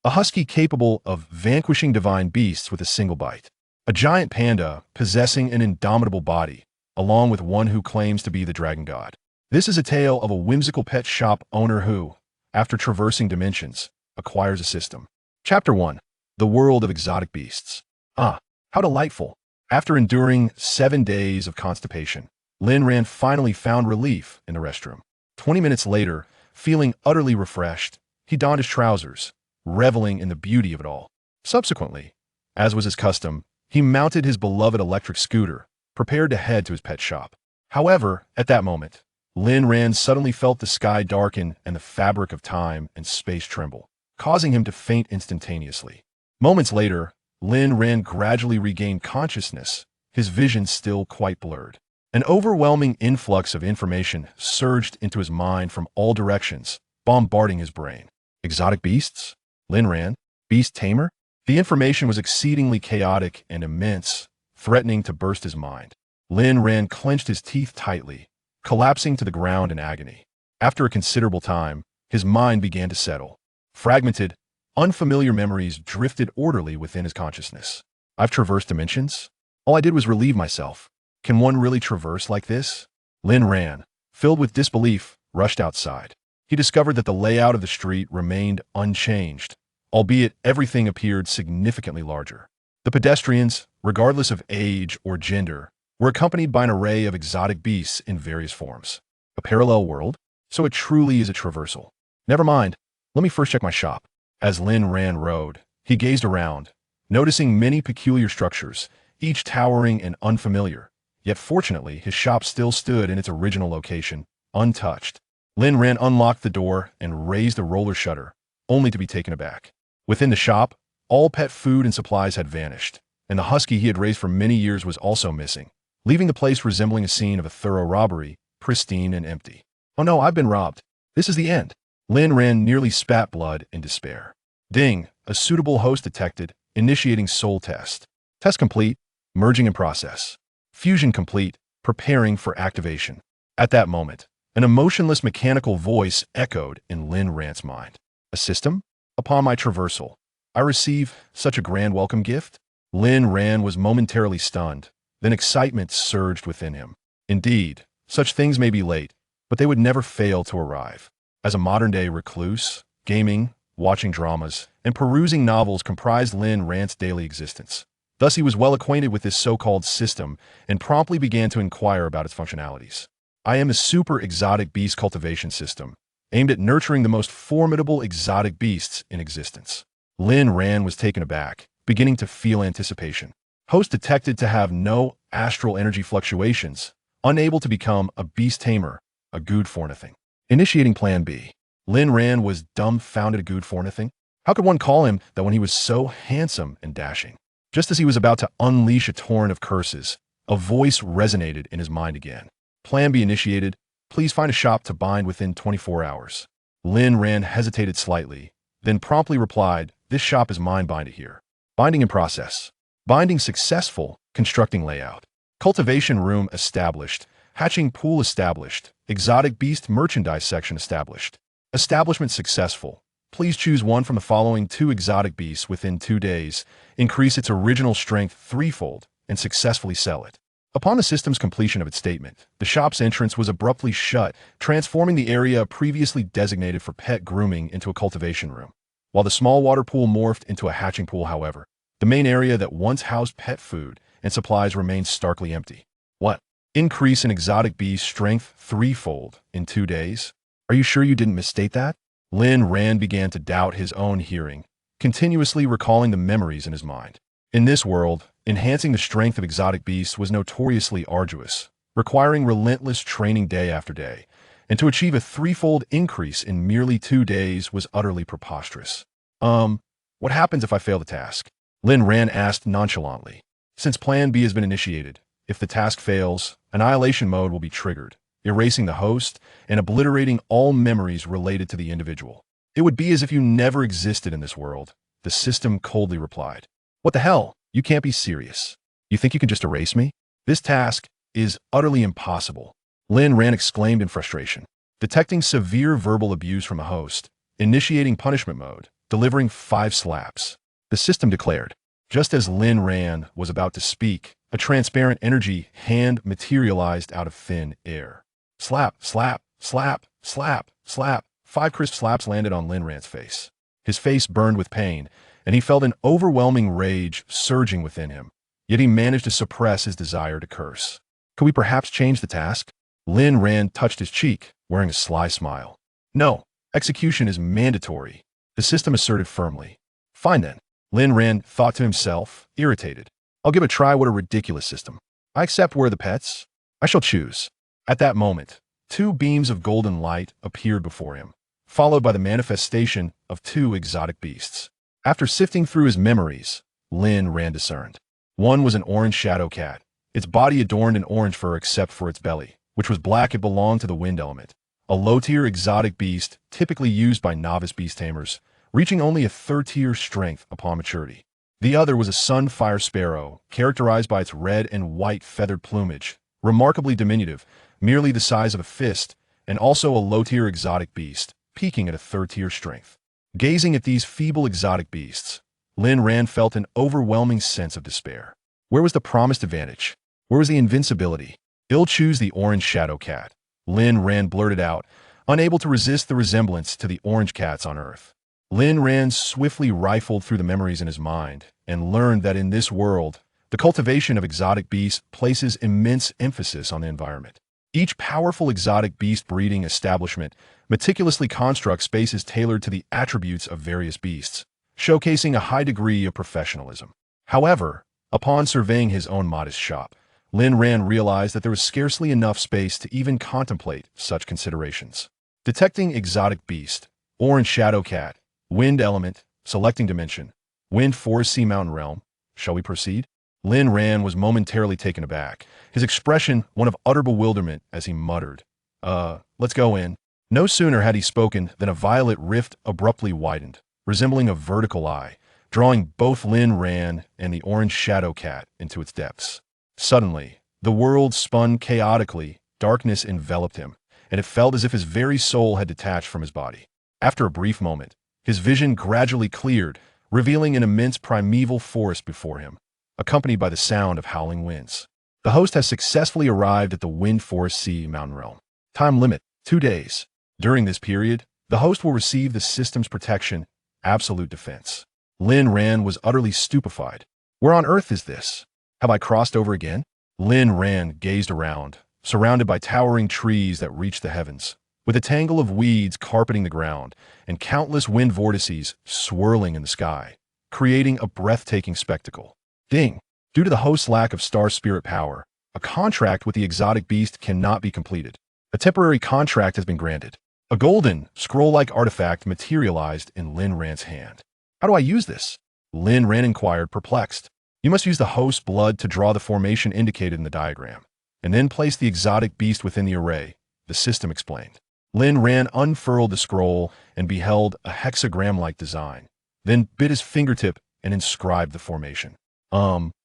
A husky capable of vanquishing divine beasts with a single bite. A giant panda possessing an indomitable body, along with one who claims to be the dragon god. This is a tale of a whimsical pet shop owner who, after traversing dimensions, acquires a system. Chapter 1. The World of Exotic Beasts. Ah, how delightful. After enduring 7 days of constipation, Lin Ran finally found relief in the restroom. 20 minutes later, feeling utterly refreshed, he donned his trousers, reveling in the beauty of it all. Subsequently, as was his custom, he mounted his beloved electric scooter, prepared to head to his pet shop. However, at that moment, Lin Ran suddenly felt the sky darken and the fabric of time and space tremble, causing him to faint instantaneously. Moments later, Lin Ran gradually regained consciousness, his vision still quite blurred. An overwhelming influx of information surged into his mind from all directions, bombarding his brain. Exotic beasts? Lin Ran? Beast Tamer? The information was exceedingly chaotic and immense, threatening to burst his mind. Lin Ran clenched his teeth tightly, collapsing to the ground in agony. After a considerable time, his mind began to settle. Fragmented, unfamiliar memories drifted orderly within his consciousness. I've traversed dimensions? All I did was relieve myself. Can one really traverse like this? Lin Ran, filled with disbelief, rushed outside. He discovered that the layout of the street remained unchanged, albeit everything appeared significantly larger. The pedestrians, regardless of age or gender, were accompanied by an array of exotic beasts in various forms. A parallel world? So it truly is a traversal. Never mind, let me first check my shop. As Lin Ran rode, he gazed around, noticing many peculiar structures, each towering and unfamiliar. Yet fortunately, his shop still stood in its original location, untouched. Lin Ran unlocked the door and raised the roller shutter, only to be taken aback. Within the shop, all pet food and supplies had vanished, and the husky he had raised for many years was also missing, leaving the place resembling a scene of a thorough robbery, pristine and empty. Oh no, I've been robbed. This is the end. Lin Ran nearly spat blood in despair. Ding, a suitable host detected, initiating soul test. Test complete, merging in process. Fusion complete, preparing for activation. At that moment, an emotionless mechanical voice echoed in Lin Ran's mind. A system? Upon my traversal, I receive such a grand welcome gift? Lin Ran was momentarily stunned, then excitement surged within him. Indeed, such things may be late, but they would never fail to arrive. As a modern-day recluse, gaming, watching dramas, and perusing novels comprised Lin Ran's daily existence. Thus he was well acquainted with this so-called system and promptly began to inquire about its functionalities. I am a super exotic beast cultivation system, aimed at nurturing the most formidable exotic beasts in existence. Lin Ran was taken aback, beginning to feel anticipation. Host detected to have no astral energy fluctuations, unable to become a beast tamer, a good for nothing. Initiating Plan B. Lin Ran was dumbfounded a good for nothing. How could one call him that when he was so handsome and dashing? Just as he was about to unleash a torrent of curses, a voice resonated in his mind again. Plan B initiated. Please find a shop to bind within 24 hours. Lin Ran hesitated slightly, then promptly replied, this shop is mine, bind it here. Binding in process. Binding successful, constructing layout. Cultivation room established. Hatching pool established. Exotic beast merchandise section established. Establishment successful. Please choose one from the following 2 exotic beasts within 2 days, increase its original strength 3-fold, and successfully sell it. Upon the system's completion of its statement, the shop's entrance was abruptly shut, transforming the area previously designated for pet grooming into a cultivation room. While the small water pool morphed into a hatching pool, however, the main area that once housed pet food and supplies remained starkly empty. What? Increase in exotic beast strength 3-fold in 2 days? Are you sure you didn't misstate that? Lin Ran began to doubt his own hearing, continuously recalling the memories in his mind. In this world, enhancing the strength of exotic beasts was notoriously arduous, requiring relentless training day after day, and to achieve a 3-fold increase in merely 2 days was utterly preposterous. What happens if I fail the task? Lin Ran asked nonchalantly. Since Plan B has been initiated, if the task fails, annihilation mode will be triggered, erasing the host and obliterating all memories related to the individual. It would be as if you never existed in this world, the system coldly replied. What the hell? You can't be serious. You think you can just erase me? This task is utterly impossible. Lin Ran exclaimed in frustration. Detecting severe verbal abuse from a host, initiating punishment mode, delivering 5 slaps. The system declared. Just as Lin Ran was about to speak, a transparent energy hand materialized out of thin air. Slap, slap, slap, slap, slap. 5 crisp slaps landed on Lin Ran's face. His face burned with pain, and he felt an overwhelming rage surging within him. Yet he managed to suppress his desire to curse. Could we perhaps change the task? Lin Ran touched his cheek, wearing a sly smile. No, execution is mandatory, the system asserted firmly. Fine then. Lin Ran thought to himself, irritated. I'll give a try. What a ridiculous system. I accept. Where are the pets? I shall choose. At that moment, 2 beams of golden light appeared before him, followed by the manifestation of 2 exotic beasts. After sifting through his memories, Lin Ran discerned. One was an orange shadow cat, its body adorned in orange fur except for its belly, which was black. It belonged to the wind element, a low-tier exotic beast typically used by novice beast tamers, reaching only a 3rd-tier strength upon maturity. The other was a sunfire sparrow, characterized by its red and white feathered plumage, remarkably diminutive, merely the size of a fist, and also a low-tier exotic beast, peaking at a 3rd-tier strength. Gazing at these feeble exotic beasts, Lin Ran felt an overwhelming sense of despair. Where was the promised advantage? Where was the invincibility? I'll choose the orange shadow cat, Lin Ran blurted out, unable to resist the resemblance to the orange cats on Earth. Lin Ran swiftly rifled through the memories in his mind and learned that in this world, the cultivation of exotic beasts places immense emphasis on the environment. Each powerful exotic beast breeding establishment meticulously constructs spaces tailored to the attributes of various beasts, showcasing a high degree of professionalism. However, upon surveying his own modest shop, Lin Ran realized that there was scarcely enough space to even contemplate such considerations. Detecting exotic beast, orange shadow cat, wind element, selecting dimension, wind forest sea mountain realm. Shall we proceed? Lin Ran was momentarily taken aback, his expression one of utter bewilderment as he muttered, let's go in. No sooner had he spoken than a violet rift abruptly widened, resembling a vertical eye, drawing both Lin Ran and the orange shadow cat into its depths. Suddenly, the world spun chaotically, darkness enveloped him, and it felt as if his very soul had detached from his body. After a brief moment, his vision gradually cleared, revealing an immense primeval forest before him, accompanied by the sound of howling winds. The host has successfully arrived at the Wind Forest Sea Mountain Realm. Time limit, 2 days. During this period, the host will receive the system's protection, absolute defense. Lin Ran was utterly stupefied. Where on earth is this? Have I crossed over again? Lin Ran gazed around, surrounded by towering trees that reached the heavens, with a tangle of weeds carpeting the ground and countless wind vortices swirling in the sky, creating a breathtaking spectacle. Ding! Due to the host's lack of star spirit power, a contract with the exotic beast cannot be completed. A temporary contract has been granted. A golden, scroll-like artifact materialized in Lin Ran's hand. How do I use this? Lin Ran inquired, perplexed. You must use the host's blood to draw the formation indicated in the diagram, and then place the exotic beast within the array, the system explained. Lin Ran unfurled the scroll and beheld a hexagram-like design, then bit his fingertip and inscribed the formation.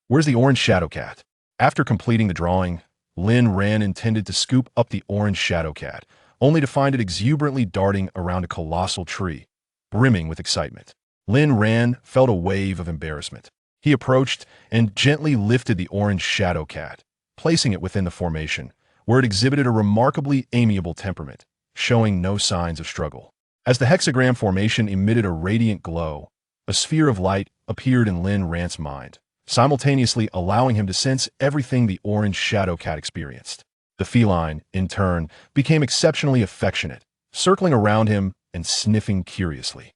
Where's the orange shadow cat? After completing the drawing, Lin Ran intended to scoop up the orange shadow cat, only to find it exuberantly darting around a colossal tree, brimming with excitement. Lin Ran felt a wave of embarrassment. He approached and gently lifted the orange shadow cat, placing it within the formation, where it exhibited a remarkably amiable temperament, showing no signs of struggle. As the hexagram formation emitted a radiant glow, a sphere of light appeared in Lin Ran's mind, simultaneously allowing him to sense everything the orange shadow cat experienced. The feline, in turn, became exceptionally affectionate, circling around him and sniffing curiously.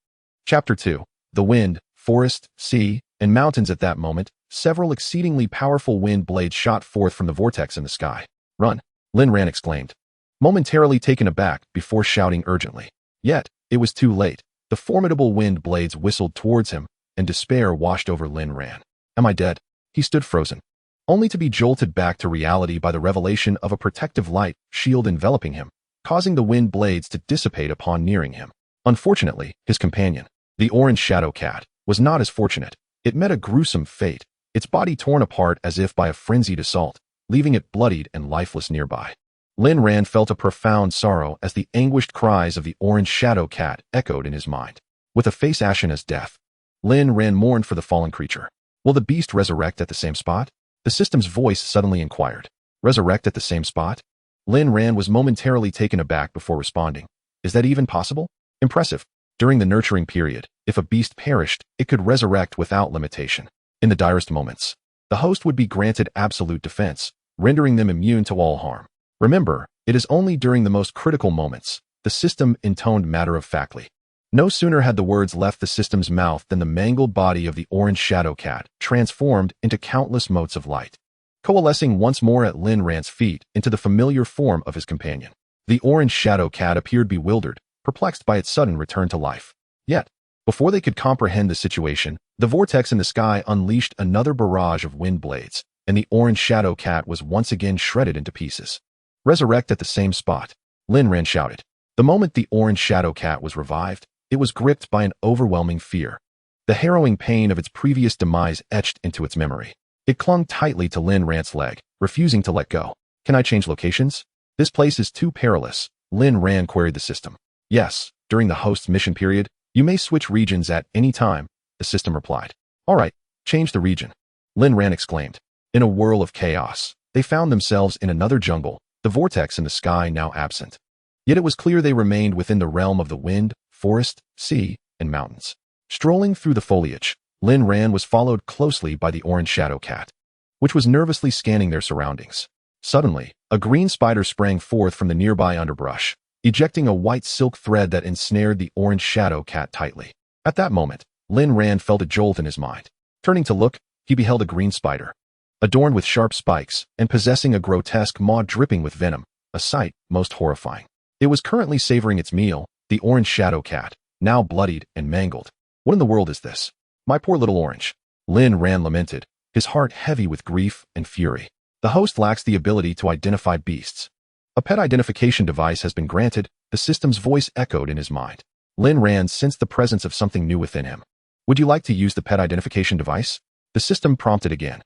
Chapter 2. The wind, forest, sea, and mountains. At that moment, several exceedingly powerful wind blades shot forth from the vortex in the sky. Run! Lin Ran exclaimed, momentarily taken aback before shouting urgently. Yet, it was too late. The formidable wind blades whistled towards him, and despair washed over Lin Ran. Am I dead? He stood frozen, only to be jolted back to reality by the revelation of a protective light shield enveloping him, causing the wind blades to dissipate upon nearing him. Unfortunately, his companion, the orange shadow cat, was not as fortunate. It met a gruesome fate, its body torn apart as if by a frenzied assault, leaving it bloodied and lifeless nearby. Lin Ran felt a profound sorrow as the anguished cries of the orange shadow cat echoed in his mind. with a face ashen as death. Lin Ran mourned for the fallen creature. Will the beast resurrect at the same spot? The system's voice suddenly inquired. Resurrect at the same spot? Lin Ran was momentarily taken aback before responding. Is that even possible? Impressive. During the nurturing period, if a beast perished, it could resurrect without limitation. In the direst moments, the host would be granted absolute defense, rendering them immune to all harm. Remember, it is only during the most critical moments, the system intoned matter-of-factly. No sooner had the words left the system's mouth than the mangled body of the orange shadow cat transformed into countless motes of light, coalescing once more at Lin Ran's feet into the familiar form of his companion. The orange shadow cat appeared bewildered, perplexed by its sudden return to life. Yet, before they could comprehend the situation, the vortex in the sky unleashed another barrage of wind blades, and the orange shadow cat was once again shredded into pieces. Resurrect at the same spot, Lin Ran shouted. The moment the orange shadow cat was revived, it was gripped by an overwhelming fear. The harrowing pain of its previous demise etched into its memory. It clung tightly to Lin Ran's leg, refusing to let go. Can I change locations? This place is too perilous, Lin Ran queried the system. Yes, during the host's mission period, you may switch regions at any time, the system replied. All right, change the region, Lin Ran exclaimed. In a whirl of chaos, they found themselves in another jungle, the vortex in the sky now absent. Yet it was clear they remained within the realm of the wind, forest, sea, and mountains. Strolling through the foliage, Lin Ran was followed closely by the orange shadow cat, which was nervously scanning their surroundings. Suddenly, a green spider sprang forth from the nearby underbrush, ejecting a white silk thread that ensnared the orange shadow cat tightly. At that moment, Lin Ran felt a jolt in his mind. Turning to look, he beheld a green spider, adorned with sharp spikes and possessing a grotesque maw dripping with venom, a sight most horrifying. It was currently savoring its meal, the orange shadow cat, now bloodied and mangled. What in the world is this? My poor little orange. Lin Ran lamented, his heart heavy with grief and fury. The host lacks the ability to identify beasts. A pet identification device has been granted, the system's voice echoed in his mind. Lin Ran sensed the presence of something new within him. Would you like to use the pet identification device? The system prompted again.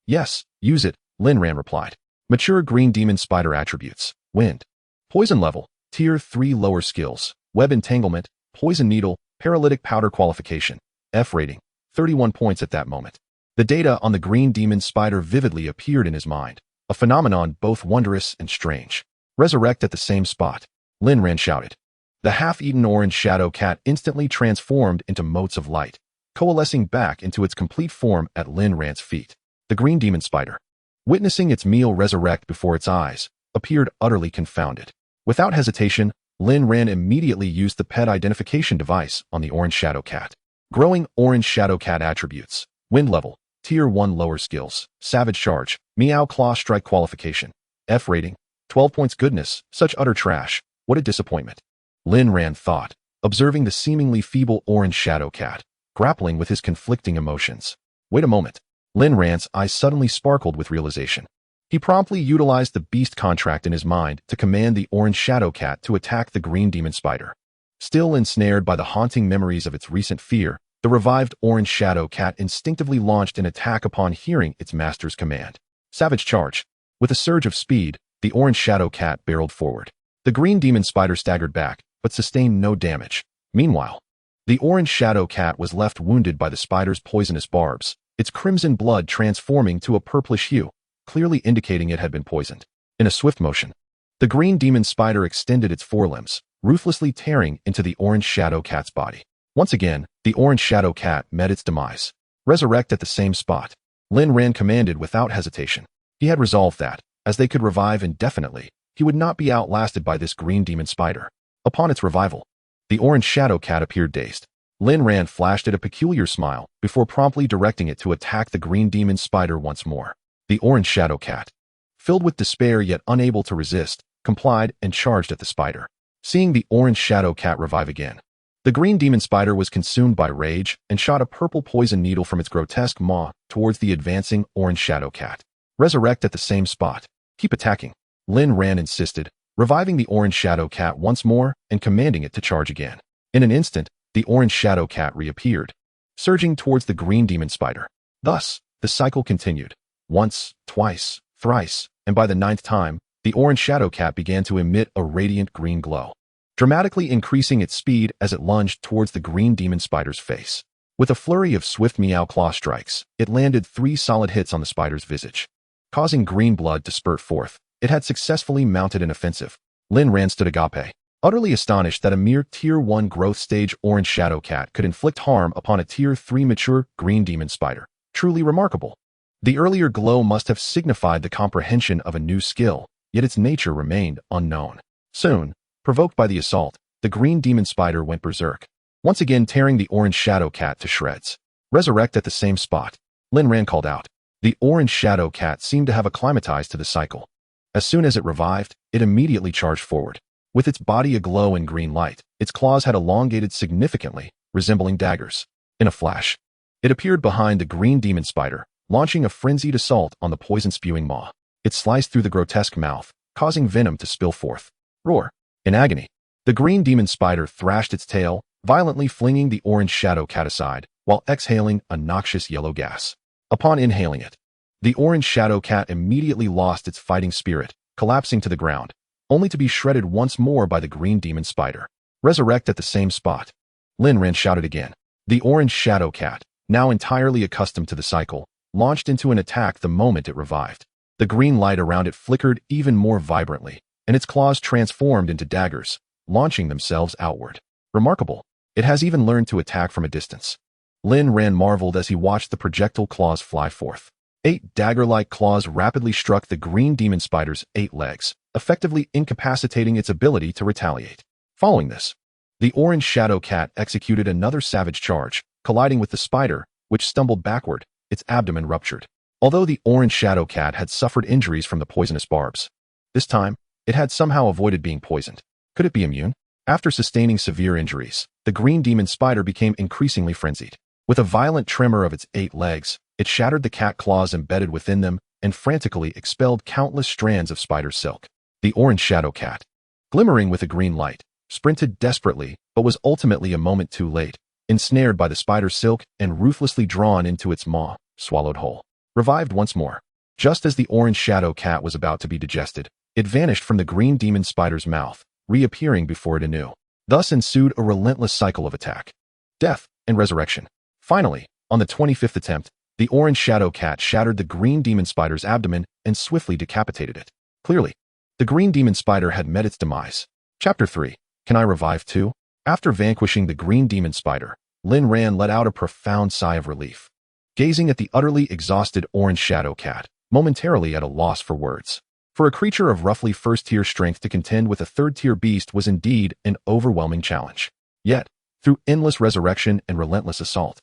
Yes, use it, Lin Ran replied. Mature green demon spider attributes. Wind. Poison level. Tier 3 lower skills. Web entanglement. Poison needle. Paralytic powder qualification. F rating. 31 points at that moment. The data on the green demon spider vividly appeared in his mind. A phenomenon both wondrous and strange. Resurrect at the same spot, Lin Ran shouted. The half-eaten orange shadow cat instantly transformed into motes of light, coalescing back into its complete form at Lin Ran's feet. The green demon spider, witnessing its meal resurrect before its eyes, appeared utterly confounded. Without hesitation, Lin Ran immediately used the pet identification device on the orange shadow cat. Growing orange shadow cat attributes. Wind level. Tier 1 lower skills. Savage charge. Meow claw strike qualification. F rating. 12 points. Goodness, such utter trash. What a disappointment. Lin Ran thought, observing the seemingly feeble orange shadow cat, grappling with his conflicting emotions. Wait a moment. Lin Ran's eyes suddenly sparkled with realization. He promptly utilized the beast contract in his mind to command the orange shadow cat to attack the green demon spider. Still ensnared by the haunting memories of its recent fear, the revived orange shadow cat instinctively launched an attack upon hearing its master's command. Savage charge. With a surge of speed, the orange shadow cat barreled forward. The green demon spider staggered back, but sustained no damage. Meanwhile, the orange shadow cat was left wounded by the spider's poisonous barbs, its crimson blood transforming to a purplish hue, clearly indicating it had been poisoned. In a swift motion, the green demon spider extended its forelimbs, ruthlessly tearing into the orange shadow cat's body. Once again, the orange shadow cat met its demise. Resurrect at the same spot, Lin Ran commanded without hesitation. He had resolved that, as they could revive indefinitely, he would not be outlasted by this green demon spider. Upon its revival, the orange shadow cat appeared dazed. Lin Ran flashed at a peculiar smile before promptly directing it to attack the green demon spider once more. The orange shadow cat, filled with despair yet unable to resist, complied and charged at the spider. Seeing the orange shadow cat revive again, the green demon spider was consumed by rage and shot a purple poison needle from its grotesque maw towards the advancing orange shadow cat. Resurrect at the same spot. Keep attacking, Lin Ran insisted, reviving the orange shadow cat once more and commanding it to charge again. In an instant, the orange shadow cat reappeared, surging towards the green demon spider. Thus, the cycle continued. Once, twice, thrice, and by the 9th time, the orange shadow cat began to emit a radiant green glow. dramatically increasing its speed as it lunged towards the green demon spider's face. With a flurry of swift meow claw strikes, it landed 3 solid hits on the spider's visage, causing green blood to spurt forth. It had successfully mounted an offensive. Lin Ran stood agape, utterly astonished that a mere Tier 1 growth stage orange shadow cat could inflict harm upon a Tier 3 mature green demon spider. Truly remarkable. The earlier glow must have signified the comprehension of a new skill, yet its nature remained unknown. Soon, provoked by the assault, the green demon spider went berserk, once again tearing the orange shadow cat to shreds. Resurrect at the same spot, Lin Ran called out. The orange shadow cat seemed to have acclimatized to the cycle. As soon as it revived, it immediately charged forward. With its body aglow in green light, its claws had elongated significantly, resembling daggers. In a flash, it appeared behind the green demon spider, launching a frenzied assault on the poison-spewing maw. It sliced through the grotesque mouth, causing venom to spill forth. Roar! In agony, the green demon spider thrashed its tail, violently flinging the orange shadow cat aside, while exhaling a noxious yellow gas. Upon inhaling it, the orange shadow cat immediately lost its fighting spirit, collapsing to the ground, only to be shredded once more by the green demon spider. Resurrect at the same spot, Lin Ran shouted again. The orange shadow cat, now entirely accustomed to the cycle, launched into an attack the moment it revived. The green light around it flickered even more vibrantly, and its claws transformed into daggers, launching themselves outward. Remarkable. It has even learned to attack from a distance. Lin Ran marveled as he watched the projectile claws fly forth. 8 dagger-like claws rapidly struck the green demon spider's 8 legs, effectively incapacitating its ability to retaliate. Following this, the orange shadow cat executed another savage charge, colliding with the spider, which stumbled backward, its abdomen ruptured. Although the orange shadow cat had suffered injuries from the poisonous barbs, this time, it had somehow avoided being poisoned. Could it be immune? After sustaining severe injuries, the green demon spider became increasingly frenzied. With a violent tremor of its 8 legs, it shattered the cat claws embedded within them and frantically expelled countless strands of spider silk. The orange shadow cat, glimmering with a green light, sprinted desperately but was ultimately a moment too late, ensnared by the spider silk and ruthlessly drawn into its maw, swallowed whole. Revived once more. Just as the orange shadow cat was about to be digested, it vanished from the green demon spider's mouth, reappearing before it anew. Thus ensued a relentless cycle of attack, death, and resurrection. Finally, on the 25th attempt, the orange shadow cat shattered the green demon spider's abdomen and swiftly decapitated it. Clearly, the green demon spider had met its demise. Chapter 3. Can I revive too? After vanquishing the green demon spider, Lin Ran let out a profound sigh of relief, gazing at the utterly exhausted orange shadow cat, momentarily at a loss for words. For a creature of roughly first-tier strength to contend with a third-tier beast was indeed an overwhelming challenge. Yet, through endless resurrection and relentless assault,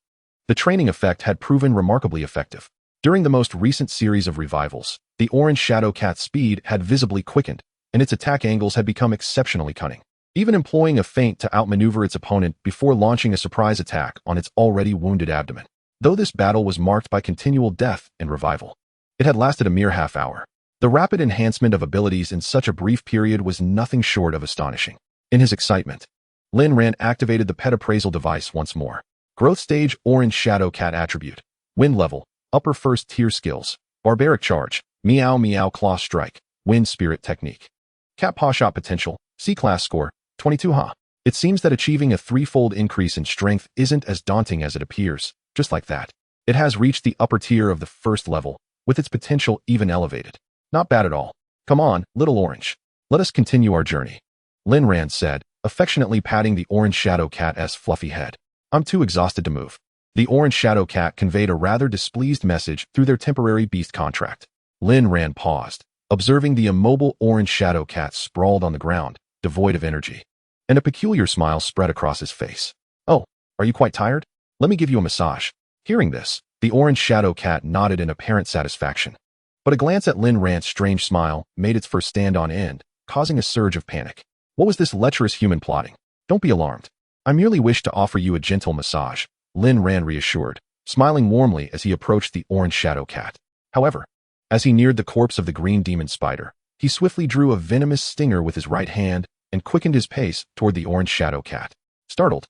the training effect had proven remarkably effective. During the most recent series of revivals, the orange shadow cat's speed had visibly quickened, and its attack angles had become exceptionally cunning, even employing a feint to outmaneuver its opponent before launching a surprise attack on its already wounded abdomen. Though this battle was marked by continual death and revival, it had lasted a mere half-hour. The rapid enhancement of abilities in such a brief period was nothing short of astonishing. In his excitement, Lin Ran activated the pet appraisal device once more. Growth stage orange shadow cat attribute. Wind level, upper first tier skills. Barbaric charge, meow meow claw strike, wind spirit technique. Cat paw shot potential, C-class score, 22 ha. It seems that achieving a 3-fold increase in strength isn't as daunting as it appears. Just like that, it has reached the upper tier of the first level, with its potential even elevated. Not bad at all. Come on, little orange. Let us continue our journey, Lin Ran said, affectionately patting the orange shadow cat's fluffy head. I'm too exhausted to move. The orange shadow cat conveyed a rather displeased message through their temporary beast contract. Lin Ran paused, observing the immobile orange shadow cat sprawled on the ground, devoid of energy, and a peculiar smile spread across his face. Oh, are you quite tired? Let me give you a massage. Hearing this, the orange shadow cat nodded in apparent satisfaction. But a glance at Lin Ran's strange smile made its fur stand on end, causing a surge of panic. What was this lecherous human plotting? Don't be alarmed. I merely wish to offer you a gentle massage, Lin Ran reassured, smiling warmly as he approached the orange shadow cat. However, as he neared the corpse of the green demon spider, he swiftly drew a venomous stinger with his right hand and quickened his pace toward the orange shadow cat. Startled,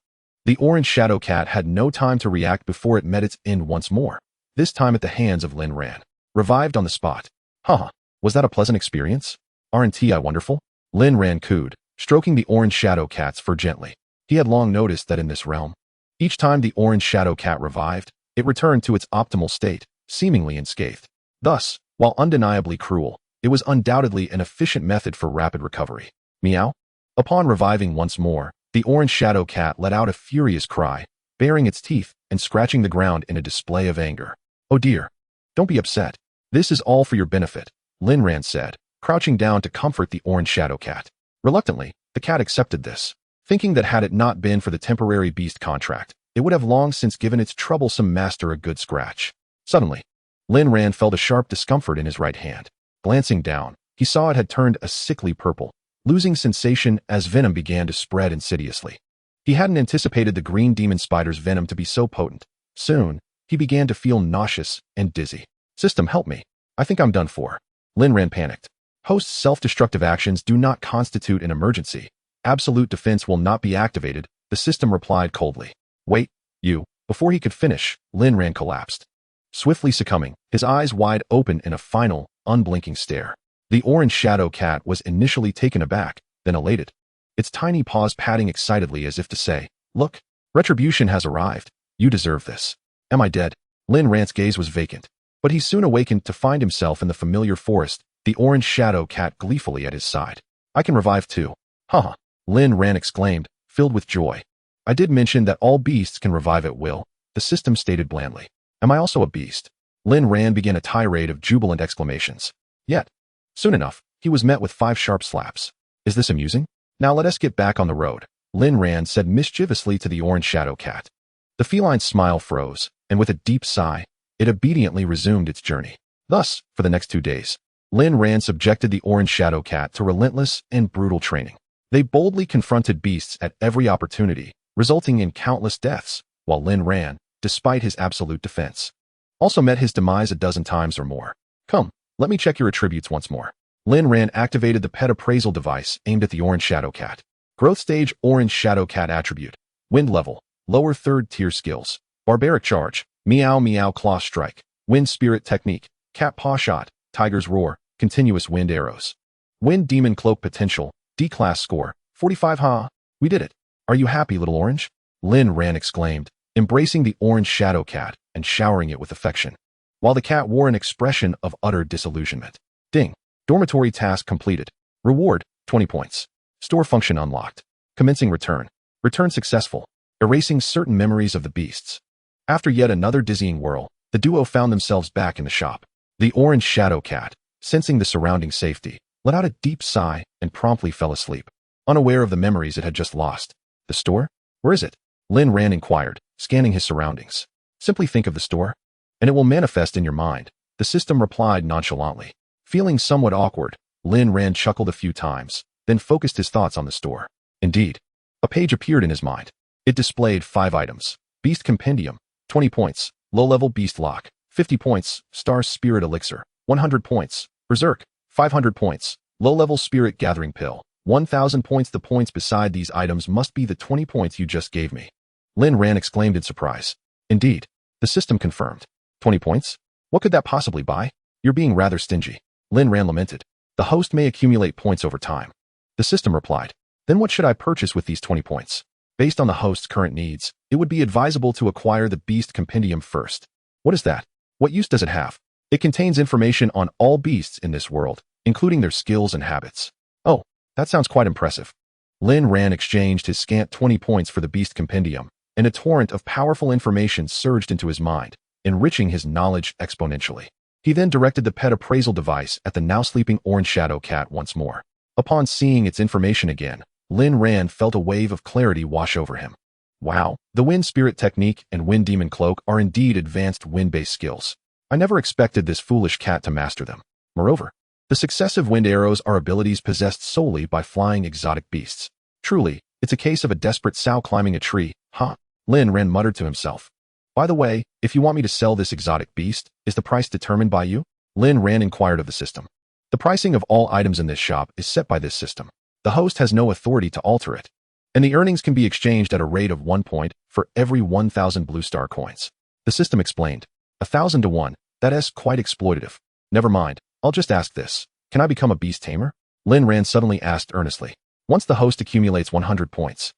the orange shadow cat had no time to react before it met its end once more, this time at the hands of Lin Ran. Revived on the spot. Haha, was that a pleasant experience? Aren't I wonderful? Lin Ran cooed, stroking the orange shadow cat's fur gently. He had long noticed that in this realm, each time the orange shadow cat revived, it returned to its optimal state, seemingly unscathed. Thus, while undeniably cruel, it was undoubtedly an efficient method for rapid recovery. Meow. Upon reviving once more, the orange shadow cat let out a furious cry, baring its teeth and scratching the ground in a display of anger. Oh dear. Don't be upset. This is all for your benefit, Linran said, crouching down to comfort the orange shadow cat. Reluctantly, the cat accepted this, thinking that had it not been for the temporary beast contract, it would have long since given its troublesome master a good scratch. Suddenly, Linran felt a sharp discomfort in his right hand. Glancing down, he saw it had turned a sickly purple, losing sensation as venom began to spread insidiously. He hadn't anticipated the green demon spider's venom to be so potent. Soon, he began to feel nauseous and dizzy. System, help me. I think I'm done for. Linran panicked. Host's self-destructive actions do not constitute an emergency. Absolute defense will not be activated, the system replied coldly. Wait, you. Before he could finish, Linran collapsed. Swiftly succumbing, his eyes wide open in a final, unblinking stare. The orange shadow cat was initially taken aback, then elated. Its tiny paws patting excitedly as if to say, look, retribution has arrived. You deserve this. Am I dead? Linran's gaze was vacant, but he soon awakened to find himself in the familiar forest, the orange shadow cat gleefully at his side. I can revive too. Haha. Linran exclaimed, filled with joy. I did mention that all beasts can revive at will, the system stated blandly. Am I also a beast? Linran began a tirade of jubilant exclamations. Yet, soon enough, he was met with 5 sharp slaps. Is this amusing? Now let us get back on the road, Linran said mischievously to the orange shadow cat. The feline's smile froze, and with a deep sigh, it obediently resumed its journey. Thus, for the next 2 days, Linran subjected the orange shadow cat to relentless and brutal training. They boldly confronted beasts at every opportunity, resulting in countless deaths, while Linran, despite his absolute defense, also met his demise a dozen times or more. Come, let me check your attributes once more. Linran activated the pet appraisal device aimed at the orange shadow cat. Growth stage orange shadow cat attribute. Wind level, lower 3rd tier skills. Barbaric charge, meow meow claw strike. Wind spirit technique, cat paw shot, tiger's roar, continuous wind arrows. Wind demon cloak potential, D-class score, 45. Ha! We did it. Are you happy, little orange? Linran exclaimed, embracing the orange shadow cat and showering it with affection, while the cat wore an expression of utter disillusionment. Ding. Dormitory task completed. Reward, 20 points. Store function unlocked. Commencing return. Return successful. Erasing certain memories of the beasts. After yet another dizzying whirl, the duo found themselves back in the shop. The orange shadow cat, sensing the surrounding safety, let out a deep sigh and promptly fell asleep, unaware of the memories it had just lost. The store? Where is it? Linran inquired, scanning his surroundings. Simply think of the store, and it will manifest in your mind, the system replied nonchalantly. Feeling somewhat awkward, Linran chuckled a few times, then focused his thoughts on the store. Indeed, a page appeared in his mind. It displayed 5 items. Beast Compendium, 20 points. Low-level Beast Lock, 50 points. Star Spirit Elixir, 100 points. Berserk, 500 points. Low-level Spirit Gathering Pill, 1,000 points. The points beside these items must be the 20 points you just gave me. Linran exclaimed in surprise. Indeed, the system confirmed. 20 points? What could that possibly buy? You're being rather stingy. Linran lamented. The host may accumulate points over time. The system replied. Then what should I purchase with these 20 points? Based on the host's current needs, it would be advisable to acquire the Beast Compendium first. What is that? What use does it have? It contains information on all beasts in this world, including their skills and habits. Oh, that sounds quite impressive. Linran exchanged his scant 20 points for the Beast Compendium, and a torrent of powerful information surged into his mind, enriching his knowledge exponentially. He then directed the pet appraisal device at the now sleeping orange shadow cat once more. Upon seeing its information again, Linran felt a wave of clarity wash over him. Wow, the Wind Spirit Technique and Wind Demon Cloak are indeed advanced wind-based skills. I never expected this foolish cat to master them. Moreover, the successive wind arrows are abilities possessed solely by flying exotic beasts. Truly, it's a case of a desperate sow climbing a tree, huh? Linran muttered to himself. By the way, if you want me to sell this exotic beast, is the price determined by you? Linran inquired of the system. The pricing of all items in this shop is set by this system. The host has no authority to alter it, and the earnings can be exchanged at a rate of 1 point for every 1,000 blue star coins. The system explained. 1,000 to 1, that is quite exploitative. Never mind, I'll just ask this. Can I become a beast tamer? Linran suddenly asked earnestly. Once the host accumulates 100 points,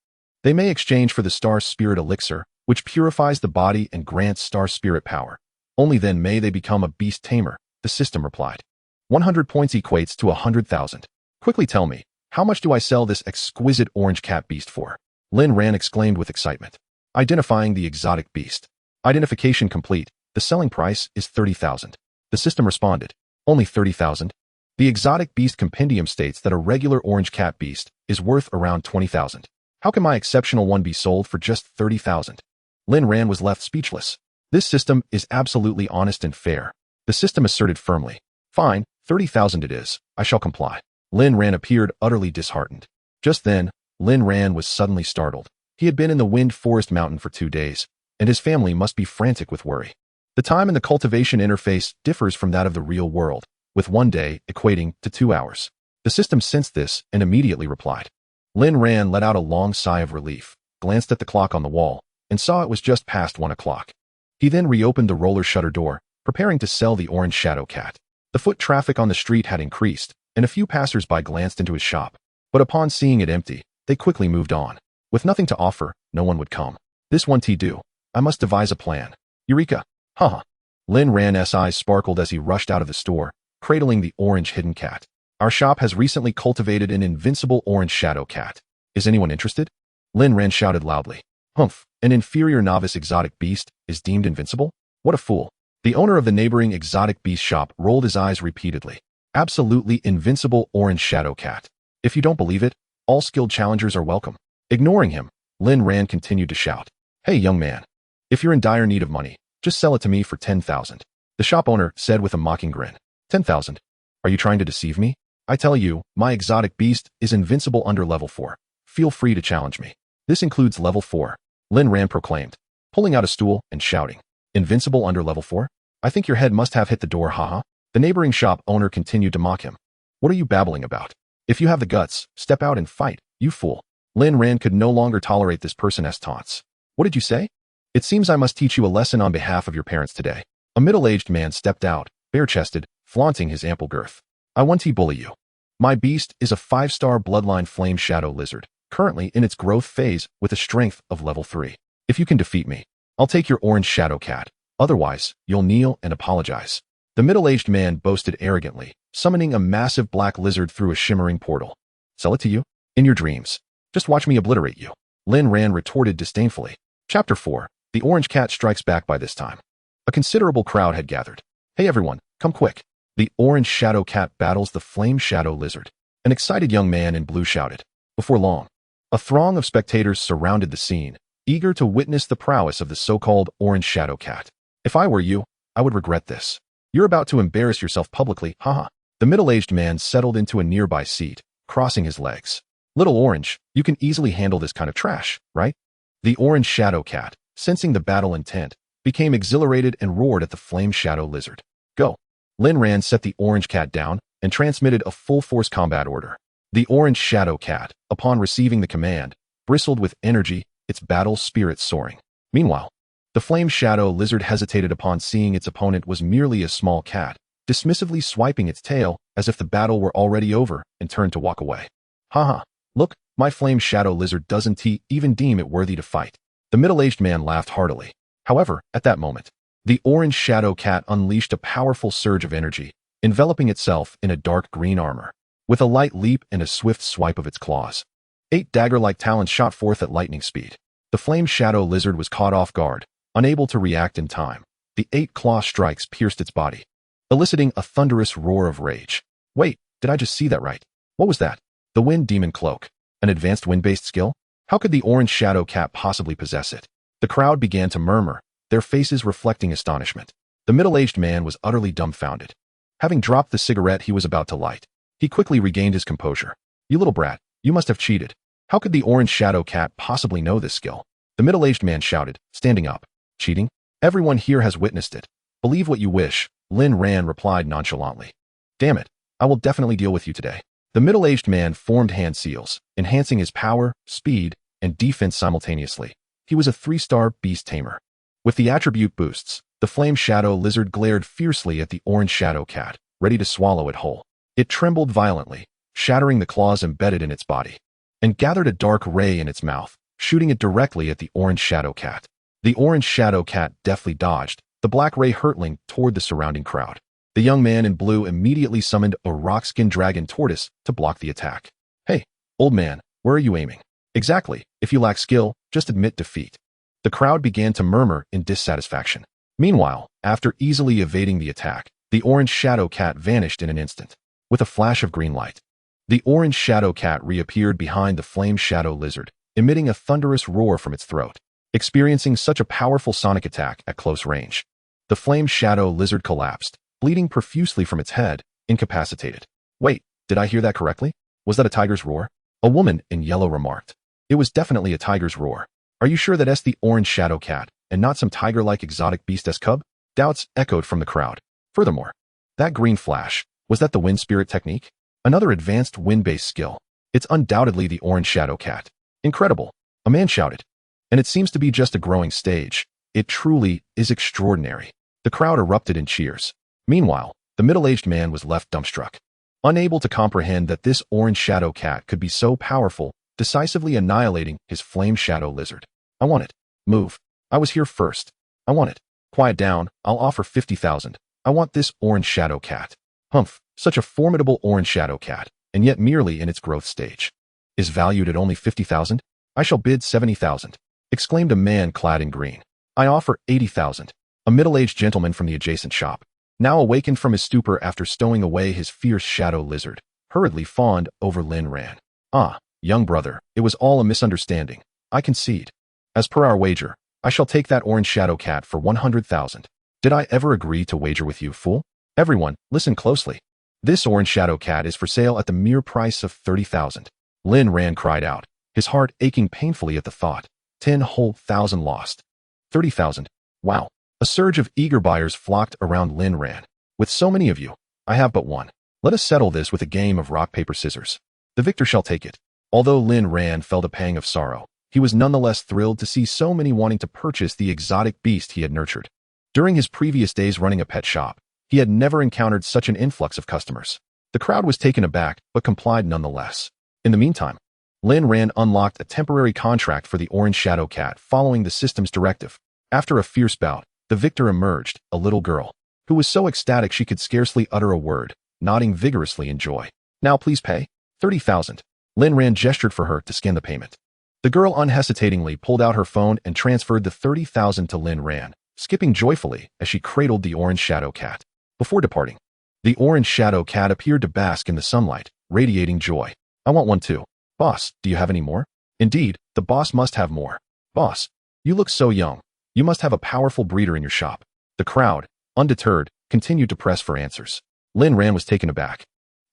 they may exchange for the Star Spirit Elixir, which purifies the body and grants Star Spirit power. Only then may they become a Beast Tamer, the system replied. 100 points equates to 100,000. Quickly tell me, how much do I sell this exquisite orange cat beast for? Lin Ran exclaimed with excitement. Identifying the exotic beast. Identification complete. The selling price is 30,000. The system responded. Only 30,000? The exotic beast compendium states that a regular orange cat beast is worth around 20,000. How can my exceptional one be sold for just 30,000? Lin Ran was left speechless. This system is absolutely honest and fair. The system asserted firmly. Fine, 30,000 it is. I shall comply. Lin Ran appeared utterly disheartened. Just then, Lin Ran was suddenly startled. He had been in the Wind Forest Mountain for 2 days, and his family must be frantic with worry. The time in the cultivation interface differs from that of the real world, with 1 day equating to 2 hours. The system sensed this and immediately replied. Lin Ran let out a long sigh of relief, glanced at the clock on the wall, and saw it was just past 1 o'clock. He then reopened the roller shutter door, preparing to sell the orange shadow cat. The foot traffic on the street had increased, and a few passers-by glanced into his shop. But upon seeing it empty, they quickly moved on. With nothing to offer, no one would come. This won't do. I must devise a plan. Eureka! Haha! Lin Ran's eyes sparkled as he rushed out of the store, cradling the orange hidden cat. Our shop has recently cultivated an invincible orange shadow cat. Is anyone interested? Lin Ran shouted loudly. Humph, an inferior novice exotic beast is deemed invincible? What a fool. The owner of the neighboring exotic beast shop rolled his eyes repeatedly. Absolutely invincible orange shadow cat. If you don't believe it, all skilled challengers are welcome. Ignoring him, Lin Ran continued to shout. Hey, young man. If you're in dire need of money, just sell it to me for 10,000. The shop owner said with a mocking grin. 10,000? Are you trying to deceive me? I tell you, my exotic beast is invincible under level 4. Feel free to challenge me. This includes level 4. Lin Ran proclaimed, pulling out a stool and shouting. Invincible under level 4? I think your head must have hit the door, haha. The neighboring shop owner continued to mock him. What are you babbling about? If you have the guts, step out and fight, you fool. Lin Ran could no longer tolerate this person's taunts. What did you say? It seems I must teach you a lesson on behalf of your parents today. A middle-aged man stepped out, bare-chested, flaunting his ample girth. I want to bully you. My beast is a 5-star bloodline flame shadow lizard, currently in its growth phase with a strength of level 3. If you can defeat me, I'll take your orange shadow cat. Otherwise, you'll kneel and apologize. The middle-aged man boasted arrogantly, summoning a massive black lizard through a shimmering portal. Sell it to you? In your dreams. Just watch me obliterate you. Lin Ran retorted disdainfully. Chapter 4. The orange cat strikes back by this time. A considerable crowd had gathered. Hey everyone, come quick. The orange shadow cat battles the flame shadow lizard. An excited young man in blue shouted. Before long, a throng of spectators surrounded the scene, eager to witness the prowess of the so-called orange shadow cat. If I were you, I would regret this. You're about to embarrass yourself publicly, haha. The middle-aged man settled into a nearby seat, crossing his legs. Little Orange, you can easily handle this kind of trash, right? The orange shadow cat, sensing the battle intent, became exhilarated and roared at the flame shadow lizard. Go. Lin Ran set the orange cat down and transmitted a full-force combat order. The orange shadow cat, upon receiving the command, bristled with energy, its battle spirit soaring. Meanwhile, the flame shadow lizard hesitated upon seeing its opponent was merely a small cat, dismissively swiping its tail as if the battle were already over, and turned to walk away. Haha, look, my flame shadow lizard doesn't even deem it worthy to fight. The middle-aged man laughed heartily. However, at that moment, the orange shadow cat unleashed a powerful surge of energy, enveloping itself in a dark green armor. With a light leap and a swift swipe of its claws, 8 dagger-like talons shot forth at lightning speed. The flame shadow lizard was caught off guard, unable to react in time. The 8 claw strikes pierced its body, eliciting a thunderous roar of rage. Wait, did I just see that right? What was that? The Wind Demon Cloak. An advanced wind-based skill? How could the orange shadow cat possibly possess it? The crowd began to murmur, their faces reflecting astonishment. The middle-aged man was utterly dumbfounded. Having dropped the cigarette he was about to light, he quickly regained his composure. You little brat, you must have cheated. How could the orange shadow cat possibly know this skill? The middle-aged man shouted, standing up. Cheating? Everyone here has witnessed it. Believe what you wish, Lin Ran replied nonchalantly. Damn it, I will definitely deal with you today. The middle-aged man formed hand seals, enhancing his power, speed, and defense simultaneously. He was a 3-star beast tamer. With the attribute boosts, the flame shadow lizard glared fiercely at the orange shadow cat, ready to swallow it whole. It trembled violently, shattering the claws embedded in its body. and gathered a dark ray in its mouth, shooting it directly at the orange shadow cat. The orange shadow cat deftly dodged, the black ray hurtling toward the surrounding crowd. The young man in blue immediately summoned a rock-skinned dragon tortoise to block the attack. Hey, old man, where are you aiming? Exactly, if you lack skill, just admit defeat. The crowd began to murmur in dissatisfaction. Meanwhile, after easily evading the attack, the orange shadow cat vanished in an instant. With a flash of green light, the orange shadow cat reappeared behind the flame shadow lizard, emitting a thunderous roar from its throat. Experiencing such a powerful sonic attack at close range, the flame shadow lizard collapsed, bleeding profusely from its head, incapacitated. Wait, did I hear that correctly? Was that a tiger's roar? A woman in yellow remarked. It was definitely a tiger's roar. Are you sure that's the orange shadow cat, and not some tiger-like exotic beast-esque cub? Doubts echoed from the crowd. Furthermore, that green flash, was that the wind spirit technique? Another advanced wind-based skill. It's undoubtedly the orange shadow cat. Incredible, a man shouted. And it seems to be just a growing stage. It truly is extraordinary. The crowd erupted in cheers. Meanwhile, the middle-aged man was left dumbstruck, unable to comprehend that this orange shadow cat could be so powerful, decisively annihilating his flame shadow lizard. I want it. Move. I was here first. I want it. Quiet down, I'll offer 50,000. I want this orange shadow cat. Humph, such a formidable orange shadow cat, and yet merely in its growth stage. Is valued at only 50,000? I shall bid 70,000. Exclaimed a man clad in green. I offer 80,000. A middle-aged gentleman from the adjacent shop, now awakened from his stupor after stowing away his fierce shadow lizard, hurriedly fawned over Lin Ran. Ah, young brother, it was all a misunderstanding. I concede. As per our wager, I shall take that orange shadow cat for 100,000. Did I ever agree to wager with you, fool? Everyone, listen closely. This orange shadow cat is for sale at the mere price of 30,000. Lin Ran cried out, his heart aching painfully at the thought. 10 whole thousand lost. 30,000. Wow. A surge of eager buyers flocked around Lin Ran. With so many of you, I have but one. Let us settle this with a game of rock, paper, scissors. The victor shall take it. Although Lin Ran felt a pang of sorrow, he was nonetheless thrilled to see so many wanting to purchase the exotic beast he had nurtured. During his previous days running a pet shop, he had never encountered such an influx of customers. The crowd was taken aback, but complied nonetheless. In the meantime, Lin Ran unlocked a temporary contract for the orange shadow cat following the system's directive. After a fierce bout, the victor emerged, a little girl, who was so ecstatic she could scarcely utter a word, nodding vigorously in joy. Now please pay. 30,000. Lin Ran gestured for her to scan the payment. The girl unhesitatingly pulled out her phone and transferred the 30,000 to Lin Ran, skipping joyfully as she cradled the orange shadow cat. Before departing, the orange shadow cat appeared to bask in the sunlight, radiating joy. I want one too. Boss, do you have any more? Indeed, the boss must have more. Boss, you look so young. You must have a powerful breeder in your shop. The crowd, undeterred, continued to press for answers. Lin Ran was taken aback.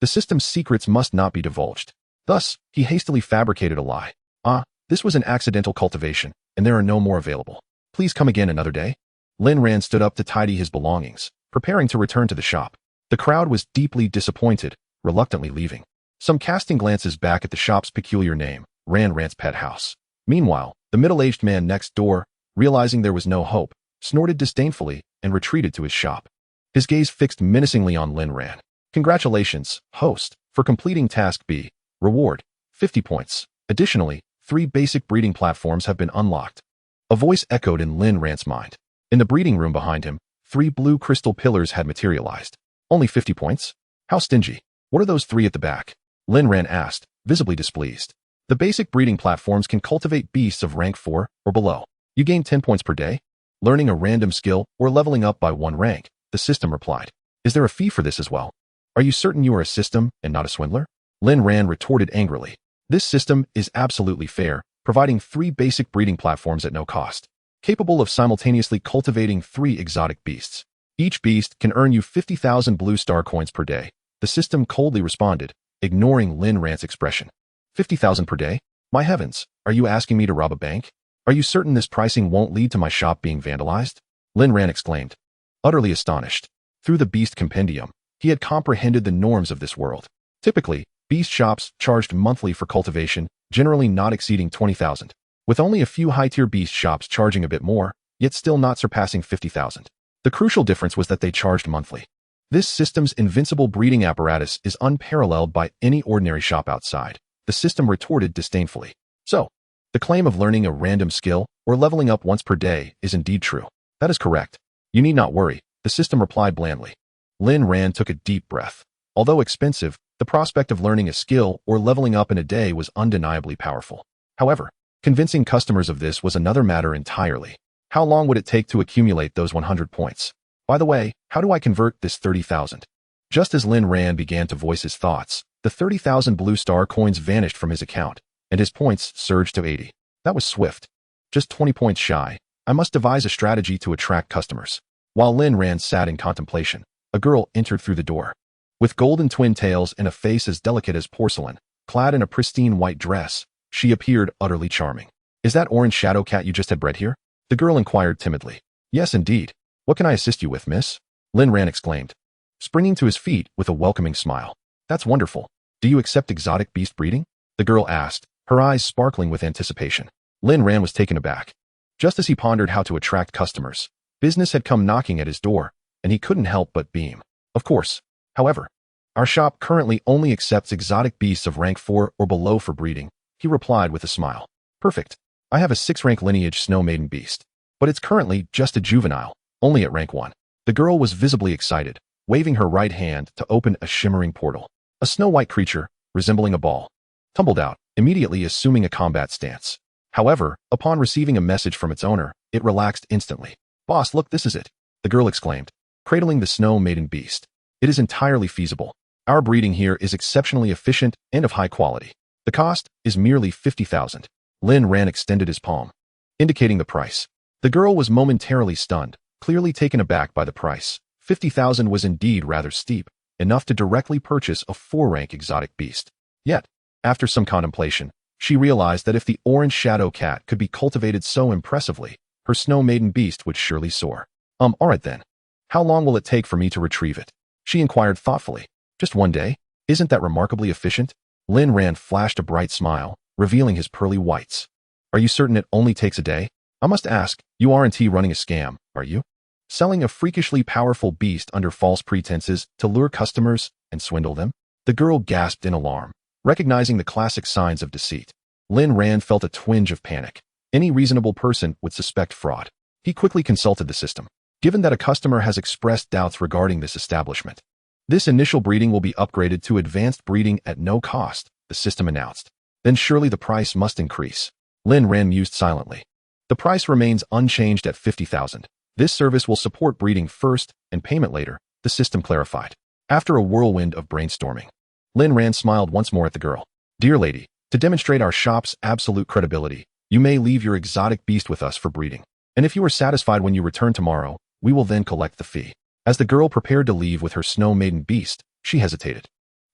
The system's secrets must not be divulged. Thus, he hastily fabricated a lie. Ah, this was an accidental cultivation, and there are no more available. Please come again another day. Lin Ran stood up to tidy his belongings, preparing to return to the shop. The crowd was deeply disappointed, reluctantly leaving. Some casting glances back at the shop's peculiar name, Ran Rant's Pet House. Meanwhile, the middle-aged man next door, realizing there was no hope, snorted disdainfully and retreated to his shop. His gaze fixed menacingly on Lin Ran. Congratulations, host, for completing Task B. Reward, 50 points. Additionally, 3 basic breeding platforms have been unlocked. A voice echoed in Lin Ran's mind. In the breeding room behind him, 3 blue crystal pillars had materialized. Only 50 points? How stingy. What are those 3 at the back? Lin Ran asked, visibly displeased. The basic breeding platforms can cultivate beasts of rank 4 or below. You gain 10 points per day, learning a random skill, or leveling up by 1 rank, the system replied. Is there a fee for this as well? Are you certain you are a system and not a swindler? Lin Ran retorted angrily. This system is absolutely fair, providing 3 basic breeding platforms at no cost, capable of simultaneously cultivating 3 exotic beasts. Each beast can earn you 50,000 blue star coins per day. The system coldly responded, ignoring Lin Ran's expression. 50,000 per day? My heavens, are you asking me to rob a bank? Are you certain this pricing won't lead to my shop being vandalized? Lin Ran exclaimed, utterly astonished. Through the beast compendium, he had comprehended the norms of this world. Typically, beast shops charged monthly for cultivation, generally not exceeding 20,000, with only a few high-tier beast shops charging a bit more, yet still not surpassing 50,000. The crucial difference was that they charged monthly. This system's invincible breeding apparatus is unparalleled by any ordinary shop outside. the system retorted disdainfully. So, the claim of learning a random skill or leveling up once per day is indeed true. That is correct. You need not worry, the system replied blandly. Lin Ran took a deep breath. Although expensive, the prospect of learning a skill or leveling up in a day was undeniably powerful. However, convincing customers of this was another matter entirely. How long would it take to accumulate those 100 points? By the way, how do I convert this 30,000? Just as Lin Ran began to voice his thoughts, the 30,000 blue star coins vanished from his account, and his points surged to 80. That was swift. Just 20 points shy. I must devise a strategy to attract customers. While Lin Ran sat in contemplation, a girl entered through the door. With golden twin tails and a face as delicate as porcelain, clad in a pristine white dress, she appeared utterly charming. Is that orange shadow cat you just had bred here? The girl inquired timidly. Yes, indeed. What can I assist you with, miss? Lin Ran exclaimed, springing to his feet with a welcoming smile. That's wonderful. Do you accept exotic beast breeding? The girl asked, her eyes sparkling with anticipation. Lin Ran was taken aback. Just as he pondered how to attract customers, business had come knocking at his door, and he couldn't help but beam. Of course. However, our shop currently only accepts exotic beasts of rank 4 or below for breeding, he replied with a smile. Perfect. I have a 6-rank lineage snow maiden beast, but it's currently just a juvenile, only at rank 1. The girl was visibly excited, waving her right hand to open a shimmering portal. A snow-white creature, resembling a ball, tumbled out, immediately assuming a combat stance. However, upon receiving a message from its owner, it relaxed instantly. Boss, look, this is it, the girl exclaimed, cradling the snow maiden beast. It is entirely feasible. Our breeding here is exceptionally efficient and of high quality. The cost is merely 50,000. Lin Ran extended his palm, indicating the price. The girl was momentarily stunned, clearly taken aback by the price. 50,000 was indeed rather steep, enough to directly purchase a 4-rank exotic beast. Yet, after some contemplation, she realized that if the orange shadow cat could be cultivated so impressively, her snow maiden beast would surely soar. Alright then. How long will it take for me to retrieve it? She inquired thoughtfully. Just one day? Isn't that remarkably efficient? Lin Ran flashed a bright smile, revealing his pearly whites. Are you certain it only takes a day? I must ask, you aren't running a scam, are you? Selling a freakishly powerful beast under false pretenses to lure customers and swindle them? The girl gasped in alarm, recognizing the classic signs of deceit. Lin Ran felt a twinge of panic. Any reasonable person would suspect fraud. He quickly consulted the system. Given that a customer has expressed doubts regarding this establishment, this initial breeding will be upgraded to advanced breeding at no cost, the system announced. Then surely the price must increase. Lin Ran mused silently. The price remains unchanged at 50,000. This service will support breeding first and payment later, the system clarified. After a whirlwind of brainstorming, Lin Ran smiled once more at the girl. Dear lady, to demonstrate our shop's absolute credibility, you may leave your exotic beast with us for breeding. And if you are satisfied when you return tomorrow, we will then collect the fee. As the girl prepared to leave with her snow maiden beast, she hesitated,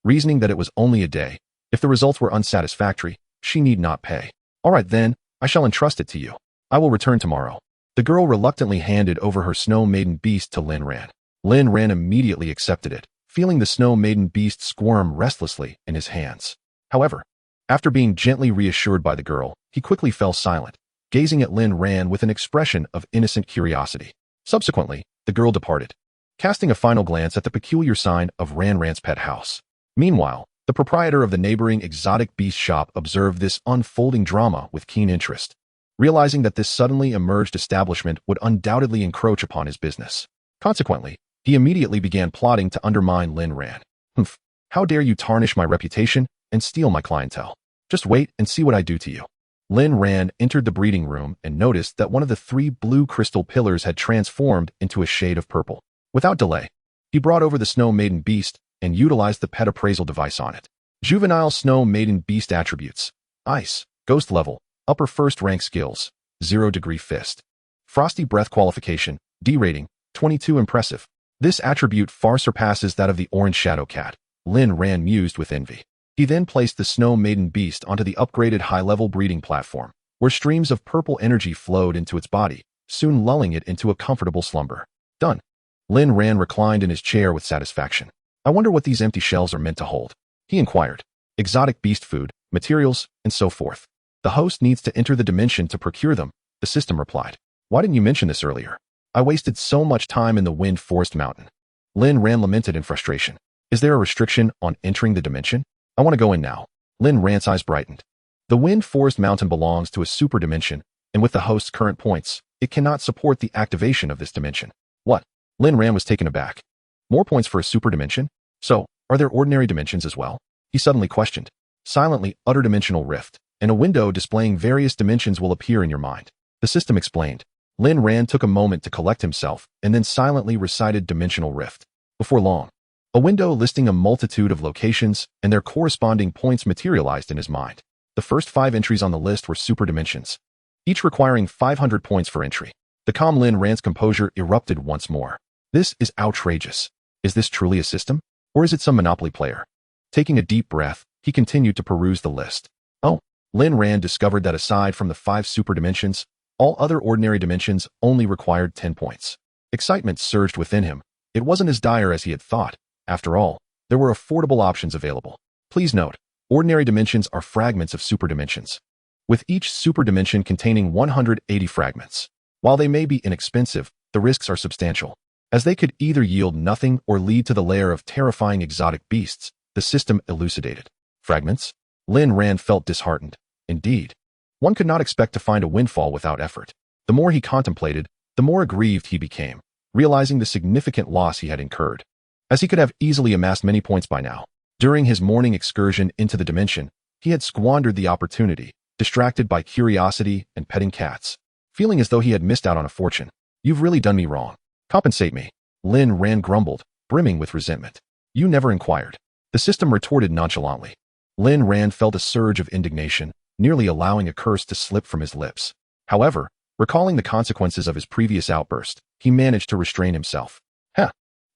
reasoning that it was only a day. If the results were unsatisfactory, she need not pay. All right then, I shall entrust it to you. I will return tomorrow. The girl reluctantly handed over her snow maiden beast to Lin Ran. Lin Ran immediately accepted it, feeling the snow maiden beast squirm restlessly in his hands. However, after being gently reassured by the girl, he quickly fell silent, gazing at Lin Ran with an expression of innocent curiosity. Subsequently, the girl departed, casting a final glance at the peculiar sign of Ran Ran's pet house. Meanwhile, the proprietor of the neighboring exotic beast shop observed this unfolding drama with keen interest, realizing that this suddenly emerged establishment would undoubtedly encroach upon his business. Consequently, he immediately began plotting to undermine Lin Ran. Humph, how dare you tarnish my reputation and steal my clientele? Just wait and see what I do to you. Lin Ran entered the breeding room and noticed that one of the 3 blue crystal pillars had transformed into a shade of purple. Without delay, he brought over the snow maiden beast and utilized the pet appraisal device on it. Juvenile snow maiden beast attributes: ice, ghost level, upper first rank skills, 0-degree fist. Frosty breath qualification, D rating, 22 impressive. This attribute far surpasses that of the orange shadow cat. Lin Ran mused with envy. He then placed the snow maiden beast onto the upgraded high-level breeding platform, where streams of purple energy flowed into its body, soon lulling it into a comfortable slumber. Done. Lin Ran reclined in his chair with satisfaction. I wonder what these empty shells are meant to hold, he inquired. Exotic beast food, materials, and so forth. The host needs to enter the dimension to procure them, the system replied. Why didn't you mention this earlier? I wasted so much time in the wind forest mountain. Lin Ran lamented in frustration. Is there a restriction on entering the dimension? I want to go in now. Lin Ran's eyes brightened. The Wind Forest Mountain belongs to a super dimension, and with the host's current points, it cannot support the activation of this dimension. What? Lin Ran was taken aback. More points for a super dimension? So, are there ordinary dimensions as well? He suddenly questioned. Silently, utter dimensional rift, and a window displaying various dimensions will appear in your mind. The system explained. Lin Ran took a moment to collect himself, and then silently recited dimensional rift. Before long, a window listing a multitude of locations and their corresponding points materialized in his mind. The first 5 entries on the list were super dimensions, each requiring 500 points for entry. The calm Lin Ran's composure erupted once more. This is outrageous. Is this truly a system? Or is it some Monopoly player? Taking a deep breath, he continued to peruse the list. Oh, Lin Ran discovered that aside from the 5 super dimensions, all other ordinary dimensions only required 10 points. Excitement surged within him. It wasn't as dire as he had thought. After all, there were affordable options available. Please note, ordinary dimensions are fragments of super dimensions, with each super dimension containing 180 fragments. While they may be inexpensive, the risks are substantial, as they could either yield nothing or lead to the lair of terrifying exotic beasts, the system elucidated. Fragments? Lin Ran felt disheartened. Indeed, one could not expect to find a windfall without effort. The more he contemplated, the more aggrieved he became, realizing the significant loss he had incurred, as he could have easily amassed many points by now. During his morning excursion into the dimension, he had squandered the opportunity, distracted by curiosity and petting cats, feeling as though he had missed out on a fortune. You've really done me wrong. Compensate me. Lin Ran grumbled, brimming with resentment. You never inquired. The system retorted nonchalantly. Lin Ran felt a surge of indignation, nearly allowing a curse to slip from his lips. However, recalling the consequences of his previous outburst, he managed to restrain himself.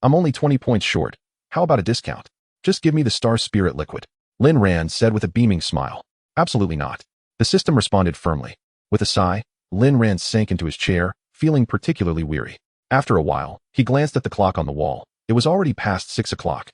I'm only 20 points short. How about a discount? Just give me the Star Spirit liquid. Lin Ran said with a beaming smile. Absolutely not. The system responded firmly. With a sigh, Lin Ran sank into his chair, feeling particularly weary. After a while, he glanced at the clock on the wall. It was already past 6 o'clock,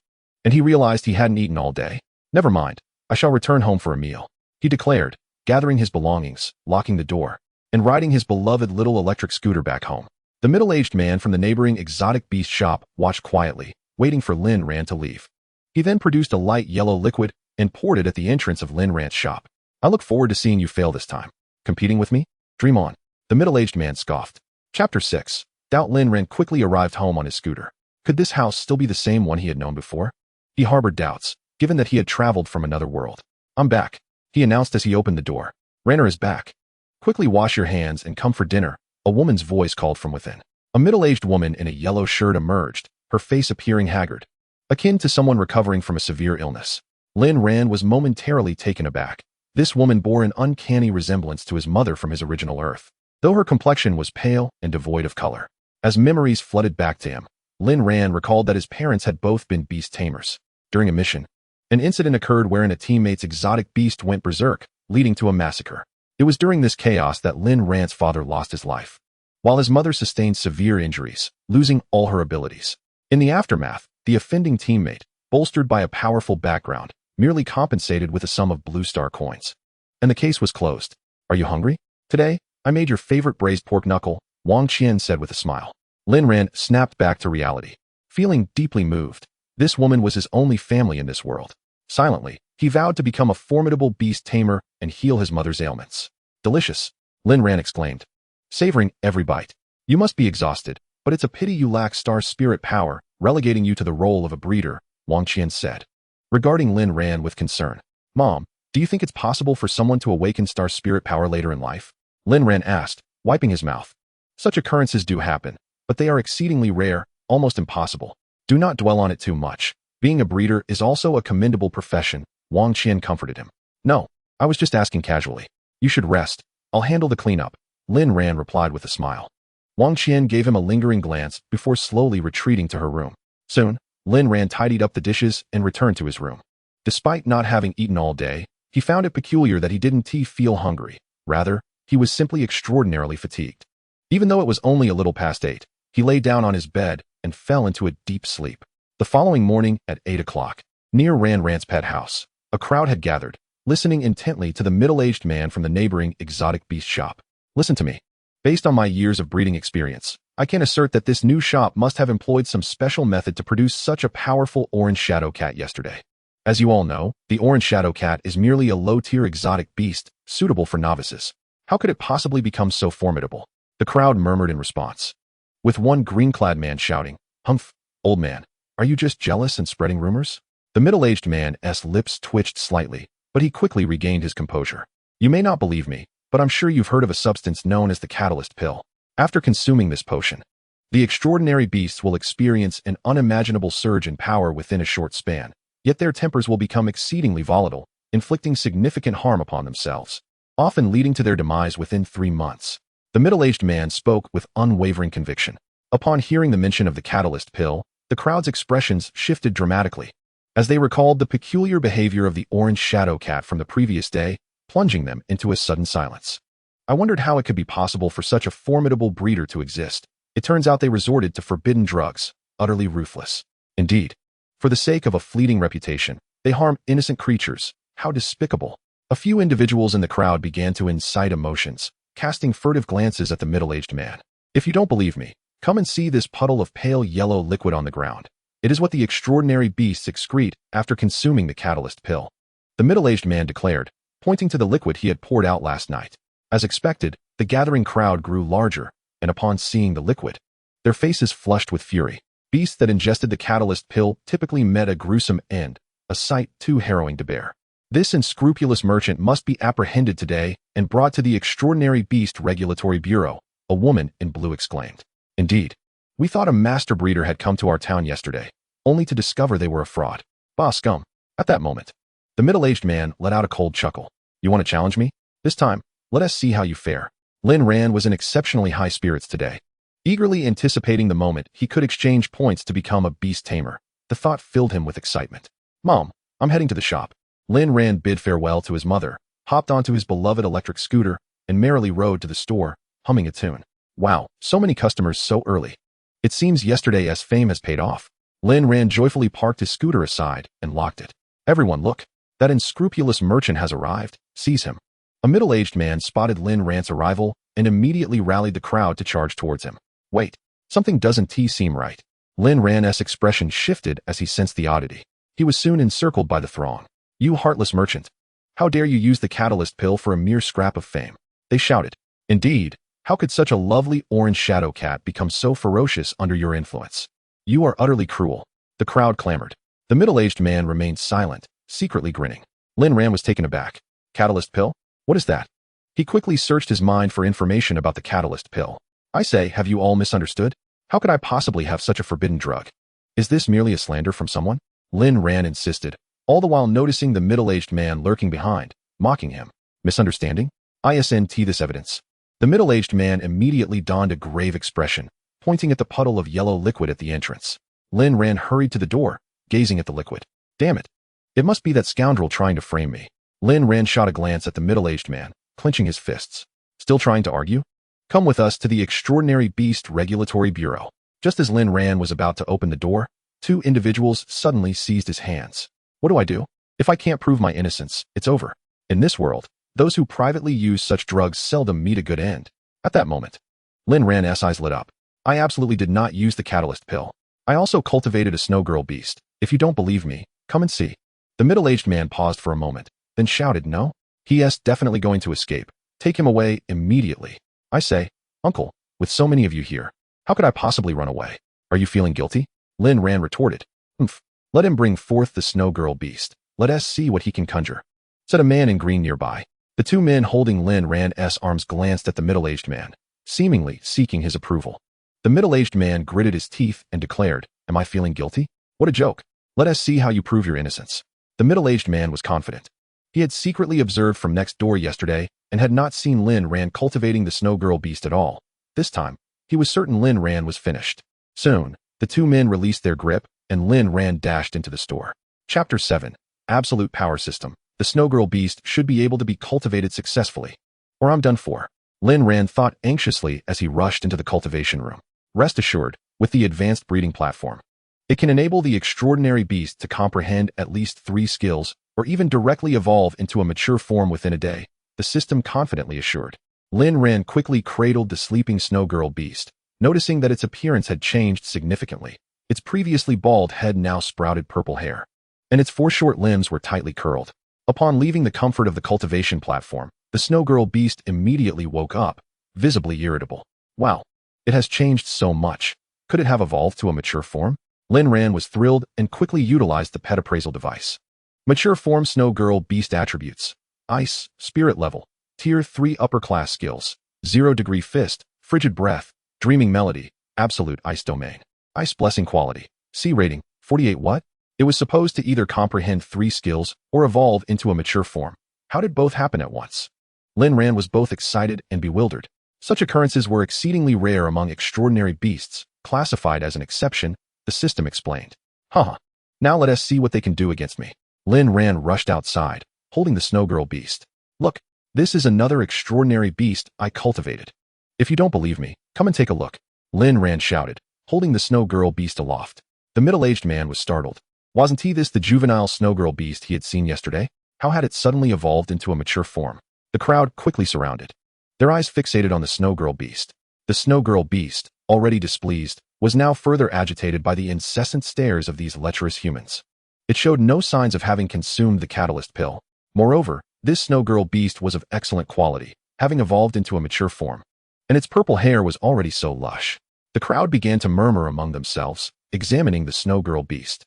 and he realized he hadn't eaten all day. Never mind. I shall return home for a meal, he declared, gathering his belongings, locking the door, and riding his beloved little electric scooter back home. The middle-aged man from the neighboring exotic beast shop watched quietly, waiting for Lin Ran to leave. He then produced a light yellow liquid and poured it at the entrance of Lin Ran's shop. I look forward to seeing you fail this time. Competing with me? Dream on. The middle-aged man scoffed. Chapter 6. Doubt Lin Ran quickly arrived home on his scooter. Could this house still be the same one he had known before? He harbored doubts, given that he had traveled from another world. I'm back, he announced as he opened the door. Ranner is back. Quickly wash your hands and come for dinner, a woman's voice called from within. A middle-aged woman in a yellow shirt emerged, her face appearing haggard, akin to someone recovering from a severe illness. Lin Ran was momentarily taken aback. This woman bore an uncanny resemblance to his mother from his original Earth, though her complexion was pale and devoid of color. As memories flooded back to him, Lin Ran recalled that his parents had both been beast tamers. During a mission, an incident occurred wherein a teammate's exotic beast went berserk, leading to a massacre. It was during this chaos that Lin Ran's father lost his life, while his mother sustained severe injuries, losing all her abilities. In the aftermath, the offending teammate, bolstered by a powerful background, merely compensated with a sum of Blue Star coins. And the case was closed. Are you hungry? Today, I made your favorite braised pork knuckle, Wang Qian said with a smile. Lin Ran snapped back to reality, feeling deeply moved. This woman was his only family in this world. Silently, he vowed to become a formidable beast tamer and heal his mother's ailments. Delicious, Lin Ran exclaimed, savoring every bite. You must be exhausted, but it's a pity you lack star spirit power, relegating you to the role of a breeder, Wang Qian said, regarding Lin Ran with concern. Mom, do you think it's possible for someone to awaken star spirit power later in life? Lin Ran asked, wiping his mouth. Such occurrences do happen, but they are exceedingly rare, almost impossible. Do not dwell on it too much. Being a breeder is also a commendable profession, Wang Qian comforted him. No, I was just asking casually. You should rest. I'll handle the cleanup, Lin Ran replied with a smile. Wang Qian gave him a lingering glance before slowly retreating to her room. Soon, Lin Ran tidied up the dishes and returned to his room. Despite not having eaten all day, he found it peculiar that he didn't feel hungry. Rather, he was simply extraordinarily fatigued. Even though it was only a little past 8, he lay down on his bed and fell into a deep sleep. The following morning at 8 o'clock, near Ran Ran's pet house, a crowd had gathered, listening intently to the middle-aged man from the neighboring exotic beast shop. Listen to me. Based on my years of breeding experience, I can assert that this new shop must have employed some special method to produce such a powerful orange shadow cat yesterday. As you all know, the orange shadow cat is merely a low-tier exotic beast, suitable for novices. How could it possibly become so formidable? The crowd murmured in response, with one green-clad man shouting, "Humph, old man, are you just jealous and spreading rumors?" The middle-aged man's lips twitched slightly, but he quickly regained his composure. "You may not believe me, but I'm sure you've heard of a substance known as the catalyst pill. After consuming this potion, the extraordinary beasts will experience an unimaginable surge in power within a short span, yet their tempers will become exceedingly volatile, inflicting significant harm upon themselves, often leading to their demise within 3 months. The middle-aged man spoke with unwavering conviction. Upon hearing the mention of the catalyst pill, the crowd's expressions shifted dramatically, as they recalled the peculiar behavior of the orange shadow cat from the previous day, plunging them into a sudden silence. I wondered how it could be possible for such a formidable breeder to exist. It turns out they resorted to forbidden drugs, utterly ruthless. Indeed, for the sake of a fleeting reputation, they harm innocent creatures. How despicable. A few individuals in the crowd began to incite emotions, casting furtive glances at the middle-aged man. "If you don't believe me, come and see this puddle of pale yellow liquid on the ground. It is what the extraordinary beasts excrete after consuming the catalyst pill," the middle-aged man declared, pointing to the liquid he had poured out last night. As expected, the gathering crowd grew larger, and upon seeing the liquid, their faces flushed with fury. Beasts that ingested the catalyst pill typically met a gruesome end, a sight too harrowing to bear. This unscrupulous merchant must be apprehended today and brought to the Extraordinary Beast Regulatory Bureau, a woman in blue exclaimed. "Indeed, we thought a master breeder had come to our town yesterday, only to discover they were a fraud. Bah scum." At that moment, the middle-aged man let out a cold chuckle. "You want to challenge me? This time, let us see how you fare." Lin Ran was in exceptionally high spirits today. Eagerly anticipating the moment he could exchange points to become a beast tamer, the thought filled him with excitement. "Mom, I'm heading to the shop." Lin Ran bid farewell to his mother, hopped onto his beloved electric scooter, and merrily rode to the store, humming a tune. Wow, so many customers so early. It seems yesterday's fame has paid off. Lin Ran joyfully parked his scooter aside and locked it. "Everyone look, that unscrupulous merchant has arrived. Seize him." A middle-aged man spotted Lin Ran's arrival and immediately rallied the crowd to charge towards him. "Wait, something doesn't seem right." Lin Ran's expression shifted as he sensed the oddity. He was soon encircled by the throng. "You heartless merchant! How dare you use the catalyst pill for a mere scrap of fame?" they shouted. "Indeed, how could such a lovely orange shadow cat become so ferocious under your influence? You are utterly cruel," the crowd clamored. The middle-aged man remained silent, secretly grinning. Lin Ran was taken aback. "Catalyst pill? What is that?" He quickly searched his mind for information about the catalyst pill. "I say, have you all misunderstood? How could I possibly have such a forbidden drug? Is this merely a slander from someone?" Lin Ran insisted, all the while noticing the middle-aged man lurking behind, mocking him. "Misunderstanding? Isn't this evidence?" The middle-aged man immediately donned a grave expression, pointing at the puddle of yellow liquid at the entrance. Lin Ran hurried to the door, gazing at the liquid. "Damn it! It must be that scoundrel trying to frame me." Lin Ran shot a glance at the middle-aged man, clenching his fists. "Still trying to argue? Come with us to the Extraordinary Beast Regulatory Bureau." Just as Lin Ran was about to open the door, 2 individuals suddenly seized his hands. "What do I do? If I can't prove my innocence, it's over. In this world, those who privately use such drugs seldom meet a good end." At that moment, Lin Ran's eyes lit up. "I absolutely did not use the catalyst pill. I also cultivated a snow girl beast. If you don't believe me, come and see." The middle-aged man paused for a moment, then shouted, "No? He's definitely going to escape. Take him away immediately." "I say, uncle, with so many of you here, how could I possibly run away? Are you feeling guilty?" Lin Ran retorted. "Humph. Let him bring forth the snow girl beast. Let us see what he can conjure," said a man in green nearby. The 2 men holding Lin Ran's arms glanced at the middle-aged man, seemingly seeking his approval. The middle-aged man gritted his teeth and declared, "Am I feeling guilty? What a joke. Let us see how you prove your innocence." The middle-aged man was confident. He had secretly observed from next door yesterday and had not seen Lin Ran cultivating the snow girl beast at all. This time, he was certain Lin Ran was finished. Soon, the 2 men released their grip, and Lin Ran dashed into the store. Chapter 7. Absolute Power System. The snow girl beast should be able to be cultivated successfully, or I'm done for. Lin Ran thought anxiously as he rushed into the cultivation room. Rest assured, with the advanced breeding platform, it can enable the extraordinary beast to comprehend at least 3 skills, or even directly evolve into a mature form within a day, the system confidently assured. Lin Ran quickly cradled the sleeping snow girl beast, noticing that its appearance had changed significantly. Its previously bald head now sprouted purple hair. and its 4 short limbs were tightly curled. Upon leaving the comfort of the cultivation platform, the snow girl beast immediately woke up, visibly irritable. Wow, it has changed so much. Could it have evolved to a mature form? Lin Ran was thrilled and quickly utilized the pet appraisal device. Mature form snow girl beast attributes. Ice, spirit level, tier 3 upper class skills, 0-degree fist, frigid breath, dreaming melody, absolute ice domain. Ice blessing quality, C rating, 48 what? It was supposed to either comprehend 3 skills or evolve into a mature form. How did both happen at once? Lin Ran was both excited and bewildered. Such occurrences were exceedingly rare among extraordinary beasts, classified as an exception, the system explained. Haha. Now let us see what they can do against me. Lin Ran rushed outside, holding the snow girl beast. Look, this is another extraordinary beast I cultivated. If you don't believe me, come and take a look. Lin Ran shouted, holding the snow girl beast aloft. The middle-aged man was startled. Wasn't he this the juvenile snow girl beast he had seen yesterday? How had it suddenly evolved into a mature form? The crowd quickly surrounded, their eyes fixated on the snow girl beast. The snow girl beast, already displeased, was now further agitated by the incessant stares of these lecherous humans. It showed no signs of having consumed the catalyst pill. Moreover, this snow girl beast was of excellent quality, having evolved into a mature form, and its purple hair was already so lush. The crowd began to murmur among themselves, examining the snow girl beast.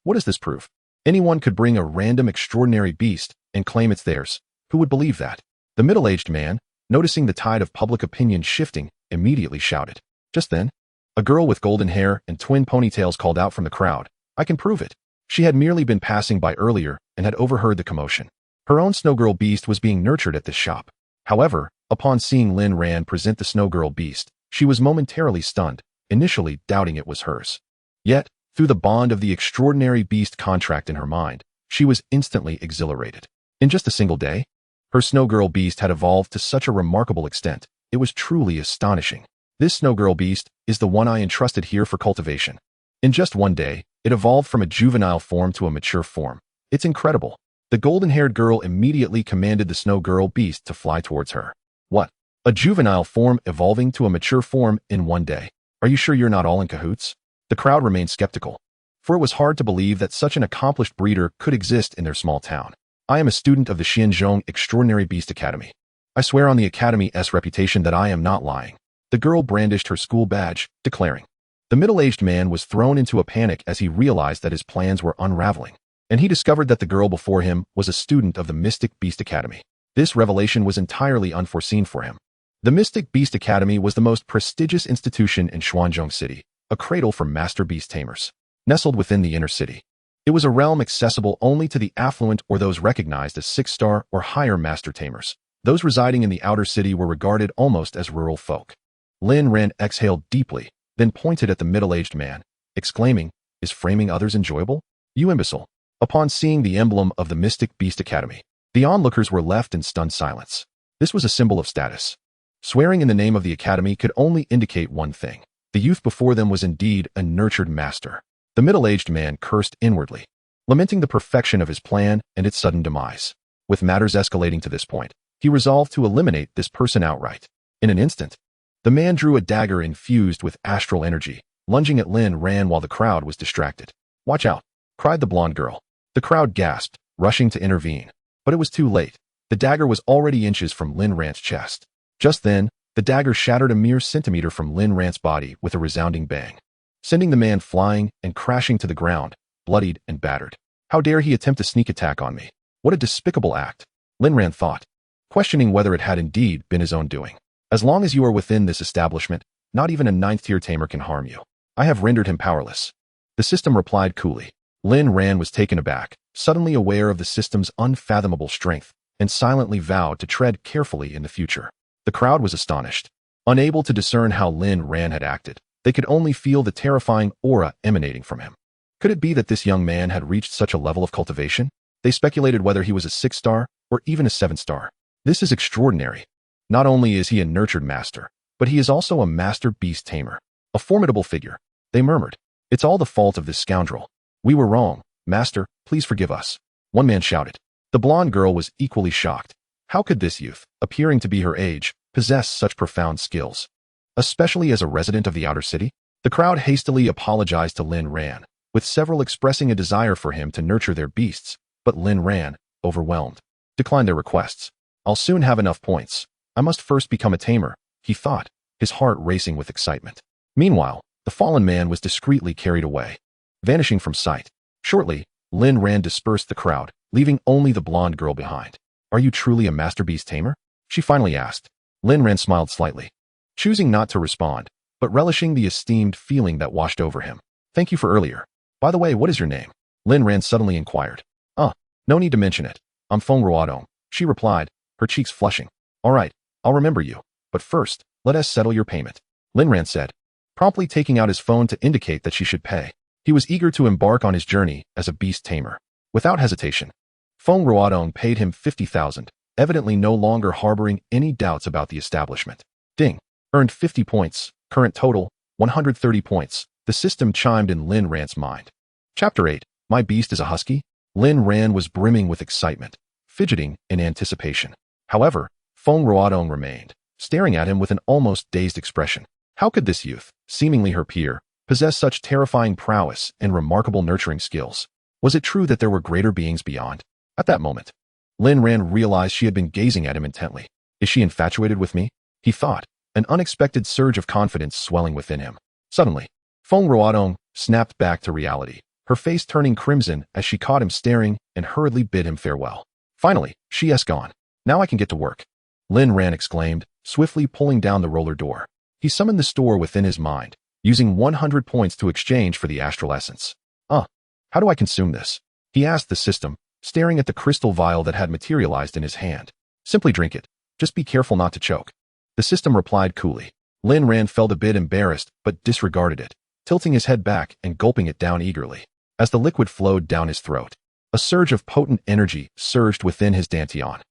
What does this prove? Anyone could bring a random extraordinary beast and claim it's theirs. Who would believe that? The middle-aged man, noticing the tide of public opinion shifting, immediately shouted. Just then, a girl with golden hair and twin ponytails called out from the crowd. I can prove it. She had merely been passing by earlier and had overheard the commotion. Her own snow girl beast was being nurtured at this shop. However, upon seeing Lin Ran present the snow girl beast, she was momentarily stunned, initially doubting it was hers. Yet, through the bond of the extraordinary beast contract in her mind, she was instantly exhilarated. In just a single day, her snow girl beast had evolved to such a remarkable extent, it was truly astonishing. This snow girl beast is the one I entrusted here for cultivation. In just one day, it evolved from a juvenile form to a mature form. It's incredible. The golden-haired girl immediately commanded the snow girl beast to fly towards her. What? A juvenile form evolving to a mature form in one day? Are you sure you're not all in cahoots? The crowd remained skeptical, for it was hard to believe that such an accomplished breeder could exist in their small town. I am a student of the Xianzhong Extraordinary Beast Academy. I swear on the Academy's reputation that I am not lying. The girl brandished her school badge, declaring. The middle-aged man was thrown into a panic as he realized that his plans were unraveling, and he discovered that the girl before him was a student of the Mystic Beast Academy. This revelation was entirely unforeseen for him. The Mystic Beast Academy was the most prestigious institution in Xuanzhong City, a cradle for master beast tamers, nestled within the inner city. It was a realm accessible only to the affluent or those recognized as 6-star or higher master tamers. Those residing in the outer city were regarded almost as rural folk. Lin Ran exhaled deeply, then pointed at the middle-aged man, exclaiming, Is framing others enjoyable? You imbecile. Upon seeing the emblem of the Mystic Beast Academy, the onlookers were left in stunned silence. This was a symbol of status. Swearing in the name of the academy could only indicate one thing. The youth before them was indeed a nurtured master. The middle-aged man cursed inwardly, lamenting the perfection of his plan and its sudden demise. With matters escalating to this point, he resolved to eliminate this person outright. In an instant, the man drew a dagger infused with astral energy, lunging at Lin Ran while the crowd was distracted. Watch out, cried the blonde girl. The crowd gasped, rushing to intervene. But it was too late. The dagger was already inches from Lin Ran's chest. Just then, the dagger shattered a mere centimeter from Lin Ran's body with a resounding bang, sending the man flying and crashing to the ground, bloodied and battered. How dare he attempt a sneak attack on me? What a despicable act, Lin Ran thought, questioning whether it had indeed been his own doing. As long as you are within this establishment, not even a 9th-tier tamer can harm you. I have rendered him powerless. The system replied coolly. Lin Ran was taken aback, suddenly aware of the system's unfathomable strength, and silently vowed to tread carefully in the future. The crowd was astonished. Unable to discern how Lin Ran had acted, they could only feel the terrifying aura emanating from him. Could it be that this young man had reached such a level of cultivation? They speculated whether he was a 6-star or even a 7-star. This is extraordinary. Not only is he a nurtured master, but he is also a master beast tamer. A formidable figure. They murmured. It's all the fault of this scoundrel. We were wrong. Master, please forgive us. One man shouted. The blonde girl was equally shocked. How could this youth, appearing to be her age, possess such profound skills? Especially as a resident of the outer city? The crowd hastily apologized to Lin Ran, with several expressing a desire for him to nurture their beasts, but Lin Ran, overwhelmed, declined their requests. I'll soon have enough points. I must first become a tamer, he thought, his heart racing with excitement. Meanwhile, the fallen man was discreetly carried away, vanishing from sight. Shortly, Lin Ran dispersed the crowd, leaving only the blonde girl behind. Are you truly a master beast tamer? She finally asked. Lin Ran smiled slightly, choosing not to respond, but relishing the esteemed feeling that washed over him. Thank you for earlier. By the way, what is your name? Lin Ran suddenly inquired. No need to mention it. I'm Feng Ruodong, she replied, her cheeks flushing. All right, I'll remember you. But first, let us settle your payment. Lin Ran said, promptly taking out his phone to indicate that she should pay. He was eager to embark on his journey as a beast tamer. Without hesitation, Feng Ruodong paid him 50,000, evidently no longer harboring any doubts about the establishment. Ding. Earned 50 points, current total, 130 points. The system chimed in Lin Ran's mind. Chapter 8. My beast is a husky? Lin Ran was brimming with excitement, fidgeting in anticipation. However, Feng Ruodong remained, staring at him with an almost dazed expression. How could this youth, seemingly her peer, possess such terrifying prowess and remarkable nurturing skills? Was it true that there were greater beings beyond? At that moment, Lin Ran realized she had been gazing at him intently. Is she infatuated with me? He thought, an unexpected surge of confidence swelling within him. Suddenly, Feng Ruodong snapped back to reality, her face turning crimson as she caught him staring and hurriedly bid him farewell. Finally, she has gone. Now I can get to work. Lin Ran exclaimed, swiftly pulling down the roller door. He summoned the store within his mind, using 100 points to exchange for the astral essence. How do I consume this? He asked the system, staring at the crystal vial that had materialized in his hand. Simply drink it. Just be careful not to choke. The system replied coolly. Lin Ran felt a bit embarrassed, but disregarded it, tilting his head back and gulping it down eagerly. As the liquid flowed down his throat, a surge of potent energy surged within his dantian.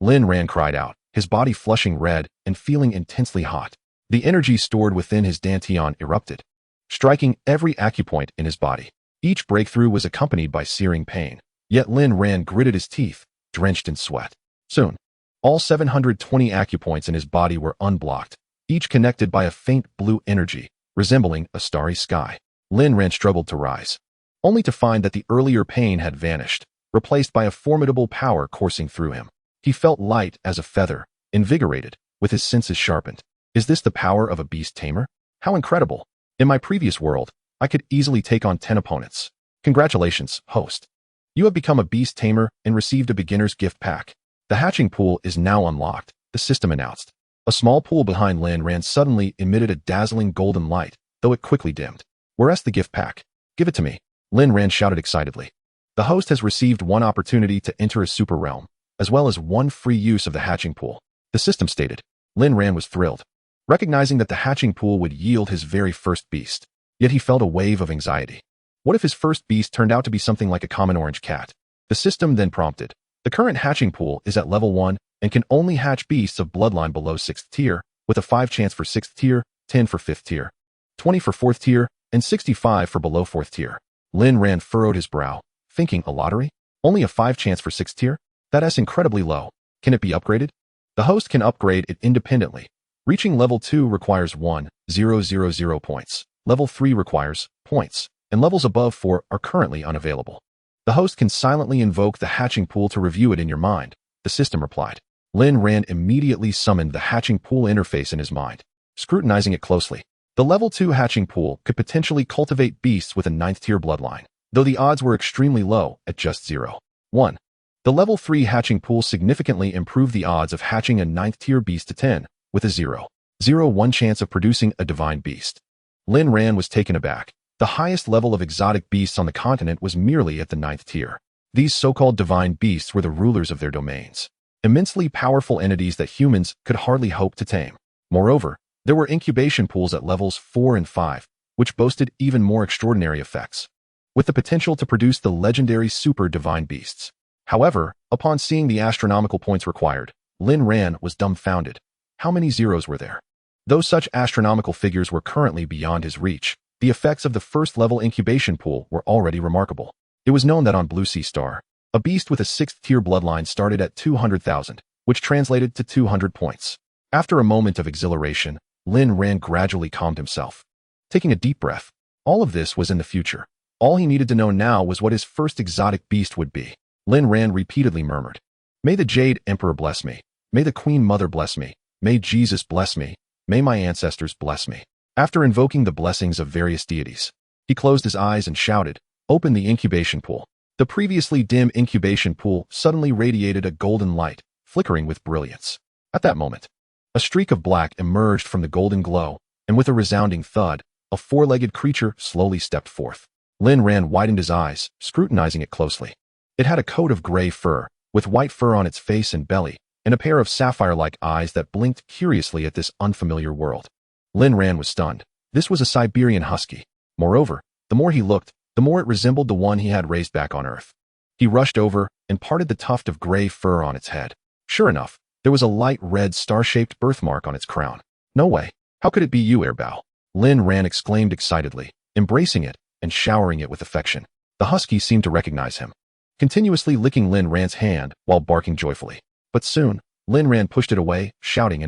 Lin Ran cried out, his body flushing red and feeling intensely hot. The energy stored within his dantian erupted, striking every acupoint in his body. Each breakthrough was accompanied by searing pain, yet Lin Ran gritted his teeth, drenched in sweat. Soon, all 720 acupoints in his body were unblocked, each connected by a faint blue energy, resembling a starry sky. Lin Ran struggled to rise, only to find that the earlier pain had vanished, replaced by a formidable power coursing through him. He felt light as a feather, invigorated, with his senses sharpened. Is this the power of a beast tamer? How incredible! In my previous world, I could easily take on 10 opponents. Congratulations, host. You have become a beast tamer and received a beginner's gift pack. The hatching pool is now unlocked, the system announced. A small pool behind Lin Ran suddenly emitted a dazzling golden light, though it quickly dimmed. Where's the gift pack? Give it to me. Lin Ran shouted excitedly. The host has received one opportunity to enter a super realm, as well as one free use of the hatching pool. The system stated. Lin Ran was thrilled, recognizing that the hatching pool would yield his very first beast. Yet he felt a wave of anxiety. What if his first beast turned out to be something like a common orange cat? The system then prompted. The current hatching pool is at level 1 and can only hatch beasts of bloodline below 6th tier, with a 5 chance for 6th tier, 10 for 5th tier, 20 for 4th tier, and 65 for below 4th tier. Lin Ran furrowed his brow, thinking, a lottery? Only a 5 chance for 6th tier? That's incredibly low. Can it be upgraded? The host can upgrade it independently. Reaching level 2 requires 1,000 points. Level 3 requires points, and levels above 4 are currently unavailable. The host can silently invoke the hatching pool to review it in your mind, the system replied. Lin Ran immediately summoned the hatching pool interface in his mind, scrutinizing it closely. The level 2 hatching pool could potentially cultivate beasts with a 9th tier bloodline, though the odds were extremely low at just 0.1. The level 3 hatching pool significantly improved the odds of hatching a 9th tier beast to 10, with a 0.01 chance of producing a divine beast. Lin Ran was taken aback. The highest level of exotic beasts on the continent was merely at the 9th tier. These so-called divine beasts were the rulers of their domains, immensely powerful entities that humans could hardly hope to tame. Moreover, there were incubation pools at levels 4 and 5, which boasted even more extraordinary effects, with the potential to produce the legendary super divine beasts. However, upon seeing the astronomical points required, Lin Ran was dumbfounded. How many zeros were there? Though such astronomical figures were currently beyond his reach, the effects of the first-level incubation pool were already remarkable. It was known that on Blue Sea Star, a beast with a 6th tier bloodline started at 200,000, which translated to 200 points. After a moment of exhilaration, Lin Ran gradually calmed himself, taking a deep breath. All of this was in the future. All he needed to know now was what his first exotic beast would be. Lin Ran repeatedly murmured, "May the Jade Emperor bless me. May the Queen Mother bless me. May Jesus bless me. May my ancestors bless me." After invoking the blessings of various deities, he closed his eyes and shouted, "Open the incubation pool." The previously dim incubation pool suddenly radiated a golden light, flickering with brilliance. At that moment, a streak of black emerged from the golden glow, and with a resounding thud, a four-legged creature slowly stepped forth. Lin Ran widened his eyes, scrutinizing it closely. It had a coat of gray fur, with white fur on its face and belly, and a pair of sapphire-like eyes that blinked curiously at this unfamiliar world. Lin Ran was stunned. This was a Siberian husky. Moreover, the more he looked, the more it resembled the one he had raised back on Earth. He rushed over and parted the tuft of gray fur on its head. Sure enough, there was a light red star-shaped birthmark on its crown. "No way. How could it be you, Airbao?" Lin Ran exclaimed excitedly, embracing it and showering it with affection. The husky seemed to recognize him, continuously licking Lin Ran's hand while barking joyfully. But soon, Lin Ran pushed it away, shouting,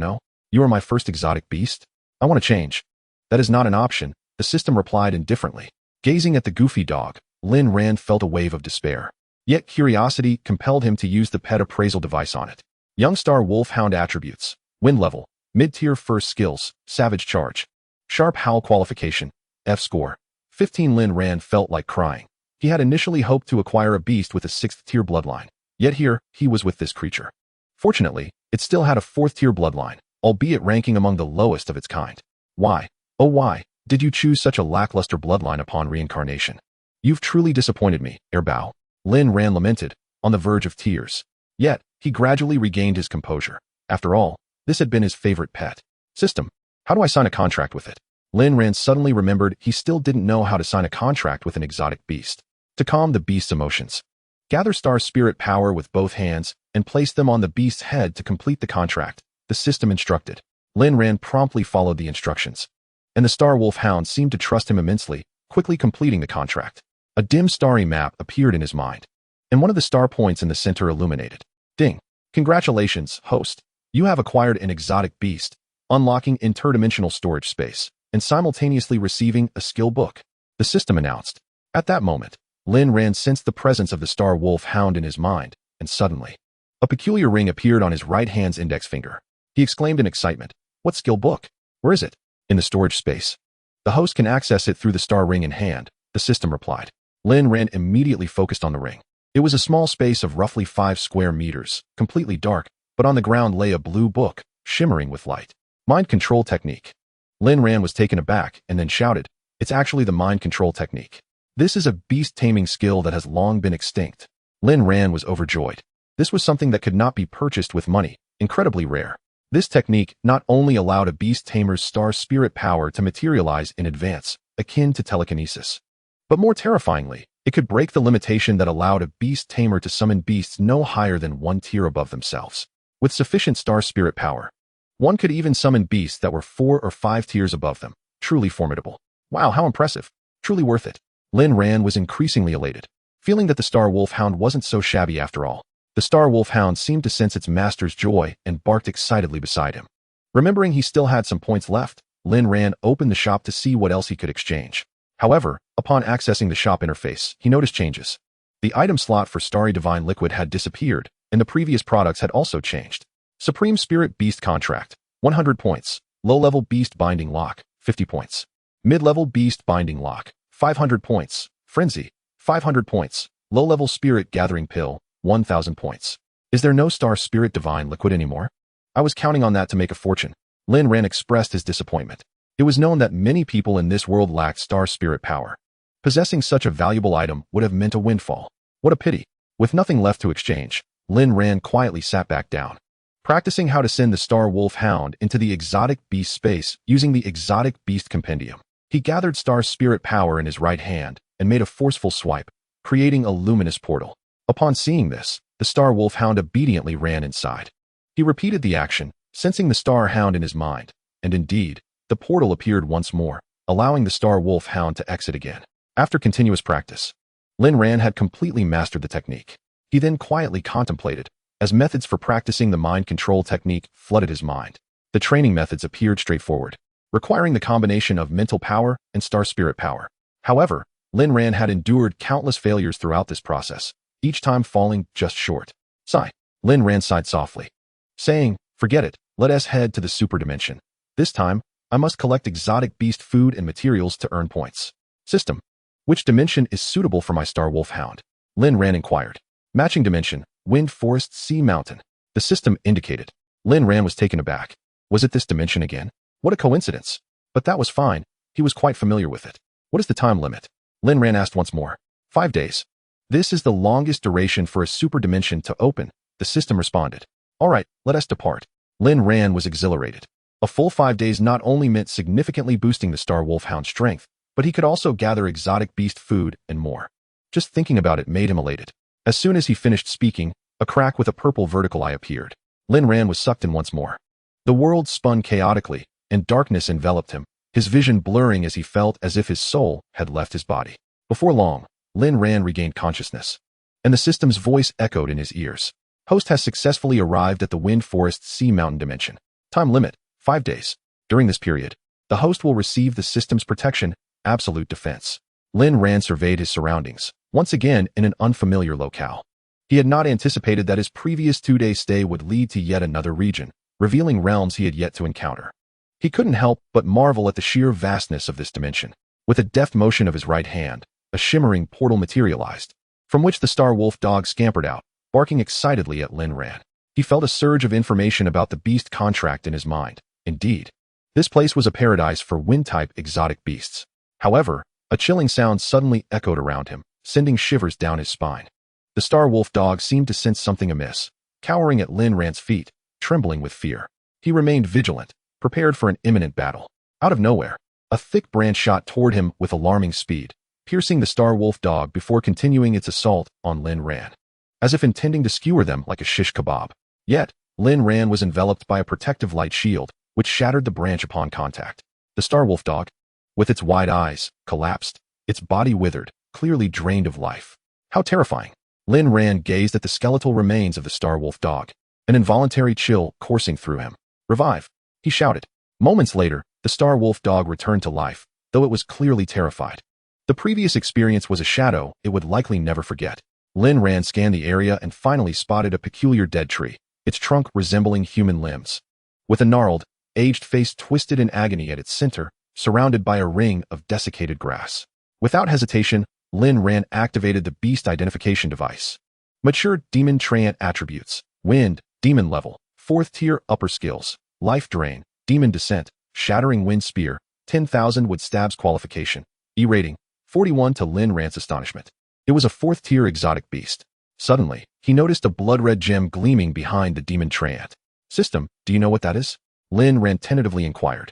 "You are my first exotic beast? I want to change." "That is not an option," the system replied indifferently. Gazing at the goofy dog, Lin Ran felt a wave of despair. Yet curiosity compelled him to use the pet appraisal device on it. Young Star Wolfhound attributes: Wind level, mid-tier first skills, Savage Charge, Sharp Howl qualification, F score 15. Lin Ran felt like crying. He had initially hoped to acquire a beast with a 6th-tier bloodline, yet here he was with this creature. Fortunately, it still had a 4th-tier bloodline, albeit ranking among the lowest of its kind. Why, oh why, did you choose such a lackluster bloodline upon reincarnation? You've truly disappointed me, Airbao. Lin Ran lamented, on the verge of tears. Yet, he gradually regained his composure. After all, this had been his favorite pet. System, how do I sign a contract with it? Lin Ran suddenly remembered he still didn't know how to sign a contract with an exotic beast. To calm the beast's emotions, gather star spirit power with both hands and place them on the beast's head to complete the contract, the system instructed. Lin Ran promptly followed the instructions, and the Star Wolfhound seemed to trust him immensely, quickly completing the contract. A dim starry map appeared in his mind, and one of the star points in the center illuminated. Ding! Congratulations, host. You have acquired an exotic beast, unlocking interdimensional storage space, and simultaneously receiving a skill book, the system announced. At that moment, Lin Ran sensed the presence of the Star Wolfhound in his mind, and suddenly, a peculiar ring appeared on his right hand's index finger. He exclaimed in excitement, "What skill book? Where is it?" "In the storage space. The host can access it through the star ring in hand," the system replied. Lin Ran immediately focused on the ring. It was a small space of roughly 5 square meters, completely dark, but on the ground lay a blue book, shimmering with light. Mind control technique. Lin Ran was taken aback and then shouted, "It's actually the mind control technique. This is a beast taming skill that has long been extinct." Lin Ran was overjoyed. This was something that could not be purchased with money, incredibly rare. This technique not only allowed a beast tamer's star spirit power to materialize in advance, akin to telekinesis, but more terrifyingly, it could break the limitation that allowed a beast tamer to summon beasts no higher than 1 tier above themselves. With sufficient star spirit power, one could even summon beasts that were 4 or 5 tiers above them. Truly formidable. Wow, how impressive. Truly worth it. Lin Ran was increasingly elated, feeling that the Star Wolfhound wasn't so shabby after all. The Star Wolfhound seemed to sense its master's joy and barked excitedly beside him. Remembering he still had some points left, Lin Ran opened the shop to see what else he could exchange. However, upon accessing the shop interface, he noticed changes. The item slot for Starry Divine Liquid had disappeared, and the previous products had also changed. Supreme Spirit Beast Contract, 100 points. Low-level Beast Binding Lock, 50 points. Mid-level Beast Binding Lock, 500 points. Frenzy, 500 points. Low-level Spirit Gathering Pill, 1,000 points. Is there no Star Spirit Divine Liquid anymore? I was counting on that to make a fortune. Lin Ran expressed his disappointment. It was known that many people in this world lacked star spirit power. Possessing such a valuable item would have meant a windfall. What a pity. With nothing left to exchange, Lin Ran quietly sat back down, practicing how to send the Star Wolfhound into the exotic beast space using the Exotic Beast Compendium. He gathered star spirit power in his right hand and made a forceful swipe, creating a luminous portal. Upon seeing this, the Star Wolfhound obediently ran inside. He repeated the action, sensing the Star Hound in his mind, and indeed, the portal appeared once more, allowing the Star Wolfhound to exit again. After continuous practice, Lin Ran had completely mastered the technique. He then quietly contemplated, as methods for practicing the mind control technique flooded his mind. The training methods appeared straightforward, requiring the combination of mental power and star spirit power. However, Lin Ran had endured countless failures throughout this process, each time falling just short. Sigh. Lin Ran sighed softly, saying, "Forget it, let us head to the super dimension. This time, I must collect exotic beast food and materials to earn points." System. Which dimension is suitable for my star wolf hound? Lin Ran inquired. Matching dimension, wind, forest, sea, mountain. The system indicated. Lin Ran was taken aback. Was it this dimension again? What a coincidence. But that was fine. He was quite familiar with it. What is the time limit? Lin Ran asked once more. 5 days. This is the longest duration for a super dimension to open, the system responded. All right, let us depart. Lin Ran was exhilarated. A full 5 days not only meant significantly boosting the star wolf hound's strength, but he could also gather exotic beast food and more. Just thinking about it made him elated. As soon as he finished speaking, a crack with a purple vertical eye appeared. Lin Ran was sucked in once more. The world spun chaotically, and darkness enveloped him, his vision blurring as he felt as if his soul had left his body. Before long, Lin Ran regained consciousness, and the system's voice echoed in his ears. Host has successfully arrived at the wind, forest, sea, mountain dimension. Time limit, 5 days. During this period, the host will receive the system's protection, absolute defense. Lin Ran surveyed his surroundings, once again in an unfamiliar locale. He had not anticipated that his previous 2-day stay would lead to yet another region, revealing realms he had yet to encounter. He couldn't help but marvel at the sheer vastness of this dimension. With a deft motion of his right hand, a shimmering portal materialized, from which the star wolf dog scampered out, barking excitedly at Lin Ran. He felt a surge of information about the beast contract in his mind. Indeed, this place was a paradise for wind-type exotic beasts. However, a chilling sound suddenly echoed around him, sending shivers down his spine. The star wolf dog seemed to sense something amiss, cowering at Lin Ran's feet, trembling with fear. He remained vigilant, prepared for an imminent battle. Out of nowhere, a thick branch shot toward him with alarming speed, piercing the star wolf dog before continuing its assault on Lin Ran, as if intending to skewer them like a shish kebab. Yet, Lin Ran was enveloped by a protective light shield, which shattered the branch upon contact. The star wolf dog, with its wide eyes, collapsed, its body withered, clearly drained of life. How terrifying! Lin Ran gazed at the skeletal remains of the star wolf dog, an involuntary chill coursing through him. "Revive!" he shouted. Moments later, the star wolf dog returned to life, though it was clearly terrified. The previous experience was a shadow it would likely never forget. Lin Ran scanned the area and finally spotted a peculiar dead tree, its trunk resembling human limbs, with a gnarled, aged face twisted in agony at its center, surrounded by a ring of desiccated grass. Without hesitation, Lin Ran activated the beast identification device. Mature demon treant attributes: wind, demon level, 4th tier upper skills, life drain, demon descent, shattering wind spear, 10,000 wood stabs qualification. E-rating, 41 to Lin Ran's astonishment. It was a 4th tier exotic beast. Suddenly, he noticed a blood-red gem gleaming behind the demon treant. System, do you know what that is? Lin Ran tentatively inquired.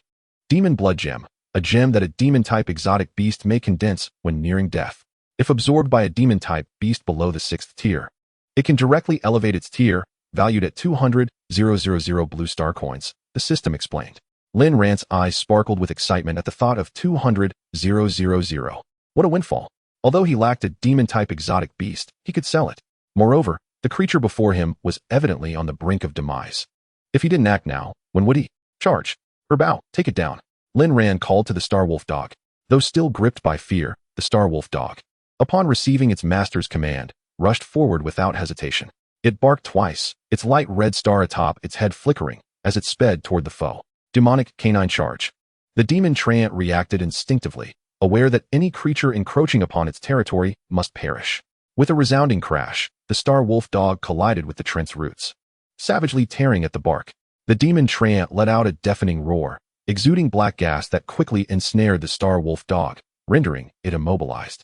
Demon blood gem, a gem that a demon-type exotic beast may condense when nearing death. If absorbed by a demon-type beast below the 6th tier, it can directly elevate its tier, valued at 200,000 blue star coins, the system explained. Lin Ran's eyes sparkled with excitement at the thought of 200,000. What a windfall! Although he lacked a demon-type exotic beast, he could sell it. Moreover, the creature before him was evidently on the brink of demise. If he didn't act now, when would he? Charge! Herbao, take it down! Lin Ran called to the star wolf dog. Though still gripped by fear, the star wolf dog, upon receiving its master's command, rushed forward without hesitation. It barked twice, its light red star atop its head flickering, as it sped toward the foe. Demonic canine charge. The demon treant reacted instinctively, aware that any creature encroaching upon its territory must perish. With a resounding crash, the star wolf dog collided with the treant's roots, savagely tearing at the bark. The demon treant let out a deafening roar, exuding black gas that quickly ensnared the star wolf dog, rendering it immobilized.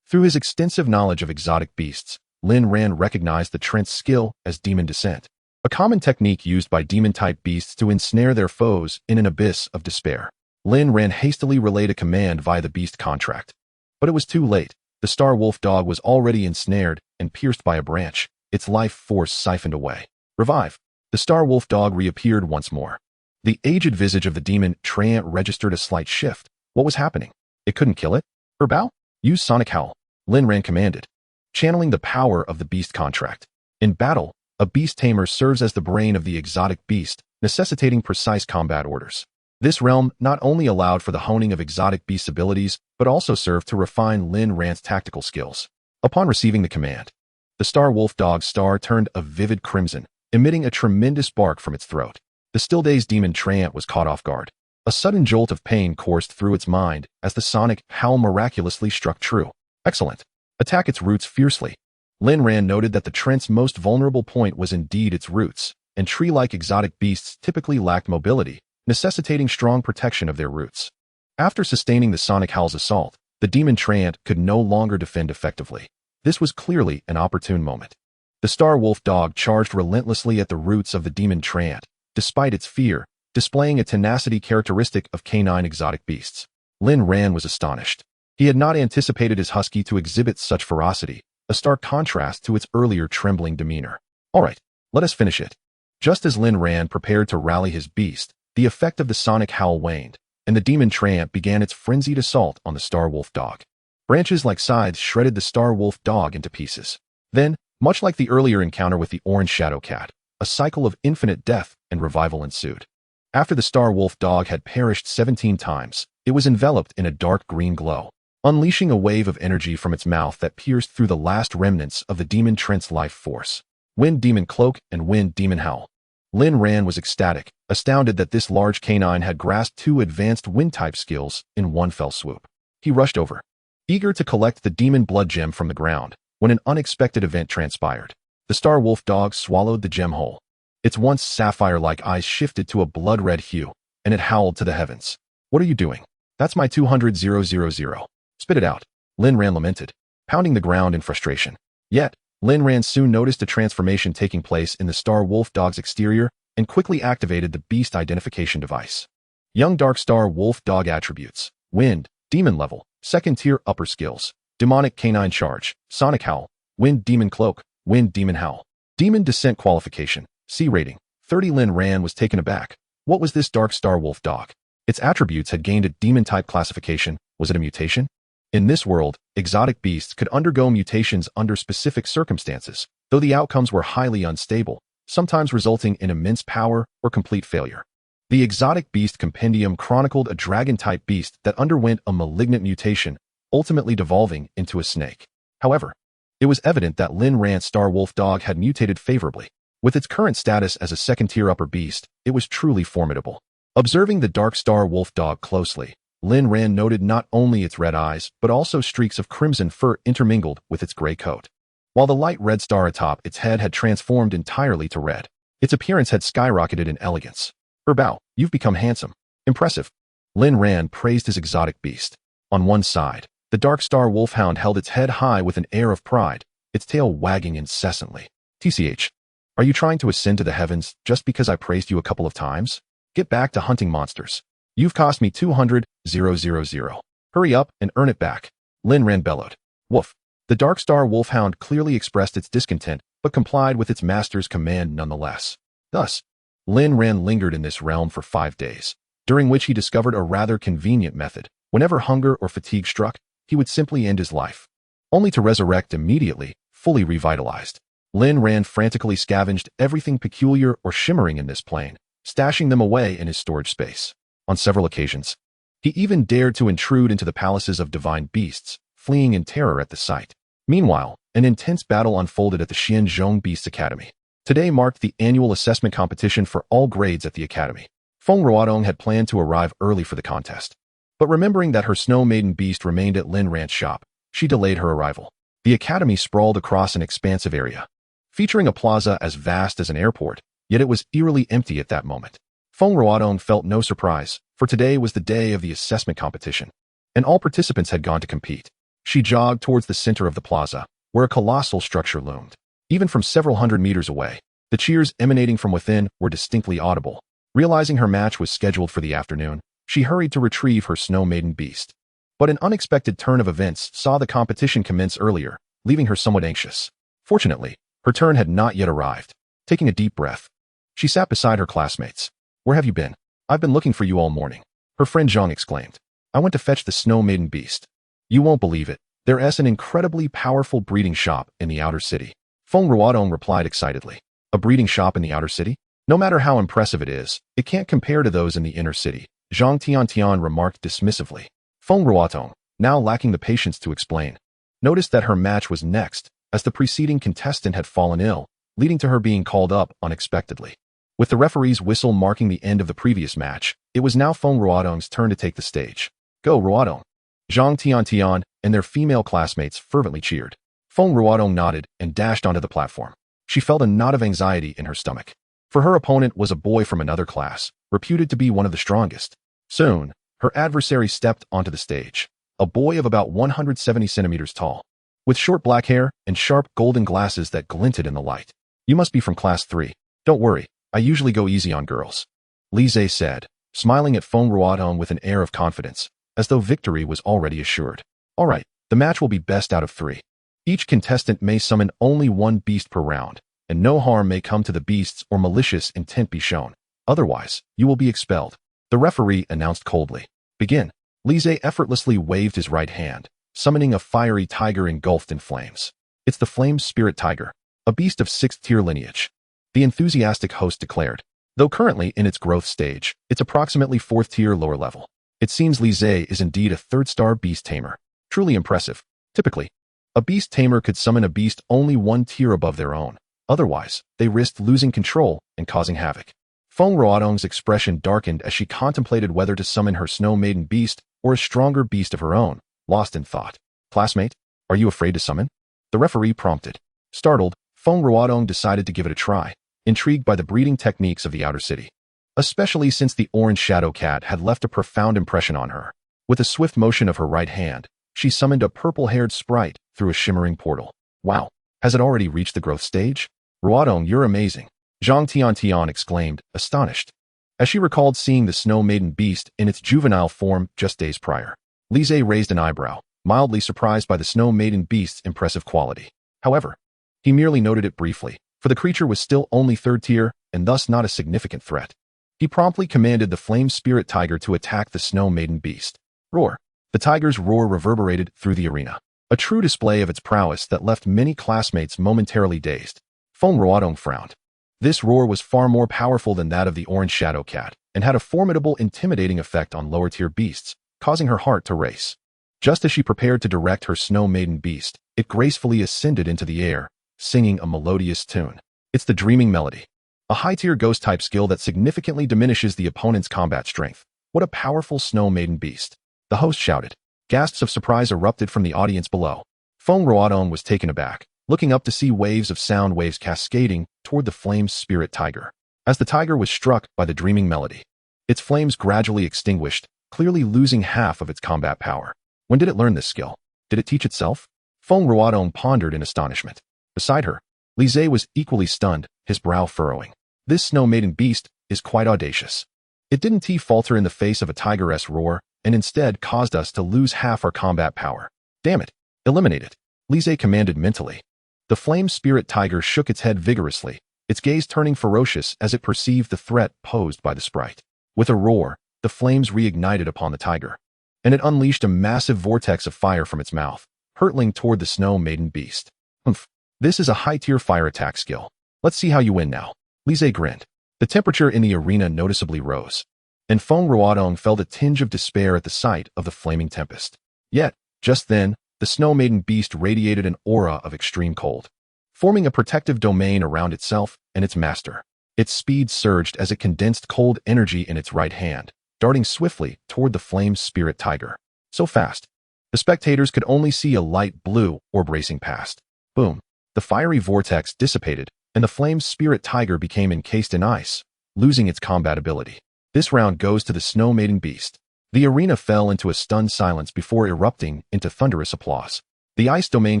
Through his extensive knowledge of exotic beasts, Lin Ran recognized the treant's skill as demon descent, a common technique used by demon-type beasts to ensnare their foes in an abyss of despair. Lin Ran hastily relayed a command via the beast contract. But it was too late. The star wolf dog was already ensnared and pierced by a branch, its life force siphoned away. Revive! The star wolf dog reappeared once more. The aged visage of the demon treant registered a slight shift. What was happening? It couldn't kill it? Herbao? Use Sonic Howl, Lin Ran commanded, channeling the power of the beast contract. In battle, a beast tamer serves as the brain of the exotic beast, necessitating precise combat orders. This realm not only allowed for the honing of exotic beast abilities, but also served to refine Lin Ran's tactical skills. Upon receiving the command, the star wolf dog's star turned a vivid crimson, emitting a tremendous bark from its throat. The still-dazed demon Treant was caught off guard. A sudden jolt of pain coursed through its mind as the sonic howl miraculously struck true. Excellent. Attack its roots fiercely. Lin Ran noted that the Trent's most vulnerable point was indeed its roots, and tree-like exotic beasts typically lacked mobility, necessitating strong protection of their roots. After sustaining the sonic howl's assault, the demon Treant could no longer defend effectively. This was clearly an opportune moment. The star wolf dog charged relentlessly at the roots of the demon Treant, despite its fear, displaying a tenacity characteristic of canine exotic beasts. Lin Ran was astonished. He had not anticipated his husky to exhibit such ferocity, a stark contrast to its earlier trembling demeanor. All right, let us finish it. Just as Lin Ran prepared to rally his beast, the effect of the sonic howl waned, and the demon Treant began its frenzied assault on the star wolf dog. Branches like scythes shredded the star wolf dog into pieces. Then, much like the earlier encounter with the orange shadow cat, a cycle of infinite death and revival ensued. After the star wolf dog had perished 17 times, it was enveloped in a dark green glow, unleashing a wave of energy from its mouth that pierced through the last remnants of the demon Trent's life force. Wind Demon Cloak and Wind Demon Howl. Lin Ran was ecstatic, astounded that this large canine had grasped two advanced wind-type skills in one fell swoop. He rushed over, eager to collect the demon blood gem from the ground, when an unexpected event transpired. The star wolf dog swallowed the gem whole. Its once sapphire-like eyes shifted to a blood-red hue, and it howled to the heavens. What are you doing? That's my 200,000. Spit it out, Lin Ran lamented, pounding the ground in frustration. Yet, Lin Ran soon noticed a transformation taking place in the star wolf dog's exterior and quickly activated the beast identification device. Young Dark Star Wolf Dog attributes: Wind, Demon level, 2nd tier upper skills, Demonic Canine Charge, Sonic Howl, Wind Demon Cloak, Wind Demon Howl. Demon Descent qualification, C rating, 30. Lin Ran was taken aback. What was this Dark Star Wolf dog? Its attributes had gained a demon-type classification. Was it a mutation? In this world, exotic beasts could undergo mutations under specific circumstances, though the outcomes were highly unstable, sometimes resulting in immense power or complete failure. The Exotic Beast Compendium chronicled a dragon-type beast that underwent a malignant mutation, ultimately devolving into a snake. However, it was evident that Lin Ran's Star Wolf dog had mutated favorably. With its current status as a 2nd-tier upper beast, it was truly formidable. Observing the Dark Star Wolf dog closely, Lin Ran noted not only its red eyes, but also streaks of crimson fur intermingled with its gray coat. While the light red star atop its head had transformed entirely to red, its appearance had skyrocketed in elegance. Bow, you've become handsome. Impressive. Lin Ran praised his exotic beast. On one side, the Dark Star Wolfhound held its head high with an air of pride, its tail wagging incessantly. TCH, are you trying to ascend to the heavens just because I praised you a couple of times? Get back to hunting monsters. You've cost me 200,000. Hurry up and earn it back. Lin Ran bellowed. Woof. The Dark Star Wolfhound clearly expressed its discontent, but complied with its master's command nonetheless. Thus, Lin Ran lingered in this realm for 5 days, during which he discovered a rather convenient method. Whenever hunger or fatigue struck, he would simply end his life, only to resurrect immediately, fully revitalized. Lin Ran frantically scavenged everything peculiar or shimmering in this plane, stashing them away in his storage space. On several occasions, he even dared to intrude into the palaces of divine beasts, fleeing in terror at the sight. Meanwhile, an intense battle unfolded at the Xianzhong Beast Academy. Today marked the annual assessment competition for all grades at the academy. Feng Ruodong had planned to arrive early for the contest, but remembering that her Snow Maiden beast remained at Lin Ran's shop, she delayed her arrival. The academy sprawled across an expansive area, featuring a plaza as vast as an airport, yet it was eerily empty at that moment. Feng Ruodong felt no surprise, for today was the day of the assessment competition, and all participants had gone to compete. She jogged towards the center of the plaza, where a colossal structure loomed. Even from several hundred meters away, the cheers emanating from within were distinctly audible. Realizing her match was scheduled for the afternoon, she hurried to retrieve her Snow Maiden beast. But an unexpected turn of events saw the competition commence earlier, leaving her somewhat anxious. Fortunately, her turn had not yet arrived. Taking a deep breath, she sat beside her classmates. Where have you been? I've been looking for you all morning, her friend Zhang exclaimed. I went to fetch the Snow Maiden beast. You won't believe it. There's an incredibly powerful breeding shop in the outer city. Feng Ruodong replied excitedly. A breeding shop in the outer city? No matter how impressive it is, it can't compare to those in the inner city. Zhang Tiantian remarked dismissively. Feng Ruotong, now lacking the patience to explain, noticed that her match was next, as the preceding contestant had fallen ill, leading to her being called up unexpectedly. With the referee's whistle marking the end of the previous match, it was now Feng Ruotong's turn to take the stage. Go, Ruotong! Zhang Tiantian and their female classmates fervently cheered. Feng Ruotong nodded and dashed onto the platform. She felt a knot of anxiety in her stomach. For her opponent was a boy from another class, reputed to be one of the strongest. Soon, her adversary stepped onto the stage. A boy of about 170 centimeters tall, with short black hair and sharp golden glasses that glinted in the light. You must be from class 3. Don't worry, I usually go easy on girls, Li Zhe said, smiling at Feng Ruotong with an air of confidence, as though victory was already assured. All right, the match will be best out of 3. Each contestant may summon only 1 beast per round, and no harm may come to the beasts or malicious intent be shown. Otherwise, you will be expelled. The referee announced coldly. Begin. Li Zhe effortlessly waved his right hand, summoning a fiery tiger engulfed in flames. It's the Flame Spirit Tiger, a beast of 6th tier lineage, the enthusiastic host declared. Though currently in its growth stage, it's approximately 4th tier lower level. It seems Li Zhe is indeed a 3rd-star beast tamer. Truly impressive. Typically, a beast tamer could summon a beast only 1 tier above their own. Otherwise, they risked losing control and causing havoc. Feng Ruotong's expression darkened as she contemplated whether to summon her Snow Maiden beast or a stronger beast of her own, lost in thought. Classmate, are you afraid to summon? The referee prompted. Startled, Feng Ruotong decided to give it a try, intrigued by the breeding techniques of the outer city, especially since the orange shadow cat had left a profound impression on her. With a swift motion of her right hand, she summoned a purple-haired sprite through a shimmering portal. Wow, has it already reached the growth stage? Ruotong, you're amazing, Zhang Tiantian exclaimed, astonished, as she recalled seeing the Snow Maiden beast in its juvenile form just days prior. Li Zhe raised an eyebrow, mildly surprised by the Snow Maiden beast's impressive quality. However, he merely noted it briefly, for the creature was still only 3rd tier and thus not a significant threat. He promptly commanded the Flame Spirit Tiger to attack the Snow Maiden beast. Roar! The tiger's roar reverberated through the arena, a true display of its prowess that left many classmates momentarily dazed. Feng Ruotong frowned. This roar was far more powerful than that of the orange shadow cat and had a formidable, intimidating effect on lower-tier beasts, causing her heart to race. Just as she prepared to direct her Snow Maiden beast, it gracefully ascended into the air, singing a melodious tune. It's the Dreaming Melody, a high-tier ghost-type skill that significantly diminishes the opponent's combat strength. What a powerful Snow Maiden beast! The host shouted. Gasps of surprise erupted from the audience below. Feng Ruotong was taken aback, looking up to see waves of sound waves cascading toward the Flame Spirit Tiger. As the tiger was struck by the Dreaming Melody, its flames gradually extinguished, clearly losing half of its combat power. When did it learn this skill? Did it teach itself? Feng Ruotong pondered in astonishment. Beside her, Li Zhe was equally stunned, his brow furrowing. This Snow Maiden beast is quite audacious. It didn't falter in the face of a tigress roar, and instead caused us to lose half our combat power. Damn it! Eliminate it! Li Zhe commanded mentally. The Flame Spirit Tiger shook its head vigorously, its gaze turning ferocious as it perceived the threat posed by the sprite. With a roar, the flames reignited upon the tiger, and it unleashed a massive vortex of fire from its mouth, hurtling toward the Snow Maiden beast. Humph! This is a high-tier fire attack skill. Let's see how you win now. Li Zhe grinned. The temperature in the arena noticeably rose, and Feng Ruotong felt a tinge of despair at the sight of the flaming tempest. Yet, just then, the Snow Maiden beast radiated an aura of extreme cold, forming a protective domain around itself and its master. Its speed surged as it condensed cold energy in its right hand, darting swiftly toward the Flame Spirit Tiger. So fast, the spectators could only see a light blue orb racing past. Boom! The fiery vortex dissipated, and the Flame Spirit Tiger became encased in ice, losing its combat ability. This round goes to the Snow Maiden beast. The arena fell into a stunned silence before erupting into thunderous applause. The ice domain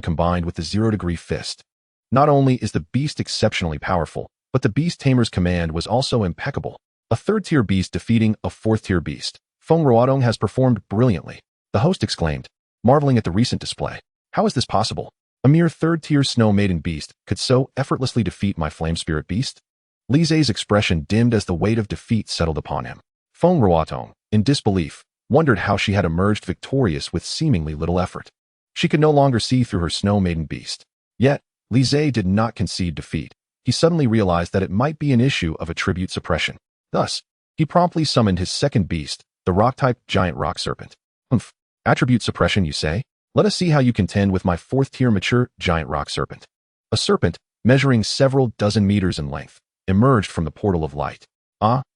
combined with the 0-degree fist. Not only is the beast exceptionally powerful, but the beast tamer's command was also impeccable. A 3rd-tier beast defeating a 4th-tier beast. Feng Ruotong has performed brilliantly, the host exclaimed, marveling at the recent display. How is this possible? A mere 3rd-tier Snow Maiden beast could so effortlessly defeat my Flame Spirit beast? Li Zhe's expression dimmed as the weight of defeat settled upon him. Feng Ruotong, in disbelief, wondered how she had emerged victorious with seemingly little effort. She could no longer see through her Snow Maiden beast. Yet, Li Zhe did not concede defeat. He suddenly realized that it might be an issue of attribute suppression. Thus, he promptly summoned his second beast, the rock-type giant rock serpent. Humph. Attribute suppression, you say? Let us see how you contend with my 4th-tier mature giant rock serpent. A serpent, measuring several dozen meters in length, emerged from the portal of light.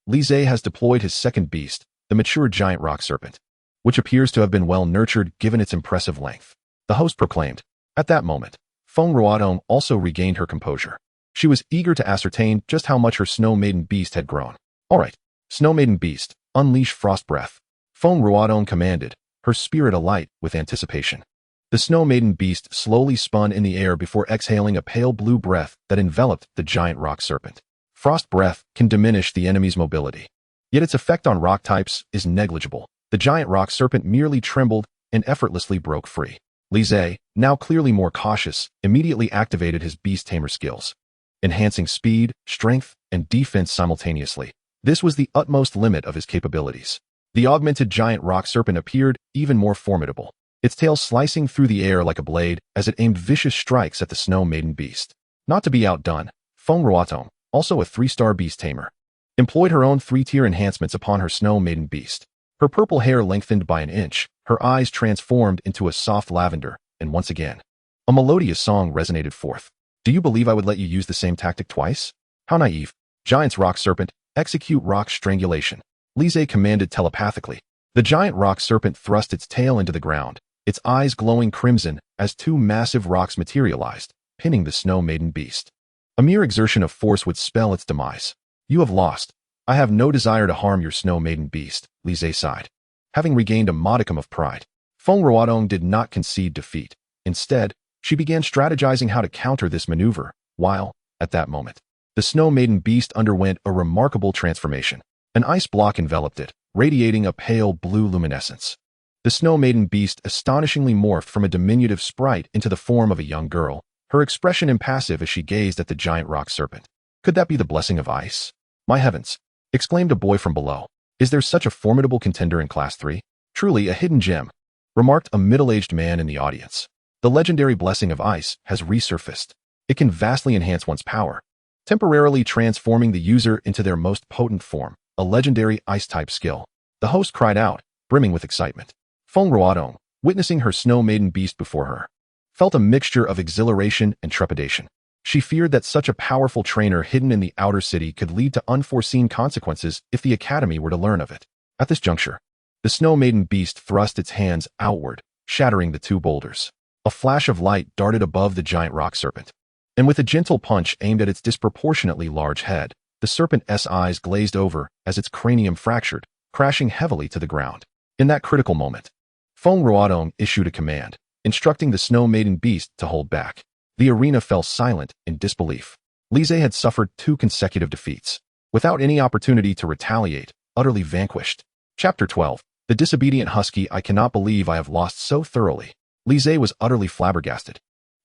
Lise has deployed his second beast, the mature giant rock serpent, which appears to have been well nurtured given its impressive length. The host proclaimed. At that moment, Feng Ruodong also regained her composure. She was eager to ascertain just how much her Snow Maiden beast had grown. All right, Snow Maiden beast, unleash frost breath. Feng Ruodong commanded, her spirit alight with anticipation. The Snow Maiden beast slowly spun in the air before exhaling a pale blue breath that enveloped the giant rock serpent. Frost breath can diminish the enemy's mobility, yet its effect on rock types is negligible. The giant rock serpent merely trembled and effortlessly broke free. Lise, now clearly more cautious, immediately activated his beast tamer skills, enhancing speed, strength, and defense simultaneously. This was the utmost limit of his capabilities. The augmented giant rock serpent appeared even more formidable, its tail slicing through the air like a blade as it aimed vicious strikes at the Snow Maiden beast. Not to be outdone, Feng Ruodong, also a 3-star beast tamer, employed her own 3-tier enhancements upon her Snow Maiden beast. Her purple hair lengthened by an inch, her eyes transformed into a soft lavender, and once again, a melodious song resonated forth. Do you believe I would let you use the same tactic twice? How naive. Giant's rock serpent, execute rock strangulation. Lise commanded telepathically. The giant rock serpent thrust its tail into the ground, its eyes glowing crimson as 2 massive rocks materialized, pinning the Snow Maiden beast. A mere exertion of force would spell its demise. You have lost. I have no desire to harm your Snow Maiden beast, Lise sighed. Having regained a modicum of pride, Feng Ruodong did not concede defeat. Instead, she began strategizing how to counter this maneuver, while, at that moment, the Snow Maiden beast underwent a remarkable transformation. An ice block enveloped it, radiating a pale blue luminescence. The Snow Maiden beast astonishingly morphed from a diminutive sprite into the form of a young girl, her expression impassive as she gazed at the giant rock serpent. Could that be the blessing of ice? My heavens! Exclaimed a boy from below. Is there such a formidable contender in Class 3? Truly a hidden gem, remarked a middle-aged man in the audience. The legendary blessing of ice has resurfaced. It can vastly enhance one's power, temporarily transforming the user into their most potent form, a legendary ice-type skill. The host cried out, brimming with excitement. Feng Ruodong, witnessing her Snow Maiden beast before her, felt a mixture of exhilaration and trepidation. She feared that such a powerful trainer hidden in the outer city could lead to unforeseen consequences if the academy were to learn of it. At this juncture, the Snow Maiden beast thrust its hands outward, shattering the 2 boulders. A flash of light darted above the giant rock serpent, and with a gentle punch aimed at its disproportionately large head, the serpent's eyes glazed over as its cranium fractured, crashing heavily to the ground. In that critical moment, Feng Ruodong issued a command, instructing the Snow Maiden beast to hold back. The arena fell silent in disbelief. Lise had suffered 2 consecutive defeats, without any opportunity to retaliate, utterly vanquished. Chapter 12. The disobedient husky. I cannot believe I have lost so thoroughly. Lise was utterly flabbergasted.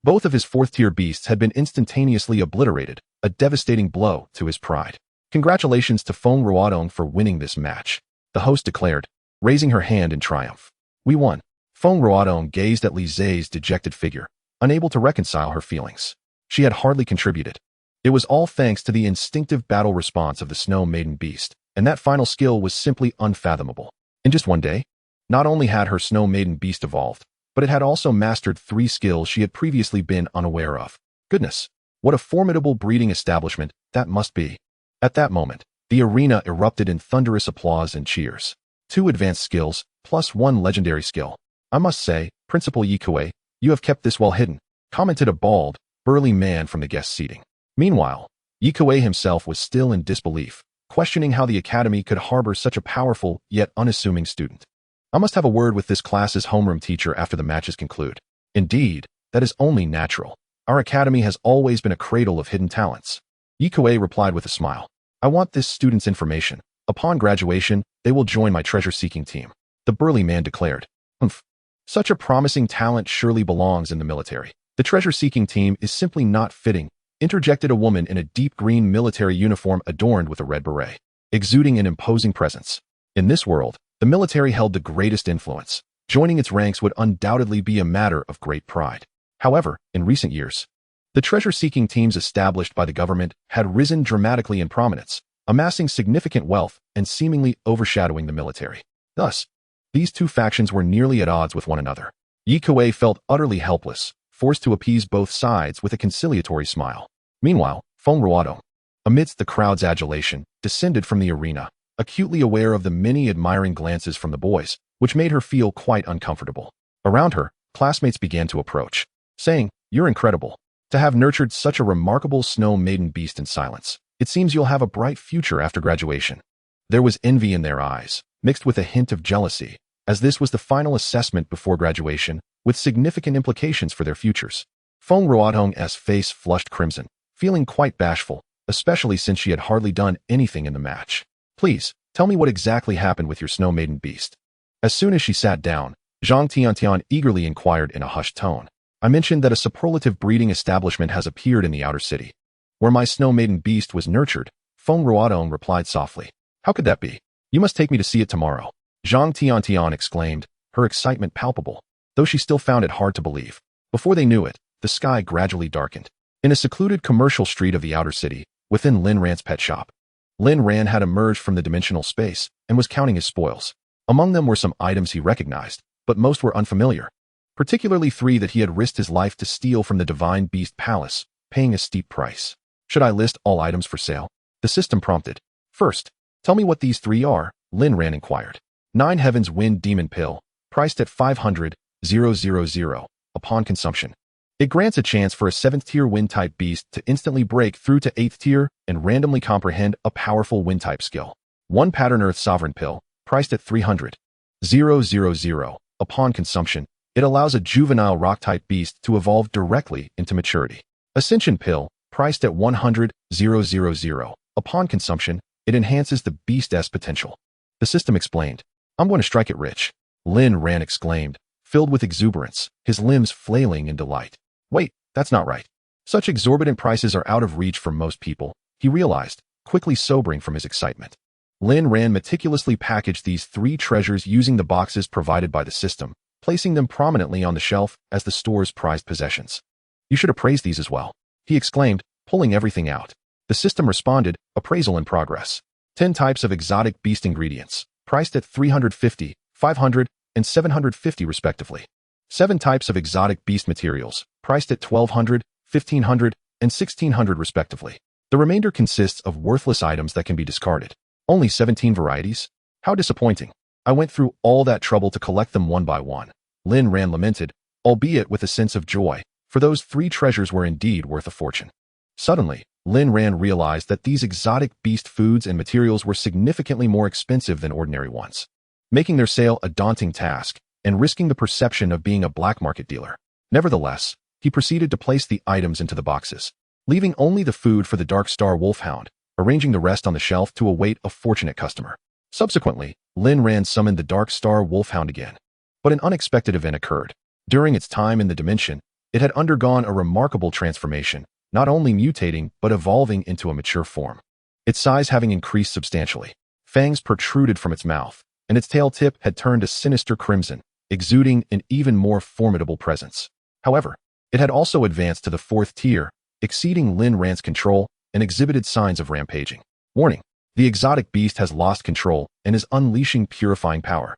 Both of his 4th-tier beasts had been instantaneously obliterated, a devastating blow to his pride. Congratulations to Feng Ruodong for winning this match, the host declared, raising her hand in triumph. We won. Feng Ruodong gazed at Lise's dejected figure, unable to reconcile her feelings. She had hardly contributed. It was all thanks to the instinctive battle response of the Snow Maiden beast, and that final skill was simply unfathomable. In just one day, not only had her Snow Maiden beast evolved, but it had also mastered 3 skills she had previously been unaware of. Goodness, what a formidable breeding establishment that must be. At that moment, the arena erupted in thunderous applause and cheers. 2 advanced skills, plus 1 legendary skill. I must say, Principal Yikue, you have kept this well hidden, commented a bald, burly man from the guest seating. Meanwhile, Yikue himself was still in disbelief, questioning how the academy could harbor such a powerful yet unassuming student. I must have a word with this class's homeroom teacher after the matches conclude. Indeed, that is only natural. Our academy has always been a cradle of hidden talents. Yikue replied with a smile. I want this student's information. Upon graduation, they will join my treasure-seeking team, the burly man declared. Humph. Such a promising talent surely belongs in the military. The treasure-seeking team is simply not fitting, interjected a woman in a deep green military uniform adorned with a red beret, exuding an imposing presence. In this world, the military held the greatest influence. Joining its ranks would undoubtedly be a matter of great pride. However, in recent years, the treasure-seeking teams established by the government had risen dramatically in prominence, amassing significant wealth and seemingly overshadowing the military. Thus, these two factions were nearly at odds with one another. Yi Kuei felt utterly helpless, forced to appease both sides with a conciliatory smile. Meanwhile, Feng Ruodong, amidst the crowd's adulation, descended from the arena, acutely aware of the many admiring glances from the boys, which made her feel quite uncomfortable. Around her, classmates began to approach, saying, "You're incredible. To have nurtured such a remarkable snow maiden beast in silence. It seems you'll have a bright future after graduation." There was envy in their eyes, mixed with a hint of jealousy, as this was the final assessment before graduation, with significant implications for their futures. Feng Ruodong's face flushed crimson, feeling quite bashful, especially since she had hardly done anything in the match. "Please, tell me what exactly happened with your snow maiden beast." As soon as she sat down, Zhang Tiantian eagerly inquired in a hushed tone. "I mentioned that a superlative breeding establishment has appeared in the outer city, where my snow maiden beast was nurtured," Feng Ruodong replied softly. "How could that be? You must take me to see it tomorrow," Zhang Tiantian exclaimed, her excitement palpable, though she still found it hard to believe. Before they knew it, the sky gradually darkened. In a secluded commercial street of the outer city, within Lin Ran's pet shop, Lin Ran had emerged from the dimensional space and was counting his spoils. Among them were some items he recognized, but most were unfamiliar, particularly 3 that he had risked his life to steal from the Divine Beast Palace, paying a steep price. "Should I list all items for sale?" the system prompted. "First, tell me what these 3 are," Lin Ran inquired. 9 Heavens Wind Demon Pill, priced at 500,000 upon consumption. It grants a chance for a 7th-tier Wind-type beast to instantly break through to 8th tier and randomly comprehend a powerful Wind-type skill. 1 Pattern Earth Sovereign Pill, priced at 300,000 upon consumption. It allows a juvenile Rock-type beast to evolve directly into maturity. Ascension Pill, priced at 100,000 upon consumption. It enhances the beast's potential. The system explained. "I'm going to strike it rich," Lin Ran exclaimed, filled with exuberance, his limbs flailing in delight. "Wait, that's not right. Such exorbitant prices are out of reach for most people," he realized, quickly sobering from his excitement. Lin Ran meticulously packaged these 3 treasures using the boxes provided by the system, placing them prominently on the shelf as the store's prized possessions. "You should appraise these as well," he exclaimed, pulling everything out. The system responded, "Appraisal in progress." 10 types of exotic beast ingredients, priced at 350, 500, and 750 respectively. 7 types of exotic beast materials, priced at 1200, 1500, and 1600 respectively. The remainder consists of worthless items that can be discarded. Only 17 varieties? How disappointing. I went through all that trouble to collect them one by one. Lin Ran lamented, albeit with a sense of joy, for those 3 treasures were indeed worth a fortune. Suddenly, Lin Ran realized that these exotic beast foods and materials were significantly more expensive than ordinary ones, making their sale a daunting task and risking the perception of being a black market dealer. Nevertheless, he proceeded to place the items into the boxes, leaving only the food for the Dark Star Wolfhound, arranging the rest on the shelf to await a fortunate customer. Subsequently, Lin Ran summoned the Dark Star Wolfhound again. But an unexpected event occurred. During its time in the dimension, it had undergone a remarkable transformation, not only mutating but evolving into a mature form. Its size having increased substantially. Fangs protruded from its mouth, and its tail tip had turned a sinister crimson, exuding an even more formidable presence. However, it had also advanced to the 4th tier, exceeding Lin Ran's control, and exhibited signs of rampaging. Warning: the exotic beast has lost control and is unleashing purifying power.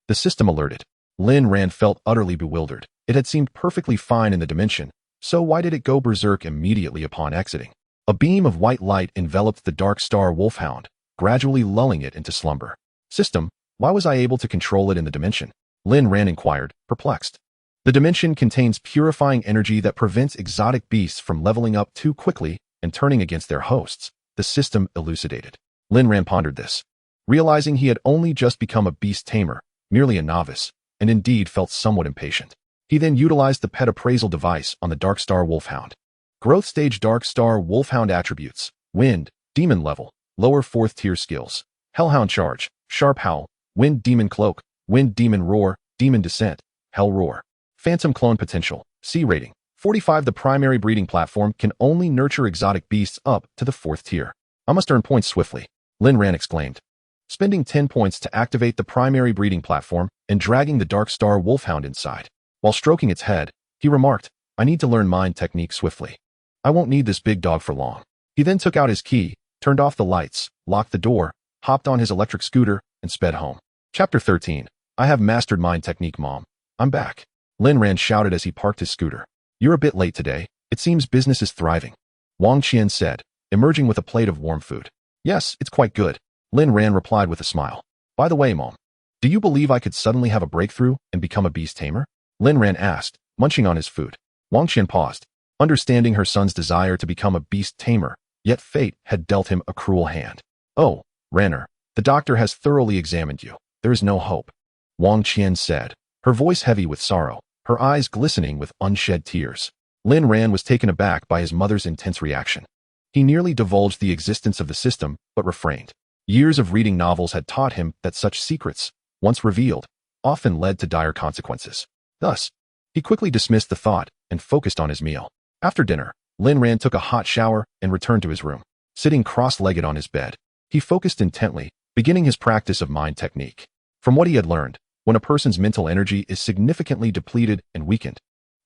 The system alerted. Lin Ran felt utterly bewildered. It had seemed perfectly fine in the dimension, so why did it go berserk immediately upon exiting? A beam of white light enveloped the Dark Star Wolfhound, gradually lulling it into slumber. System, why was I able to control it in the dimension? Lin Ran inquired, perplexed. The dimension contains purifying energy that prevents exotic beasts from leveling up too quickly and turning against their hosts, the system elucidated. Lin Ran pondered this, realizing he had only just become a beast tamer, merely a novice, and indeed felt somewhat impatient. He then utilized the pet appraisal device on the Dark Star Wolfhound. Growth stage Dark Star Wolfhound attributes: Wind, Demon level, lower 4th tier skills, Hellhound charge, Sharp howl, Wind Demon cloak, Wind Demon roar, Demon descent, Hell roar. Phantom clone potential, C rating, 45. The primary breeding platform can only nurture exotic beasts up to the 4th tier. I must earn points swiftly, Lin Ran exclaimed, spending 10 points to activate the primary breeding platform and dragging the Dark Star Wolfhound inside. While stroking its head, he remarked, "I need to learn mind technique swiftly. I won't need this big dog for long." He then took out his key, turned off the lights, locked the door, hopped on his electric scooter, and sped home. Chapter 13. I have mastered mind technique, Mom. I'm back. Lin Ran shouted as he parked his scooter. You're a bit late today. It seems business is thriving. Wang Qian said, emerging with a plate of warm food. Yes, it's quite good. Lin Ran replied with a smile. By the way, Mom, do you believe I could suddenly have a breakthrough and become a beast tamer? Lin Ran asked, munching on his food. Wang Qian paused, understanding her son's desire to become a beast tamer, yet fate had dealt him a cruel hand. Oh, Ranner, the doctor has thoroughly examined you. There is no hope. Wang Qian said, her voice heavy with sorrow, her eyes glistening with unshed tears. Lin Ran was taken aback by his mother's intense reaction. He nearly divulged the existence of the system, but refrained. Years of reading novels had taught him that such secrets, once revealed, often led to dire consequences. Thus, he quickly dismissed the thought and focused on his meal. After dinner, Lin Ran took a hot shower and returned to his room. Sitting cross-legged on his bed, he focused intently, beginning his practice of mind technique. From what he had learned, when a person's mental energy is significantly depleted and weakened,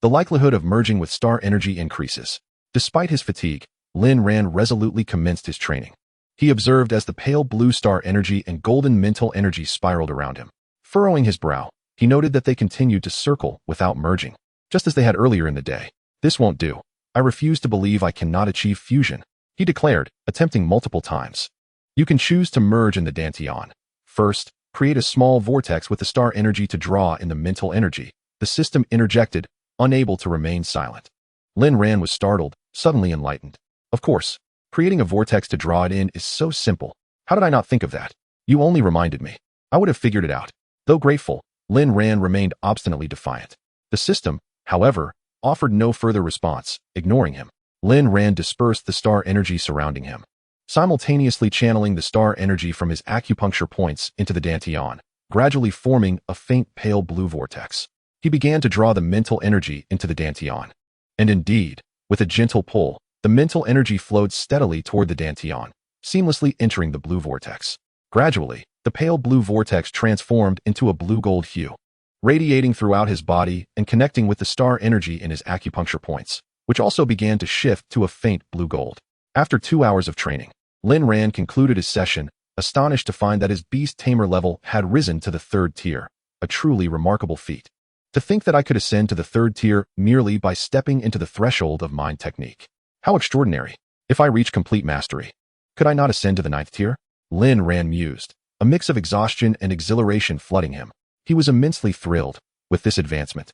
the likelihood of merging with star energy increases. Despite his fatigue, Lin Ran resolutely commenced his training. He observed as the pale blue star energy and golden mental energy spiraled around him. Furrowing his brow, he noted that they continued to circle without merging, just as they had earlier in the day. This won't do. I refuse to believe I cannot achieve fusion, he declared, attempting multiple times. You can choose to merge in the Dantian. First, create a small vortex with the star energy to draw in the mental energy. The system interjected, unable to remain silent. Lin Ran was startled, suddenly enlightened. Of course, creating a vortex to draw it in is so simple. How did I not think of that? You only reminded me. I would have figured it out. Though grateful, Lin Ran remained obstinately defiant. The system, however, offered no further response, ignoring him. Lin Ran dispersed the star energy surrounding him, simultaneously channeling the star energy from his acupuncture points into the Dantian, gradually forming a faint pale blue vortex. He began to draw the mental energy into the Dantian. And indeed, with a gentle pull, the mental energy flowed steadily toward the Dantian, seamlessly entering the blue vortex. Gradually, the pale blue vortex transformed into a blue-gold hue, radiating throughout his body and connecting with the star energy in his acupuncture points, which also began to shift to a faint blue-gold. After 2 hours of training, Lin Ran concluded his session, astonished to find that his beast tamer level had risen to the 3rd tier, a truly remarkable feat. To think that I could ascend to the 3rd tier merely by stepping into the threshold of mind technique. How extraordinary. If I reach complete mastery, could I not ascend to the 9th tier? Lin Ran mused, a mix of exhaustion and exhilaration flooding him. He was immensely thrilled with this advancement.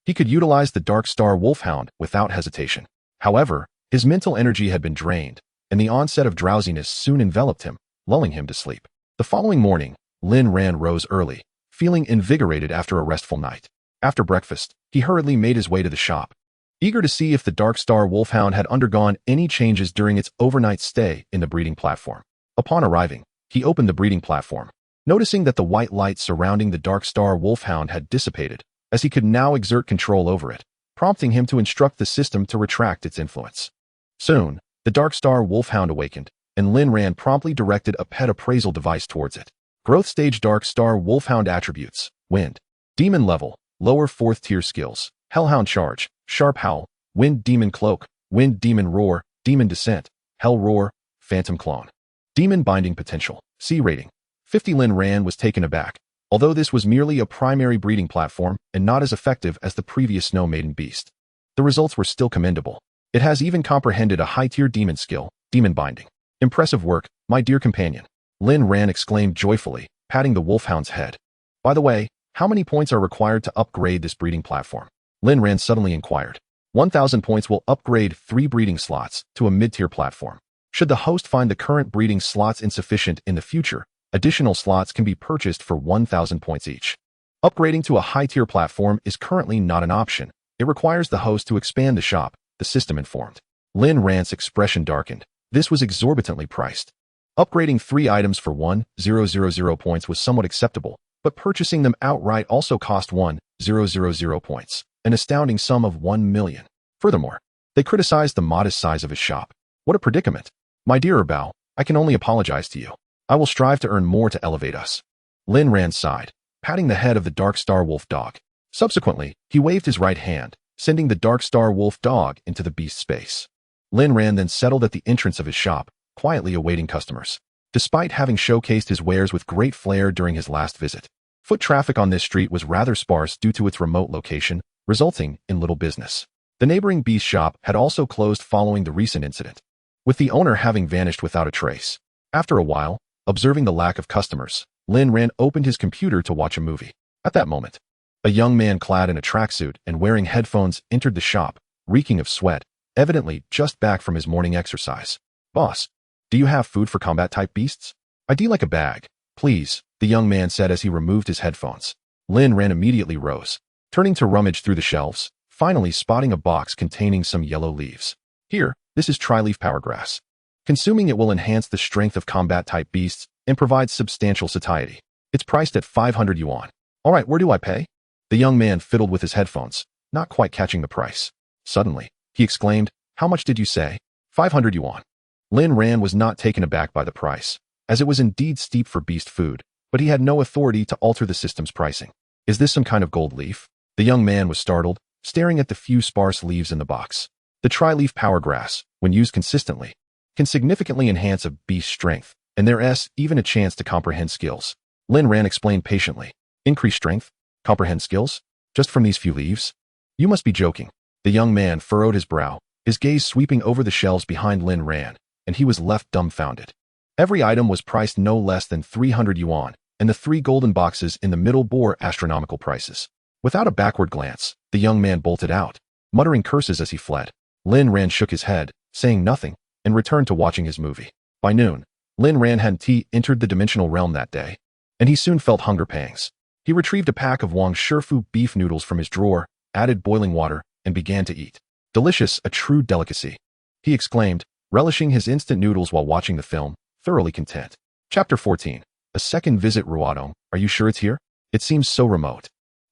He could utilize the Dark Star Wolfhound without hesitation. However, his mental energy had been drained, and the onset of drowsiness soon enveloped him, lulling him to sleep. The following morning, Lin Ran rose early, feeling invigorated after a restful night. After breakfast, he hurriedly made his way to the shop, eager to see if the Dark Star Wolfhound had undergone any changes during its overnight stay in the breeding platform. Upon arriving, he opened the breeding platform, noticing that the white light surrounding the Dark Star Wolfhound had dissipated, as he could now exert control over it, prompting him to instruct the system to retract its influence. Soon, the Dark Star Wolfhound awakened, and Lin Ran promptly directed a pet appraisal device towards it. Growth Stage Dark Star Wolfhound Attributes: Wind. Demon Level: Lower 4th Tier Skills: Hellhound Charge, Sharp Howl, Wind Demon Cloak, Wind Demon Roar, Demon Descent, Hell Roar, Phantom Clone. Demon Binding Potential: C rating: 50. Lin Ran was taken aback, although this was merely a primary breeding platform and not as effective as the previous Snow Maiden beast. The results were still commendable. It has even comprehended a high-tier demon skill, Demon Binding. Impressive work, my dear companion. Lin Ran exclaimed joyfully, patting the wolfhound's head. By the way, how many points are required to upgrade this breeding platform? Lin Ran suddenly inquired. 1,000 points will upgrade 3 breeding slots to a mid-tier platform. Should the host find the current breeding slots insufficient in the future, additional slots can be purchased for 1,000 points each. Upgrading to a high-tier platform is currently not an option. It requires the host to expand the shop, the system informed. Lin Ran's expression darkened. This was exorbitantly priced. Upgrading 3 items for 1,000 points was somewhat acceptable, but purchasing them outright also cost 1,000 points, an astounding sum of 1 million. Furthermore, they criticized the modest size of his shop. What a predicament. My dear Bao, I can only apologize to you. I will strive to earn more to elevate us. Lin Ran sighed, patting the head of the Dark Star Wolf dog. Subsequently, he waved his right hand, sending the Dark Star Wolf dog into the beast space. Lin Ran then settled at the entrance of his shop, quietly awaiting customers. Despite having showcased his wares with great flair during his last visit, Foot traffic on this street was rather sparse due to its remote location, resulting in little business. The neighboring beast shop had also closed following the recent incident, with the owner having vanished without a trace. After a while, observing the lack of customers, Lin Ran opened his computer to watch a movie. At that moment, a young man clad in a tracksuit and wearing headphones entered the shop, reeking of sweat, evidently just back from his morning exercise. "Boss, do you have food for combat-type beasts? I'd like a bag, please," the young man said as he removed his headphones. Lin Ran immediately rose, turning to rummage through the shelves, finally spotting a box containing some yellow leaves. "Here, this is tri-leaf powergrass. Consuming it will enhance the strength of combat-type beasts and provide substantial satiety. It's priced at 500 yuan. All right, where do I pay?" The young man fiddled with his headphones, not quite catching the price. Suddenly, he exclaimed, "How much did you say?" 500 yuan. Lin Ran was not taken aback by the price, as it was indeed steep for beast food, but he had no authority to alter the system's pricing. "Is this some kind of gold leaf?" The young man was startled, staring at the few sparse leaves in the box. The tri-leaf powergrass, when used consistently, can significantly enhance a beast's strength, and there's even a chance to comprehend skills. Lin Ran explained patiently. "Increase strength? Comprehend skills? Just from these few leaves? You must be joking." The young man furrowed his brow, his gaze sweeping over the shelves behind Lin Ran, and he was left dumbfounded. Every item was priced no less than 300 yuan, and the 3 golden boxes in the middle bore astronomical prices. Without a backward glance, the young man bolted out, muttering curses as he fled. Lin Ran shook his head, saying nothing, and returned to watching his movie. By noon, Lin Ran had entered the dimensional realm that day, and he soon felt hunger pangs. He retrieved a pack of Wang Shifu beef noodles from his drawer, added boiling water, and began to eat. "Delicious, a true delicacy," he exclaimed, relishing his instant noodles while watching the film, thoroughly content. Chapter 14. A second visit. Ruodong, are you sure it's here? It seems so remote.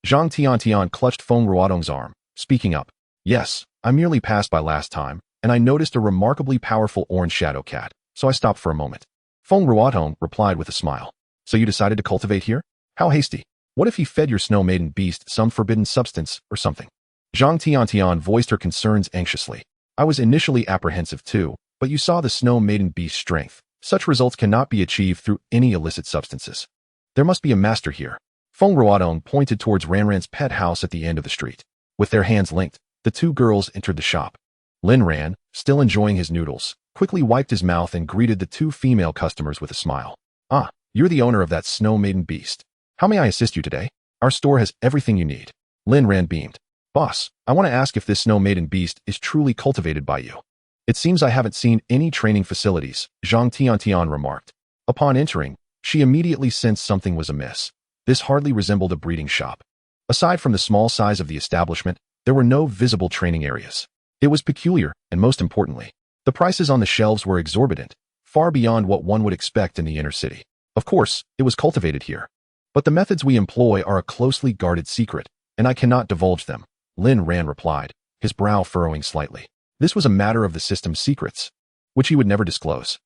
Zhang Tiantian clutched Feng Ruodong's arm, speaking up. "Yes, I merely passed by last time, and I noticed a remarkably powerful orange shadow cat, so I stopped for a moment." Feng Ruodong replied with a smile. "So you decided to cultivate here? How hasty. What if he fed your snow maiden beast some forbidden substance or something?" Zhang Tiantian voiced her concerns anxiously. "I was initially apprehensive too, but you saw the snow maiden beast's strength. Such results cannot be achieved through any illicit substances. There must be a master here." Feng Ruodong pointed towards Ranran's pet house at the end of the street. With their hands linked, the two girls entered the shop. Lin Ran, still enjoying his noodles, quickly wiped his mouth and greeted the two female customers with a smile. "Ah, you're the owner of that snow maiden beast. How may I assist you today? Our store has everything you need." Lin Ran beamed. "Boss, I want to ask if this snow maiden beast is truly cultivated by you." "It seems I haven't seen any training facilities," Zhang Tiantian remarked. Upon entering, she immediately sensed something was amiss. This hardly resembled a breeding shop. Aside from the small size of the establishment, there were no visible training areas. It was peculiar, and most importantly, the prices on the shelves were exorbitant, far beyond what one would expect in the inner city. Of course, it was cultivated here. "But the methods we employ are a closely guarded secret, and I cannot divulge them," Lin Ran replied, his brow furrowing slightly. This was a matter of the system's secrets, which he would never disclose.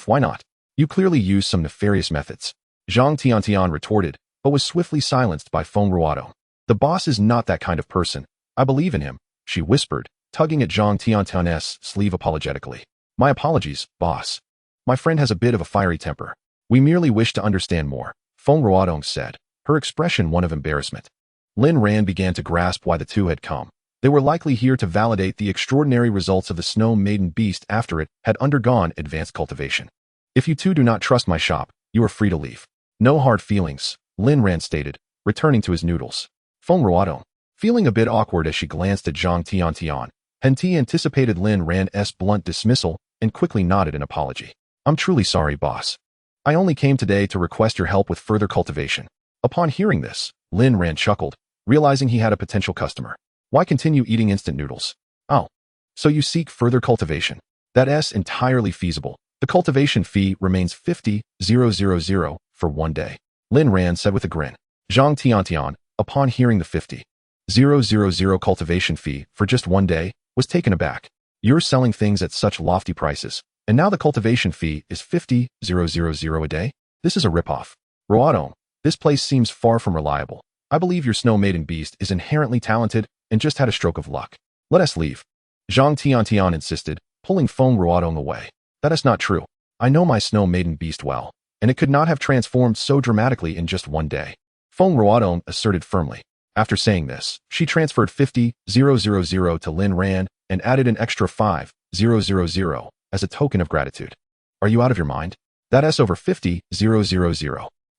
Why not? You clearly use some nefarious methods," Zhang Tiantian retorted, but was swiftly silenced by Feng Ruodong. "The boss is not that kind of person. I believe in him," she whispered, tugging at Zhang Tiantian's sleeve apologetically. "My apologies, boss. My friend has a bit of a fiery temper. We merely wish to understand more," Feng Ruodong said, her expression one of embarrassment. Lin Ran began to grasp why the two had come. They were likely here to validate the extraordinary results of the snow maiden beast after it had undergone advanced cultivation. "If you two do not trust my shop, you are free to leave." "No hard feelings," Lin Ran stated, returning to his noodles. Feng Ruodong, feeling a bit awkward as she glanced at Zhang Tiantian, anticipated Lin Ran's blunt dismissal and quickly nodded in apology. "I'm truly sorry, boss. I only came today to request your help with further cultivation." Upon hearing this, Lin Ran chuckled, realizing he had a potential customer. Why continue eating instant noodles? "Oh, so you seek further cultivation. That's entirely feasible. The cultivation fee remains 50,000 for 1 day," Lin Ran said with a grin. Zhang Tiantian, upon hearing the 50,000 cultivation fee for just 1 day, was taken aback. "You're selling things at such lofty prices, and now the cultivation fee is 50,000 a day? This is a ripoff. Ruodong, this place seems far from reliable. I believe your snow maiden beast is inherently talented and just had a stroke of luck. Let us leave," Zhang Tiantian insisted, pulling Feng Ruodong away. "That is not true. I know my snow maiden beast well, and it could not have transformed so dramatically in just 1 day." Feng Ruodong asserted firmly. After saying this, she transferred 50,000 to Lin Ran and added an extra 5,000 as a token of gratitude. Are you out of your mind? That's over 50,000.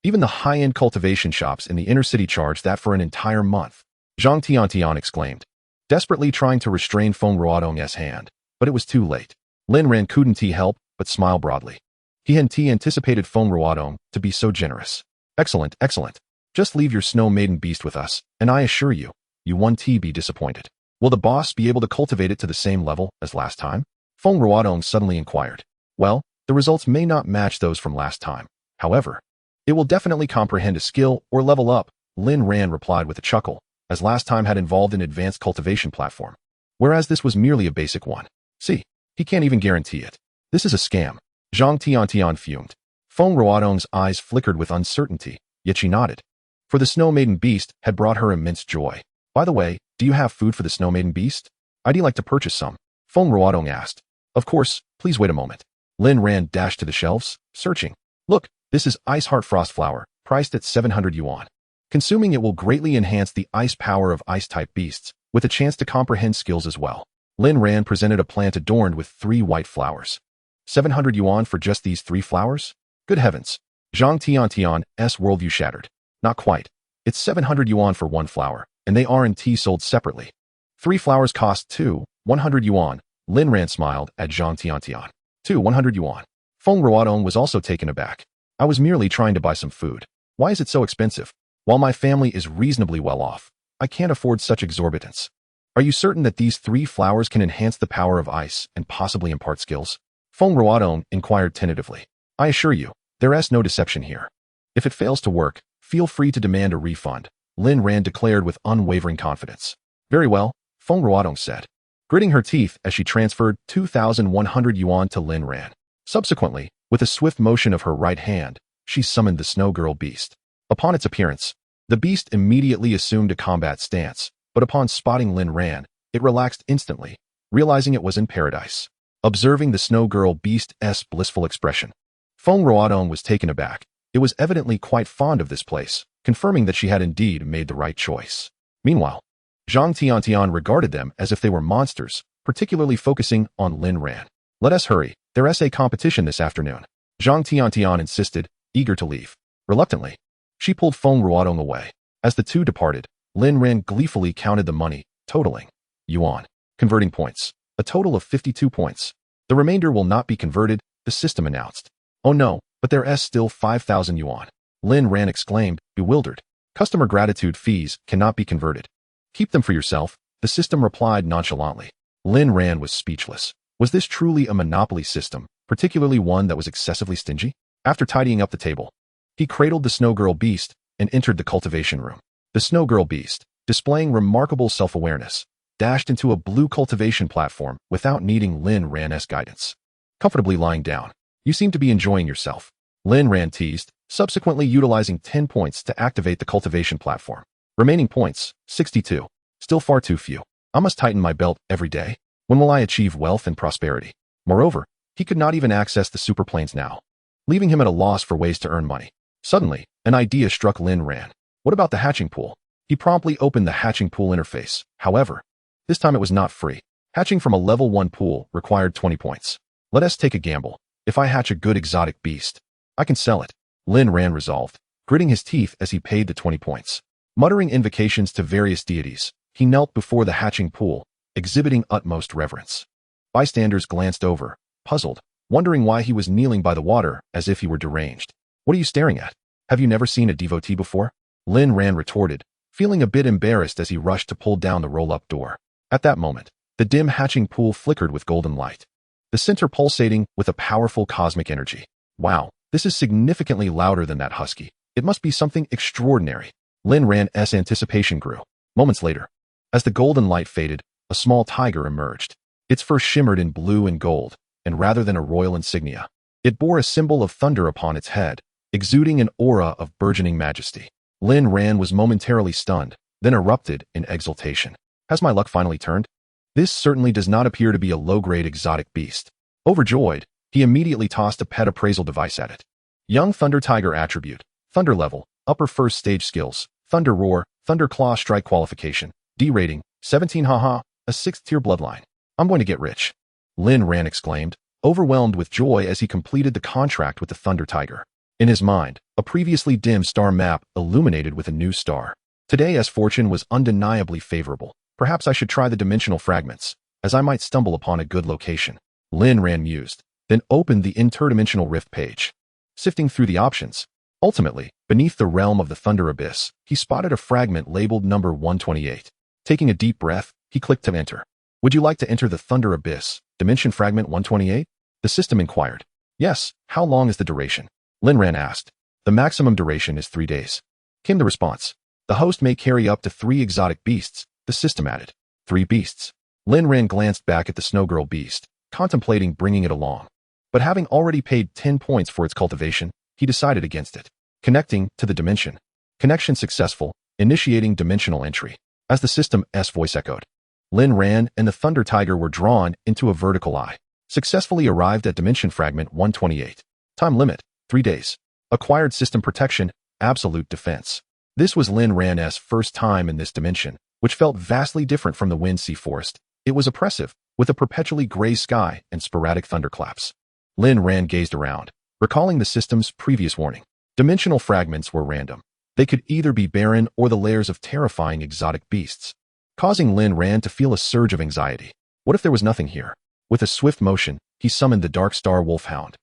Even the high-end cultivation shops in the inner city charge that for an entire month. Zhang Tiantian exclaimed, desperately trying to restrain Feng Ruodong's hand, but it was too late. Lin Ran couldn't help but smile broadly. He hadn't anticipated Feng Ruodong to be so generous. Excellent, excellent. Just leave your snow maiden beast with us, and I assure you, you won't be disappointed. Will the boss be able to cultivate it to the same level as last time? Feng Ruodong suddenly inquired. Well, the results may not match those from last time. However, it will definitely comprehend a skill or level up, Lin Ran replied with a chuckle, as last time had involved an advanced cultivation platform, whereas this was merely a basic one. See, he can't even guarantee it. This is a scam. Zhang Tiantian fumed. Feng Ruodong's eyes flickered with uncertainty, yet she nodded. For the Snow Maiden Beast had brought her immense joy. By the way, do you have food for the Snow Maiden Beast? I'd like to purchase some. Feng Ruodong asked. Of course, please wait a moment. Lin Ran dashed to the shelves, searching. Look, this is Ice Heart Frost Flower, priced at 700 yuan. Consuming it will greatly enhance the ice power of ice-type beasts, with a chance to comprehend skills as well. Lin Ran presented a plant adorned with 3 white flowers. 700 yuan for just these 3 flowers? Good heavens. Zhang Tiantian's worldview shattered. Not quite. It's 700 yuan for 1 flower, and they aren't sold separately. 3 flowers cost 100 yuan. Lin Ran smiled at Zhang Tiantian. 100 yuan. Feng Ruodong was also taken aback. I was merely trying to buy some food. Why is it so expensive? While my family is reasonably well off, I can't afford such exorbitance. Are you certain that these 3 flowers can enhance the power of ice and possibly impart skills? Feng Ruodong inquired tentatively. I assure you, there's no deception here. If it fails to work, feel free to demand a refund, Lin Ran declared with unwavering confidence. Very well, Feng Ruodong said, gritting her teeth as she transferred 2,100 yuan to Lin Ran. Subsequently, with a swift motion of her right hand, she summoned the Snow Girl Beast. Upon its appearance, the beast immediately assumed a combat stance, but upon spotting Lin Ran, it relaxed instantly, realizing it was in paradise. Observing the Snow Girl Beast's blissful expression, Feng Ruodong was taken aback. It was evidently quite fond of this place, confirming that she had indeed made the right choice. Meanwhile, Zhang Tiantian regarded them as if they were monsters, particularly focusing on Lin Ran. Let us hurry, there's a competition this afternoon. Zhang Tiantian insisted, eager to leave. Reluctantly, she pulled Feng Ruodong away. As the two departed, Lin Ran gleefully counted the money, totaling yuan, converting points, a total of 52 points. The remainder will not be converted, the system announced. Oh no, but there's still 5,000 yuan. Lin Ran exclaimed, bewildered. Customer gratitude fees cannot be converted. Keep them for yourself, the system replied nonchalantly. Lin Ran was speechless. Was this truly a monopoly system, particularly one that was excessively stingy? After tidying up the table, he cradled the Snow Girl Beast and entered the cultivation room. The Snow Girl Beast, displaying remarkable self-awareness, dashed into a blue cultivation platform without needing Lin Ran's guidance. Comfortably lying down, you seem to be enjoying yourself. Lin Ran teased, subsequently utilizing 10 points to activate the cultivation platform. Remaining points, 62. Still far too few. I must tighten my belt every day. When will I achieve wealth and prosperity? Moreover, he could not even access the super planes now, leaving him at a loss for ways to earn money. Suddenly, an idea struck Lin Ran. What about the hatching pool? He promptly opened the hatching pool interface. However, this time it was not free. Hatching from a level 1 pool required 20 points. Let us take a gamble. If I hatch a good exotic beast, I can sell it. Lin Ran resolved, gritting his teeth as he paid the 20 points. Muttering invocations to various deities, he knelt before the hatching pool, exhibiting utmost reverence. Bystanders glanced over, puzzled, wondering why he was kneeling by the water as if he were deranged. What are you staring at? Have you never seen a devotee before? Lin Ran retorted, feeling a bit embarrassed as he rushed to pull down the roll-up door. At that moment, the dim hatching pool flickered with golden light, the center pulsating with a powerful cosmic energy. Wow, this is significantly louder than that husky. It must be something extraordinary. Lin Ran's anticipation grew. Moments later, as the golden light faded, a small tiger emerged. Its fur shimmered in blue and gold, and rather than a royal insignia, it bore a symbol of thunder upon its head, exuding an aura of burgeoning majesty. Lin Ran was momentarily stunned, then erupted in exultation. Has my luck finally turned? This certainly does not appear to be a low-grade exotic beast. Overjoyed, he immediately tossed a pet appraisal device at it. Young Thunder Tiger attribute, Thunder level, Upper first stage skills. Thunder Roar, Thunder Claw Strike Qualification. D rating, 17 haha, a 6th tier bloodline. I'm going to get rich. Lin Ran exclaimed, overwhelmed with joy as he completed the contract with the Thunder Tiger. In his mind, a previously dim star map illuminated with a new star. Today as fortune was undeniably favorable. Perhaps I should try the dimensional fragments, as I might stumble upon a good location. Lin Ran mused, then opened the interdimensional rift page. Sifting through the options, ultimately, beneath the realm of the Thunder Abyss, he spotted a fragment labeled number 128. Taking a deep breath, he clicked to enter. Would you like to enter the Thunder Abyss, Dimension Fragment 128? The system inquired. Yes, how long is the duration? Lin Ran asked. The maximum duration is 3 days. Came the response. The host may carry up to 3 exotic beasts, the system added. 3 beasts. Lin Ran glanced back at the Snowgirl beast, contemplating bringing it along. But having already paid 10 points for its cultivation, he decided against it. Connecting to the dimension. Connection successful, initiating dimensional entry. As the system's voice echoed, Lin Ran and the Thunder Tiger were drawn into a vertical eye. Successfully arrived at Dimension Fragment 128. Time limit, 3 days. Acquired system protection, absolute defense. This was Lin Ran's first time in this dimension, which felt vastly different from the Wind Sea Forest. It was oppressive, with a perpetually gray sky and sporadic thunderclaps. Lin Ran gazed around, recalling the system's previous warning. Dimensional fragments were random. They could either be barren or the lairs of terrifying exotic beasts, causing Lin Ran to feel a surge of anxiety. What if there was nothing here? With a swift motion, he summoned the Dark Star Wolfhound,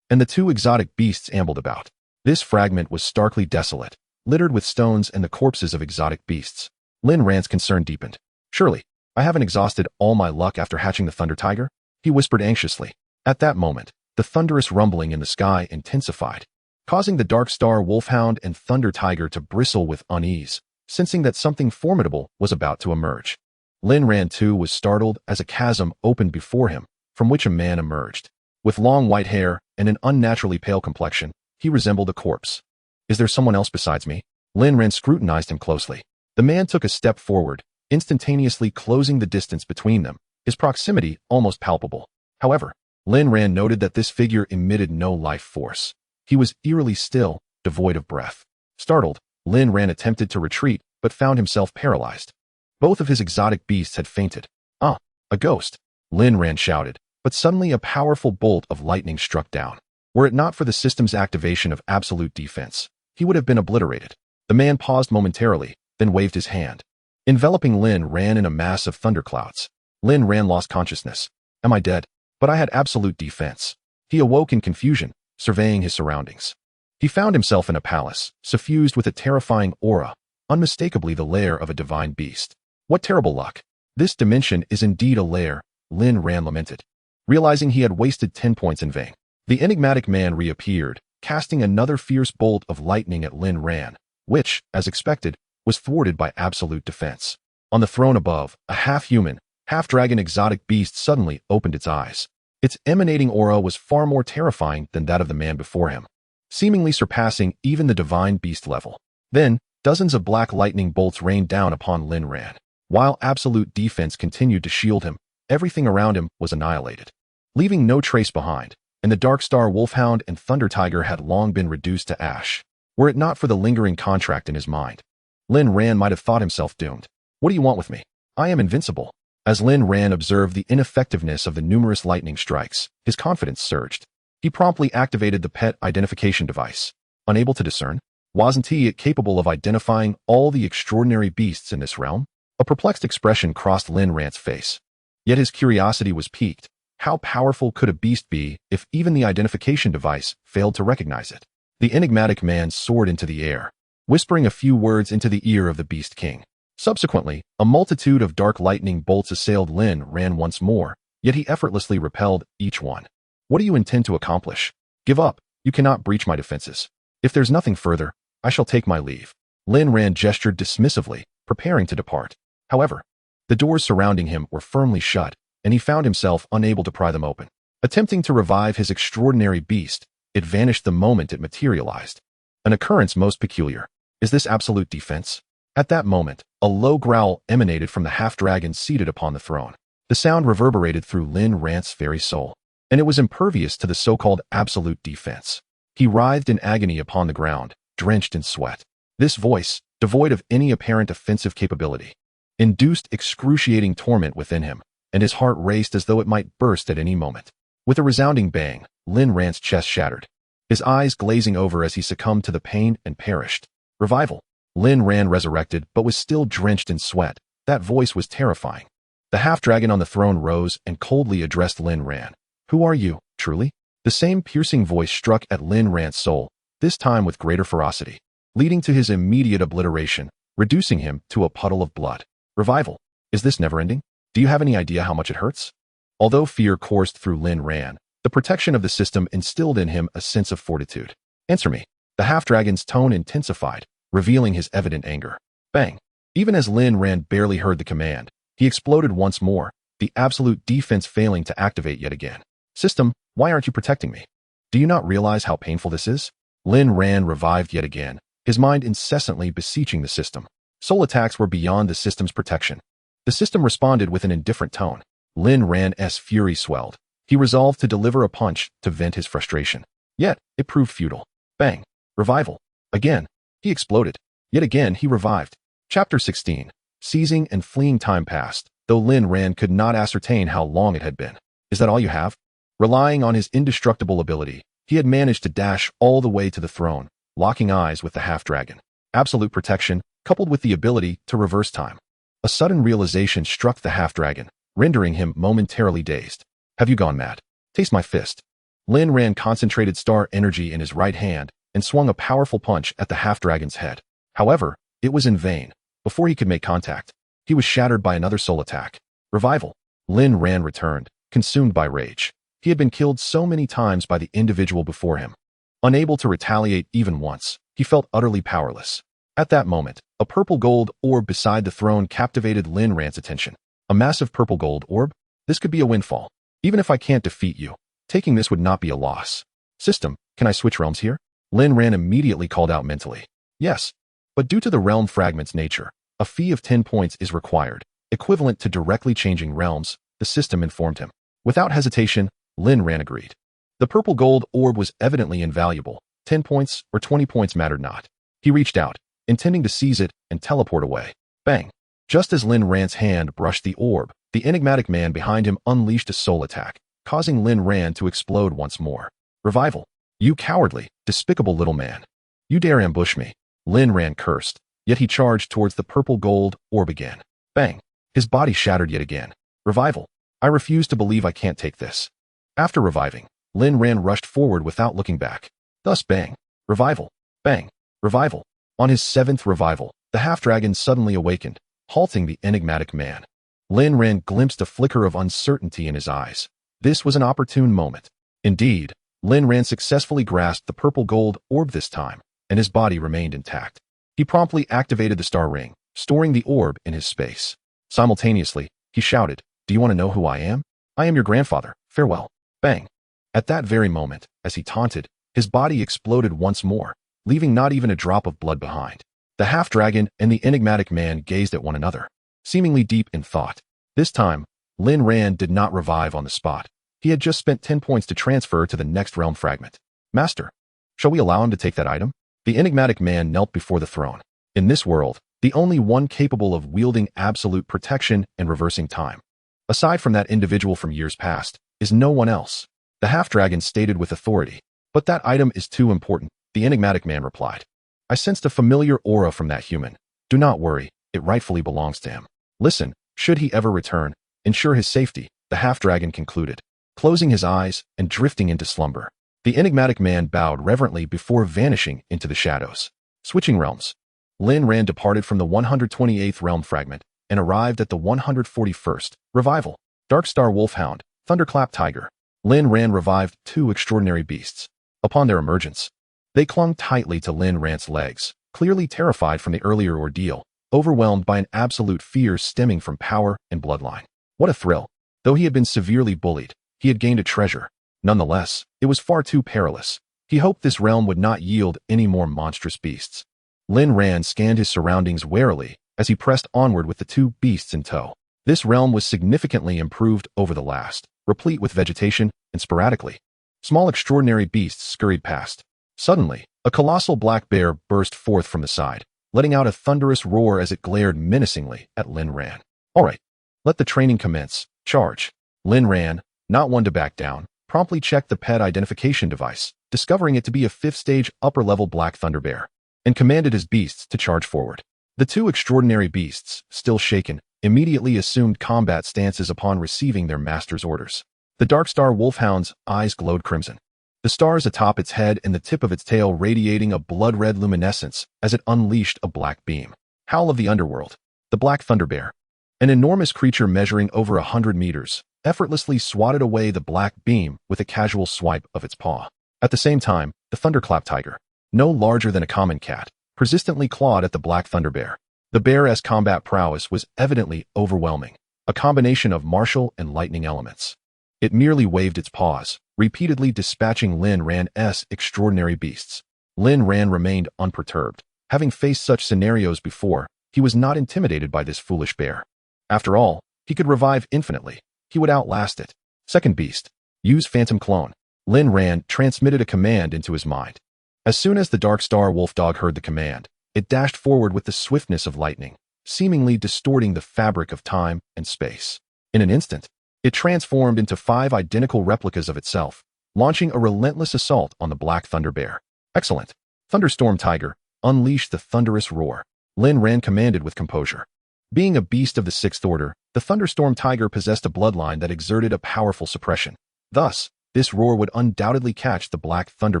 and the 2 exotic beasts ambled about. This fragment was starkly desolate, littered with stones and the corpses of exotic beasts. Lin Ran's concern deepened. Surely, I haven't exhausted all my luck after hatching the Thunder Tiger? He whispered anxiously. At that moment, the thunderous rumbling in the sky intensified, causing the Dark Star Wolfhound and Thunder Tiger to bristle with unease, sensing that something formidable was about to emerge. Lin Ran too was startled as a chasm opened before him, from which a man emerged. With long white hair and an unnaturally pale complexion, he resembled a corpse. Is there someone else besides me? Lin Ran scrutinized him closely. The man took a step forward, instantaneously closing the distance between them, his proximity almost palpable. However, Lin Ran noted that this figure emitted no life force. He was eerily still, devoid of breath. Startled, Lin Ran attempted to retreat, but found himself paralyzed. Both of his exotic beasts had fainted. Ah, a ghost, Lin Ran shouted, but suddenly a powerful bolt of lightning struck down. Were it not for the system's activation of absolute defense, he would have been obliterated. The man paused momentarily, then waved his hand. Enveloping Lin Ran in a mass of thunderclouds. Lin Ran lost consciousness. Am I dead? But I had absolute defense. He awoke in confusion, surveying his surroundings. He found himself in a palace, suffused with a terrifying aura, unmistakably the lair of a divine beast. What terrible luck. This dimension is indeed a lair, Lin Ran lamented, realizing he had wasted 10 points in vain. The enigmatic man reappeared, casting another fierce bolt of lightning at Lin Ran, which, as expected, was thwarted by absolute defense. On the throne above, a half-human, half-dragon exotic beast suddenly opened its eyes. Its emanating aura was far more terrifying than that of the man before him, seemingly surpassing even the divine beast level. Then, dozens of black lightning bolts rained down upon Lin Ran. While absolute defense continued to shield him, everything around him was annihilated, leaving no trace behind, and the Dark Star Wolfhound and Thunder Tiger had long been reduced to ash. Were it not for the lingering contract in his mind, Lin Ran might have thought himself doomed. What do you want with me? I am invincible. As Lin Ran observed the ineffectiveness of the numerous lightning strikes, his confidence surged. He promptly activated the pet identification device. Unable to discern, wasn't he capable of identifying all the extraordinary beasts in this realm? A perplexed expression crossed Lin Ran's face. Yet his curiosity was piqued. How powerful could a beast be if even the identification device failed to recognize it? The enigmatic man soared into the air, whispering a few words into the ear of the Beast King. Subsequently, a multitude of dark lightning bolts assailed Lin Ran once more, yet he effortlessly repelled each one. What do you intend to accomplish? Give up. You cannot breach my defenses. If there's nothing further, I shall take my leave. Lin Ran gestured dismissively, preparing to depart. However, the doors surrounding him were firmly shut, and he found himself unable to pry them open. Attempting to revive his extraordinary beast, it vanished the moment it materialized. An occurrence most peculiar. Is this absolute defense? At that moment, a low growl emanated from the half-dragon seated upon the throne. The sound reverberated through Lin Ran's very soul, and it was impervious to the so-called absolute defense. He writhed in agony upon the ground, drenched in sweat. This voice, devoid of any apparent offensive capability, induced excruciating torment within him, and his heart raced as though it might burst at any moment. With a resounding bang, Lin Rant's chest shattered, his eyes glazing over as he succumbed to the pain and perished. Revival. Lin Ran resurrected but was still drenched in sweat. That voice was terrifying. The half-dragon on the throne rose and coldly addressed Lin Ran. Who are you, truly? The same piercing voice struck at Lin Rant's soul, this time with greater ferocity, leading to his immediate obliteration, reducing him to a puddle of blood. Revival. Is this never-ending? Do you have any idea how much it hurts? Although fear coursed through Lin Ran, the protection of the system instilled in him a sense of fortitude. Answer me. The half-dragon's tone intensified, revealing his evident anger. Bang. Even as Lin Ran barely heard the command, he exploded once more, the absolute defense failing to activate yet again. System, why aren't you protecting me? Do you not realize how painful this is? Lin Ran revived yet again, his mind incessantly beseeching the system. Soul attacks were beyond the system's protection. The system responded with an indifferent tone. Lin Ran's fury swelled. He resolved to deliver a punch to vent his frustration. Yet, it proved futile. Bang. Revival. Again. He exploded. Yet again he revived. Chapter 16. Seizing and fleeing. Time passed, though Lin Ran could not ascertain how long it had been. Is that all you have? Relying on his indestructible ability, he had managed to dash all the way to the throne, locking eyes with the half-dragon. Absolute protection, coupled with the ability to reverse time. A sudden realization struck the half-dragon, rendering him momentarily dazed. Have you gone mad? Taste my fist. Lin Ran concentrated star energy in his right hand and swung a powerful punch at the half-dragon's head. However, it was in vain. Before he could make contact, he was shattered by another soul attack. Revival. Lin Ran returned, consumed by rage. He had been killed so many times by the individual before him. Unable to retaliate even once, he felt utterly powerless. At that moment, a purple gold orb beside the throne captivated Lin Ran's attention. A massive purple gold orb? This could be a windfall. Even if I can't defeat you, taking this would not be a loss. System, can I switch realms here? Lin Ran immediately called out mentally. Yes, but due to the realm fragment's nature, a fee of 10 points is required, equivalent to directly changing realms, the system informed him. Without hesitation, Lin Ran agreed. The purple gold orb was evidently invaluable. 10 points or 20 points mattered not. He reached out, intending to seize it and teleport away. Bang! Just as Lin Ran's hand brushed the orb, the enigmatic man behind him unleashed a soul attack, causing Lin Ran to explode once more. Revival. You cowardly, despicable little man. You dare ambush me. Lin Ran cursed, yet he charged towards the purple gold orb again. Bang! His body shattered yet again. Revival. I refuse to believe I can't take this. After reviving, Lin Ran rushed forward without looking back. Thus bang. Revival. Bang. Revival. On his 7th revival, the half-dragon suddenly awakened, halting the enigmatic man. Lin Ran glimpsed a flicker of uncertainty in his eyes. This was an opportune moment. Indeed, Lin Ran successfully grasped the purple gold orb this time, and his body remained intact. He promptly activated the star ring, storing the orb in his space. Simultaneously, he shouted, Do you want to know who I am? I am your grandfather. Farewell. Bang. At that very moment, as he taunted, his body exploded once more, leaving not even a drop of blood behind. The half-dragon and the enigmatic man gazed at one another, seemingly deep in thought. This time, Lin Ran did not revive on the spot. He had just spent 10 points to transfer to the next realm fragment. Master, shall we allow him to take that item? The enigmatic man knelt before the throne. In this world, the only one capable of wielding absolute protection and reversing time, aside from that individual from years past, is no one else. The half-dragon stated with authority. But that item is too important, the enigmatic man replied. I sensed a familiar aura from that human. Do not worry, it rightfully belongs to him. Listen, should he ever return, ensure his safety, the half-dragon concluded, closing his eyes and drifting into slumber. The enigmatic man bowed reverently before vanishing into the shadows. Switching realms. Lin Ran departed from the 128th realm fragment and arrived at the 141st. Revival. Dark Star Wolfhound, Thunderclap Tiger. Lin Ran revived 2 extraordinary beasts. Upon their emergence, they clung tightly to Lin Ran's legs, clearly terrified from the earlier ordeal, overwhelmed by an absolute fear stemming from power and bloodline. What a thrill! Though he had been severely bullied, he had gained a treasure. Nonetheless, it was far too perilous. He hoped this realm would not yield any more monstrous beasts. Lin Ran scanned his surroundings warily as he pressed onward with the 2 beasts in tow. This realm was significantly improved over the last, replete with vegetation and sporadically small extraordinary beasts scurried past. Suddenly, a colossal black bear burst forth from the side, letting out a thunderous roar as it glared menacingly at Lin Ran. All right, let the training commence. Charge. Lin Ran, not one to back down, promptly checked the pet identification device, discovering it to be a 5th-stage upper-level black thunder bear, and commanded his beasts to charge forward. The two extraordinary beasts, still shaken, immediately assumed combat stances upon receiving their master's orders. The Darkstar Wolfhound's eyes glowed crimson, the stars atop its head and the tip of its tail radiating a blood-red luminescence as it unleashed a black beam. Howl of the underworld. The Black Thunder Bear, an enormous creature measuring over 100 meters, effortlessly swatted away the black beam with a casual swipe of its paw. At the same time, the Thunderclap Tiger, no larger than a common cat, persistently clawed at the Black Thunder Bear. The bear's combat prowess was evidently overwhelming, a combination of martial and lightning elements. It merely waved its paws, repeatedly dispatching Lin Ran's extraordinary beasts. Lin Ran remained unperturbed. Having faced such scenarios before, he was not intimidated by this foolish bear. After all, he could revive infinitely. He would outlast it. Second beast. Use Phantom Clone. Lin Ran transmitted a command into his mind. As soon as the Darkstar Wolfdog heard the command, it dashed forward with the swiftness of lightning, seemingly distorting the fabric of time and space. In an instant, it transformed into 5 identical replicas of itself, launching a relentless assault on the Black Thunder Bear. Excellent. Thunderstorm Tiger, unleash the thunderous roar. Lin Ran commanded with composure. Being a beast of the 6th order, the Thunderstorm Tiger possessed a bloodline that exerted a powerful suppression. Thus, this roar would undoubtedly catch the Black Thunder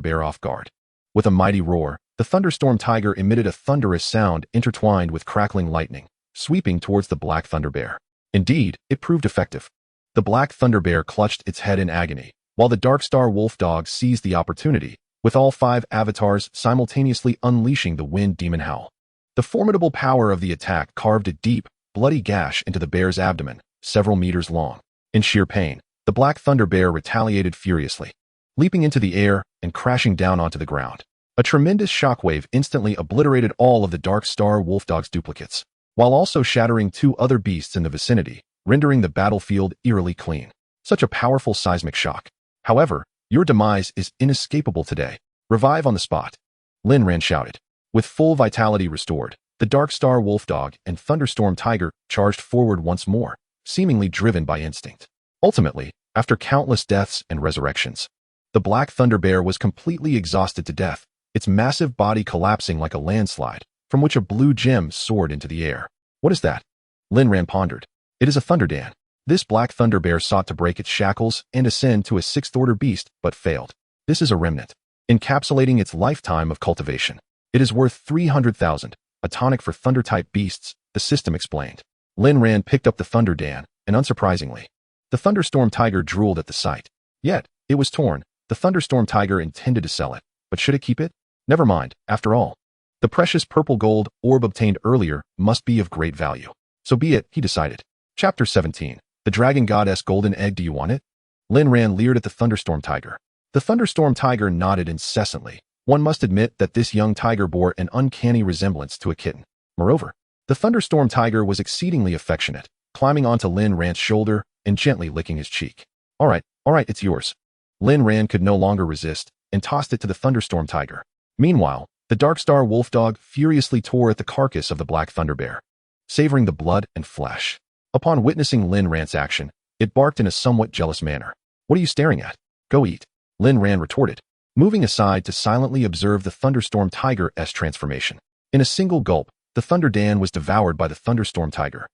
Bear off guard. With a mighty roar, the Thunderstorm Tiger emitted a thunderous sound intertwined with crackling lightning, sweeping towards the Black Thunder Bear. Indeed, it proved effective. The Black Thunder Bear clutched its head in agony, while the Darkstar Wolfdog seized the opportunity, with all 5 avatars simultaneously unleashing the Wind Demon Howl. The formidable power of the attack carved a deep, bloody gash into the bear's abdomen, several meters long. In sheer pain, the Black Thunder Bear retaliated furiously, leaping into the air and crashing down onto the ground. A tremendous shockwave instantly obliterated all of the Darkstar Wolfdog's duplicates, while also shattering 2 other beasts in the vicinity, rendering the battlefield eerily clean. Such a powerful seismic shock. However, your demise is inescapable today. Revive on the spot. Lin Ran shouted. With full vitality restored, the Darkstar Wolfdog and Thunderstorm Tiger charged forward once more, seemingly driven by instinct. Ultimately, after countless deaths and resurrections, the Black Thunder Bear was completely exhausted to death, its massive body collapsing like a landslide, from which a blue gem soared into the air. What is that? Lin Ran pondered. It is a Thunderdan. This Black Thunder Bear sought to break its shackles and ascend to a 6th-order beast, but failed. This is a remnant, encapsulating its lifetime of cultivation. It is worth 300,000, a tonic for Thunder-type beasts, the system explained. Lin Ran picked up the Thunderdan, and unsurprisingly, the Thunderstorm Tiger drooled at the sight. Yet, it was torn. The Thunderstorm Tiger intended to sell it, but should it keep it? Never mind, after all. The precious purple gold orb obtained earlier must be of great value. So be it, he decided. Chapter 17. The Dragon Goddess Golden Egg. Do you want it? Lin Ran leered at the Thunderstorm Tiger. The Thunderstorm Tiger nodded incessantly. One must admit that this young tiger bore an uncanny resemblance to a kitten. Moreover, the Thunderstorm Tiger was exceedingly affectionate, climbing onto Lin Ran's shoulder and gently licking his cheek. All right, it's yours. Lin Ran could no longer resist and tossed it to the Thunderstorm Tiger. Meanwhile, the Darkstar Wolfdog furiously tore at the carcass of the Black Thunder Bear, savoring the blood and flesh. Upon witnessing Lin Ran's action, it barked in a somewhat jealous manner. What are you staring at? Go eat. Lin Ran retorted, moving aside to silently observe the Thunderstorm Tiger's transformation. In a single gulp, the Thunderdan was devoured by the Thunderstorm Tiger,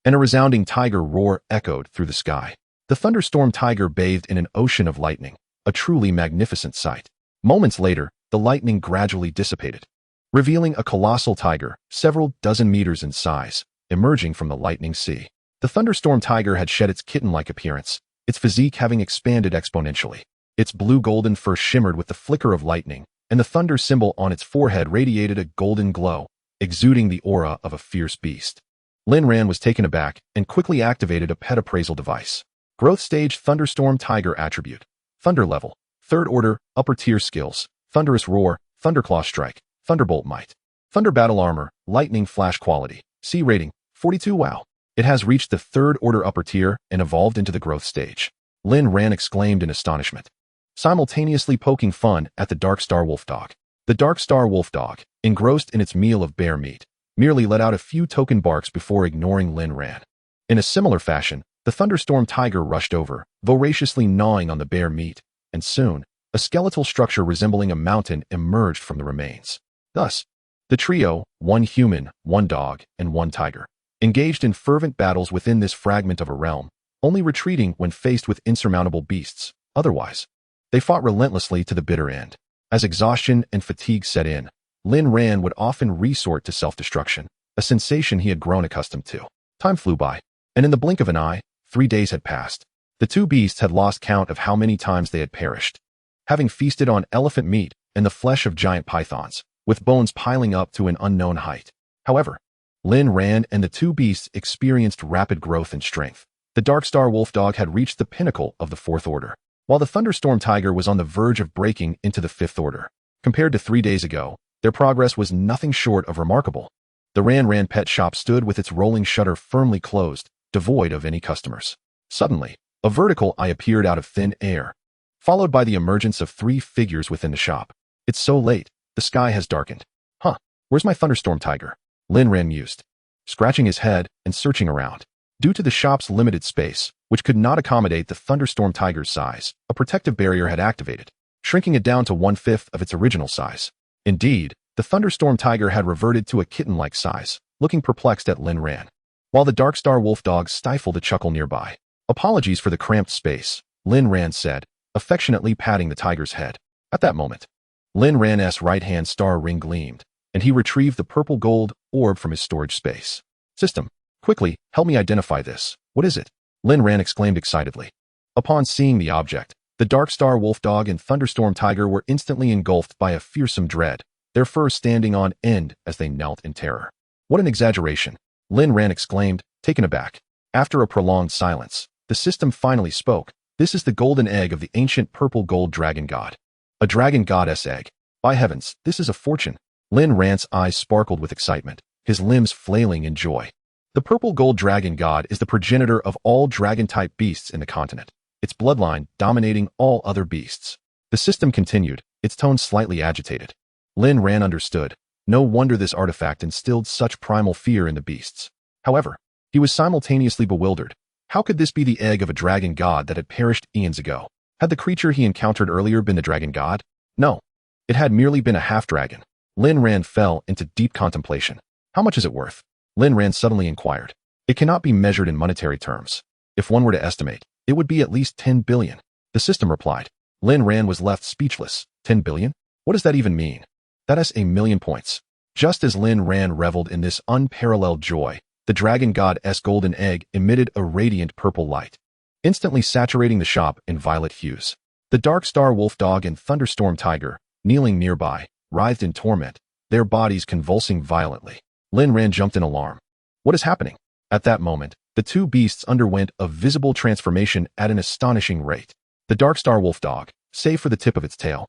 and a resounding tiger roar echoed through the sky. The Thunderstorm Tiger bathed in an ocean of lightning, a truly magnificent sight. Moments later, the lightning gradually dissipated, revealing a colossal tiger, several dozen meters in size, emerging from the lightning sea. The Thunderstorm Tiger had shed its kitten-like appearance, its physique having expanded exponentially. Its blue-golden fur shimmered with the flicker of lightning, and the thunder symbol on its forehead radiated a golden glow, exuding the aura of a fierce beast. Lin Ran was taken aback and quickly activated a pet appraisal device. Growth Stage Thunderstorm Tiger Attribute. Thunder Level. 3rd Order, Upper Tier Skills. Thunderous Roar, Thunderclaw Strike, Thunderbolt Might. Thunder Battle Armor, Lightning Flash Quality. C Rating, 42. Wow. It has reached the 3rd Order Upper Tier and evolved into the Growth Stage. Lin Ran exclaimed in astonishment. simultaneously poking fun at the Dark Star Wolf Dog. The Dark Star Wolf Dog, engrossed in its meal of bear meat, merely let out a few token barks before ignoring Lin Ran. In a similar fashion, the Thunderstorm Tiger rushed over, voraciously gnawing on the bear meat, and soon, a skeletal structure resembling a mountain emerged from the remains. Thus, the trio, one human, one dog, and one tiger, engaged in fervent battles within this fragment of a realm, only retreating when faced with insurmountable beasts. Otherwise, they fought relentlessly to the bitter end. As exhaustion and fatigue set in, Lin Ran would often resort to self-destruction, a sensation he had grown accustomed to. Time flew by, and in the blink of an eye, 3 days had passed. The two beasts had lost count of how many times they had perished, having feasted on elephant meat and the flesh of giant pythons, with bones piling up to an unknown height. However, Lin Ran and the two beasts experienced rapid growth in strength. The Dark Star Wolf Dog had reached the pinnacle of the 4th order, while the Thunderstorm Tiger was on the verge of breaking into the 5th order. Compared to 3 days ago, their progress was nothing short of remarkable. The Ran Ran pet shop stood with its rolling shutter firmly closed, devoid of any customers. Suddenly, a vertical eye appeared out of thin air, followed by the emergence of 3 figures within the shop. It's so late, the sky has darkened. Huh, where's my Thunderstorm Tiger? Lin Ran mused, scratching his head and searching around. Due to the shop's limited space, which could not accommodate the Thunderstorm Tiger's size, a protective barrier had activated, shrinking it down to 1/5 of its original size. Indeed, the Thunderstorm Tiger had reverted to a kitten-like size, looking perplexed at Lin Ran, while the Dark Star Wolf Dog stifled a chuckle nearby. Apologies for the cramped space, Lin Ran said, affectionately patting the tiger's head. At that moment, Lin Ran's right-hand star ring gleamed, and he retrieved the purple gold orb from his storage space. System, quickly, help me identify this. What is it? Lin Ran exclaimed excitedly. Upon seeing the object, the Dark Star Wolf Dog and Thunderstorm Tiger were instantly engulfed by a fearsome dread, their fur standing on end as they knelt in terror. What an exaggeration, Lin Ran exclaimed, taken aback. After a prolonged silence, the system finally spoke. This is the golden egg of the ancient purple gold dragon god. A dragon goddess egg. By heavens, this is a fortune. Lin Ran's eyes sparkled with excitement, his limbs flailing in joy. The purple gold dragon god is the progenitor of all dragon-type beasts in the continent, its bloodline dominating all other beasts. The system continued, its tone slightly agitated. Lin Ran understood. No wonder this artifact instilled such primal fear in the beasts. However, he was simultaneously bewildered. How could this be the egg of a dragon god that had perished eons ago? Had the creature he encountered earlier been the dragon god? No. It had merely been a half-dragon. Lin Ran fell into deep contemplation. How much is it worth? Lin Ran suddenly inquired. It cannot be measured in monetary terms. If one were to estimate, it would be at least 10 billion. The system replied. Lin Ran was left speechless. 10 billion? What does that even mean? That is 1,000,000 points. Just as Lin Ran reveled in this unparalleled joy, the dragon god's golden egg emitted a radiant purple light, instantly saturating the shop in violet hues. The Dark Star Wolf Dog and Thunderstorm Tiger, kneeling nearby, writhed in torment, their bodies convulsing violently. Lin Ran jumped in alarm. What is happening? At that moment, the two beasts underwent a visible transformation at an astonishing rate. The Dark Star Wolf Dog, save for the tip of its tail,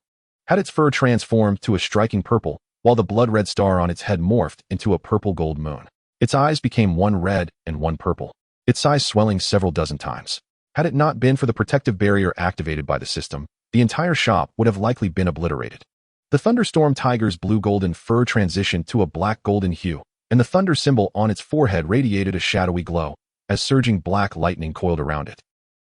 had its fur transformed to a striking purple, while the blood-red star on its head morphed into a purple-gold moon. Its eyes became one red and one purple, its size swelling several dozen times. Had it not been for the protective barrier activated by the system, the entire shop would have likely been obliterated. The Thunderstorm Tiger's blue-golden fur transitioned to a black-golden hue, and the thunder symbol on its forehead radiated a shadowy glow, as surging black lightning coiled around it,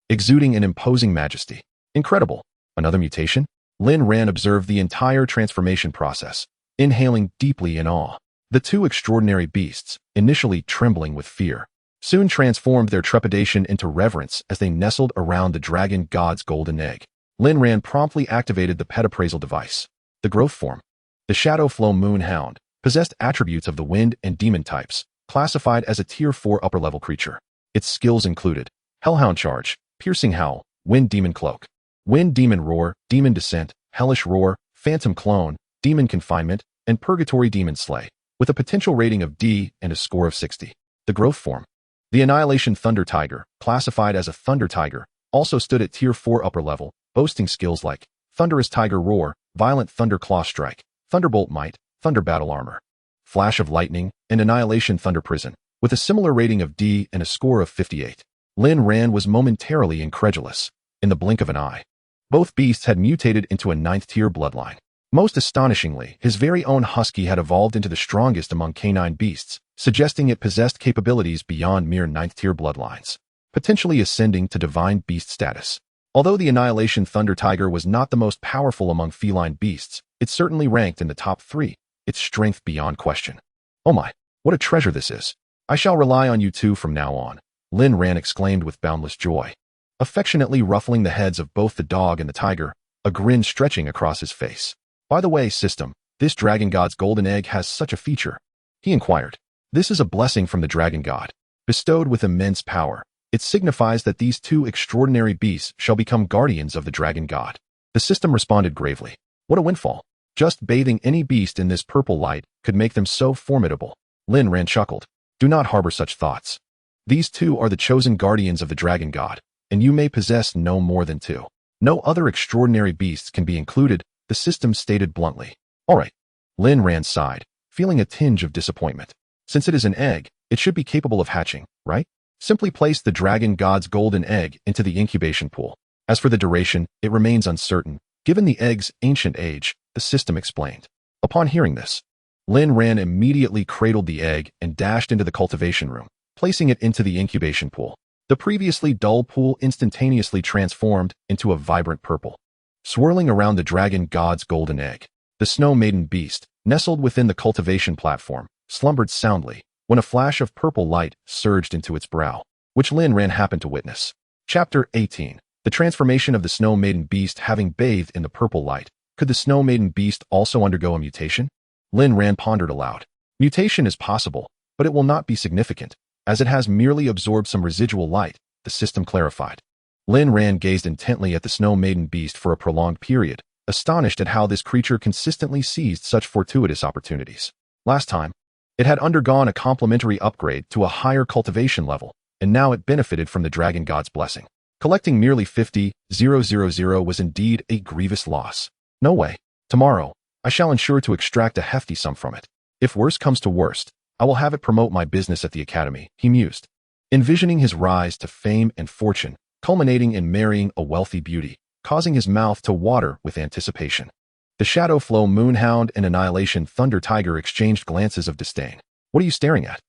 exuding an imposing majesty. Incredible! Another mutation? Lin Ran observed the entire transformation process, inhaling deeply in awe. The two extraordinary beasts, initially trembling with fear, soon transformed their trepidation into reverence as they nestled around the dragon god's golden egg. Lin Ran promptly activated the pet appraisal device. The growth form, the Shadow Flow Moon Hound, possessed attributes of the wind and demon types, classified as a Tier 4 upper-level creature. Its skills included Hellhound Charge, Piercing Howl, Wind Demon Cloak, Wind Demon Roar, Demon Descent, Hellish Roar, Phantom Clone, Demon Confinement, and Purgatory Demon Slay, with a potential rating of D and a score of 60. The growth form, the Annihilation Thunder Tiger, classified as a Thunder Tiger, also stood at Tier 4 upper level, boasting skills like Thunderous Tiger Roar, Violent Thunder Claw Strike, Thunderbolt Might, Thunder Battle Armor, Flash of Lightning, and Annihilation Thunder Prison, with a similar rating of D and a score of 58. Lin Ran was momentarily incredulous. In the blink of an eye, Both beasts had mutated into a ninth-tier bloodline. Most astonishingly, his very own husky had evolved into the strongest among canine beasts, suggesting it possessed capabilities beyond mere ninth-tier bloodlines, potentially ascending to divine beast status. Although the Annihilation Thunder Tiger was not the most powerful among feline beasts, it certainly ranked in the top 3, its strength beyond question. "Oh my, what a treasure this is. I shall rely on you two from now on," Lin Ran exclaimed with boundless joy, affectionately ruffling the heads of both the dog and the tiger, a grin stretching across his face. "By the way, system, this dragon god's golden egg has such a feature," he inquired. "This is a blessing from the dragon god, bestowed with immense power. It signifies that these two extraordinary beasts shall become guardians of the dragon god." The system responded gravely. "What a windfall. Just bathing any beast in this purple light could make them so formidable." Lin Ran chuckled. "Do not harbor such thoughts. These two are the chosen guardians of the dragon god, and you may possess no more than two. No other extraordinary beasts can be included," the system stated bluntly. "All right." Lin Ran sighed, feeling a tinge of disappointment. "Since it is an egg, it should be capable of hatching, right? Simply place the dragon god's golden egg into the incubation pool. As for the duration, it remains uncertain, given the egg's ancient age," the system explained. Upon hearing this, Lin Ran immediately cradled the egg and dashed into the cultivation room, placing it into the incubation pool. The previously dull pool instantaneously transformed into a vibrant purple, swirling around the dragon god's golden egg. The Snow Maiden beast, nestled within the cultivation platform, slumbered soundly when a flash of purple light surged into its brow, which Lin Ran happened to witness. Chapter 18. The transformation of the Snow Maiden beast. Having bathed in the purple light, could the Snow Maiden beast also undergo a mutation? Lin Ran pondered aloud. Mutation is possible, but it will not be significant, as it has merely absorbed some residual light, the system clarified. Lin Ran gazed intently at the Snow Maiden beast for a prolonged period, astonished at how this creature consistently seized such fortuitous opportunities. Last time, it had undergone a complementary upgrade to a higher cultivation level, and now it benefited from the dragon god's blessing. Collecting merely 50,000 was indeed a grievous loss. "No way. Tomorrow, I shall ensure to extract a hefty sum from it. If worst comes to worst, I will have it promote my business at the academy," he mused, envisioning his rise to fame and fortune, culminating in marrying a wealthy beauty, causing his mouth to water with anticipation. The Shadow Flow Moonhound and Annihilation Thunder Tiger exchanged glances of disdain. "What are you staring at?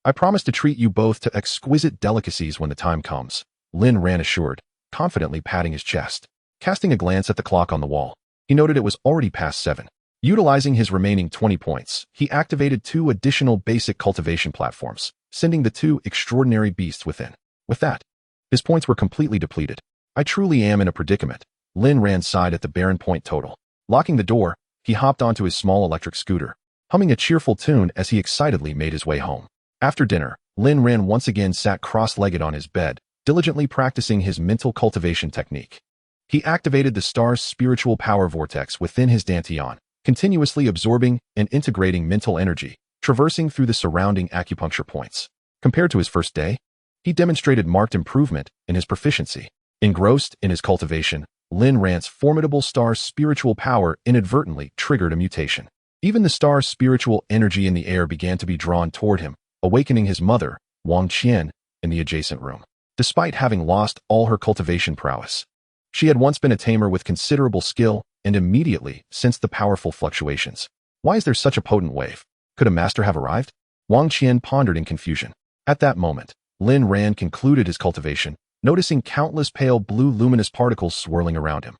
I promise to treat you both to exquisite delicacies when the time comes," Lin Ran assured, confidently patting his chest. Casting a glance at the clock on the wall, he noted it was already past 7. Utilizing his remaining 20 points, he activated 2 additional basic cultivation platforms, sending the 2 extraordinary beasts within. With that, his points were completely depleted. "I truly am in a predicament," Lin Ran sighed at the barren point total. Locking the door, he hopped onto his small electric scooter, humming a cheerful tune as he excitedly made his way home. After dinner, Lin Ran once again sat cross-legged on his bed, diligently practicing his mental cultivation technique. He activated the star's spiritual power vortex within his dantian, continuously absorbing and integrating mental energy, traversing through the surrounding acupuncture points. Compared to his first day, he demonstrated marked improvement in his proficiency. Engrossed in his cultivation, Lin Ran's formidable star's spiritual power inadvertently triggered a mutation. Even the star's spiritual energy in the air began to be drawn toward him, awakening his mother, Wang Qian, in the adjacent room. Despite having lost all her cultivation prowess, she had once been a tamer with considerable skill and immediately sensed the powerful fluctuations. "Why is there such a potent wave? Could a master have arrived?" Wang Qian pondered in confusion. At that moment, Lin Ran concluded his cultivation, noticing countless pale blue luminous particles swirling around him.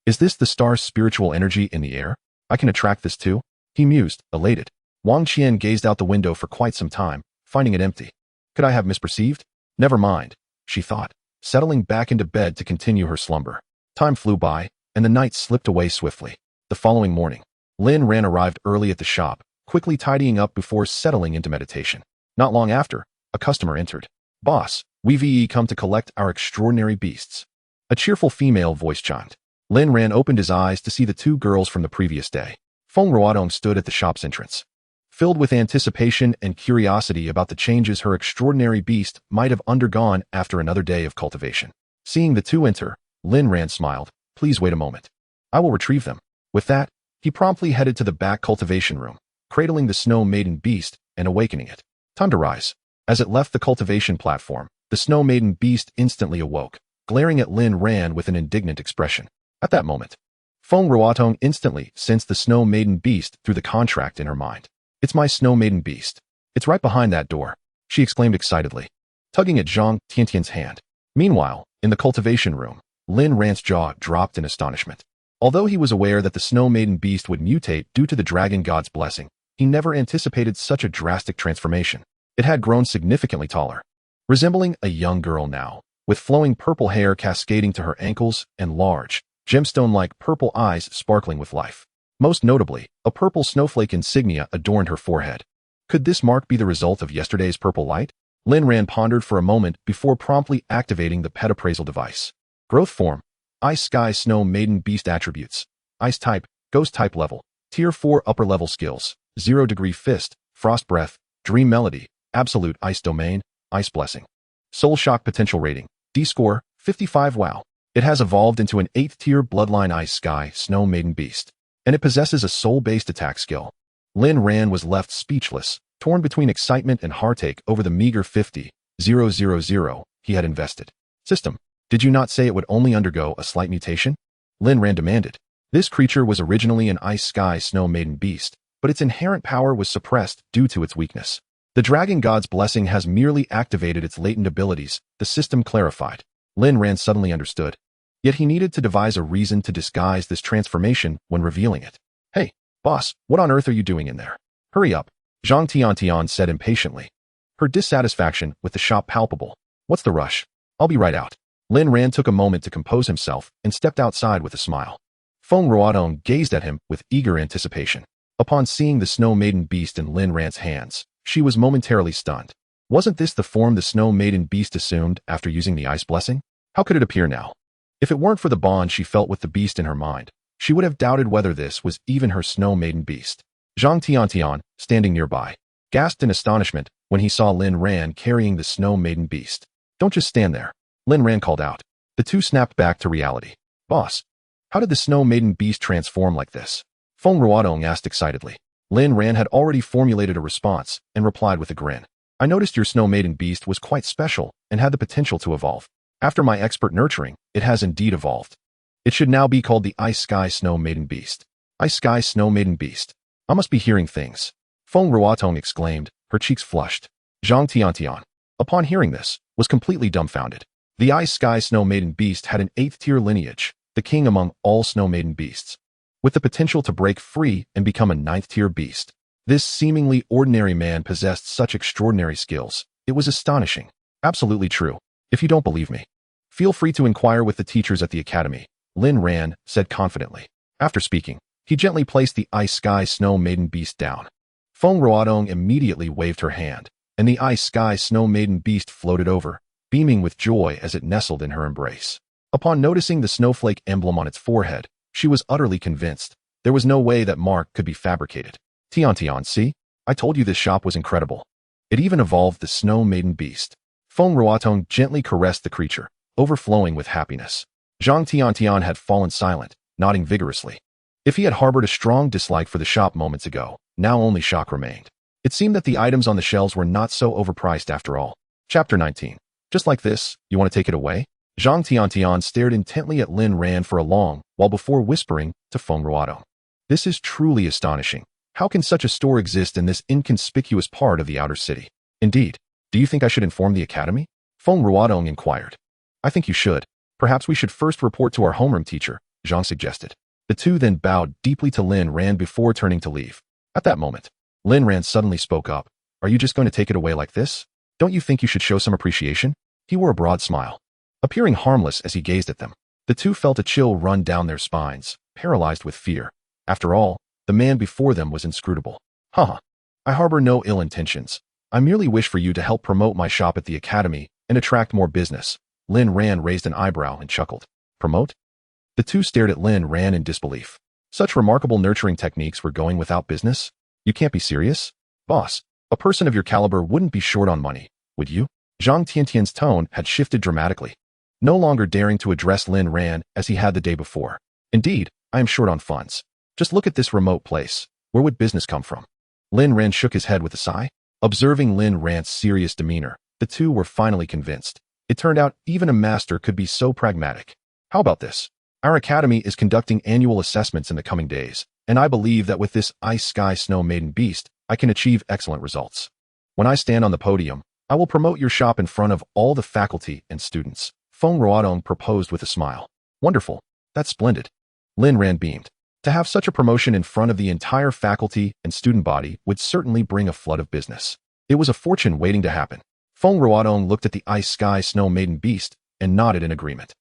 Is this the star's spiritual energy in the air? I can attract this too?" he mused, elated. Wang Qian gazed out the window for quite some time, finding it empty. "Could I have misperceived? Never mind," she thought, settling back into bed to continue her slumber. Time flew by, and the night slipped away swiftly. The following morning, Lin Ran arrived early at the shop, quickly tidying up before settling into meditation. Not long after, a customer entered. "Boss, we've come to collect our extraordinary beasts." A cheerful female voice chimed. Lin Ran opened his eyes to see the 2 girls from the previous day. Feng Ruodong stood at the shop's entrance, filled with anticipation and curiosity about the changes her extraordinary beast might have undergone after another day of cultivation. Seeing the 2 enter, Lin Ran smiled. "Please wait a moment. I will retrieve them." With that, he promptly headed to the back cultivation room, cradling the Snow Maiden beast and awakening it. Time to rise. As it left the cultivation platform, the Snow Maiden beast instantly awoke, glaring at Lin Ran with an indignant expression. At that moment, Feng Ruotong instantly sensed the Snow Maiden Beast through the contract in her mind. "It's my Snow Maiden Beast. It's right behind that door," she exclaimed excitedly, tugging at Zhang Tiantian's hand. Meanwhile, in the cultivation room, Lin Ran's jaw dropped in astonishment. Although he was aware that the Snow Maiden Beast would mutate due to the Dragon God's blessing, he never anticipated such a drastic transformation. It had grown significantly taller, resembling a young girl now, with flowing purple hair cascading to her ankles and large, gemstone-like purple eyes sparkling with life. Most notably, a purple snowflake insignia adorned her forehead. Could this mark be the result of yesterday's purple light? Lin Ran pondered for a moment before promptly activating the pet appraisal device. Growth form: Ice Sky Snow Maiden Beast attributes: Ice type, Ghost type level, Tier 4 upper level skills, 0 Degree Fist, Frost Breath, Dream Melody, Absolute Ice Domain, Ice Blessing. Soul Shock potential rating: D score 55. Wow. It has evolved into an 8th tier Bloodline Ice Sky Snow Maiden Beast, and it possesses a soul-based attack skill. Lin Ran was left speechless, torn between excitement and heartache over the meager 50,000 he had invested. System: did you not say it would only undergo a slight mutation? Lin Ran demanded. This creature was originally an Ice Sky Snow Maiden Beast, but its inherent power was suppressed due to its weakness. The Dragon God's blessing has merely activated its latent abilities, the system clarified. Lin Ran suddenly understood. Yet he needed to devise a reason to disguise this transformation when revealing it. "Hey, boss, what on earth are you doing in there? Hurry up," Zhang Tiantian said impatiently, her dissatisfaction with the shop palpable. "What's the rush? I'll be right out." Lin Ran took a moment to compose himself and stepped outside with a smile. Feng Ruotong gazed at him with eager anticipation. Upon seeing the Snow Maiden Beast in Lin Ran's hands, she was momentarily stunned. Wasn't this the form the Snow Maiden Beast assumed after using the Ice Blessing? How could it appear now? If it weren't for the bond she felt with the beast in her mind, she would have doubted whether this was even her Snow Maiden Beast. Zhang Tiantian, standing nearby, gasped in astonishment when he saw Lin Ran carrying the Snow Maiden Beast. "Don't just stand there," Lin Ran called out. The two snapped back to reality. "Boss, how did the Snow Maiden Beast transform like this?" Feng Ruotong asked excitedly. Lin Ran had already formulated a response and replied with a grin. "I noticed your Snow Maiden Beast was quite special and had the potential to evolve. After my expert nurturing, it has indeed evolved. It should now be called the Ice Sky Snow Maiden Beast." Ice Sky Snow Maiden Beast. I must be hearing things. Feng Ruotong exclaimed, her cheeks flushed. Zhang Tiantian, upon hearing this, was completely dumbfounded. The Ice Sky Snow Maiden Beast had an 8th tier lineage, the king among all Snow Maiden Beasts, with the potential to break free and become a 9th tier beast. This seemingly ordinary man possessed such extraordinary skills. It was astonishing. Absolutely true. If you don't believe me, feel free to inquire with the teachers at the academy, Lin Ran said confidently. After speaking, he gently placed the Ice Sky Snow Maiden Beast down. Feng Ruotong immediately waved her hand, and the Ice Sky Snow Maiden Beast floated over, beaming with joy as it nestled in her embrace. Upon noticing the snowflake emblem on its forehead, she was utterly convinced. There was no way that mark could be fabricated. "Tiantian, see? I told you this shop was incredible. It even evolved the Snow Maiden Beast." Feng Ruotong gently caressed the creature, overflowing with happiness. Zhang Tiantian had fallen silent, nodding vigorously. If he had harbored a strong dislike for the shop moments ago, now only shock remained. It seemed that the items on the shelves were not so overpriced after all. Chapter 19. Just like this, you want to take it away? Zhang Tiantian stared intently at Lin Ran for a long while before whispering to Feng Ruotong. "This is truly astonishing. How can such a store exist in this inconspicuous part of the outer city? Indeed, do you think I should inform the academy?" Feng Ruotong inquired. "I think you should. Perhaps we should first report to our homeroom teacher," Zhang suggested. The two then bowed deeply to Lin Ran before turning to leave. At that moment, Lin Ran suddenly spoke up. "Are you just going to take it away like this? Don't you think you should show some appreciation?" He wore a broad smile, appearing harmless as he gazed at them. The two felt a chill run down their spines, paralyzed with fear. After all, the man before them was inscrutable. "Haha. I harbor no ill intentions. I merely wish for you to help promote my shop at the academy and attract more business." Lin Ran raised an eyebrow and chuckled. "Promote?" The two stared at Lin Ran in disbelief. Such remarkable nurturing techniques were going without business? You can't be serious? "Boss, a person of your caliber wouldn't be short on money, would you?" Zhang Tiantian's tone had shifted dramatically, no longer daring to address Lin Ran as he had the day before. "Indeed, I am short on funds. Just look at this remote place. Where would business come from?" Lin Ran shook his head with a sigh. Observing Lin Ran's serious demeanor, the two were finally convinced. It turned out even a master could be so pragmatic. How about this? Our academy is conducting annual assessments in the coming days, and I believe that with this Ice Sky Snow Maiden Beast, I can achieve excellent results. When I stand on the podium, I will promote your shop in front of all the faculty and students. Feng Ruodong proposed with a smile. Wonderful. That's splendid. Lin Ran beamed. To have such a promotion in front of the entire faculty and student body would certainly bring a flood of business. It was a fortune waiting to happen. Feng Ruodong looked at the Ice Sky Snow Maiden Beast and nodded in agreement.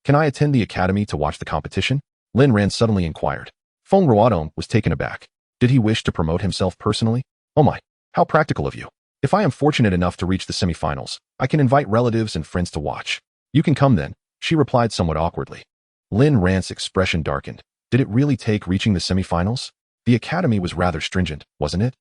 Can I attend the academy to watch the competition? Lin Ran suddenly inquired. Feng Ruodong was taken aback. Did he wish to promote himself personally? Oh my, how practical of you. If I am fortunate enough to reach the semifinals, I can invite relatives and friends to watch. You can come then, she replied somewhat awkwardly. Lin Ran's expression darkened. Did it really take reaching the semifinals? The academy was rather stringent, wasn't it?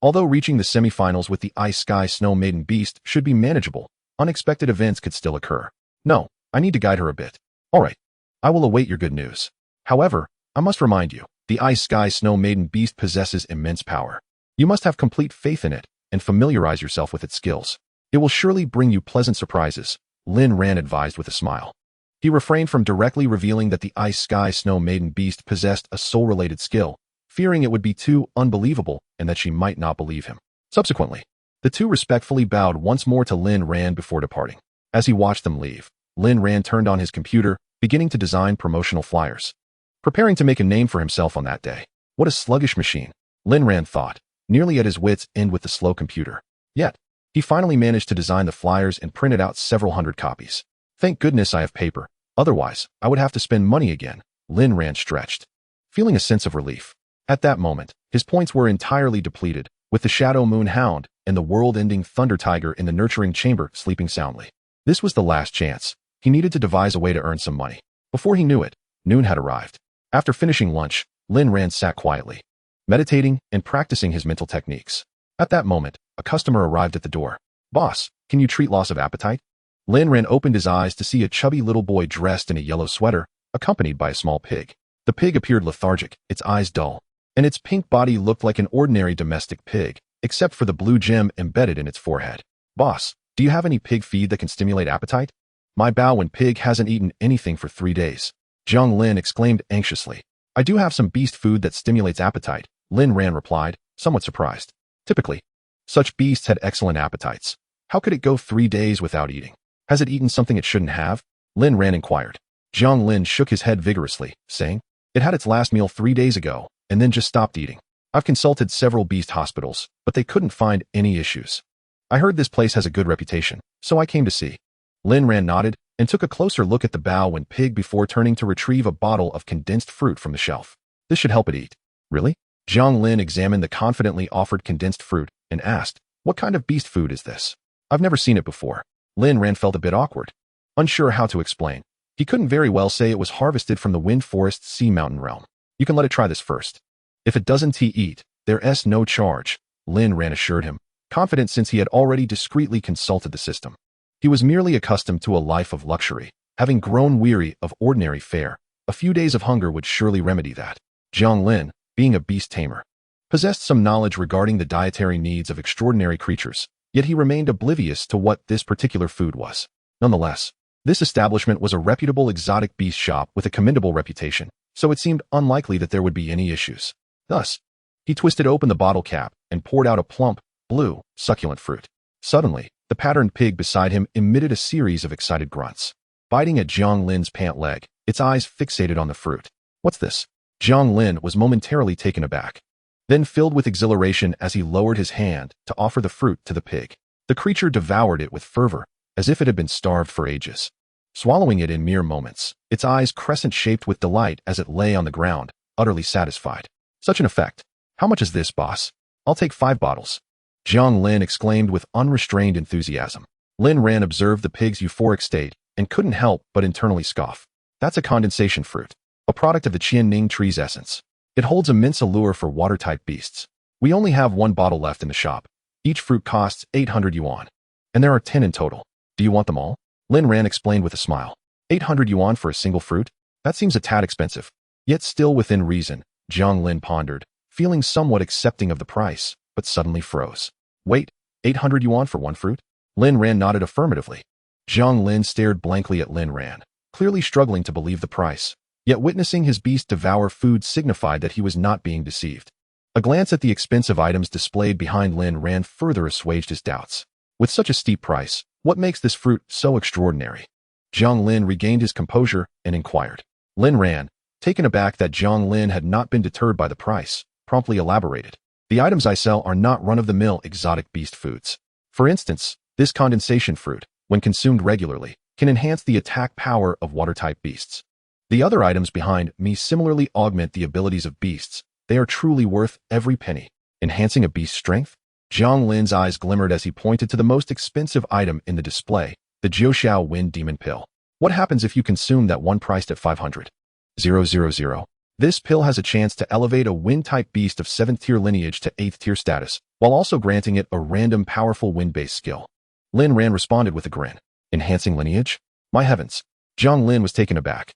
Although reaching the semifinals with the Ice Sky Snow Maiden Beast should be manageable, unexpected events could still occur. No, I need to guide her a bit. All right, I will await your good news. However, I must remind you, the Ice Sky Snow Maiden Beast possesses immense power. You must have complete faith in it and familiarize yourself with its skills. It will surely bring you pleasant surprises, Lin Ran advised with a smile. He refrained from directly revealing that the Ice Sky Snow Maiden Beast possessed a soul-related skill, fearing it would be too unbelievable and that she might not believe him. Subsequently, the two respectfully bowed once more to Lin Ran before departing. As he watched them leave, Lin Ran turned on his computer, beginning to design promotional flyers. Preparing to make a name for himself on that day. What a sluggish machine, Lin Ran thought, nearly at his wits' end with the slow computer. Yet, he finally managed to design the flyers and printed out several hundred copies. Thank goodness I have paper, otherwise I would have to spend money again, Lin Ran stretched, feeling a sense of relief. At that moment, his points were entirely depleted, with the Shadow Moon Hound and the world-ending Thunder Tiger in the nurturing chamber sleeping soundly. This was the last chance. He needed to devise a way to earn some money. Before he knew it, noon had arrived. After finishing lunch, Lin Ran sat quietly, meditating and practicing his mental techniques. At that moment, a customer arrived at the door. Boss, can you treat loss of appetite? Lin Ran opened his eyes to see a chubby little boy dressed in a yellow sweater, accompanied by a small pig. The pig appeared lethargic, its eyes dull, and its pink body looked like an ordinary domestic pig, except for the blue gem embedded in its forehead. Boss, do you have any pig feed that can stimulate appetite? My Bao Pig hasn't eaten anything for 3 days. Zhang Lin exclaimed anxiously. I do have some beast food that stimulates appetite, Lin Ran replied, somewhat surprised. Typically, such beasts had excellent appetites. How could it go 3 days without eating? Has it eaten something it shouldn't have? Lin Ran inquired. Zhang Lin shook his head vigorously, saying, it had its last meal 3 days ago, and then just stopped eating. I've consulted several beast hospitals, but they couldn't find any issues. I heard this place has a good reputation, so I came to see. Lin Ran nodded and took a closer look at the Bao Pig before turning to retrieve a bottle of condensed fruit from the shelf. This should help it eat. Really? Zhang Lin examined the confidently offered condensed fruit and asked, what kind of beast food is this? I've never seen it before. Lin Ran felt a bit awkward, unsure how to explain. He couldn't very well say it was harvested from the Wind Forest Sea Mountain realm. You can let it try this first. If it doesn't eat, there's no charge, Lin Ran assured him, confident since he had already discreetly consulted the system. He was merely accustomed to a life of luxury, having grown weary of ordinary fare. A few days of hunger would surely remedy that. Zhang Lin, being a beast tamer, possessed some knowledge regarding the dietary needs of extraordinary creatures, yet he remained oblivious to what this particular food was. Nonetheless, this establishment was a reputable exotic beast shop with a commendable reputation, so it seemed unlikely that there would be any issues. Thus, he twisted open the bottle cap and poured out a plump, blue, succulent fruit. Suddenly, the patterned pig beside him emitted a series of excited grunts. Biting at Zhang Lin's pant leg, its eyes fixated on the fruit. What's this? Zhang Lin was momentarily taken aback, then filled with exhilaration as he lowered his hand to offer the fruit to the pig. The creature devoured it with fervor, as if it had been starved for ages. Swallowing it in mere moments, its eyes crescent-shaped with delight as it lay on the ground, utterly satisfied. Such an effect. How much is this, boss? I'll take 5 bottles. Zhang Lin exclaimed with unrestrained enthusiasm. Lin Ran observed the pig's euphoric state and couldn't help but internally scoff. That's a condensation fruit, a product of the Qianning tree's essence. It holds immense allure for water-type beasts. We only have 1 bottle left in the shop. Each fruit costs 800 yuan, and there are 10 in total. Do you want them all? Lin Ran explained with a smile. 800 yuan for a single fruit? That seems a tad expensive. Yet still within reason, Zhang Lin pondered, feeling somewhat accepting of the price, but suddenly froze. Wait, 800 yuan for 1 fruit? Lin Ran nodded affirmatively. Jiang Lin stared blankly at Lin Ran, clearly struggling to believe the price. Yet witnessing his beast devour food signified that he was not being deceived. A glance at the expensive items displayed behind Lin Ran further assuaged his doubts. With such a steep price, what makes this fruit so extraordinary? Jiang Lin regained his composure and inquired. Lin Ran, taken aback that Jiang Lin had not been deterred by the price, promptly elaborated. The items I sell are not run-of-the-mill exotic beast foods. For instance, this condensation fruit, when consumed regularly, can enhance the attack power of water-type beasts. The other items behind me similarly augment the abilities of beasts. They are truly worth every penny. Enhancing a beast's strength? Jiang Lin's eyes glimmered as he pointed to the most expensive item in the display, the Jiuxiao Wind Demon Pill. What happens if you consume that one priced at 500,000? This pill has a chance to elevate a wind-type beast of 7th tier lineage to 8th tier status, while also granting it a random powerful wind-based skill. Lin Ran responded with a grin. Enhancing lineage? My heavens. Jiang Lin was taken aback.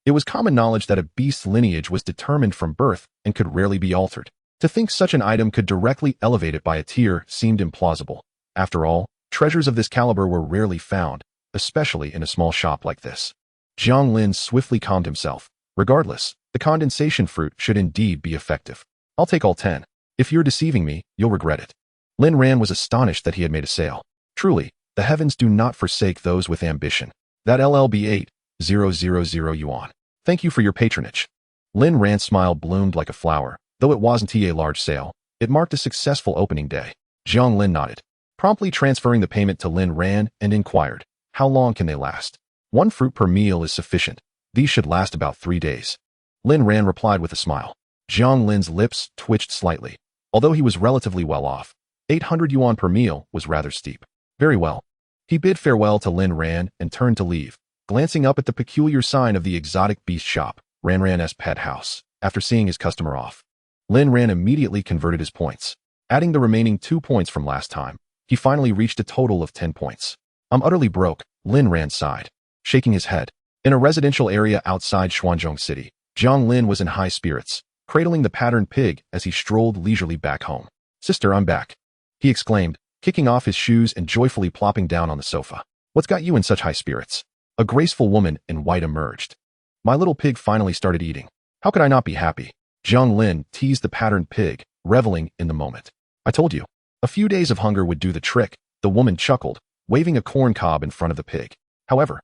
It was common knowledge that a beast's lineage was determined from birth and could rarely be altered. To think such an item could directly elevate it by a tier seemed implausible. After all, treasures of this caliber were rarely found, especially in a small shop like this. Jiang Lin swiftly calmed himself. Regardless, the condensation fruit should indeed be effective. I'll take all 10. If you're deceiving me, you'll regret it. Lin Ran was astonished that he had made a sale. Truly, the heavens do not forsake those with ambition. That LLB 8,000 yuan. Thank you for your patronage. Lin Ran's smile bloomed like a flower. Though it wasn't a large sale, it marked a successful opening day. Jiang Lin nodded, promptly transferring the payment to Lin Ran and inquired, how long can they last? 1 fruit per meal is sufficient. These should last about 3 days. Lin Ran replied with a smile. Jiang Lin's lips twitched slightly. Although he was relatively well off, 800 yuan per meal was rather steep. Very well. He bid farewell to Lin Ran and turned to leave, glancing up at the peculiar sign of the exotic beast shop, Ran's pet house. After seeing his customer off, Lin Ran immediately converted his points. Adding the remaining 2 points from last time, he finally reached a total of 10 points. I'm utterly broke, Lin Ran sighed, shaking his head. In a residential area outside Xuanzhong City, Jiang Lin was in high spirits, cradling the patterned pig as he strolled leisurely back home. Sister, I'm back, he exclaimed, kicking off his shoes and joyfully plopping down on the sofa. What's got you in such high spirits? A graceful woman in white emerged. My little pig finally started eating. How could I not be happy? Jiang Lin teased the patterned pig, reveling in the moment. I told you. A few days of hunger would do the trick, the woman chuckled, waving a corn cob in front of the pig. However,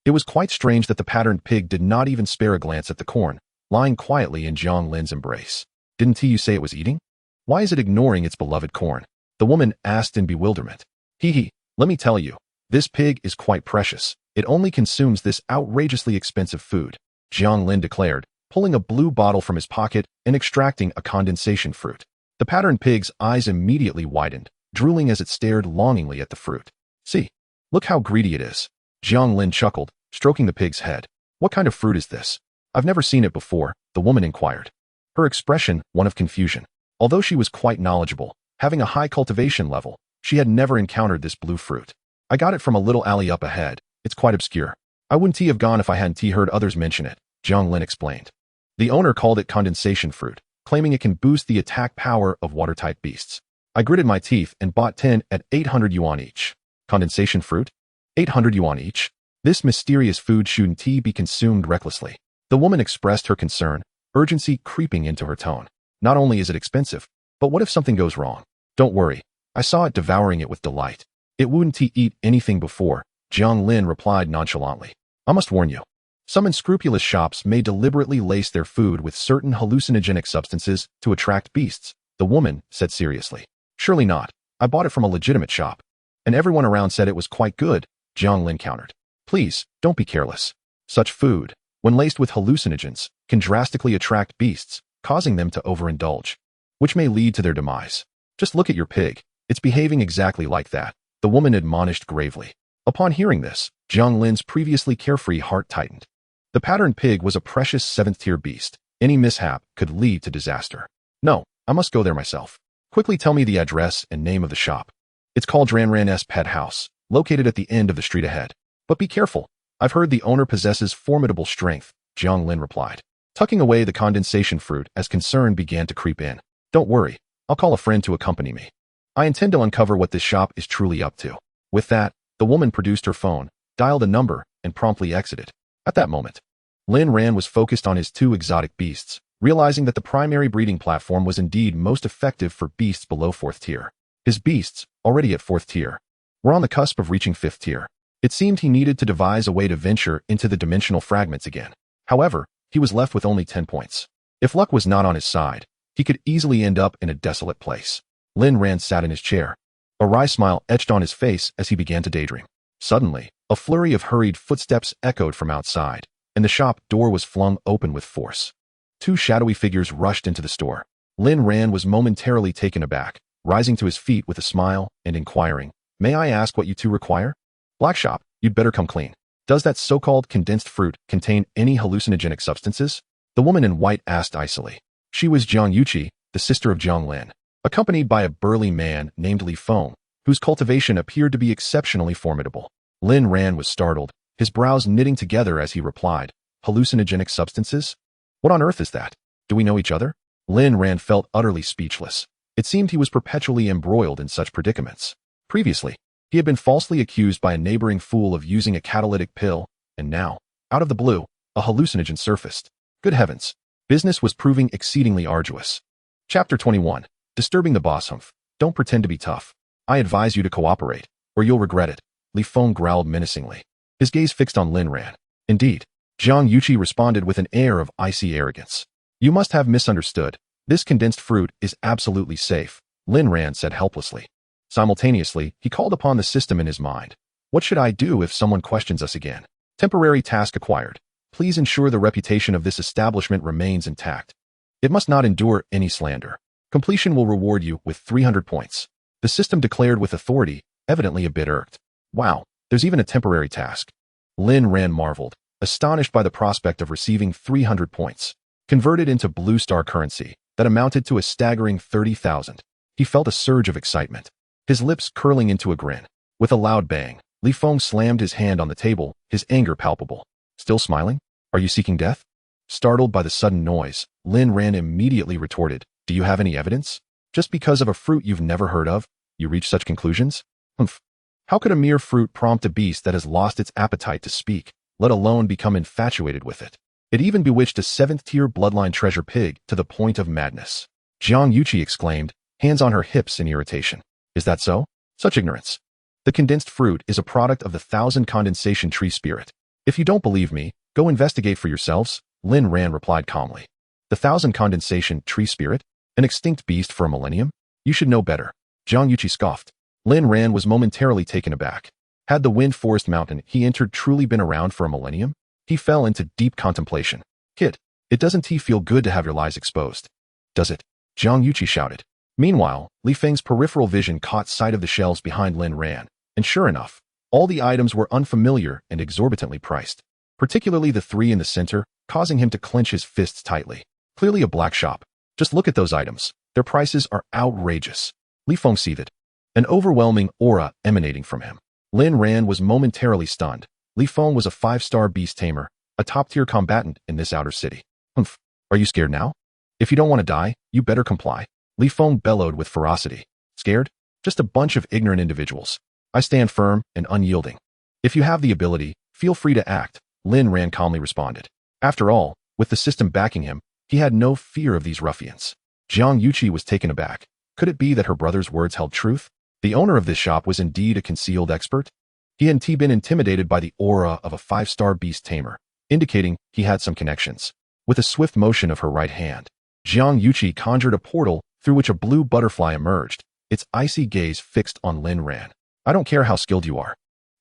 it was quite strange that the patterned pig did not even spare a glance at the corn, lying quietly in Jiang Lin's embrace. Didn't you say it was eating? Why is it ignoring its beloved corn? The woman asked in bewilderment. Hee, let me tell you, this pig is quite precious. It only consumes this outrageously expensive food, Jiang Lin declared, pulling a blue bottle from his pocket and extracting a condensation fruit. The patterned pig's eyes immediately widened, drooling as it stared longingly at the fruit. See, look how greedy it is. Jiang Lin chuckled, stroking the pig's head. What kind of fruit is this? I've never seen it before, the woman inquired. Her expression, one of confusion. Although she was quite knowledgeable, having a high cultivation level, she had never encountered this blue fruit. I got it from a little alley up ahead. It's quite obscure. I wouldn't have gone if I hadn't heard others mention it, Jiang Lin explained. The owner called it condensation fruit, claiming it can boost the attack power of water-type beasts. I gritted my teeth and bought 10 at 800 yuan each. Condensation fruit? 800 yuan each? This mysterious food shouldn't be consumed recklessly. The woman expressed her concern, urgency creeping into her tone. Not only is it expensive, but what if something goes wrong? Don't worry. I saw it devouring it with delight. It wouldn't eat anything before, Jiang Lin replied nonchalantly. I must warn you. Some unscrupulous shops may deliberately lace their food with certain hallucinogenic substances to attract beasts, the woman said seriously. Surely not. I bought it from a legitimate shop. And everyone around said it was quite good, Jiang Lin countered. Please, don't be careless. Such food, when laced with hallucinogens, can drastically attract beasts, causing them to overindulge, which may lead to their demise. Just look at your pig. It's behaving exactly like that, the woman admonished gravely. Upon hearing this, Jiang Lin's previously carefree heart tightened. The patterned pig was a precious 7th-tier beast. Any mishap could lead to disaster. No, I must go there myself. Quickly tell me the address and name of the shop. It's called Ran's Pet House, located at the end of the street ahead. But be careful. I've heard the owner possesses formidable strength, Jiang Lin replied, tucking away the condensation fruit as concern began to creep in. Don't worry, I'll call a friend to accompany me. I intend to uncover what this shop is truly up to. With that, the woman produced her phone, dialed a number, and promptly exited. At that moment, Lin Ran was focused on his two exotic beasts, realizing that the primary breeding platform was indeed most effective for beasts below 4th tier. His beasts, already at 4th tier, were on the cusp of reaching 5th tier. It seemed he needed to devise a way to venture into the dimensional fragments again. However, he was left with only 10 points. If luck was not on his side, he could easily end up in a desolate place. Lin Ran sat in his chair. A wry smile etched on his face as he began to daydream. Suddenly, a flurry of hurried footsteps echoed from outside, and the shop door was flung open with force. Two shadowy figures rushed into the store. Lin Ran was momentarily taken aback, rising to his feet with a smile and inquiring, "May I ask what you two require?" "Black shop, you'd better come clean. Does that so-called condensed fruit contain any hallucinogenic substances?" The woman in white asked icily. She was Jiang Yuqi, the sister of Jiang Lin, accompanied by a burly man named Li Feng, whose cultivation appeared to be exceptionally formidable. Lin Ran was startled, his brows knitting together as he replied, "Hallucinogenic substances? What on earth is that? Do we know each other?" Lin Ran felt utterly speechless. It seemed he was perpetually embroiled in such predicaments. Previously, he had been falsely accused by a neighboring fool of using a catalytic pill, and now, out of the blue, a hallucinogen surfaced. Good heavens, business was proving exceedingly arduous. Chapter 21. Disturbing the boss humph. Don't pretend to be tough. I advise you to cooperate, or you'll regret it. Li Feng growled menacingly, his gaze fixed on Lin Ran. Indeed, Jiang Yuqi responded with an air of icy arrogance. "You must have misunderstood. This condensed fruit is absolutely safe," Lin Ran said helplessly. Simultaneously, he called upon the system in his mind. "What should I do if someone questions us again?" Temporary task acquired. Please ensure the reputation of this establishment remains intact. It must not endure any slander. Completion will reward you with 300 points. The system declared with authority, evidently a bit irked. Wow, there's even a temporary task. Lin Ran marveled, astonished by the prospect of receiving 300 points, converted into blue star currency that amounted to a staggering 30,000. He felt a surge of excitement, his lips curling into a grin. With a loud bang, Li Feng slammed his hand on the table, his anger palpable. "Still smiling? Are you seeking death?" Startled by the sudden noise, Lin Ran immediately retorted, "Do you have any evidence? Just because of a fruit you've never heard of, you reach such conclusions? Humph. How could a mere fruit prompt a beast that has lost its appetite to speak, let alone become infatuated with it? It even bewitched a 7th-tier bloodline treasure pig to the point of madness." Jiang Yuqi exclaimed, hands on her hips in irritation. "Is that so? Such ignorance. The condensed fruit is a product of the 1000 condensation tree spirit. If you don't believe me, go investigate for yourselves," Lin Ran replied calmly. "The 1000 condensation tree spirit? An extinct beast for a millennium? You should know better." Jiang Yuqi scoffed. Lin Ran was momentarily taken aback. Had the Wind Forest Mountain he entered truly been around for a millennium? He fell into deep contemplation. "Kid, it doesn't feel good to have your lies exposed." "Does it?" Jiang Yuqi shouted. Meanwhile, Li Feng's peripheral vision caught sight of the shelves behind Lin Ran, and sure enough, all the items were unfamiliar and exorbitantly priced, particularly the three in the center, causing him to clench his fists tightly. Clearly a black shop. Just look at those items. Their prices are outrageous. Li Feng seethed, an overwhelming aura emanating from him. Lin Ran was momentarily stunned. Li Feng was a 5-star beast tamer, a top-tier combatant in this outer city. "Humph, are you scared now? If you don't want to die, you better comply." Li Feng bellowed with ferocity. "Scared? Just a bunch of ignorant individuals. I stand firm and unyielding. If you have the ability, feel free to act," Lin Ran calmly responded. After all, with the system backing him, he had no fear of these ruffians. Jiang Yuqi was taken aback. Could it be that her brother's words held truth? The owner of this shop was indeed a concealed expert? He hadn't been intimidated by the aura of a 5-star beast tamer, indicating he had some connections. With a swift motion of her right hand, Jiang Yuqi conjured a portal through which a blue butterfly emerged, its icy gaze fixed on Lin Ran. "I don't care how skilled you are.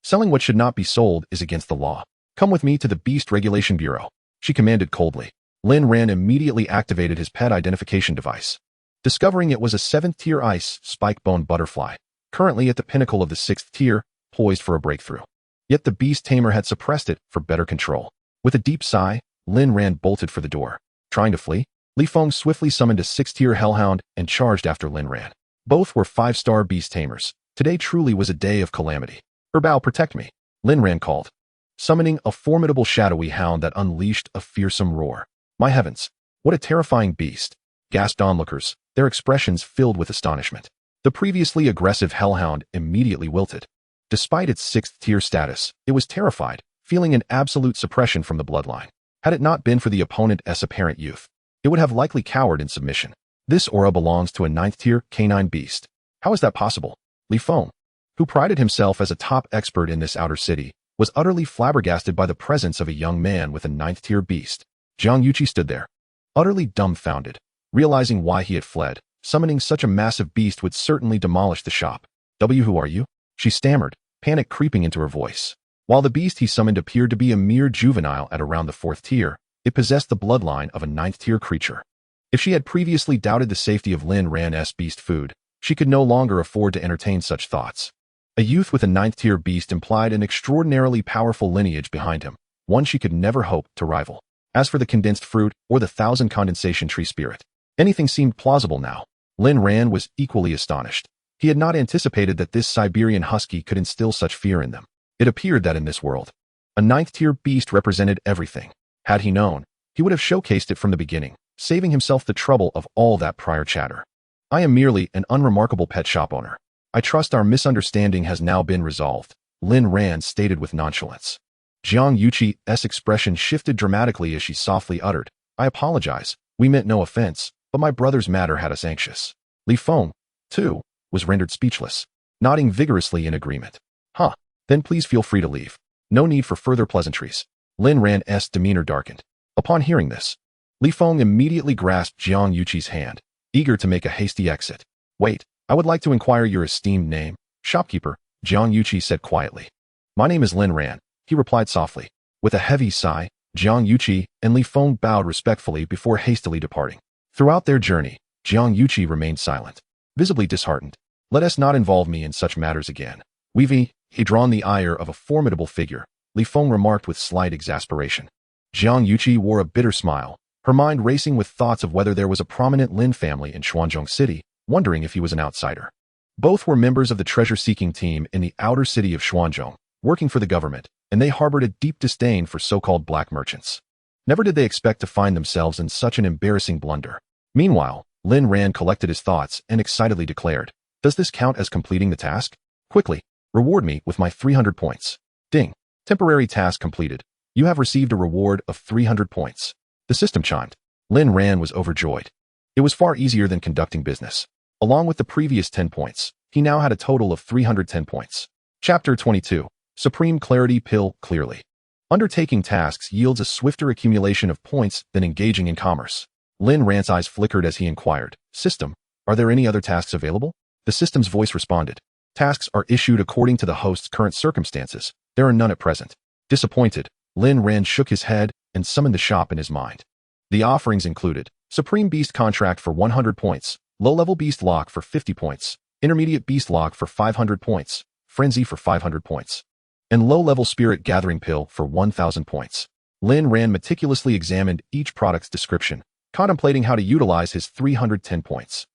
Selling what should not be sold is against the law. Come with me to the Beast Regulation Bureau," she commanded coldly. Lin Ran immediately activated his pet identification device, discovering it was a 7th-tier ice spike bone butterfly, currently at the pinnacle of the 6th tier, poised for a breakthrough. Yet the beast tamer had suppressed it for better control. With a deep sigh, Lin Ran bolted for the door. Trying to flee, Li Feng swiftly summoned a 6th-tier hellhound and charged after Lin Ran. Both were 5-star beast tamers. Today truly was a day of calamity. "Herbal, protect me," Lin Ran called, summoning a formidable shadowy hound that unleashed a fearsome roar. "My heavens, what a terrifying beast," gasped onlookers, their expressions filled with astonishment. The previously aggressive hellhound immediately wilted. Despite its 6th-tier status, it was terrified, feeling an absolute suppression from the bloodline. Had it not been for the opponent's apparent youth, it would have likely cowered in submission. This aura belongs to a 9th-tier canine beast. How is that possible? Li Feng, who prided himself as a top expert in this outer city, was utterly flabbergasted by the presence of a young man with a 9th-tier beast. Jiang Yuqi stood there, utterly dumbfounded, realizing why he had fled. Summoning such a massive beast would certainly demolish the shop. Who are you? She stammered, panic creeping into her voice. While the beast he summoned appeared to be a mere juvenile at around the 4th tier, it possessed the bloodline of a 9th-tier creature. If she had previously doubted the safety of Lin Ran's beast food, she could no longer afford to entertain such thoughts. A youth with a 9th-tier beast implied an extraordinarily powerful lineage behind him, one she could never hope to rival. As for the condensed fruit or the 1,000 condensation tree spirit, anything seemed plausible now. Lin Ran was equally astonished. He had not anticipated that this Siberian husky could instill such fear in them. It appeared that in this world, a 9th-tier beast represented everything. Had he known, he would have showcased it from the beginning, saving himself the trouble of all that prior chatter. I am merely an unremarkable pet shop owner. I trust our misunderstanding has now been resolved, Lin Ran stated with nonchalance. Jiang Yuqi's expression shifted dramatically as she softly uttered, I apologize, we meant no offense, but my brother's matter had us anxious. Li Feng, too, was rendered speechless, nodding vigorously in agreement. Then please feel free to leave. No need for further pleasantries. Lin Ran's demeanor darkened. Upon hearing this, Li Feng immediately grasped Jiang Yuqi's hand, eager to make a hasty exit. Wait, I would like to inquire your esteemed name. Shopkeeper, Jiang Yuqi said quietly. My name is Lin Ran, he replied softly. With a heavy sigh, Jiang Yuqi and Li Feng bowed respectfully before hastily departing. Throughout their journey, Jiang Yuqi remained silent, visibly disheartened. Let us not involve me in such matters again. He drawn the ire of a formidable figure, Li Feng remarked with slight exasperation. Jiang Yuqi wore a bitter smile, her mind racing with thoughts of whether there was a prominent Lin family in Xuanzhong City, wondering if he was an outsider. Both were members of the treasure-seeking team in the outer city of Xuanzhong, working for the government, and they harbored a deep disdain for so-called black merchants. Never did they expect to find themselves in such an embarrassing blunder. Meanwhile, Lin Ran collected his thoughts and excitedly declared, Does this count as completing the task? Quickly, reward me with my 300 points. Ding. Temporary task completed. You have received a reward of 300 points. The system chimed. Lin Ran was overjoyed. It was far easier than conducting business. Along with the previous 10 points, he now had a total of 310 points. Chapter 22. Supreme Clarity Pill Clearly. Undertaking tasks yields a swifter accumulation of points than engaging in commerce. Lin Ran's eyes flickered as he inquired, System, are there any other tasks available? The system's voice responded. Tasks are issued according to the host's current circumstances. There are none at present. Disappointed, Lin Ran shook his head and summoned the shop in his mind. The offerings included Supreme Beast Contract for 100 points, Low-Level Beast Lock for 50 points, Intermediate Beast Lock for 500 points, Frenzy for 500 points, and Low-Level Spirit Gathering Pill for 1,000 points. Lin Ran meticulously examined each product's description, contemplating how to utilize his 310 points.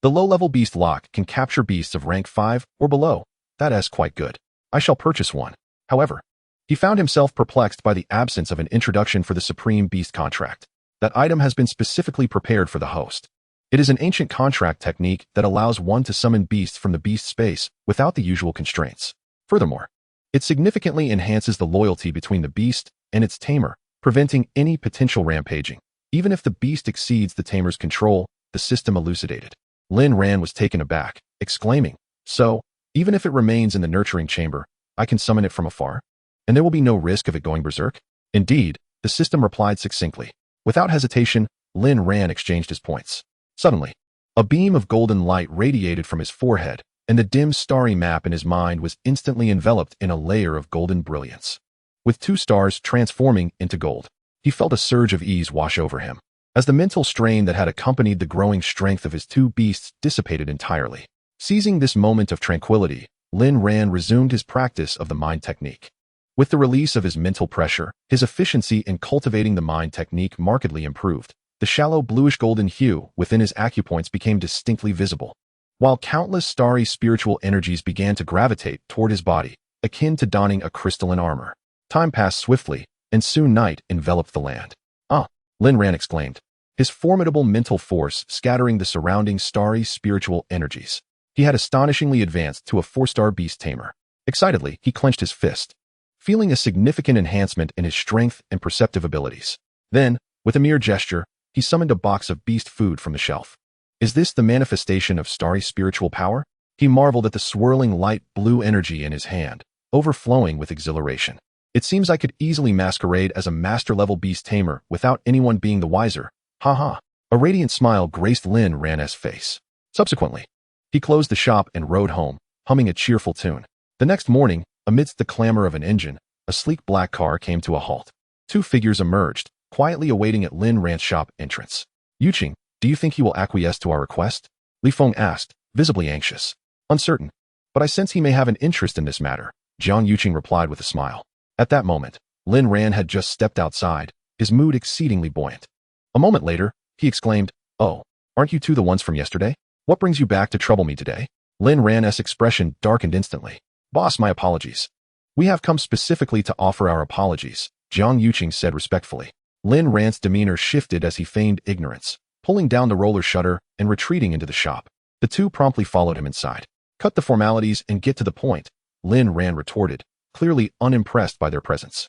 The low-level beast lock can capture beasts of rank 5 or below. That is quite good. I shall purchase one. However, he found himself perplexed by the absence of an introduction for the Supreme Beast Contract. That item has been specifically prepared for the host. It is an ancient contract technique that allows one to summon beasts from the beast space without the usual constraints. Furthermore, it significantly enhances the loyalty between the beast and its tamer, preventing any potential rampaging. Even if the beast exceeds the tamer's control, the system elucidated. Lin Ran was taken aback, exclaiming, So, even if it remains in the nurturing chamber, I can summon it from afar? And there will be no risk of it going berserk? Indeed, the system replied succinctly. Without hesitation, Lin Ran exchanged his points. Suddenly, a beam of golden light radiated from his forehead, and the dim starry map in his mind was instantly enveloped in a layer of golden brilliance. With 2 stars transforming into gold, he felt a surge of ease wash over him, as the mental strain that had accompanied the growing strength of his 2 beasts dissipated entirely. Seizing this moment of tranquility, Lin Ran resumed his practice of the mind technique. With the release of his mental pressure, his efficiency in cultivating the mind technique markedly improved. The shallow bluish-golden hue within his acupoints became distinctly visible, while countless starry spiritual energies began to gravitate toward his body, akin to donning a crystalline armor. Time passed swiftly, and soon night enveloped the land. Lin Ran exclaimed, his formidable mental force scattering the surrounding starry spiritual energies. He had astonishingly advanced to a 4-star beast tamer. Excitedly, he clenched his fist, feeling a significant enhancement in his strength and perceptive abilities. Then, with a mere gesture, he summoned a box of beast food from the shelf. Is this the manifestation of starry spiritual power? He marveled at the swirling light blue energy in his hand, overflowing with exhilaration. It seems I could easily masquerade as a master-level beast tamer without anyone being the wiser. Ha. A radiant smile graced Lin Ran's face. Subsequently, he closed the shop and rode home, humming a cheerful tune. The next morning, amidst the clamor of an engine, a sleek black car came to a halt. Two figures emerged, quietly awaiting at Lin Ran's shop entrance. Yuqing, do you think he will acquiesce to our request? Li Feng asked, visibly anxious. Uncertain. But I sense he may have an interest in this matter, Jiang Yuqing replied with a smile. At that moment, Lin Ran had just stepped outside, his mood exceedingly buoyant. A moment later, he exclaimed, "Oh, aren't you two the ones from yesterday? What brings you back to trouble me today?" Lin Ran's expression darkened instantly. "Boss, my apologies. We have come specifically to offer our apologies," Jiang Yuqing said respectfully. Lin Ran's demeanor shifted as he feigned ignorance, pulling down the roller shutter and retreating into the shop. The two promptly followed him inside. "Cut the formalities and get to the point," Lin Ran retorted, clearly unimpressed by their presence.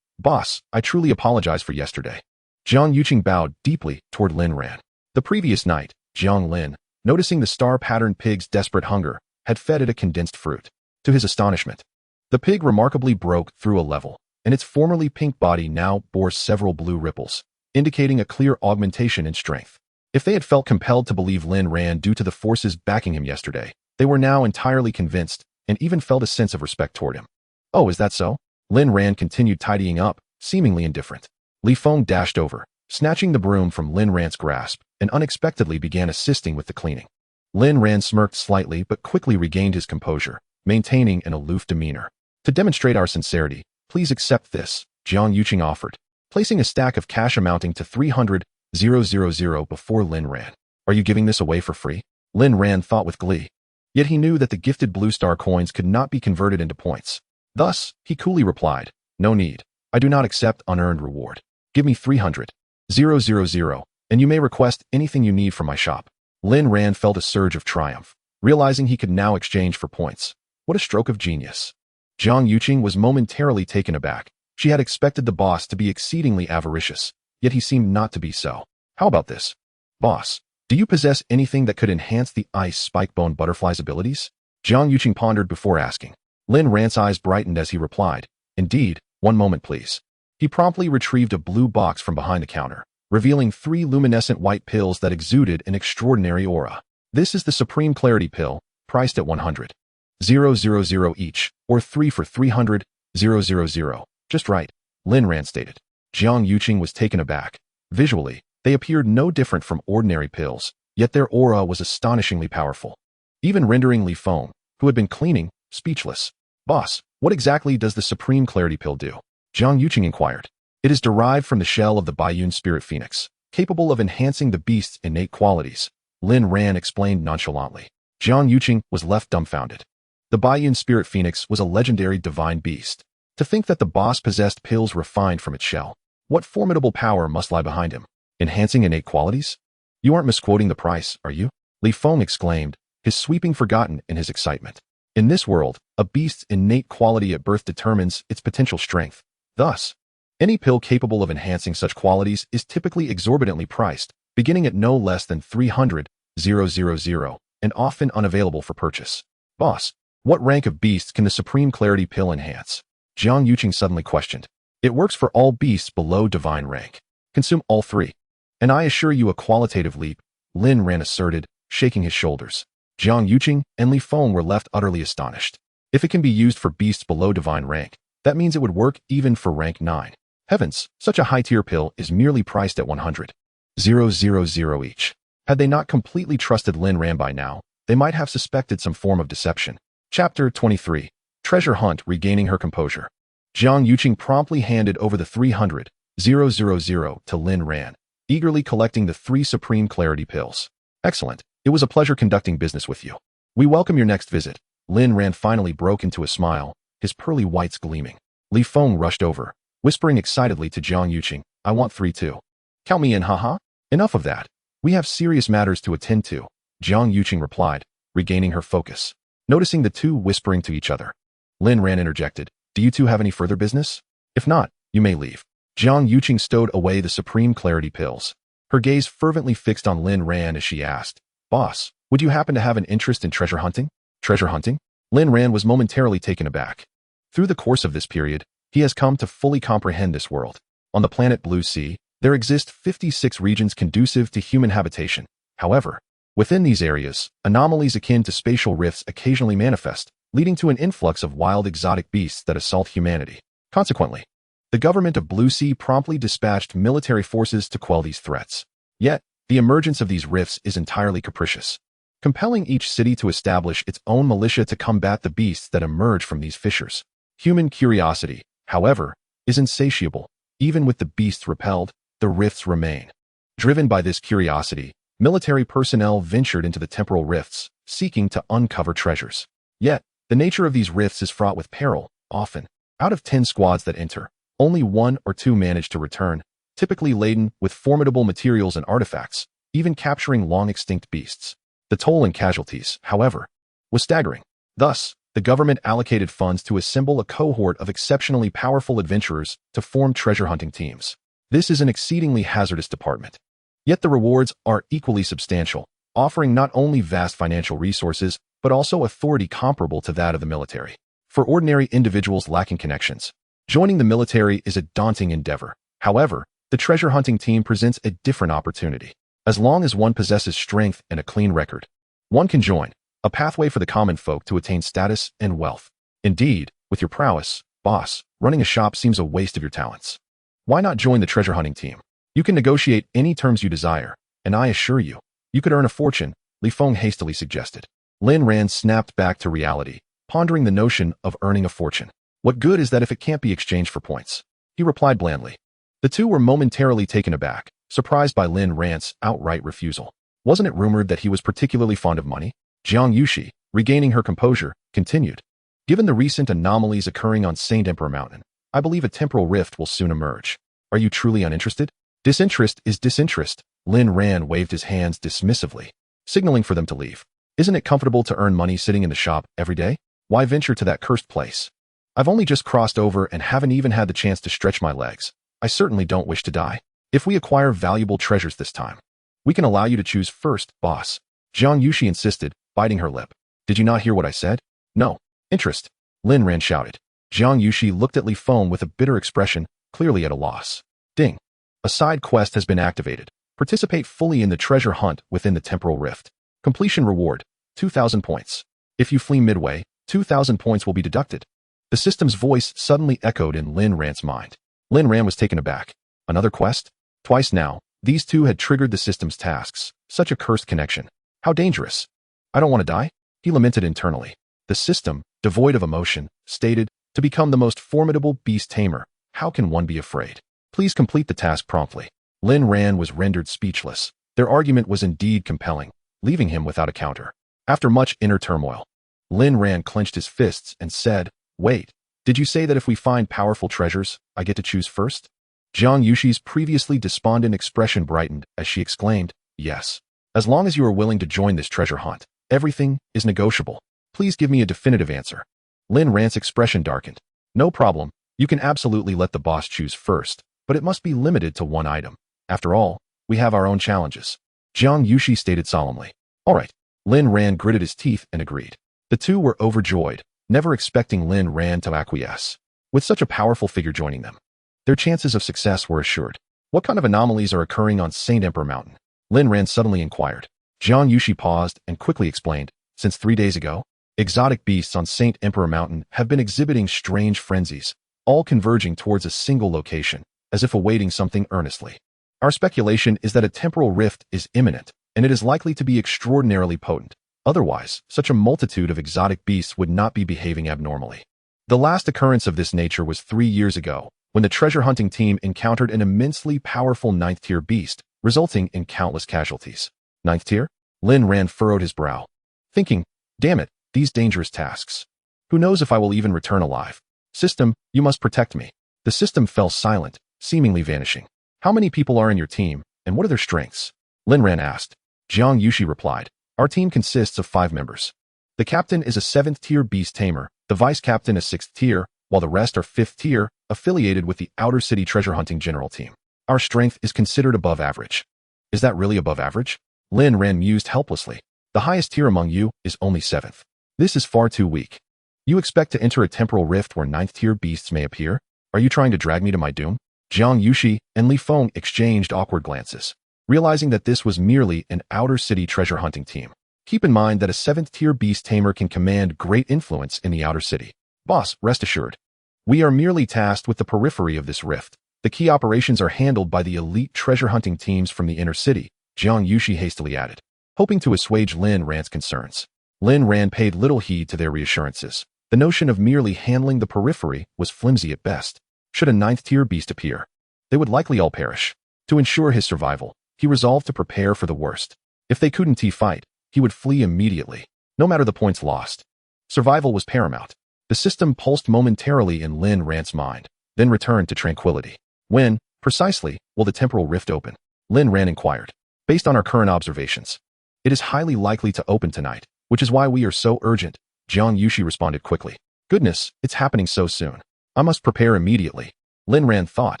Boss, I truly apologize for yesterday." Jiang Yuqing bowed deeply toward Lin Ran. The previous night, Jiang Lin, noticing the star-patterned pig's desperate hunger, had fed it a condensed fruit. To his astonishment, the pig remarkably broke through a level, and its formerly pink body now bore several blue ripples, indicating a clear augmentation in strength. If they had felt compelled to believe Lin Ran due to the forces backing him yesterday, they were now entirely convinced and even felt a sense of respect toward him. "Oh, is that so?" Lin Ran continued tidying up, seemingly indifferent. Li Feng dashed over, snatching the broom from Lin Ran's grasp, and unexpectedly began assisting with the cleaning. Lin Ran smirked slightly but quickly regained his composure, maintaining an aloof demeanor. "To demonstrate our sincerity, please accept this," Jiang Yuqing offered, placing a stack of cash amounting to 300,000 before Lin Ran. "Are you giving this away for free?" Lin Ran thought with glee. Yet he knew that the gifted blue star coins could not be converted into points. Thus, he coolly replied, "No need. I do not accept unearned reward. Give me 300,000, and you may request anything you need from my shop." Lin Ran felt a surge of triumph, realizing he could now exchange for points. What a stroke of genius. Jiang Yuqing was momentarily taken aback. She had expected the boss to be exceedingly avaricious, yet he seemed not to be so. "How about this? Boss, do you possess anything that could enhance the ice spike-bone butterfly's abilities?" Jiang Yuqing pondered before asking. Lin Ran's eyes brightened as he replied, "Indeed, one moment please." He promptly retrieved a blue box from behind the counter, revealing 3 luminescent white pills that exuded an extraordinary aura. "This is the Supreme Clarity Pill, priced at 100,000 each, or 3 for 300,000. Just right," Lin Ran stated. Jiang Yuqing was taken aback. Visually, they appeared no different from ordinary pills, yet their aura was astonishingly powerful, even rendering Li Feng, who had been cleaning, speechless. "Boss, what exactly does the Supreme Clarity Pill do?" Jiang Yuqing inquired. "It is derived from the shell of the Baiyun Spirit Phoenix, capable of enhancing the beast's innate qualities," Lin Ran explained nonchalantly. Jiang Yuqing was left dumbfounded. The Baiyun Spirit Phoenix was a legendary divine beast. To think that the boss possessed pills refined from its shell. What formidable power must lie behind him? Enhancing innate qualities? "You aren't misquoting the price, are you?" Li Feng exclaimed, his sweeping forgotten in his excitement. In this world, a beast's innate quality at birth determines its potential strength. Thus, any pill capable of enhancing such qualities is typically exorbitantly priced, beginning at no less than 300,000 and often unavailable for purchase. "Boss, what rank of beasts can the Supreme Clarity Pill enhance?" Jiang Yuqing suddenly questioned. "It works for all beasts below divine rank. Consume all 3. And I assure you a qualitative leap," Lin Ran asserted, shaking his shoulders. Jiang Yuqing and Li Feng were left utterly astonished. If it can be used for beasts below divine rank, that means it would work even for rank 9. Heavens, such a high-tier pill is merely priced at 100,000 each. Had they not completely trusted Lin Ran by now, they might have suspected some form of deception. Chapter 23. Treasure Hunt. Regaining her composure. Jiang Yuqing promptly handed over the 300,000 to Lin Ran, eagerly collecting the 3 Supreme Clarity Pills. "Excellent. It was a pleasure conducting business with you. We welcome your next visit." Lin Ran finally broke into a smile, his pearly whites gleaming. Li Feng rushed over, whispering excitedly to Jiang Yuqing, "I want 3 too. Count me in, haha." "Enough of that. We have serious matters to attend to," Jiang Yuqing replied, regaining her focus. Noticing the two whispering to each other, Lin Ran interjected. Do you two have any further business? If not, you may leave. Jiang Yuqing stowed away the supreme clarity pills. Her gaze fervently fixed on Lin Ran as she asked, Boss, would you happen to have an interest in treasure hunting? Treasure hunting? Lin Ran was momentarily taken aback. Through the course of this period, he has come to fully comprehend this world. On the planet Blue Sea, there exist 56 regions conducive to human habitation. However, within these areas, anomalies akin to spatial rifts occasionally manifest, leading to an influx of wild exotic beasts that assault humanity. Consequently, the government of Blue Sea promptly dispatched military forces to quell these threats. Yet, the emergence of these rifts is entirely capricious, compelling each city to establish its own militia to combat the beasts that emerge from these fissures. Human curiosity, however, is insatiable. Even with the beasts repelled, the rifts remain. Driven by this curiosity, military personnel ventured into the temporal rifts, seeking to uncover treasures. Yet, the nature of these rifts is fraught with peril. Often, out of 10 squads that enter, only 1 or 2 manage to return, typically laden with formidable materials and artifacts, even capturing long-extinct beasts. The toll in casualties, however, was staggering. Thus, the government allocated funds to assemble a cohort of exceptionally powerful adventurers to form treasure hunting teams. This is an exceedingly hazardous department. Yet the rewards are equally substantial, offering not only vast financial resources, but also authority comparable to that of the military. For ordinary individuals lacking connections, joining the military is a daunting endeavor. However, the treasure hunting team presents a different opportunity. As long as one possesses strength and a clean record, one can join, a pathway for the common folk to attain status and wealth. Indeed, with your prowess, boss, running a shop seems a waste of your talents. Why not join the treasure hunting team? You can negotiate any terms you desire, and I assure you, you could earn a fortune, Li Feng hastily suggested. Lin Ran snapped back to reality, pondering the notion of earning a fortune. What good is that if it can't be exchanged for points? He replied blandly. The two were momentarily taken aback, surprised by Lin Ran's outright refusal. Wasn't it rumored that he was particularly fond of money? Jiang Yushi, regaining her composure, continued. Given the recent anomalies occurring on Saint Emperor Mountain, I believe a temporal rift will soon emerge. Are you truly uninterested? Disinterest is disinterest. Lin Ran waved his hands dismissively, signaling for them to leave. Isn't it comfortable to earn money sitting in the shop every day? Why venture to that cursed place? I've only just crossed over and haven't even had the chance to stretch my legs. I certainly don't wish to die. If we acquire valuable treasures this time, we can allow you to choose first, boss. Jiang Yushi insisted, biting her lip. Did you not hear what I said? No. Interest. Lin Ran shouted. Jiang Yushi looked at Li Feng with a bitter expression, clearly at a loss. Ding. A side quest has been activated. Participate fully in the treasure hunt within the temporal rift. Completion reward, 2,000 points. If you flee midway, 2,000 points will be deducted. The system's voice suddenly echoed in Lin Ran's mind. Lin Ran was taken aback. Another quest? Twice now, these two had triggered the system's tasks. Such a cursed connection. How dangerous. I don't want to die, he lamented internally. The system, devoid of emotion, stated, to become the most formidable beast tamer, how can one be afraid? Please complete the task promptly. Lin Ran was rendered speechless. Their argument was indeed compelling, leaving him without a counter. After much inner turmoil, Lin Ran clenched his fists and said, Wait, did you say that if we find powerful treasures, I get to choose first? Jiang Yushi's previously despondent expression brightened as she exclaimed, Yes. As long as you are willing to join this treasure hunt, everything is negotiable. Please give me a definitive answer. Lin Ran's expression darkened. No problem, you can absolutely let the boss choose first, but it must be limited to one item. After all, we have our own challenges. Jiang Yushi stated solemnly. All right. Lin Ran gritted his teeth and agreed. The two were overjoyed, never expecting Lin Ran to acquiesce. With such a powerful figure joining them, their chances of success were assured. What kind of anomalies are occurring on Saint Emperor Mountain? Lin Ran suddenly inquired. Jiang Yushi paused and quickly explained. Since 3 days ago, exotic beasts on Saint Emperor Mountain have been exhibiting strange frenzies, all converging towards a single location, as if awaiting something earnestly. Our speculation is that a temporal rift is imminent, and it is likely to be extraordinarily potent. Otherwise, such a multitude of exotic beasts would not be behaving abnormally. The last occurrence of this nature was 3 years ago, when the treasure hunting team encountered an immensely powerful 9th-tier beast, resulting in countless casualties. 9th tier? Lin Ran furrowed his brow, thinking, damn it, these dangerous tasks. Who knows if I will even return alive? System, you must protect me. The system fell silent, seemingly vanishing. How many people are in your team, and what are their strengths? Lin Ran asked. Jiang Yushi replied. Our team consists of 5 members. The captain is a 7th-tier beast tamer, The vice captain is 6th tier, while the rest are 5th tier, affiliated with the Outer City Treasure Hunting General Team. Our strength is considered above average. Is that really above average? Lin Ran mused helplessly. The highest tier among you is only 7th. This is far too weak. You expect to enter a temporal rift where 9th tier beasts may appear? Are you trying to drag me to my doom? Jiang Yushi and Li Feng exchanged awkward glances, realizing that this was merely an Outer City treasure hunting team. Keep in mind that a 7th tier beast tamer can command great influence in the Outer City. Boss, rest assured. We are merely tasked with the periphery of this rift. The key operations are handled by the elite treasure hunting teams from the inner city, Jiang Yushi hastily added, hoping to assuage Lin Ran's concerns. Lin Ran paid little heed to their reassurances. The notion of merely handling the periphery was flimsy at best. Should a 9th tier beast appear, they would likely all perish. To ensure his survival, he resolved to prepare for the worst. If they couldn't fight, he would flee immediately, no matter the points lost. Survival was paramount. The system pulsed momentarily in Lin Ran's mind, then returned to tranquility. When, precisely, will the temporal rift open? Lin Ran inquired. Based on our current observations, it is highly likely to open tonight, which is why we are so urgent, Jiang Yushi responded quickly. Goodness, it's happening so soon. I must prepare immediately. Lin Ran thought,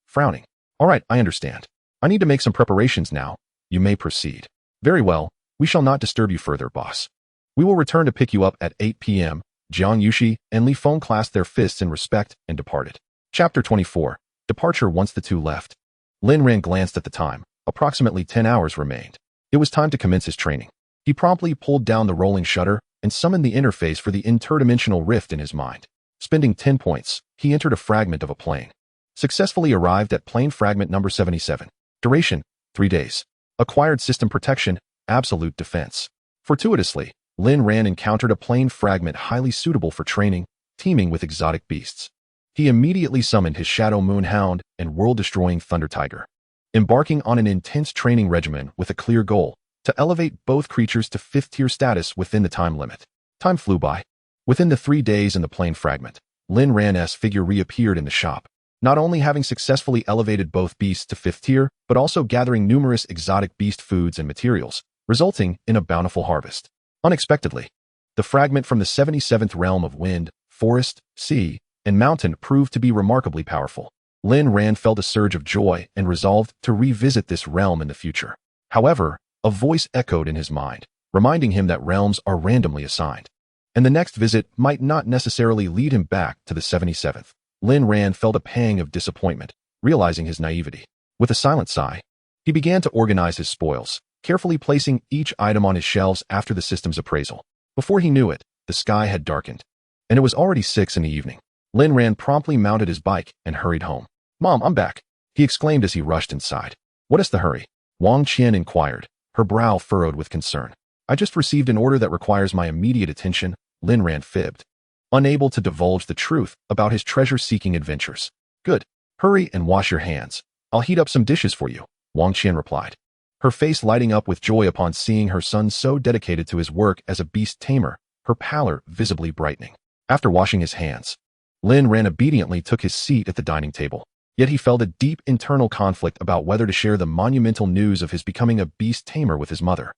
frowning. All right, I understand. I need to make some preparations now. You may proceed. Very well, we shall not disturb you further, boss. We will return to pick you up at 8 p.m. Jiang Yushi and Li Feng clasped their fists in respect and departed. Chapter 24. Departure. Once the two left, Lin Ran glanced at the time. Approximately 10 hours remained. It was time to commence his training. He promptly pulled down the rolling shutter and summoned the interface for the interdimensional rift in his mind. Spending 10 points, he entered a fragment of a plane. Successfully arrived at plane fragment number 77. Duration, 3 days. Acquired system protection, absolute defense. Fortuitously, Lin Ran encountered a plane fragment highly suitable for training, teeming with exotic beasts. He immediately summoned his Shadow Moon Hound and world-destroying Thunder Tiger, embarking on an intense training regimen with a clear goal, to elevate both creatures to 5th tier status within the time limit. Time flew by. Within the 3 days in the plane fragment, Lin Ran's figure reappeared in the shop, not only having successfully elevated both beasts to 5th tier, but also gathering numerous exotic beast foods and materials, resulting in a bountiful harvest. Unexpectedly, the fragment from the 77th realm of wind, forest, sea, and mountain proved to be remarkably powerful. Lin Ran felt a surge of joy and resolved to revisit this realm in the future. However, a voice echoed in his mind, reminding him that realms are randomly assigned, and the next visit might not necessarily lead him back to the 77th. Lin Ran felt a pang of disappointment, realizing his naivety. With a silent sigh, he began to organize his spoils, carefully placing each item on his shelves after the system's appraisal. Before he knew it, the sky had darkened, and it was already 6 in the evening. Lin Ran promptly mounted his bike and hurried home. Mom, I'm back, he exclaimed as he rushed inside. What is the hurry? Wang Qian inquired, her brow furrowed with concern. I just received an order that requires my immediate attention, Lin Ran fibbed, unable to divulge the truth about his treasure-seeking adventures. Good. Hurry and wash your hands. I'll heat up some dishes for you, Wang Qian replied, her face lighting up with joy upon seeing her son so dedicated to his work as a beast tamer, her pallor visibly brightening. After washing his hands, Lin Ran obediently took his seat at the dining table. Yet he felt a deep internal conflict about whether to share the monumental news of his becoming a beast tamer with his mother.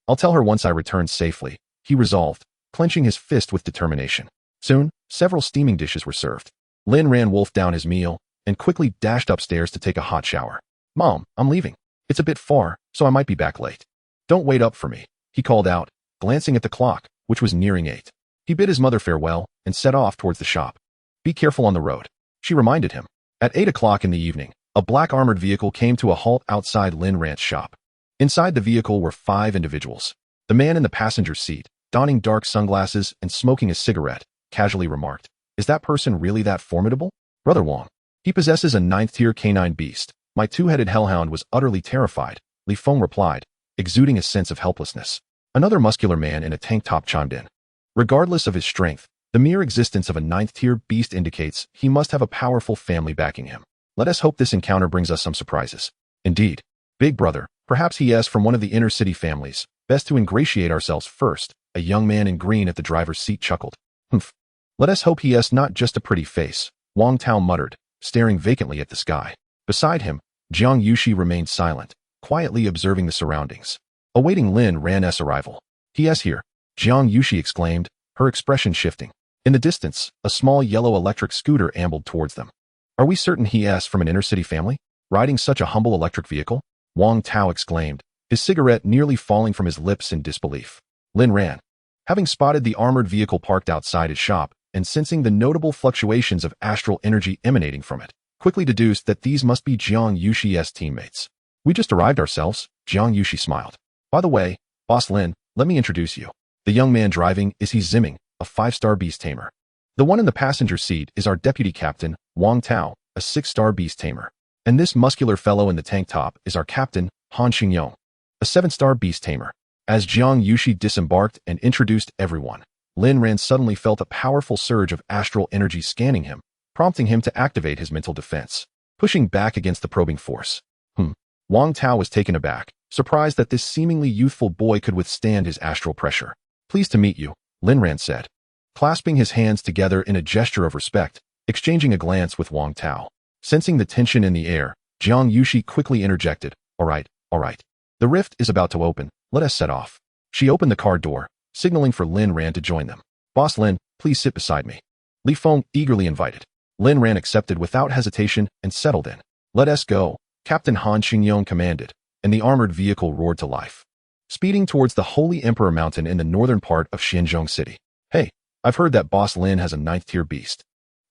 I'll tell her once I return safely, he resolved, clenching his fist with determination. Soon, several steaming dishes were served. Lin Ran wolfed down his meal and quickly dashed upstairs to take a hot shower. Mom, I'm leaving. It's a bit far, so I might be back late. Don't wait up for me, he called out, glancing at the clock, which was nearing 8. He bid his mother farewell and set off towards the shop. Be careful on the road, she reminded him. At 8 o'clock in the evening, a black armored vehicle came to a halt outside Lin Ran's shop. Inside the vehicle were 5 individuals. The man in the passenger seat, donning dark sunglasses and smoking a cigarette, casually remarked, "Is that person really that formidable? Brother Wang. He possesses a 9th tier canine beast. My 2-headed hellhound was utterly terrified," Li Feng replied, exuding a sense of helplessness. Another muscular man in a tank top chimed in. Regardless of his strength, the mere existence of a 9th tier beast indicates he must have a powerful family backing him. Let us hope this encounter brings us some surprises. Indeed, big brother, perhaps he is from one of the inner city families. Best to ingratiate ourselves first, a young man in green at the driver's seat chuckled. Humph. Let us hope he is not just a pretty face, Wang Tao muttered, staring vacantly at the sky. Beside him, Jiang Yushi remained silent, quietly observing the surroundings, awaiting Lin Ran's arrival. He is here, Jiang Yushi exclaimed, her expression shifting. In the distance, a small yellow electric scooter ambled towards them. Are we certain he is from an inner-city family, riding such a humble electric vehicle? Wang Tao exclaimed, his cigarette nearly falling from his lips in disbelief. Lin ran. Having spotted the armored vehicle parked outside his shop, and sensing the notable fluctuations of astral energy emanating from it, quickly deduced that these must be Jiang Yushi's teammates. We just arrived ourselves, Jiang Yushi smiled. By the way, Boss Lin, let me introduce you. The young man driving is Ziming, a 5-star beast tamer. The one in the passenger seat is our deputy captain, Wang Tao, a 6-star beast tamer. And this muscular fellow in the tank top is our captain, Han Xingyong, a 7-star beast tamer. As Jiang Yushi disembarked and introduced everyone, Lin Ran suddenly felt a powerful surge of astral energy scanning him, prompting him to activate his mental defense, pushing back against the probing force. Wang Tao was taken aback, surprised that this seemingly youthful boy could withstand his astral pressure. Pleased to meet you, Lin Ran said, clasping his hands together in a gesture of respect, exchanging a glance with Wang Tao. Sensing the tension in the air, Jiang Yushi quickly interjected, all right. The rift is about to open, let us set off. She opened the car door, signaling for Lin Ran to join them. Boss Lin, please sit beside me. Li Feng eagerly invited. Lin Ran accepted without hesitation and settled in. Let us go, Captain Han Xingyong commanded, and the armored vehicle roared to life, speeding towards the Holy Emperor Mountain in the northern part of Xinzhong City. Hey, I've heard that Boss Lin has a 9th-tier beast.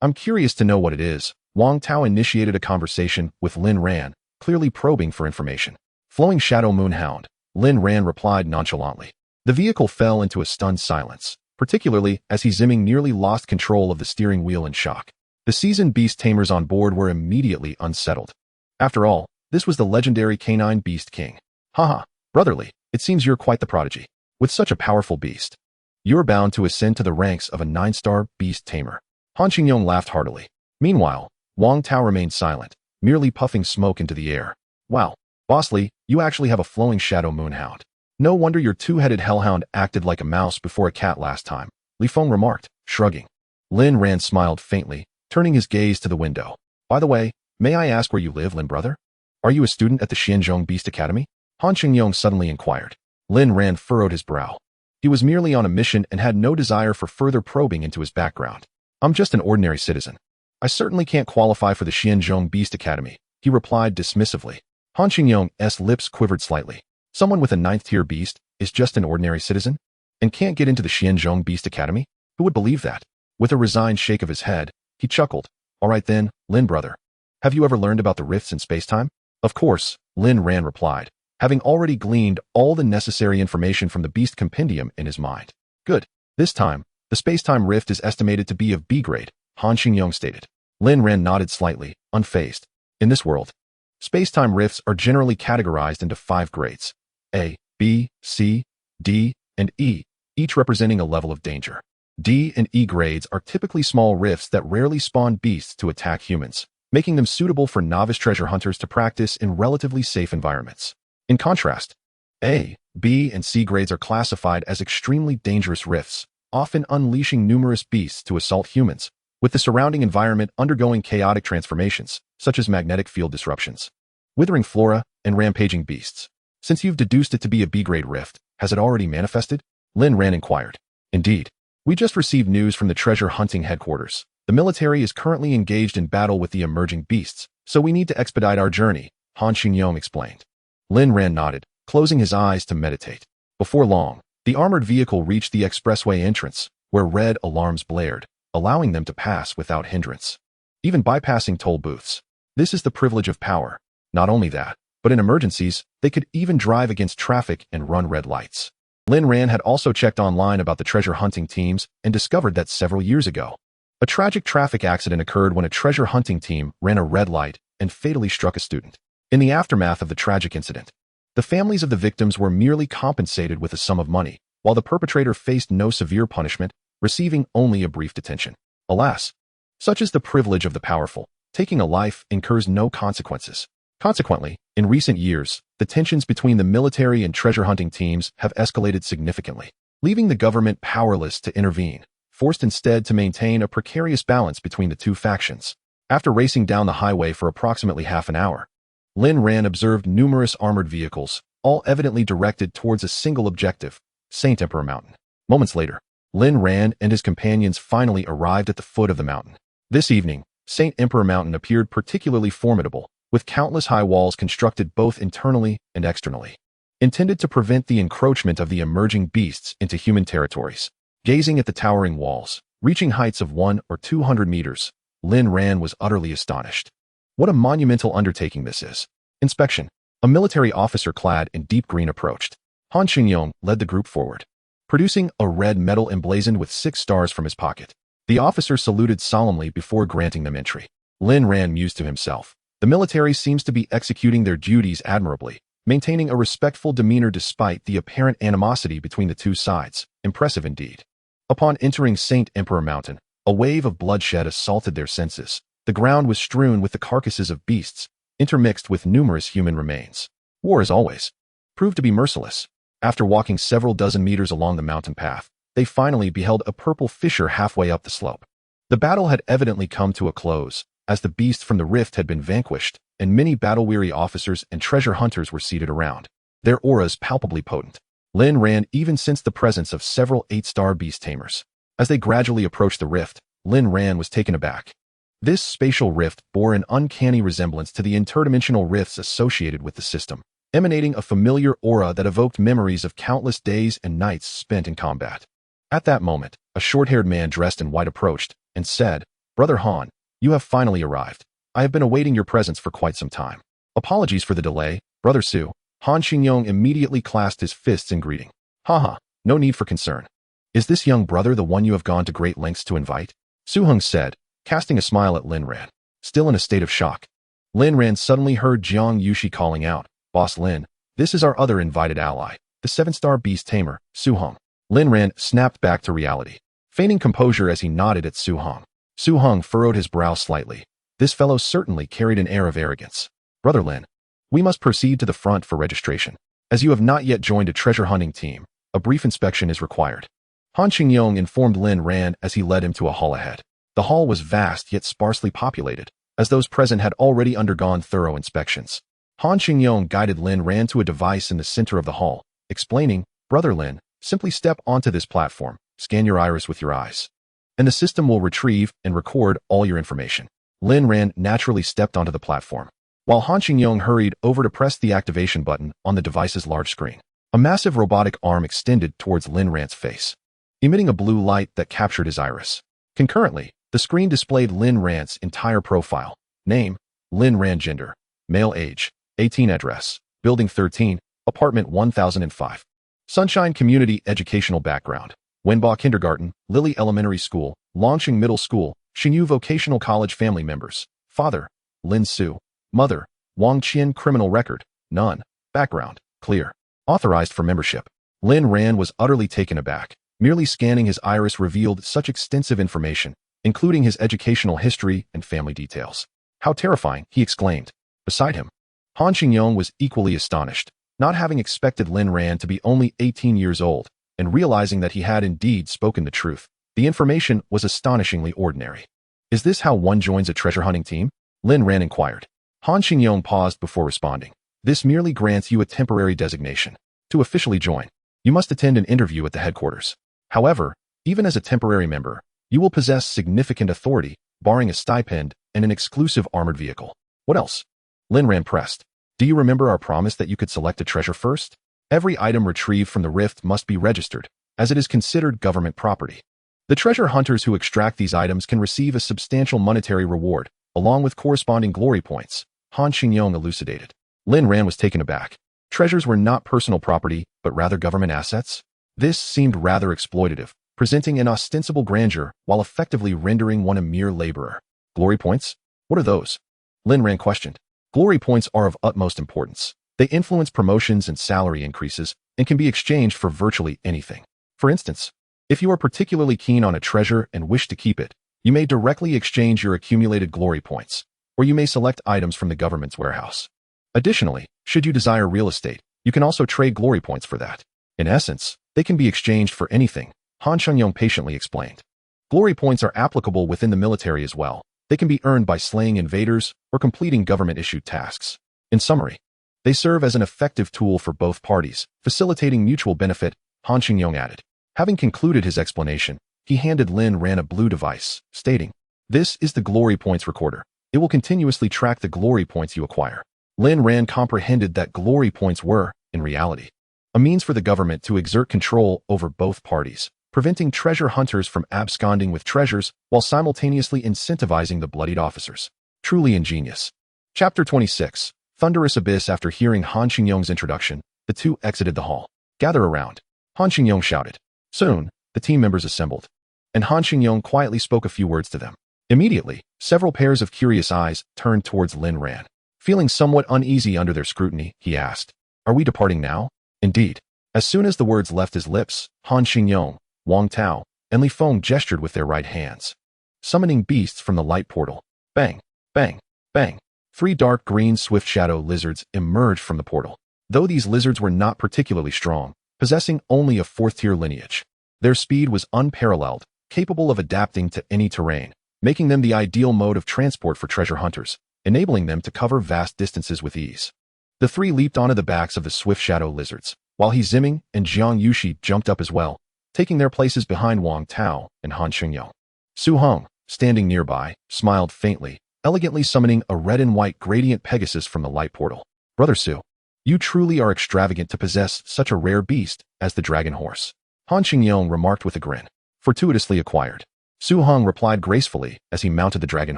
I'm curious to know what it is. Wang Tao initiated a conversation with Lin Ran, clearly probing for information. Flowing Shadow Moonhound, Lin Ran replied nonchalantly. The vehicle fell into a stunned silence, particularly as Ziming nearly lost control of the steering wheel in shock. The seasoned beast tamers on board were immediately unsettled. After all, this was the legendary canine beast king. Haha, brotherly, it seems you're quite the prodigy. With such a powerful beast, you're bound to ascend to the ranks of a 9-star beast tamer. Han Xingyong laughed heartily. Meanwhile, Wang Tao remained silent, merely puffing smoke into the air. Wow, Boss Li, you actually have a flowing Shadow Moonhound. No wonder your 2-headed hellhound acted like a mouse before a cat last time, Li Feng remarked, shrugging. Lin Ran smiled faintly, turning his gaze to the window. By the way, may I ask where you live, Lin brother? Are you a student at the Xianzhong Beast Academy? Han Xingyong suddenly inquired. Lin Ran furrowed his brow. He was merely on a mission and had no desire for further probing into his background. I'm just an ordinary citizen. I certainly can't qualify for the Xianzhong Beast Academy, he replied dismissively. Han Xingyong's lips quivered slightly. Someone with a 9th-tier beast is just an ordinary citizen? And can't get into the Xianzhong Beast Academy? Who would believe that? With a resigned shake of his head, he chuckled. All right then, Lin brother. Have you ever learned about the rifts in space-time? Of course, Lin Ran replied, having already gleaned all the necessary information from the Beast Compendium in his mind. Good. This time, the space-time rift is estimated to be of B grade, Han Xingyong stated. Lin Ran nodded slightly, unfazed. In this world, space-time rifts are generally categorized into 5 grades: A, B, C, D, and E, each representing a level of danger. D and E grades are typically small rifts that rarely spawn beasts to attack humans, making them suitable for novice treasure hunters to practice in relatively safe environments. In contrast, A, B, and C grades are classified as extremely dangerous rifts, often unleashing numerous beasts to assault humans, with the surrounding environment undergoing chaotic transformations, such as magnetic field disruptions, withering flora, and rampaging beasts. Since you've deduced it to be a B-grade rift, has it already manifested? Lin Ran inquired. Indeed. We just received news from the treasure hunting headquarters. The military is currently engaged in battle with the emerging beasts, so we need to expedite our journey, Han Xingyong explained. Lin Ran nodded, closing his eyes to meditate. Before long, the armored vehicle reached the expressway entrance, where red alarms blared, allowing them to pass without hindrance, even bypassing toll booths. This is the privilege of power. Not only that, but in emergencies, they could even drive against traffic and run red lights. Lin Ran had also checked online about the treasure hunting teams and discovered that several years ago, a tragic traffic accident occurred when a treasure hunting team ran a red light and fatally struck a student. In the aftermath of the tragic incident, the families of the victims were merely compensated with a sum of money, while the perpetrator faced no severe punishment, receiving only a brief detention. Alas, such is the privilege of the powerful. Taking a life incurs no consequences. Consequently, in recent years, the tensions between the military and treasure hunting teams have escalated significantly, leaving the government powerless to intervene, forced instead to maintain a precarious balance between the two factions. After racing down the highway for approximately half an hour, Lin Ran observed numerous armored vehicles, all evidently directed towards a single objective, Saint Emperor Mountain. Moments later, Lin Ran and his companions finally arrived at the foot of the mountain. This evening, Saint Emperor Mountain appeared particularly formidable, with countless high walls constructed both internally and externally, intended to prevent the encroachment of the emerging beasts into human territories. Gazing at the towering walls, reaching heights of 100 or 200 meters, Lin Ran was utterly astonished. What a monumental undertaking this is. Inspection. A military officer clad in deep green approached. Han Xingyong led the group forward, producing a red medal emblazoned with 6 stars from his pocket. The officer saluted solemnly before granting them entry. Lin Ran mused to himself. The military seems to be executing their duties admirably, maintaining a respectful demeanor despite the apparent animosity between the two sides. Impressive indeed. Upon entering Saint Emperor Mountain, a wave of bloodshed assaulted their senses. The ground was strewn with the carcasses of beasts, intermixed with numerous human remains. War, as always, proved to be merciless. After walking several dozen meters along the mountain path, they finally beheld a purple fissure halfway up the slope. The battle had evidently come to a close, as the beast from the rift had been vanquished, and many battle-weary officers and treasure hunters were seated around, their auras palpably potent. Lin Ran even sensed the presence of several 8-star beast tamers. As they gradually approached the rift, Lin Ran was taken aback. This spatial rift bore an uncanny resemblance to the interdimensional rifts associated with the system, emanating a familiar aura that evoked memories of countless days and nights spent in combat. At that moment, a short-haired man dressed in white approached and said, "Brother Han, you have finally arrived. I have been awaiting your presence for quite some time. Apologies for the delay, Brother Su." Han Xingyong immediately clasped his fists in greeting. "Haha, no need for concern. Is this young brother the one you have gone to great lengths to invite?" Su Heng said, casting a smile at Lin Ran, still in a state of shock. Lin Ran suddenly heard Jiang Yushi calling out, "Boss Lin, this is our other invited ally, the 7-star beast tamer, Su Heng." Lin Ran snapped back to reality, feigning composure as he nodded at Su Heng. Su Heng furrowed his brow slightly. This fellow certainly carried an air of arrogance. "Brother Lin, we must proceed to the front for registration. As you have not yet joined a treasure hunting team, a brief inspection is required." Han Xingyong informed Lin Ran as he led him to a hall ahead. The hall was vast yet sparsely populated, as those present had already undergone thorough inspections. Han Xingyong guided Lin Ran to a device in the center of the hall, explaining, "Brother Lin, simply step onto this platform, scan your iris with your eyes, and the system will retrieve and record all your information." Lin Ran naturally stepped onto the platform, while Han Xingyong hurried over to press the activation button on the device's large screen. A massive robotic arm extended towards Lin Ran's face, emitting a blue light that captured his iris. Concurrently, the screen displayed Lin Ran's entire profile. Name, Lin Ran. Gender, male. Age, 18. Address, Building 13, Apartment 1005. Sunshine Community. Educational background, Wenba Kindergarten, Lily Elementary School, Longqing Middle School, Xinyu Vocational College. Family members, father, Lin Su. Mother, Wang Qian. Criminal record, none. Background, clear. Authorized for membership. Lin Ran was utterly taken aback. Merely scanning his iris revealed such extensive information, including his educational history and family details. "How terrifying," he exclaimed. Beside him, Han Xingyong was equally astonished, not having expected Lin Ran to be only 18 years old, and realizing that he had indeed spoken the truth. The information was astonishingly ordinary. "Is this how one joins a treasure hunting team?" Lin Ran inquired. Han Xingyong paused before responding. "This merely grants you a temporary designation. To officially join, you must attend an interview at the headquarters. However, even as a temporary member, you will possess significant authority, barring a stipend and an exclusive armored vehicle." "What else?" Lin Ran pressed. "Do you remember our promise that you could select a treasure first? Every item retrieved from the rift must be registered, as it is considered government property. The treasure hunters who extract these items can receive a substantial monetary reward, along with corresponding glory points," Han Xingyong elucidated. Lin Ran was taken aback. Treasures were not personal property, but rather government assets? This seemed rather exploitative, presenting an ostensible grandeur while effectively rendering one a mere laborer. "Glory points? What are those?" Lin Ran questioned. "Glory points are of utmost importance. They influence promotions and salary increases and can be exchanged for virtually anything. For instance, if you are particularly keen on a treasure and wish to keep it, you may directly exchange your accumulated glory points, or you may select items from the government's warehouse. Additionally, should you desire real estate, you can also trade glory points for that. In essence, they can be exchanged for anything," Han Xingyong patiently explained. "Glory points are applicable within the military as well. They can be earned by slaying invaders or completing government-issued tasks. In summary, they serve as an effective tool for both parties, facilitating mutual benefit," Han Xingyong added. Having concluded his explanation, he handed Lin Ran a blue device, stating, "This is the glory points recorder. It will continuously track the glory points you acquire." Lin Ran comprehended that glory points were, in reality, a means for the government to exert control over both parties, preventing treasure hunters from absconding with treasures while simultaneously incentivizing the bloodied officers. Truly ingenious. Chapter 26. Thunderous Abyss. After hearing Han Xingyong's introduction, the two exited the hall. "Gather around," Han Xingyong shouted. Soon, the team members assembled, and Han Xingyong quietly spoke a few words to them. Immediately, several pairs of curious eyes turned towards Lin Ran. Feeling somewhat uneasy under their scrutiny, he asked, "Are we departing now?" Indeed. As soon as the words left his lips, Han Xingyong, Wang Tao, and Li Feng gestured with their right hands, summoning beasts from the light portal. Bang, bang, bang. 3 dark green swift shadow lizards emerged from the portal. Though these lizards were not particularly strong, possessing only a 4th-tier lineage, their speed was unparalleled, capable of adapting to any terrain, making them the ideal mode of transport for treasure hunters, enabling them to cover vast distances with ease. The 3 leaped onto the backs of the swift shadow lizards, while He Ziming and Jiang Yushi jumped up as well, taking their places behind Wang Tao and Han Xingyong. Su Hong, standing nearby, smiled faintly, elegantly summoning a red and white gradient Pegasus from the light portal. "Brother Su, you truly are extravagant to possess such a rare beast as the dragon horse," Han Xingyong remarked with a grin. "Fortuitously acquired." Su Hong replied gracefully as he mounted the dragon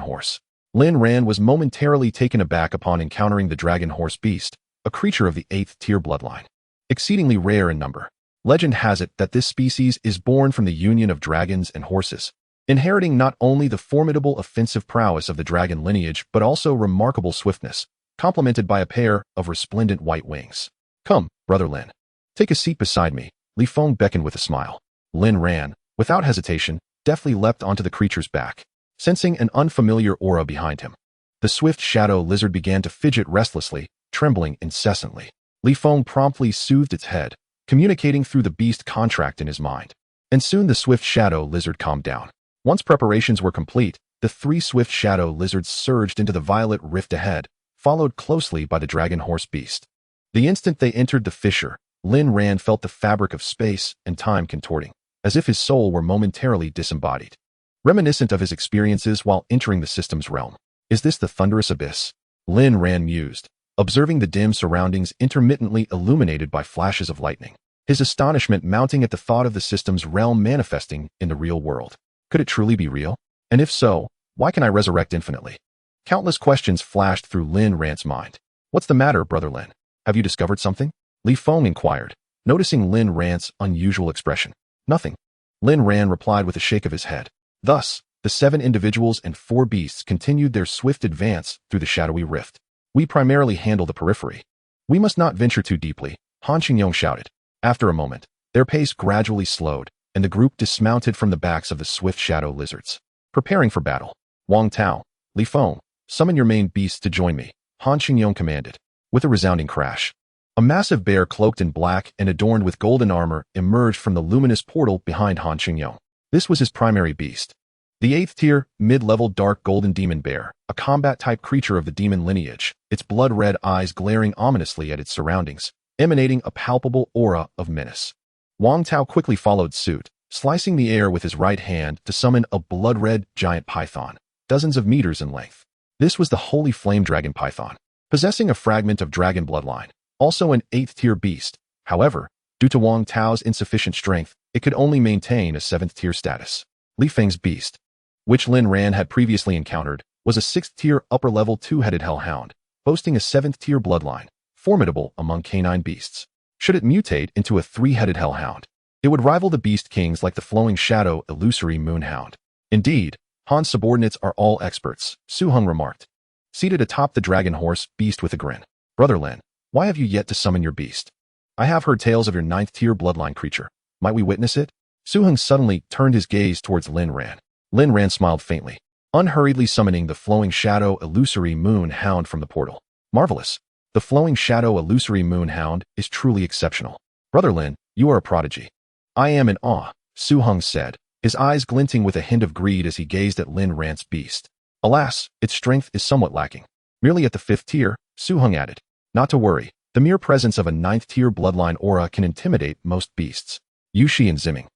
horse. Lin Ran was momentarily taken aback upon encountering the dragon horse beast, a creature of the 8th-tier bloodline. Exceedingly rare in number. Legend has it that this species is born from the union of dragons and horses, inheriting not only the formidable offensive prowess of the dragon lineage but also remarkable swiftness, complemented by a pair of resplendent white wings. "Come, Brother Lin. Take a seat beside me," Li Feng beckoned with a smile. Lin Ran, without hesitation, deftly leapt onto the creature's back, sensing an unfamiliar aura behind him. The swift shadow lizard began to fidget restlessly, trembling incessantly. Li Feng promptly soothed its head, communicating through the beast contract in his mind. And soon the swift shadow lizard calmed down. Once preparations were complete, the 3 swift shadow lizards surged into the violet rift ahead, followed closely by the dragon horse beast. The instant they entered the fissure, Lin Ran felt the fabric of space and time contorting, as if his soul were momentarily disembodied. Reminiscent of his experiences while entering the system's realm. "Is this the thunderous abyss?" Lin Ran mused, observing the dim surroundings intermittently illuminated by flashes of lightning, his astonishment mounting at the thought of the system's realm manifesting in the real world. Could it truly be real? And if so, why can I resurrect infinitely? Countless questions flashed through Lin Ran's mind. "What's the matter, Brother Lin? Have you discovered something?" Li Feng inquired, noticing Lin Ran's unusual expression. "Nothing," Lin Ran replied with a shake of his head. Thus, the 7 individuals and 4 beasts continued their swift advance through the shadowy rift. "We primarily handle the periphery. We must not venture too deeply," Han Xingyong shouted. After a moment, their pace gradually slowed, and the group dismounted from the backs of the swift shadow lizards, preparing for battle. "Wang Tao, Li Feng, summon your main beasts to join me," Han Xingyong commanded. With a resounding crash, a massive bear cloaked in black and adorned with golden armor emerged from the luminous portal behind Han Xingyong. This was his primary beast. The 8th-tier, mid-level dark golden demon bear, a combat-type creature of the demon lineage, its blood-red eyes glaring ominously at its surroundings, emanating a palpable aura of menace. Wang Tao quickly followed suit, slicing the air with his right hand to summon a blood-red giant python, dozens of meters in length. This was the holy flame dragon python, possessing a fragment of dragon bloodline, also an 8th-tier beast. However, due to Wang Tao's insufficient strength, it could only maintain a 7th-tier status. Li Feng's beast, which Lin Ran had previously encountered, was a 6th-tier upper-level 2-headed hellhound, boasting a 7th-tier bloodline, formidable among canine beasts. Should it mutate into a 3-headed hellhound, it would rival the beast kings like the flowing shadow illusory moonhound. Indeed, Han's subordinates are all experts, Su Hong remarked, seated atop the dragon horse beast with a grin. "Brother Lin, why have you yet to summon your beast? I have heard tales of your 9th-tier bloodline creature. Might we witness it?" Su Hong suddenly turned his gaze towards Lin Ran. Lin Ran smiled faintly, unhurriedly summoning the flowing shadow illusory moon hound from the portal. "Marvelous. The flowing shadow illusory moon hound is truly exceptional. Brother Lin, you are a prodigy." "I am in awe," Su Hong said, his eyes glinting with a hint of greed as he gazed at Lin Ran's beast. "Alas, its strength is somewhat lacking. Merely at the 5th tier," Su Hong added. "Not to worry, the mere presence of a 9th-tier bloodline aura can intimidate most beasts." Yushi and Ziming,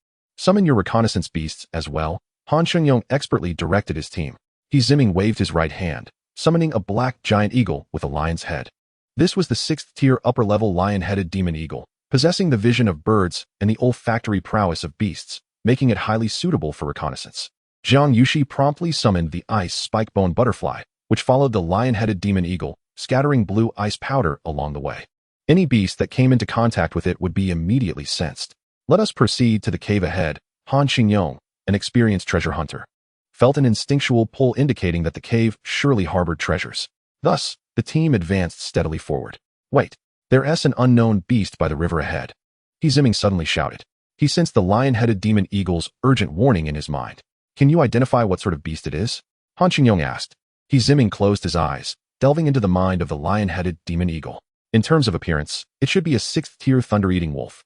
Summon your reconnaissance beasts as well. Han Shengyong expertly directed his team. Ziming waved his right hand, summoning a black giant eagle with a lion's head. This was the 6th-tier upper-level lion-headed demon eagle, possessing the vision of birds and the olfactory prowess of beasts, making it highly suitable for reconnaissance. Jiang Yushi promptly summoned the ice spike-bone butterfly, which followed the lion-headed demon eagle, scattering blue ice powder along the way. Any beast that came into contact with it would be immediately sensed. Let us proceed to the cave ahead. Han Shengyong, an experienced treasure hunter, felt an instinctual pull indicating that the cave surely harbored treasures. Thus, the team advanced steadily forward. Wait, there's an unknown beast by the river ahead. Ziming suddenly shouted. He sensed the lion-headed demon eagle's urgent warning in his mind. Can you identify what sort of beast it is? Han Shengyong asked. Ziming closed his eyes, delving into the mind of the lion-headed demon eagle. In terms of appearance, it should be a 6th-tier thunder-eating wolf.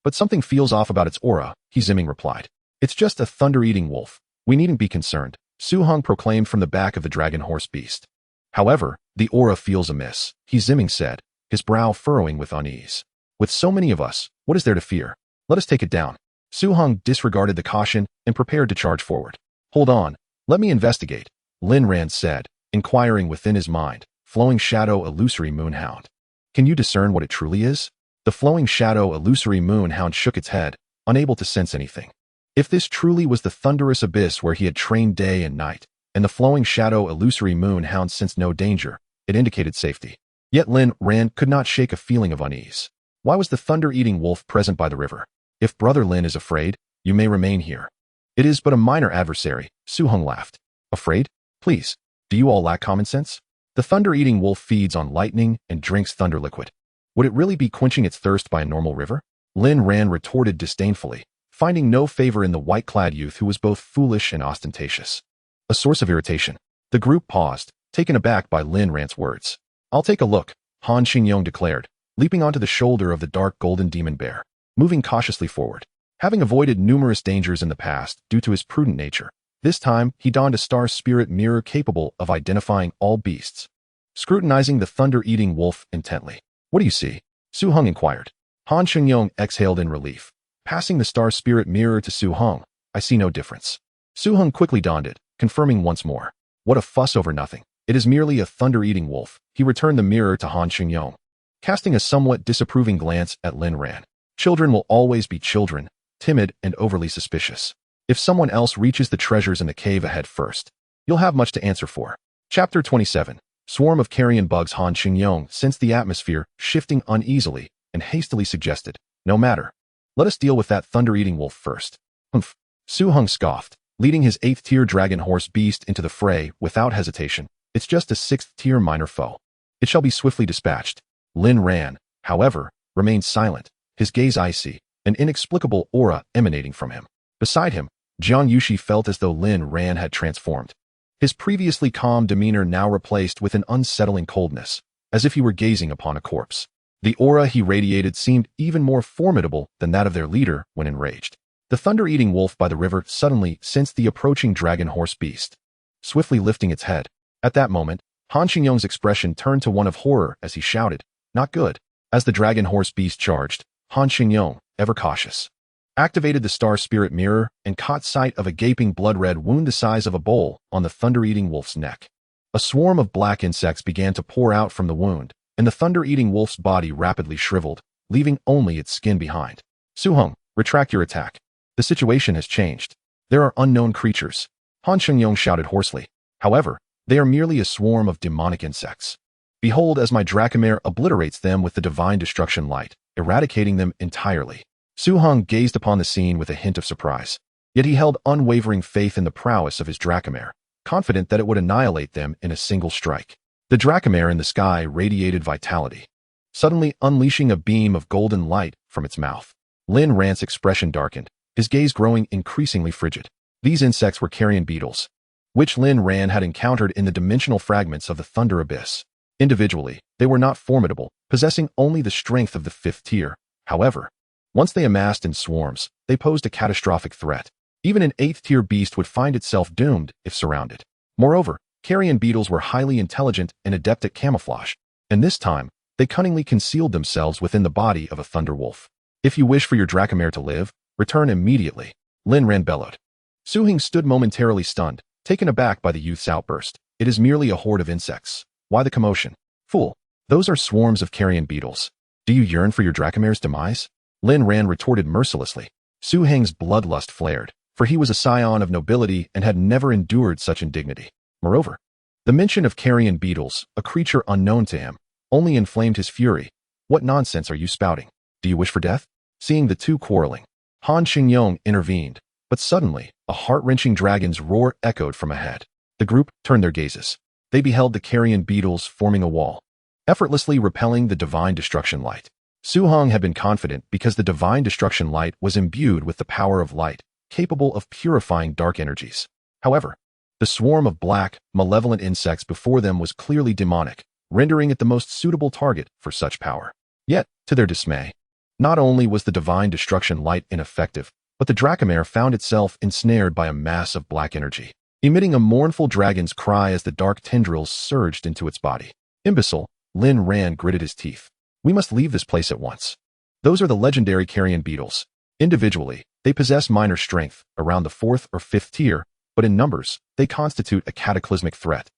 But something feels off about its aura, Ziming replied. It's just a thunder-eating wolf. We needn't be concerned, Su Hong proclaimed from the back of the dragon horse beast. However, the aura feels amiss, Ziming said, his brow furrowing with unease. With so many of us, what is there to fear? Let us take it down. Su Hong disregarded the caution and prepared to charge forward. Hold on, let me investigate, Lin Ran said, inquiring within his mind, flowing shadow illusory moonhound. Can you discern what it truly is? The flowing shadow illusory moonhound shook its head, unable to sense anything. If this truly was the thunderous abyss where he had trained day and night, and the flowing shadow illusory moonhound sensed no danger, it indicated safety. Yet Lin Ran could not shake a feeling of unease. Why was the thunder-eating wolf present by the river? If Brother Lin is afraid, you may remain here. It is but a minor adversary, Su Hong laughed. Afraid? Please, do you all lack common sense? The thunder-eating wolf feeds on lightning and drinks thunder liquid. Would it really be quenching its thirst by a normal river? Lin Ran retorted disdainfully, finding no favor in the white-clad youth who was both foolish and ostentatious. A source of irritation. The group paused, taken aback by Lin Ran's words. I'll take a look, Han Shengyong declared, leaping onto the shoulder of the dark golden demon bear, moving cautiously forward. Having avoided numerous dangers in the past due to his prudent nature, this time he donned a star spirit mirror capable of identifying all beasts. Scrutinizing the thunder-eating wolf intently. What do you see? Su Hong inquired. Han Shengyong exhaled in relief. Passing the star spirit mirror to Su Hong, I see no difference. Su Hong quickly donned it, confirming once more. What a fuss over nothing. It is merely a thunder-eating wolf. He returned the mirror to Han Shengyong, casting a somewhat disapproving glance at Lin Ran. Children will always be children, timid and overly suspicious. If someone else reaches the treasures in the cave ahead first, you'll have much to answer for. Chapter 27. Swarm of carrion bugs. Han Shengyong sensed the atmosphere shifting uneasily and hastily suggested, no matter. Let us deal with that thunder-eating wolf first. Humph. Su Hong scoffed, leading his 8th-tier dragon horse beast into the fray without hesitation. It's just a 6th-tier minor foe. It shall be swiftly dispatched. Lin Ran, however, remained silent, his gaze icy, an inexplicable aura emanating from him. Beside him, Jiang Yushi felt as though Lin Ran had transformed. His previously calm demeanor now replaced with an unsettling coldness, as if he were gazing upon a corpse. The aura he radiated seemed even more formidable than that of their leader when enraged. The thunder-eating wolf by the river suddenly sensed the approaching dragon horse beast, swiftly lifting its head. At that moment, Han Shengyong's expression turned to one of horror as he shouted, "Not good." As the dragon horse beast charged, Han Shengyong, ever cautious, activated the star spirit mirror and caught sight of a gaping blood-red wound the size of a bowl on the thunder-eating wolf's neck. A swarm of black insects began to pour out from the wound, and the thunder-eating wolf's body rapidly shriveled, leaving only its skin behind. Su Hong, retract your attack. The situation has changed. There are unknown creatures. Han Shengyong shouted hoarsely. However, they are merely a swarm of demonic insects. Behold as my Dracomare obliterates them with the divine destruction light, eradicating them entirely. Su Hong gazed upon the scene with a hint of surprise. Yet he held unwavering faith in the prowess of his Dracomare, confident that it would annihilate them in a single strike. The Dracomare in the sky radiated vitality, suddenly unleashing a beam of golden light from its mouth. Lin Ran's expression darkened, his gaze growing increasingly frigid. These insects were carrion beetles, which Lin Ran had encountered in the dimensional fragments of the Thunder Abyss. Individually, they were not formidable, possessing only the strength of the 5th tier. However, once they amassed in swarms, they posed a catastrophic threat. Even an 8th-tier beast would find itself doomed if surrounded. Moreover, carrion beetles were highly intelligent and adept at camouflage, and this time, they cunningly concealed themselves within the body of a thunder wolf. If you wish for your Dracomare to live, return immediately. Lin Ran bellowed. Su Hing stood momentarily stunned, taken aback by the youth's outburst. It is merely a horde of insects. Why the commotion? Fool. Those are swarms of carrion beetles. Do you yearn for your Dracomare's demise? Lin Ran retorted mercilessly. Su Hing's bloodlust flared, for he was a scion of nobility and had never endured such indignity. Moreover, the mention of carrion beetles, a creature unknown to him, only inflamed his fury. What nonsense are you spouting? Do you wish for death? Seeing the two quarreling, Han Xingyong intervened, but suddenly, a heart-wrenching dragon's roar echoed from ahead. The group turned their gazes. They beheld the carrion beetles forming a wall, effortlessly repelling the divine destruction light. Su Hong had been confident because the divine destruction light was imbued with the power of light, capable of purifying dark energies. However, the swarm of black, malevolent insects before them was clearly demonic, rendering it the most suitable target for such power. Yet, to their dismay, not only was the divine destruction light ineffective, but the Dracomare found itself ensnared by a mass of black energy, emitting a mournful dragon's cry as the dark tendrils surged into its body. Imbecile, Lin Ran gritted his teeth. We must leave this place at once. Those are the legendary carrion beetles. Individually, they possess minor strength, around the 4th or 5th tier, but in numbers, they constitute a cataclysmic threat.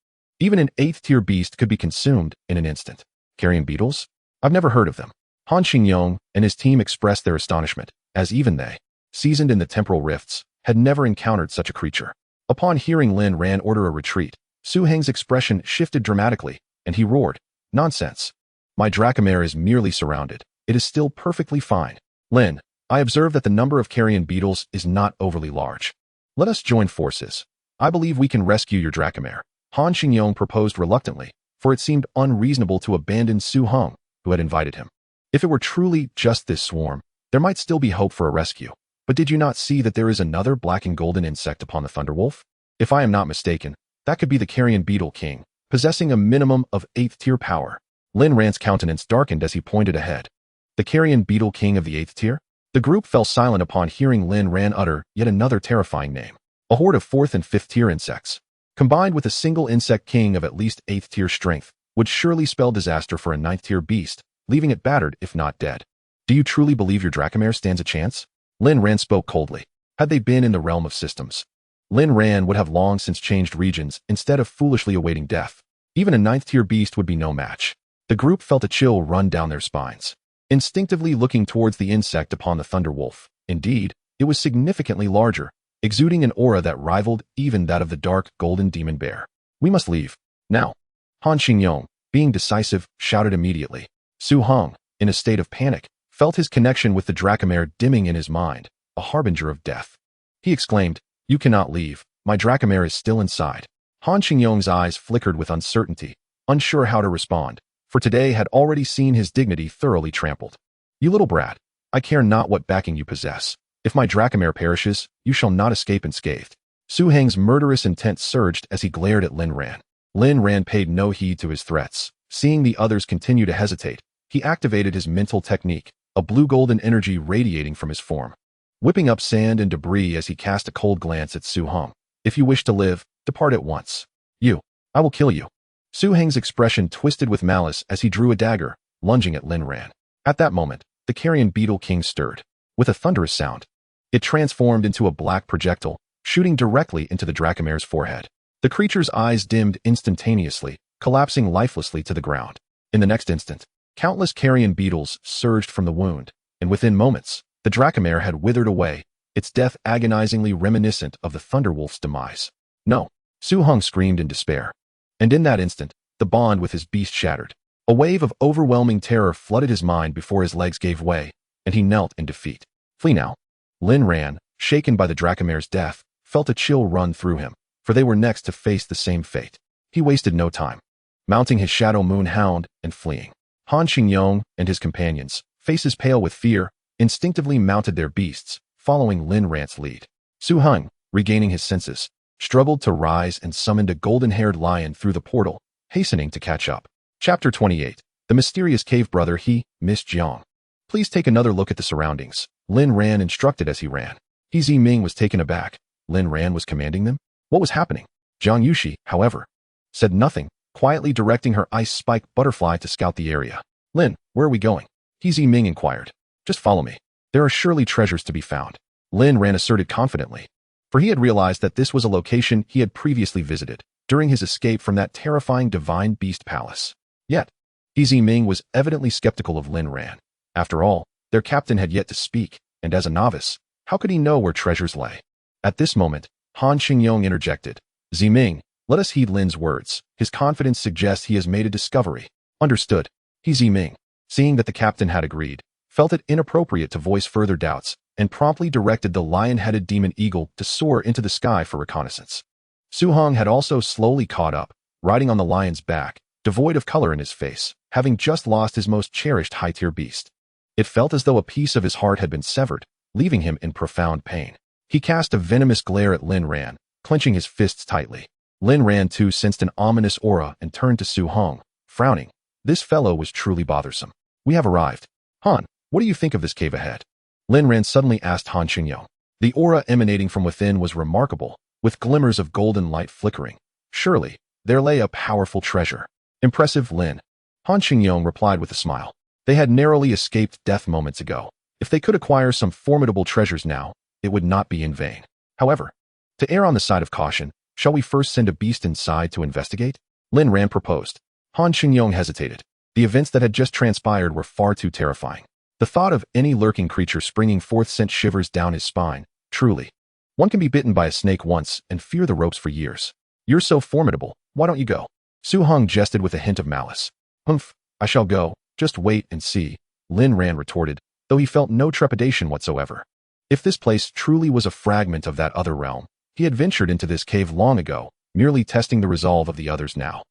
Even an 8th tier beast could be consumed in an instant. Carrion beetles? I've never heard of them. Han Xingyong and his team expressed their astonishment, as even they, seasoned in the temporal rifts, had never encountered such a creature. Upon hearing Lin Ran order a retreat, Su Heng's expression shifted dramatically, and he roared, "Nonsense! My Dracomare is merely surrounded. It is still perfectly fine. Lin, I observe that the number of carrion beetles is not overly large. Let us join forces. I believe we can rescue your Dracomare." Han Xingyong proposed reluctantly, for it seemed unreasonable to abandon Su Hong, who had invited him. If it were truly just this swarm, there might still be hope for a rescue. But did you not see that there is another black and golden insect upon the Thunderwolf? If I am not mistaken, that could be the carrion beetle king, possessing a minimum of 8th tier power. Lin Ran's countenance darkened as he pointed ahead. The carrion beetle king of the 8th tier? The group fell silent upon hearing Lin Ran utter yet another terrifying name. A horde of 4th and 5th tier insects, combined with a single insect king of at least 8th tier strength, would surely spell disaster for a 9th tier beast, leaving it battered if not dead. Do you truly believe your Dracomare stands a chance? Lin Ran spoke coldly. Had they been in the realm of systems, Lin Ran would have long since changed regions instead of foolishly awaiting death. Even a 9th tier beast would be no match. The group felt a chill run down their spines, instinctively looking towards the insect upon the Thunderwolf. Indeed, it was significantly larger, exuding an aura that rivaled even that of the dark golden demon bear. We must leave. Now. Han Xingyong, being decisive, shouted immediately. Su Hong, in a state of panic, felt his connection with the Dracomare dimming in his mind, a harbinger of death. He exclaimed, "You cannot leave. My Dracomare is still inside." Han Xingyong's eyes flickered with uncertainty, unsure how to respond, for today had already seen his dignity thoroughly trampled. "You little brat, I care not what backing you possess. If my Dracomare perishes, you shall not escape unscathed." Su Heng's murderous intent surged as he glared at Lin Ran. Lin Ran paid no heed to his threats. Seeing the others continue to hesitate, he activated his mental technique, a blue-golden energy radiating from his form, whipping up sand and debris as he cast a cold glance at Su Hong. "If you wish to live, depart at once. I will kill you." Su Heng's expression twisted with malice as he drew a dagger, lunging at Lin Ran. At that moment, the carrion beetle king stirred. With a thunderous sound, it transformed into a black projectile, shooting directly into the Dracomare's forehead. The creature's eyes dimmed instantaneously, collapsing lifelessly to the ground. In the next instant, countless carrion beetles surged from the wound, and within moments, the Dracomare had withered away, its death agonizingly reminiscent of the Thunderwolf's demise. "No!" Su Hong screamed in despair. And in that instant, the bond with his beast shattered. A wave of overwhelming terror flooded his mind before his legs gave way, and he knelt in defeat. "Flee now." Lin Ran, shaken by the Dracomare's death, felt a chill run through him, for they were next to face the same fate. He wasted no time, mounting his Shadow Moon Hound and fleeing. Han Xingyong and his companions, faces pale with fear, instinctively mounted their beasts, following Lin Ran's lead. Su Hong, regaining his senses, struggled to rise and summoned a golden-haired lion through the portal, hastening to catch up. Chapter 28. The Mysterious Cave Brother. Miss Jiang. Please take another look at the surroundings, Lin Ran instructed as he ran. He Ziming was taken aback. Lin Ran was commanding them? What was happening? Jiang Yushi, however, said nothing, quietly directing her ice-spiked butterfly to scout the area. "Lin, where are we going?" He Ziming inquired. "Just follow me. There are surely treasures to be found." Lin Ran asserted confidently, for he had realized that this was a location he had previously visited during his escape from that terrifying divine beast palace. Yet, He Ming was evidently skeptical of Lin Ran. After all, their captain had yet to speak, and as a novice, how could he know where treasures lay? At this moment, Han Qingyong interjected. Ming, let us heed Lin's words. His confidence suggests he has made a discovery. Understood. He Ming, seeing that the captain had agreed, felt it inappropriate to voice further doubts, and promptly directed the lion-headed demon eagle to soar into the sky for reconnaissance. Su Hong had also slowly caught up, riding on the lion's back, devoid of color in his face, having just lost his most cherished high-tier beast. It felt as though a piece of his heart had been severed, leaving him in profound pain. He cast a venomous glare at Lin Ran, clenching his fists tightly. Lin Ran too sensed an ominous aura and turned to Su Hong, frowning. This fellow was truly bothersome. We have arrived. Han, what do you think of this cave ahead? Lin Ran suddenly asked Han Qingyong. The aura emanating from within was remarkable, with glimmers of golden light flickering. Surely, there lay a powerful treasure. Impressive, Lin. Han Qingyong replied with a smile. They had narrowly escaped death moments ago. If they could acquire some formidable treasures now, it would not be in vain. However, to err on the side of caution, shall we first send a beast inside to investigate? Lin Ran proposed. Han Qingyong hesitated. The events that had just transpired were far too terrifying. The thought of any lurking creature springing forth sent shivers down his spine. Truly, one can be bitten by a snake once and fear the ropes for years. You're so formidable, why don't you go? Su Hong jested with a hint of malice. Humph, I shall go, just wait and see, Lin Ran retorted, though he felt no trepidation whatsoever. If this place truly was a fragment of that other realm, he had ventured into this cave long ago, merely testing the resolve of the others now.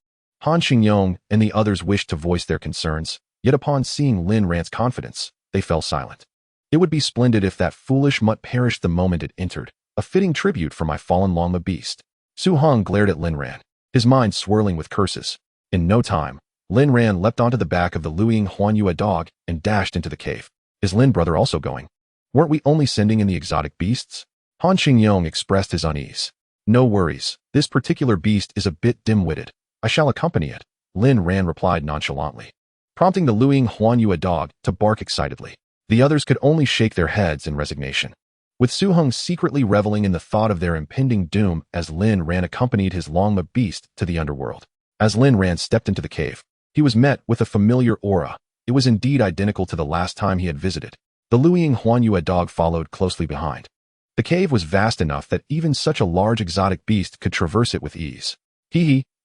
Han Qingyong and the others wished to voice their concerns, yet upon seeing Lin Ran's confidence, they fell silent. It would be splendid if that foolish mutt perished the moment it entered, a fitting tribute for my fallen Lama beast. Su Hong glared at Lin Ran, his mind swirling with curses. In no time, Lin Ran leapt onto the back of the Luiying Huanyue dog and dashed into the cave. Is Lin brother also going? Weren't we only sending in the exotic beasts? Han Qingyong expressed his unease. No worries, this particular beast is a bit dim-witted. I shall accompany it, Lin Ran replied nonchalantly, prompting the Luiying Huanyue dog to bark excitedly. The others could only shake their heads in resignation, with Su Hong secretly reveling in the thought of their impending doom as Lin Ran accompanied his Longma beast to the underworld. As Lin Ran stepped into the cave, he was met with a familiar aura. It was indeed identical to the last time he had visited. The Luiying Huanyue dog followed closely behind. The cave was vast enough that even such a large exotic beast could traverse it with ease.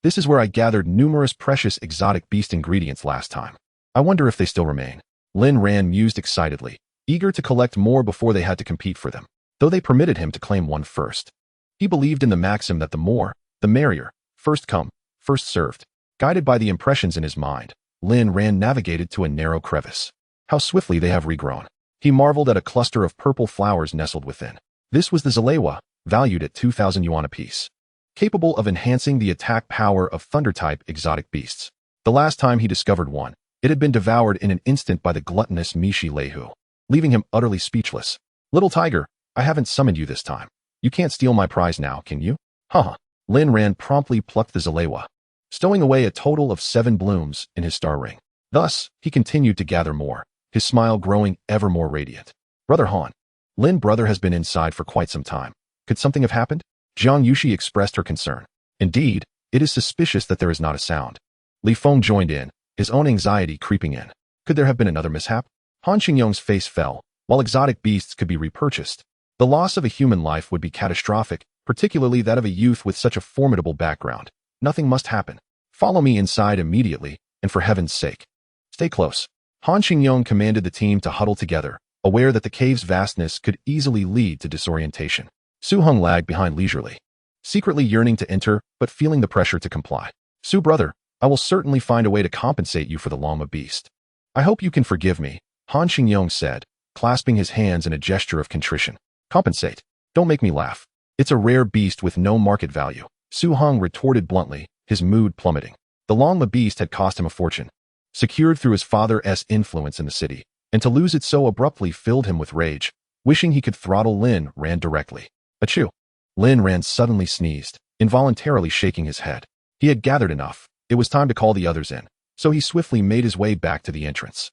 This is where I gathered numerous precious exotic beast ingredients last time. I wonder if they still remain. Lin Ran mused excitedly, eager to collect more before they had to compete for them, though they permitted him to claim one first. He believed in the maxim that the more, the merrier, first come, first served. Guided by the impressions in his mind, Lin Ran navigated to a narrow crevice. How swiftly they have regrown. He marveled at a cluster of purple flowers nestled within. This was the Zalewa, valued at 2,000 yuan apiece, capable of enhancing the attack power of thunder-type exotic beasts. The last time he discovered one, it had been devoured in an instant by the gluttonous Mishi Lehu, leaving him utterly speechless. Little tiger, I haven't summoned you this time. You can't steal my prize now, can you? Haha. Lin Ran promptly plucked the Zalewa, stowing away a total of 7 blooms in his star ring. Thus, he continued to gather more, his smile growing ever more radiant. Brother Han, Lin brother has been inside for quite some time. Could something have happened? Jiang Yushi expressed her concern. Indeed, it is suspicious that there is not a sound. Li Feng joined in, his own anxiety creeping in. Could there have been another mishap? Han Qingyong's face fell. While exotic beasts could be repurchased, the loss of a human life would be catastrophic, particularly that of a youth with such a formidable background. Nothing must happen. Follow me inside immediately, and for heaven's sake, stay close. Han Qingyong commanded the team to huddle together, aware that the cave's vastness could easily lead to disorientation. Su Hong lagged behind leisurely, secretly yearning to enter but feeling the pressure to comply. Su brother, I will certainly find a way to compensate you for the Lama beast. I hope you can forgive me, Han Qingyong said, clasping his hands in a gesture of contrition. Compensate? Don't make me laugh. It's a rare beast with no market value, Su Hong retorted bluntly, his mood plummeting. The Lama beast had cost him a fortune, secured through his father's influence in the city, and to lose it so abruptly filled him with rage, wishing he could throttle Lin Ran directly. Achoo! Lin Ran suddenly sneezed, involuntarily shaking his head. He had gathered enough. It was time to call the others in, so he swiftly made his way back to the entrance.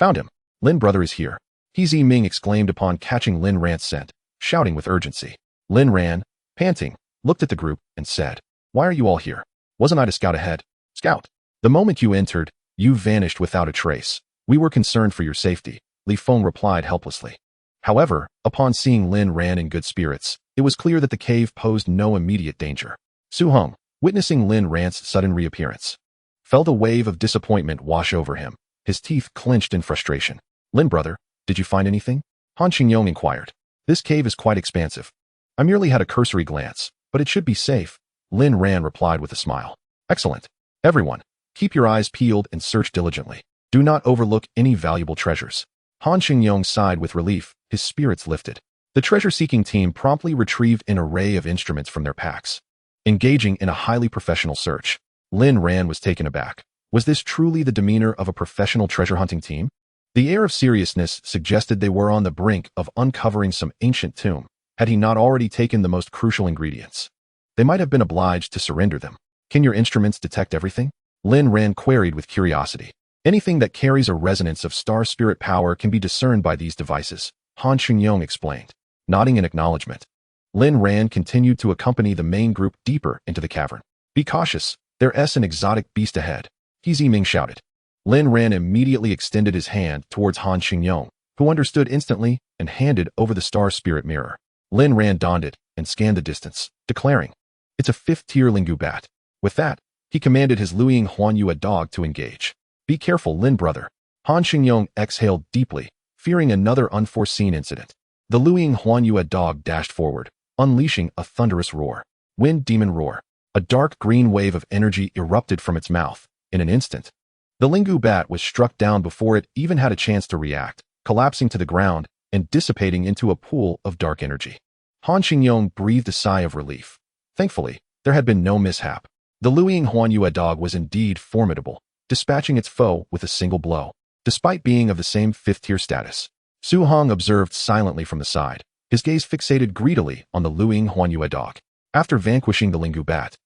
Found him. Lin brother is here. He Ming exclaimed upon catching Lin Ran's scent, shouting with urgency. Lin ran, panting, looked at the group, and said, "Why are you all here? Wasn't I to scout ahead?" "Scout. The moment you entered, you vanished without a trace. We were concerned for your safety," Li Feng replied helplessly. However, upon seeing Lin Ran in good spirits, it was clear that the cave posed no immediate danger. Su Heng, witnessing Lin Ran's sudden reappearance, felt a wave of disappointment wash over him. His teeth clenched in frustration. "Lin brother, did you find anything?" Han Qingyong inquired. "This cave is quite expansive. I merely had a cursory glance, but it should be safe," Lin Ran replied with a smile. "Excellent. Everyone, keep your eyes peeled and search diligently. Do not overlook any valuable treasures." Han Qingyong sighed with relief, his spirits lifted. The treasure-seeking team promptly retrieved an array of instruments from their packs. Engaging in a highly professional search, Lin Ran was taken aback. Was this truly the demeanor of a professional treasure-hunting team? The air of seriousness suggested they were on the brink of uncovering some ancient tomb, had he not already taken the most crucial ingredients. They might have been obliged to surrender them. "Can your instruments detect everything?" Lin Ran queried with curiosity. "Anything that carries a resonance of star spirit power can be discerned by these devices," Han Qingyong explained. Nodding in acknowledgement, Lin Ran continued to accompany the main group deeper into the cavern. "Be cautious, there's an exotic beast ahead," He Ziming shouted. Lin Ran immediately extended his hand towards Han Qingyong, who understood instantly and handed over the star spirit mirror. Lin Ran donned it and scanned the distance, declaring, "It's a 5th-tier Lingu bat." With that, he commanded his Luiying Huanyue dog to engage. "Be careful, Lin brother." Han Qingyong exhaled deeply, fearing another unforeseen incident. The Luiying Huanyue dog dashed forward, unleashing a thunderous roar. Wind demon roar. A dark green wave of energy erupted from its mouth. In an instant, the Lingu bat was struck down before it even had a chance to react, collapsing to the ground and dissipating into a pool of dark energy. Han Qingyong breathed a sigh of relief. Thankfully, there had been no mishap. The Luiying Huanyue dog was indeed formidable, dispatching its foe with a single blow. Despite being of the same 5th-tier status, Su Heng observed silently from the side, his gaze fixated greedily on the Luiying Huanyue dog. After vanquishing the Lingu bat,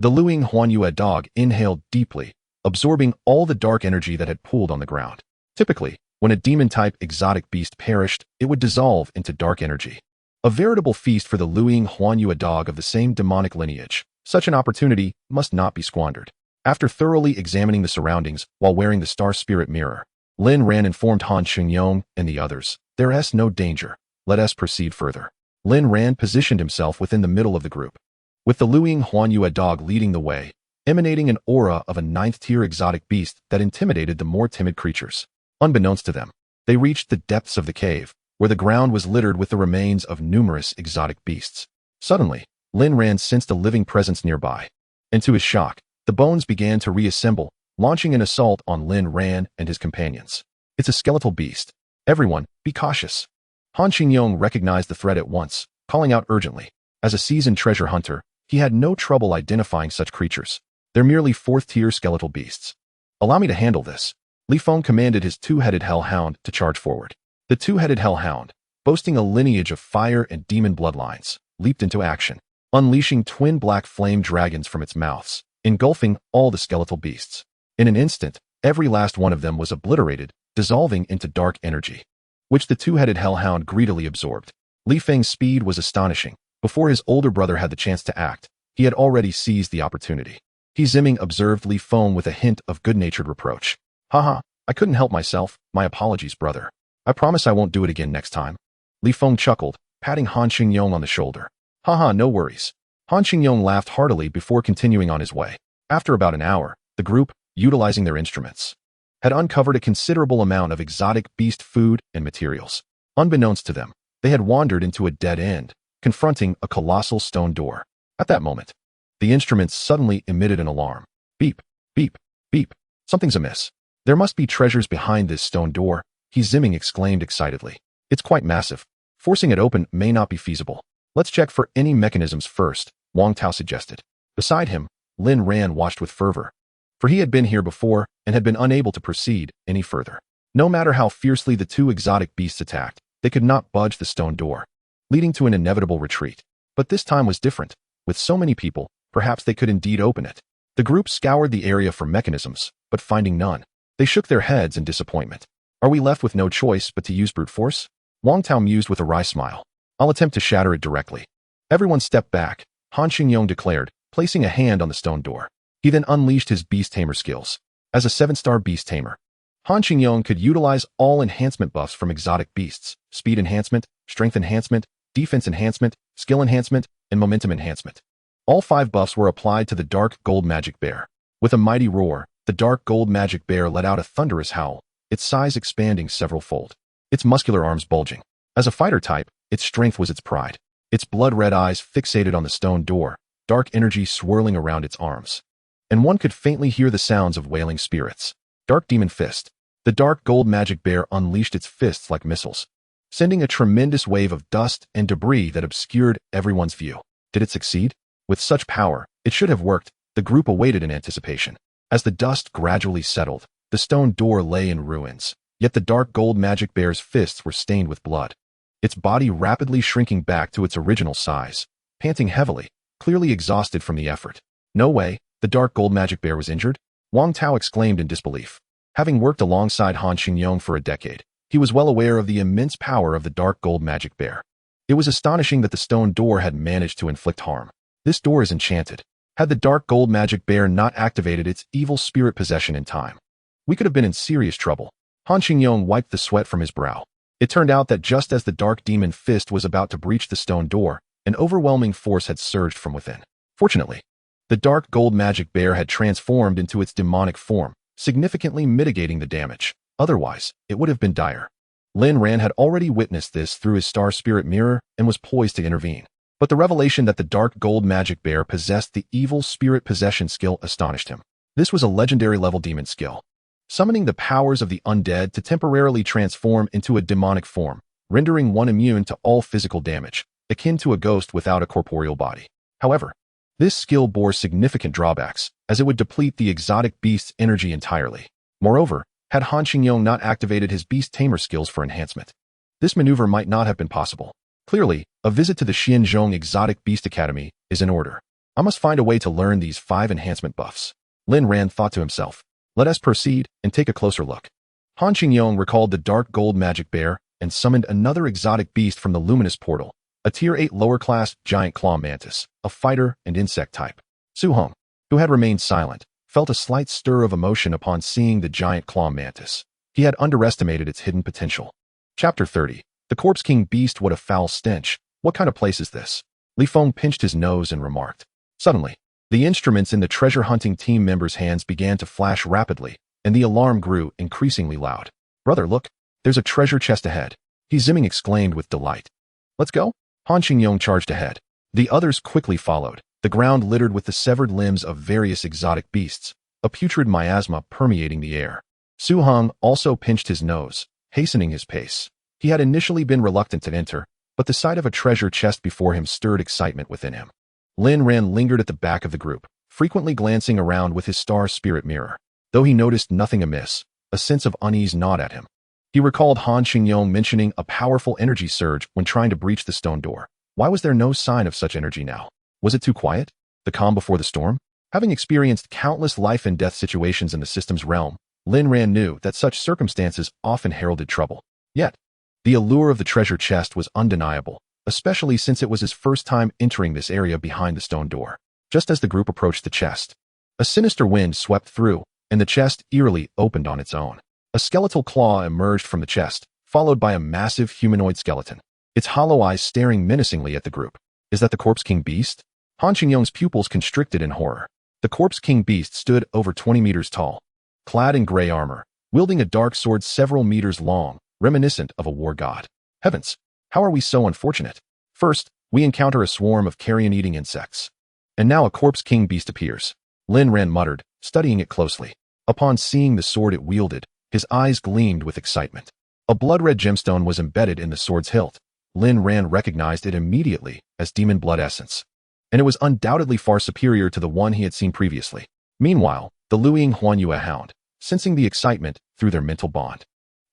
the Luiying Huanyue dog inhaled deeply, absorbing all the dark energy that had pooled on the ground. Typically, when a demon-type exotic beast perished, it would dissolve into dark energy. A veritable feast for the Luiying Huanyue dog of the same demonic lineage. Such an opportunity must not be squandered. After thoroughly examining the surroundings while wearing the star spirit mirror, Lin Ran informed Han Qingyong and the others, "There's no danger. Let us proceed further." Lin Ran positioned himself within the middle of the group, with the Luiying Huanyue dog leading the way, emanating an aura of a 9th-tier exotic beast that intimidated the more timid creatures. Unbeknownst to them, they reached the depths of the cave, where the ground was littered with the remains of numerous exotic beasts. Suddenly, Lin Ran sensed a living presence nearby, and to his shock, the bones began to reassemble, launching an assault on Lin Ran and his companions. "It's a skeletal beast. Everyone, be cautious." Han Qingyong recognized the threat at once, calling out urgently. As a seasoned treasure hunter, he had no trouble identifying such creatures. They're merely 4th-tier skeletal beasts. "Allow me to handle this." Li Feng commanded his 2-headed hellhound to charge forward. The 2-headed hellhound, boasting a lineage of fire and demon bloodlines, leaped into action, unleashing twin black flame dragons from its mouths, engulfing all the skeletal beasts. In an instant, every last one of them was obliterated, dissolving into dark energy, which the 2-headed hellhound greedily absorbed. Li Feng's speed was astonishing. Before his older brother had the chance to act, he had already seized the opportunity. He Ziming observed Li Feng with a hint of good-natured reproach. "Haha, I couldn't help myself. My apologies, brother. I promise I won't do it again next time." Li Feng chuckled, patting Han Qingyong on the shoulder. "Haha, no worries." Han Qingyong laughed heartily before continuing on his way. After about an hour, the group, utilizing their instruments, had uncovered a considerable amount of exotic beast food and materials. Unbeknownst to them, they had wandered into a dead end, confronting a colossal stone door. At that moment, the instruments suddenly emitted an alarm. Beep, beep, beep. Something's amiss. There must be treasures behind this stone door, He Ziming exclaimed excitedly. It's quite massive. Forcing it open may not be feasible. Let's check for any mechanisms first, Wang Tao suggested. Beside him, Lin Ran watched with fervor, for he had been here before and had been unable to proceed any further. No matter how fiercely the 2 exotic beasts attacked, they could not budge the stone door, leading to an inevitable retreat. But this time was different. With so many people, perhaps they could indeed open it. The group scoured the area for mechanisms, but finding none, they shook their heads in disappointment. Are we left with no choice but to use brute force? Wang Tao mused with a wry smile. I'll attempt to shatter it directly. Everyone stepped back, Han Xingyong declared, placing a hand on the stone door. He then unleashed his Beast Tamer skills. As a 7-star Beast Tamer, Han Xingyong could utilize all enhancement buffs from exotic beasts: speed enhancement, strength enhancement, defense enhancement, skill enhancement, and momentum enhancement. All 5 buffs were applied to the dark gold magic bear. With a mighty roar, the dark gold magic bear let out a thunderous howl, its size expanding several-fold, its muscular arms bulging. As a fighter type, its strength was its pride. Its blood-red eyes fixated on the stone door, dark energy swirling around its arms. And one could faintly hear the sounds of wailing spirits. Dark Demon Fist. The dark gold magic bear unleashed its fists like missiles, sending a tremendous wave of dust and debris that obscured everyone's view. Did it succeed? With such power, it should have worked. The group awaited in anticipation. As the dust gradually settled, the stone door lay in ruins, yet the dark gold magic bear's fists were stained with blood, its body rapidly shrinking back to its original size, panting heavily, clearly exhausted from the effort. No way, the dark gold magic bear was injured? Wang Tao exclaimed in disbelief. Having worked alongside Han Xingyong for a decade, he was well aware of the immense power of the dark gold magic bear. It was astonishing that the stone door had managed to inflict harm. This door is enchanted. Had the dark gold magic bear not activated its evil spirit possession in time, we could have been in serious trouble. Han Xingyong wiped the sweat from his brow. It turned out that just as the dark demon fist was about to breach the stone door, an overwhelming force had surged from within. Fortunately, the dark gold magic bear had transformed into its demonic form, significantly mitigating the damage. Otherwise, it would have been dire. Lin Ran had already witnessed this through his star spirit mirror and was poised to intervene. But the revelation that the dark gold magic bear possessed the evil spirit possession skill astonished him. This was a legendary level demon skill, summoning the powers of the undead to temporarily transform into a demonic form, rendering one immune to all physical damage, akin to a ghost without a corporeal body. However, this skill bore significant drawbacks, as it would deplete the exotic beast's energy entirely. Moreover, had Han Xingyong not activated his Beast Tamer skills for enhancement, this maneuver might not have been possible. Clearly, a visit to the Xianzhong Exotic Beast Academy is in order. I must find a way to learn these 5 enhancement buffs. Lin Ran thought to himself. Let us proceed and take a closer look. Han Xingyong recalled the dark gold magic bear and summoned another exotic beast from the luminous portal, a tier 8 lower-class giant claw mantis, a fighter and insect type. Su Hong, who had remained silent, felt a slight stir of emotion upon seeing the giant claw mantis. He had underestimated its hidden potential. Chapter 30. The Corpse King Beast. What a foul stench. What kind of place is this? Li Feng pinched his nose and remarked. Suddenly, the instruments in the treasure-hunting team members' hands began to flash rapidly, and the alarm grew increasingly loud. Brother, look, there's a treasure chest ahead. He Zimming exclaimed with delight. Let's go? Han Xingyong charged ahead. The others quickly followed, the ground littered with the severed limbs of various exotic beasts, a putrid miasma permeating the air. Su Hong also pinched his nose, hastening his pace. He had initially been reluctant to enter, but the sight of a treasure chest before him stirred excitement within him. Lin Ran lingered at the back of the group, frequently glancing around with his star spirit mirror. Though he noticed nothing amiss, a sense of unease gnawed at him. He recalled Han Xingyong mentioning a powerful energy surge when trying to breach the stone door. Why was there no sign of such energy now? Was it too quiet? The calm before the storm? Having experienced countless life and death situations in the system's realm, Lin Ran knew that such circumstances often heralded trouble. Yet, the allure of the treasure chest was undeniable, especially since it was his first time entering this area behind the stone door. Just as the group approached the chest, a sinister wind swept through, and the chest eerily opened on its own. A skeletal claw emerged from the chest, followed by a massive humanoid skeleton, its hollow eyes staring menacingly at the group. Is that the Corpse King Beast? Han Xingyong's pupils constricted in horror. The Corpse King Beast stood over 20 meters tall, clad in gray armor, wielding a dark sword several meters long, reminiscent of a war god. Heavens, how are we so unfortunate? First, we encounter a swarm of carrion-eating insects. And now a Corpse King Beast appears. Lin Ran muttered, studying it closely. Upon seeing the sword it wielded, his eyes gleamed with excitement. A blood-red gemstone was embedded in the sword's hilt. Lin Ran recognized it immediately as demon blood essence, and it was undoubtedly far superior to the one he had seen previously. Meanwhile, the Luiying Huanyue hound, sensing the excitement through their mental bond,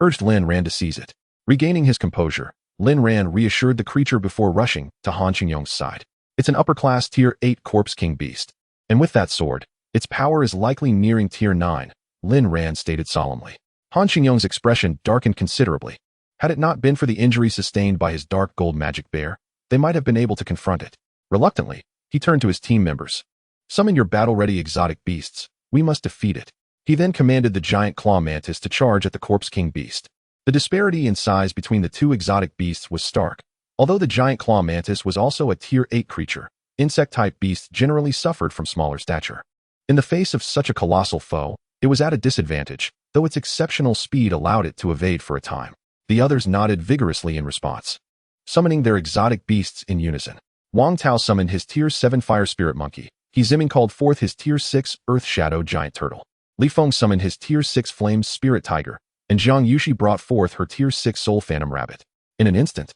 urged Lin Ran to seize it. Regaining his composure, Lin Ran reassured the creature before rushing to Han Xingyong's side. It's an upper-class Tier 8 Corpse King Beast, and with that sword, its power is likely nearing Tier 9, Lin Ran stated solemnly. Han Xingyong's expression darkened considerably. Had it not been for the injury sustained by his dark gold magic bear, they might have been able to confront it. Reluctantly, he turned to his team members. Summon your battle-ready exotic beasts. We must defeat it. He then commanded the giant claw mantis to charge at the Corpse King beast. The disparity in size between the two exotic beasts was stark. Although the giant claw mantis was also a tier 8 creature, insect-type beasts generally suffered from smaller stature. In the face of such a colossal foe, it was at a disadvantage, though its exceptional speed allowed it to evade for a time. The others nodded vigorously in response, summoning their exotic beasts in unison. Wang Tao summoned his tier 7 fire spirit monkey. He Ziming called forth his tier 6 earth shadow giant turtle. Li Feng summoned his tier 6 flame spirit tiger, and Jiang Yushi brought forth her tier 6 soul phantom rabbit. In an instant,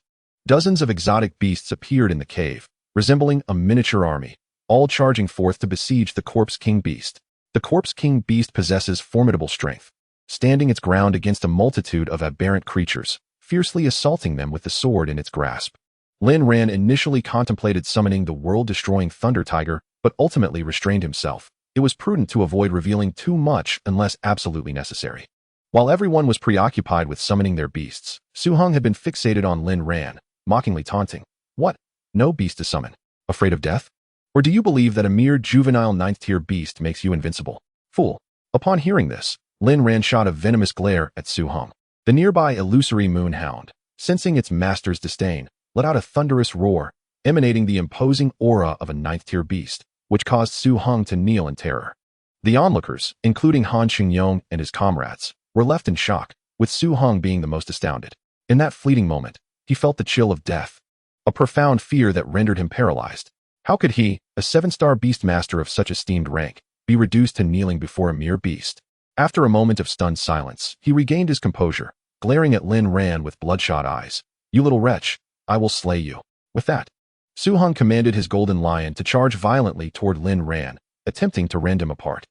dozens of exotic beasts appeared in the cave, resembling a miniature army, all charging forth to besiege the Corpse King beast. The Corpse King beast possesses formidable strength, standing its ground against a multitude of aberrant creatures, fiercely assaulting them with the sword in its grasp. Lin Ran initially contemplated summoning the world-destroying Thunder Tiger, but ultimately restrained himself. It was prudent to avoid revealing too much unless absolutely necessary. While everyone was preoccupied with summoning their beasts, Su Heng had been fixated on Lin Ran, mockingly taunting. What? No beast to summon? Afraid of death? Or do you believe that a mere juvenile 9th-tier beast makes you invincible? Fool. Upon hearing this, Lin Ran shot a venomous glare at Su Heng. The nearby illusory moon hound, sensing its master's disdain, let out a thunderous roar, emanating the imposing aura of a 9th-tier beast, which caused Su Heng to kneel in terror. The onlookers, including Han Qingyong and his comrades, were left in shock, with Su Heng being the most astounded. In that fleeting moment, he felt the chill of death, a profound fear that rendered him paralyzed. How could he, a 7-star beast master of such esteemed rank, be reduced to kneeling before a mere beast? After a moment of stunned silence, he regained his composure, glaring at Lin Ran with bloodshot eyes. You little wretch, I will slay you. With that, Su Heng commanded his golden lion to charge violently toward Lin Ran, attempting to rend him apart.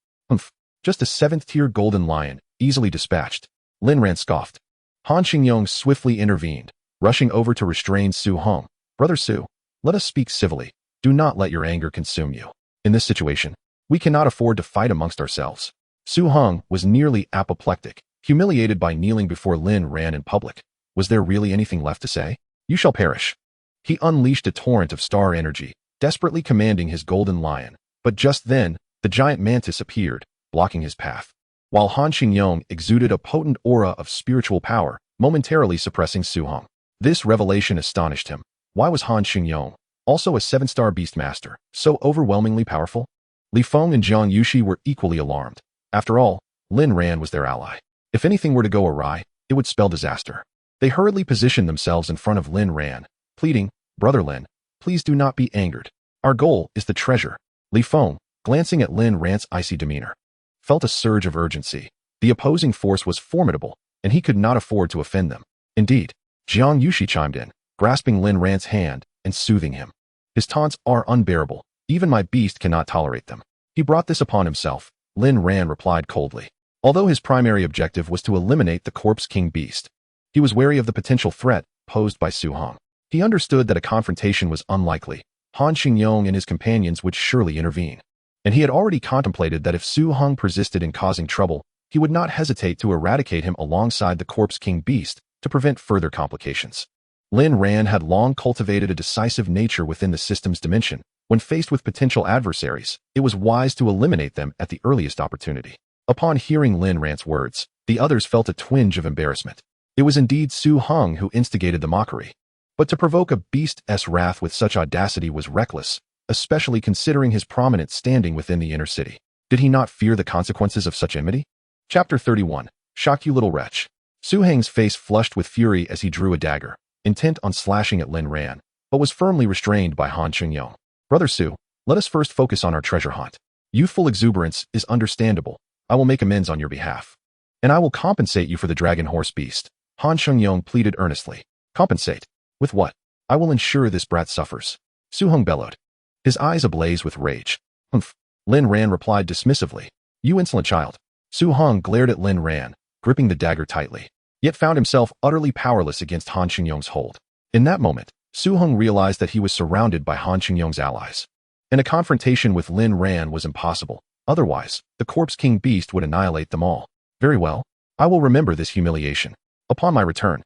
Just a 7th-tier golden lion, easily dispatched. Lin Ran scoffed. Han Qingyong swiftly intervened, rushing over to restrain Su Heng. Brother Su, let us speak civilly. Do not let your anger consume you. In this situation, we cannot afford to fight amongst ourselves. Su Heng was nearly apoplectic, humiliated by kneeling before Lin Ran in public. Was there really anything left to say? You shall perish. He unleashed a torrent of star energy, desperately commanding his golden lion. But just then, the giant mantis appeared, blocking his path. While Han Qingyong exuded a potent aura of spiritual power, momentarily suppressing Su Heng. This revelation astonished him. Why was Han Qingyong, also a 7-star beastmaster, so overwhelmingly powerful? Li Feng and Jiang Yushi were equally alarmed. After all, Lin Ran was their ally. If anything were to go awry, it would spell disaster. They hurriedly positioned themselves in front of Lin Ran, pleading, Brother Lin, please do not be angered. Our goal is the treasure. Li Feng, glancing at Lin Ran's icy demeanor, felt a surge of urgency. The opposing force was formidable, and he could not afford to offend them. Indeed, Jiang Yushi chimed in, grasping Lin Ran's hand and soothing him. His taunts are unbearable. Even my beast cannot tolerate them. He brought this upon himself, Lin Ran replied coldly. Although his primary objective was to eliminate the Corpse King beast, he was wary of the potential threat posed by Su Heng. He understood that a confrontation was unlikely. Han Qingyong and his companions would surely intervene. And he had already contemplated that if Su Heng persisted in causing trouble, he would not hesitate to eradicate him alongside the Corpse King beast to prevent further complications. Lin Ran had long cultivated a decisive nature within the system's dimension. When faced with potential adversaries, it was wise to eliminate them at the earliest opportunity. Upon hearing Lin Ran's words, the others felt a twinge of embarrassment. It was indeed Su Heng who instigated the mockery. But to provoke a beast's wrath with such audacity was reckless, especially considering his prominent standing within the inner city. Did he not fear the consequences of such enmity? Chapter 31. Shock you little wretch. Su Heng's face flushed with fury as he drew a dagger, intent on slashing at Lin Ran, but was firmly restrained by Han Qingyong. Brother Su, let us first focus on our treasure hunt. Youthful exuberance is understandable. I will make amends on your behalf. And I will compensate you for the dragon horse beast. Han Qingyong pleaded earnestly. Compensate? With what? I will ensure this brat suffers. Su Heng bellowed, his eyes ablaze with rage. Humph. Lin Ran replied dismissively. You insolent child. Su Heng glared at Lin Ran, gripping the dagger tightly, yet found himself utterly powerless against Han Qingyong's hold. In that moment, Su Heng realized that he was surrounded by Han Qingyong's allies, and a confrontation with Lin Ran was impossible. Otherwise, the Corpse King beast would annihilate them all. Very well. I will remember this humiliation. Upon my return,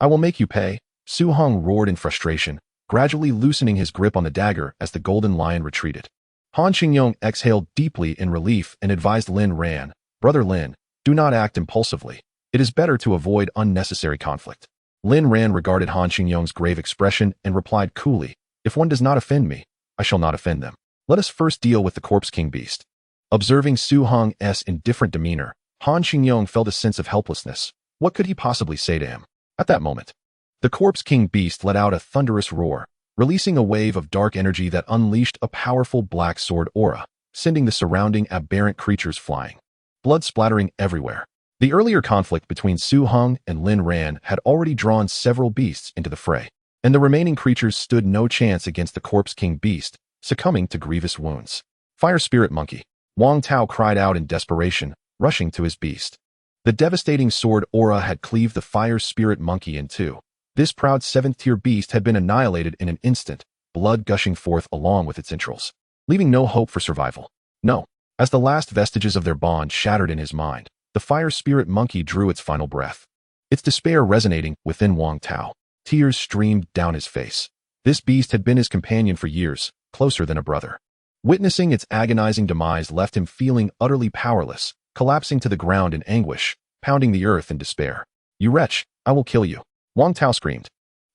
I will make you pay, Su Hong roared in frustration, gradually loosening his grip on the dagger as the golden lion retreated. Han Xingyong exhaled deeply in relief and advised Lin Ran, Brother Lin, do not act impulsively. It is better to avoid unnecessary conflict. Lin Ran regarded Han Xingyong's grave expression and replied coolly, if one does not offend me, I shall not offend them. Let us first deal with the Corpse King Beast. Observing Su Hong's indifferent demeanor, Han Xingyong felt a sense of helplessness. What could he possibly say to him? At that moment, the Corpse King Beast let out a thunderous roar, releasing a wave of dark energy that unleashed a powerful black sword aura, sending the surrounding aberrant creatures flying. Blood splattering everywhere. The earlier conflict between Su Hong and Lin Ran had already drawn several beasts into the fray, and the remaining creatures stood no chance against the Corpse King Beast, succumbing to grievous wounds. Fire Spirit Monkey. Wang Tao cried out in desperation, rushing to his beast. The devastating sword aura had cleaved the Fire Spirit Monkey in two. This proud 7th-tier beast had been annihilated in an instant, blood gushing forth along with its entrails, leaving no hope for survival. No. As the last vestiges of their bond shattered in his mind, the Fire Spirit Monkey drew its final breath. Its despair resonating within Wang Tao. Tears streamed down his face. This beast had been his companion for years, closer than a brother. Witnessing its agonizing demise left him feeling utterly powerless, collapsing to the ground in anguish, pounding the earth in despair. You wretch, I will kill you, Wang Tao screamed,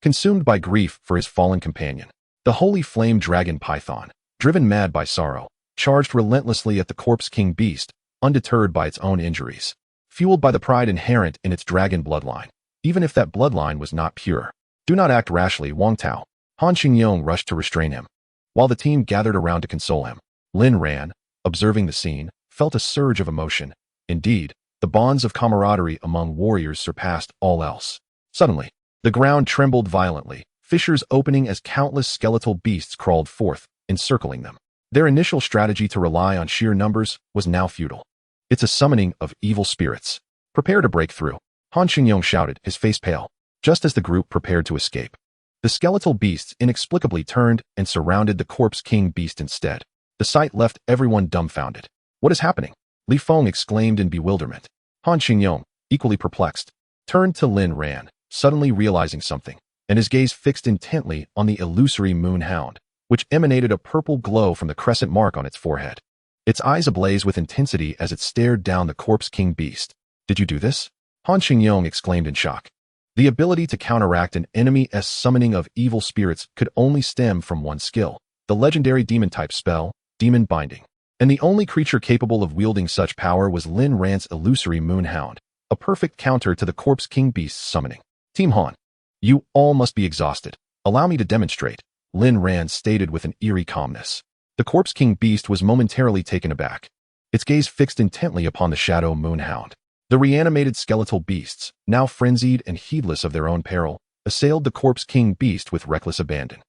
consumed by grief for his fallen companion. The holy flame dragon python, driven mad by sorrow, charged relentlessly at the Corpse King Beast, undeterred by its own injuries, fueled by the pride inherent in its dragon bloodline, even if that bloodline was not pure. Do not act rashly, Wang Tao. Han Xingyong rushed to restrain him. While the team gathered around to console him, Lin Ran, observing the scene, felt a surge of emotion. Indeed, the bonds of camaraderie among warriors surpassed all else. Suddenly, the ground trembled violently, fissures opening as countless skeletal beasts crawled forth, encircling them. Their initial strategy to rely on sheer numbers was now futile. It's a summoning of evil spirits. Prepare to break through, Han Xingyong shouted, his face pale, just as the group prepared to escape. The skeletal beasts inexplicably turned and surrounded the Corpse King Beast instead. The sight left everyone dumbfounded. What is happening? Li Feng exclaimed in bewilderment. Han Xingyong, equally perplexed, turned to Lin Ran, suddenly realizing something, and his gaze fixed intently on the illusory moon hound, which emanated a purple glow from the crescent mark on its forehead. Its eyes ablaze with intensity as it stared down the Corpse King Beast. Did you do this? Han Xingyong exclaimed in shock. The ability to counteract an enemy's summoning of evil spirits could only stem from one skill, the legendary demon-type spell, Demon Binding. And the only creature capable of wielding such power was Lin Ran's illusory moon hound, a perfect counter to the Corpse King Beast's summoning. Team Han, you all must be exhausted. Allow me to demonstrate, Lin Ran stated with an eerie calmness. The Corpse King Beast was momentarily taken aback, its gaze fixed intently upon the shadow moon hound. The reanimated skeletal beasts, now frenzied and heedless of their own peril, assailed the Corpse King Beast with reckless abandon.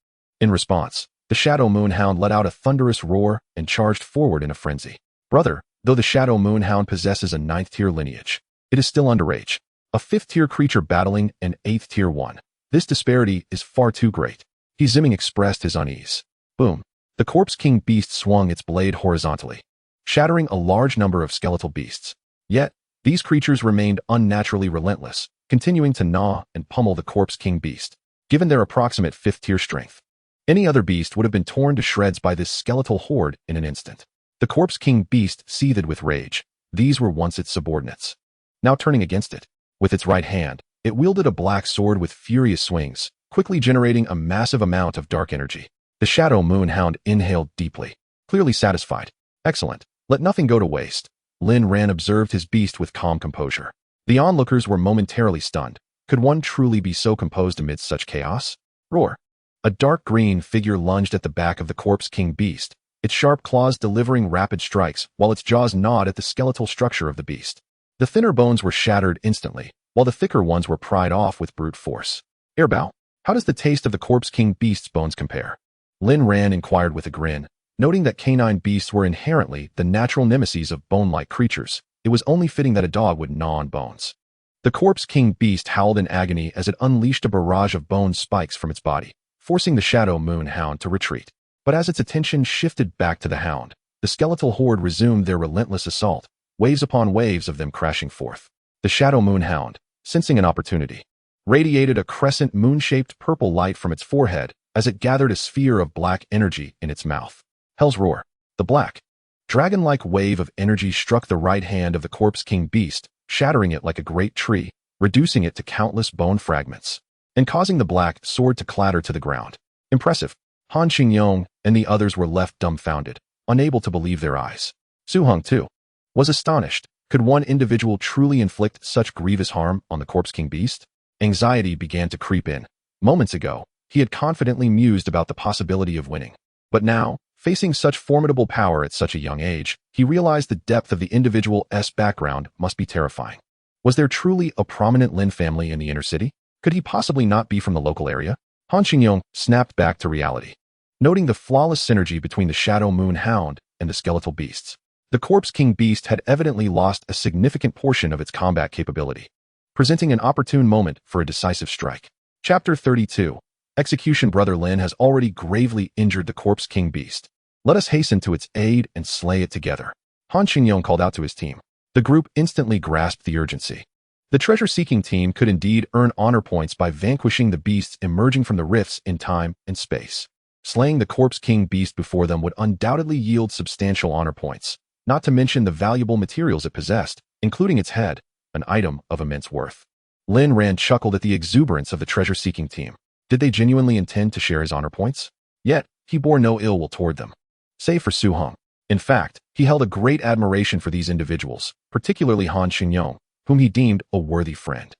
In response, the Shadow Moonhound let out a thunderous roar and charged forward in a frenzy. Brother, though the Shadow Moonhound possesses a 9th-tier lineage, it is still underage. A 5th-tier creature battling an 8th-tier one. This disparity is far too great. He Zimming expressed his unease. Boom. The Corpse King Beast swung its blade horizontally, shattering a large number of skeletal beasts. Yet, these creatures remained unnaturally relentless, continuing to gnaw and pummel the Corpse King Beast. Given their approximate 5th-tier strength, any other beast would have been torn to shreds by this skeletal horde in an instant. The Corpse King Beast seethed with rage. These were once its subordinates. Now turning against it, with its right hand, it wielded a black sword with furious swings, quickly generating a massive amount of dark energy. The Shadow Moonhound inhaled deeply, clearly satisfied. Excellent. Let nothing go to waste. Lin Ran observed his beast with calm composure. The onlookers were momentarily stunned. Could one truly be so composed amidst such chaos? Roar. A dark green figure lunged at the back of the Corpse King Beast, its sharp claws delivering rapid strikes while its jaws gnawed at the skeletal structure of the beast. The thinner bones were shattered instantly, while the thicker ones were pried off with brute force. Airbow, how does the taste of the Corpse King Beast's bones compare? Lin Ran inquired with a grin. Noting that canine beasts were inherently the natural nemesis of bone-like creatures, it was only fitting that a dog would gnaw on bones. The Corpse King Beast howled in agony as it unleashed a barrage of bone spikes from its body, forcing the Shadow Moonhound to retreat. But as its attention shifted back to the hound, the skeletal horde resumed their relentless assault, waves upon waves of them crashing forth. The Shadow Moonhound, sensing an opportunity, radiated a crescent moon-shaped purple light from its forehead as it gathered a sphere of black energy in its mouth. Hell's roar. The black, dragon-like wave of energy struck the right hand of the Corpse King beast, shattering it like a great tree, reducing it to countless bone fragments, and causing the black sword to clatter to the ground. Impressive. Han Xingyong and the others were left dumbfounded, unable to believe their eyes. Su Heng, too, was astonished. Could one individual truly inflict such grievous harm on the Corpse King beast? Anxiety began to creep in. Moments ago, he had confidently mused about the possibility of winning. But now, facing such formidable power at such a young age, he realized the depth of the individual's background must be terrifying. Was there truly a prominent Lin family in the inner city? Could he possibly not be from the local area? Han Xingyong snapped back to reality, noting the flawless synergy between the Shadow Moon Hound and the skeletal beasts. The Corpse King beast had evidently lost a significant portion of its combat capability, presenting an opportune moment for a decisive strike. Chapter 32. Execution. Brother Lin has already gravely injured the Corpse King beast. Let us hasten to its aid and slay it together. Han Xingyong called out to his team. The group instantly grasped the urgency. The treasure-seeking team could indeed earn honor points by vanquishing the beasts emerging from the rifts in time and space. Slaying the Corpse King beast before them would undoubtedly yield substantial honor points, not to mention the valuable materials it possessed, including its head, an item of immense worth. Lin Ran chuckled at the exuberance of the treasure-seeking team. Did they genuinely intend to share his honor points? Yet, he bore no ill will toward them, save for Su Heng. In fact, he held a great admiration for these individuals, particularly Han Xingyong, whom he deemed a worthy friend.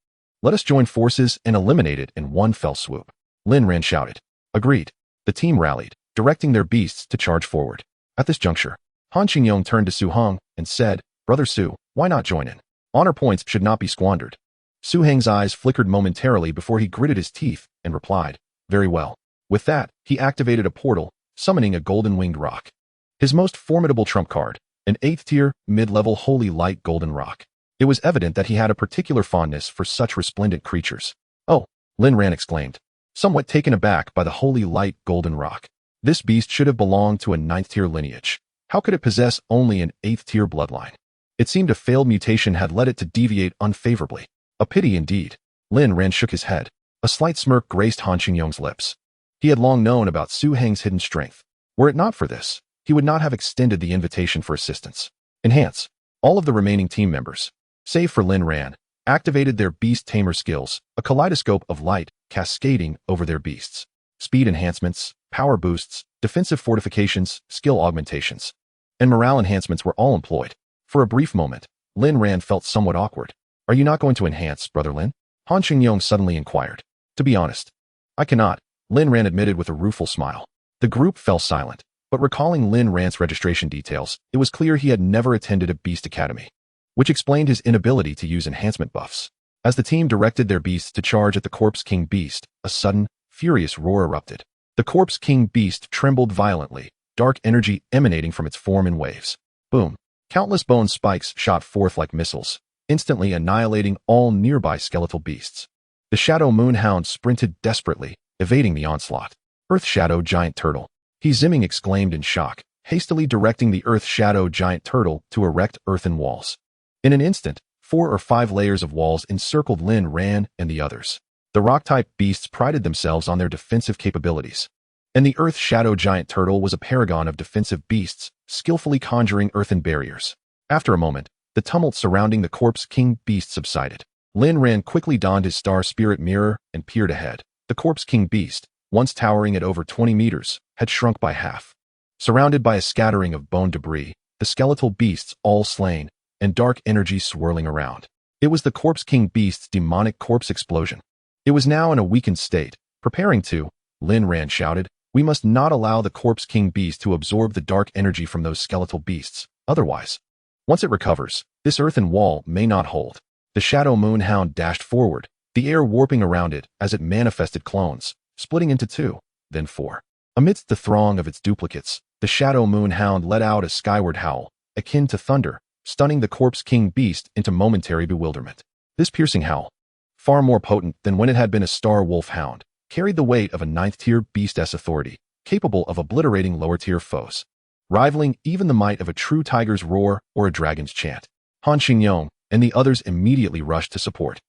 Let us join forces and eliminate it in one fell swoop. Lin Ran shouted. Agreed. The team rallied, directing their beasts to charge forward. At this juncture, Han Xingyong turned to Su Heng and said, Brother Su, why not join in? Honor points should not be squandered. Su Heng's eyes flickered momentarily before he gritted his teeth and replied, Very well. With that, he activated a portal, summoning a golden-winged rock. His most formidable trump card, an 8th-tier, mid-level holy light golden rock. It was evident that he had a particular fondness for such resplendent creatures. Oh, Lin Ran exclaimed, somewhat taken aback by the holy light golden rock. This beast should have belonged to a 9th-tier lineage. How could it possess only an 8th-tier bloodline? It seemed a failed mutation had led it to deviate unfavorably. A pity indeed. Lin Ran shook his head. A slight smirk graced Han Xingyong's lips. He had long known about Su Heng's hidden strength. Were it not for this, he would not have extended the invitation for assistance. Enhance. All of the remaining team members, save for Lin Ran, activated their beast tamer skills, a kaleidoscope of light cascading over their beasts. Speed enhancements, power boosts, defensive fortifications, skill augmentations, and morale enhancements were all employed. For a brief moment, Lin Ran felt somewhat awkward. Are you not going to enhance, Brother Lin? Han Xingyong suddenly inquired. To be honest, I cannot, Lin Ran admitted with a rueful smile. The group fell silent, but recalling Lin Ran's registration details, it was clear he had never attended a beast academy, which explained his inability to use enhancement buffs. As the team directed their beasts to charge at the Corpse King beast, a sudden, furious roar erupted. The Corpse King beast trembled violently, dark energy emanating from its form in waves. Boom. Countless bone spikes shot forth like missiles, instantly annihilating all nearby skeletal beasts. The Shadow Moon Hound sprinted desperately, evading the onslaught. Earth Shadow Giant Turtle. He Zimming exclaimed in shock, hastily directing the Earth Shadow Giant Turtle to erect earthen walls. In an instant, 4 or 5 layers of walls encircled Lin Ran and the others. The rock-type beasts prided themselves on their defensive capabilities, and the Earth Shadow Giant Turtle was a paragon of defensive beasts, skillfully conjuring earthen barriers. After a moment, the tumult surrounding the Corpse King beast subsided. Lin Ran quickly donned his Star Spirit mirror and peered ahead. The Corpse King beast, once towering at over 20 meters, had shrunk by half. Surrounded by a scattering of bone debris, the skeletal beasts all slain, and dark energy swirling around. It was the Corpse King beast's demonic corpse explosion. It was now in a weakened state, preparing to, Lin Ran shouted, we must not allow the Corpse King beast to absorb the dark energy from those skeletal beasts, otherwise, once it recovers, this earthen wall may not hold. The Shadow Moon Hound dashed forward, the air warping around it as it manifested clones, splitting into 2, then 4. Amidst the throng of its duplicates, the Shadow Moon Hound let out a skyward howl, akin to thunder, stunning the Corpse King beast into momentary bewilderment. This piercing howl, far more potent than when it had been a Star Wolf Hound, carried the weight of a 9th-tier beast's authority, capable of obliterating lower-tier foes, rivaling even the might of a true tiger's roar or a dragon's chant. Han Xingyong and the others immediately rushed to support.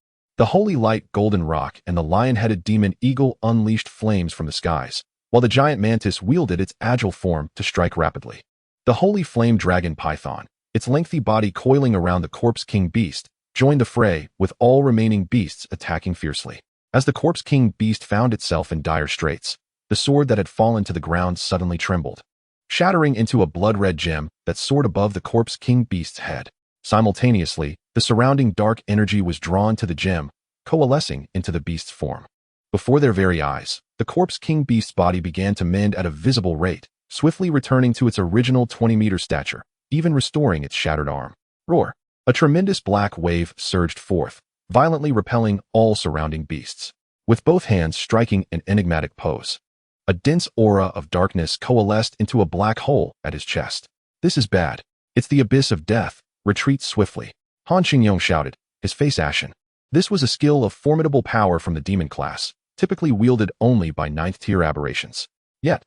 The holy light golden rock and the lion-headed demon eagle unleashed flames from the skies, while the giant mantis wielded its agile form to strike rapidly. The holy flame dragon python, its lengthy body coiling around the corpse king beast, joined the fray, with all remaining beasts attacking fiercely. As the corpse king beast found itself in dire straits, the sword that had fallen to the ground suddenly trembled, shattering into a blood-red gem that soared above the corpse king beast's head. Simultaneously, the surrounding dark energy was drawn to the gem, coalescing into the beast's form. Before their very eyes, the corpse king beast's body began to mend at a visible rate, swiftly returning to its original 20-meter stature, even restoring its shattered arm. Roar! A tremendous black wave surged forth, violently repelling all surrounding beasts. With both hands striking an enigmatic pose, a dense aura of darkness coalesced into a black hole at his chest. This is bad. It's the abyss of death. Retreat swiftly. Han Qingyong shouted, his face ashen. This was a skill of formidable power from the demon class, typically wielded only by 9th-tier aberrations. Yet,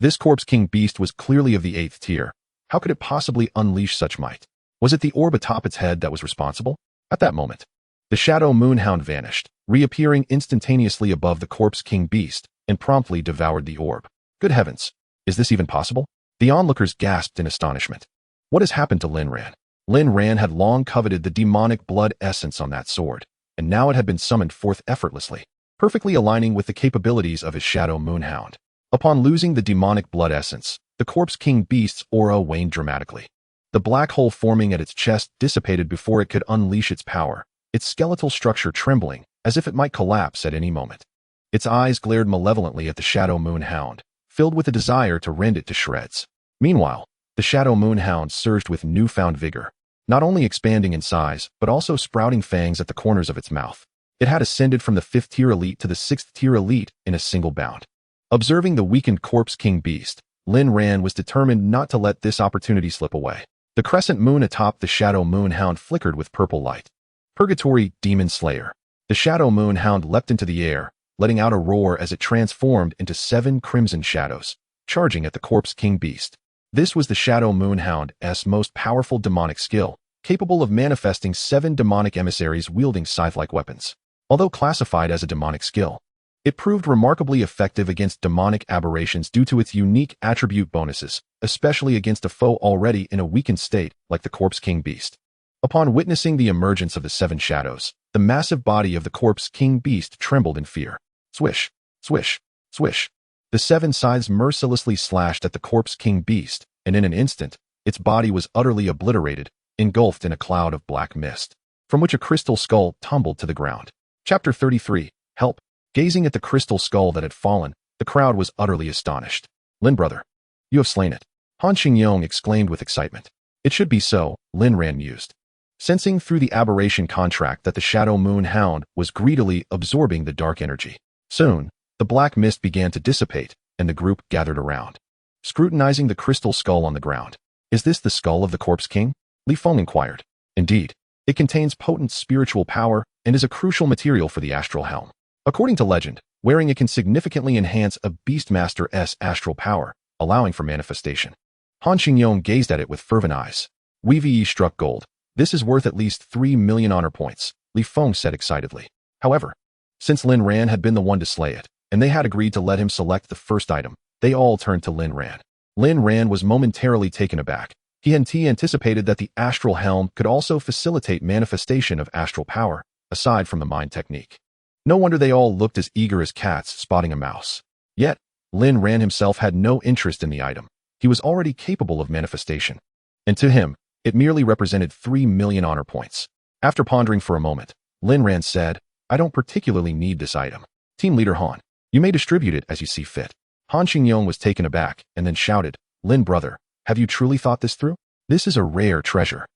this corpse king beast was clearly of the 8th tier. How could it possibly unleash such might? Was it the orb atop its head that was responsible? At that moment, the shadow moonhound vanished, reappearing instantaneously above the corpse king beast, and promptly devoured the orb. Good heavens! Is this even possible? The onlookers gasped in astonishment. What has happened to Lin Ran? Lin Ran had long coveted the demonic blood essence on that sword, and now it had been summoned forth effortlessly, perfectly aligning with the capabilities of his shadow moonhound. Upon losing the demonic blood essence, the corpse king beast's aura waned dramatically. The black hole forming at its chest dissipated before it could unleash its power, its skeletal structure trembling, as if it might collapse at any moment. Its eyes glared malevolently at the shadow moonhound, filled with a desire to rend it to shreds. Meanwhile, the shadow moonhound surged with newfound vigor, not only expanding in size, but also sprouting fangs at the corners of its mouth. It had ascended from the 5th-tier elite to the 6th-tier elite in a single bound. Observing the weakened corpse king beast, Lin Ran was determined not to let this opportunity slip away. The crescent moon atop the shadow moonhound flickered with purple light. Purgatory Demon Slayer. The shadow moonhound leapt into the air, letting out a roar as it transformed into 7 crimson shadows, charging at the corpse king beast. This was the shadow moonhound's most powerful demonic skill, capable of manifesting 7 demonic emissaries wielding scythe-like weapons. Although classified as a demonic skill, it proved remarkably effective against demonic aberrations due to its unique attribute bonuses, especially against a foe already in a weakened state like the corpse king beast. Upon witnessing the emergence of the 7 shadows, the massive body of the corpse king beast trembled in fear. Swish, swish, swish. The 7 scythes mercilessly slashed at the corpse king beast, and in an instant, its body was utterly obliterated, engulfed in a cloud of black mist, from which a crystal skull tumbled to the ground. Chapter 33. Help. Gazing at the crystal skull that had fallen, the crowd was utterly astonished. Lin brother, you have slain it. Han Qingyong exclaimed with excitement. It should be so, Lin Ran mused, sensing through the aberration contract that the shadow moonhound was greedily absorbing the dark energy. Soon, the black mist began to dissipate, and the group gathered around, scrutinizing the crystal skull on the ground. Is this the skull of the corpse king? Li Feng inquired. Indeed, it contains potent spiritual power and is a crucial material for the astral helm. According to legend, wearing it can significantly enhance a Beastmaster's astral power, allowing for manifestation. Han Qingyong gazed at it with fervent eyes. Weave struck gold. This is worth at least 3 million honor points, Li Feng said excitedly. However, since Lin Ran had been the one to slay it, and they had agreed to let him select the first item, they all turned to Lin Ran. Lin Ran was momentarily taken aback. He anticipated that the astral helm could also facilitate manifestation of astral power, aside from the mind technique. No wonder they all looked as eager as cats spotting a mouse. Yet, Lin Ran himself had no interest in the item. He was already capable of manifestation, and to him, it merely represented 3 million honor points. After pondering for a moment, Lin Ran said, I don't particularly need this item. Team leader Han, you may distribute it as you see fit. Han Qingyong was taken aback and then shouted, Lin brother, have you truly thought this through? This is a rare treasure.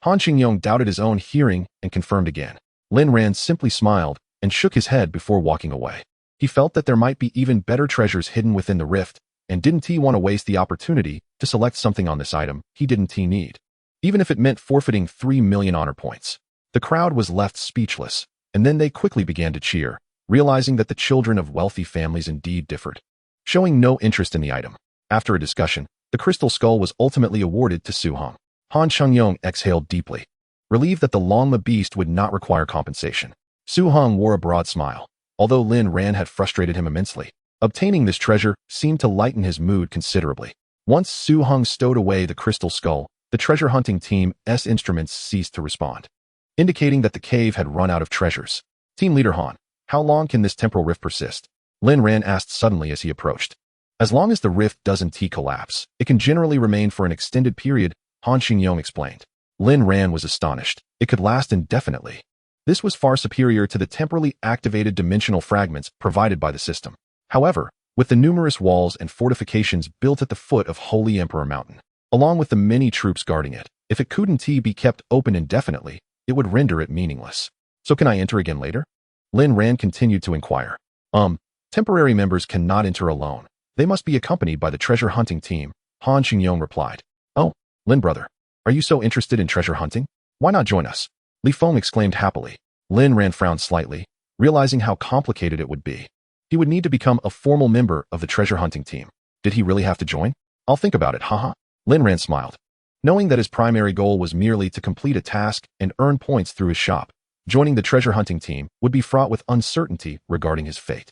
Han Qingyong doubted his own hearing and confirmed again. Lin Ran simply smiled and shook his head before walking away. He felt that there might be even better treasures hidden within the rift, and didn't he want to waste the opportunity to select something on this item he didn't need, even if it meant forfeiting 3 million honor points. The crowd was left speechless, and then they quickly began to cheer, realizing that the children of wealthy families indeed differed, showing no interest in the item. After a discussion, the crystal skull was ultimately awarded to Su Hong. Han Qingyong exhaled deeply, relieved that the Longma beast would not require compensation. Su Hong wore a broad smile. Although Lin Ran had frustrated him immensely, obtaining this treasure seemed to lighten his mood considerably. Once Su Hong stowed away the crystal skull, the treasure hunting team's instruments ceased to respond, indicating that the cave had run out of treasures. Team leader Han, how long can this temporal rift persist? Lin Ran asked suddenly as he approached. As long as the rift doesn't collapse, it can generally remain for an extended period, Han Xingyong explained. Lin Ran was astonished. It could last indefinitely. This was far superior to the temporally activated dimensional fragments provided by the system. However, with the numerous walls and fortifications built at the foot of Holy Emperor Mountain, along with the many troops guarding it, if it couldn't be kept open indefinitely, it would render it meaningless. So can I enter again later? Lin Ran continued to inquire. Temporary members cannot enter alone. They must be accompanied by the treasure hunting team, Han Xingyong replied. Oh, Lin brother, are you so interested in treasure hunting? Why not join us? Li Feng exclaimed happily. Lin Ran frowned slightly, realizing how complicated it would be. He would need to become a formal member of the treasure hunting team. Did he really have to join? I'll think about it, haha. Lin Ran smiled. Knowing that his primary goal was merely to complete a task and earn points through his shop, joining the treasure hunting team would be fraught with uncertainty regarding his fate.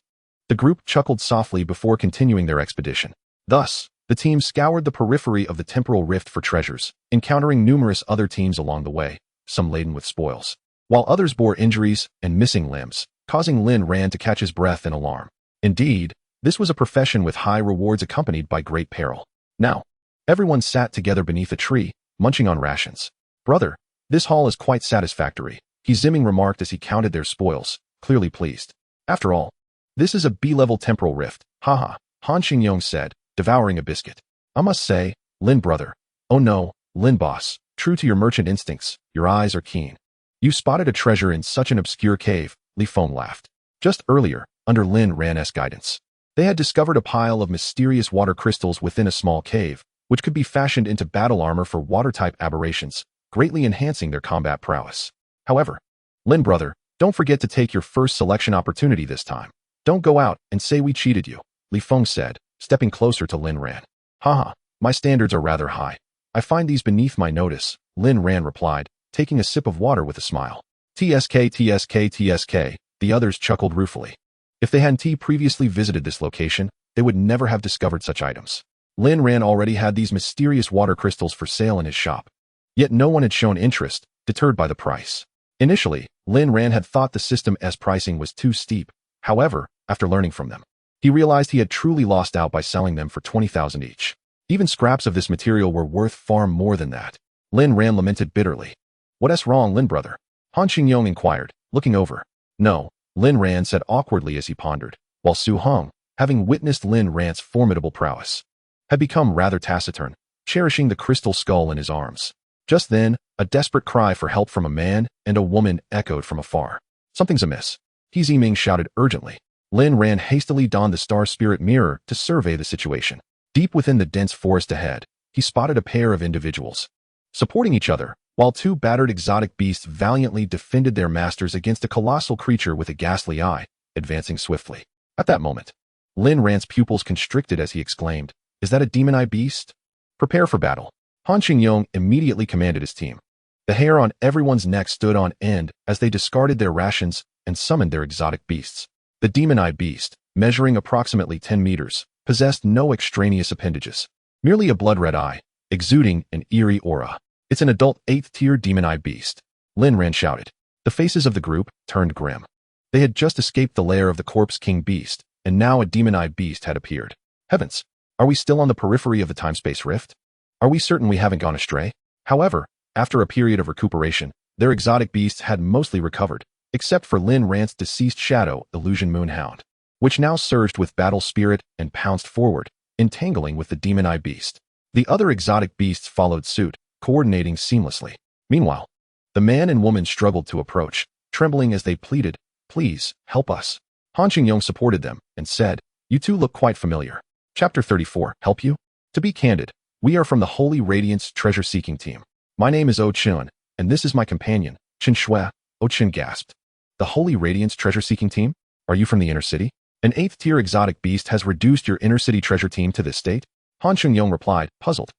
The group chuckled softly before continuing their expedition. Thus, the team scoured the periphery of the temporal rift for treasures, encountering numerous other teams along the way, some laden with spoils, while others bore injuries and missing limbs, causing Lin Ran to catch his breath in alarm. Indeed, this was a profession with high rewards accompanied by great peril. Now, everyone sat together beneath a tree, munching on rations. Brother, this haul is quite satisfactory, He Ziming remarked as he counted their spoils, clearly pleased. After all, this is a B-level temporal rift, haha, Han Xingyong said, devouring a biscuit. I must say, Lin brother. Oh no, Lin boss, true to your merchant instincts, your eyes are keen. You spotted a treasure in such an obscure cave, Li Feng laughed. Just earlier, under Lin Ran's guidance, they had discovered a pile of mysterious water crystals within a small cave, which could be fashioned into battle armor for water-type aberrations, greatly enhancing their combat prowess. However, Lin brother, don't forget to take your first selection opportunity this time. Don't go out and say we cheated you, Li Feng said, stepping closer to Lin Ran. Haha, my standards are rather high. I find these beneath my notice, Lin Ran replied, taking a sip of water with a smile. TSK, TSK, TSK, the others chuckled ruefully. If they hadn't previously visited this location, they would never have discovered such items. Lin Ran already had these mysterious water crystals for sale in his shop. Yet no one had shown interest, deterred by the price. Initially, Lin Ran had thought the system's pricing was too steep. However, after learning from them, he realized he had truly lost out by selling them for 20,000 each. Even scraps of this material were worth far more than that. Lin Ran lamented bitterly. What's wrong, Lin brother? Han Xingyong inquired, looking over. No, Lin Ran said awkwardly as he pondered, while Su Hong, having witnessed Lin Ran's formidable prowess, had become rather taciturn, cherishing the crystal skull in his arms. Just then, a desperate cry for help from a man and a woman echoed from afar. Something's amiss. He Ziming shouted urgently. Lin Ran hastily donned the star spirit mirror to survey the situation. Deep within the dense forest ahead, he spotted a pair of individuals, supporting each other, while two battered exotic beasts valiantly defended their masters against a colossal creature with a ghastly eye, advancing swiftly. At that moment, Lin Ran's pupils constricted as he exclaimed, "Is that a demon-eye beast? Prepare for battle." Han Xingyong immediately commanded his team. The hair on everyone's neck stood on end as they discarded their rations and summoned their exotic beasts. The demon-eye beast, measuring approximately 10 meters, possessed no extraneous appendages, merely a blood-red eye, exuding an eerie aura. It's an adult 8th-tier demon-eye beast, Lin Ran shouted. The faces of the group turned grim. They had just escaped the lair of the corpse king beast, and now a demon-eye beast had appeared. Heavens, are we still on the periphery of the time-space rift? Are we certain we haven't gone astray? However, after a period of recuperation, their exotic beasts had mostly recovered, except for Lin Ran's deceased shadow, Illusion Moonhound, which now surged with battle spirit and pounced forward, entangling with the demon-eye beast. The other exotic beasts followed suit, coordinating seamlessly. Meanwhile, the man and woman struggled to approach, trembling as they pleaded, "Please, help us." Han Xingyong supported them and said, "You two look quite familiar." Chapter 34, Help You? To be candid, we are from the Holy Radiance treasure-seeking team. My name is O Chun, and this is my companion, Chen Shui. O Chun gasped. The Holy Radiance treasure-seeking team? Are you from the inner city? An 8th-tier exotic beast has reduced your inner-city treasure team to this state? Han Xingyong replied, puzzled.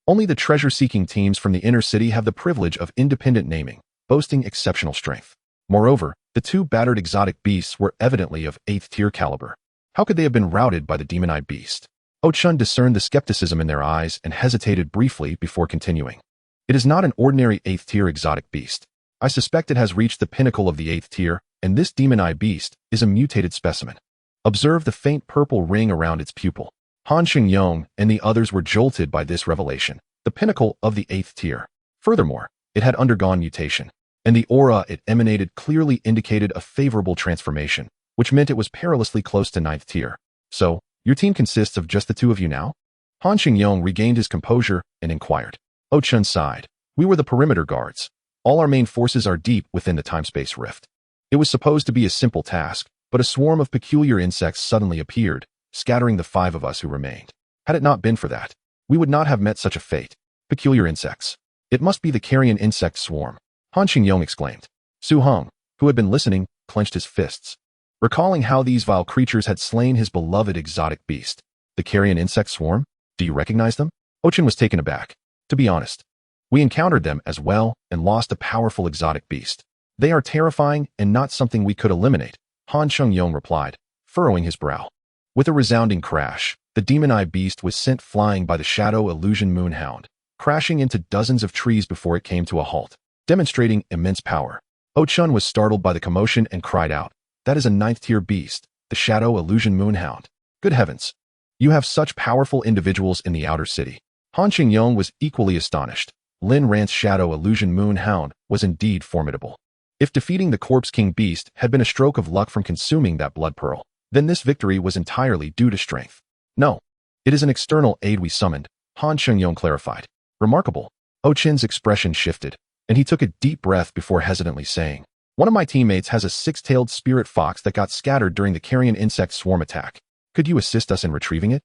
Only the treasure-seeking teams from the inner city have the privilege of independent naming, boasting exceptional strength. Moreover, The two battered exotic beasts were evidently of 8th tier caliber. How could they have been routed by the demon-eyed beast? Oh-chun discerned the skepticism in their eyes and hesitated briefly before continuing. It is not an ordinary 8th tier exotic beast. I suspect it has reached the pinnacle of the 8th tier, and this demon-eyed beast is a mutated specimen. Observe the faint purple ring around its pupil. Han Qingyong and the others were jolted by this revelation, the pinnacle of the 8th tier. Furthermore, it had undergone mutation, and the aura it emanated clearly indicated a favorable transformation, which meant it was perilously close to 9th tier. So, your team consists of just the two of you now? Han Qingyong regained his composure and inquired. Oh-chun sighed. We were the perimeter guards. All our main forces are deep within the time-space rift. It was supposed to be a simple task, but a swarm of peculiar insects suddenly appeared, scattering the 5 of us who remained. Had it not been for that, we would not have met such a fate. Peculiar insects. It must be the carrion insect swarm, Han Qingyong exclaimed. Su Hong, who had been listening, clenched his fists, recalling how these vile creatures had slain his beloved exotic beast. The carrion insect swarm? Do you recognize them? Oh-chun was taken aback. To be honest, we encountered them as well and lost a powerful exotic beast. They are terrifying and not something we could eliminate, Han Qingyong replied, furrowing his brow. With a resounding crash, the demon-eyed beast was sent flying by the shadow illusion moonhound, crashing into dozens of trees before it came to a halt, demonstrating immense power. Oh-chun was startled by the commotion and cried out, that is a 9th tier beast, the shadow illusion moonhound. Good heavens. You have such powerful individuals in the outer city. Han Qingyong was equally astonished. Lin Ran's shadow illusion moonhound was indeed formidable. If defeating the Corpse King beast had been a stroke of luck from consuming that blood pearl, then this victory was entirely due to strength. No, it is an external aid we summoned, Han Qingyong clarified. Remarkable. Oh-chun's expression shifted, and he took a deep breath before hesitantly saying, one of my teammates has a 6-tailed spirit fox that got scattered during the carrion insect swarm attack. Could you assist us in retrieving it?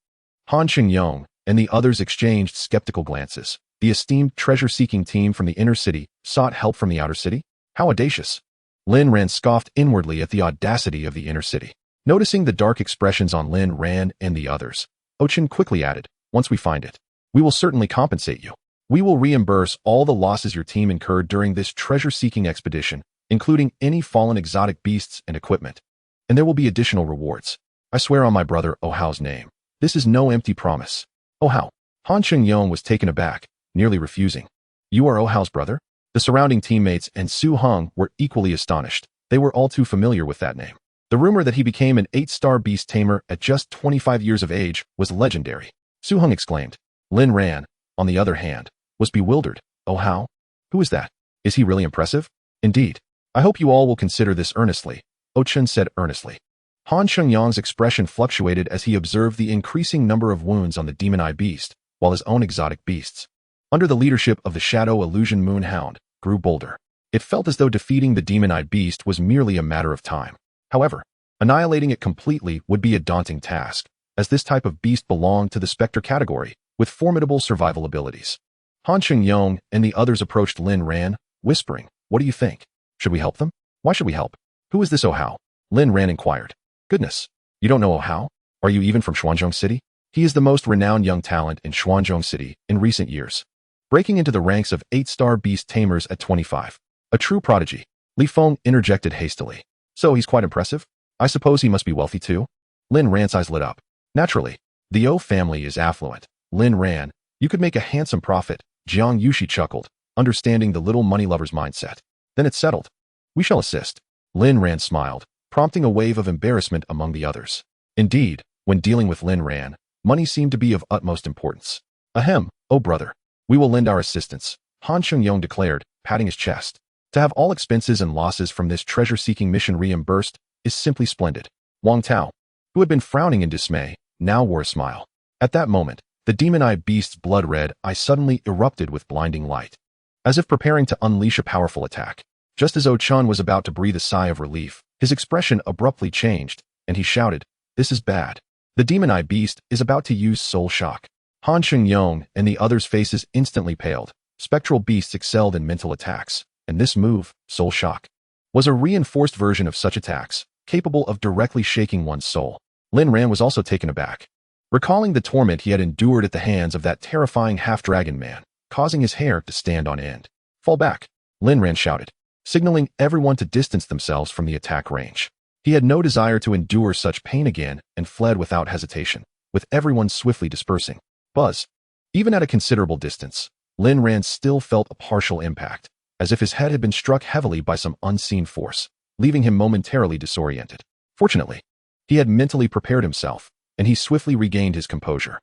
Han Qingyong and the others exchanged skeptical glances. The esteemed treasure-seeking team from the inner city sought help from the outer city? How audacious. Lin Ran scoffed inwardly at the audacity of the inner city. Noticing the dark expressions on Lin Ran and the others, Oh-chun quickly added, once we find it, we will certainly compensate you. We will reimburse all the losses your team incurred during this treasure-seeking expedition, including any fallen exotic beasts and equipment. And there will be additional rewards. I swear on my brother Oh-hao's name. This is no empty promise. Oh-hao. Han Qingyong was taken aback, nearly refusing. You are Oh-hao's brother? The surrounding teammates and Su Hong were equally astonished. They were all too familiar with that name. The rumor that he became an 8-star beast tamer at just 25 years of age was legendary. Su Hong exclaimed. Lin Ran, on the other hand, was bewildered. Oh-hao? Who is that? Is he really impressive? Indeed. I hope you all will consider this earnestly, Oh-chun said earnestly. Han Qingyong's expression fluctuated as he observed the increasing number of wounds on the demon-eyed beast, while his own exotic beasts, under the leadership of the shadow illusion moonhound, grew bolder. It felt as though defeating the demon-eyed beast was merely a matter of time. However, annihilating it completely would be a daunting task, as this type of beast belonged to the Spectre category, with formidable survival abilities. Han Qingyong and the others approached Lin Ran, whispering, what do you think? Should we help them? Why should we help? Who is this Oh-hao? Lin Ran inquired. Goodness, you don't know Oh-hao? Are you even from Xuanzhong City? He is the most renowned young talent in Xuanzhong City in recent years, breaking into the ranks of 8-star beast tamers at 25. A true prodigy. Li Feng interjected hastily. So he's quite impressive? I suppose he must be wealthy too? Lin Ran's eyes lit up. Naturally. The O family is affluent. Lin Ran, you could make a handsome profit, Jiang Yushi chuckled, understanding the little money lover's mindset. Then it's settled. We shall assist. Lin Ran smiled, prompting a wave of embarrassment among the others. Indeed, when dealing with Lin Ran, money seemed to be of utmost importance. Ahem, oh brother. We will lend our assistance, Han Qingyong declared, patting his chest. To have all expenses and losses from this treasure-seeking mission reimbursed is simply splendid. Wang Tao, who had been frowning in dismay, now wore a smile. At that moment, the demon-eyed beast's blood-red eye suddenly erupted with blinding light, as if preparing to unleash a powerful attack. Just as Oh-chun was about to breathe a sigh of relief, his expression abruptly changed, and he shouted, this is bad. The demon-eyed beast is about to use soul shock. Han Qingyong and the others' faces instantly paled. Spectral beasts excelled in mental attacks, and this move, soul shock, was a reinforced version of such attacks, capable of directly shaking one's soul. Lin Ran was also taken aback, recalling the torment he had endured at the hands of that terrifying half-dragon man, causing his hair to stand on end. Fall back, Lin Ran shouted. signaling everyone to distance themselves from the attack range. He had no desire to endure such pain again and fled without hesitation, with everyone swiftly dispersing. Buzz. Even at a considerable distance, Lin Ran still felt a partial impact, as if his head had been struck heavily by some unseen force, leaving him momentarily disoriented. Fortunately, he had mentally prepared himself, and he swiftly regained his composure.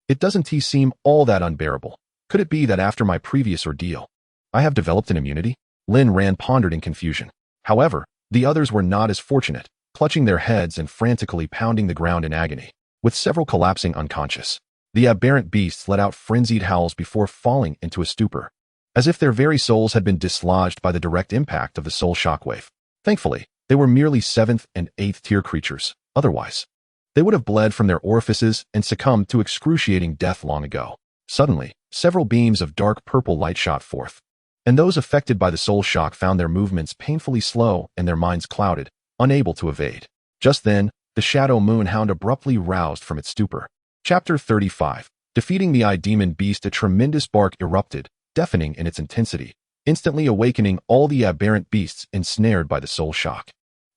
It doesn't seem all that unbearable. Could it be that after my previous ordeal, I have developed an immunity? Lin Ran pondered in confusion. However, the others were not as fortunate, clutching their heads and frantically pounding the ground in agony, with several collapsing unconscious. The aberrant beasts let out frenzied howls before falling into a stupor, as if their very souls had been dislodged by the direct impact of the soul shockwave. Thankfully, they were merely 7th and 8th tier creatures. Otherwise, they would have bled from their orifices and succumbed to excruciating death long ago. Suddenly, several beams of dark purple light shot forth, and those affected by the soul shock found their movements painfully slow and their minds clouded, unable to evade. Just then, the Shadow Moon Hound abruptly roused from its stupor. Chapter 35. Defeating the Demon Beast. A tremendous bark erupted, deafening in its intensity, instantly awakening all the aberrant beasts ensnared by the soul shock.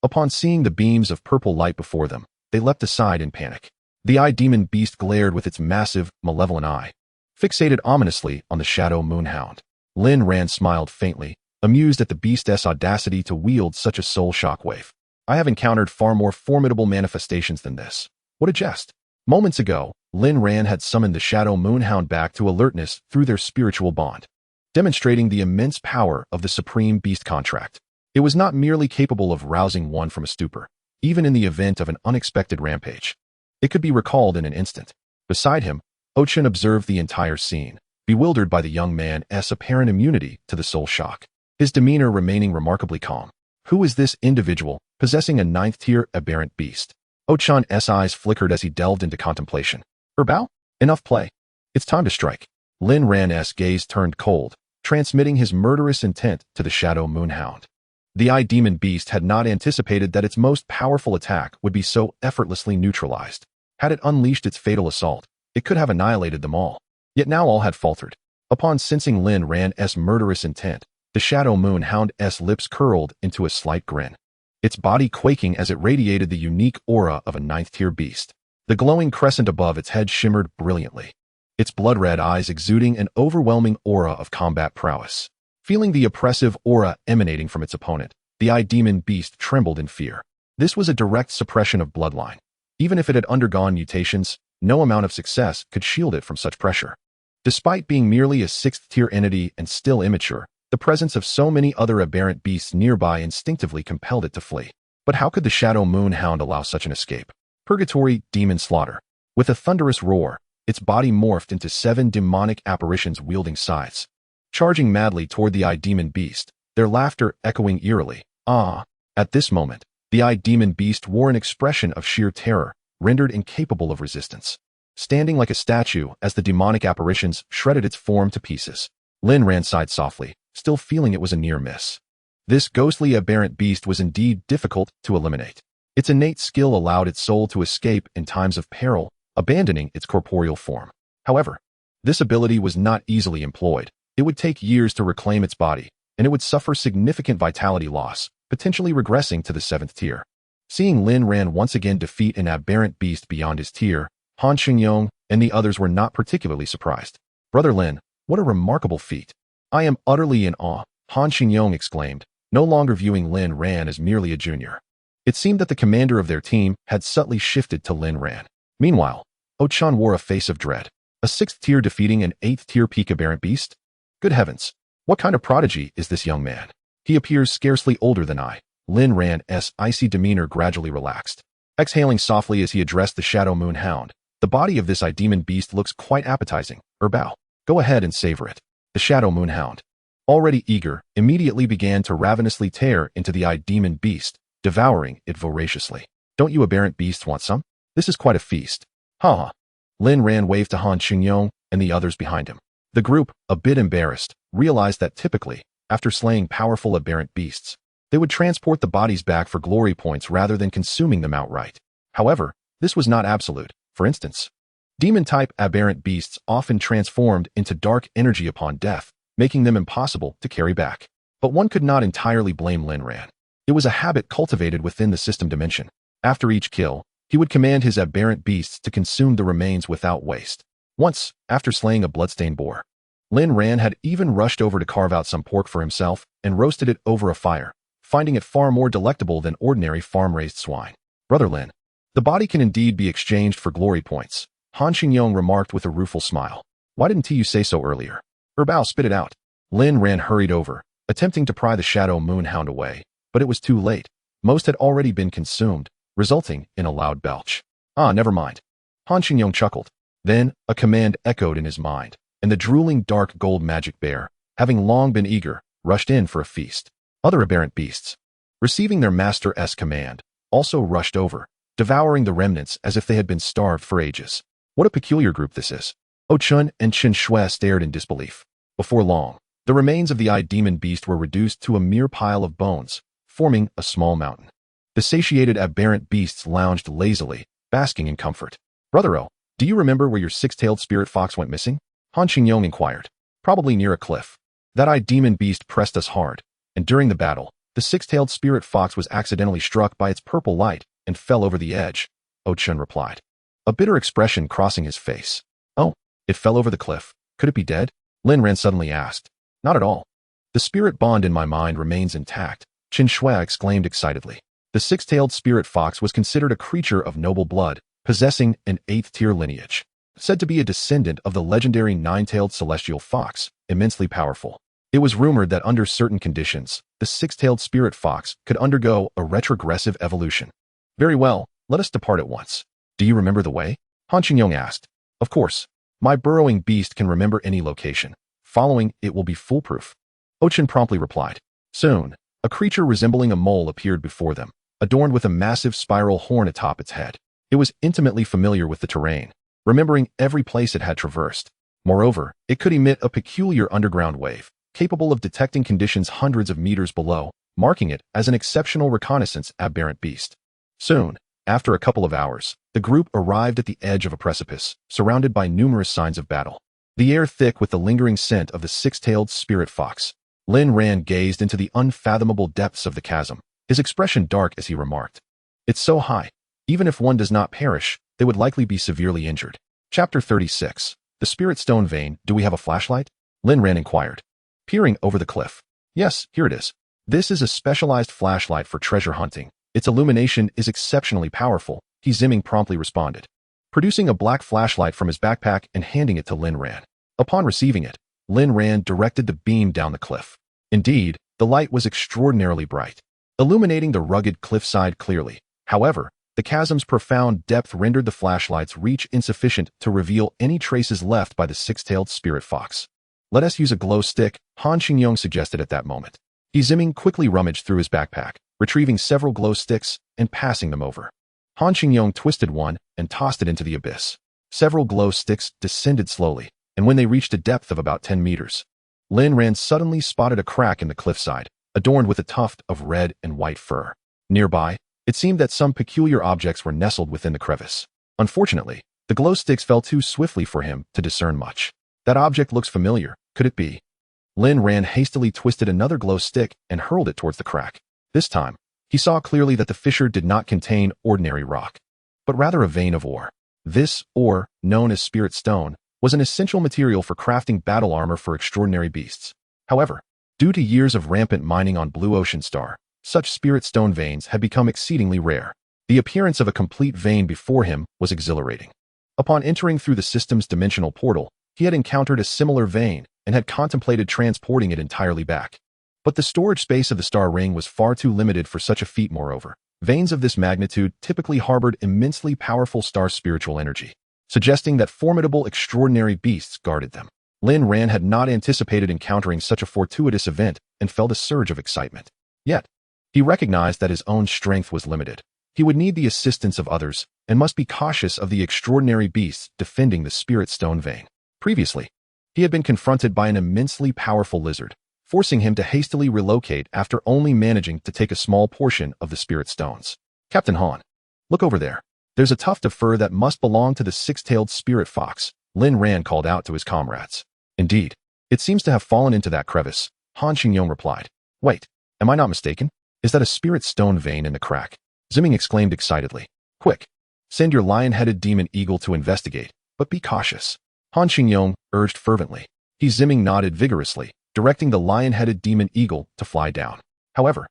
Upon seeing the beams of purple light before them, they leapt aside in panic. The Demon Beast glared with its massive, malevolent eye, fixated ominously on the Shadow Moon Hound. Lin Ran smiled faintly, amused at the beast's audacity to wield such a soul shockwave. I have encountered far more formidable manifestations than this. What a jest. Moments ago, Lin Ran had summoned the Shadow Moon Hound back to alertness through their spiritual bond, demonstrating the immense power of the Supreme Beast Contract. It was not merely capable of rousing one from a stupor, even in the event of an unexpected rampage. It could be recalled in an instant. Beside him, Ochan observed the entire scene, bewildered by the young man's apparent immunity to the soul shock, his demeanor remaining remarkably calm. Who is this individual, possessing a 9th-tier aberrant beast? Ochan's eyes flickered as he delved into contemplation. Bao? Enough play. It's time to strike. Lin Ran's gaze turned cold, transmitting his murderous intent to the Shadow Moon Hound. The Demon Beast had not anticipated that its most powerful attack would be so effortlessly neutralized. Had it unleashed its fatal assault, it could have annihilated them all. Yet now all had faltered. Upon sensing Lin Ran's murderous intent, the Shadow Moon Hound's lips curled into a slight grin, its body quaking as it radiated the unique aura of a 9th-tier beast. The glowing crescent above its head shimmered brilliantly, its blood-red eyes exuding an overwhelming aura of combat prowess. Feeling the oppressive aura emanating from its opponent, the Demon Beast trembled in fear. This was a direct suppression of bloodline. Even if it had undergone mutations, no amount of success could shield it from such pressure. Despite being merely a 6th-tier entity and still immature, the presence of so many other aberrant beasts nearby instinctively compelled it to flee. But how could the Shadow Moon Hound allow such an escape? Purgatory Demon Slaughter. With a thunderous roar, its body morphed into 7 demonic apparitions wielding scythes, charging madly toward the Demon Beast, their laughter echoing eerily. At this moment, the Demon Beast wore an expression of sheer terror, rendered incapable of resistance, standing like a statue as the demonic apparitions shredded its form to pieces. Lin Ran sighed softly, still feeling it was a near miss. This ghostly aberrant beast was indeed difficult to eliminate. Its innate skill allowed its soul to escape in times of peril, abandoning its corporeal form. However, this ability was not easily employed. It would take years to reclaim its body, and it would suffer significant vitality loss, potentially regressing to the 7th tier. Seeing Lin Ran once again defeat an aberrant beast beyond his tier, Han Xingyong and the others were not particularly surprised. Brother Lin, what a remarkable feat. I am utterly in awe, Han Xingyong exclaimed, no longer viewing Lin Ran as merely a junior. It seemed that the commander of their team had subtly shifted to Lin Ran. Meanwhile, Ochan wore a face of dread. A 6th tier defeating an 8th tier peak aberrant beast? Good heavens, what kind of prodigy is this young man? He appears scarcely older than I. Lin Ran's icy demeanor gradually relaxed. Exhaling softly as he addressed the Shadow Moon Hound, the body of this Demon Beast looks quite appetizing. Bao, go ahead and savor it. The Shadow Moon Hound, already eager, immediately began to ravenously tear into the Demon Beast, devouring it voraciously. Don't you aberrant beasts want some? This is quite a feast. Ha! Lin Ran waved to Han Xingyong and the others behind him. The group, a bit embarrassed, realized that typically, after slaying powerful aberrant beasts, they would transport the bodies back for glory points rather than consuming them outright. However, this was not absolute. For instance, demon-type aberrant beasts often transformed into dark energy upon death, making them impossible to carry back. But one could not entirely blame Lin Ran. It was a habit cultivated within the system dimension. After each kill, he would command his aberrant beasts to consume the remains without waste. Once, after slaying a bloodstained boar, Lin Ran had even rushed over to carve out some pork for himself and roasted it over a fire, finding it far more delectable than ordinary farm-raised swine. Brother Lin, the body can indeed be exchanged for glory points, Han Xingyong remarked with a rueful smile. Why didn't you say so earlier? Bao spit it out. Lin Ran hurried over, attempting to pry the shadow moonhound away, but it was too late. Most had already been consumed, resulting in a loud belch. Ah, never mind. Han Xingyong chuckled. Then, a command echoed in his mind, and the drooling dark gold magic bear, having long been eager, rushed in for a feast. Other aberrant beasts, receiving their master's command, also rushed over, devouring the remnants as if they had been starved for ages. What a peculiar group this is. Oh Chun and Qin Shui stared in disbelief. Before long, the remains of the eye demon beast were reduced to a mere pile of bones, forming a small mountain. The satiated aberrant beasts lounged lazily, basking in comfort. Brother O, do you remember where your six-tailed spirit fox went missing? Han Xingyong inquired. Probably near a cliff. That eye demon beast pressed us hard, and during the battle, the six-tailed spirit fox was accidentally struck by its purple light and fell over the edge, Oh Chun replied, a bitter expression crossing his face. Oh, it fell over the cliff. Could it be dead? Lin Ran suddenly asked. Not at all. The spirit bond in my mind remains intact, Qin Shui exclaimed excitedly. The six-tailed spirit fox was considered a creature of noble blood, possessing an 8th-tier lineage. Said to be a descendant of the legendary nine-tailed celestial fox, immensely powerful. It was rumored that under certain conditions, the six-tailed spirit fox could undergo a retrogressive evolution. Very well, let us depart at once. Do you remember the way? Han Xingyong asked. Of course. My burrowing beast can remember any location. Following it will be foolproof. Ochin promptly replied. Soon, a creature resembling a mole appeared before them, adorned with a massive spiral horn atop its head. It was intimately familiar with the terrain, remembering every place it had traversed. Moreover, it could emit a peculiar underground wave, capable of detecting conditions hundreds of meters below, marking it as an exceptional reconnaissance aberrant beast. Soon, after a couple of hours, the group arrived at the edge of a precipice, surrounded by numerous signs of battle. The air thick with the lingering scent of the six-tailed spirit fox. Lin Ran gazed into the unfathomable depths of the chasm, his expression dark as he remarked. It's so high. Even if one does not perish, they would likely be severely injured. Chapter 36. The Spirit Stone Vein. Do we have a flashlight? Lin Ran inquired, peering over the cliff. Yes, here it is. This is a specialized flashlight for treasure hunting. Its illumination is exceptionally powerful, He Ziming promptly responded, producing a black flashlight from his backpack and handing it to Lin Ran. Upon receiving it, Lin Ran directed the beam down the cliff. Indeed, the light was extraordinarily bright, illuminating the rugged cliffside clearly. However, the chasm's profound depth rendered the flashlight's reach insufficient to reveal any traces left by the six-tailed spirit fox. Let us use a glow stick, Han Xingyong suggested at that moment. He Ziming quickly rummaged through his backpack, retrieving several glow sticks and passing them over. Han Xingyong twisted one and tossed it into the abyss. Several glow sticks descended slowly, and when they reached a depth of about 10 meters, Lin Ran suddenly spotted a crack in the cliffside, adorned with a tuft of red and white fur. Nearby, it seemed that some peculiar objects were nestled within the crevice. Unfortunately, the glow sticks fell too swiftly for him to discern much. That object looks familiar. Could it be? Lin Ran hastily twisted another glow stick and hurled it towards the crack. This time, he saw clearly that the fissure did not contain ordinary rock, but rather a vein of ore. This ore, known as spirit stone, was an essential material for crafting battle armor for extraordinary beasts. However, due to years of rampant mining on Blue Ocean Star, such spirit stone veins had become exceedingly rare. The appearance of a complete vein before him was exhilarating. Upon entering through the system's dimensional portal, he had encountered a similar vein and had contemplated transporting it entirely back. But the storage space of the star ring was far too limited for such a feat. Moreover, veins of this magnitude typically harbored immensely powerful star spiritual energy, suggesting that formidable extraordinary beasts guarded them. Lin Ran had not anticipated encountering such a fortuitous event and felt a surge of excitement. Yet, he recognized that his own strength was limited. He would need the assistance of others and must be cautious of the extraordinary beasts defending the spirit stone vein. Previously, he had been confronted by an immensely powerful lizard, forcing him to hastily relocate after only managing to take a small portion of the spirit stones. Captain Han, look over there. There's a tuft of fur that must belong to the six-tailed spirit fox, Lin Ran called out to his comrades. Indeed, it seems to have fallen into that crevice, Han Xingyong replied. Wait, am I not mistaken? Is that a spirit stone vein in the crack? Zimming exclaimed excitedly. Quick, send your lion-headed demon eagle to investigate, but be cautious. Han Xingyong urged fervently. Zimming nodded vigorously, directing the lion-headed demon eagle to fly down. However,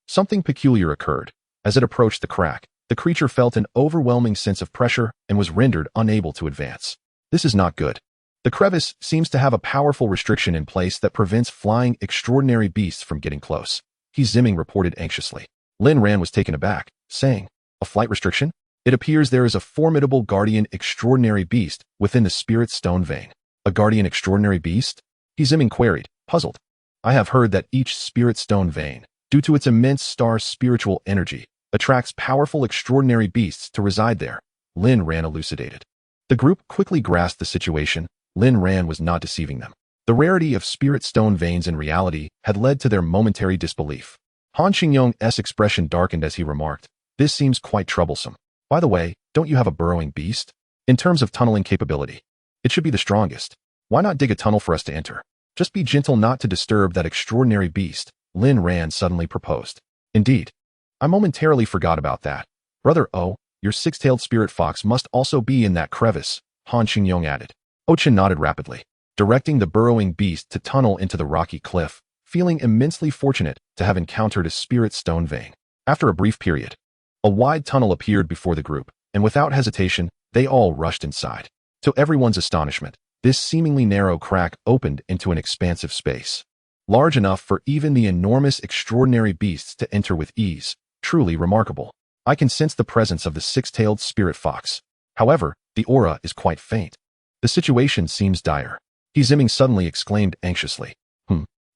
something peculiar occurred. As it approached the crack, the creature felt an overwhelming sense of pressure and was rendered unable to advance. This is not good. The crevice seems to have a powerful restriction in place that prevents flying extraordinary beasts from getting close. Zimming reported anxiously. Lin Ran was taken aback, saying, a flight restriction? It appears there is a formidable guardian extraordinary beast within the spirit stone vein. A guardian extraordinary beast? Zimming queried, puzzled. I have heard that each spirit stone vein, due to its immense star spiritual energy, attracts powerful extraordinary beasts to reside there, Lin Ran elucidated. The group quickly grasped the situation. Lin Ran was not deceiving them. The rarity of spirit stone veins in reality had led to their momentary disbelief. Han Xingyong's expression darkened as he remarked, this seems quite troublesome. By the way, don't you have a burrowing beast? In terms of tunneling capability, it should be the strongest. Why not dig a tunnel for us to enter? Just be gentle not to disturb that extraordinary beast, Lin Ran suddenly proposed. Indeed. I momentarily forgot about that. Brother O, your six-tailed spirit fox must also be in that crevice, Han Xingyong added. Ochin nodded rapidly, directing the burrowing beast to tunnel into the rocky cliff, feeling immensely fortunate to have encountered a spirit stone vein. After a brief period, a wide tunnel appeared before the group, and without hesitation, they all rushed inside. To everyone's astonishment, this seemingly narrow crack opened into an expansive space, large enough for even the enormous extraordinary beasts to enter with ease. Truly remarkable. I can sense the presence of the six-tailed spirit fox. However, the aura is quite faint. The situation seems dire. Zimming suddenly exclaimed anxiously.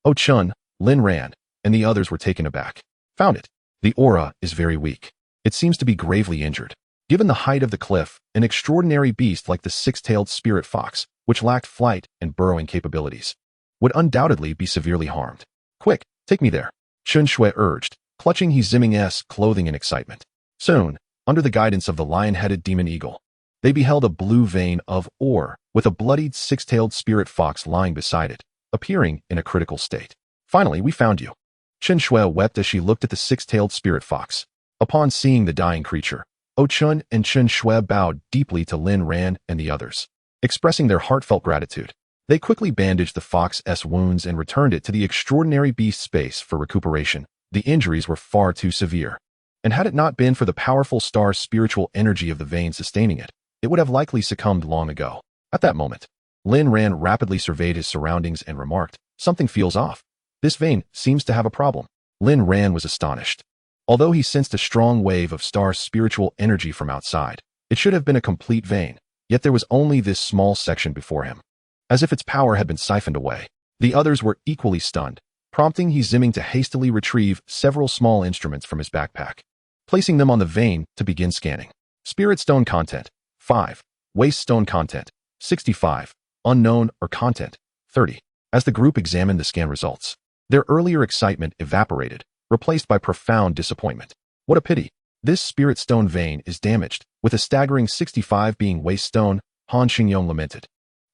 Oh Chun, Lin Ran, and the others were taken aback. Found it. The aura is very weak. It seems to be gravely injured. Given the height of the cliff, an extraordinary beast like the six-tailed spirit fox, which lacked flight and burrowing capabilities, would undoubtedly be severely harmed. Quick, take me there, Chun Shui urged, clutching Zimming's clothing in excitement. Soon, under the guidance of the lion-headed demon eagle, they beheld a blue vein of ore with a bloodied six-tailed spirit fox lying beside it, appearing in a critical state. Finally, we found you. Chen Shui wept as she looked at the six-tailed spirit fox. Upon seeing the dying creature, O Chun and Chen Shui bowed deeply to Lin Ran and the others, expressing their heartfelt gratitude. They quickly bandaged the fox's wounds and returned it to the extraordinary beast space for recuperation. The injuries were far too severe, and had it not been for the powerful star spiritual energy of the vein sustaining it, it would have likely succumbed long ago. At that moment, Lin Ran rapidly surveyed his surroundings and remarked, something feels off. This vein seems to have a problem. Lin Ran was astonished. Although he sensed a strong wave of star spiritual energy from outside, it should have been a complete vein, yet there was only this small section before him. As if its power had been siphoned away. The others were equally stunned, prompting Zimming to hastily retrieve several small instruments from his backpack, placing them on the vein to begin scanning. Spirit stone content, 5. Waste stone content, 65. Unknown or content, 30. As the group examined the scan results, their earlier excitement evaporated, replaced by profound disappointment. What a pity. This spirit stone vein is damaged, with a staggering 65 being waste stone, Han Xingyong lamented.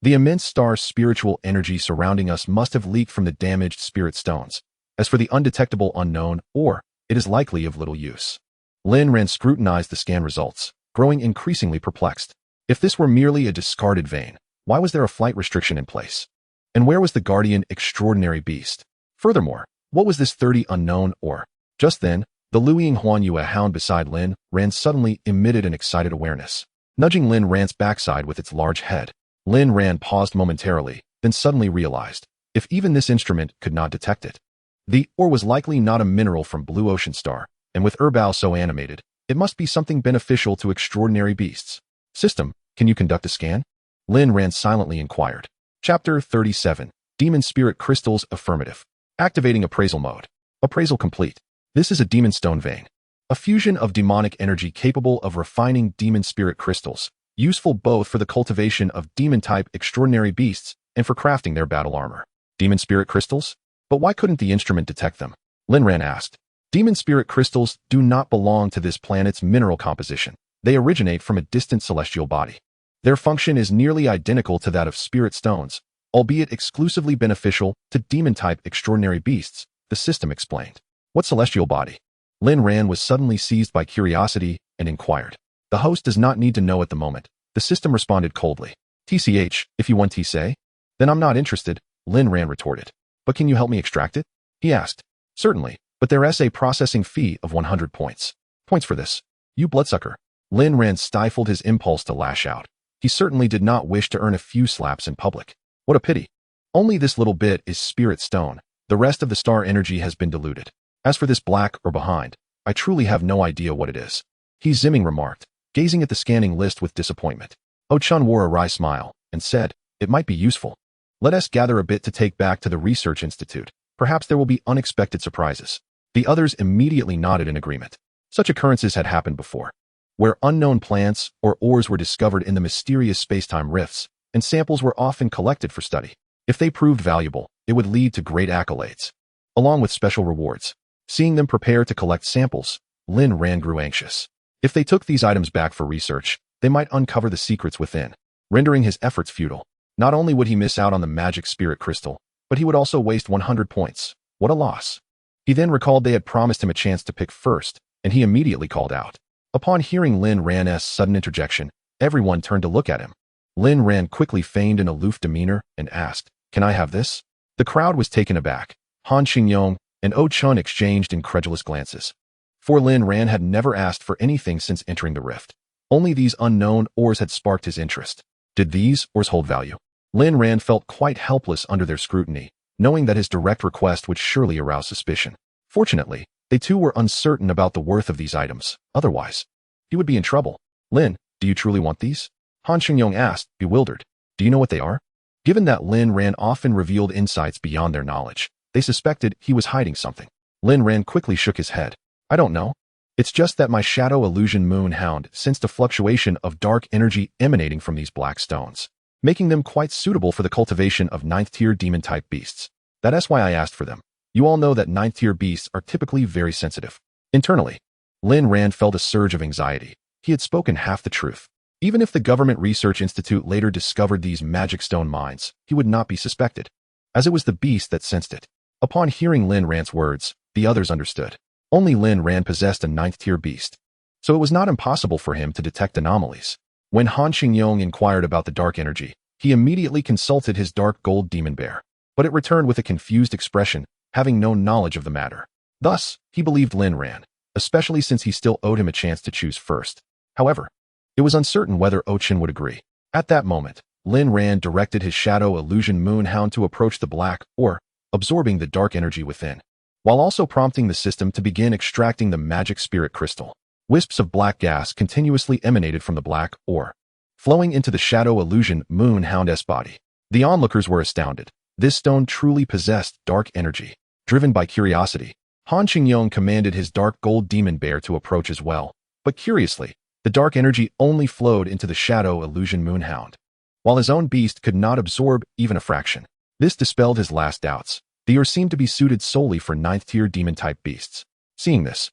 The immense star spiritual energy surrounding us must have leaked from the damaged spirit stones. As for the undetectable unknown ore, it is likely of little use. Lin Ran scrutinized the scan results, growing increasingly perplexed. If this were merely a discarded vein, why was there a flight restriction in place? And where was the guardian extraordinary beast? Furthermore, what was this 30 unknown ore? Just then, the Luiying Huanyue hound beside Lin Ran suddenly emitted an excited awareness, nudging Lin Ran's backside with its large head. Lin Ran paused momentarily, then suddenly realized, if even this instrument could not detect it, the ore was likely not a mineral from Blue Ocean Star, and with Erbao so animated, it must be something beneficial to extraordinary beasts. System, can you conduct a scan? Lin Ran silently inquired. Chapter 37, Demon Spirit Crystals Affirmative. Activating Appraisal Mode. Appraisal complete. This is a demon stone vein, a fusion of demonic energy capable of refining demon spirit crystals, useful both for the cultivation of demon-type extraordinary beasts and for crafting their battle armor. Demon spirit crystals? But why couldn't the instrument detect them? Lin Ran asked. Demon spirit crystals do not belong to this planet's mineral composition. They originate from a distant celestial body. Their function is nearly identical to that of spirit stones, albeit exclusively beneficial to demon-type extraordinary beasts, the system explained. What celestial body? Lin Ran was suddenly seized by curiosity and inquired. The host does not need to know at the moment. The system responded coldly. TCH, if you want to say? Then I'm not interested, Lin Ran retorted. But can you help me extract it? He asked. Certainly, but there's a processing fee of 100 points. Points for this. You bloodsucker. Lin Ran stifled his impulse to lash out. He certainly did not wish to earn a few slaps in public. What a pity. Only this little bit is spirit stone. The rest of the star energy has been diluted. As for this black or behind, I truly have no idea what it is. He Zimming remarked, gazing at the scanning list with disappointment. Oh-chun wore a wry smile and said, it might be useful. Let us gather a bit to take back to the research institute. Perhaps there will be unexpected surprises. The others immediately nodded in agreement. Such occurrences had happened before, where unknown plants or ores were discovered in the mysterious spacetime rifts, and samples were often collected for study. If they proved valuable, it would lead to great accolades, along with special rewards. Seeing them prepare to collect samples, Lin Ran grew anxious. If they took these items back for research, they might uncover the secrets within, rendering his efforts futile. Not only would he miss out on the magic spirit crystal, but he would also waste 100 points. What a loss. He then recalled they had promised him a chance to pick first, and he immediately called out. Upon hearing Lin Ran's sudden interjection, everyone turned to look at him. Lin Ran quickly feigned an aloof demeanor and asked, Can I have this? The crowd was taken aback. Han Qingyong and Oh-chun exchanged incredulous glances. For Lin Ran had never asked for anything since entering the rift. Only these unknown ores had sparked his interest. Did these ores hold value? Lin Ran felt quite helpless under their scrutiny, knowing that his direct request would surely arouse suspicion. Fortunately, they too were uncertain about the worth of these items. Otherwise, he would be in trouble. Lin, do you truly want these? Han Qingyong asked, bewildered. Do you know what they are? Given that Lin Ran often revealed insights beyond their knowledge, they suspected he was hiding something. Lin Ran quickly shook his head. I don't know. It's just that my shadow illusion moon hound sensed a fluctuation of dark energy emanating from these black stones, making them quite suitable for the cultivation of 9th-tier demon-type beasts. That's why I asked for them. You all know that 9th-tier beasts are typically very sensitive. Internally, Lin Ran felt a surge of anxiety. He had spoken half the truth. Even if the Government Research Institute later discovered these magic stone mines, he would not be suspected, as it was the beast that sensed it. Upon hearing Lin Ran's words, the others understood. Only Lin Ran possessed a 9th-tier beast, so it was not impossible for him to detect anomalies. When Han Qingyong inquired about the dark energy, he immediately consulted his dark gold demon bear, but it returned with a confused expression, having no knowledge of the matter. Thus, he believed Lin Ran, especially since he still owed him a chance to choose first. However, it was uncertain whether Oh-chun would agree. At that moment, Lin Ran directed his shadow illusion moon hound to approach the black ore, absorbing the dark energy within, while also prompting the system to begin extracting the magic spirit crystal. Wisps of black gas continuously emanated from the black ore, flowing into the shadow illusion moon hound's body. The onlookers were astounded. This stone truly possessed dark energy. Driven by curiosity, Han Qingyong commanded his dark gold demon bear to approach as well, but curiously, the dark energy only flowed into the shadow illusion moon hound, while his own beast could not absorb even a fraction. This dispelled his last doubts. The ore seemed to be suited solely for 9th-tier demon-type beasts. Seeing this,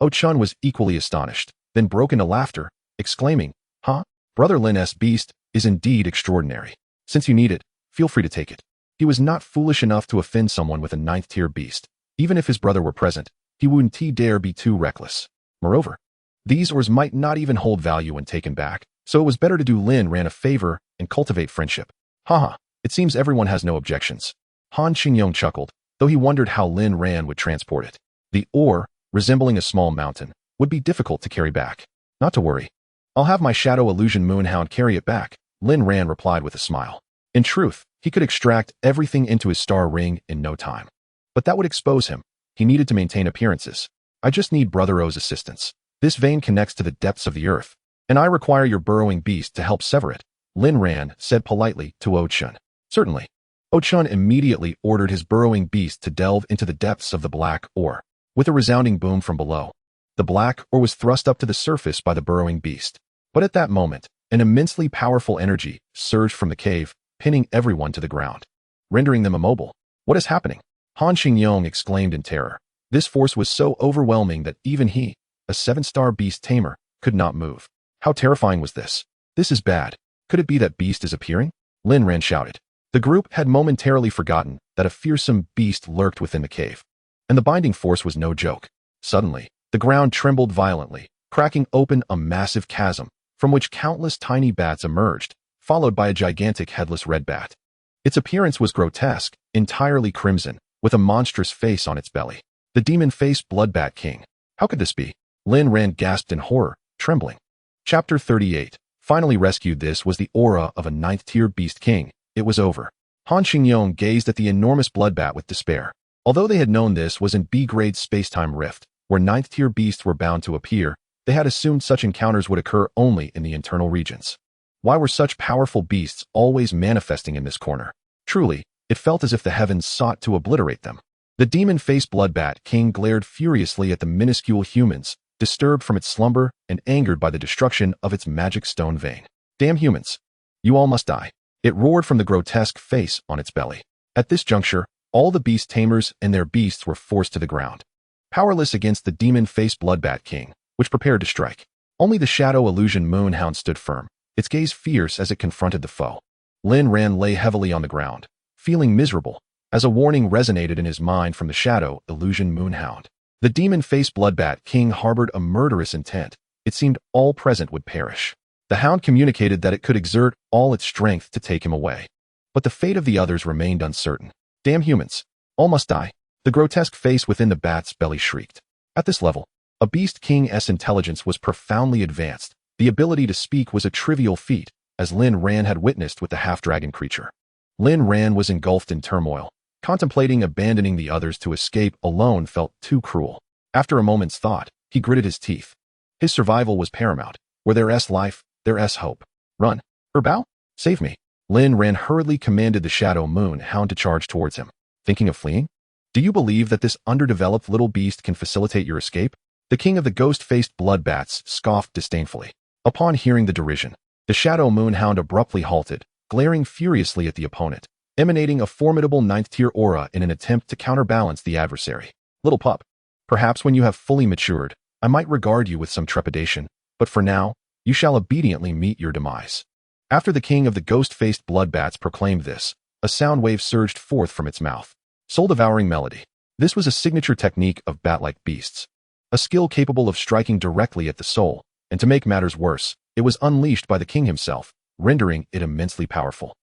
Oh-chun was equally astonished, then broke into laughter, exclaiming, Huh? Brother Lin's beast is indeed extraordinary. Since you need it, feel free to take it. He was not foolish enough to offend someone with a 9th-tier beast. Even if his brother were present, he wouldn't dare be too reckless. Moreover, these ores might not even hold value when taken back, so it was better to do Lin Ran a favor and cultivate friendship. Haha, it seems everyone has no objections. Han Qingyong chuckled, though he wondered how Lin Ran would transport it. The ore, resembling a small mountain, would be difficult to carry back. Not to worry. I'll have my shadow illusion moonhound carry it back, Lin Ran replied with a smile. In truth, he could extract everything into his star ring in no time. But that would expose him. He needed to maintain appearances. I just need Brother O's assistance. This vein connects to the depths of the earth, and I require your burrowing beast to help sever it, Lin Ran said politely to Oh-chun. Certainly. Oh-chun immediately ordered his burrowing beast to delve into the depths of the black ore. With a resounding boom from below, the black ore was thrust up to the surface by the burrowing beast. But at that moment, an immensely powerful energy surged from the cave, pinning everyone to the ground, rendering them immobile. What is happening? Han Qingyong exclaimed in terror. This force was so overwhelming that even he, a 7-star beast tamer, could not move. How terrifying was this? This is bad. Could it be that beast is appearing? Lin Ran shouted. The group had momentarily forgotten that a fearsome beast lurked within the cave. and the binding force was no joke. Suddenly, the ground trembled violently, cracking open a massive chasm, from which countless tiny bats emerged, followed by a gigantic headless red bat. Its appearance was grotesque, entirely crimson, with a monstrous face on its belly. The demon-faced bloodbat king. How could this be? Lin Ran gasped in horror, trembling. Chapter 38. Finally rescued. This was the aura of a 9th-tier beast king. It was over. Han Xingyong gazed at the enormous bloodbat with despair. Although they had known this was in B-grade space-time rift, where 9th-tier beasts were bound to appear, they had assumed such encounters would occur only in the internal regions. Why were such powerful beasts always manifesting in this corner? Truly, it felt as if the heavens sought to obliterate them. The demon-faced bloodbat king glared furiously at the minuscule humans, disturbed from its slumber and angered by the destruction of its magic stone vein. Damn humans! You all must die. It roared from the grotesque face on its belly. At this juncture, all the beast tamers and their beasts were forced to the ground, powerless against the demon-faced bloodbat king, which prepared to strike. Only the shadow illusion moonhound stood firm, its gaze fierce as it confronted the foe. Lin Ran lay heavily on the ground, feeling miserable, as a warning resonated in his mind from the shadow illusion moonhound. The demon-faced bloodbat king harbored a murderous intent. It seemed all present would perish. The hound communicated that it could exert all its strength to take him away. But the fate of the others remained uncertain. Damn humans! All must die. The grotesque face within the bat's belly shrieked. At this level, a beast king's intelligence was profoundly advanced. The ability to speak was a trivial feat, as Lin Ran had witnessed with the half-dragon creature. Lin Ran was engulfed in turmoil. Contemplating abandoning the others to escape alone felt too cruel. After a moment's thought, he gritted his teeth. His survival was paramount. Were there's life, there's hope. Run. Herbao? Save me. Lin Ran hurriedly commanded the shadow moon hound to charge towards him. Thinking of fleeing? Do you believe that this underdeveloped little beast can facilitate your escape? The king of the ghost-faced bloodbats scoffed disdainfully. Upon hearing the derision, the shadow moon hound abruptly halted, glaring furiously at the opponent, emanating a formidable 9th-tier aura in an attempt to counterbalance the adversary. Little pup, perhaps when you have fully matured, I might regard you with some trepidation, but for now, you shall obediently meet your demise. After the king of the ghost-faced bloodbats proclaimed this, a sound wave surged forth from its mouth. Soul-devouring melody. This was a signature technique of bat-like beasts, a skill capable of striking directly at the soul, and to make matters worse, it was unleashed by the king himself, rendering it immensely powerful.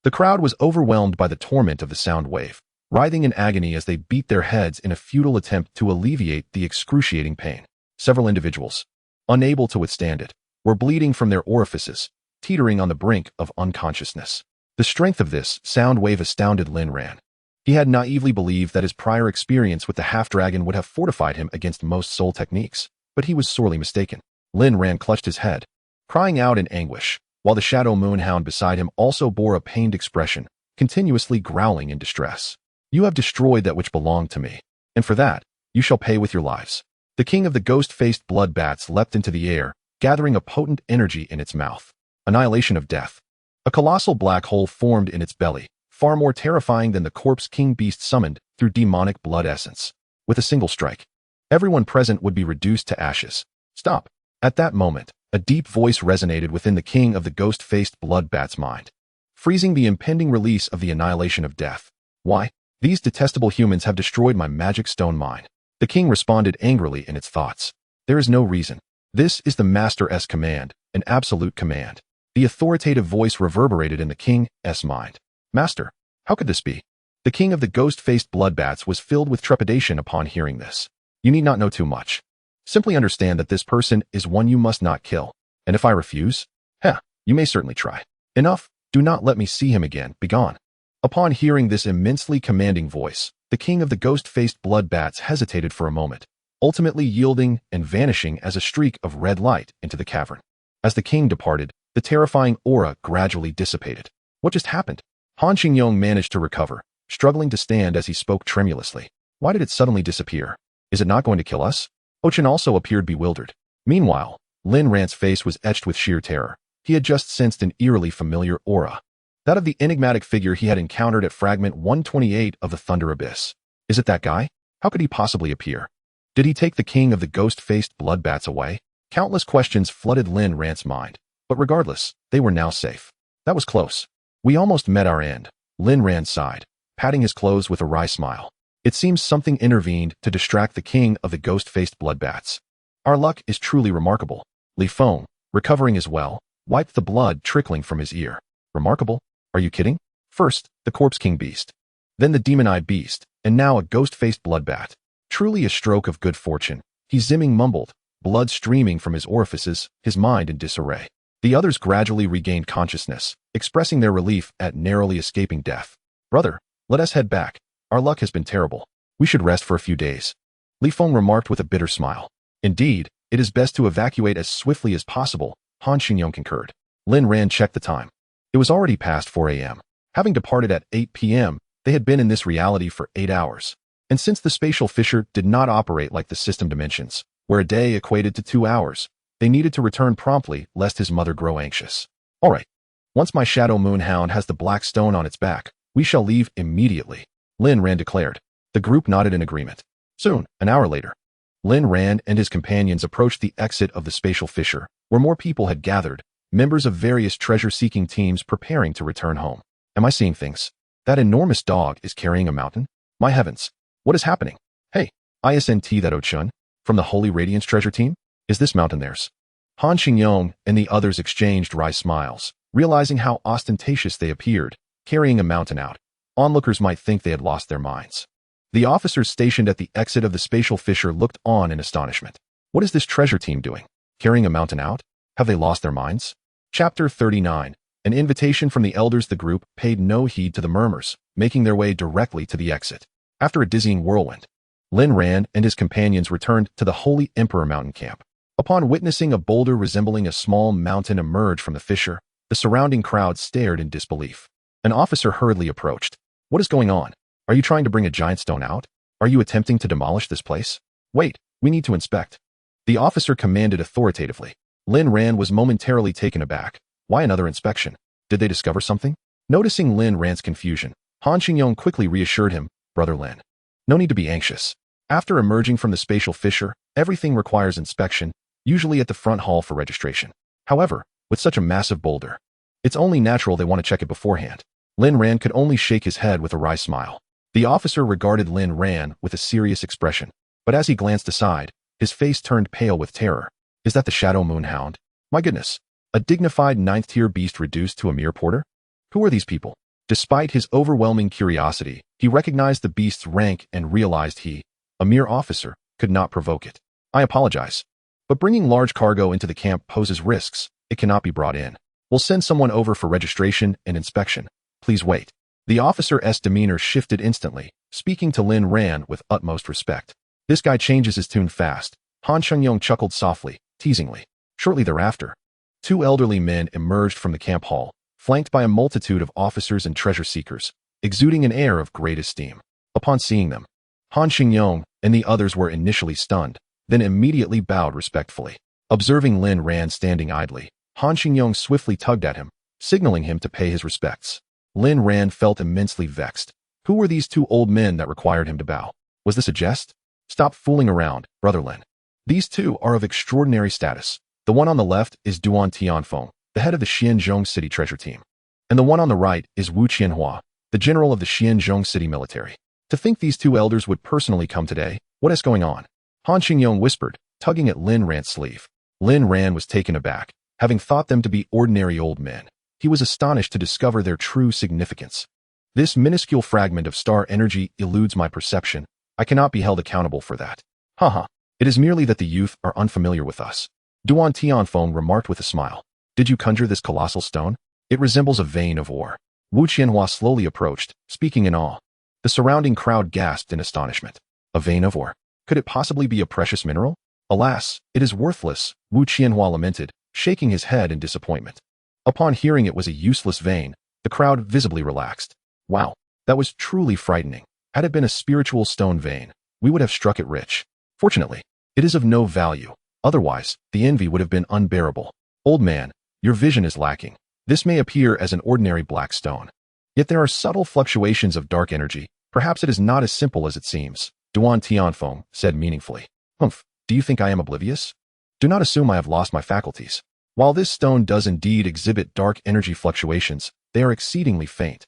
The crowd was overwhelmed by the torment of the sound wave, writhing in agony as they beat their heads in a futile attempt to alleviate the excruciating pain. Several individuals, unable to withstand it, were bleeding from their orifices, teetering on the brink of unconsciousness. The strength of this sound wave astounded Lin Ran. He had naively believed that his prior experience with the half-dragon would have fortified him against most soul techniques, but he was sorely mistaken. Lin Ran clutched his head, crying out in anguish, while the shadow moonhound beside him also bore a pained expression, continuously growling in distress. You have destroyed that which belonged to me, and for that, you shall pay with your lives. The king of the ghost-faced bloodbats leapt into the air, gathering a potent energy in its mouth. Annihilation of death. A colossal black hole formed in its belly, far more terrifying than the corpse king beast summoned through demonic blood essence. With a single strike, everyone present would be reduced to ashes. Stop. At that moment, a deep voice resonated within the king of the ghost-faced bloodbat's mind, freezing the impending release of the annihilation of death. Why? These detestable humans have destroyed my magic stone mine. The king responded angrily in its thoughts. There is no reason. This is the master's command, an absolute command. The authoritative voice reverberated in the king's mind. Master, how could this be? The king of the ghost-faced bloodbats was filled with trepidation upon hearing this. You need not know too much. Simply understand that this person is one you must not kill. And if I refuse? You may certainly try. Enough, do not let me see him again, begone. Upon hearing this immensely commanding voice, the king of the ghost-faced bloodbats hesitated for a moment, ultimately yielding and vanishing as a streak of red light into the cavern. As the king departed, the terrifying aura gradually dissipated. What just happened? Han Xingyong managed to recover, struggling to stand as he spoke tremulously. Why did it suddenly disappear? Is it not going to kill us? Ochin also appeared bewildered. Meanwhile, Lin Ran's face was etched with sheer terror. He had just sensed an eerily familiar aura. That of the enigmatic figure he had encountered at Fragment 128 of the Thunder Abyss. Is it that guy? How could he possibly appear? Did he take the king of the ghost-faced bloodbats away? Countless questions flooded Lin Ran's mind, but regardless, they were now safe. That was close. We almost met our end. Lin Ran sighed, patting his clothes with a wry smile. It seems something intervened to distract the king of the ghost-faced bloodbats. Our luck is truly remarkable. Li Feng, recovering as well, wiped the blood trickling from his ear. Remarkable? Are you kidding? First, the Corpse King beast. Then the demon-eyed beast, and now a ghost-faced bloodbat. Truly a stroke of good fortune. He zimming mumbled, blood streaming from his orifices, his mind in disarray. The others gradually regained consciousness, expressing their relief at narrowly escaping death. Brother, let us head back. Our luck has been terrible. We should rest for a few days. Li Feng remarked with a bitter smile. Indeed, it is best to evacuate as swiftly as possible, Han Xingyong concurred. Lin Ran checked the time. It was already past 4 a.m. Having departed at 8 p.m., they had been in this reality for 8 hours. And since the spatial fissure did not operate like the system dimensions, where a day equated to 2 hours, they needed to return promptly lest his mother grow anxious. All right. Once my shadow moonhound has the black stone on its back, we shall leave immediately, Lin Ran declared. The group nodded in agreement. Soon, an hour later, Lin Ran and his companions approached the exit of the spatial fissure, where more people had gathered, members of various treasure-seeking teams preparing to return home. Am I seeing things? That enormous dog is carrying a mountain? My heavens, what is happening? Hey, ISNT that Ochun, from the Holy Radiance treasure team? Is this mountain theirs? Han Xingyong and the others exchanged wry smiles, realizing how ostentatious they appeared, carrying a mountain out. Onlookers might think they had lost their minds. The officers stationed at the exit of the spatial fissure looked on in astonishment. What is this treasure team doing? Carrying a mountain out? Have they lost their minds? Chapter 39. An invitation from the elders. The group paid no heed to the murmurs, making their way directly to the exit. After a dizzying whirlwind, Lin Ran and his companions returned to the Holy Emperor Mountain Camp. Upon witnessing a boulder resembling a small mountain emerge from the fissure, the surrounding crowd stared in disbelief. An officer hurriedly approached. What is going on? Are you trying to bring a giant stone out? Are you attempting to demolish this place? Wait, we need to inspect. The officer commanded authoritatively. Lin Ran was momentarily taken aback. Why another inspection? Did they discover something? Noticing Lin Ran's confusion, Han Xingyong quickly reassured him, Brother Lin. No need to be anxious. After emerging from the spatial fissure, everything requires inspection, usually at the front hall for registration. However, with such a massive boulder, it's only natural they want to check it beforehand. Lin Ran could only shake his head with a wry smile. The officer regarded Lin Ran with a serious expression, but as he glanced aside, his face turned pale with terror. Is that the Shadow Moonhound? My goodness, a dignified 9th-tier beast reduced to a mere porter? Who are these people? Despite his overwhelming curiosity, he recognized the beast's rank and realized he, a mere officer, could not provoke it. I apologize, but bringing large cargo into the camp poses risks. It cannot be brought in. We'll send someone over for registration and inspection. Please wait. The officer's demeanor shifted instantly, speaking to Lin Ran with utmost respect. This guy changes his tune fast. Han Xingyong chuckled softly, teasingly. Shortly thereafter, 2 elderly men emerged from the camp hall, flanked by a multitude of officers and treasure seekers, exuding an air of great esteem. Upon seeing them, Han Xingyong and the others were initially stunned, then immediately bowed respectfully. Observing Lin Ran standing idly, Han Xingyong swiftly tugged at him, signaling him to pay his respects. Lin Ran felt immensely vexed. Who were these 2 old men that required him to bow? Was this a jest? Stop fooling around, Brother Lin. These 2 are of extraordinary status. The one on the left is Duan Tianfeng, the head of the Xianzhong City treasure team. And the one on the right is Wu Qianhua, the general of the Xianzhong City military. To think these 2 elders would personally come today, what is going on? Han Xingyong whispered, tugging at Lin Ran's sleeve. Lin Ran was taken aback, having thought them to be ordinary old men. He was astonished to discover their true significance. This minuscule fragment of star energy eludes my perception. I cannot be held accountable for that. Haha, it is merely that the youth are unfamiliar with us. Duan Tianfeng remarked with a smile. Did you conjure this colossal stone? It resembles a vein of ore. Wu Qianhua slowly approached, speaking in awe. The surrounding crowd gasped in astonishment. A vein of ore? Could it possibly be a precious mineral? Alas, it is worthless, Wu Qianhua lamented, shaking his head in disappointment. Upon hearing it was a useless vein, the crowd visibly relaxed. Wow, that was truly frightening. Had it been a spiritual stone vein, we would have struck it rich. Fortunately, it is of no value. Otherwise, the envy would have been unbearable. Old man, your vision is lacking. This may appear as an ordinary black stone. Yet there are subtle fluctuations of dark energy. Perhaps it is not as simple as it seems, Duan Tianfeng said meaningfully. Humph, do you think I am oblivious? Do not assume I have lost my faculties. While this stone does indeed exhibit dark energy fluctuations, they are exceedingly faint.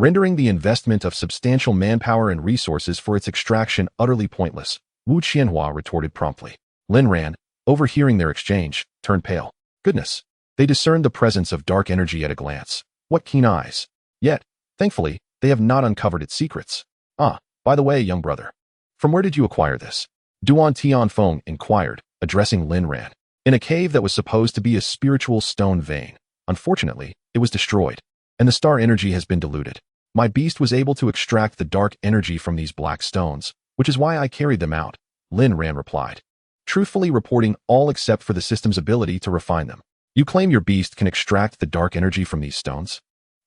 rendering the investment of substantial manpower and resources for its extraction utterly pointless, Wu Qianhua retorted promptly. Lin Ran, overhearing their exchange, turned pale. Goodness! They discerned the presence of dark energy at a glance. What keen eyes! Yet, thankfully, they have not uncovered its secrets. Ah, by the way, young brother. From where did you acquire this? Duan Tianfeng inquired, addressing Lin Ran. In a cave that was supposed to be a spiritual stone vein. Unfortunately, it was destroyed, and the star energy has been diluted. My beast was able to extract the dark energy from these black stones, which is why I carried them out, Lin Ran replied, truthfully reporting all except for the system's ability to refine them. You claim your beast can extract the dark energy from these stones?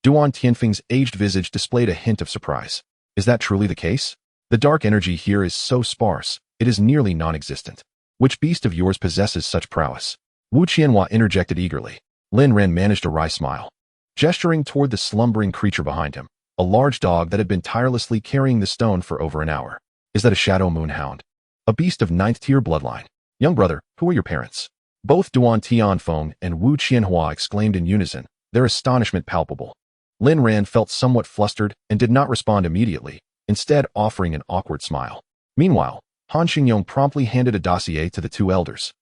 Duan Tianfeng's aged visage displayed a hint of surprise. Is that truly the case? The dark energy here is so sparse, it is nearly non-existent. Which beast of yours possesses such prowess? Wu Qianhua interjected eagerly. Lin Ran managed a wry smile, gesturing toward the slumbering creature behind him, a large dog that had been tirelessly carrying the stone for over an hour. Is that a shadow moon hound? A beast of 9th-tier bloodline. Young brother, who are your parents? Both Duan Tianfeng and Wu Qianhua exclaimed in unison, their astonishment palpable. Lin Ran felt somewhat flustered and did not respond immediately, instead offering an awkward smile. Meanwhile, Han Xingyong promptly handed a dossier to the two elders.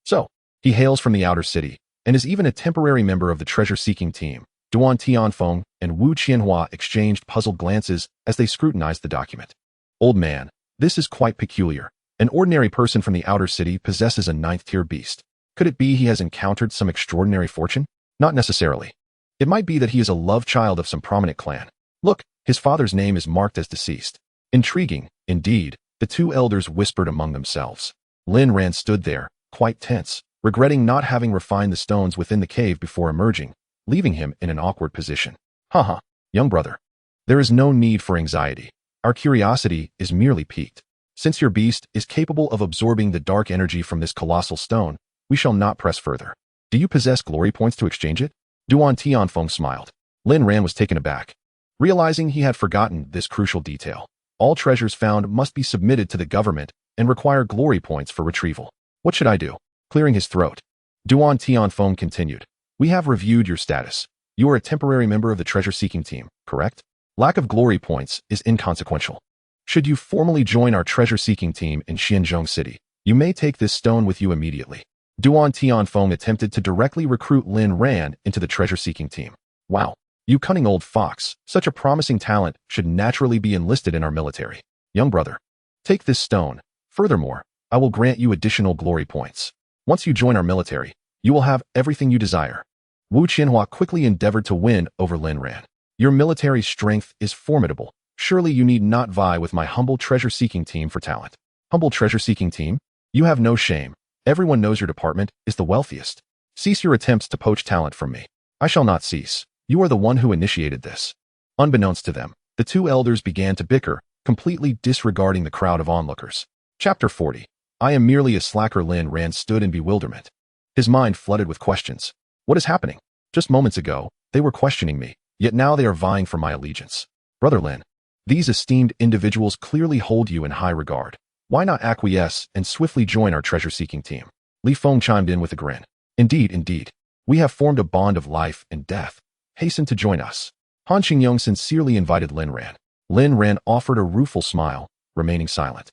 So, he hails from the outer city, and is even a temporary member of the treasure-seeking team. Duan Tianfeng and Wu Qianhua exchanged puzzled glances as they scrutinized the document. Old man, this is quite peculiar. An ordinary person from the outer city possesses a 9th-tier beast. Could it be he has encountered some extraordinary fortune? Not necessarily. It might be that he is a love child of some prominent clan. Look, his father's name is marked as deceased. Intriguing, indeed, the two elders whispered among themselves. Lin Ran stood there, quite tense, regretting not having refined the stones within the cave before emerging, leaving him in an awkward position. Haha, young brother. There is no need for anxiety. Our curiosity is merely piqued. Since your beast is capable of absorbing the dark energy from this colossal stone, we shall not press further. Do you possess glory points to exchange it? Duan Tianfeng smiled. Lin Ran was taken aback, realizing he had forgotten this crucial detail. All treasures found must be submitted to the government and require glory points for retrieval. What should I do? Clearing his throat, Duan Tianfeng continued. We have reviewed your status. You are a temporary member of the treasure-seeking team, correct? Lack of glory points is inconsequential. Should you formally join our treasure-seeking team in Xianzhong City, you may take this stone with you immediately. Duan Tianfeng attempted to directly recruit Lin Ran into the treasure-seeking team. Wow, you cunning old fox, such a promising talent should naturally be enlisted in our military. Young brother, take this stone. Furthermore, I will grant you additional glory points. Once you join our military, you will have everything you desire. Wu Qianhua quickly endeavored to win over Lin Ran. Your military strength is formidable. Surely you need not vie with my humble treasure-seeking team for talent. Humble treasure-seeking team? You have no shame. Everyone knows your department is the wealthiest. Cease your attempts to poach talent from me. I shall not cease. You are the one who initiated this. Unbeknownst to them, the two elders began to bicker, completely disregarding the crowd of onlookers. Chapter 40. I am merely a slacker. Lin Ran stood in bewilderment. His mind flooded with questions. What is happening? Just moments ago, they were questioning me, yet now they are vying for my allegiance. Brother Lin, these esteemed individuals clearly hold you in high regard. Why not acquiesce and swiftly join our treasure-seeking team? Li Feng chimed in with a grin. Indeed. We have formed a bond of life and death. Hasten to join us. Han Xingyong sincerely invited Lin Ran. Lin Ran offered a rueful smile, remaining silent.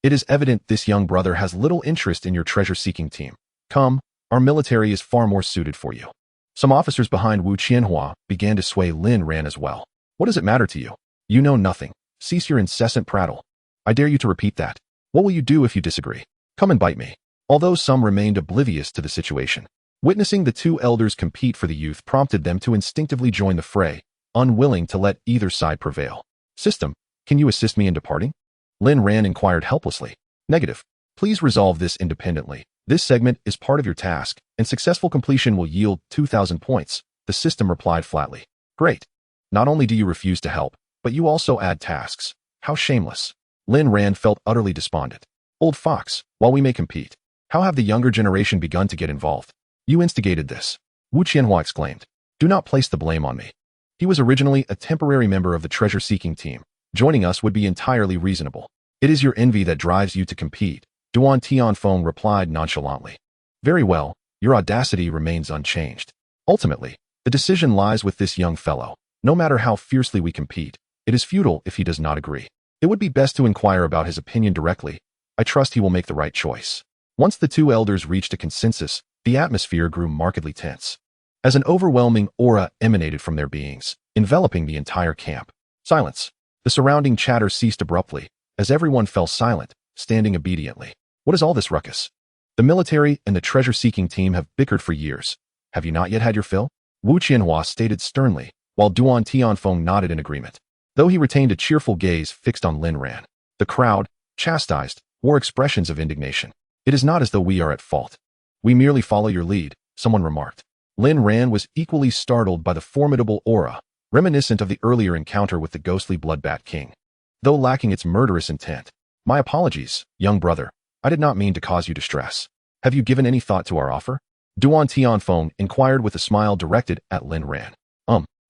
It is evident this young brother has little interest in your treasure-seeking team. Come, our military is far more suited for you. Some officers behind Wu Qianhua began to sway Lin Ran as well. What does it matter to you? You know nothing. Cease your incessant prattle. I dare you to repeat that. What will you do if you disagree? Come and bite me. Although some remained oblivious to the situation, witnessing the two elders compete for the youth prompted them to instinctively join the fray, unwilling to let either side prevail. System, can you assist me in departing? Lin Ran inquired helplessly. Negative. Please resolve this independently. This segment is part of your task, and successful completion will yield 2,000 points, the system replied flatly. Great. Not only do you refuse to help, but you also add tasks. How shameless. Lin Ran felt utterly despondent. Old fox, while we may compete, how have the younger generation begun to get involved? You instigated this. Wu Qianhua exclaimed. Do not place the blame on me. He was originally a temporary member of the treasure-seeking team. Joining us would be entirely reasonable. It is your envy that drives you to compete, Duan Tianfeng replied nonchalantly. Very well, your audacity remains unchanged. Ultimately, the decision lies with this young fellow. No matter how fiercely we compete, it is futile if he does not agree. It would be best to inquire about his opinion directly. I trust he will make the right choice. Once the two elders reached a consensus, the atmosphere grew markedly tense, as an overwhelming aura emanated from their beings, enveloping the entire camp. Silence. The surrounding chatter ceased abruptly, as everyone fell silent, standing obediently. What is all this ruckus? The military and the treasure-seeking team have bickered for years. Have you not yet had your fill? Wu Qianhua stated sternly, while Duan Tianfeng nodded in agreement, though he retained a cheerful gaze fixed on Lin Ran. The crowd, chastised, wore expressions of indignation. It is not as though we are at fault. We merely follow your lead, someone remarked. Lin Ran was equally startled by the formidable aura, reminiscent of the earlier encounter with the ghostly Bloodbat King, though lacking its murderous intent. My apologies, young brother. I did not mean to cause you distress. Have you given any thought to our offer? Duan Tianfeng inquired with a smile directed at Lin Ran.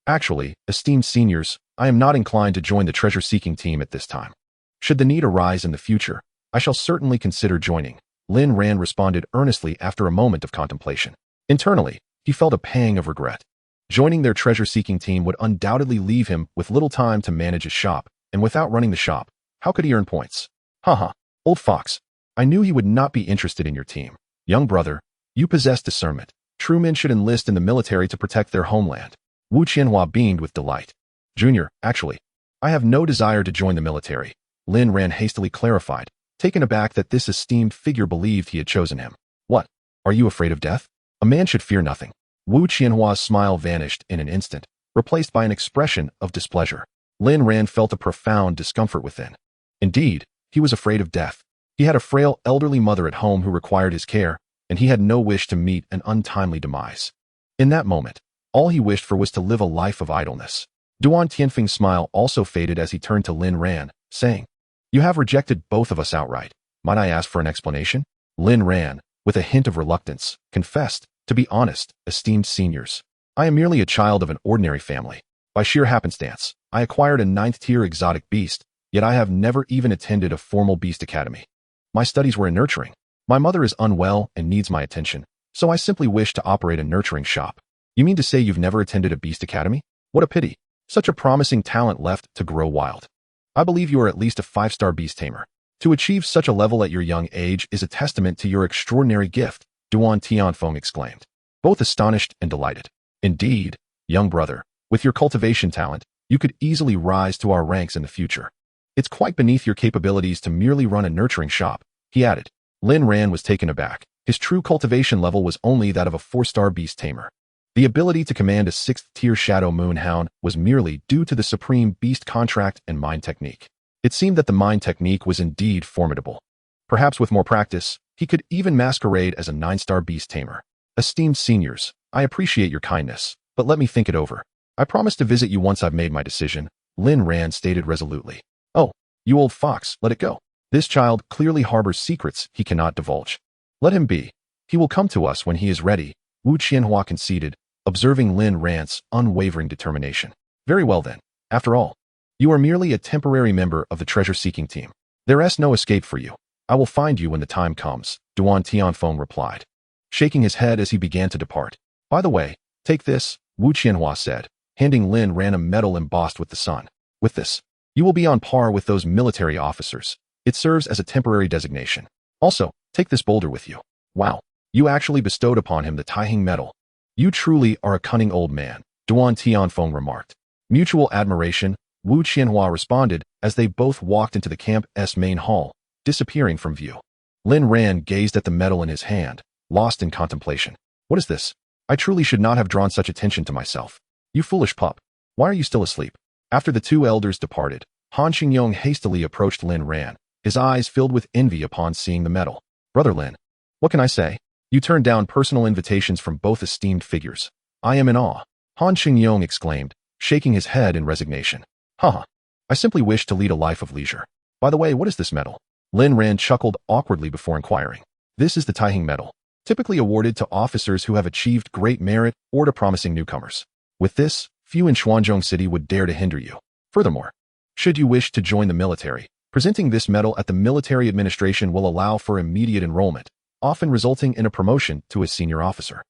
Actually, esteemed seniors, I am not inclined to join the treasure-seeking team at this time. Should the need arise in the future, I shall certainly consider joining. Lin Ran responded earnestly after a moment of contemplation. Internally, he felt a pang of regret. Joining their treasure-seeking team would undoubtedly leave him with little time to manage his shop, and without running the shop, how could he earn points? Haha, old fox. I knew he would not be interested in your team. Young brother, you possess discernment. True men should enlist in the military to protect their homeland. Wu Qianhua beamed with delight. Junior, actually, I have no desire to join the military. Lin Ran hastily clarified, taken aback that this esteemed figure believed he had chosen him. What? Are you afraid of death? A man should fear nothing. Wu Qianhua's smile vanished in an instant, replaced by an expression of displeasure. Lin Ran felt a profound discomfort within. Indeed, he was afraid of death. He had a frail elderly mother at home who required his care, and he had no wish to meet an untimely demise. In that moment, all he wished for was to live a life of idleness. Duan Tianfeng's smile also faded as he turned to Lin Ran, saying, You have rejected both of us outright. Might I ask for an explanation? Lin Ran, with a hint of reluctance, confessed, To be honest, esteemed seniors, I am merely a child of an ordinary family. By sheer happenstance, I acquired a 9th-tier exotic beast, yet I have never even attended a formal beast academy. My studies were in nurturing. My mother is unwell and needs my attention, so I simply wish to operate a nurturing shop. You mean to say you've never attended a beast academy? What a pity. Such a promising talent left to grow wild. I believe you are at least a 5-star beast tamer. To achieve such a level at your young age is a testament to your extraordinary gift, Duan Tianfeng exclaimed, both astonished and delighted. Indeed, young brother, with your cultivation talent, you could easily rise to our ranks in the future. It's quite beneath your capabilities to merely run a nurturing shop, he added. Lin Ran was taken aback. His true cultivation level was only that of a 4-star beast tamer. The ability to command a 6th-tier Shadow Moonhound was merely due to the supreme beast contract and mind technique. It seemed that the mind technique was indeed formidable. Perhaps with more practice, he could even masquerade as a 9-star beast tamer. Esteemed seniors, I appreciate your kindness, but let me think it over. I promise to visit you once I've made my decision, Lin Ran stated resolutely. Oh, you old fox, let it go. This child clearly harbors secrets he cannot divulge. Let him be. He will come to us when he is ready, Wu Qianhua conceded, observing Lin Ran's unwavering determination. Very well then. After all, you are merely a temporary member of the treasure-seeking team. There is no escape for you. I will find you when the time comes, Duan Tianfeng replied, shaking his head as he began to depart. By the way, take this, Wu Qianhua said, handing Lin Ran a medal embossed with the sun. With this, you will be on par with those military officers. It serves as a temporary designation. Also, take this boulder with you. Wow, you actually bestowed upon him the Taihing medal. You truly are a cunning old man, Duan Tianfeng remarked. Mutual admiration, Wu Qianhua responded as they both walked into the camp's main hall, disappearing from view. Lin Ran gazed at the medal in his hand, lost in contemplation. What is this? I truly should not have drawn such attention to myself. You foolish pup. Why are you still asleep? After the two elders departed, Han Xingyong hastily approached Lin Ran, his eyes filled with envy upon seeing the medal. Brother Lin, what can I say? You turned down personal invitations from both esteemed figures. I am in awe, Han Xingyong exclaimed, shaking his head in resignation. Haha. I simply wish to lead a life of leisure. By the way, what is this medal? Lin Ran chuckled awkwardly before inquiring. This is the Taihing medal, typically awarded to officers who have achieved great merit or to promising newcomers. With this, few in Xuanzhong City would dare to hinder you. Furthermore, should you wish to join the military, presenting this medal at the military administration will allow for immediate enrollment, often resulting in a promotion to a senior officer.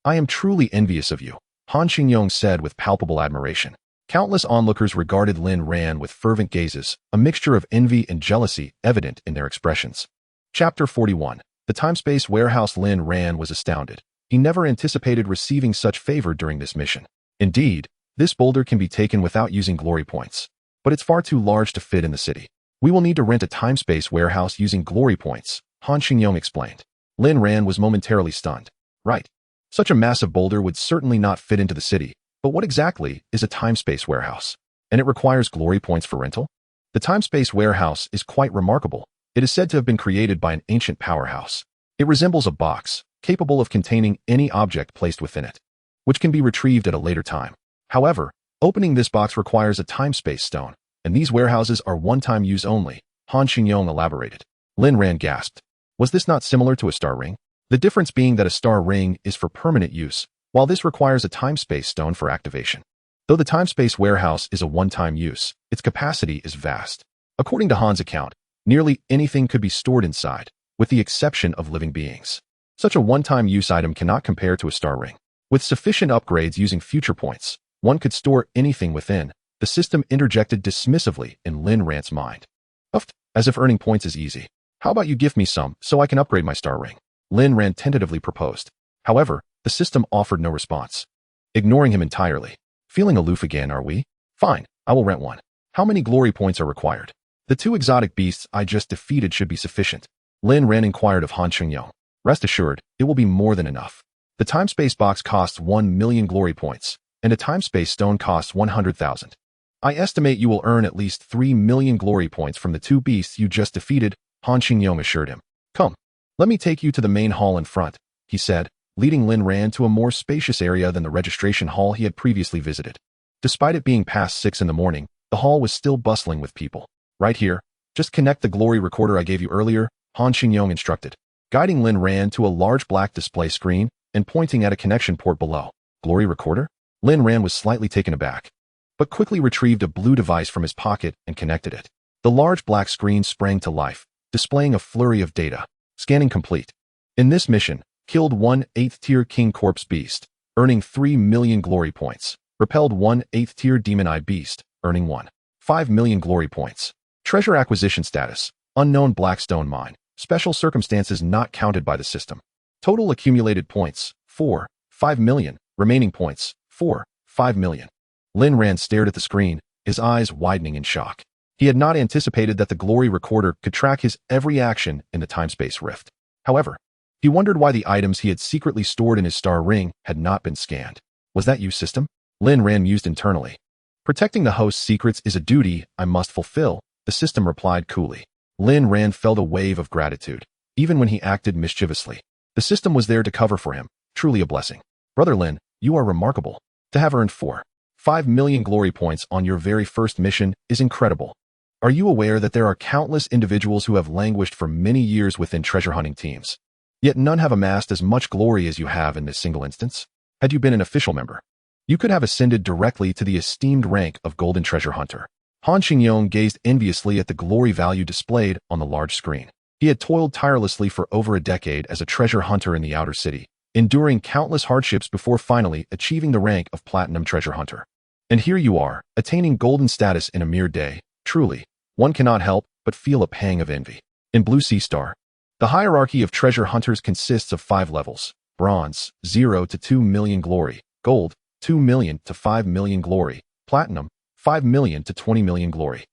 I am truly envious of you, Han Xingyong said with palpable admiration. Countless onlookers regarded Lin Ran with fervent gazes, a mixture of envy and jealousy evident in their expressions. Chapter 41. The Timespace Warehouse. Lin Ran was astounded. He never anticipated receiving such favor during this mission. Indeed, this boulder can be taken without using glory points, but it's far too large to fit in the city. We will need to rent a timespace warehouse using glory points, Han Xingyong explained. Lin Ran was momentarily stunned. Right. Such a massive boulder would certainly not fit into the city, but what exactly is a timespace warehouse? And it requires glory points for rental? The timespace warehouse is quite remarkable. It is said to have been created by an ancient powerhouse. It resembles a box, capable of containing any object placed within it, which can be retrieved at a later time. However, opening this box requires a timespace stone, and these warehouses are one-time use only, Han Xingyong elaborated. Lin Ran gasped. Was this not similar to a star ring? The difference being that a star ring is for permanent use, while this requires a timespace stone for activation. Though the timespace warehouse is a one-time use, its capacity is vast. According to Han's account, nearly anything could be stored inside, with the exception of living beings. Such a one-time use item cannot compare to a star ring. With sufficient upgrades using future points, one could store anything within, the system interjected dismissively in Lin Ran's mind. Uffed, as if earning points is easy. How about you gift me some so I can upgrade my star ring? Lin Ran tentatively proposed. However, the system offered no response. Ignoring him entirely. Feeling aloof again, are we? Fine, I will rent one. How many glory points are required? The 2 exotic beasts I just defeated should be sufficient. Lin Ran inquired of Han Xingyong. Rest assured, it will be more than enough. The timespace box costs 1 million glory points, and a timespace stone costs 100,000. I estimate you will earn at least 3 million glory points from the 2 beasts you just defeated, Han Xingyong assured him. Come, let me take you to the main hall in front, he said, leading Lin Ran to a more spacious area than the registration hall he had previously visited. Despite it being past 6 in the morning, the hall was still bustling with people. Right here, just connect the glory recorder I gave you earlier, Han Xingyong instructed, guiding Lin Ran to a large black display screen and pointing at a connection port below. Glory recorder? Lin Ran was slightly taken aback, but quickly retrieved a blue device from his pocket and connected it. The large black screen sprang to life, displaying a flurry of data. Scanning complete. In this mission, killed 1 8th-tier King Corpse Beast, earning 3 million glory points. Repelled 1 8th-tier Demon Eye Beast, earning 5 million glory points. Treasure acquisition status, unknown Blackstone Mine, special circumstances not counted by the system. Total accumulated points, 5 million. Remaining points, 5 million. Lin Ran stared at the screen, his eyes widening in shock. He had not anticipated that the glory recorder could track his every action in the timespace rift. However, he wondered why the items he had secretly stored in his star ring had not been scanned. Was that you, system? Lin Ran mused internally. Protecting the host's secrets is a duty I must fulfill, the system replied coolly. Lin Ran felt a wave of gratitude, even when he acted mischievously. The system was there to cover for him, truly a blessing. Brother Lin, you are remarkable. To have earned 5 million glory points on your very first mission is incredible. Are you aware that there are countless individuals who have languished for many years within treasure hunting teams? Yet none have amassed as much glory as you have in this single instance. Had you been an official member, you could have ascended directly to the esteemed rank of Golden Treasure Hunter. Han Xingyong gazed enviously at the glory value displayed on the large screen. He had toiled tirelessly for over a decade as a treasure hunter in the outer city, enduring countless hardships before finally achieving the rank of Platinum Treasure Hunter. And here you are, attaining golden status in a mere day. Truly, one cannot help but feel a pang of envy. In Blue Sea Star, the hierarchy of treasure hunters consists of 5 levels: Bronze, 0 to 2 million glory; Gold, 2 million to 5 million glory; Platinum, 5 million to 20 million glory;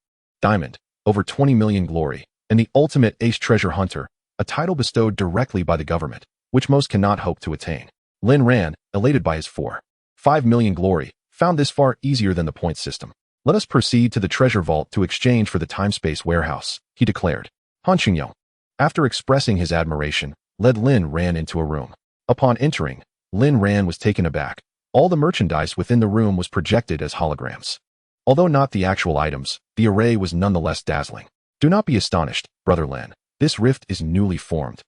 Diamond, over 20 million glory; and the Ultimate Ace Treasure Hunter, a title bestowed directly by the government, which most cannot hope to attain. Lin Ran, elated by his 5 million glory, found this far easier than the point system. Let us proceed to the treasure vault to exchange for the timespace warehouse, he declared. Han Xingyong, after expressing his admiration, led Lin Ran into a room. Upon entering, Lin Ran was taken aback. All the merchandise within the room was projected as holograms. Although not the actual items, the array was nonetheless dazzling. Do not be astonished, Brother Lin. This rift is newly formed,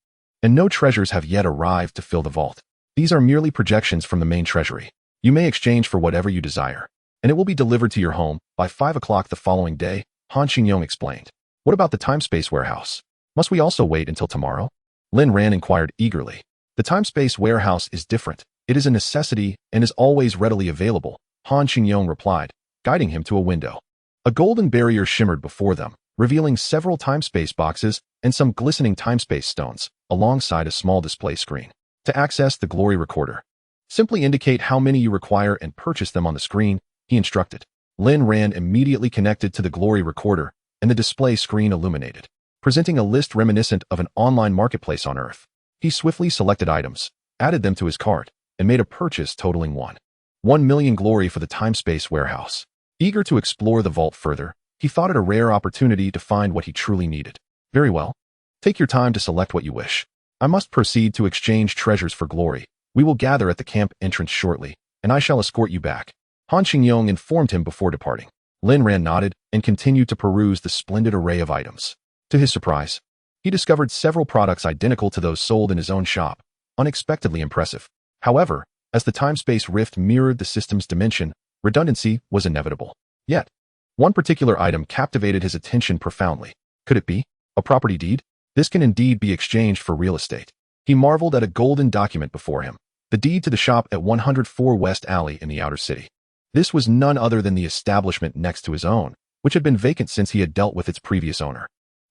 and no treasures have yet arrived to fill the vault. These are merely projections from the main treasury. You may exchange for whatever you desire, and it will be delivered to your home by 5 o'clock the following day, Han Xingyong explained. What about the timespace warehouse? Must we also wait until tomorrow? Lin Ran inquired eagerly. The timespace warehouse is different. It is a necessity and is always readily available, Han Xingyong replied, guiding him to a window. A golden barrier shimmered before them, revealing several time-space boxes and some glistening time-space stones, alongside a small display screen. To access the glory recorder, simply indicate how many you require and purchase them on the screen, he instructed. Lin Ran immediately connected to the glory recorder, and the display screen illuminated, presenting a list reminiscent of an online marketplace on Earth. He swiftly selected items, added them to his cart, and made a purchase totaling 1,000,000 glory for the time-space warehouse. Eager to explore the vault further, he thought it a rare opportunity to find what he truly needed. Very well. Take your time to select what you wish. I must proceed to exchange treasures for glory. We will gather at the camp entrance shortly, and I shall escort you back. Han Xingyong informed him before departing. Lin Ran nodded and continued to peruse the splendid array of items. To his surprise, he discovered several products identical to those sold in his own shop, unexpectedly impressive. However, as the time-space rift mirrored the system's dimension, redundancy was inevitable. Yet, one particular item captivated his attention profoundly. Could it be a property deed? This can indeed be exchanged for real estate. He marveled at a golden document before him, the deed to the shop at 104 West Alley in the outer city. This was none other than the establishment next to his own, which had been vacant since he had dealt with its previous owner.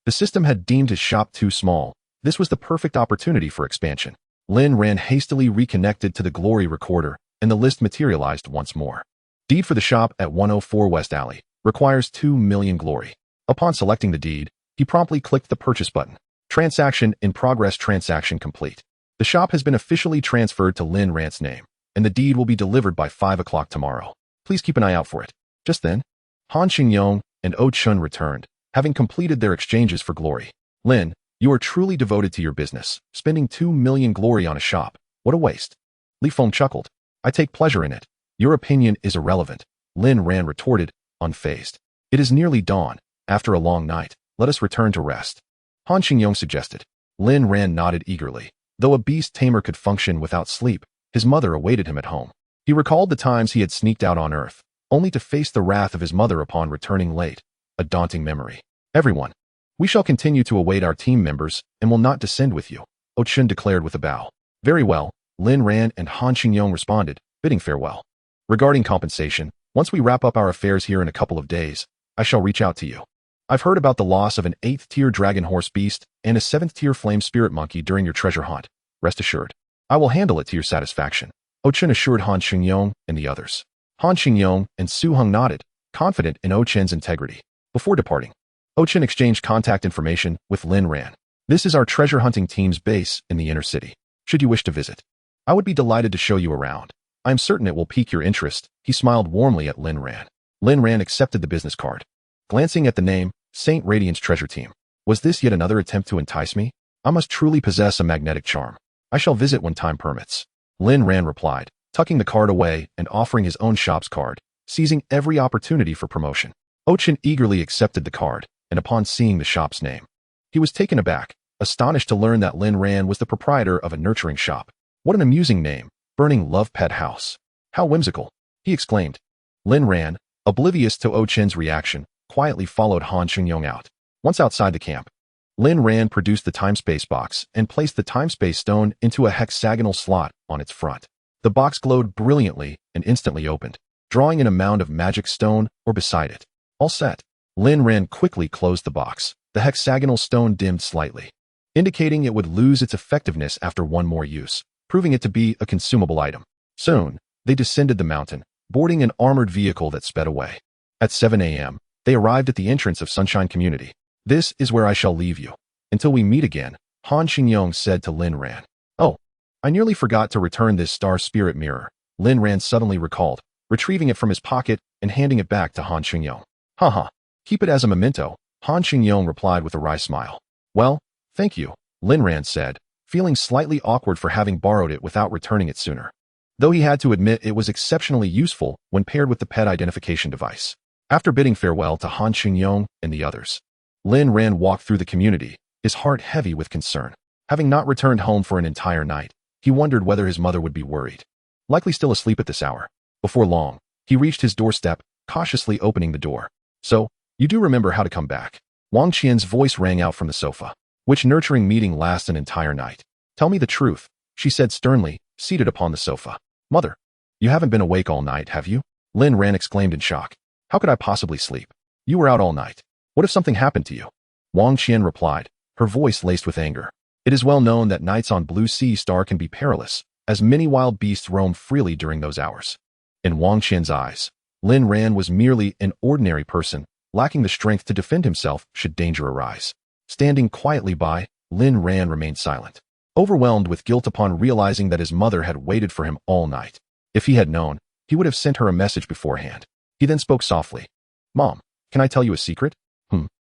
The system had deemed his shop too small. This was the perfect opportunity for expansion. Lin Ran hastily reconnected to the glory recorder, and the list materialized once more. Deed for the shop at 104 West Alley requires 2,000,000 glory. Upon selecting the deed, he promptly clicked the purchase button. Transaction in progress. Transaction complete. The shop has been officially transferred to Lin Ran's name, and the deed will be delivered by 5 o'clock tomorrow. Please keep an eye out for it. Just then, Han Xingyong and Oh Chun returned, having completed their exchanges for glory. Lin, you are truly devoted to your business, spending 2,000,000 glory on a shop. What a waste. Li Feng chuckled. I take pleasure in it. Your opinion is irrelevant, Lin Ran retorted, unfazed. It is nearly dawn. After a long night, let us return to rest. Han Xingyong suggested. Lin Ran nodded eagerly. Though a beast tamer could function without sleep, his mother awaited him at home. He recalled the times he had sneaked out on Earth, only to face the wrath of his mother upon returning late. A daunting memory. Everyone, we shall continue to await our team members and will not descend with you, Oh Chun declared with a bow. Very well, Lin Ran and Han Xingyong responded, bidding farewell. Regarding compensation, once we wrap up our affairs here in a couple of days, I shall reach out to you. I've heard about the loss of an 8th-tier dragon horse beast and a 7th-tier flame spirit monkey during your treasure hunt. Rest assured, I will handle it to your satisfaction, Oh Chun assured Han Xingyong and the others. Han Xingyong and Su Heng nodded, confident in Oh Chun's integrity. Before departing, Oh Chun exchanged contact information with Lin Ran. This is our treasure hunting team's base in the inner city. Should you wish to visit, I would be delighted to show you around. I am certain it will pique your interest. He smiled warmly at Lin Ran. Lin Ran accepted the business card. Glancing at the name, Saint Radiant's treasure team. Was this yet another attempt to entice me? I must truly possess a magnetic charm. I shall visit when time permits. Lin Ran replied, tucking the card away and offering his own shop's card, seizing every opportunity for promotion. Oh Chun eagerly accepted the card, and upon seeing the shop's name, he was taken aback, astonished to learn that Lin Ran was the proprietor of a nurturing shop. What an amusing name, Burning Love Pet House. How whimsical, he exclaimed. Lin Ran, oblivious to Oh Chun's reaction, quietly followed Han Xingyong out. Once outside the camp, Lin Ran produced the time-space box and placed the time-space stone into a hexagonal slot on its front. The box glowed brilliantly and instantly opened, drawing in a mound of magic stone or beside it. All set. Lin Ran quickly closed the box. The hexagonal stone dimmed slightly, indicating it would lose its effectiveness after one more use, proving it to be a consumable item. Soon, they descended the mountain, boarding an armored vehicle that sped away. At 7 a.m., they arrived at the entrance of Sunshine Community. This is where I shall leave you. Until we meet again, Han Xingyong said to Lin Ran. Oh, I nearly forgot to return this star spirit mirror, Lin Ran suddenly recalled, retrieving it from his pocket and handing it back to Han Xingyong. Haha, keep it as a memento, Han Xingyong replied with a wry smile. Well, thank you, Lin Ran said, feeling slightly awkward for having borrowed it without returning it sooner. Though he had to admit it was exceptionally useful when paired with the pet identification device. After bidding farewell to Han Xingyong and the others, Lin Ran walked through the community, his heart heavy with concern. Having not returned home for an entire night, he wondered whether his mother would be worried. Likely still asleep at this hour. Before long, he reached his doorstep, cautiously opening the door. So, you do remember how to come back. Wang Qian's voice rang out from the sofa. Which nurturing meeting lasts an entire night? Tell me the truth, she said sternly, seated upon the sofa. Mother, you haven't been awake all night, have you? Lin Ran exclaimed in shock. How could I possibly sleep? You were out all night. What if something happened to you? Wang Qian replied, her voice laced with anger. It is well known that nights on Blue Sea Star can be perilous, as many wild beasts roam freely during those hours. In Wang Qian's eyes, Lin Ran was merely an ordinary person, lacking the strength to defend himself should danger arise. Standing quietly by, Lin Ran remained silent, overwhelmed with guilt upon realizing that his mother had waited for him all night. If he had known, he would have sent her a message beforehand. He then spoke softly. Mom, can I tell you a secret?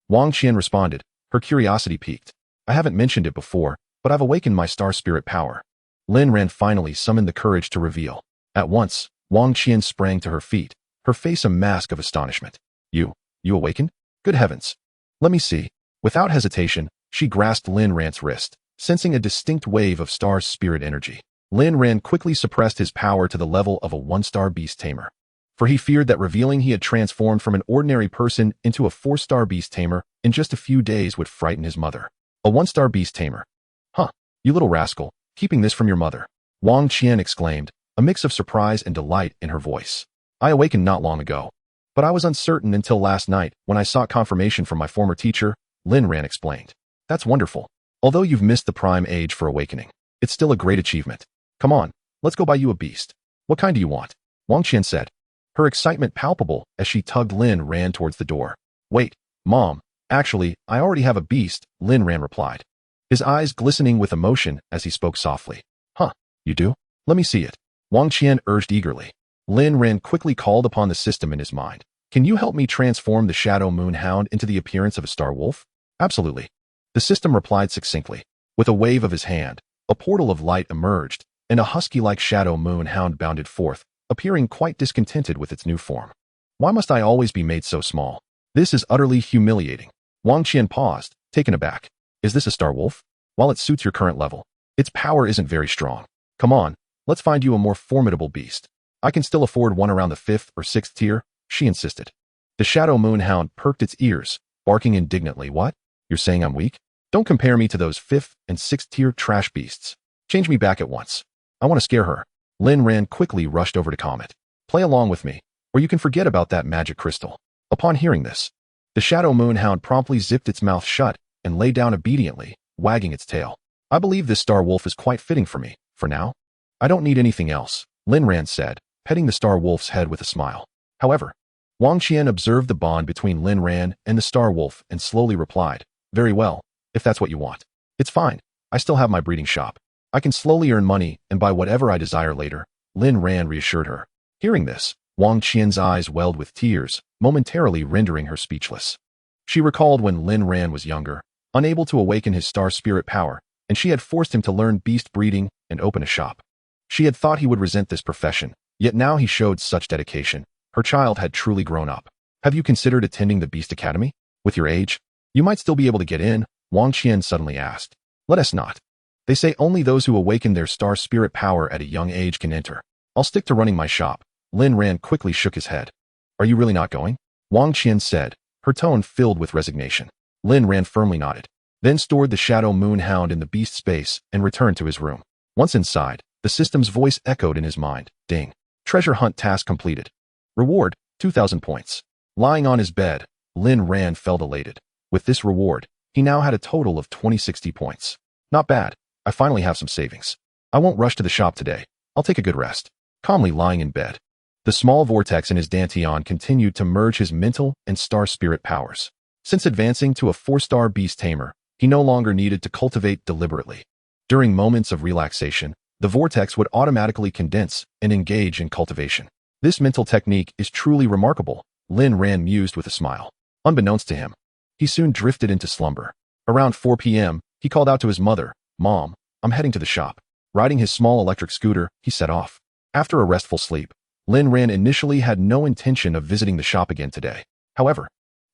Wang Qian responded, her curiosity piqued. I haven't mentioned it before, but I've awakened my star spirit power. Lin Ran finally summoned the courage to reveal. At once, Wang Qian sprang to her feet, her face a mask of astonishment. You awakened? Good heavens. Let me see. Without hesitation, she grasped Lin Ran's wrist, sensing a distinct wave of star spirit energy. Lin Ran quickly suppressed his power to the level of a one-star beast tamer, for he feared that revealing he had transformed from an ordinary person into a 4-star beast tamer in just a few days would frighten his mother. A 1-star beast tamer. Huh, you little rascal, keeping this from your mother. Wang Qian exclaimed, a mix of surprise and delight in her voice. I awakened not long ago, but I was uncertain until last night when I sought confirmation from my former teacher, Lin Ran explained. That's wonderful. Although you've missed the prime age for awakening, it's still a great achievement. Come on, let's go buy you a beast. What kind do you want? Wang Qian said, her excitement palpable as she tugged Lin Ran towards the door. Wait, Mom, actually, I already have a beast, Lin Ran replied, his eyes glistening with emotion as he spoke softly. Huh, you do? Let me see it. Wang Qian urged eagerly. Lin Ran quickly called upon the system in his mind. Can you help me transform the Shadow Moon Hound into the appearance of a star wolf? Absolutely. The system replied succinctly. With a wave of his hand, a portal of light emerged, and a husky-like Shadow Moon Hound bounded forth, appearing quite discontented with its new form. Why must I always be made so small? This is utterly humiliating. Wang Qian paused, taken aback. Is this a star wolf? While it suits your current level, its power isn't very strong. Come on, let's find you a more formidable beast. I can still afford one around the 5th or 6th tier, she insisted. The Shadow Moon Hound perked its ears, barking indignantly. What? You're saying I'm weak? Don't compare me to those 5th and 6th tier trash beasts. Change me back at once. I want to scare her. Lin Ran quickly rushed over to Comet. Play along with me, or you can forget about that magic crystal. Upon hearing this, the Shadow Moon Hound promptly zipped its mouth shut and lay down obediently, wagging its tail. I believe this star wolf is quite fitting for me, for now. I don't need anything else, Lin Ran said, petting the star wolf's head with a smile. However, Wang Qian observed the bond between Lin Ran and the star wolf and slowly replied, very well, if that's what you want. It's fine, I still have my breeding shop. I can slowly earn money and buy whatever I desire later, Lin Ran reassured her. Hearing this, Wang Qian's eyes welled with tears, momentarily rendering her speechless. She recalled when Lin Ran was younger, unable to awaken his star spirit power, and she had forced him to learn beast breeding and open a shop. She had thought he would resent this profession, yet now he showed such dedication. Her child had truly grown up. Have you considered attending the Beast Academy? With your age, you might still be able to get in, Wang Qian suddenly asked. Let us not. They say only those who awaken their star spirit power at a young age can enter. I'll stick to running my shop. Lin Ran quickly shook his head. Are you really not going? Wang Qian said, her tone filled with resignation. Lin Ran firmly nodded, then stored the Shadow Moon Hound in the beast space and returned to his room. Once inside, the system's voice echoed in his mind. Ding. Treasure hunt task completed. Reward, 2,000 points. Lying on his bed, Lin Ran felt elated. With this reward, he now had a total of 2060 points. Not bad. I finally have some savings. I won't rush to the shop today. I'll take a good rest. Calmly lying in bed, the small vortex in his dantian continued to merge his mental and star spirit powers. Since advancing to a 4-star beast tamer, he no longer needed to cultivate deliberately. During moments of relaxation, the vortex would automatically condense and engage in cultivation. This mental technique is truly remarkable, Lin Ran mused with a smile. Unbeknownst to him, he soon drifted into slumber. Around 4 p.m., he called out to his mother, Mom, I'm heading to the shop. Riding his small electric scooter, he set off. After a restful sleep, Lin Ran initially had no intention of visiting the shop again today. However,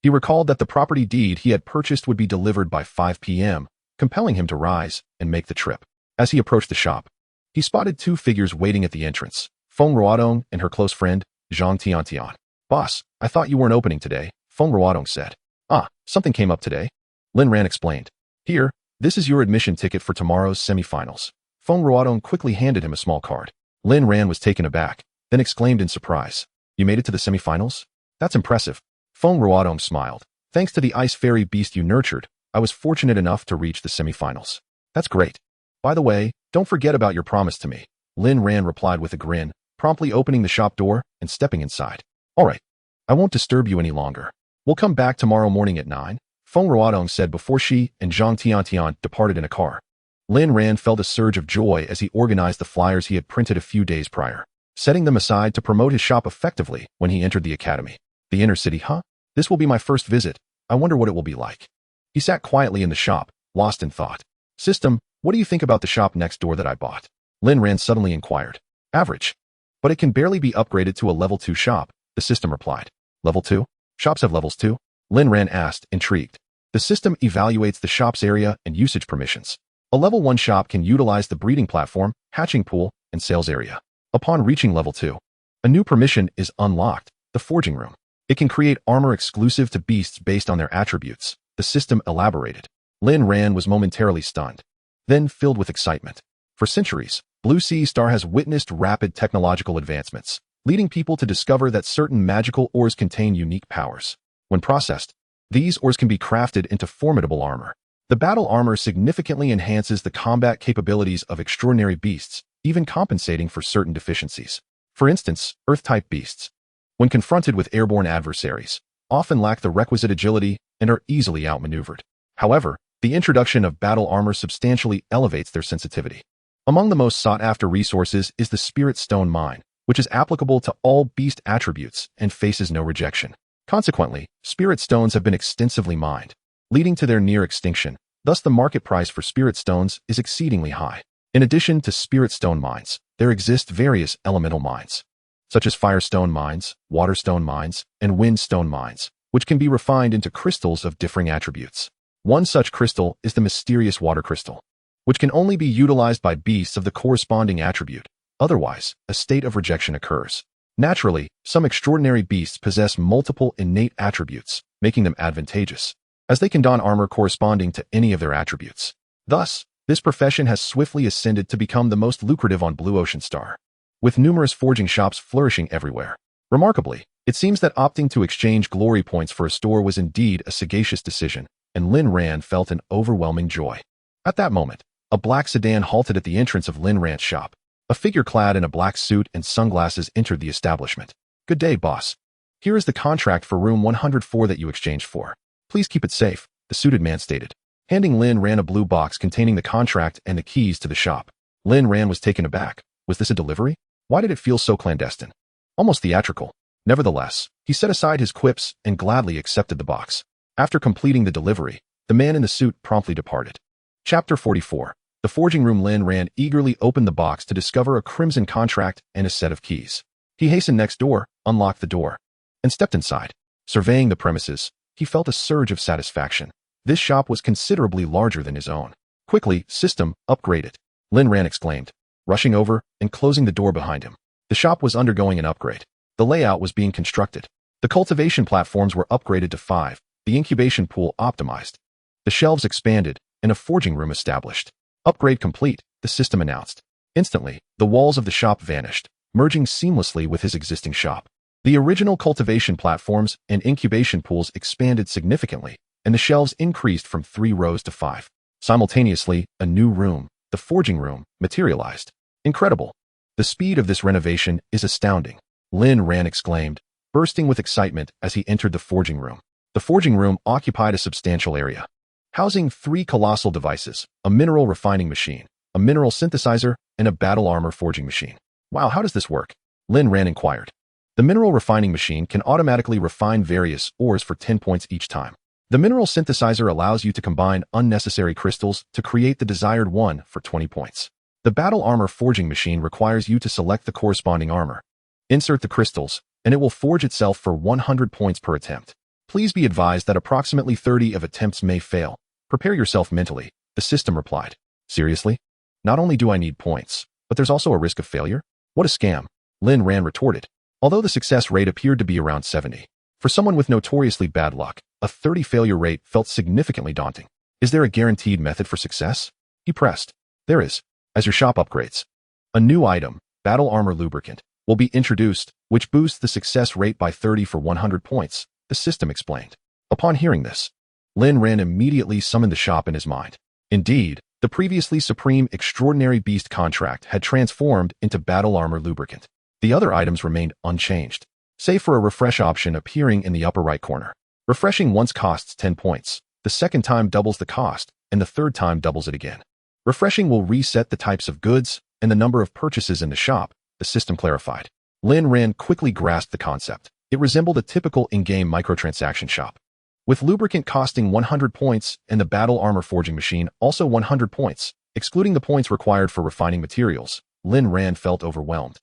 he recalled that the property deed he had purchased would be delivered by 5 p.m., compelling him to rise and make the trip. As he approached the shop, he spotted 2 figures waiting at the entrance, Feng Ruodong and her close friend, Zhang Tiantian. Boss, I thought you weren't opening today, Feng Ruodong said. Ah, something came up today. Lin Ran explained. Here, this is your admission ticket for tomorrow's semifinals. Feng Ruodong quickly handed him a small card. Lin Ran was taken aback, then exclaimed in surprise. You made it to the semifinals? That's impressive. Feng Ruodong smiled. Thanks to the ice fairy beast you nurtured, I was fortunate enough to reach the semifinals. That's great. By the way, don't forget about your promise to me. Lin Ran replied with a grin, promptly opening the shop door and stepping inside. All right. I won't disturb you any longer. We'll come back tomorrow morning at 9, Feng Ruodong said before she and Zhang Tiantian departed in a car. Lin Ran felt a surge of joy as he organized the flyers he had printed a few days prior, setting them aside to promote his shop effectively when he entered the academy. The inner city, huh? This will be my first visit. I wonder what it will be like. He sat quietly in the shop, lost in thought. System, what do you think about the shop next door that I bought? Lin Ran suddenly inquired. Average. But it can barely be upgraded to a level 2 shop, the system replied. Level 2? Shops have levels too? Lin Ran asked, intrigued. The system evaluates the shop's area and usage permissions. A level 1 shop can utilize the breeding platform, hatching pool, and sales area. Upon reaching level 2, a new permission is unlocked, the forging room. It can create armor exclusive to beasts based on their attributes, the system elaborated. Lin Ran was momentarily stunned, then filled with excitement. For centuries, Blue Sea Star has witnessed rapid technological advancements, leading people to discover that certain magical ores contain unique powers. When processed, these ores can be crafted into formidable armor. The battle armor significantly enhances the combat capabilities of extraordinary beasts, even compensating for certain deficiencies. For instance, Earth-type beasts, when confronted with airborne adversaries, often lack the requisite agility and are easily outmaneuvered. However, the introduction of battle armor substantially elevates their sensitivity. Among the most sought-after resources is the Spirit Stone Mine, which is applicable to all beast attributes and faces no rejection. Consequently, spirit stones have been extensively mined, leading to their near extinction. Thus, the market price for spirit stones is exceedingly high. In addition to spirit stone mines, there exist various elemental mines, such as firestone mines, waterstone mines, and windstone mines, which can be refined into crystals of differing attributes. One such crystal is the mysterious water crystal, which can only be utilized by beasts of the corresponding attribute. Otherwise, a state of rejection occurs. Naturally, some extraordinary beasts possess multiple innate attributes, making them advantageous, as they can don armor corresponding to any of their attributes. Thus, this profession has swiftly ascended to become the most lucrative on Blue Ocean Star, with numerous forging shops flourishing everywhere. Remarkably, it seems that opting to exchange glory points for a store was indeed a sagacious decision, and Lin Ran felt an overwhelming joy. At that moment, a black sedan halted at the entrance of Lin Ran's shop. A figure clad in a black suit and sunglasses entered the establishment. Good day, boss. Here is the contract for room 104 that you exchanged for. Please keep it safe, the suited man stated, handing Lin Ran a blue box containing the contract and the keys to the shop. Lin Ran was taken aback. Was this a delivery? Why did it feel so clandestine? Almost theatrical. Nevertheless, he set aside his quips and gladly accepted the box. After completing the delivery, the man in the suit promptly departed. Chapter 44. The forging room. Lin Ran eagerly opened the box to discover a crimson contract and a set of keys. He hastened next door, unlocked the door, and stepped inside. Surveying the premises, he felt a surge of satisfaction. This shop was considerably larger than his own. Quickly, system, upgrade it, Lin Ran exclaimed, rushing over and closing the door behind him. The shop was undergoing an upgrade. The layout was being constructed. The cultivation platforms were upgraded to 5, the incubation pool optimized, the shelves expanded, and a forging room established. Upgrade complete, the system announced. Instantly, the walls of the shop vanished, merging seamlessly with his existing shop. The original cultivation platforms and incubation pools expanded significantly, and the shelves increased from 3 rows to 5. Simultaneously, a new room, the forging room, materialized. Incredible. The speed of this renovation is astounding, Lin Ran exclaimed, bursting with excitement as he entered the forging room. The forging room occupied a substantial area, housing 3 colossal devices, a mineral refining machine, a mineral synthesizer, and a battle armor forging machine. Wow, how does this work? Lin Ran inquired. The mineral refining machine can automatically refine various ores for 10 points each time. The mineral synthesizer allows you to combine unnecessary crystals to create the desired one for 20 points. The battle armor forging machine requires you to select the corresponding armor. Insert the crystals, and it will forge itself for 100 points per attempt. Please be advised that approximately 30 of attempts may fail. Prepare yourself mentally, the system replied. Seriously? Not only do I need points, but there's also a risk of failure? What a scam, Lin Ran retorted. Although the success rate appeared to be around 70. For someone with notoriously bad luck, a 30 failure rate felt significantly daunting. Is there a guaranteed method for success? He pressed. There is. As your shop upgrades, a new item, battle armor lubricant, will be introduced. which boosts the success rate by 30 for 100 points, the system explained. Upon hearing this, Lin Ran immediately summoned the shop in his mind. Indeed, the previously supreme extraordinary beast contract had transformed into battle armor lubricant. The other items remained unchanged, save for a refresh option appearing in the upper right corner. Refreshing once costs 10 points, the second time doubles the cost, and the third time doubles it again. Refreshing will reset the types of goods and the number of purchases in the shop, the system clarified. Lin Ran quickly grasped the concept. It resembled a typical in-game microtransaction shop. With lubricant costing 100 points and the battle armor forging machine also 100 points, excluding the points required for refining materials, Lin Ran felt overwhelmed,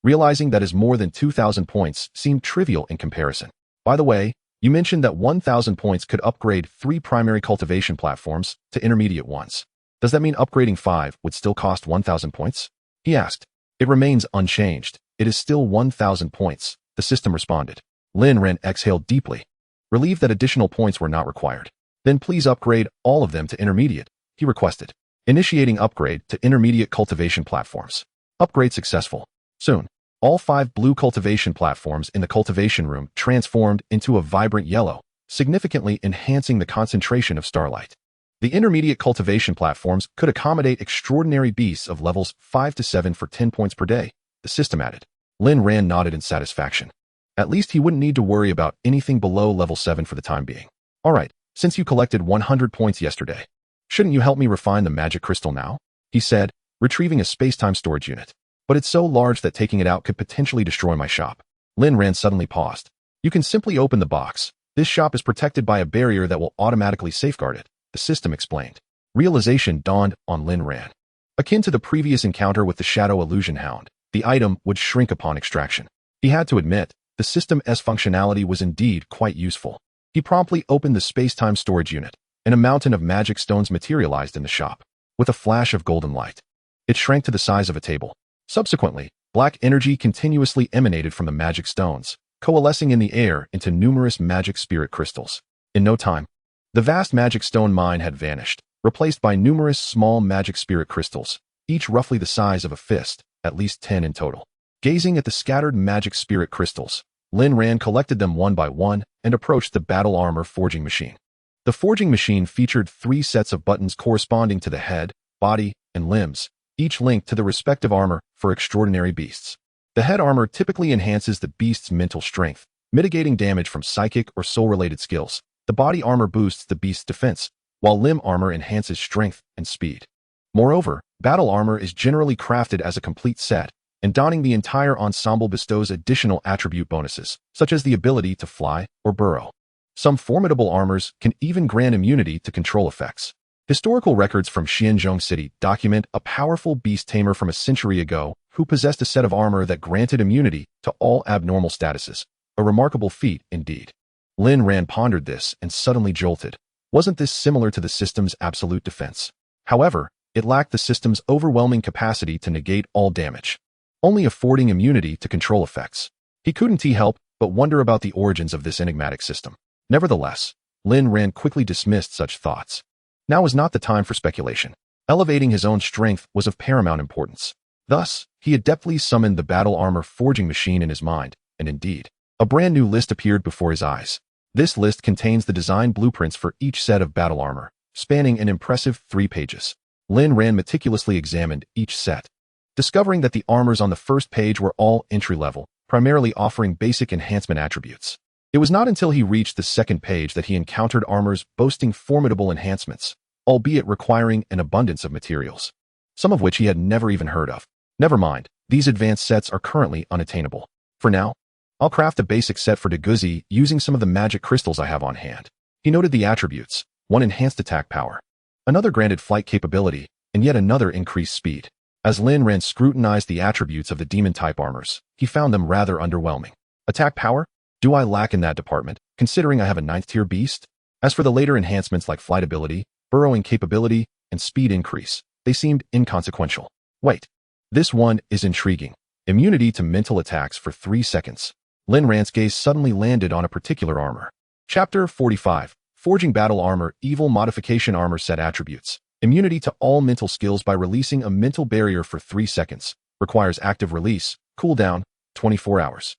realizing that his more than 2,000 points seemed trivial in comparison. By the way, you mentioned that 1,000 points could upgrade 3 primary cultivation platforms to intermediate ones. Does that mean upgrading 5 would still cost 1,000 points? He asked. It remains unchanged. It is still 1,000 points, the system responded. Lin Ran exhaled deeply, relieved that additional points were not required. Then please upgrade all of them to intermediate, he requested. Initiating upgrade to intermediate cultivation platforms. Upgrade successful. Soon, all 5 blue cultivation platforms in the cultivation room transformed into a vibrant yellow, significantly enhancing the concentration of starlight. The intermediate cultivation platforms could accommodate extraordinary beasts of levels 5 to 7 for 10 points per day, the system added. Lin Ran nodded in satisfaction. At least he wouldn't need to worry about anything below level 7 for the time being. Alright, since you collected 100 points yesterday, shouldn't you help me refine the magic crystal now? He said, retrieving a space-time storage unit. But it's so large that taking it out could potentially destroy my shop. Lin Ran suddenly paused. You can simply open the box. This shop is protected by a barrier that will automatically safeguard it, the system explained. Realization dawned on Lin Ran. Akin to the previous encounter with the Shadow Illusion Hound, the item would shrink upon extraction. He had to admit, the system's functionality was indeed quite useful. He promptly opened the space-time storage unit, and a mountain of magic stones materialized in the shop. With a flash of golden light, it shrank to the size of a table. Subsequently, black energy continuously emanated from the magic stones, coalescing in the air into numerous magic spirit crystals. In no time, the vast magic stone mine had vanished, replaced by numerous small magic spirit crystals, each roughly the size of a fist, at least 10 in total. Gazing at the scattered magic spirit crystals, Lin Ran collected them one by one and approached the battle armor forging machine. The forging machine featured 3 sets of buttons corresponding to the head, body, and limbs, each linked to the respective armor for extraordinary beasts. The head armor typically enhances the beast's mental strength, mitigating damage from psychic or soul-related skills. The body armor boosts the beast's defense, while limb armor enhances strength and speed. Moreover, battle armor is generally crafted as a complete set, and donning the entire ensemble bestows additional attribute bonuses, such as the ability to fly or burrow. Some formidable armors can even grant immunity to control effects. Historical records from Xianzhong City document a powerful beast tamer from a century ago who possessed a set of armor that granted immunity to all abnormal statuses. A remarkable feat, indeed. Lin Ran pondered this and suddenly jolted. Wasn't this similar to the system's absolute defense? However, it lacked the system's overwhelming capacity to negate all damage, only affording immunity to control effects. He couldn't help but wonder about the origins of this enigmatic system. Nevertheless, Lin Ran quickly dismissed such thoughts. Now was not the time for speculation. Elevating his own strength was of paramount importance. Thus, he adeptly summoned the battle armor forging machine in his mind, and indeed, a brand new list appeared before his eyes. This list contains the design blueprints for each set of battle armor, spanning an impressive 3 pages. Lin Ran meticulously examined each set, discovering that the armors on the first page were all entry-level, primarily offering basic enhancement attributes. It was not until he reached the second page that he encountered armors boasting formidable enhancements, albeit requiring an abundance of materials, some of which he had never even heard of. Never mind, these advanced sets are currently unattainable. For now, I'll craft a basic set for Deguzi using some of the magic crystals I have on hand. He noted the attributes: one enhanced attack power, another granted flight capability, and yet another increased speed. As Lin Ran scrutinized the attributes of the demon-type armors, he found them rather underwhelming. Attack power? Do I lack in that department, considering I have a 9th-tier beast? As for the later enhancements like flight ability, burrowing capability, and speed increase, they seemed inconsequential. Wait, this one is intriguing. Immunity to mental attacks for 3 seconds. Lin Ran's gaze suddenly landed on a particular armor. Chapter 45. Forging Battle Armor, Evil Modification Armor Set Attributes. Immunity to all mental skills by releasing a mental barrier for 3 seconds. Requires active release. Cooldown, 24 hours.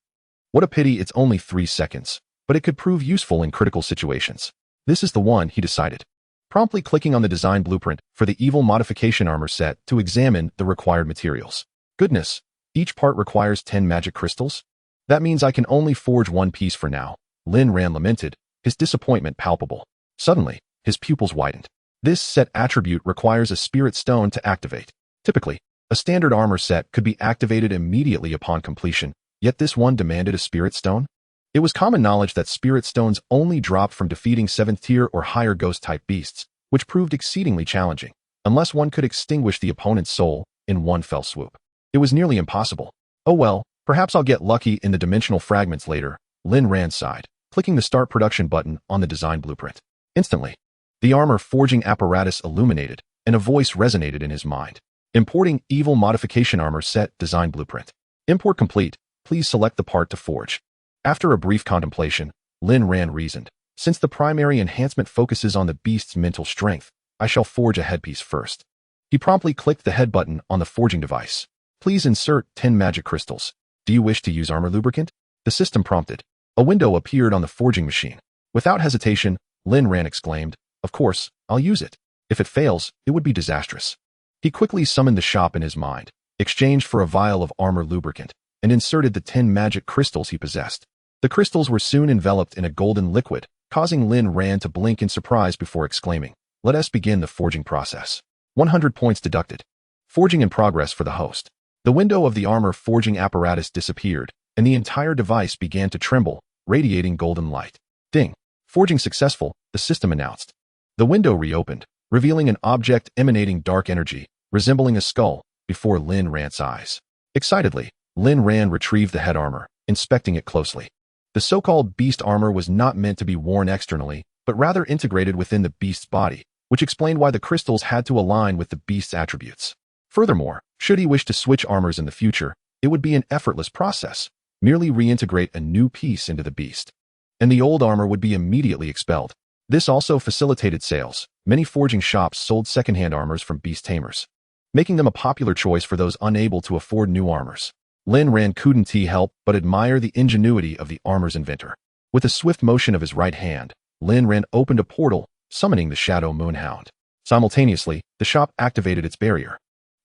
What a pity it's only 3 seconds, but it could prove useful in critical situations. This is the one, he decided, promptly clicking on the design blueprint for the evil modification armor set to examine the required materials. Goodness, each part requires 10 magic crystals? That means I can only forge one piece for now, Lin Ran lamented, his disappointment palpable. Suddenly, his pupils widened. This set attribute requires a spirit stone to activate. Typically, a standard armor set could be activated immediately upon completion, yet this one demanded a spirit stone? It was common knowledge that spirit stones only dropped from defeating 7th tier or higher ghost-type beasts, which proved exceedingly challenging, unless one could extinguish the opponent's soul in one fell swoop. It was nearly impossible. Oh well, perhaps I'll get lucky in the dimensional fragments later, Lin Ran sighed, clicking the Start Production button on the design blueprint. Instantly, the armor forging apparatus illuminated, and a voice resonated in his mind. Importing evil modification armor set design blueprint. Import complete. Please select the part to forge. After a brief contemplation, Lin Ran reasoned, since the primary enhancement focuses on the beast's mental strength, I shall forge a headpiece first. He promptly clicked the head button on the forging device. Please insert 10 magic crystals. Do you wish to use armor lubricant? The system prompted. A window appeared on the forging machine. Without hesitation, Lin Ran exclaimed, of course, I'll use it. If it fails, it would be disastrous. He quickly summoned the shop in his mind, exchanged for a vial of armor lubricant, and inserted the 10 magic crystals he possessed. The crystals were soon enveloped in a golden liquid, causing Lin Ran to blink in surprise before exclaiming, let us begin the forging process. 100 points deducted. Forging in progress for the host. The window of the armor forging apparatus disappeared, and the entire device began to tremble, radiating golden light. Ding. Forging successful, the system announced. The window reopened, revealing an object emanating dark energy, resembling a skull, before Lin Ran's eyes. Excitedly, Lin Ran retrieved the head armor, inspecting it closely. The so-called beast armor was not meant to be worn externally, but rather integrated within the beast's body, which explained why the crystals had to align with the beast's attributes. Furthermore, should he wish to switch armors in the future, it would be an effortless process, merely reintegrate a new piece into the beast, and the old armor would be immediately expelled. This also facilitated sales. Many forging shops sold secondhand armors from beast tamers, making them a popular choice for those unable to afford new armors. Lin Ran couldn't help but admire the ingenuity of the armor's inventor. With a swift motion of his right hand, Lin Ran opened a portal, summoning the Shadow Moonhound. Simultaneously, the shop activated its barrier,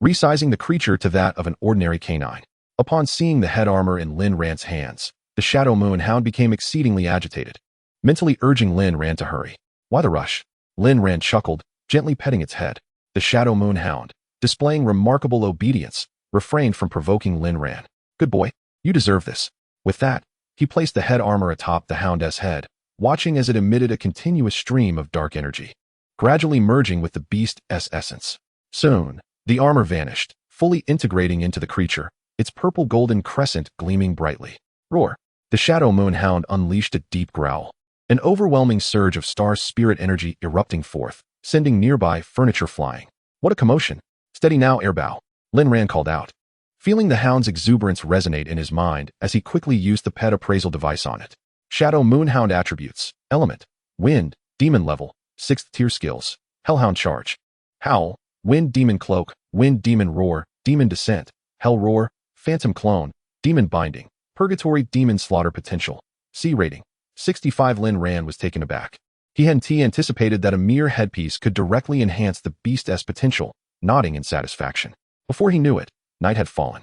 resizing the creature to that of an ordinary canine. Upon seeing the head armor in Lin Ran's hands, the Shadow Moonhound became exceedingly agitated, mentally urging Lin Ran to hurry. Why the rush? Lin Ran chuckled, gently petting its head. The Shadow Moonhound, displaying remarkable obedience, refrained from provoking Lin Ran. Good boy, you deserve this. With that, he placed the head armor atop the hound's head, watching as it emitted a continuous stream of dark energy, gradually merging with the beast's essence. Soon, the armor vanished, fully integrating into the creature, its purple golden crescent gleaming brightly. Roar! The Shadow Moonhound unleashed a deep growl, an overwhelming surge of star spirit energy erupting forth, sending nearby furniture flying. What a commotion! Steady now, Airbow, Lin Ran called out, feeling the hound's exuberance resonate in his mind as he quickly used the pet appraisal device on it. Shadow Moonhound attributes, element, wind, demon level, 6th tier skills, Hellhound charge, howl, wind demon cloak, wind demon roar, demon descent, hell roar, phantom clone, demon binding, purgatory demon slaughter potential. C rating, 65. Lin Ran was taken aback. He hadn't anticipated that a mere headpiece could directly enhance the beast's potential, nodding in satisfaction. Before he knew it, night had fallen.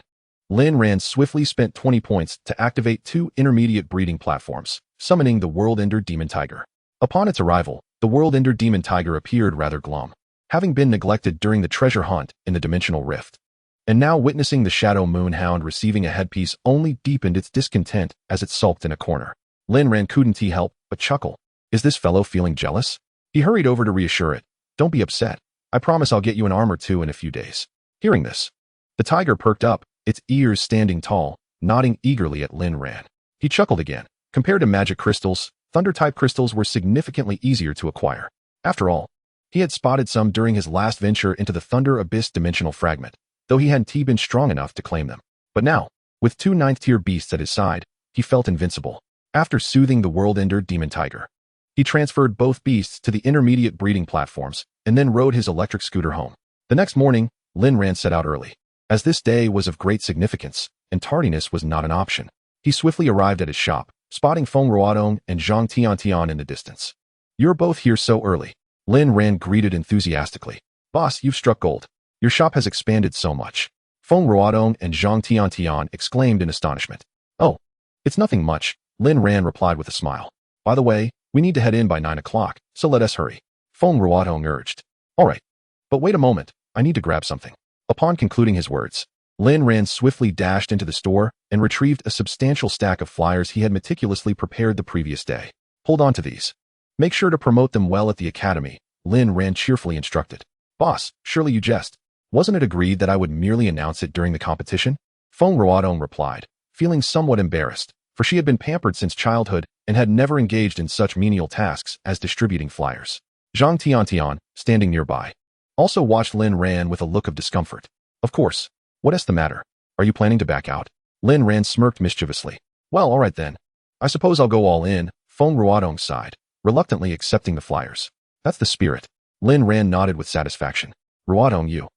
Lin Ran swiftly spent 20 points to activate 2 intermediate breeding platforms, summoning the World Ender Demon Tiger. Upon its arrival, the World Ender Demon Tiger appeared rather glum, having been neglected during the treasure hunt in the Dimensional Rift. And now witnessing the Shadow Moonhound receiving a headpiece only deepened its discontent as it sulked in a corner. Lin Ran couldn't help but chuckle. Is this fellow feeling jealous? He hurried over to reassure it. Don't be upset. I promise I'll get you an armor too in a few days. Hearing this, the tiger perked up, its ears standing tall, nodding eagerly at Lin Ran. He chuckled again. Compared to magic crystals, thunder-type crystals were significantly easier to acquire. After all, he had spotted some during his last venture into the Thunder Abyss dimensional fragment, though he hadn't been strong enough to claim them. But now, with 2 9th-tier beasts at his side, he felt invincible. After soothing the World Ender Demon Tiger, he transferred both beasts to the intermediate breeding platforms and then rode his electric scooter home. The next morning, Lin Ran set out early. As this day was of great significance, and tardiness was not an option, He swiftly arrived at his shop, spotting Feng Ruodong and Zhang Tiantian in the distance. "You're both here so early," Lin Ran greeted enthusiastically. "Boss, you've struck gold. Your shop has expanded so much." Feng Ruodong and Zhang Tiantian exclaimed in astonishment. "Oh, it's nothing much," Lin Ran replied with a smile. "By the way, we need to head in by 9 o'clock, so let us hurry," Feng Ruodong urged. "All right. But wait a moment, I need to grab something." Upon concluding his words, Lin Ran swiftly dashed into the store and retrieved a substantial stack of flyers he had meticulously prepared the previous day. "Hold on to these. Make sure to promote them well at the academy," Lin Ran cheerfully instructed. "Boss, surely you jest. Wasn't it agreed that I would merely announce it during the competition?" Feng Ruodong replied, feeling somewhat embarrassed, for she had been pampered since childhood and had never engaged in such menial tasks as distributing flyers. Zhang Tiantian, standing nearby, also watched Lin Ran with a look of discomfort. "Of course. What's the matter? Are you planning to back out?" Lin Ran smirked mischievously. "Well, all right then. I suppose I'll go all in," Feng Ruodong sighed, reluctantly accepting the flyers. "That's the spirit." Lin Ran nodded with satisfaction. "Ruodong, you."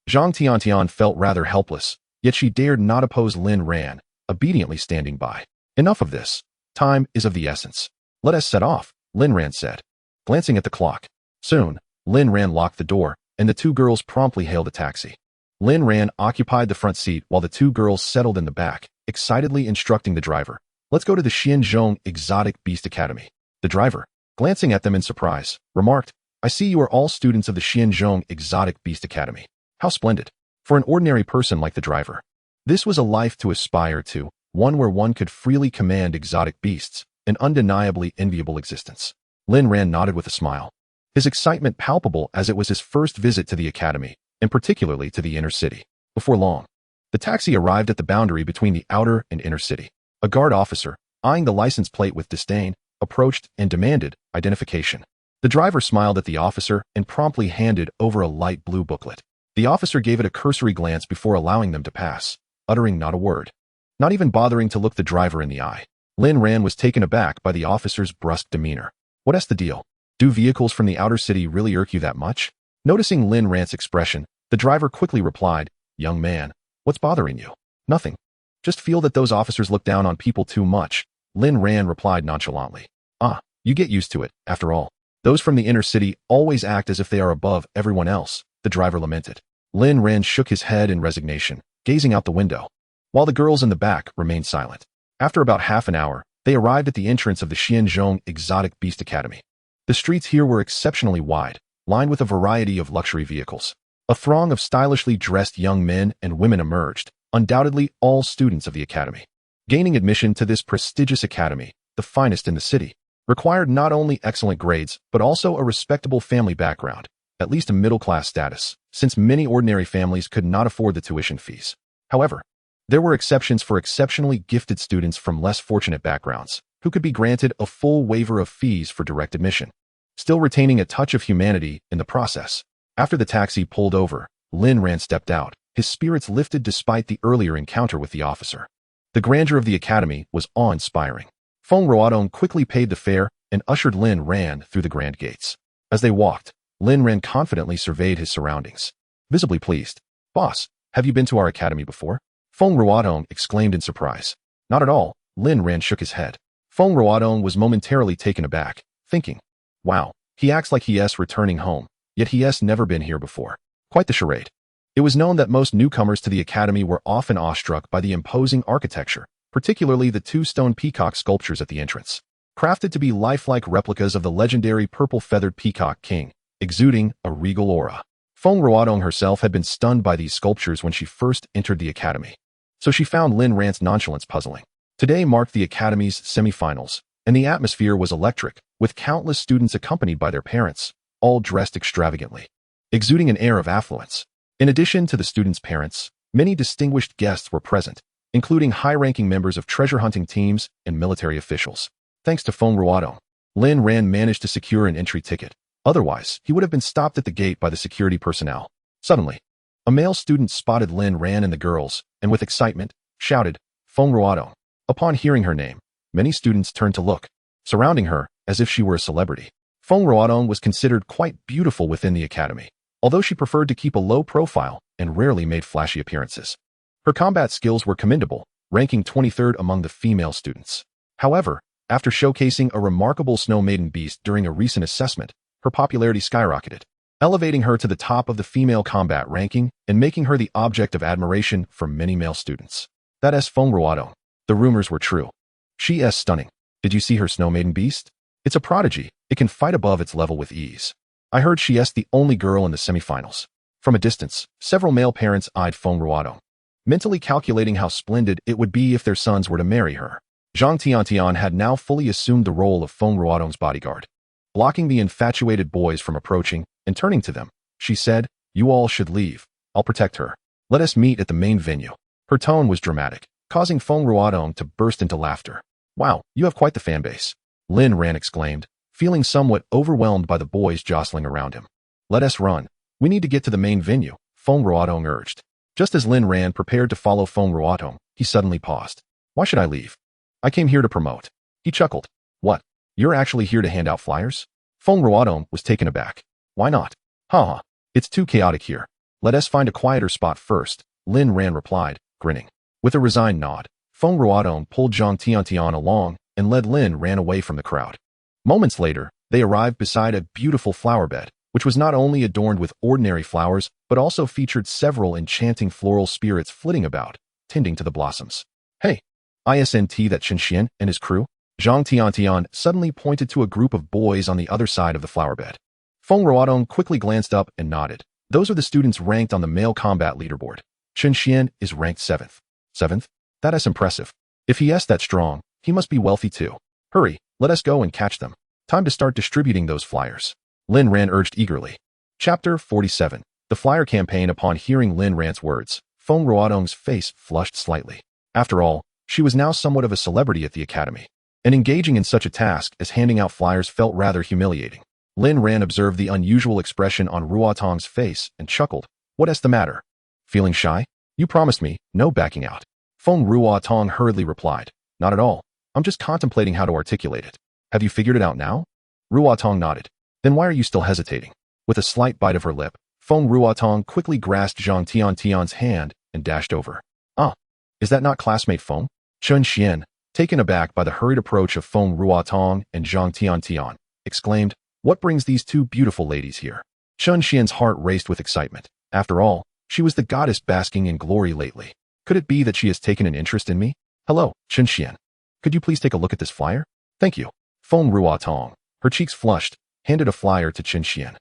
Zhang Tiantian felt rather helpless, yet she dared not oppose Lin Ran, obediently standing by. "Enough of this. Time is of the essence. Let us set off," Lin Ran said, glancing at the clock. Soon, Lin Ran locked the door, and the two girls promptly hailed a taxi. Lin Ran occupied the front seat while the two girls settled in the back, excitedly instructing the driver. "Let's go to the Xianzhong Exotic Beast Academy." The driver, glancing at them in surprise, remarked, "I see you are all students of the Xianzhong Exotic Beast Academy. How splendid." For an ordinary person like the driver, this was a life to aspire to, one where one could freely command exotic beasts, an undeniably enviable existence. Lin Ran nodded with a smile, his excitement palpable as it was his first visit to the academy, and particularly to the inner city. Before long, the taxi arrived at the boundary between the outer and inner city. A guard officer, eyeing the license plate with disdain, approached and demanded identification. The driver smiled at the officer and promptly handed over a light blue booklet. The officer gave it a cursory glance before allowing them to pass, uttering not a word, not even bothering to look the driver in the eye. Lin Ran was taken aback by the officer's brusque demeanor. "What's the deal? Do vehicles from the outer city really irk you that much?" Noticing Lin Ran's expression, the driver quickly replied, "Young man, what's bothering you?" "Nothing. Just feel that those officers look down on people too much," Lin Ran replied nonchalantly. "Ah, you get used to it, after all. Those from the inner city always act as if they are above everyone else," the driver lamented. Lin Ran shook his head in resignation, gazing out the window, while the girls in the back remained silent. After about half an hour, they arrived at the entrance of the Xianzhong Exotic Beast Academy. The streets here were exceptionally wide, lined with a variety of luxury vehicles. A throng of stylishly dressed young men and women emerged, undoubtedly all students of the academy. Gaining admission to this prestigious academy, the finest in the city, required not only excellent grades, but also a respectable family background, at least a middle-class status, since many ordinary families could not afford the tuition fees. However, there were exceptions for exceptionally gifted students from less fortunate backgrounds, who could be granted a full waiver of fees for direct admission, still retaining a touch of humanity in the process. After the taxi pulled over, Lin Ran stepped out, his spirits lifted despite the earlier encounter with the officer. The grandeur of the academy was awe-inspiring. Feng Ruodong quickly paid the fare and ushered Lin Ran through the grand gates. As they walked, Lin Ran confidently surveyed his surroundings, visibly pleased. "Boss, have you been to our academy before?" Feng Ruodong exclaimed in surprise. "Not at all," Lin Ran shook his head. Feng Ruodong was momentarily taken aback, thinking, "Wow, he acts like he's returning home, yet he's never been here before." Quite the charade. It was known that most newcomers to the academy were often awestruck by the imposing architecture, particularly the two stone peacock sculptures at the entrance, crafted to be lifelike replicas of the legendary purple-feathered peacock king, exuding a regal aura. Feng Ruodong herself had been stunned by these sculptures when she first entered the academy, so she found Lin Ran's nonchalance puzzling. Today marked the academy's semifinals, and the atmosphere was electric, with countless students accompanied by their parents, all dressed extravagantly, exuding an air of affluence. In addition to the students' parents, many distinguished guests were present, including high-ranking members of treasure-hunting teams and military officials. Thanks to Feng Ruodong, Lin Ran managed to secure an entry ticket. Otherwise, he would have been stopped at the gate by the security personnel. Suddenly, a male student spotted Lin Ran and the girls, and with excitement, shouted, "Feng Ruodong." Upon hearing her name, many students turned to look, surrounding her as if she were a celebrity. Feng Ruodong was considered quite beautiful within the academy, although she preferred to keep a low profile and rarely made flashy appearances. Her combat skills were commendable, ranking 23rd among the female students. However, after showcasing a remarkable snow maiden beast during a recent assessment, her popularity skyrocketed, elevating her to the top of the female combat ranking and making her the object of admiration for many male students. That is Feng Ruodong. The rumors were true. She is stunning. Did you see her snow maiden beast? It's a prodigy. It can fight above its level with ease. I heard she is the only girl in the semifinals. From a distance, several male parents eyed Feng Ruodong, mentally calculating how splendid it would be if their sons were to marry her. Zhang Tiantian had now fully assumed the role of Feng Ruodong's bodyguard, blocking the infatuated boys from approaching, and turning to them, she said, "You all should leave. I'll protect her. Let us meet at the main venue." Her tone was dramatic, causing Feng Ruodong to burst into laughter. "Wow, you have quite the fan base," Lin Ran exclaimed, feeling somewhat overwhelmed by the boys jostling around him. "Let us run. We need to get to the main venue," Feng Ruodong urged. Just as Lin Ran prepared to follow Feng Ruodong, he suddenly paused. "Why should I leave? I came here to promote." He chuckled. "What? You're actually here to hand out flyers?" Feng Ruodong was taken aback. "Why not? Haha, it's too chaotic here. Let us find a quieter spot first," Lin Ran replied, grinning. With a resigned nod, Feng Ruodong pulled Zhang Tiantian along and led Lin Ran away from the crowd. Moments later, they arrived beside a beautiful flower bed, which was not only adorned with ordinary flowers, but also featured several enchanting floral spirits flitting about, tending to the blossoms. "Hey, isn't that Chen and his crew?" Zhang Tiantian suddenly pointed to a group of boys on the other side of the flower bed. Feng Ruodong quickly glanced up and nodded. "Those are the students ranked on the male combat leaderboard. Chen Xian is ranked 7th. 7th? That is impressive. If he is that strong, he must be wealthy too. Hurry, let us go and catch them. Time to start distributing those flyers," Lin Ran urged eagerly. Chapter 47. The Flyer Campaign. Upon hearing Lin Ran's words, Feng Ruodong's face flushed slightly. After all, she was now somewhat of a celebrity at the academy, and engaging in such a task as handing out flyers felt rather humiliating. Lin Ran observed the unusual expression on Ruodong's face and chuckled. "What is the matter? Feeling shy? You promised me no backing out." Feng Ruodong hurriedly replied. "Not at all. I'm just contemplating how to articulate it." "Have you figured it out now?" Ruodong nodded. "Then why are you still hesitating?" With a slight bite of her lip, Feng Ruodong quickly grasped Zhang Tiantian's hand and dashed over. "Ah, is that not classmate Feng?" Chen Xian, taken aback by the hurried approach of Feng Ruodong and Zhang Tiantian, exclaimed, "What brings these two beautiful ladies here?" Chen Xian's heart raced with excitement. After all, she was the goddess basking in glory lately. Could it be that she has taken an interest in me? "Hello, Chen Xian. Could you please take a look at this flyer?" "Thank you." Feng Ruodong, her cheeks flushed, handed a flyer to Chen Xian.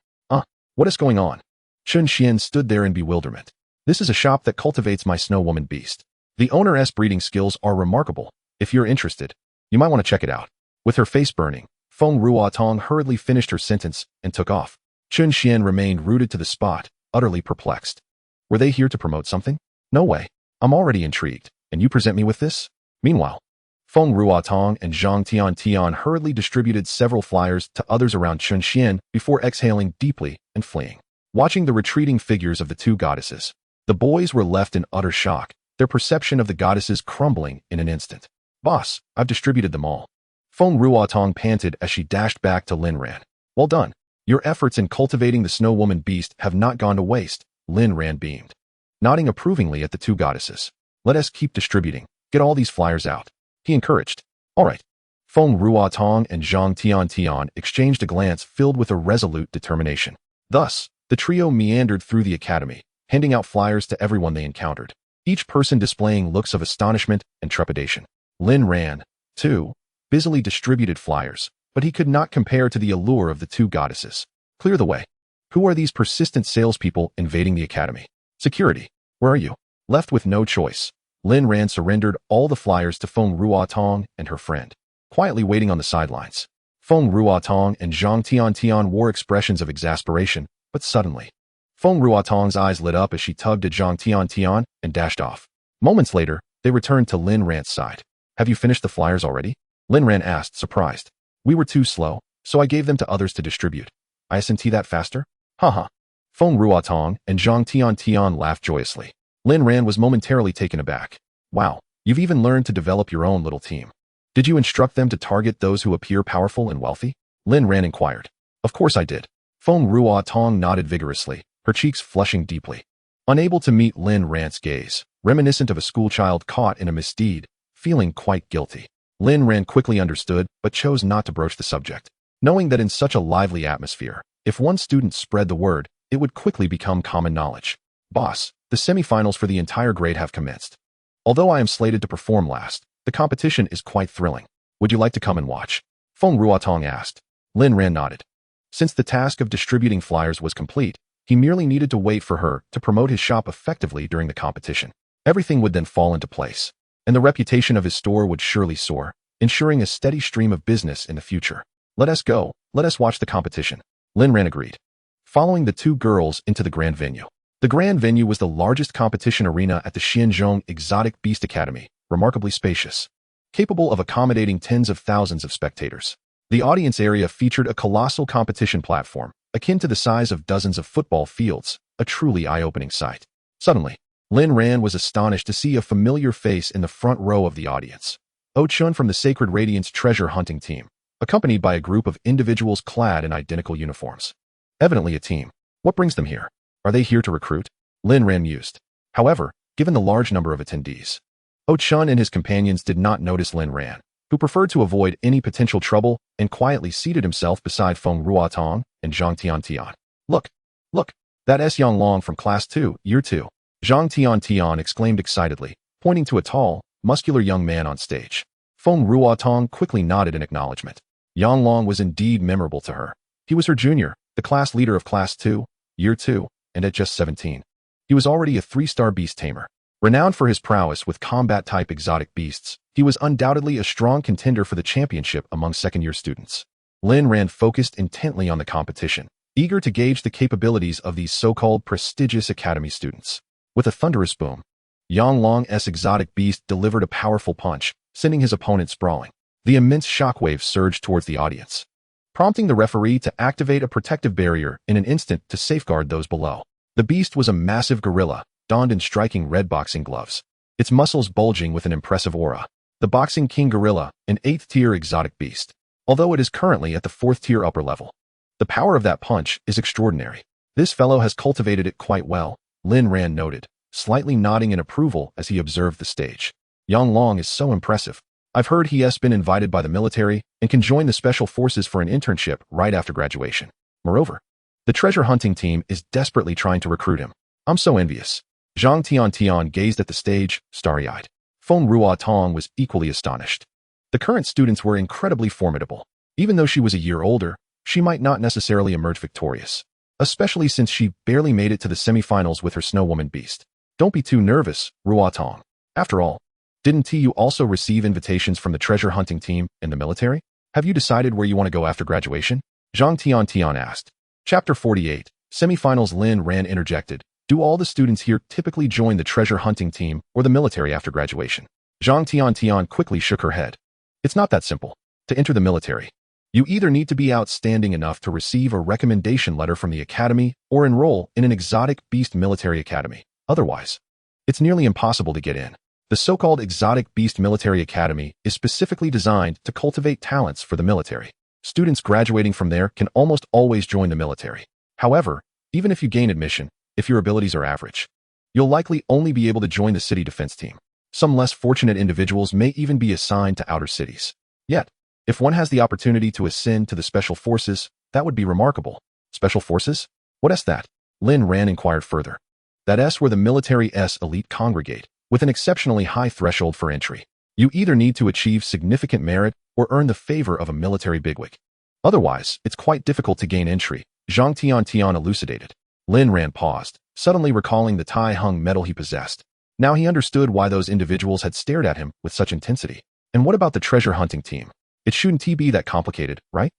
What is going on?" Chen Xian stood there in bewilderment. "This is a shop that cultivates my snow woman beast. The owner's breeding skills are remarkable. If you're interested, you might want to check it out." With her face burning, Feng Ruodong hurriedly finished her sentence and took off. Chen Xian remained rooted to the spot, utterly perplexed. Were they here to promote something? No way. I'm already intrigued, and you present me with this? Meanwhile, Feng Ruodong and Zhang Tiantian hurriedly distributed several flyers to others around Chen Xian before exhaling deeply and fleeing. Watching the retreating figures of the two goddesses, the boys were left in utter shock, their perception of the goddesses crumbling in an instant. "Boss, I've distributed them all." Feng Ruodong panted as she dashed back to Lin Ran. "Well done. Your efforts in cultivating the snow woman beast have not gone to waste," Lin Ran beamed, nodding approvingly at the two goddesses. "Let us keep distributing. Get all these flyers out," he encouraged. "All right." Feng Ruodong and Zhang Tiantian exchanged a glance filled with a resolute determination. Thus, the trio meandered through the academy, handing out flyers to everyone they encountered, each person displaying looks of astonishment and trepidation. Lin Ran, too, busily distributed flyers, but he could not compare to the allure of the two goddesses. "Clear the way. Who are these persistent salespeople invading the academy?" "Security, where are you?" Left with no choice, Lin Ran surrendered all the flyers to Feng Ruodong and her friend, quietly waiting on the sidelines. Feng Ruodong and Zhang Tiantian wore expressions of exasperation, but suddenly, Feng Ruodong's eyes lit up as she tugged at Zhang Tiantian and dashed off. Moments later, they returned to Lin Ran's side. "Have you finished the flyers already?" Lin Ran asked, surprised. "We were too slow, so I gave them to others to distribute. Isn't that faster?" "Haha." Feng Ruodong and Zhang Tiantian laughed joyously. Lin Ran was momentarily taken aback. "Wow, you've even learned to develop your own little team. Did you instruct them to target those who appear powerful and wealthy?" Lin Ran inquired. "Of course I did." Feng Ruodong nodded vigorously, her cheeks flushing deeply. Unable to meet Lin Ran's gaze, reminiscent of a schoolchild caught in a misdeed, feeling quite guilty. Lin Ran quickly understood but chose not to broach the subject, knowing that in such a lively atmosphere, if one student spread the word, it would quickly become common knowledge. Boss, the semifinals for the entire grade have commenced. Although I am slated to perform last, the competition is quite thrilling. Would you like to come and watch? Feng Ruotong asked. Lin Ran nodded. Since the task of distributing flyers was complete, he merely needed to wait for her to promote his shop effectively during the competition. Everything would then fall into place, and the reputation of his store would surely soar, ensuring a steady stream of business in the future. Let us go. Let us watch the competition. Lin Ran agreed, following the two girls into the grand venue. The grand venue was the largest competition arena at the Xianzhong Exotic Beast Academy, remarkably spacious, capable of accommodating tens of thousands of spectators. The audience area featured a colossal competition platform, akin to the size of dozens of football fields, a truly eye-opening sight. Suddenly, Lin Ran was astonished to see a familiar face in the front row of the audience. Oh-chun from the Sacred Radiance treasure hunting team, accompanied by a group of individuals clad in identical uniforms. Evidently a team. What brings them here? Are they here to recruit? Lin Ran mused. However, given the large number of attendees, Oh-chun and his companions did not notice Lin Ran, who preferred to avoid any potential trouble and quietly seated himself beside Feng Ruotong and Zhang Tian. Look, that S. Yang Long from Class 2, Year 2. Zhang Tian exclaimed excitedly, pointing to a tall, muscular young man on stage. Feng Ruotong quickly nodded in acknowledgement. Yang Long was indeed memorable to her. He was her junior, the class leader of Class 2, Year 2, and at just 17. He was already a 3-star beast tamer. Renowned for his prowess with combat-type exotic beasts, he was undoubtedly a strong contender for the championship among second-year students. Lin Ran focused intently on the competition, eager to gauge the capabilities of these so-called prestigious academy students. With a thunderous boom, Yang Long's exotic beast delivered a powerful punch, sending his opponent sprawling. The immense shockwave surged towards the audience, prompting the referee to activate a protective barrier in an instant to safeguard those below. The beast was a massive gorilla, donned in striking red boxing gloves, its muscles bulging with an impressive aura. The Boxing King Gorilla, an 8th-tier exotic beast, although it is currently at the 4th-tier upper level. The power of that punch is extraordinary. This fellow has cultivated it quite well, Lin Ran noted, slightly nodding in approval as he observed the stage. Yang Long is so impressive. I've heard he has been invited by the military and can join the special forces for an internship right after graduation. Moreover, the treasure hunting team is desperately trying to recruit him. I'm so envious. Zhang Tian gazed at the stage, starry-eyed. Feng Ruotong was equally astonished. The current students were incredibly formidable. Even though she was a year older, she might not necessarily emerge victorious, especially since she barely made it to the semifinals with her Snow Woman beast. Don't be too nervous, Ruotong. After all, didn't you also receive invitations from the treasure hunting team and the military? Have you decided where you want to go after graduation? Zhang Tian asked. Chapter 48, Semifinals. Lin Ran interjected. Do all the students here typically join the treasure hunting team or the military after graduation? Zhang Tian quickly shook her head. It's not that simple. To enter the military, you either need to be outstanding enough to receive a recommendation letter from the academy or enroll in an exotic beast military academy. Otherwise, it's nearly impossible to get in. The so-called Exotic Beast Military Academy is specifically designed to cultivate talents for the military. Students graduating from there can almost always join the military. However, even if you gain admission, if your abilities are average, you'll likely only be able to join the city defense team. Some less fortunate individuals may even be assigned to outer cities. Yet, if one has the opportunity to ascend to the special forces, that would be remarkable. Special forces? What is that? Lin Ran inquired further. That is where the military's elite congregate, with an exceptionally high threshold for entry. You either need to achieve significant merit or earn the favor of a military bigwig. Otherwise, it's quite difficult to gain entry, Zhang Tian elucidated. Lin Ran paused, suddenly recalling the Tai Hung medal he possessed. Now he understood why those individuals had stared at him with such intensity. And what about the treasure hunting team? It shouldn't be that complicated, right?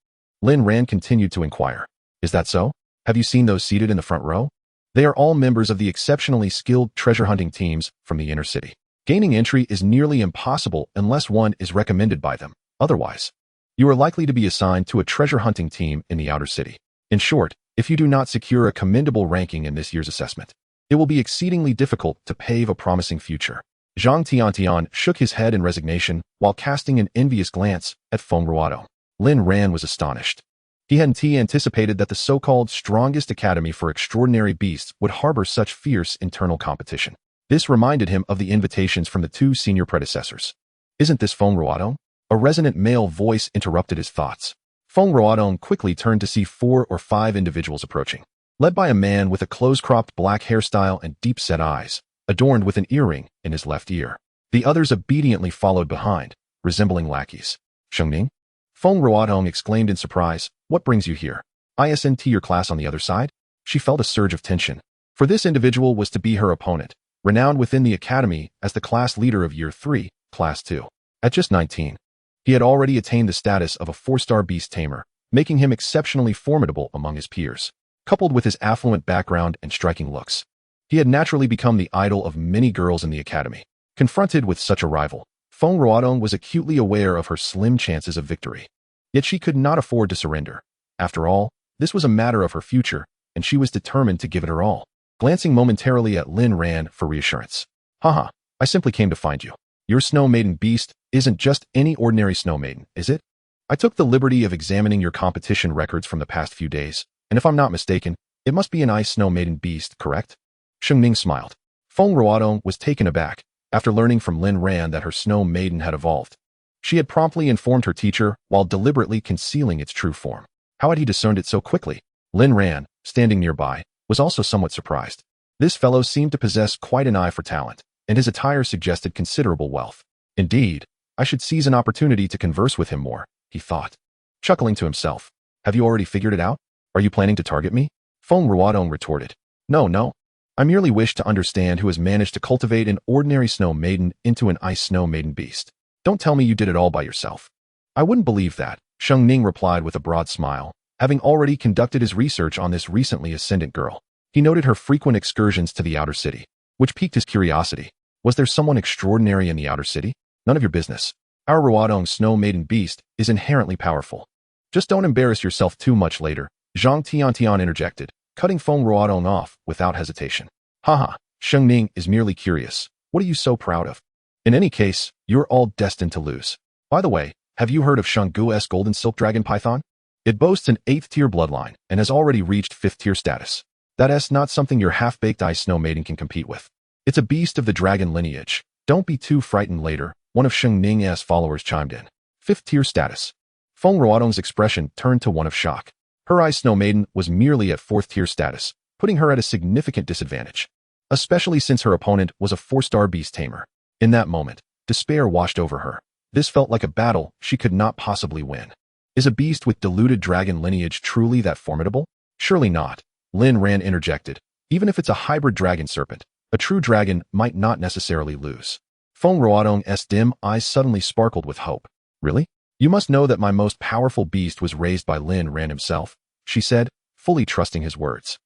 Lin Ran continued to inquire. Is that so? Have you seen those seated in the front row? They are all members of the exceptionally skilled treasure hunting teams from the inner city. Gaining entry is nearly impossible unless one is recommended by them. Otherwise, you are likely to be assigned to a treasure hunting team in the outer city. In short, if you do not secure a commendable ranking in this year's assessment, it will be exceedingly difficult to pave a promising future. Zhang Tian shook his head in resignation while casting an envious glance at Feng Ruotong. Lin Ran was astonished. He hadn't anticipated that the so-called strongest academy for extraordinary beasts would harbor such fierce internal competition. This reminded him of the invitations from the two senior predecessors. Isn't this Feng Ruodong? A resonant male voice interrupted his thoughts. Feng Ruodong quickly turned to see 4 or 5 individuals approaching, led by a man with a close-cropped black hairstyle and deep-set eyes, adorned with an earring in his left ear. The others obediently followed behind, resembling lackeys. Shengning? Feng Ruodong exclaimed in surprise, what brings you here? Isn't your class on the other side? She felt a surge of tension, for this individual was to be her opponent, renowned within the academy as the class leader of Year 3, Class 2. At just 19, he had already attained the status of a 4-star beast tamer, making him exceptionally formidable among his peers. Coupled with his affluent background and striking looks, he had naturally become the idol of many girls in the academy. Confronted with such a rival, Feng Ruodong was acutely aware of her slim chances of victory. Yet she could not afford to surrender. After all, this was a matter of her future, and she was determined to give it her all. Glancing momentarily at Lin Ran for reassurance. Haha, I simply came to find you. Your snow maiden beast isn't just any ordinary snow maiden, is it? I took the liberty of examining your competition records from the past few days, and if I'm not mistaken, it must be an ice snow maiden beast, correct? Shengning smiled. Feng Ruodong was taken aback after learning from Lin Ran that her snow maiden had evolved. She had promptly informed her teacher while deliberately concealing its true form. How had he discerned it so quickly? Lin Ran, standing nearby, was also somewhat surprised. This fellow seemed to possess quite an eye for talent, and his attire suggested considerable wealth. Indeed, I should seize an opportunity to converse with him more, he thought. Chuckling to himself, have you already figured it out? Are you planning to target me? Feng Ruodong retorted. No. I merely wish to understand who has managed to cultivate an ordinary snow maiden into an ice snow maiden beast. Don't tell me you did it all by yourself. I wouldn't believe that, Shengning replied with a broad smile, having already conducted his research on this recently ascendant girl. He noted her frequent excursions to the outer city, which piqued his curiosity. Was there someone extraordinary in the outer city? None of your business. Our Ruodong snow maiden beast is inherently powerful. Just don't embarrass yourself too much later, Zhang Tiantian interjected, cutting Feng Ruodong off without hesitation. Haha, Shengning is merely curious. What are you so proud of? In any case, you're all destined to lose. By the way, have you heard of Shanggu's golden silk dragon python? It boasts an 8th-tier bloodline and has already reached 5th-tier status. That's not something your half-baked ice snow maiden can compete with. It's a beast of the dragon lineage. Don't be too frightened later, one of Shengning's followers chimed in. 5th-tier status. Feng Ruodong's expression turned to one of shock. Her ice snow maiden was merely at 4th-tier status, putting her at a significant disadvantage, especially since her opponent was a 4-star beast tamer. In that moment, despair washed over her. This felt like a battle she could not possibly win. Is a beast with diluted dragon lineage truly that formidable? Surely not. Lin Ran interjected. Even if it's a hybrid dragon serpent, a true dragon might not necessarily lose. Feng Ruodong's dim eyes suddenly sparkled with hope. Really? You must know that my most powerful beast was raised by Lin Ran himself, she said, fully trusting his words.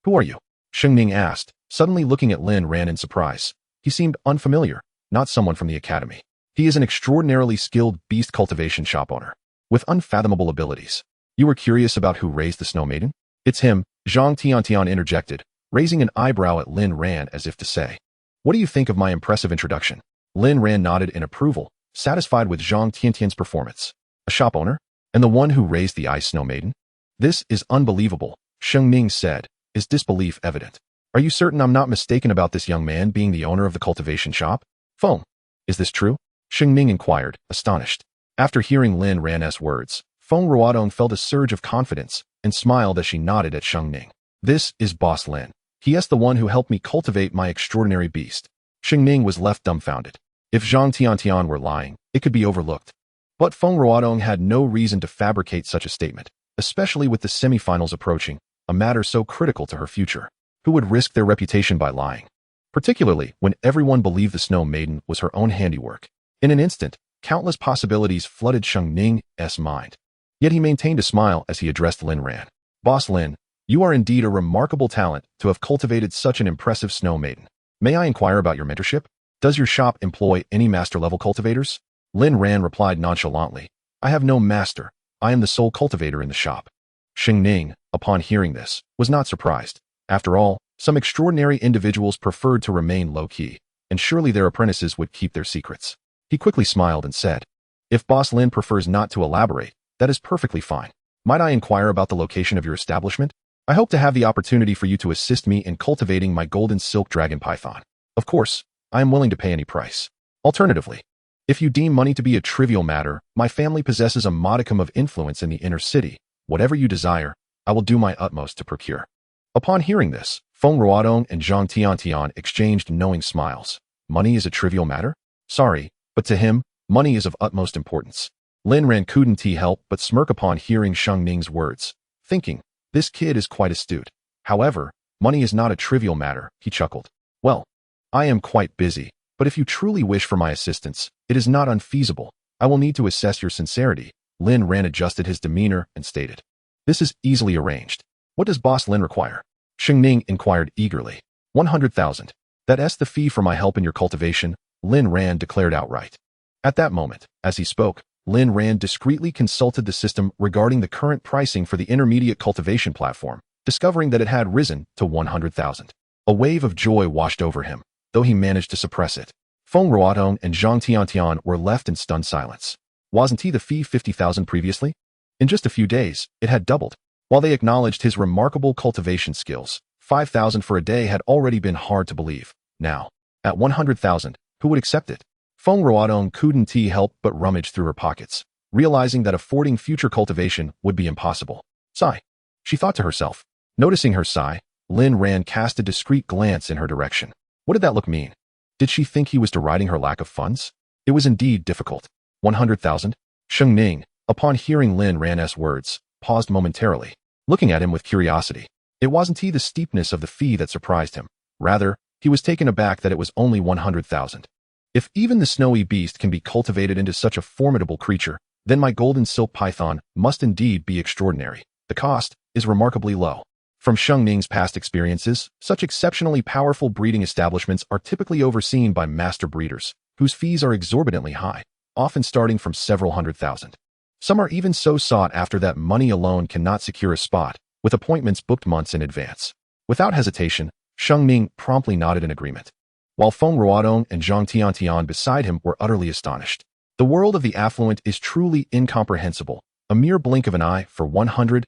Who are you? Shengning asked, suddenly looking at Lin Ran in surprise. He seemed unfamiliar, not someone from the academy. He is an extraordinarily skilled beast cultivation shop owner, with unfathomable abilities. You were curious about who raised the snow maiden? It's him, Zhang Tiantian interjected, raising an eyebrow at Lin Ran as if to say, what do you think of my impressive introduction? Lin Ran nodded in approval, satisfied with Zhang Tiantian's performance. A shop owner? And the one who raised the ice snow maiden? This is unbelievable, Shengning said, his disbelief evident. Are you certain I'm not mistaken about this young man being the owner of the cultivation shop? Feng, is this true? Shengning inquired, astonished. After hearing Lin Ran's words, Feng Ruodong felt a surge of confidence and smiled as she nodded at Shengning. This is Boss Lin. He is the one who helped me cultivate my extraordinary beast. Shengning was left dumbfounded. If Zhang Tiantian were lying, it could be overlooked. But Feng Ruodong had no reason to fabricate such a statement, especially with the semifinals approaching, a matter so critical to her future. Who would risk their reputation by lying? Particularly when everyone believed the snow maiden was her own handiwork. In an instant, countless possibilities flooded Shengning's mind. Yet he maintained a smile as he addressed Lin Ran. Boss Lin, you are indeed a remarkable talent to have cultivated such an impressive snow maiden. May I inquire about your mentorship? Does your shop employ any master-level cultivators? Lin Ran replied nonchalantly. I have no master. I am the sole cultivator in the shop. Shengning, upon hearing this, was not surprised. After all, some extraordinary individuals preferred to remain low-key, and surely their apprentices would keep their secrets. He quickly smiled and said, if Boss Lin prefers not to elaborate, that is perfectly fine. Might I inquire about the location of your establishment? I hope to have the opportunity for you to assist me in cultivating my golden silk dragon python. Of course, I am willing to pay any price. Alternatively, if you deem money to be a trivial matter, my family possesses a modicum of influence in the inner city. Whatever you desire, I will do my utmost to procure. Upon hearing this, Feng Ruodong and Zhang Tiantian exchanged knowing smiles. Money is a trivial matter? Sorry, but to him, money is of utmost importance. Lin Ran couldn't help but smirk upon hearing Sheng Ning's words, thinking, this kid is quite astute. However, money is not a trivial matter, he chuckled. Well, I am quite busy, but if you truly wish for my assistance, it is not unfeasible. I will need to assess your sincerity. Lin Ran adjusted his demeanor and stated, this is easily arranged. What does Boss Lin require? Sheng Ning inquired eagerly. 100,000. That's the fee for my help in your cultivation, Lin Ran declared outright. At that moment, as he spoke, Lin Ran discreetly consulted the system regarding the current pricing for the intermediate cultivation platform, discovering that it had risen to 100,000. A wave of joy washed over him, though he managed to suppress it. Feng Ruodong and Zhang Tiantian were left in stunned silence. Wasn't he the fee 50,000 previously? In just a few days, it had doubled. While they acknowledged his remarkable cultivation skills, 5,000 for a day had already been hard to believe. Now, at 100,000, who would accept it? Feng Ruodong couldn't help but rummage through her pockets, realizing that affording future cultivation would be impossible. Sigh, she thought to herself. Noticing her sigh, Lin Ran cast a discreet glance in her direction. What did that look mean? Did she think he was deriding her lack of funds? It was indeed difficult. 100,000? Sheng Ning, upon hearing Lin Ran's words, paused momentarily, looking at him with curiosity. It wasn't the steepness of the fee that surprised him. Rather, he was taken aback that it was only 100,000. If even the snowy beast can be cultivated into such a formidable creature, then my golden silk python must indeed be extraordinary. The cost is remarkably low. From Sheng Ning's past experiences, such exceptionally powerful breeding establishments are typically overseen by master breeders, whose fees are exorbitantly high, often starting from several 100,000. Some are even so sought after that money alone cannot secure a spot, with appointments booked months in advance. Without hesitation, Sheng Ning promptly nodded in agreement, while Feng Ruodong and Zhang Tiantian beside him were utterly astonished. The world of the affluent is truly incomprehensible. A mere blink of an eye for 100,000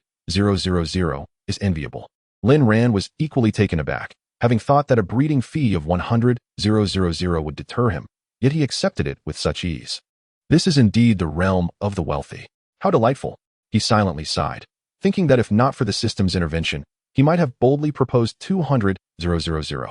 is enviable. Lin Ran was equally taken aback, having thought that a breeding fee of 100,000 would deter him, yet he accepted it with such ease. This is indeed the realm of the wealthy. How delightful! He silently sighed, thinking that if not for the system's intervention, he might have boldly proposed 200,000.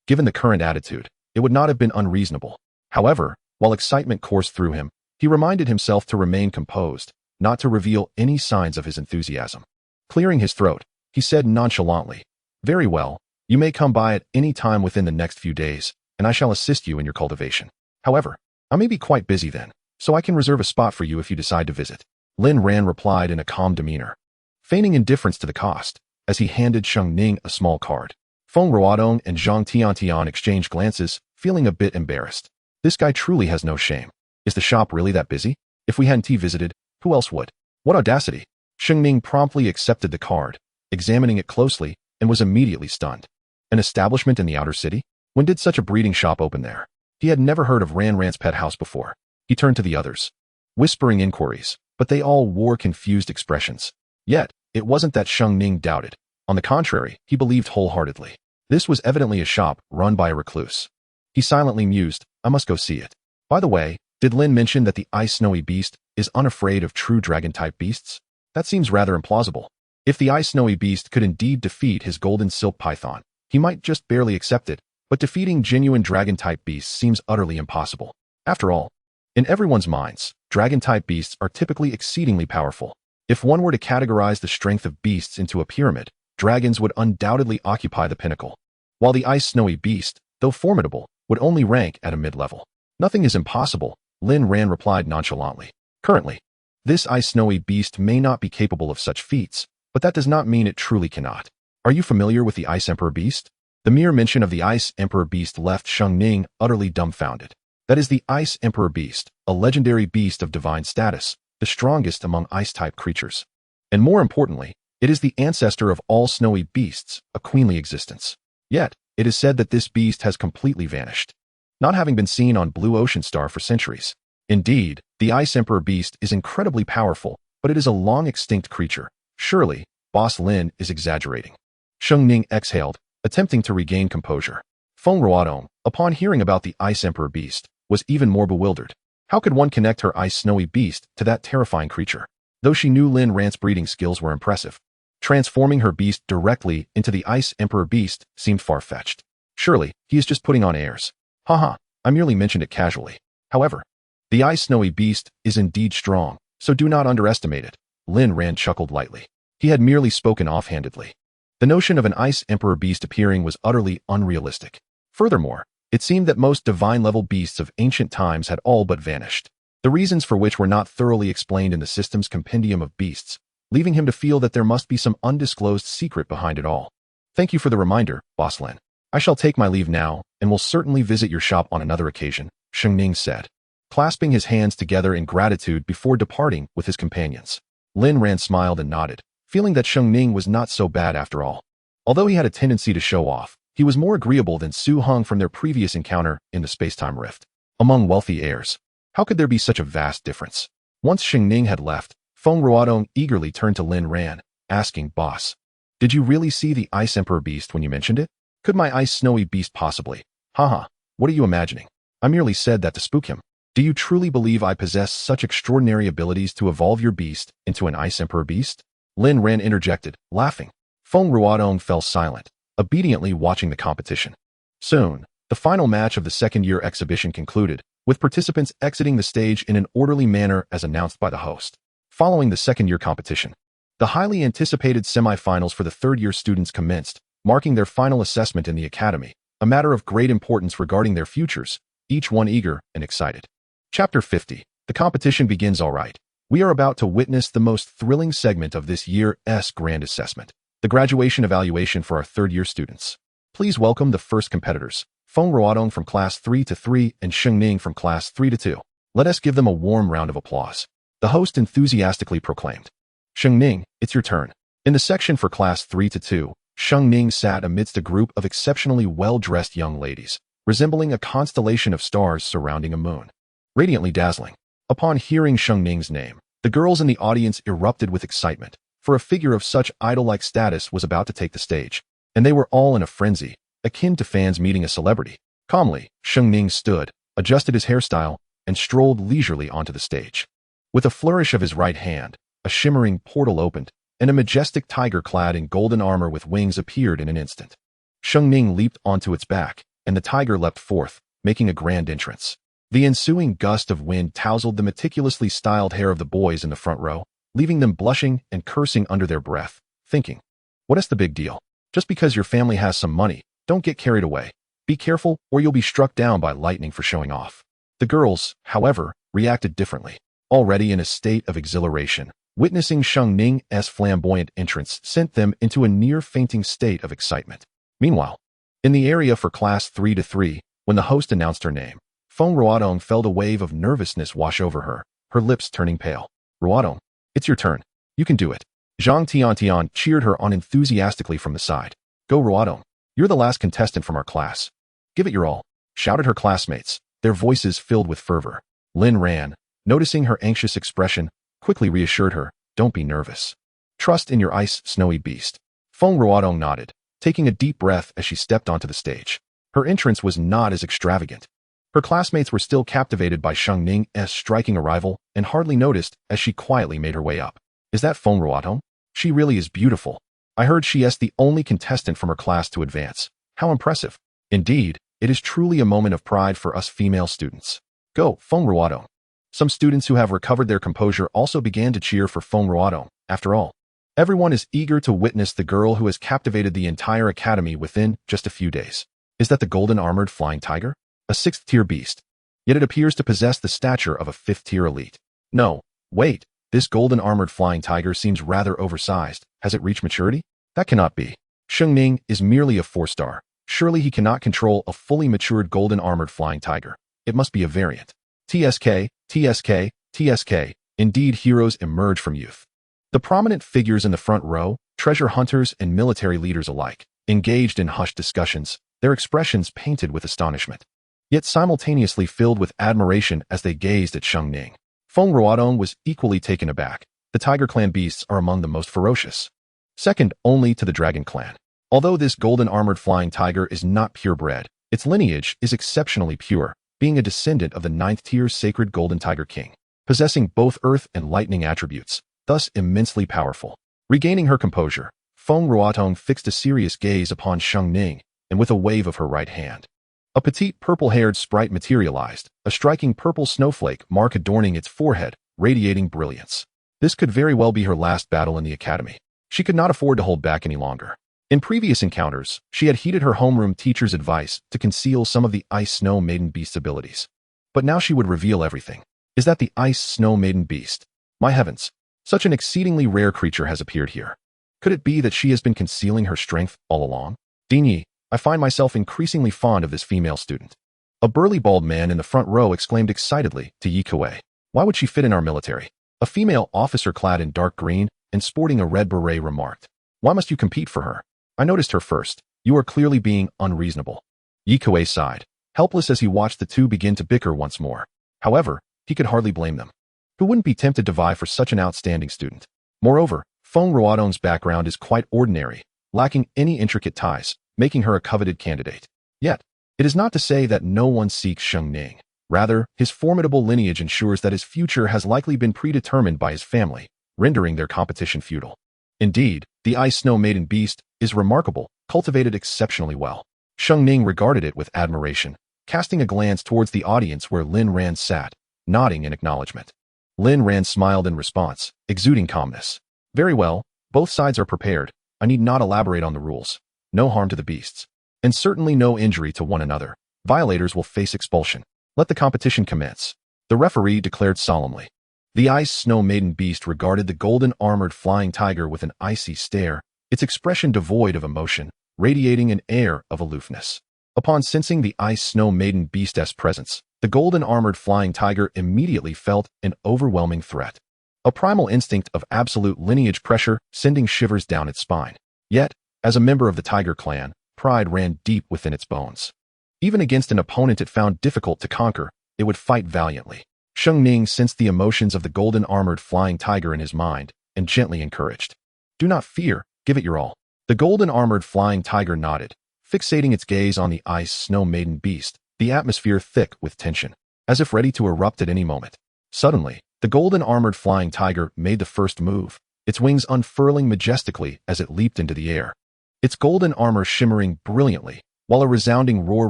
Given the current attitude, it would not have been unreasonable. However, while excitement coursed through him, he reminded himself to remain composed, not to reveal any signs of his enthusiasm. Clearing his throat, he said nonchalantly, very well, you may come by at any time within the next few days, and I shall assist you in your cultivation. However, I may be quite busy then, so I can reserve a spot for you if you decide to visit. Lin Ran replied in a calm demeanor, feigning indifference to the cost, as he handed Sheng Ning a small card. Feng Ruodong and Zhang Tiantian exchanged glances, feeling a bit embarrassed. This guy truly has no shame. Is the shop really that busy? If we hadn't visited, who else would? What audacity! Sheng Ning promptly accepted the card, examining it closely, and was immediately stunned. An establishment in the outer city? When did such a breeding shop open there? He had never heard of Ran's pet house before. He turned to the others, whispering inquiries, but they all wore confused expressions. Yet, it wasn't that Sheng Ning doubted. On the contrary, he believed wholeheartedly. This was evidently a shop run by a recluse. He silently mused, I must go see it. By the way, did Lin mention that the ice snowy beast is unafraid of true dragon-type beasts? That seems rather implausible. If the ice snowy beast could indeed defeat his golden silk python, he might just barely accept it, but defeating genuine dragon-type beasts seems utterly impossible. After all, in everyone's minds, dragon-type beasts are typically exceedingly powerful. If one were to categorize the strength of beasts into a pyramid, dragons would undoubtedly occupy the pinnacle, while the ice snowy beast, though formidable, would only rank at a mid-level. Nothing is impossible, Lin Ran replied nonchalantly. Currently, this ice snowy beast may not be capable of such feats, but that does not mean it truly cannot. Are you familiar with the Ice Emperor Beast? The mere mention of the Ice Emperor Beast left Sheng Ning utterly dumbfounded. That is the Ice Emperor Beast, a legendary beast of divine status, the strongest among ice-type creatures. And more importantly, it is the ancestor of all snowy beasts, a queenly existence. Yet, it is said that this beast has completely vanished, not having been seen on Blue Ocean Star for centuries. Indeed, the Ice Emperor Beast is incredibly powerful, but it is a long-extinct creature. Surely, Boss Lin is exaggerating. Sheng Ning exhaled, attempting to regain composure. Feng Ruodong, upon hearing about the Ice Emperor beast, was even more bewildered. How could one connect her ice snowy beast to that terrifying creature? Though she knew Lin Ran's breeding skills were impressive, transforming her beast directly into the Ice Emperor beast seemed far-fetched. Surely, he is just putting on airs. Haha, I merely mentioned it casually. However, the Ice Snowy beast is indeed strong, so do not underestimate it. Lin Ran chuckled lightly. He had merely spoken offhandedly. The notion of an Ice Emperor beast appearing was utterly unrealistic. Furthermore, it seemed that most divine-level beasts of ancient times had all but vanished, the reasons for which were not thoroughly explained in the system's compendium of beasts, leaving him to feel that there must be some undisclosed secret behind it all. Thank you for the reminder, Boss Lin. I shall take my leave now, and will certainly visit your shop on another occasion, Shengning said, clasping his hands together in gratitude before departing with his companions. Lin Ran smiled and nodded, feeling that Shengning was not so bad after all. Although he had a tendency to show off, he was more agreeable than Su Heng from their previous encounter in the space-time rift. Among wealthy heirs, how could there be such a vast difference? Once Shengning had left, Feng Ruodong eagerly turned to Lin Ran, asking, Boss, did you really see the Ice Emperor beast when you mentioned it? Could my Ice Snowy beast possibly? Haha, what are you imagining? I merely said that to spook him. Do you truly believe I possess such extraordinary abilities to evolve your beast into an Ice Emperor beast? Lin Ran interjected, laughing. Feng Ruodong fell silent, obediently watching the competition. Soon, the final match of the second-year exhibition concluded, with participants exiting the stage in an orderly manner as announced by the host. Following the second-year competition, the highly anticipated semi-finals for the third-year students commenced, marking their final assessment in the academy, a matter of great importance regarding their futures, each one eager and excited. Chapter 50. The competition begins all right. We are about to witness the most thrilling segment of this year's grand assessment, the graduation evaluation for our third-year students. Please welcome the first competitors, Feng Ruodong from Class 3-3 and Shengning from Class 3-2. Let us give them a warm round of applause. The host enthusiastically proclaimed. Shengning, it's your turn. In the section for Class 3-2, Shengning sat amidst a group of exceptionally well-dressed young ladies, resembling a constellation of stars surrounding a moon. Radiantly dazzling. Upon hearing Shengning's name, the girls in the audience erupted with excitement, for a figure of such idol-like status was about to take the stage, and they were all in a frenzy, akin to fans meeting a celebrity. Calmly, Shengning stood, adjusted his hairstyle, and strolled leisurely onto the stage. With a flourish of his right hand, a shimmering portal opened, and a majestic tiger clad in golden armor with wings appeared in an instant. Shengning leaped onto its back, and the tiger leapt forth, making a grand entrance. The ensuing gust of wind tousled the meticulously styled hair of the boys in the front row, leaving them blushing and cursing under their breath, thinking, what is the big deal? Just because your family has some money, don't get carried away. Be careful or you'll be struck down by lightning for showing off. The girls, however, reacted differently. Already in a state of exhilaration, witnessing Shengning's flamboyant entrance sent them into a near-fainting state of excitement. Meanwhile, in the area for Class 3-3, when the host announced her name, Feng Ruodong felt a wave of nervousness wash over her, her lips turning pale. Ruodong, it's your turn. You can do it. Zhang Tiantian cheered her on enthusiastically from the side. Go Ruodong. You're the last contestant from our class. Give it your all, shouted her classmates, their voices filled with fervor. Lin Ran, noticing her anxious expression, quickly reassured her, don't be nervous. Trust in your Ice Snowy beast. Feng Ruodong nodded, taking a deep breath as she stepped onto the stage. Her entrance was not as extravagant. Her classmates were still captivated by Shengning's striking arrival and hardly noticed as she quietly made her way up. Is that Feng Ruodong? She really is beautiful. I heard she is the only contestant from her class to advance. How impressive. Indeed, it is truly a moment of pride for us female students. Go, Feng Ruodong. Some students who have recovered their composure also began to cheer for Feng Ruodong. After all, everyone is eager to witness the girl who has captivated the entire academy within just a few days. Is that the golden armored flying tiger? A 6th-tier beast. Yet it appears to possess the stature of a 5th-tier elite. No, wait, this golden armored flying tiger seems rather oversized. Has it reached maturity? That cannot be. Shengning is merely a 4-star. Surely he cannot control a fully matured golden armored flying tiger. It must be a variant. TSK, TSK, TSK. Indeed, heroes emerge from youth. The prominent figures in the front row, treasure hunters and military leaders alike, engaged in hushed discussions, their expressions painted with astonishment, yet simultaneously filled with admiration as they gazed at Shengning. Feng Ruodong was equally taken aback. The Tiger Clan beasts are among the most ferocious, second only to the Dragon Clan. Although this golden armored flying tiger is not purebred, Its lineage is exceptionally pure, being a descendant of the 9th-tier sacred golden tiger king, possessing both earth and lightning attributes, thus immensely powerful. Regaining her composure, Feng Ruotong fixed a serious gaze upon Sheng Ning, and with a wave of her right hand, a petite purple-haired sprite materialized, a striking purple snowflake mark adorning its forehead, radiating brilliance. This could very well be her last battle in the academy. She could not afford to hold back any longer. In previous encounters, she had heeded her homeroom teacher's advice to conceal some of the Ice Snow Maiden Beast's abilities. But now she would reveal everything. Is that the Ice Snow Maiden Beast? My heavens! Such an exceedingly rare creature has appeared here. Could it be that she has been concealing her strength all along? Dinyi, I find myself increasingly fond of this female student. A burly bald man in the front row exclaimed excitedly to Yi Kuei. Why would she fit in our military? A female officer clad in dark green and sporting a red beret remarked. Why must you compete for her? I noticed her first. You are clearly being unreasonable. Yi Kuei sighed, helpless as he watched the two begin to bicker once more. However, he could hardly blame them. Who wouldn't be tempted to vie for such an outstanding student? Moreover, Feng Ruotong's background is quite ordinary, lacking any intricate ties, making her a coveted candidate. Yet, it is not to say that no one seeks Sheng Ning. Rather, his formidable lineage ensures that his future has likely been predetermined by his family, rendering their competition futile. Indeed, the Ice Snow Maiden Beast is remarkable, cultivated exceptionally well. Sheng Ning regarded it with admiration, casting a glance towards the audience where Lin Ran sat, nodding in acknowledgement. Lin Ran smiled in response, exuding calmness. Very well, both sides are prepared. I need not elaborate on the rules. No harm to the beasts, and certainly no injury to one another. Violators will face expulsion. Let the competition commence. The referee declared solemnly. The Ice Snow Maiden Beast regarded the golden-armored flying tiger with an icy stare, its expression devoid of emotion, radiating an air of aloofness. Upon sensing the Ice Snow Maiden Beast's presence, the golden-armored flying tiger immediately felt an overwhelming threat. A primal instinct of absolute lineage pressure sending shivers down its spine. Yet, as a member of the tiger clan, pride ran deep within its bones. Even against an opponent it found difficult to conquer, it would fight valiantly. Sheng Ning sensed the emotions of the golden-armored flying tiger in his mind, and gently encouraged. Do not fear, give it your all. The golden-armored flying tiger nodded, fixating its gaze on the Ice Snow Maiden Beast, the atmosphere thick with tension, as if ready to erupt at any moment. Suddenly, the golden-armored flying tiger made the first move, its wings unfurling majestically as it leaped into the air. Its golden armor shimmering brilliantly, while a resounding roar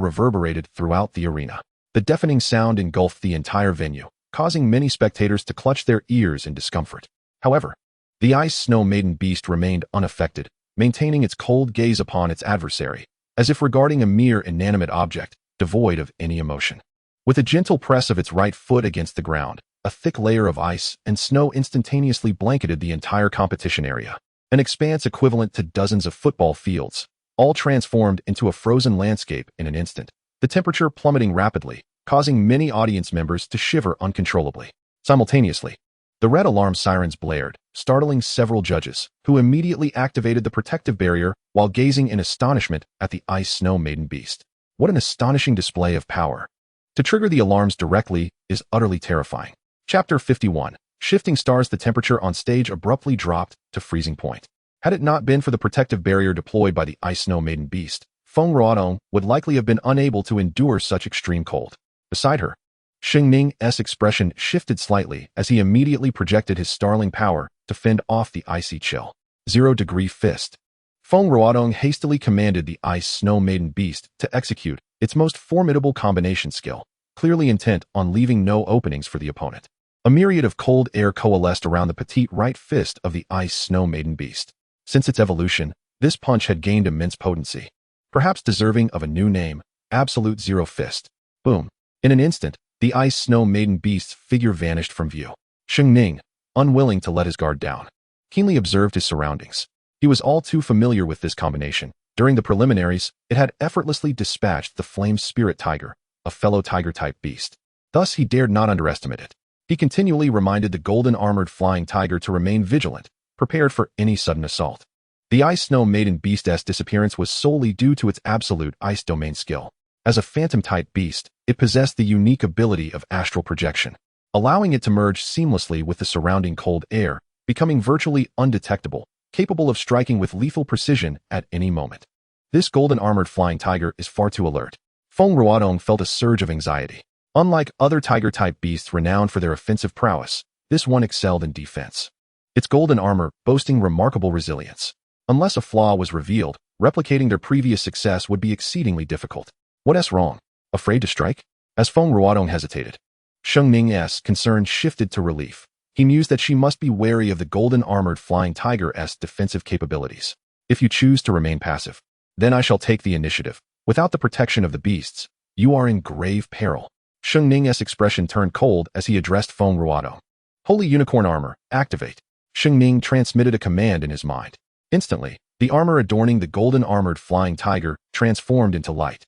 reverberated throughout the arena. The deafening sound engulfed the entire venue, causing many spectators to clutch their ears in discomfort. However, the Ice Snow Maiden Beast remained unaffected, maintaining its cold gaze upon its adversary, as if regarding a mere inanimate object, devoid of any emotion. With a gentle press of its right foot against the ground, a thick layer of ice and snow instantaneously blanketed the entire competition area, an expanse equivalent to dozens of football fields, all transformed into a frozen landscape in an instant, the temperature plummeting rapidly, causing many audience members to shiver uncontrollably. Simultaneously, the red alarm sirens blared, startling several judges, who immediately activated the protective barrier while gazing in astonishment at the Ice Snow Maiden Beast. What an astonishing display of power! To trigger the alarms directly is utterly terrifying. Chapter 51. Shifting stars. The temperature on stage abruptly dropped to freezing point. Had it not been for the protective barrier deployed by the Ice Snow Maiden Beast, Feng Ruotong would likely have been unable to endure such extreme cold. Beside her, Sheng Ning's expression shifted slightly as he immediately projected his startling power to fend off the icy chill. 0-degree fist. Feng Ruotong hastily commanded the Ice Snow Maiden Beast to execute its most formidable combination skill, clearly intent on leaving no openings for the opponent. A myriad of cold air coalesced around the petite right fist of the Ice Snow Maiden Beast. Since its evolution, this punch had gained immense potency, perhaps deserving of a new name, Absolute Zero Fist. Boom. In an instant, the Ice Snow Maiden Beast's figure vanished from view. Sheng Ning, unwilling to let his guard down, keenly observed his surroundings. He was all too familiar with this combination. During the preliminaries, it had effortlessly dispatched the Flame Spirit Tiger, a fellow tiger-type beast. Thus he dared not underestimate it. He continually reminded the golden-armored flying tiger to remain vigilant, prepared for any sudden assault. The Ice Snow Maiden Beast's disappearance was solely due to its absolute ice domain skill. As a phantom-type beast, it possessed the unique ability of astral projection, allowing it to merge seamlessly with the surrounding cold air, becoming virtually undetectable, capable of striking with lethal precision at any moment. This golden-armored flying tiger is far too alert. Feng Ruodong felt a surge of anxiety. Unlike other tiger-type beasts renowned for their offensive prowess, this one excelled in defense. Its golden armor boasting remarkable resilience. Unless a flaw was revealed, replicating their previous success would be exceedingly difficult. What's wrong? Afraid to strike? As Feng Ruodong hesitated, Sheng Ning's concern shifted to relief. He mused that she must be wary of the golden-armored flying tiger's defensive capabilities. If you choose to remain passive, then I shall take the initiative. Without the protection of the beasts, you are in grave peril. Sheng Ning's expression turned cold as he addressed Feng Ruodong. Holy Unicorn Armor, activate. Sheng Ning transmitted a command in his mind. Instantly, the armor adorning the golden-armored flying tiger transformed into light,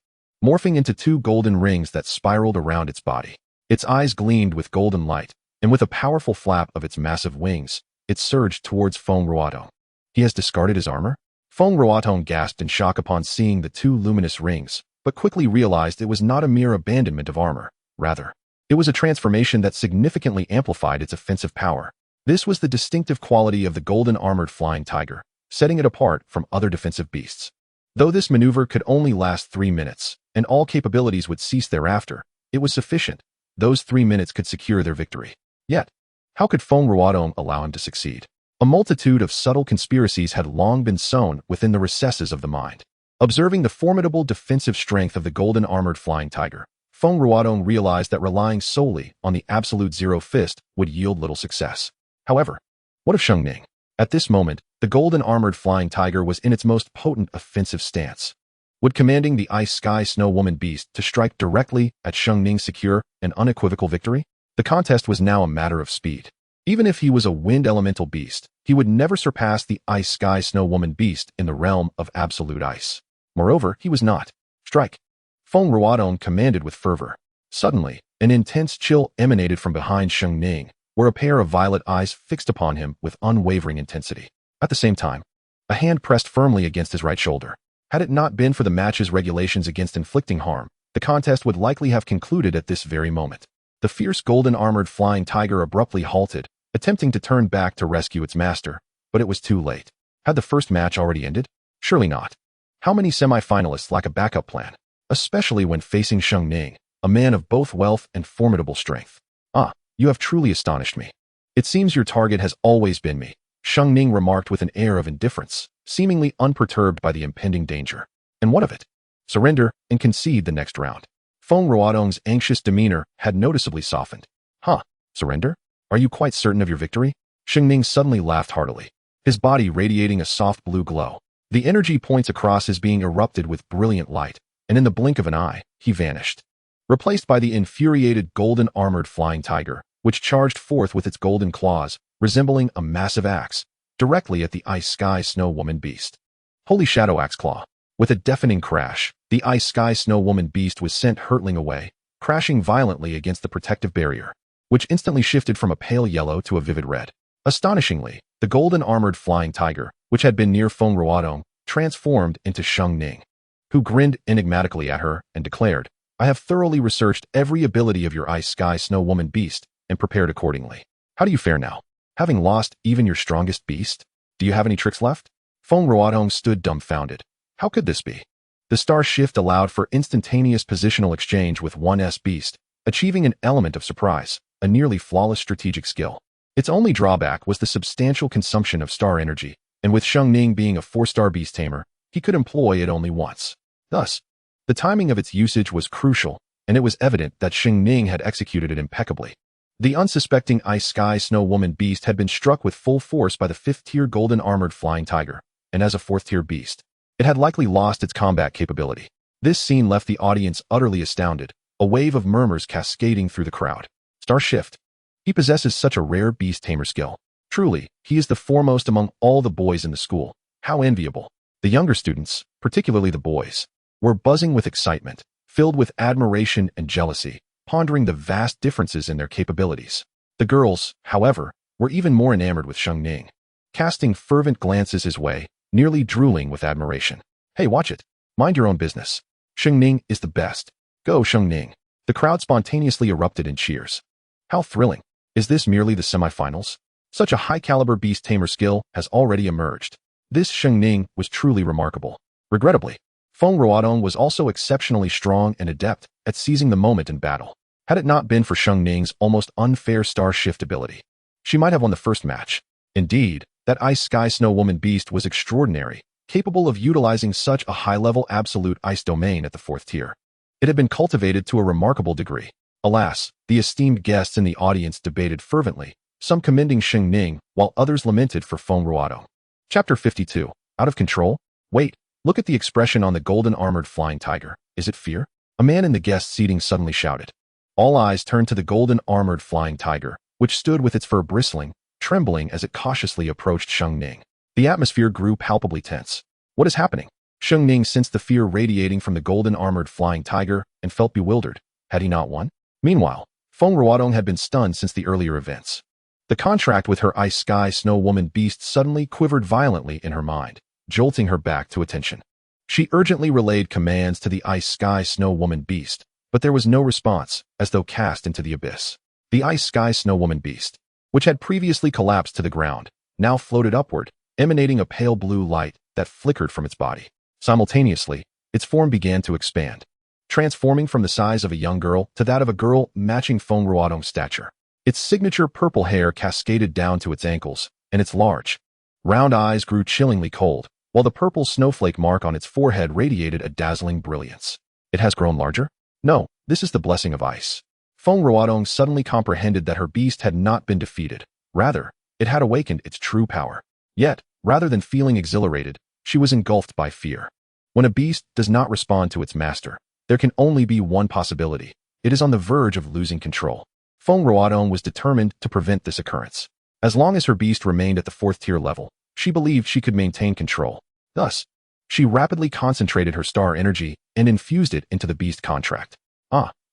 morphing into two golden rings that spiraled around its body. Its eyes gleamed with golden light, and with a powerful flap of its massive wings, it surged towards Feng Ruodong. He has discarded his armor? Feng Ruodong gasped in shock upon seeing the two luminous rings, but quickly realized it was not a mere abandonment of armor. Rather, it was a transformation that significantly amplified its offensive power. This was the distinctive quality of the golden-armored flying tiger, setting it apart from other defensive beasts. Though this maneuver could only last 3 minutes, and all capabilities would cease thereafter, it was sufficient. Those 3 minutes could secure their victory. Yet, how could Feng Ruodong allow him to succeed? A multitude of subtle conspiracies had long been sown within the recesses of the mind. Observing the formidable defensive strength of the golden-armored flying tiger, Feng Ruodong realized that relying solely on the absolute zero fist would yield little success. However, what of Sheng Ning? At this moment, the golden-armored flying tiger was in its most potent offensive stance. Would commanding the Ice Sky Snow Woman beast to strike directly at Sheng Ning secure an unequivocal victory? The contest was now a matter of speed. Even if he was a wind elemental beast, he would never surpass the Ice Sky Snow Woman beast in the realm of absolute ice. Moreover, he was not. Strike! Feng Ruodong commanded with fervor. Suddenly, an intense chill emanated from behind Sheng Ning, where a pair of violet eyes fixed upon him with unwavering intensity. At the same time, a hand pressed firmly against his right shoulder. Had it not been for the match's regulations against inflicting harm, the contest would likely have concluded at this very moment. The fierce golden-armored flying tiger abruptly halted, attempting to turn back to rescue its master, but it was too late. Had the first match already ended? Surely not. How many semi-finalists lack a backup plan, especially when facing Sheng Ning, a man of both wealth and formidable strength? Ah, you have truly astonished me. It seems your target has always been me, Sheng Ning remarked with an air of indifference, seemingly unperturbed by the impending danger. And what of it? Surrender and concede the next round. Feng Ruodong's anxious demeanor had noticeably softened. Huh, surrender? Are you quite certain of your victory? Sheng Ning suddenly laughed heartily, his body radiating a soft blue glow. The energy points across his being erupted with brilliant light, and in the blink of an eye, he vanished, replaced by the infuriated golden-armored flying tiger, which charged forth with its golden claws, resembling a massive axe, directly at the Ice Sky Snow Woman beast. Holy Shadow Axe Claw! With a deafening crash, the Ice Sky Snow Woman beast was sent hurtling away, crashing violently against the protective barrier, which instantly shifted from a pale yellow to a vivid red. Astonishingly, the golden-armored flying tiger, which had been near Feng Ruodong, transformed into Sheng Ning, who grinned enigmatically at her and declared, I have thoroughly researched every ability of your Ice Sky Snow Woman beast and prepared accordingly. How do you fare now? Having lost even your strongest beast? Do you have any tricks left? Feng Ruodong stood dumbfounded. How could this be? The star shift allowed for instantaneous positional exchange with 1's beast, achieving an element of surprise, a nearly flawless strategic skill. Its only drawback was the substantial consumption of star energy, and with Sheng Ning being a 4-star beast tamer, he could employ it only once. Thus, the timing of its usage was crucial, and it was evident that Sheng Ning had executed it impeccably. The unsuspecting Ice Sky Snow Woman beast had been struck with full force by the 5th-tier golden-armored flying tiger, and as a 4th-tier beast, it had likely lost its combat capability. This scene left the audience utterly astounded, a wave of murmurs cascading through the crowd. Star Shift. He possesses such a rare beast tamer skill. Truly, he is the foremost among all the boys in the school. How enviable. The younger students, particularly the boys, were buzzing with excitement, filled with admiration and jealousy, pondering the vast differences in their capabilities. The girls, however, were even more enamored with Sheng Ning, casting fervent glances his way, nearly drooling with admiration. Hey, watch it. Mind your own business. Sheng Ning is the best. Go, Sheng Ning. The crowd spontaneously erupted in cheers. How thrilling. Is this merely the semifinals? Such a high-caliber beast tamer skill has already emerged. This Sheng Ning was truly remarkable. Regrettably, Feng Ruodong was also exceptionally strong and adept at seizing the moment in battle. Had it not been for Sheng Ning's almost unfair star shift ability, she might have won the first match. Indeed, that Ice Sky Snow Woman beast was extraordinary, capable of utilizing such a high-level absolute ice domain at the 4th tier. It had been cultivated to a remarkable degree. Alas, the esteemed guests in the audience debated fervently, some commending Sheng Ning, while others lamented for Feng Ruodong. Chapter 52. Out of control? Wait, look at the expression on the golden armored flying tiger. Is it fear? A man in the guest seating suddenly shouted. All eyes turned to the golden armored flying tiger, which stood with its fur bristling, trembling as it cautiously approached Sheng Ning. The atmosphere grew palpably tense. What is happening? Sheng Ning sensed the fear radiating from the golden armored flying tiger and felt bewildered. Had he not won? Meanwhile, Feng Ruodong had been stunned since the earlier events. The contract with her Ice Sky Snow Woman beast suddenly quivered violently in her mind, jolting her back to attention. She urgently relayed commands to the Ice Sky Snow Woman beast, but there was no response, as though cast into the abyss. The Ice Sky Snow Woman beast, which had previously collapsed to the ground, now floated upward, emanating a pale blue light that flickered from its body. Simultaneously, its form began to expand, transforming from the size of a young girl to that of a girl matching Feng Ruodong's stature. Its signature purple hair cascaded down to its ankles, and its large, round eyes grew chillingly cold, while the purple snowflake mark on its forehead radiated a dazzling brilliance. It has grown larger? No, this is the blessing of ice. Feng Ruodong suddenly comprehended that her beast had not been defeated. Rather, it had awakened its true power. Yet, rather than feeling exhilarated, she was engulfed by fear. When a beast does not respond to its master, there can only be one possibility. It is on the verge of losing control. Feng Ruodong was determined to prevent this occurrence. As long as her beast remained at the 4th tier level, she believed she could maintain control. Thus, she rapidly concentrated her star energy and infused it into the beast contract.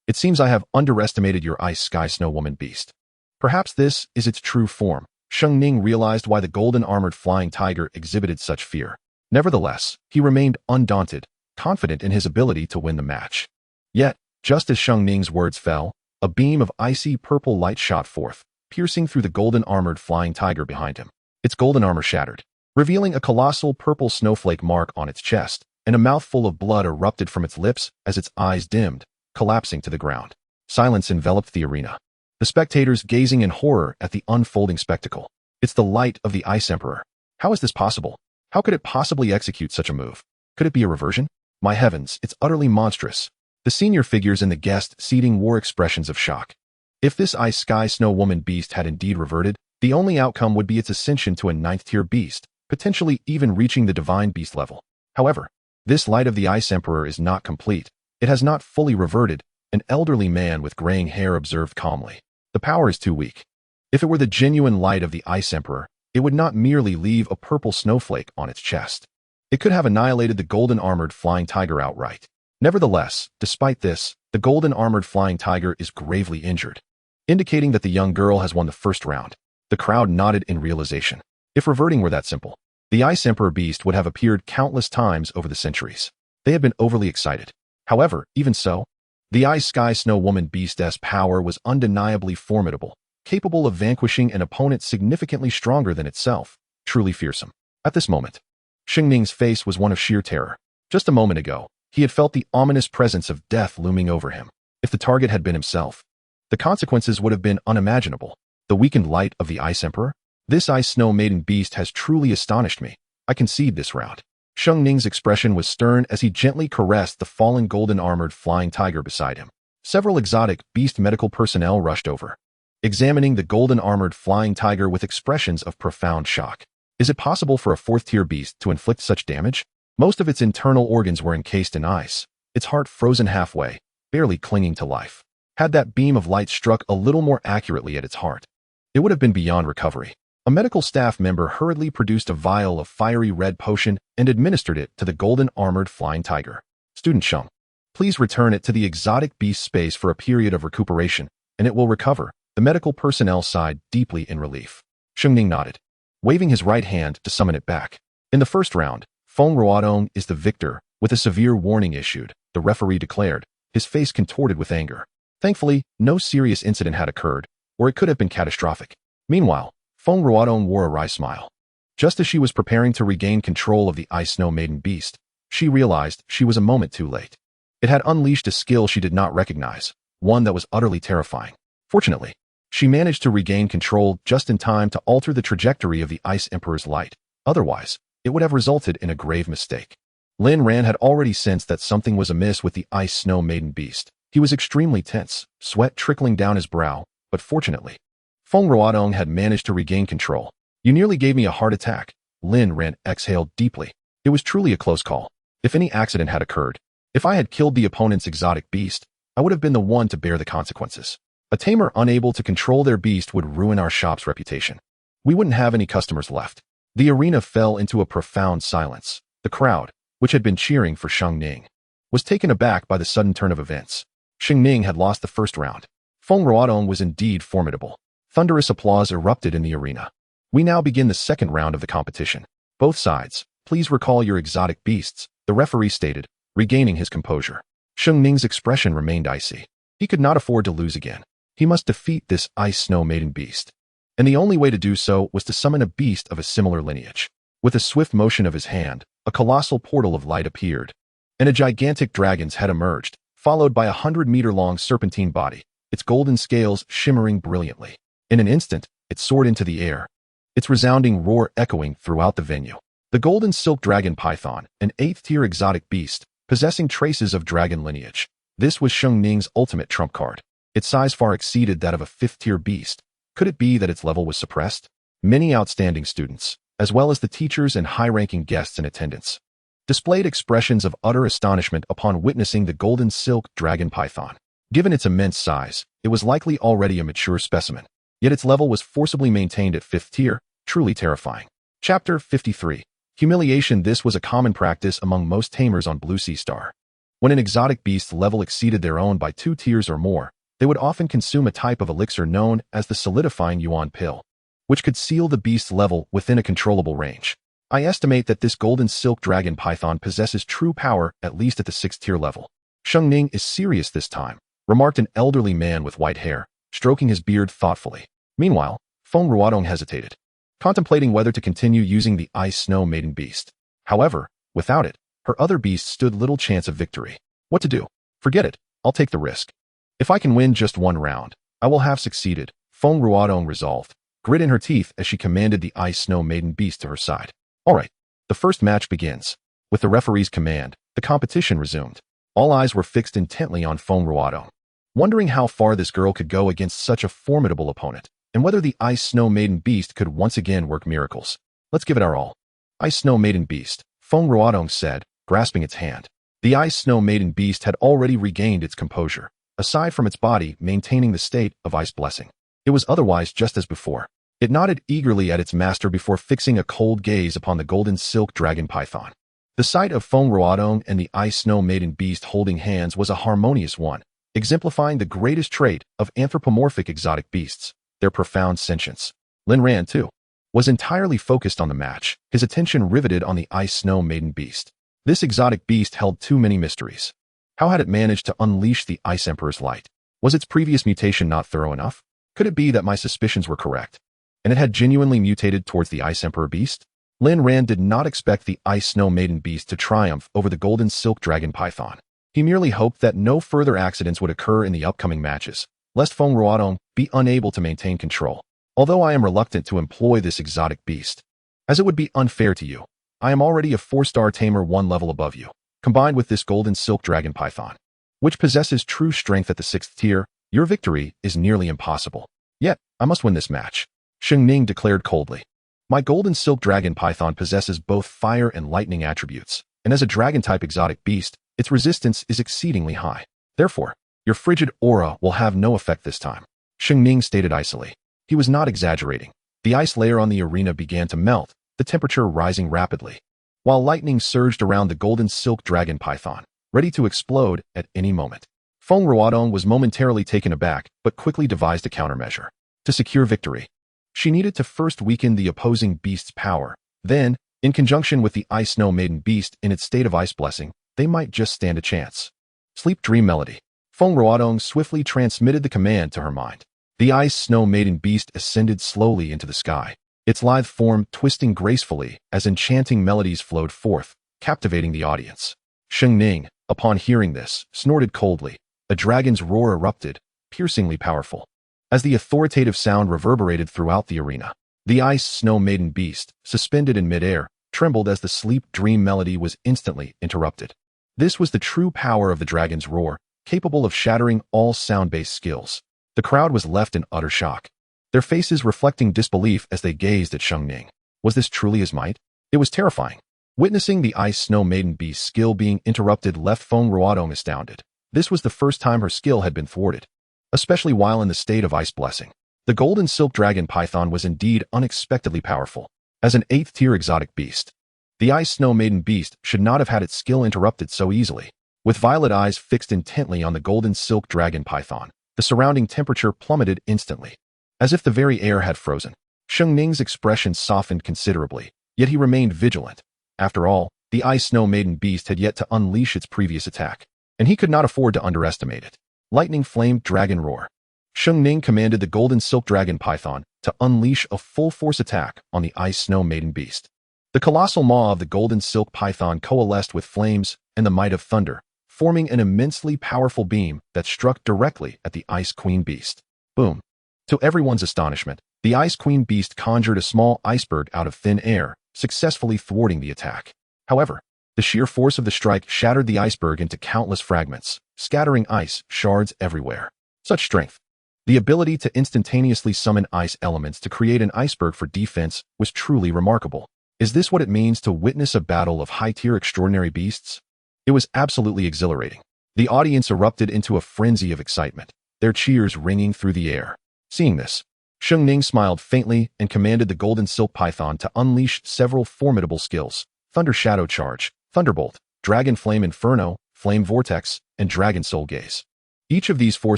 It seems I have underestimated your Ice Sky Snow Woman beast. Perhaps this is its true form. Sheng Ning realized why the golden armored flying tiger exhibited such fear. Nevertheless, he remained undaunted, confident in his ability to win the match. Yet, just as Sheng Ning's words fell, a beam of icy purple light shot forth, piercing through the golden armored flying tiger behind him. Its golden armor shattered, revealing a colossal purple snowflake mark on its chest, and a mouthful of blood erupted from its lips as its eyes dimmed, collapsing to the ground. Silence enveloped the arena, the spectators gazing in horror at the unfolding spectacle. It's the light of the Ice Emperor. How is this possible? How could it possibly execute such a move? Could it be a reversion? My heavens, it's utterly monstrous. The senior figures in the guest seating wore expressions of shock. If this Ice Sky Snow Woman beast had indeed reverted, the only outcome would be its ascension to a 9th tier beast, potentially even reaching the divine beast level. However, this light of the Ice Emperor is not complete. It has not fully reverted, an elderly man with graying hair observed calmly. The power is too weak. If it were the genuine light of the Ice Emperor, it would not merely leave a purple snowflake on its chest. It could have annihilated the golden armored flying tiger outright. Nevertheless, despite this, the golden armored flying tiger is gravely injured, indicating that the young girl has won the first round. The crowd nodded in realization. If reverting were that simple, the Ice Emperor beast would have appeared countless times over the centuries. They had been overly excited. However, even so, the Ice Sky Snow Woman beast's power was undeniably formidable, capable of vanquishing an opponent significantly stronger than itself, truly fearsome. At this moment, Sheng Ning's face was one of sheer terror. Just a moment ago, he had felt the ominous presence of death looming over him. If the target had been himself, the consequences would have been unimaginable. The weakened light of the Ice Emperor? This Ice Snow Maiden beast has truly astonished me. I concede this round. Sheng Ning's expression was stern as he gently caressed the fallen golden-armored flying tiger beside him. Several exotic beast medical personnel rushed over, examining the golden-armored flying tiger with expressions of profound shock. Is it possible for a 4th-tier beast to inflict such damage? Most of its internal organs were encased in ice, its heart frozen halfway, barely clinging to life. Had that beam of light struck a little more accurately at its heart, it would have been beyond recovery. A medical staff member hurriedly produced a vial of fiery red potion and administered it to the golden-armored flying tiger. Student Sheng, please return it to the exotic beast space for a period of recuperation, and it will recover. The medical personnel sighed deeply in relief. Sheng Ning nodded, waving his right hand to summon it back. In the first round, Feng Ruodong is the victor, with a severe warning issued, the referee declared, his face contorted with anger. Thankfully, no serious incident had occurred, or it could have been catastrophic. Meanwhile, Feng Ruodong wore a wry smile. Just as she was preparing to regain control of the Ice Snow Maiden beast, She realized she was a moment too late. It had unleashed a skill she did not recognize, one that was utterly terrifying. Fortunately, she managed to regain control just in time to alter the trajectory of the Ice Emperor's light. Otherwise, it would have resulted in a grave mistake. Lin Ran had already sensed that something was amiss with the Ice Snow Maiden beast. He was extremely tense, sweat trickling down his brow, but fortunately, Feng Ruodong had managed to regain control. You nearly gave me a heart attack. Lin Ran exhaled deeply. It was truly a close call. If any accident had occurred, if I had killed the opponent's exotic beast, I would have been the one to bear the consequences. A tamer unable to control their beast would ruin our shop's reputation. We wouldn't have any customers left. The arena fell into a profound silence. The crowd, which had been cheering for Sheng Ning, was taken aback by the sudden turn of events. Sheng Ning had lost the first round. Feng Ruodong was indeed formidable. Thunderous applause erupted in the arena. We now begin the second round of the competition. Both sides, please recall your exotic beasts, the referee stated, regaining his composure. Sheng Ning's expression remained icy. He could not afford to lose again. He must defeat this Ice Snow Maiden beast. And the only way to do so was to summon a beast of a similar lineage. With a swift motion of his hand, a colossal portal of light appeared, and a gigantic dragon's head emerged, followed by a 100-meter-long serpentine body, its golden scales shimmering brilliantly. In an instant, it soared into the air, its resounding roar echoing throughout the venue. The golden silk dragon python, an 8th-tier exotic beast, possessing traces of dragon lineage. This was Sheng Ning's ultimate trump card. Its size far exceeded that of a 5th-tier beast. Could it be that its level was suppressed? Many outstanding students, as well as the teachers and high-ranking guests in attendance, displayed expressions of utter astonishment upon witnessing the golden silk dragon python. Given its immense size, it was likely already a mature specimen, yet its level was forcibly maintained at 5th tier, truly terrifying. Chapter 53. Humiliation. This was a common practice among most tamers on Blue Sea Star. When an exotic beast's level exceeded their own by 2 tiers or more, they would often consume a type of elixir known as the solidifying yuan pill, which could seal the beast's level within a controllable range. I estimate that this golden silk dragon python possesses true power at least at the 6th tier level. Sheng Ning is serious this time, remarked an elderly man with white hair, stroking his beard thoughtfully. Meanwhile, Feng Ruodong hesitated, contemplating whether to continue using the Ice Snow Maiden beast. However, without it, her other beasts stood little chance of victory. What to do? Forget it. I'll take the risk. If I can win just one round, I will have succeeded, Feng Ruodong resolved, grit in her teeth as she commanded the Ice Snow Maiden beast to her side. All right, the first match begins. With the referee's command, the competition resumed. All eyes were fixed intently on Feng Ruodong, wondering how far this girl could go against such a formidable opponent, and whether the Ice Snow Maiden beast could once again work miracles. Let's give it our all. Ice Snow Maiden beast, Feng Ruodong said, grasping its hand. The Ice Snow Maiden beast had already regained its composure, aside from its body maintaining the state of ice blessing. It was otherwise just as before. It nodded eagerly at its master before fixing a cold gaze upon the golden silk dragon python. The sight of Feng Ruodong and the Ice Snow Maiden beast holding hands was a harmonious one, exemplifying the greatest trait of anthropomorphic exotic beasts, their profound sentience. Lin Ran, too, was entirely focused on the match, his attention riveted on the Ice Snow Maiden beast. This exotic beast held too many mysteries. How had it managed to unleash the Ice Emperor's light? Was its previous mutation not thorough enough? Could it be that my suspicions were correct, and it had genuinely mutated towards the Ice Emperor beast? Lin Ran did not expect the Ice Snow Maiden beast to triumph over the golden silk dragon python. He merely hoped that no further accidents would occur in the upcoming matches, lest Feng Ruodong be unable to maintain control. Although I am reluctant to employ this exotic beast, as it would be unfair to you, I am already a 4-star tamer 1 level above you. Combined with this golden silk dragon python, which possesses true strength at the 6th tier, your victory is nearly impossible. Yet, I must win this match, Sheng Ning declared coldly. My golden silk dragon python possesses both fire and lightning attributes, and as a dragon-type exotic beast, its resistance is exceedingly high. Therefore, your frigid aura will have no effect this time, Sheng Ning stated icily. He was not exaggerating. The ice layer on the arena began to melt, the temperature rising rapidly, while lightning surged around the golden silk dragon python, ready to explode at any moment. Feng Ruodong was momentarily taken aback, but quickly devised a countermeasure. To secure victory, she needed to first weaken the opposing beast's power. Then, in conjunction with the Ice Snow Maiden beast in its state of ice blessing, they might just stand a chance. Sleep Dream Melody. Feng Ruodong swiftly transmitted the command to her mind. The Ice Snow Maiden beast ascended slowly into the sky, its lithe form twisting gracefully as enchanting melodies flowed forth, captivating the audience. Sheng Ning, upon hearing this, snorted coldly. A dragon's roar erupted, piercingly powerful. As the authoritative sound reverberated throughout the arena, the ice snow maiden beast, suspended in midair, trembled as the sleep dream melody was instantly interrupted. This was the true power of the dragon's roar, capable of shattering all sound-based skills. The crowd was left in utter shock, their faces reflecting disbelief as they gazed at Sheng Ning. Was this truly his might? It was terrifying. Witnessing the ice snow maiden beast's skill being interrupted left Feng Ruodong astounded. This was the first time her skill had been thwarted, especially while in the state of ice blessing. The golden silk dragon python was indeed unexpectedly powerful. As an 8th-tier exotic beast, the ice snow maiden beast should not have had its skill interrupted so easily. With violet eyes fixed intently on the golden silk dragon python, the surrounding temperature plummeted instantly, as if the very air had frozen. Sheng Ning's expression softened considerably, yet he remained vigilant. After all, the ice snow maiden beast had yet to unleash its previous attack, and he could not afford to underestimate it. Lightning flamed dragon roar. Sheng Ning commanded the golden silk dragon python to unleash a full-force attack on the ice snow maiden beast. The colossal maw of the golden silk python coalesced with flames and the might of thunder, forming an immensely powerful beam that struck directly at the ice queen beast. Boom! To everyone's astonishment, the ice queen beast conjured a small iceberg out of thin air, successfully thwarting the attack. However, the sheer force of the strike shattered the iceberg into countless fragments, scattering ice shards everywhere. Such strength! The ability to instantaneously summon ice elements to create an iceberg for defense was truly remarkable. Is this what it means to witness a battle of high-tier extraordinary beasts? It was absolutely exhilarating. The audience erupted into a frenzy of excitement, their cheers ringing through the air. Seeing this, Sheng Ning smiled faintly and commanded the golden silk python to unleash several formidable skills: Thunder Shadow Charge, Thunderbolt, Dragon Flame Inferno, Flame Vortex, and Dragon Soul Gaze. Each of these 4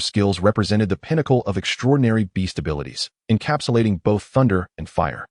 skills represented the pinnacle of extraordinary beast abilities, encapsulating both thunder and fire,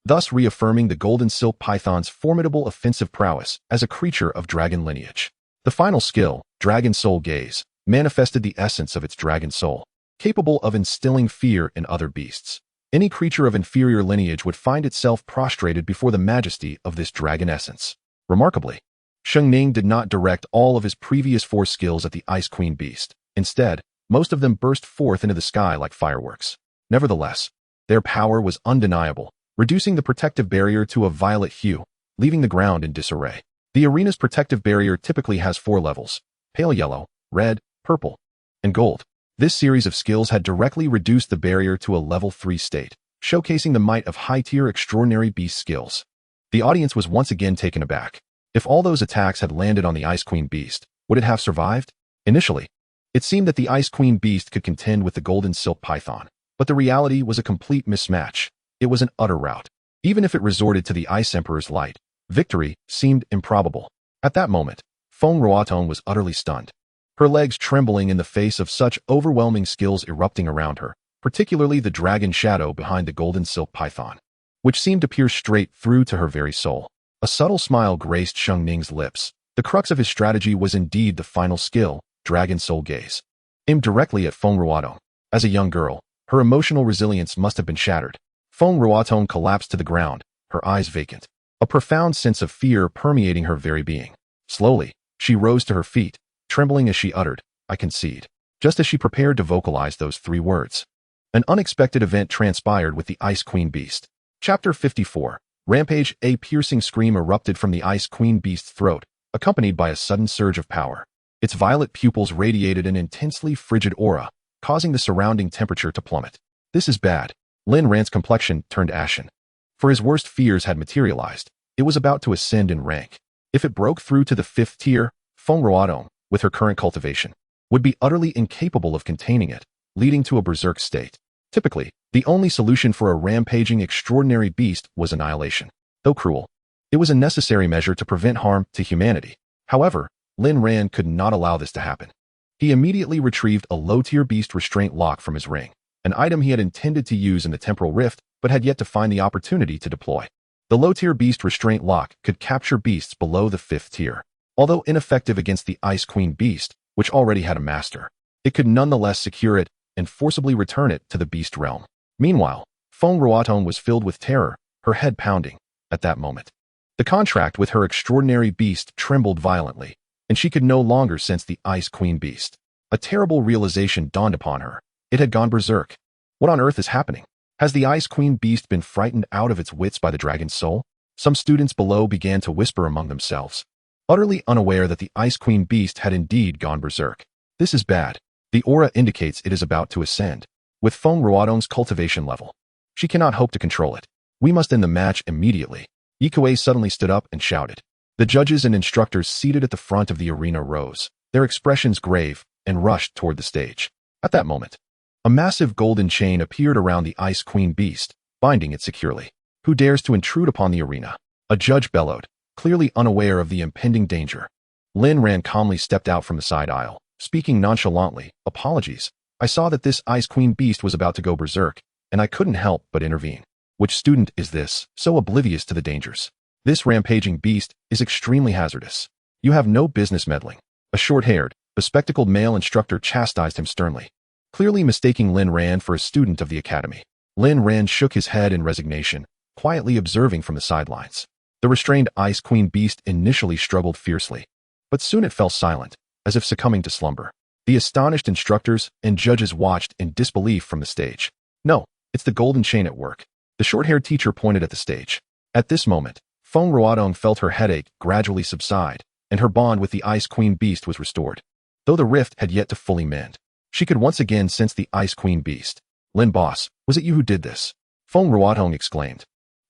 thus reaffirming the golden silk python's formidable offensive prowess as a creature of dragon lineage. The final skill, Dragon Soul Gaze, manifested the essence of its dragon soul, capable of instilling fear in other beasts. Any creature of inferior lineage would find itself prostrated before the majesty of this dragon essence. Remarkably, Sheng Ning did not direct all of his previous 4 skills at the Ice Queen beast. Instead, most of them burst forth into the sky like fireworks. Nevertheless, their power was undeniable, reducing the protective barrier to a violet hue, leaving the ground in disarray. The arena's protective barrier typically has 4 levels: pale yellow, red, purple, and gold. This series of skills had directly reduced the barrier to a level 3 state, showcasing the might of high-tier extraordinary beast skills. The audience was once again taken aback. If all those attacks had landed on the Ice Queen beast, would it have survived? Initially, it seemed that the Ice Queen beast could contend with the golden silk python, but the reality was a complete mismatch. It was an utter rout. Even if it resorted to the Ice Emperor's light, victory seemed improbable. At that moment, Feng Ruodong was utterly stunned, her legs trembling in the face of such overwhelming skills erupting around her, particularly the dragon shadow behind the golden silk python, which seemed to pierce straight through to her very soul. A subtle smile graced Sheng Ning's lips. The crux of his strategy was indeed the final skill, Dragon Soul Gaze, aimed directly at Feng Ruodong. As a young girl, her emotional resilience must have been shattered. Feng Ruodong collapsed to the ground, her eyes vacant, a profound sense of fear permeating her very being. Slowly, she rose to her feet, trembling as she uttered, "I concede," just as she prepared to vocalize those 3 words. An unexpected event transpired with the Ice Queen beast. Chapter 54. Rampage. A piercing scream erupted from the Ice Queen beast's throat, accompanied by a sudden surge of power. Its violet pupils radiated an intensely frigid aura, causing the surrounding temperature to plummet. "This is bad." Lin Ran's complexion turned ashen. For his worst fears had materialized. It was about to ascend in rank. If it broke through to the 5th tier, Feng Ruodong, with her current cultivation, would be utterly incapable of containing it, leading to a berserk state. Typically, the only solution for a rampaging extraordinary beast was annihilation. Though cruel, it was a necessary measure to prevent harm to humanity. However, Lin Ran could not allow this to happen. He immediately retrieved a low-tier beast restraint lock from his ring, an item he had intended to use in the temporal rift but had yet to find the opportunity to deploy. The low-tier beast restraint lock could capture beasts below the 5th tier. Although ineffective against the Ice Queen beast, which already had a master, it could nonetheless secure it and forcibly return it to the beast realm. Meanwhile, Feng Ruodong was filled with terror, her head pounding. At that moment, The contract with her extraordinary beast trembled violently, and she could no longer sense the Ice Queen beast. A terrible realization dawned upon her. It had gone berserk. What on earth is happening? Has the Ice Queen beast been frightened out of its wits by the dragon's soul? Some students below began to whisper among themselves, utterly unaware that the Ice Queen beast had indeed gone berserk. This is bad. The aura indicates it is about to ascend. With Feng Ruodong's cultivation level, she cannot hope to control it. We must end the match immediately. Yikuei suddenly stood up and shouted. The judges and instructors seated at the front of the arena rose, their expressions grave, and rushed toward the stage. At that moment, a massive golden chain appeared around the Ice Queen beast, binding it securely. Who dares to intrude upon the arena? A judge bellowed, clearly unaware of the impending danger. Lin Ran calmly stepped out from the side aisle, speaking nonchalantly. Apologies. I saw that this Ice Queen beast was about to go berserk, and I couldn't help but intervene. Which student is this, so oblivious to the dangers? This rampaging beast is extremely hazardous. You have no business meddling. A short-haired, bespectacled male instructor chastised him sternly, clearly mistaking Lin Ran for a student of the academy. Lin Ran shook his head in resignation, quietly observing from the sidelines. The restrained Ice Queen beast initially struggled fiercely, but soon it fell silent, as if succumbing to slumber. The astonished instructors and judges watched in disbelief from the stage. No, it's the golden chain at work. The short-haired teacher pointed at the stage. At this moment, Feng Ruodong felt her headache gradually subside, and her bond with the Ice Queen beast was restored. Though the rift had yet to fully mend, she could once again sense the Ice Queen beast. Lin boss, was it you who did this? Feng Ruodong exclaimed,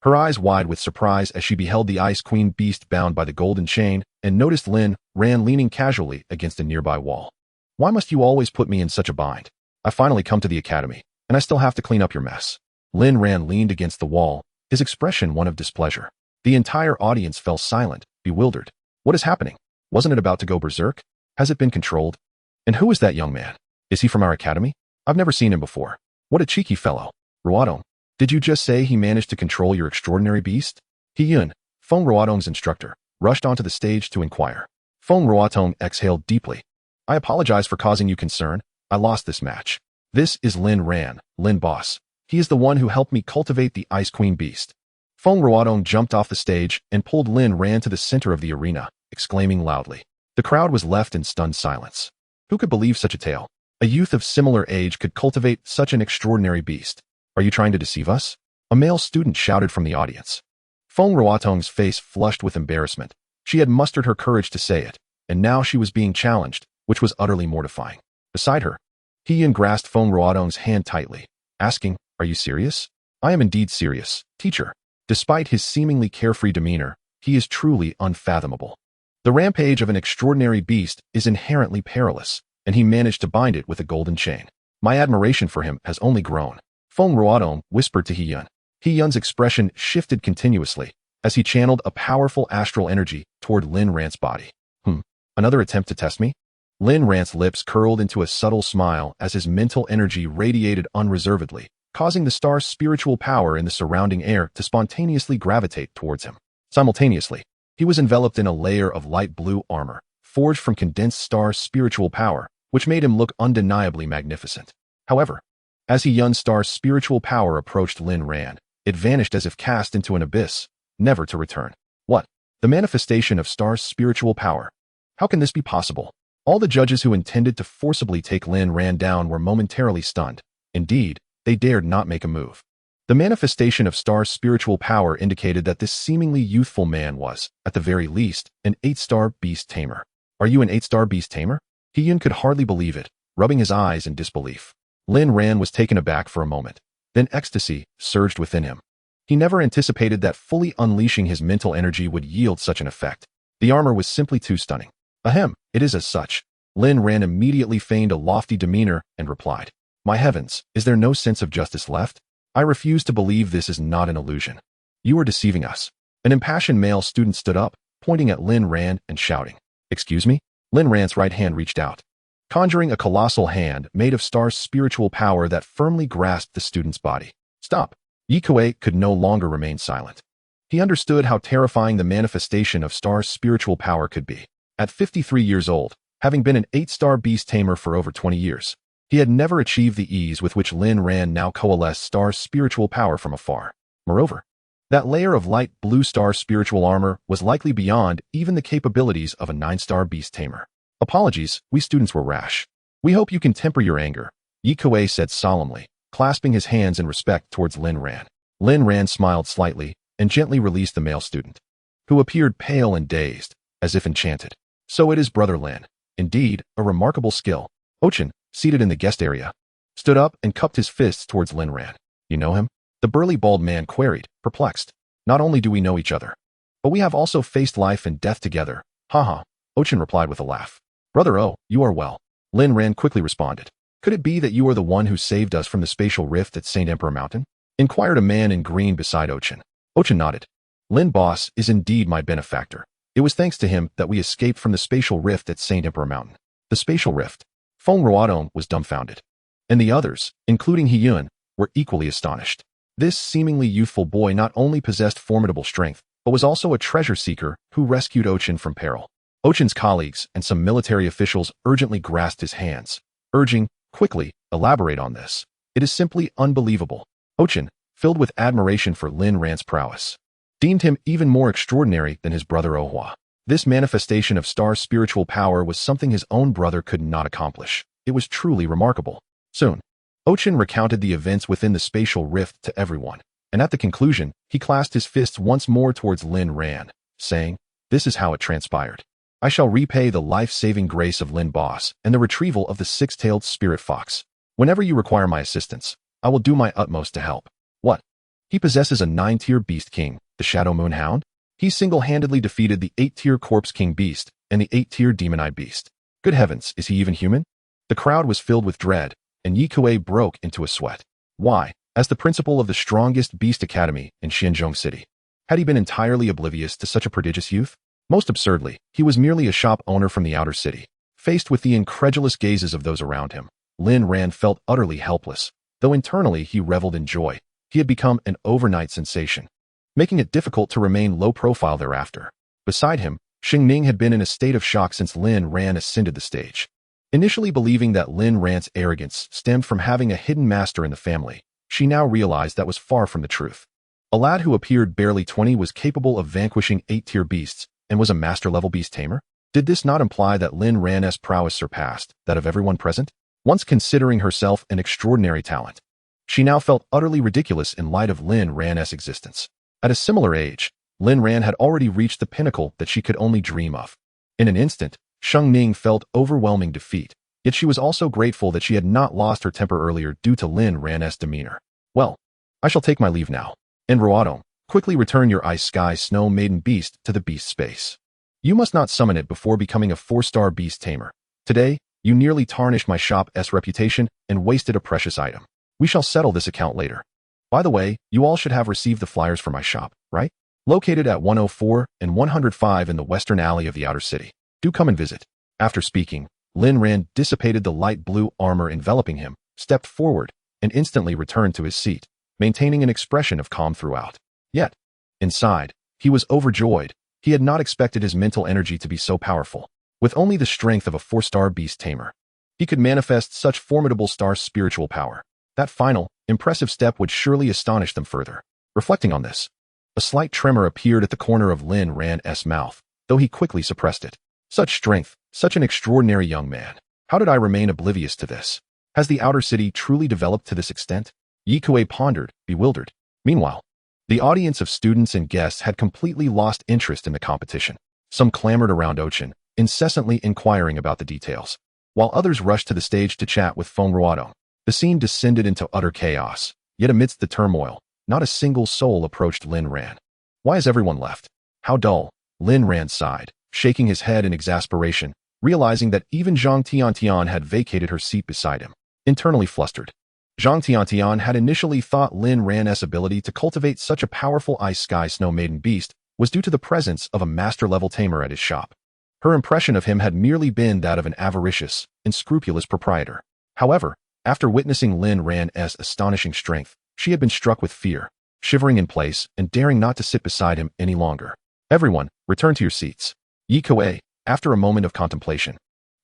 her eyes wide with surprise as she beheld the Ice Queen beast bound by the golden chain and noticed Lin Ran leaning casually against a nearby wall. Why must you always put me in such a bind? I finally come to the academy, and I still have to clean up your mess. Lin Ran leaned against the wall, his expression one of displeasure. The entire audience fell silent, bewildered. What is happening? Wasn't it about to go berserk? Has it been controlled? And who is that young man? Is he from our academy? I've never seen him before. What a cheeky fellow. Ruodong, did you just say he managed to control your extraordinary beast? He-yun, Feng Ruodong's instructor, rushed onto the stage to inquire. Feng Ruodong exhaled deeply. I apologize for causing you concern. I lost this match. This is Lin Ran, Lin boss. He is the one who helped me cultivate the Ice Queen beast. Feng Ruodong jumped off the stage and pulled Lin Ran to the center of the arena, exclaiming loudly. The crowd was left in stunned silence. Who could believe such a tale? A youth of similar age could cultivate such an extraordinary beast. Are you trying to deceive us? A male student shouted from the audience. Feng Ruodong's face flushed with embarrassment. She had mustered her courage to say it, and now she was being challenged, which was utterly mortifying. Beside her, He-yun grasped Feng Ruodong's hand tightly, asking, Are you serious? I am indeed serious, teacher. Despite his seemingly carefree demeanor, he is truly unfathomable. The rampage of an extraordinary beast is inherently perilous, and he managed to bind it with a golden chain. My admiration for him has only grown. Feng Ruodong whispered to He-yun. He-yun's expression shifted continuously as he channeled a powerful astral energy toward Lin Ran's body. Another attempt to test me? Lin Ran's lips curled into a subtle smile as his mental energy radiated unreservedly, causing the star's spiritual power in the surrounding air to spontaneously gravitate towards him. Simultaneously, he was enveloped in a layer of light blue armor, forged from condensed star's spiritual power, which made him look undeniably magnificent. However, as He-yun's star's spiritual power approached Lin Ran, it vanished as if cast into an abyss, never to return. What? The manifestation of star's spiritual power. How can this be possible? All the judges who intended to forcibly take Lin Ran down were momentarily stunned. Indeed, they dared not make a move. The manifestation of star's spiritual power indicated that this seemingly youthful man was, at the very least, an 8-star beast tamer. Are you an 8-star beast tamer? He-yun could hardly believe it, rubbing his eyes in disbelief. Lin Ran was taken aback for a moment. Then ecstasy surged within him. He never anticipated that fully unleashing his mental energy would yield such an effect. The armor was simply too stunning. Ahem, it is as such. Lin Ran immediately feigned a lofty demeanor and replied, My heavens, is there no sense of justice left? I refuse to believe this is not an illusion. You are deceiving us. An impassioned male student stood up, pointing at Lin Ran and shouting, Excuse me? Lin Ran's right hand reached out, conjuring a colossal hand made of star's spiritual power that firmly grasped the student's body. Stop. Yikuei could no longer remain silent. He understood how terrifying the manifestation of star's spiritual power could be. At 53 years old, having been an 8-star beast tamer for over 20 years, he had never achieved the ease with which Lin Ran now coalesced star's spiritual power from afar. Moreover, That layer of light blue star spiritual armor was likely beyond even the capabilities of a 9-star beast tamer. Apologies, we students were rash. We hope you can temper your anger, Yi Kuei said solemnly, clasping his hands in respect towards Lin Ran. Lin Ran smiled slightly and gently released the male student, who appeared pale and dazed, as if enchanted. So it is Brother Lin. Indeed, a remarkable skill. Ochin, seated in the guest area, stood up and cupped his fists towards Lin Ran. You know him? The burly bald man queried, perplexed. Not only do we know each other, but we have also faced life and death together. Haha, Ochin replied with a laugh. Brother Oh, you are well. Lin Ran quickly responded. Could it be that you are the one who saved us from the spatial rift at St. Emperor Mountain? Inquired a man in green beside Ochin. Ochin nodded. Lin Boss is indeed my benefactor. It was thanks to him that we escaped from the spatial rift at St. Emperor Mountain. The spatial rift? Feng Ruodong was dumbfounded. And the others, including Hiyun, were equally astonished. This seemingly youthful boy not only possessed formidable strength, but was also a treasure seeker who rescued Ochin from peril. Ochin's colleagues and some military officials urgently grasped his hands, urging, quickly, elaborate on this. It is simply unbelievable. Ochin, filled with admiration for Lin Ran's prowess, deemed him even more extraordinary than his brother Ohua. This manifestation of star spiritual power was something his own brother could not accomplish. It was truly remarkable. Soon, Ochin recounted the events within the spatial rift to everyone, and at the conclusion, he clasped his fists once more towards Lin Ran, saying, "This is how it transpired. I shall repay the life-saving grace of Lin Boss and the retrieval of the six-tailed spirit fox. Whenever you require my assistance, I will do my utmost to help." What? He possesses a 9-tier beast king, the Shadow Moon Hound? He single-handedly defeated the 8-tier Corpse King Beast and the 8-tier Demon-Eye Beast. Good heavens, is he even human? The crowd was filled with dread, and Yi Kuei broke into a sweat. Why? As the principal of the strongest beast academy in Xinzhong City, had he been entirely oblivious to such a prodigious youth? Most absurdly, he was merely a shop owner from the outer city. Faced with the incredulous gazes of those around him, Lin Ran felt utterly helpless, though internally he reveled in joy. He had become an overnight sensation, making it difficult to remain low profile thereafter. Beside him, Xingning had been in a state of shock since Lin Ran ascended the stage. Initially believing that Lin Ran's arrogance stemmed from having a hidden master in the family, she now realized that was far from the truth. A lad who appeared barely 20 was capable of vanquishing 8-tier beasts and was a master-level beast tamer? Did this not imply that Lin Ran's prowess surpassed that of everyone present? Once considering herself an extraordinary talent, she now felt utterly ridiculous in light of Lin Ran's existence. At a similar age, Lin Ran had already reached the pinnacle that she could only dream of. In an instant, Sheng Ning felt overwhelming defeat, yet she was also grateful that she had not lost her temper earlier due to Lin Ran's demeanor. Well, I shall take my leave now. And Ruodong, quickly return your ice sky snow maiden beast to the beast space. You must not summon it before becoming a 4-star beast tamer. Today, you nearly tarnished my shop's reputation and wasted a precious item. We shall settle this account later. By the way, you all should have received the flyers for my shop, right? Located at 104 and 105 in the western alley of the outer city. Do come and visit. After speaking, Lin Ran dissipated the light blue armor enveloping him, stepped forward, and instantly returned to his seat, maintaining an expression of calm throughout. Yet, inside, he was overjoyed. He had not expected his mental energy to be so powerful. With only the strength of a 4-star beast tamer, he could manifest such formidable star spiritual power. That final, impressive step would surely astonish them further. Reflecting on this, a slight tremor appeared at the corner of Lin Ran's mouth, though he quickly suppressed it. Such strength, such an extraordinary young man. How did I remain oblivious to this? Has the outer city truly developed to this extent? Yi Kuei pondered, bewildered. Meanwhile, the audience of students and guests had completely lost interest in the competition. Some clamored around Ochin, incessantly inquiring about the details, while others rushed to the stage to chat with Feng Ruodong. The scene descended into utter chaos, yet amidst the turmoil, not a single soul approached Lin Ran. Why has everyone left? How dull. Lin Ran sighed, shaking his head in exasperation, realizing that even Zhang Tiantian had vacated her seat beside him. Internally flustered, Zhang Tiantian had initially thought Lin Ran's ability to cultivate such a powerful ice sky snow maiden beast was due to the presence of a master-level tamer at his shop. Her impression of him had merely been that of an avaricious, unscrupulous proprietor. However, after witnessing Lin Ran's astonishing strength, she had been struck with fear, shivering in place and daring not to sit beside him any longer. Everyone, return to your seats. Yi Kuei, after a moment of contemplation,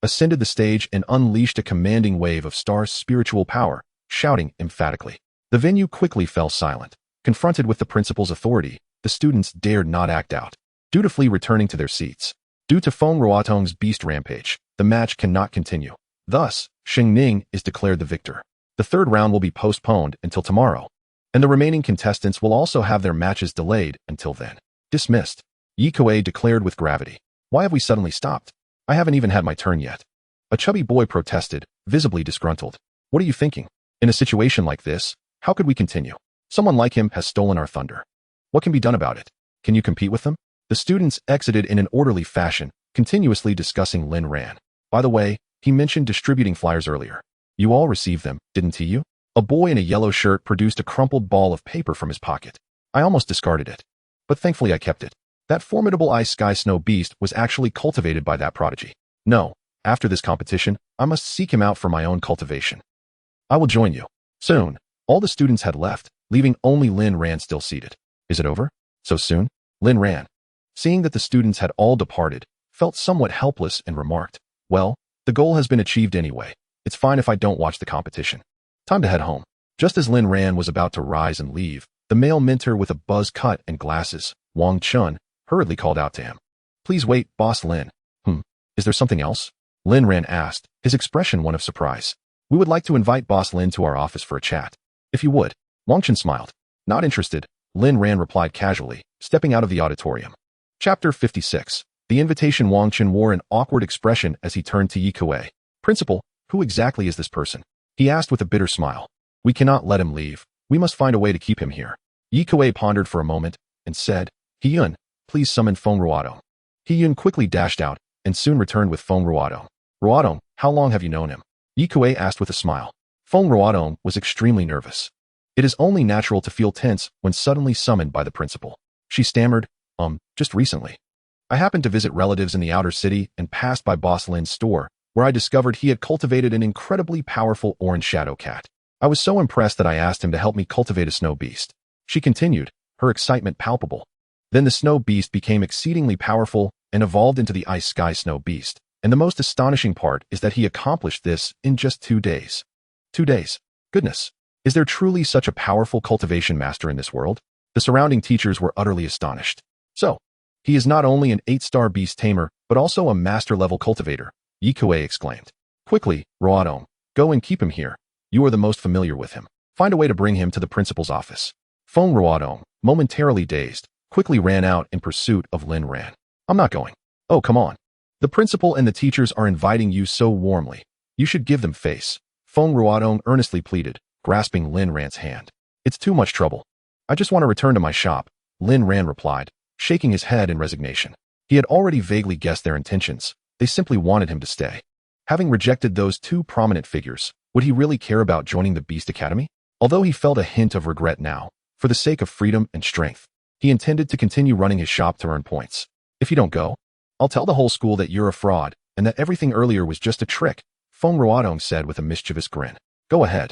ascended the stage and unleashed a commanding wave of star spiritual power, shouting emphatically. The venue quickly fell silent. Confronted with the principal's authority, the students dared not act out, dutifully returning to their seats. Due to Feng Ruotong's beast rampage, the match cannot continue. Thus, Xing Ning is declared the victor. The third round will be postponed until tomorrow, and the remaining contestants will also have their matches delayed until then. Dismissed. Yi Kuei declared with gravity. Why have we suddenly stopped? I haven't even had my turn yet. A chubby boy protested, visibly disgruntled. What are you thinking? In a situation like this, how could we continue? Someone like him has stolen our thunder. What can be done about it? Can you compete with them? The students exited in an orderly fashion, continuously discussing Lin Ran. By the way, he mentioned distributing flyers earlier. You all received them, didn't you? A boy in a yellow shirt produced a crumpled ball of paper from his pocket. I almost discarded it, but thankfully I kept it. That formidable ice sky snow beast was actually cultivated by that prodigy. No, after this competition, I must seek him out for my own cultivation. I will join you. Soon, all the students had left, leaving only Lin Ran still seated. Is it over? So soon? Lin Ran, seeing that the students had all departed, felt somewhat helpless and remarked, well, the goal has been achieved anyway. It's fine if I don't watch the competition. Time to head home. Just as Lin Ran was about to rise and leave, the male mentor with a buzz cut and glasses, Wang Chun, hurriedly called out to him. Please wait, Boss Lin. Is there something else? Lin Ran asked, his expression one of surprise. We would like to invite Boss Lin to our office for a chat. If you would. Wang Chun smiled. Not interested, Lin Ran replied casually, stepping out of the auditorium. Chapter 56. The invitation. Wang Chun wore an awkward expression as he turned to Yi Kuei. Principal, who exactly is this person? He asked with a bitter smile. We cannot let him leave. We must find a way to keep him here. Yi Kuei pondered for a moment and said, He-yun, please summon Feng Ruotong. He-yun quickly dashed out and soon returned with Feng Ruotong. Ruotong, how long have you known him? Yi Kuei asked with a smile. Feng Ruotong was extremely nervous. It is only natural to feel tense when suddenly summoned by the principal. She stammered, just recently. I happened to visit relatives in the outer city and passed by Boss Lin's store, where I discovered he had cultivated an incredibly powerful orange shadow cat. I was so impressed that I asked him to help me cultivate a snow beast. She continued, her excitement palpable. Then the snow beast became exceedingly powerful and evolved into the ice sky snow beast. And the most astonishing part is that he accomplished this in just 2 days. 2 days. Goodness. Is there truly such a powerful cultivation master in this world? The surrounding teachers were utterly astonished. So, he is not only an 8-star beast tamer, but also a master-level cultivator, Yi Kuei exclaimed. Quickly, Ruotong, go and keep him here. You are the most familiar with him. Find a way to bring him to the principal's office. Feng Ruotong, momentarily dazed, quickly ran out in pursuit of Lin Ran. I'm not going. Oh, come on. The principal and the teachers are inviting you so warmly. You should give them face. Feng Ruotong earnestly pleaded, grasping Lin Ran's hand. It's too much trouble. I just want to return to my shop, Lin Ran replied, shaking his head in resignation. He had already vaguely guessed their intentions. They simply wanted him to stay. Having rejected those 2 prominent figures, would he really care about joining the Beast Academy? Although he felt a hint of regret now, for the sake of freedom and strength, he intended to continue running his shop to earn points. If you don't go, I'll tell the whole school that you're a fraud and that everything earlier was just a trick, Feng Ruotong said with a mischievous grin. Go ahead.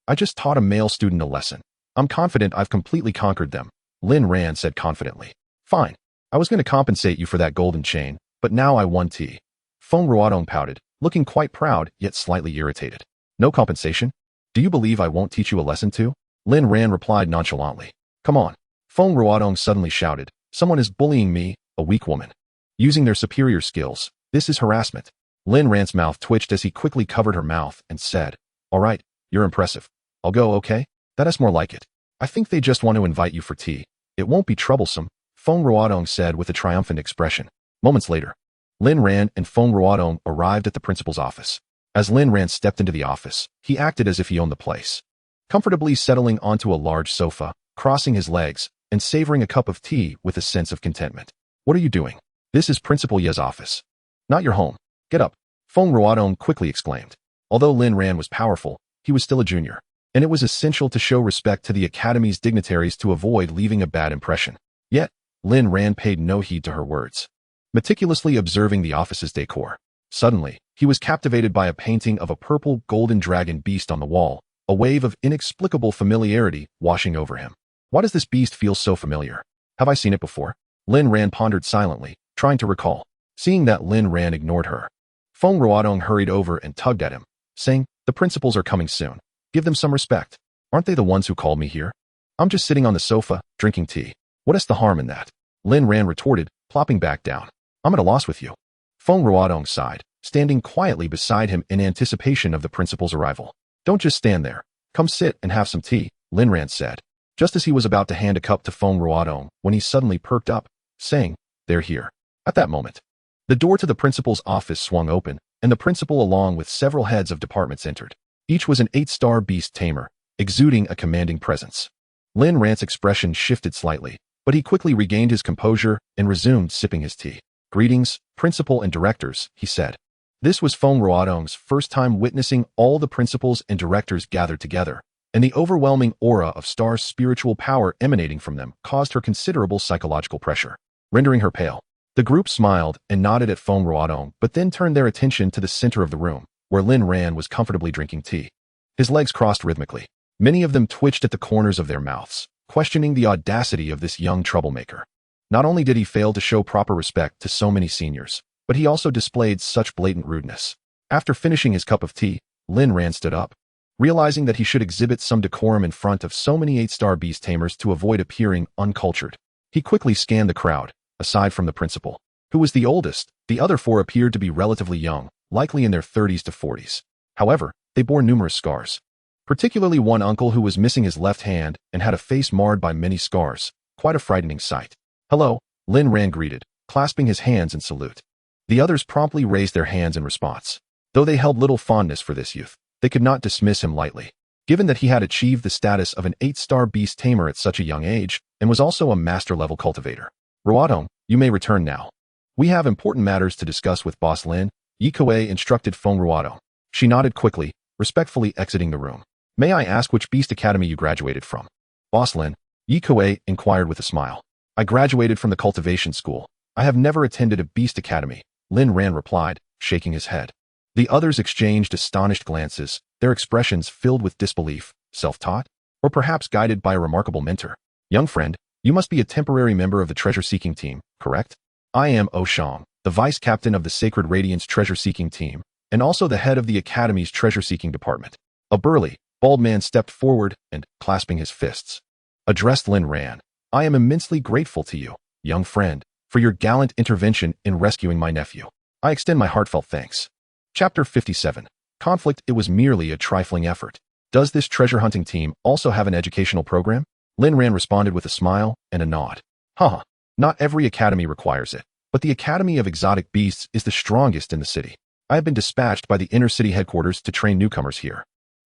I just taught a male student a lesson. I'm confident I've completely conquered them, Lin Ran said confidently. Fine. I was going to compensate you for that golden chain, but now I won tea. Feng Ruotong pouted, looking quite proud yet slightly irritated. No compensation? Do you believe I won't teach you a lesson too? Lin Ran replied nonchalantly. Come on. Feng Ruotong suddenly shouted. Someone is bullying me, a weak woman. Using their superior skills, this is harassment. Lin Ran's mouth twitched as he quickly covered her mouth and said, All right, you're impressive. I'll go, okay? That's more like it. I think they just want to invite you for tea. It won't be troublesome, Feng Ruotong said with a triumphant expression. Moments later, Lin Ran and Feng Ruotong arrived at the principal's office. As Lin Ran stepped into the office, he acted as if he owned the place. Comfortably settling onto a large sofa, crossing his legs, and savoring a cup of tea with a sense of contentment. What are you doing? This is Principal Ye's office. Not your home. Get up, Feng Ruotong quickly exclaimed. Although Lin Ran was powerful, he was still a junior, and it was essential to show respect to the academy's dignitaries to avoid leaving a bad impression. Yet, Lin Ran paid no heed to her words, meticulously observing the office's decor. Suddenly, he was captivated by a painting of a purple golden dragon beast on the wall, a wave of inexplicable familiarity washing over him. Why does this beast feel so familiar? Have I seen it before? Lin Ran pondered silently, trying to recall. Seeing that Lin Ran ignored her, Feng Ruotong hurried over and tugged at him, saying, The principals are coming soon. Give them some respect. Aren't they the ones who called me here? I'm just sitting on the sofa, drinking tea. What is the harm in that? Lin Ran retorted, plopping back down. I'm at a loss with you. Feng Ruodong sighed, standing quietly beside him in anticipation of the principal's arrival. Don't just stand there. Come sit and have some tea, Lin Ran said, just as he was about to hand a cup to Feng Ruodong when he suddenly perked up, saying, They're here. At that moment, the door to the principal's office swung open, and the principal along with several heads of departments entered. Each was an 8-star beast tamer, exuding a commanding presence. Lin Ran's expression shifted slightly, but he quickly regained his composure and resumed sipping his tea. Greetings, principal and directors, he said. This was Feng Ruodong's first time witnessing all the principals and directors gathered together, and the overwhelming aura of Star's spiritual power emanating from them caused her considerable psychological pressure, rendering her pale. The group smiled and nodded at Feng Ruodong, but then turned their attention to the center of the room, where Lin Ran was comfortably drinking tea. His legs crossed rhythmically. Many of them twitched at the corners of their mouths, questioning the audacity of this young troublemaker. Not only did he fail to show proper respect to so many seniors, but he also displayed such blatant rudeness. After finishing his cup of tea, Lin Ran stood up, realizing that he should exhibit some decorum in front of so many 8-star beast tamers to avoid appearing uncultured. He quickly scanned the crowd. Aside from the principal, who was the oldest, the other 4 appeared to be relatively young, likely in their 30s to 40s. However, they bore numerous scars. Particularly one uncle who was missing his left hand and had a face marred by many scars. Quite a frightening sight. Hello, Lin Ran greeted, clasping his hands in salute. The others promptly raised their hands in response. Though they held little fondness for this youth, they could not dismiss him lightly. Given that he had achieved the status of an 8-star beast tamer at such a young age, and was also a master-level cultivator. Ruodong, you may return now. We have important matters to discuss with Boss Lin, Yi Kuei instructed Feng Ruodong. She nodded quickly, respectfully exiting the room. May I ask which beast academy you graduated from? Boss Lin, Yi Kuei inquired with a smile. I graduated from the cultivation school. I have never attended a beast academy, Lin Ran replied, shaking his head. The others exchanged astonished glances, their expressions filled with disbelief, self-taught, or perhaps guided by a remarkable mentor. Young friend, you must be a temporary member of the treasure-seeking team, correct? I am Oshang, the vice-captain of the Sacred Radiance treasure-seeking team, and also the head of the Academy's treasure-seeking department. A burly, bald man stepped forward and, clasping his fists, addressed Lin Ran. I am immensely grateful to you, young friend, for your gallant intervention in rescuing my nephew. I extend my heartfelt thanks. Chapter 57. Conflict. It was merely a trifling effort. Does this treasure-hunting team also have an educational program? Lin Ran responded with a smile and a nod. Haha, not every academy requires it, but the Academy of Exotic Beasts is the strongest in the city. I have been dispatched by the inner city headquarters to train newcomers here.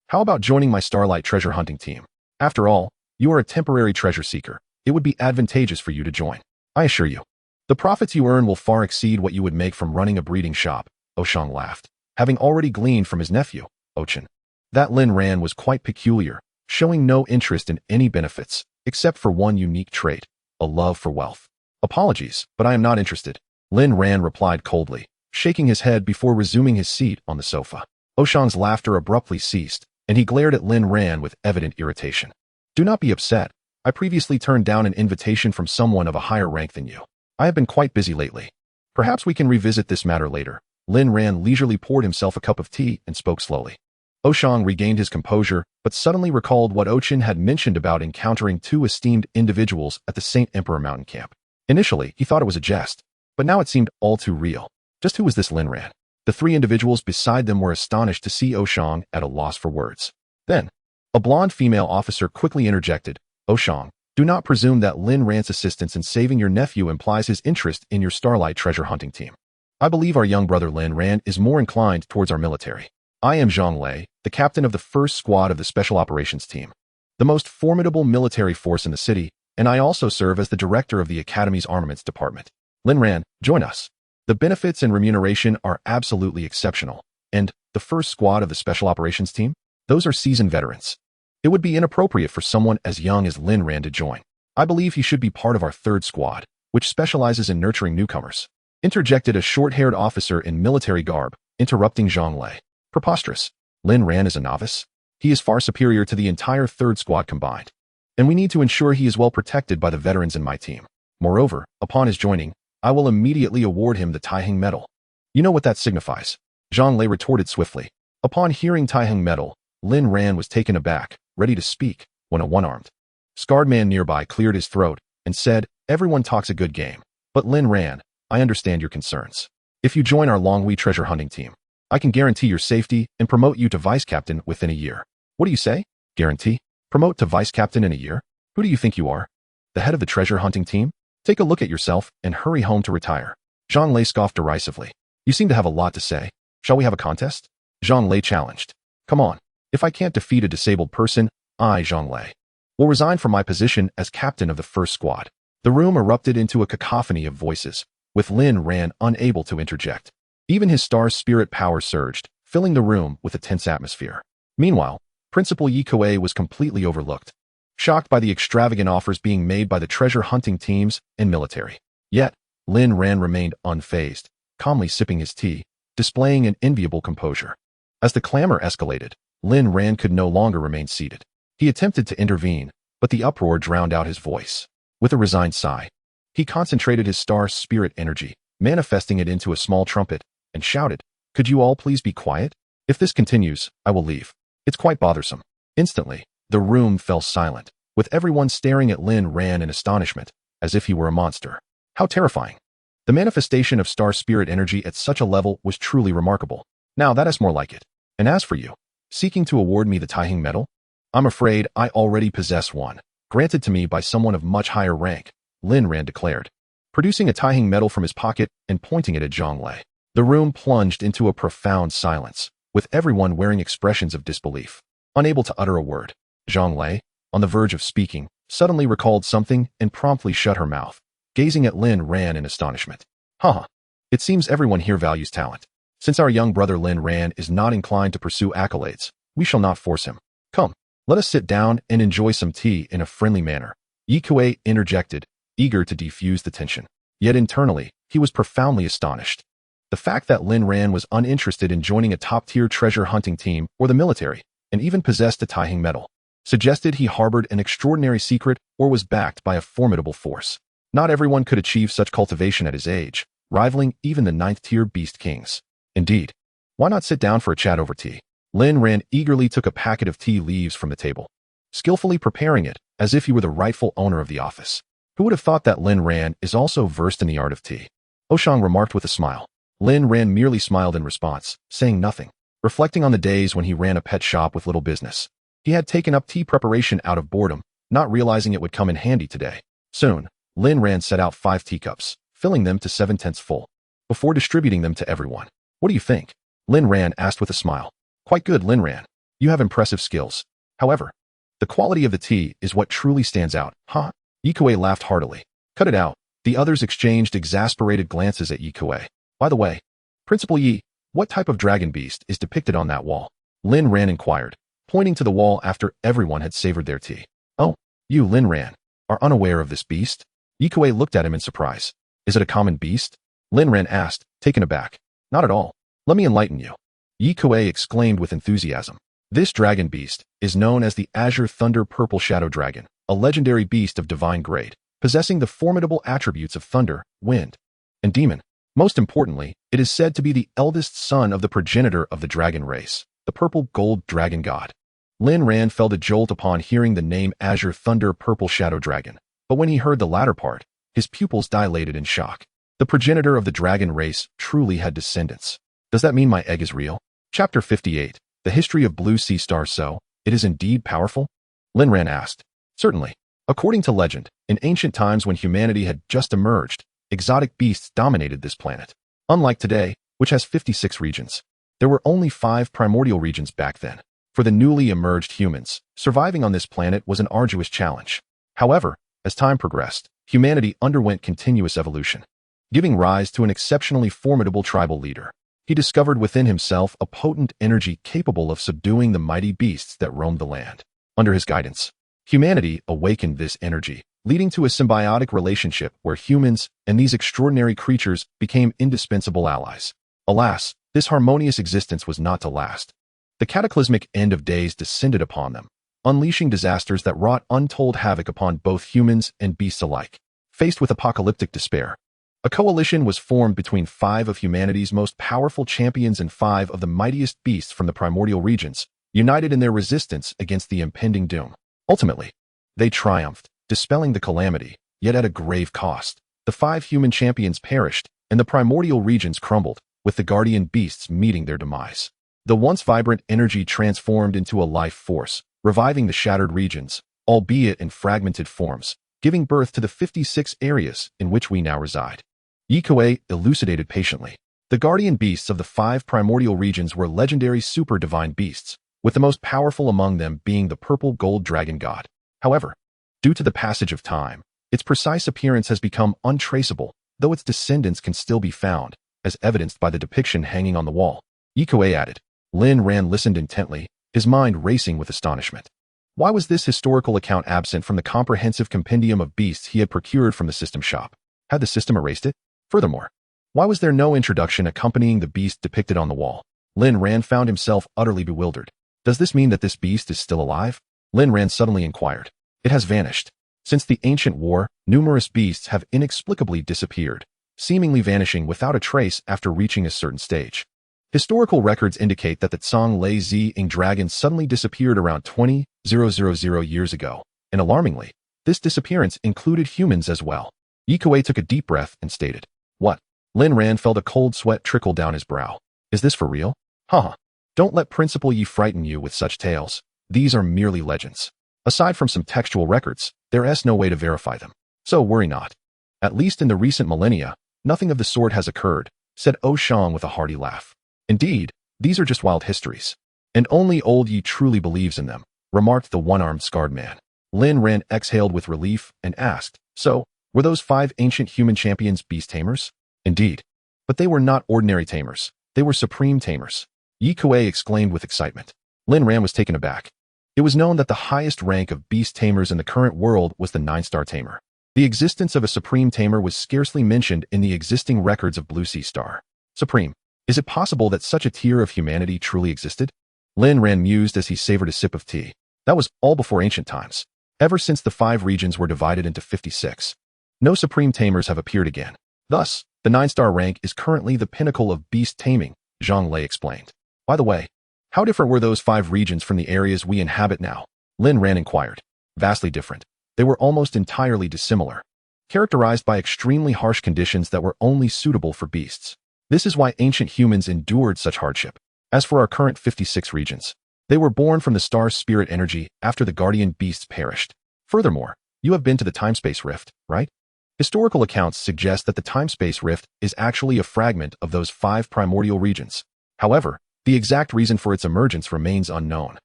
How about joining my Starlight treasure hunting team? After all, you are a temporary treasure seeker. It would be advantageous for you to join. I assure you. The profits you earn will far exceed what you would make from running a breeding shop, Oshang laughed, having already gleaned from his nephew, Ochin. That Lin Ran was quite peculiar, showing no interest in any benefits, except for one unique trait, a love for wealth. Apologies, but I am not interested, Lin Ran replied coldly, shaking his head before resuming his seat on the sofa. Oshang's laughter abruptly ceased, and he glared at Lin Ran with evident irritation. Do not be upset. I previously turned down an invitation from someone of a higher rank than you. I have been quite busy lately. Perhaps we can revisit this matter later. Lin Ran leisurely poured himself a cup of tea and spoke slowly. Oshang regained his composure, but suddenly recalled what Ochin had mentioned about encountering 2 esteemed individuals at the St. Emperor Mountain Camp. Initially, he thought it was a jest, but now it seemed all too real. Just who was this Lin Ran? The 3 individuals beside them were astonished to see Oshang at a loss for words. Then, a blonde female officer quickly interjected, Oshang, do not presume that Lin Ran's assistance in saving your nephew implies his interest in your Starlight treasure hunting team. I believe our young brother Lin Ran is more inclined towards our military. I am Zhang Lei, the captain of the first squad of the Special Operations Team, the most formidable military force in the city, and I also serve as the director of the Academy's Armaments Department. Lin Ran, join us. The benefits and remuneration are absolutely exceptional, and the first squad of the Special Operations Team? Those are seasoned veterans. It would be inappropriate for someone as young as Lin Ran to join. I believe he should be part of our third squad, which specializes in nurturing newcomers. Interjected a short-haired officer in military garb, interrupting Zhang Lei. Preposterous. Lin Ran is a novice. He is far superior to the entire third squad combined. And we need to ensure he is well protected by the veterans in my team. Moreover, upon his joining, I will immediately award him the Taiheng Medal. You know what that signifies? Zhang Lei retorted swiftly. Upon hearing Taiheng Medal, Lin Ran was taken aback, ready to speak, when a one-armed Scarred man nearby cleared his throat and said, "Everyone talks a good game. But Lin Ran, I understand your concerns. If you join our Longwy treasure hunting team, I can guarantee your safety and promote you to vice captain within a year." "What do you say? Guarantee? Promote to vice captain in a year? Who do you think you are? The head of the treasure hunting team? Take a look at yourself and hurry home to retire." Zhang Lei scoffed derisively. "You seem to have a lot to say. Shall we have a contest?" Zhang Lei challenged. "Come on. If I can't defeat a disabled person, I, Zhang Lei, will resign from my position as captain of the first squad." The room erupted into a cacophony of voices, with Lin Ran unable to interject. Even his star's spirit power surged, filling the room with a tense atmosphere. Meanwhile, Principal Yi Kuei was completely overlooked, shocked by the extravagant offers being made by the treasure hunting teams and military. Yet, Lin Ran remained unfazed, calmly sipping his tea, displaying an enviable composure. As the clamor escalated, Lin Ran could no longer remain seated. He attempted to intervene, but the uproar drowned out his voice. With a resigned sigh, he concentrated his star spirit energy, manifesting it into a small trumpet, and shouted, "Could you all please be quiet? If this continues, I will leave. It's quite bothersome." Instantly, the room fell silent, with everyone staring at Lin Ran in astonishment, as if he were a monster. How terrifying. The manifestation of star spirit energy at such a level was truly remarkable. Now that is more like it. And as for you, seeking to award me the Taihing medal? I'm afraid I already possess one, granted to me by someone of much higher rank, Lin Ran declared, producing a Taihing medal from his pocket and pointing it at Zhang Lei. The room plunged into a profound silence, with everyone wearing expressions of disbelief. Unable to utter a word, Zhang Lei, on the verge of speaking, suddenly recalled something and promptly shut her mouth, gazing at Lin Ran in astonishment. "Huh. It seems everyone here values talent. Since our young brother Lin Ran is not inclined to pursue accolades, we shall not force him. Come, let us sit down and enjoy some tea in a friendly manner." Yi Kuei interjected, eager to defuse the tension. Yet internally, he was profoundly astonished. The fact that Lin Ran was uninterested in joining a top-tier treasure hunting team or the military, and even possessed a Taihing medal, suggested he harbored an extraordinary secret or was backed by a formidable force. Not everyone could achieve such cultivation at his age, rivaling even the 9th-tier beast kings. Indeed, why not sit down for a chat over tea? Lin Ran eagerly took a packet of tea leaves from the table, skillfully preparing it as if he were the rightful owner of the office. Who would have thought that Lin Ran is also versed in the art of tea? Oshang remarked with a smile. Lin Ran merely smiled in response, saying nothing, reflecting on the days when he ran a pet shop with little business. He had taken up tea preparation out of boredom, not realizing it would come in handy today. Soon, Lin Ran set out 5 teacups, filling them to 7/10 full, before distributing them to everyone. "What do you think?" Lin Ran asked with a smile. "Quite good, Lin Ran. You have impressive skills. However, the quality of the tea is what truly stands out, huh?" Yi Kuei laughed heartily. "Cut it out." The others exchanged exasperated glances at Yi Kuei. "By the way, Principal Yi, what type of dragon beast is depicted on that wall?" Lin Ran inquired, pointing to the wall after everyone had savored their tea. "Oh, you, Lin Ran, are unaware of this beast?" Yi Kuei looked at him in surprise. "Is it a common beast?" Lin Ran asked, taken aback. "Not at all. Let me enlighten you." Yi Kuei exclaimed with enthusiasm. "This dragon beast is known as the Azure Thunder Purple Shadow Dragon, a legendary beast of divine grade, possessing the formidable attributes of thunder, wind, and demon. Most importantly, it is said to be the eldest son of the progenitor of the dragon race, the purple gold dragon god." Lin Ran felt a jolt upon hearing the name Azure Thunder Purple Shadow Dragon, but when he heard the latter part, his pupils dilated in shock. The progenitor of the dragon race truly had descendants. Does that mean my egg is real? Chapter 58, The History of Blue Sea Star. So, it is indeed powerful? Lin Ran asked. Certainly. According to legend, in ancient times when humanity had just emerged, exotic beasts dominated this planet. Unlike today, which has 56 regions, there were only 5 primordial regions back then. For the newly emerged humans, surviving on this planet was an arduous challenge. However, as time progressed, humanity underwent continuous evolution, giving rise to an exceptionally formidable tribal leader. He discovered within himself a potent energy capable of subduing the mighty beasts that roamed the land. Under his guidance, humanity awakened this energy, leading to a symbiotic relationship where humans and these extraordinary creatures became indispensable allies. Alas, this harmonious existence was not to last. The cataclysmic end of days descended upon them, unleashing disasters that wrought untold havoc upon both humans and beasts alike. Faced with apocalyptic despair, a coalition was formed between 5 of humanity's most powerful champions and 5 of the mightiest beasts from the primordial regions, united in their resistance against the impending doom. Ultimately, They triumphed, dispelling the calamity, yet at a grave cost. The 5 human champions perished, and the primordial regions crumbled, with the guardian beasts meeting their demise. The once vibrant energy transformed into a life force, reviving the shattered regions, albeit in fragmented forms, giving birth to the 56 areas in which we now reside. Yikuei elucidated patiently. The guardian beasts of the 5 primordial regions were legendary super-divine beasts, with the most powerful among them being the purple-gold dragon god. However, due to the passage of time, its precise appearance has become untraceable, though its descendants can still be found, as evidenced by the depiction hanging on the wall. Yikuei added. Lin Ran listened intently, his mind racing with astonishment. Why was this historical account absent from the comprehensive compendium of beasts he had procured from the system shop? Had the system erased it? Furthermore, why was there no introduction accompanying the beast depicted on the wall? Lin Ran found himself utterly bewildered. Does this mean that this beast is still alive? Lin Ran suddenly inquired. It has vanished. Since the ancient war, numerous beasts have inexplicably disappeared, seemingly vanishing without a trace after reaching a certain stage. Historical records indicate that the Tsang Lei Zi-ing dragon suddenly disappeared around 20,000 years ago, and alarmingly, this disappearance included humans as well. Yikuei took a deep breath and stated, What? Lin Ran felt a cold sweat trickle down his brow. Is this for real? Haha. Don't let Principal Yi frighten you with such tales. These are merely legends. Aside from some textual records, there is no way to verify them. So worry not. At least in the recent millennia, nothing of the sort has occurred, said O Shang with a hearty laugh. Indeed, these are just wild histories. And only old Yi truly believes in them, remarked the one-armed scarred man. Lin Ran exhaled with relief and asked, So, were those 5 ancient human champions beast tamers? Indeed. But they were not ordinary tamers. They were supreme tamers. Yikuei exclaimed with excitement. Lin Ran was taken aback. It was known that the highest rank of beast tamers in the current world was the 9-star tamer. The existence of a supreme tamer was scarcely mentioned in the existing records of Blue Sea Star. Supreme. Is it possible that such a tier of humanity truly existed? Lin Ran mused as he savored a sip of tea. That was all before ancient times. Ever since the 5 regions were divided into 56. No supreme tamers have appeared again. Thus, the 9-star rank is currently the pinnacle of beast taming, Zhang Lei explained. By the way, how different were those 5 regions from the areas we inhabit now? Lin Ran inquired. Vastly different. They were almost entirely dissimilar, characterized by extremely harsh conditions that were only suitable for beasts. This is why ancient humans endured such hardship. As for our current 56 regions, they were born from the star's spirit energy after the guardian beasts perished. Furthermore, you have been to the time-space rift, right? Historical accounts suggest that the time-space rift is actually a fragment of those 5 primordial regions. However, the exact reason for its emergence remains unknown.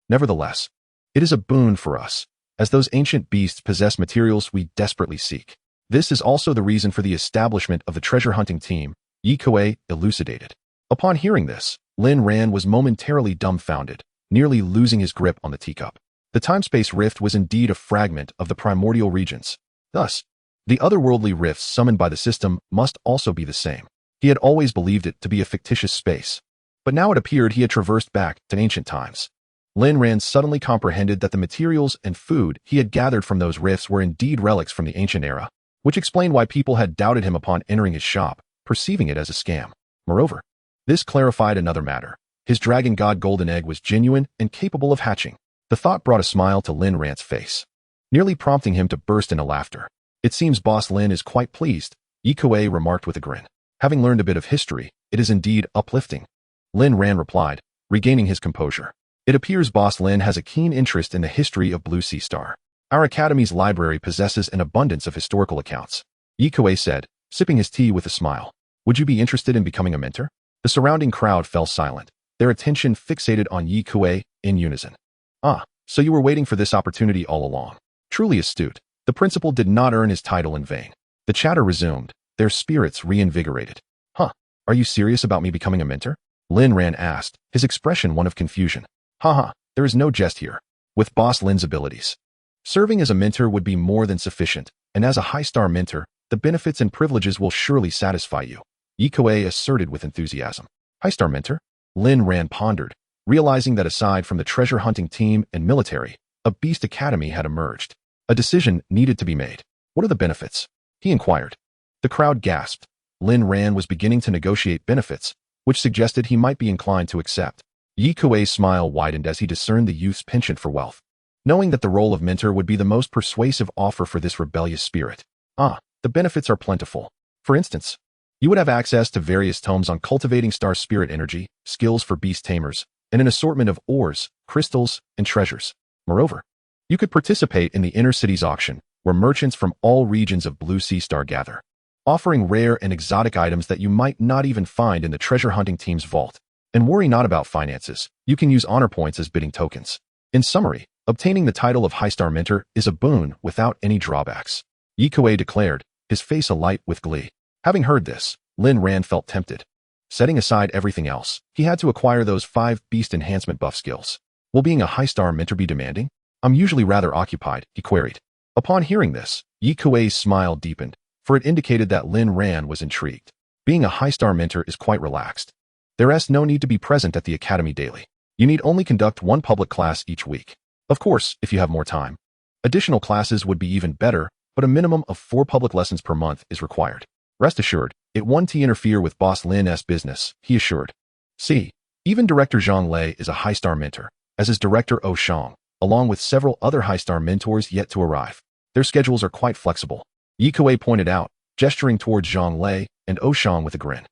Nevertheless, it is a boon for us, as those ancient beasts possess materials we desperately seek. This is also the reason for the establishment of the treasure hunting team, Yikuei elucidated. Upon hearing this, Lin Ran was momentarily dumbfounded, nearly losing his grip on the teacup. The time-space rift was indeed a fragment of the primordial regions. Thus, the otherworldly rifts summoned by the system must also be the same. He had always believed it to be a fictitious space, but now it appeared he had traversed back to ancient times. Lin Ran suddenly comprehended that the materials and food he had gathered from those rifts were indeed relics from the ancient era, which explained why people had doubted him upon entering his shop, perceiving it as a scam. Moreover, this clarified another matter. His dragon god golden egg was genuine and capable of hatching. The thought brought a smile to Lin Ran's face, nearly prompting him to burst into laughter. It seems Boss Lin is quite pleased, Yikuei remarked with a grin. Having learned a bit of history, it is indeed uplifting. Lin Ran replied, regaining his composure. It appears Boss Lin has a keen interest in the history of Blue Sea Star. Our academy's library possesses an abundance of historical accounts. Yikuei said, sipping his tea with a smile. Would you be interested in becoming a mentor? The surrounding crowd fell silent, their attention fixated on Yikuei in unison. Ah, so you were waiting for this opportunity all along. Truly astute. The principal did not earn his title in vain. The chatter resumed, their spirits reinvigorated. Huh, are you serious about me becoming a mentor? Lin Ran asked, his expression one of confusion. Haha, there is no jest here. With Boss Lin's abilities, serving as a mentor would be more than sufficient, and as a high-star mentor, the benefits and privileges will surely satisfy you, Yikuei asserted with enthusiasm. High-star mentor? Lin Ran pondered, realizing that aside from the treasure hunting team and military, a beast academy had emerged. A decision needed to be made. What are the benefits? He inquired. The crowd gasped. Lin Ran was beginning to negotiate benefits, which suggested he might be inclined to accept. Yikuei's smile widened as he discerned the youth's penchant for wealth. knowing that the role of mentor would be the most persuasive offer for this rebellious spirit. The benefits are plentiful. For instance, you would have access to various tomes on cultivating star spirit energy, skills for beast tamers, and an assortment of ores, crystals, and treasures. Moreover, you could participate in the inner city's auction, where merchants from all regions of Blue Sea Star gather, offering rare and exotic items that you might not even find in the treasure hunting team's vault. And worry not about finances, you can use honor points as bidding tokens. In summary, obtaining the title of High Star Mentor is a boon without any drawbacks, Yikue declared, his face alight with glee. Having heard this, Lin Ran felt tempted. Setting aside everything else, he had to acquire those 5 beast enhancement buff skills. Will being a high star mentor be demanding? I'm usually rather occupied, he queried. Upon hearing this, Yikue's smile deepened, for it indicated that Lin Ran was intrigued. Being a high star mentor is quite relaxed. There is no need to be present at the academy daily. You need only conduct 1 public class each week. Of course, if you have more time. Additional classes would be even better, but a minimum of 4 public lessons per month is required. Rest assured, it won't interfere with Boss Lin's business, he assured. See, even Director Zhang Lei is a high-star mentor, as is Director Oh Shang, along with several other high-star mentors yet to arrive. Their schedules are quite flexible, Yikue pointed out, gesturing towards Zhang Lei and Oh Shang with a grin.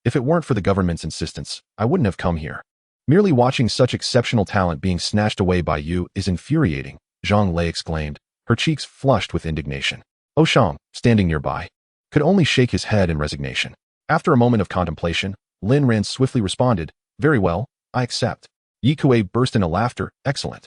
If it weren't for the government's insistence, I wouldn't have come here. Merely watching such exceptional talent being snatched away by you is infuriating, Zhang Lei exclaimed, her cheeks flushed with indignation. Oh Shang, standing nearby, could only shake his head in resignation. After a moment of contemplation, Lin Ran swiftly responded, very well, I accept. Yikue burst into laughter, excellent.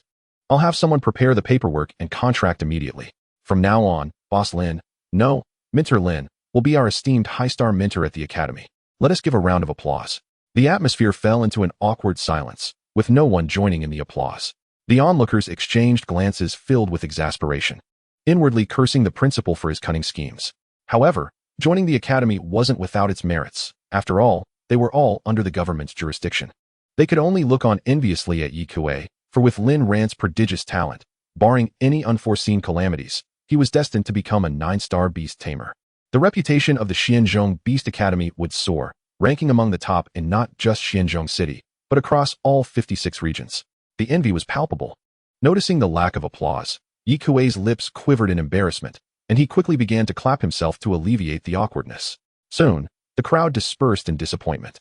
I'll have someone prepare the paperwork and contract immediately. From now on, Boss Lin, no, Mentor Lin, will be our esteemed high-star mentor at the academy. Let us give a round of applause. The atmosphere fell into an awkward silence, with no one joining in the applause. The onlookers exchanged glances filled with exasperation, inwardly cursing the principal for his cunning schemes. However, joining the academy wasn't without its merits. After all, they were all under the government's jurisdiction. They could only look on enviously at Yikue, for with Lin Ran's prodigious talent, barring any unforeseen calamities, he was destined to become a 9-star beast tamer. The reputation of the Xianzhong Beast Academy would soar, ranking among the top in not just Xianzhong City, but across all 56 regions. The envy was palpable. Noticing the lack of applause, Yikue's lips quivered in embarrassment, and he quickly began to clap himself to alleviate the awkwardness. Soon, the crowd dispersed in disappointment,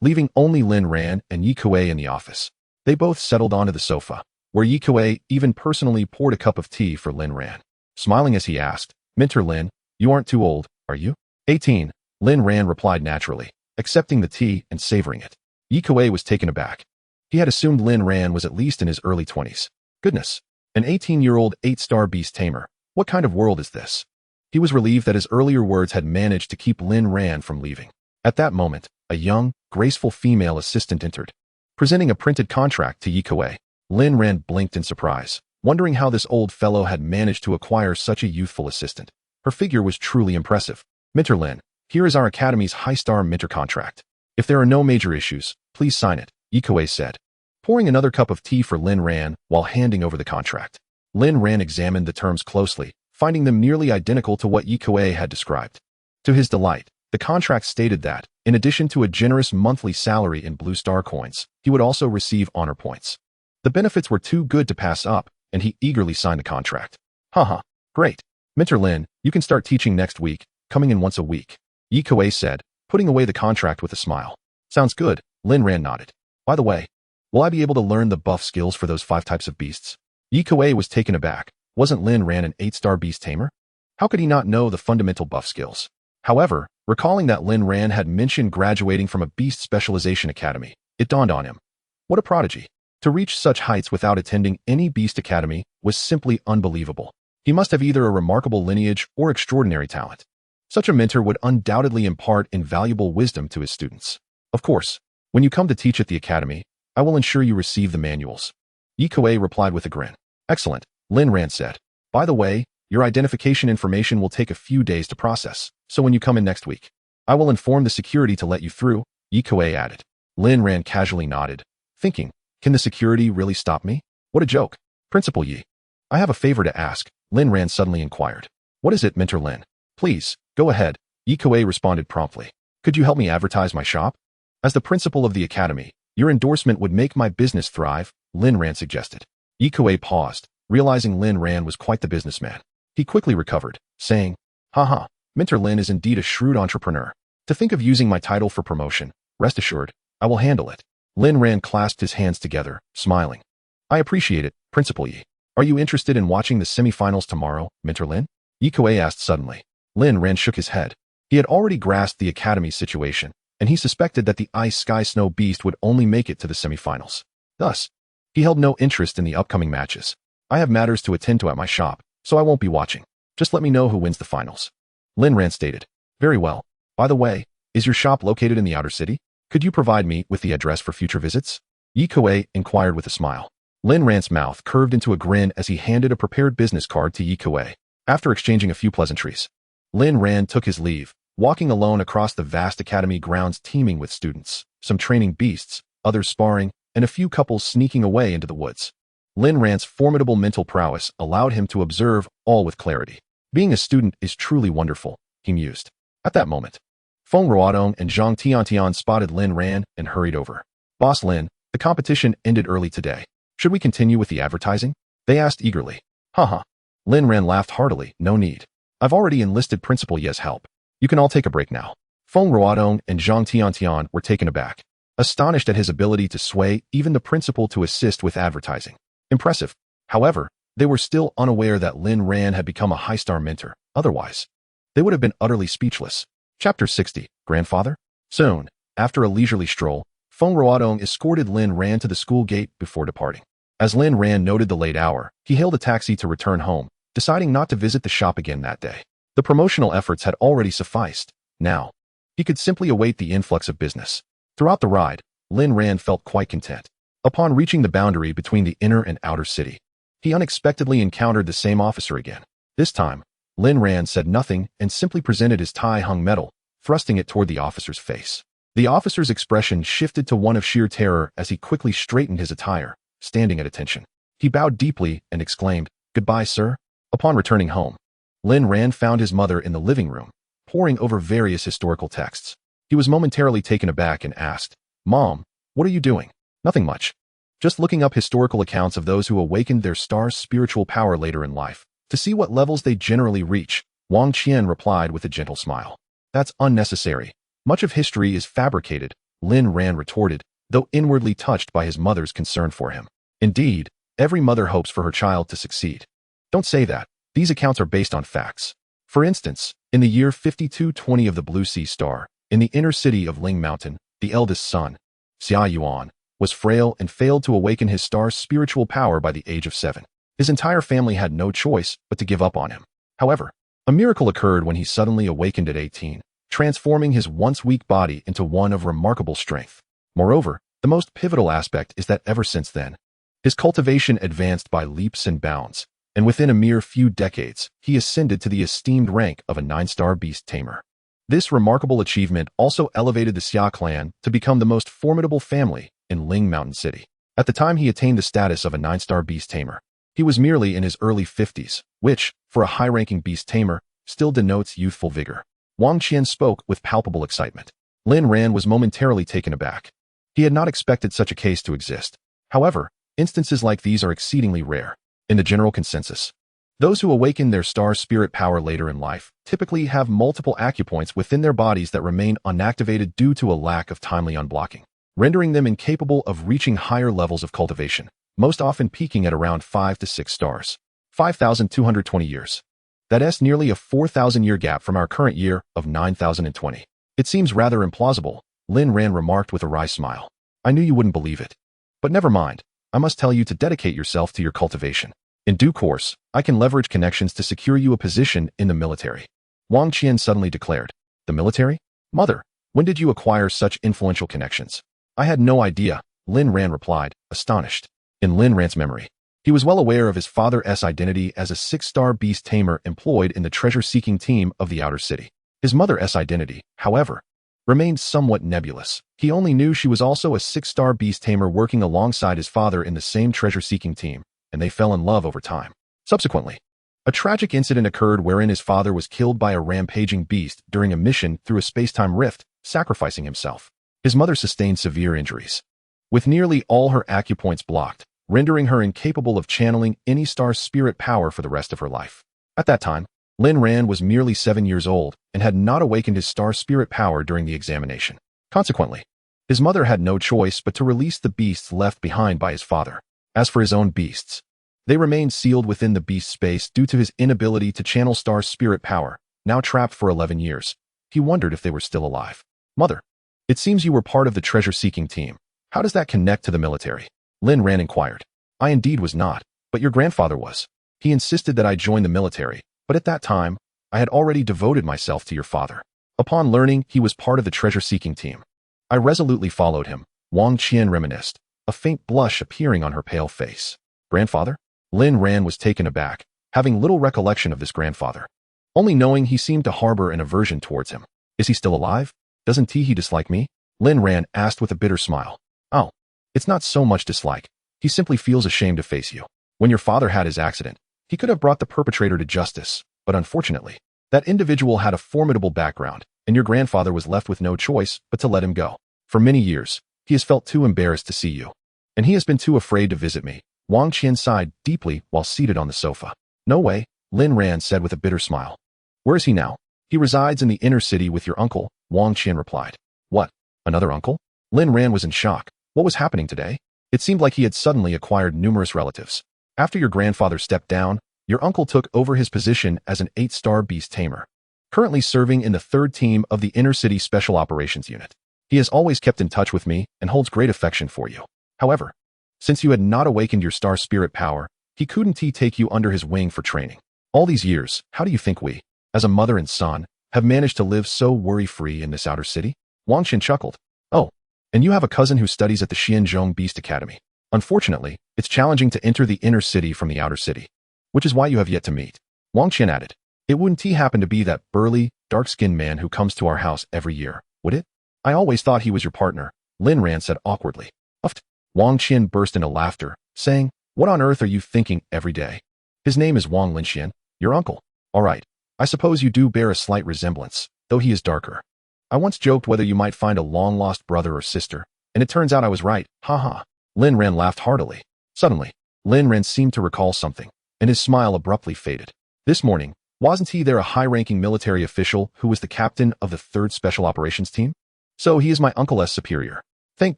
leaving only Lin Ran and Yikue in the office. They both settled onto the sofa, where Yikue even personally poured a cup of tea for Lin Ran. Smiling as he asked, Mentor Lin, you aren't too old, are you? 18, Lin Ran replied naturally, accepting the tea and savoring it. Yikue was taken aback. He had assumed Lin Ran was at least in his early 20s. Goodness, an 18-year-old 8-star beast tamer. What kind of world is this? He was relieved that his earlier words had managed to keep Lin Ran from leaving. At that moment, a young, graceful female assistant entered, presenting a printed contract to Yikue. Lin Ran blinked in surprise, wondering how this old fellow had managed to acquire such a youthful assistant. Her figure was truly impressive. Mentor Lin, here is our academy's high-star mentor contract. If there are no major issues, please sign it, Yikue said, pouring another cup of tea for Lin Ran while handing over the contract. Lin Ran examined the terms closely, finding them nearly identical to what Yikue had described. To his delight, the contract stated that, in addition to a generous monthly salary in Blue Star coins, he would also receive honor points. The benefits were too good to pass up, and he eagerly signed the contract. Haha, great. Mentor Lin, you can start teaching next week, coming in once a week, Yikue said, putting away the contract with a smile. Sounds good, Lin Ran nodded. By the way, will I be able to learn the buff skills for those 5 types of beasts? Yikue was taken aback. Wasn't Lin Ran an 8-star beast tamer? How could he not know the fundamental buff skills? However, recalling that Lin Ran had mentioned graduating from a beast specialization academy, it dawned on him. What a prodigy. To reach such heights without attending any beast academy was simply unbelievable. He must have either a remarkable lineage or extraordinary talent. Such a mentor would undoubtedly impart invaluable wisdom to his students. Of course, when you come to teach at the academy, I will ensure you receive the manuals. Yikue replied with a grin. Excellent, Lin Ran said. By the way, your identification information will take a few days to process, so when you come in next week, I will inform the security to let you through, Yikue added. Lin Ran casually nodded, thinking, can the security really stop me? What a joke. Principal Yi, I have a favor to ask, Lin Ran suddenly inquired. What is it, Mentor Lin? Please, go ahead, Yikue responded promptly. Could you help me advertise my shop? As the principal of the academy, your endorsement would make my business thrive, Lin Ran suggested. Yikue paused, realizing Lin Ran was quite the businessman. He quickly recovered, saying, "Haha, Minter Lin is indeed a shrewd entrepreneur. To think of using my title for promotion, rest assured, I will handle it." Lin Ran clasped his hands together, smiling. "I appreciate it, Principal Yi. Are you interested in watching the semifinals tomorrow, Minter Lin?" Yi Kuei asked suddenly. Lin Ran shook his head. He had already grasped the academy's situation, and he suspected that the Ice Sky Snow Beast would only make it to the semifinals. Thus, he held no interest in the upcoming matches. "I have matters to attend to at my shop, so I won't be watching. Just let me know who wins the finals." Lin Ran stated. "Very well. By the way, is your shop located in the outer city? Could you provide me with the address for future visits?" Yi Kuei inquired with a smile. Lin Ran's mouth curved into a grin as he handed a prepared business card to Yi Kuei. After exchanging a few pleasantries, Lin Ran took his leave, walking alone across the vast academy grounds teeming with students, some training beasts, others sparring, and a few couples sneaking away into the woods. Lin Ran's formidable mental prowess allowed him to observe all with clarity. Being a student is truly wonderful, he mused. At that moment, Feng Ruodong and Zhang Tiantian spotted Lin Ran and hurried over. "Boss Lin, the competition ended early today. Should we continue with the advertising?" they asked eagerly. "Haha." Lin Ran laughed heartily. "No need. I've already enlisted Principal Ye's help. You can all take a break now." Feng Ruodong and Zhang Tiantian were taken aback, astonished at his ability to sway even the principal to assist with advertising. Impressive. However, they were still unaware that Lin Ran had become a high-star mentor. Otherwise, they would have been utterly speechless. Chapter 60, Grandfather? Soon, after a leisurely stroll, Feng Ruodong escorted Lin Ran to the school gate before departing. As Lin Ran noted the late hour, he hailed a taxi to return home, deciding not to visit the shop again that day. The promotional efforts had already sufficed. Now, he could simply await the influx of business. Throughout the ride, Lin Ran felt quite content. Upon reaching the boundary between the inner and outer city, he unexpectedly encountered the same officer again. This time, Lin Ran said nothing and simply presented his tie-hung medal, thrusting it toward the officer's face. The officer's expression shifted to one of sheer terror as he quickly straightened his attire, standing at attention. He bowed deeply and exclaimed, "Goodbye, sir." Upon returning home, Lin Ran found his mother in the living room, poring over various historical texts. He was momentarily taken aback and asked, "Mom, what are you doing?" "Nothing much. Just looking up historical accounts of those who awakened their star's spiritual power later in life, to see what levels they generally reach," Wang Qian replied with a gentle smile. "That's unnecessary. Much of history is fabricated," Lin Ran retorted, though inwardly touched by his mother's concern for him. Indeed, every mother hopes for her child to succeed. "Don't say that. These accounts are based on facts. For instance, in the year 5220 of the Blue Sea Star, in the inner city of Ling Mountain, the eldest son, Xia Yuan, was frail and failed to awaken his star's spiritual power by the age of 7. His entire family had no choice but to give up on him. However, a miracle occurred when he suddenly awakened at 18, transforming his once weak body into one of remarkable strength. Moreover, the most pivotal aspect is that ever since then, his cultivation advanced by leaps and bounds, and within a mere few decades, he ascended to the esteemed rank of a 9-star beast tamer. This remarkable achievement also elevated the Xia clan to become the most formidable family in Ling Mountain City. At the time he attained the status of a 9-star beast tamer, he was merely in his early 50s, which, for a high-ranking beast tamer, still denotes youthful vigor. Wang Qian spoke with palpable excitement. Lin Ran was momentarily taken aback. He had not expected such a case to exist. However, instances like these are exceedingly rare. In the general consensus, those who awaken their star spirit power later in life typically have multiple acupoints within their bodies that remain unactivated due to a lack of timely unblocking, rendering them incapable of reaching higher levels of cultivation, most often peaking at around 5 to 6 stars. 5,220 years. That's nearly a 4,000-year gap from our current year of 9,020. "It seems rather implausible," Lin Ran remarked with a wry smile. "I knew you wouldn't believe it. But never mind, I must tell you to dedicate yourself to your cultivation. In due course, I can leverage connections to secure you a position in the military." Wang Qian suddenly declared. "The military? Mother, when did you acquire such influential connections?" "I had no idea," Lin Ran replied, astonished. In Lin Ran's memory, he was well aware of his father's identity as a 6-star beast tamer employed in the treasure-seeking team of the outer city. His mother's identity, however, remained somewhat nebulous. He only knew she was also a 6-star beast tamer working alongside his father in the same treasure-seeking team, and they fell in love over time. Subsequently, a tragic incident occurred wherein his father was killed by a rampaging beast during a mission through a space-time rift, sacrificing himself. His mother sustained severe injuries. With nearly all her acupoints blocked, rendering her incapable of channeling any star's spirit power for the rest of her life. At that time, Lin Ran was merely 7 years old and had not awakened his star spirit power during the examination. Consequently, his mother had no choice but to release the beasts left behind by his father. As for his own beasts, they remained sealed within the beast space due to his inability to channel star spirit power. Now trapped for 11 years, he wondered if they were still alive. Mother, it seems you were part of the treasure-seeking team. How does that connect to the military? Lin Ran inquired. I indeed was not, but your grandfather was. He insisted that I join the military, but at that time, I had already devoted myself to your father. Upon learning he was part of the treasure-seeking team, I resolutely followed him. Wang Qian reminisced, a faint blush appearing on her pale face. Grandfather? Lin Ran was taken aback, having little recollection of this grandfather, only knowing he seemed to harbor an aversion towards him. Is he still alive? Doesn't he dislike me? Lin Ran asked with a bitter smile. Oh, it's not so much dislike. He simply feels ashamed to face you. When your father had his accident, he could have brought the perpetrator to justice, but unfortunately, that individual had a formidable background, and your grandfather was left with no choice but to let him go. For many years, he has felt too embarrassed to see you, and he has been too afraid to visit me. Wang Qian sighed deeply while seated on the sofa. No way, Lin Ran said with a bitter smile. Where is he now? He resides in the inner city with your uncle, Wang Qian replied. What? Another uncle? Lin Ran was in shock. What was happening today? It seemed like he had suddenly acquired numerous relatives. After your grandfather stepped down, your uncle took over his position as an 8-star beast tamer, currently serving in the 3rd team of the Inner City Special Operations Unit. He has always kept in touch with me and holds great affection for you. However, since you had not awakened your star spirit power, he couldn't take you under his wing for training. All these years, how do you think we, as a mother and son, have managed to live so worry-free in this outer city? Wang Qian chuckled. Oh, and you have a cousin who studies at the Xianzhong Beast Academy. Unfortunately, it's challenging to enter the inner city from the outer city, which is why you have yet to meet. Wang Qian added. It wouldn't happen to be that burly, dark-skinned man who comes to our house every year, would it? I always thought he was your partner, Lin Ran said awkwardly. Uffed. Wang Qian burst into laughter, saying, What on earth are you thinking every day? His name is Wang Linxian, your uncle. All right, I suppose you do bear a slight resemblance, though he is darker. I once joked whether you might find a long-lost brother or sister, and it turns out I was right, ha. Lin Ran laughed heartily. Suddenly, Lin Ran seemed to recall something, and his smile abruptly faded. This morning, wasn't he there a high-ranking military official who was the captain of the 3rd Special Operations Team? So he is my uncle's superior. Thank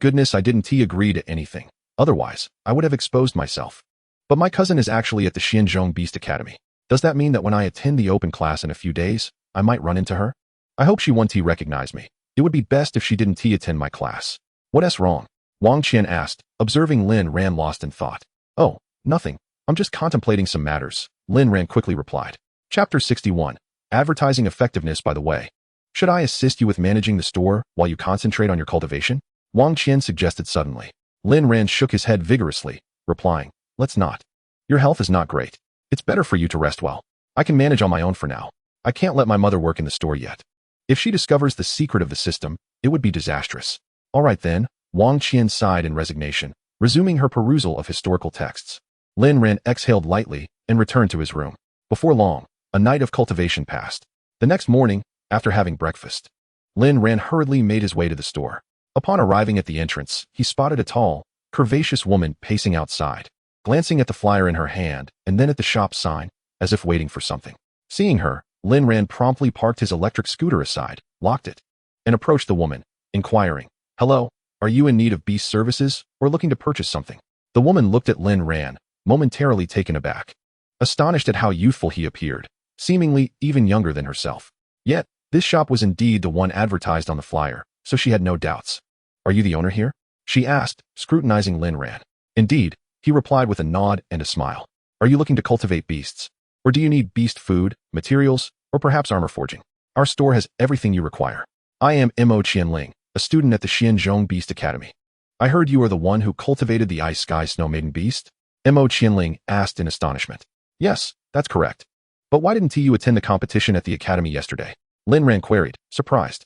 goodness I didn't agree to anything. Otherwise, I would have exposed myself. But my cousin is actually at the Xianzhong Beast Academy. Does that mean that when I attend the open class in a few days, I might run into her? I hope she won't recognize me. It would be best if she didn't attend my class. What's wrong? Wang Qian asked, observing Lin Ran lost in thought. Oh, nothing. I'm just contemplating some matters, Lin Ran quickly replied. Chapter 61. Advertising effectiveness by the way. Should I assist you with managing the store while you concentrate on your cultivation? Wang Qian suggested suddenly. Lin Ran shook his head vigorously, replying, Let's not. Your health is not great. It's better for you to rest well. I can manage on my own for now. I can't let my mother work in the store yet. If she discovers the secret of the system, it would be disastrous. All right then, Wang Qian sighed in resignation, resuming her perusal of historical texts. Lin Ran exhaled lightly and returned to his room. Before long, a night of cultivation passed. The next morning, after having breakfast, Lin Ran hurriedly made his way to the store. Upon arriving at the entrance, he spotted a tall, curvaceous woman pacing outside, glancing at the flyer in her hand and then at the shop sign, as if waiting for something. Seeing her, Lin Ran promptly parked his electric scooter aside, locked it, and approached the woman, inquiring, Hello, are you in need of beast services or looking to purchase something? The woman looked at Lin Ran, momentarily taken aback, astonished at how youthful he appeared, seemingly even younger than herself. Yet, this shop was indeed the one advertised on the flyer, so she had no doubts. Are you the owner here? She asked, scrutinizing Lin Ran. Indeed, he replied with a nod and a smile. Are you looking to cultivate beasts? Or do you need beast food, materials, or perhaps armor forging? Our store has everything you require. I am Mo Qianling, a student at the Xianzhong Beast Academy. I heard you are the one who cultivated the Ice Sky Snow Maiden beast? Mo Qianling asked in astonishment. Yes, that's correct. But why didn't you attend the competition at the academy yesterday? Lin Ran queried, surprised.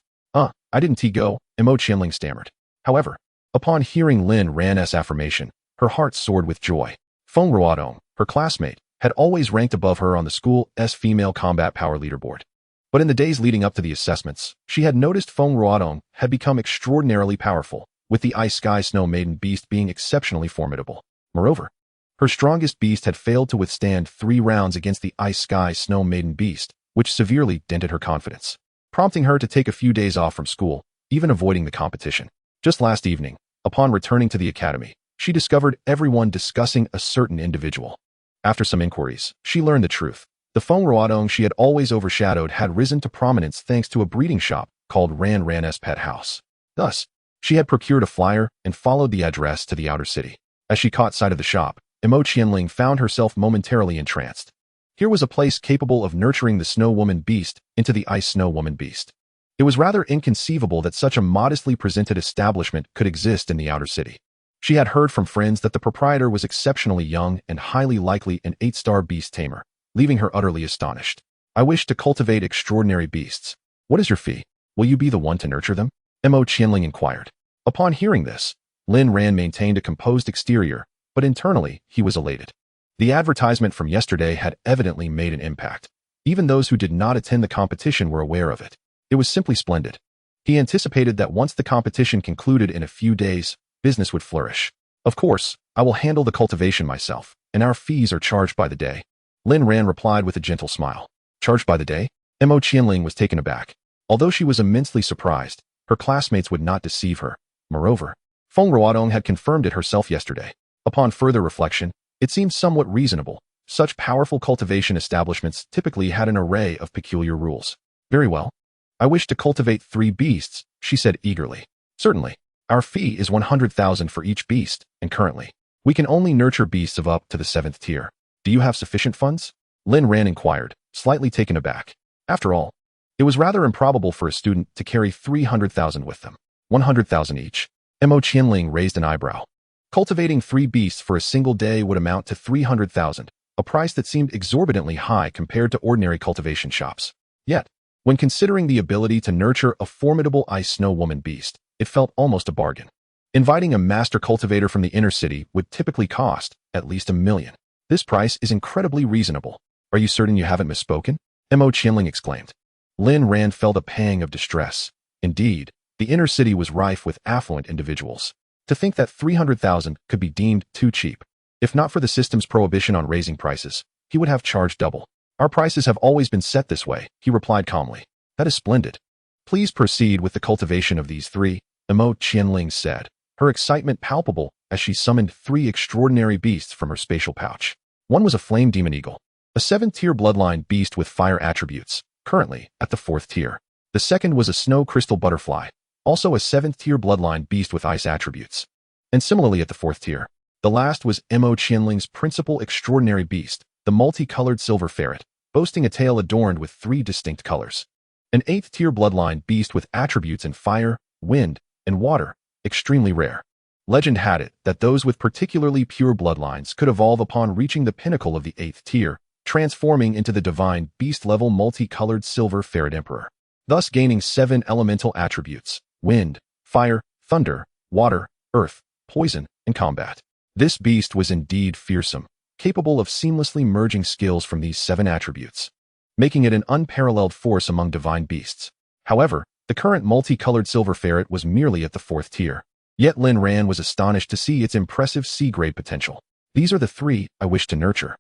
I didn't go, Mo Qianling stammered. However, upon hearing Lin Ran's affirmation, her heart soared with joy. Feng Ruodong, her classmate, had always ranked above her on the school's female combat power leaderboard. But in the days leading up to the assessments, she had noticed Feng Ruodong had become extraordinarily powerful, with the Ice Sky Snow Maiden beast being exceptionally formidable. Moreover, her strongest beast had failed to withstand 3 rounds against the Ice Sky Snow Maiden beast, which severely dented her confidence, prompting her to take a few days off from school, even avoiding the competition. Just last evening, upon returning to the academy, she discovered everyone discussing a certain individual. After some inquiries, she learned the truth. The Feng Ruodong she had always overshadowed had risen to prominence thanks to a breeding shop called Ran Ran's Pet House. Thus, she had procured a flyer and followed the address to the outer city. As she caught sight of the shop, Imo Qianling found herself momentarily entranced. Here was a place capable of nurturing the Snow Woman beast into the Ice Snow Woman beast. It was rather inconceivable that such a modestly presented establishment could exist in the outer city. She had heard from friends that the proprietor was exceptionally young and highly likely an 8-star beast tamer, leaving her utterly astonished. I wish to cultivate extraordinary beasts. What is your fee? Will you be the one to nurture them? Imo Qianling inquired. Upon hearing this, Lin Ran maintained a composed exterior, but internally he was elated. The advertisement from yesterday had evidently made an impact. Even those who did not attend the competition were aware of it. It was simply splendid. He anticipated that once the competition concluded in a few days, business would flourish. Of course, I will handle the cultivation myself, and our fees are charged by the day. Lin Ran replied with a gentle smile. Charged by the day? Imo Qianling was taken aback. Although she was immensely surprised, her classmates would not deceive her. Moreover, Feng Ruodong had confirmed it herself yesterday. Upon further reflection, it seemed somewhat reasonable. Such powerful cultivation establishments typically had an array of peculiar rules. Very well. I wish to cultivate 3 beasts, she said eagerly. Certainly. Our fee is 100,000 for each beast, and currently, we can only nurture beasts of up to the 7th tier. Do you have sufficient funds? Lin Ran inquired, slightly taken aback. After all, it was rather improbable for a student to carry 300,000 with them. 100,000 each. Imo Qianling raised an eyebrow. Cultivating 3 beasts for a single day would amount to 300,000, a price that seemed exorbitantly high compared to ordinary cultivation shops. Yet, when considering the ability to nurture a formidable Ice Snow Woman beast, it felt almost a bargain. Inviting a master cultivator from the inner city would typically cost at least $1 million. This price is incredibly reasonable. Are you certain you haven't misspoken? Imo Qianling exclaimed. Lin Ran felt a pang of distress. Indeed, the inner city was rife with affluent individuals. To think that 300,000 could be deemed too cheap. If not for the system's prohibition on raising prices, he would have charged double. Our prices have always been set this way, he replied calmly. That is splendid. Please proceed with the cultivation of these 3, Imo Qianling said, her excitement palpable as she summoned 3 extraordinary beasts from her spatial pouch. One was a flame demon eagle, a 7th-tier bloodline beast with fire attributes, currently at the 4th tier. The second was a snow crystal butterfly, also a 7th-tier bloodline beast with ice attributes, and similarly at the 4th tier. The last was Imo Qianling's principal extraordinary beast, the multicolored silver ferret, boasting a tail adorned with 3 distinct colors. An 8th-tier bloodline beast with attributes in fire, wind, and water, extremely rare. Legend had it that those with particularly pure bloodlines could evolve upon reaching the pinnacle of the 8th tier, transforming into the divine beast-level multicolored silver ferret emperor, thus gaining 7 elemental attributes: wind, fire, thunder, water, earth, poison, and combat. This beast was indeed fearsome, capable of seamlessly merging skills from these 7 attributes, making it an unparalleled force among divine beasts. However, the current multicolored silver ferret was merely at the 4th tier. Yet Lin Ran was astonished to see its impressive C-grade potential. These are the 3 I wish to nurture.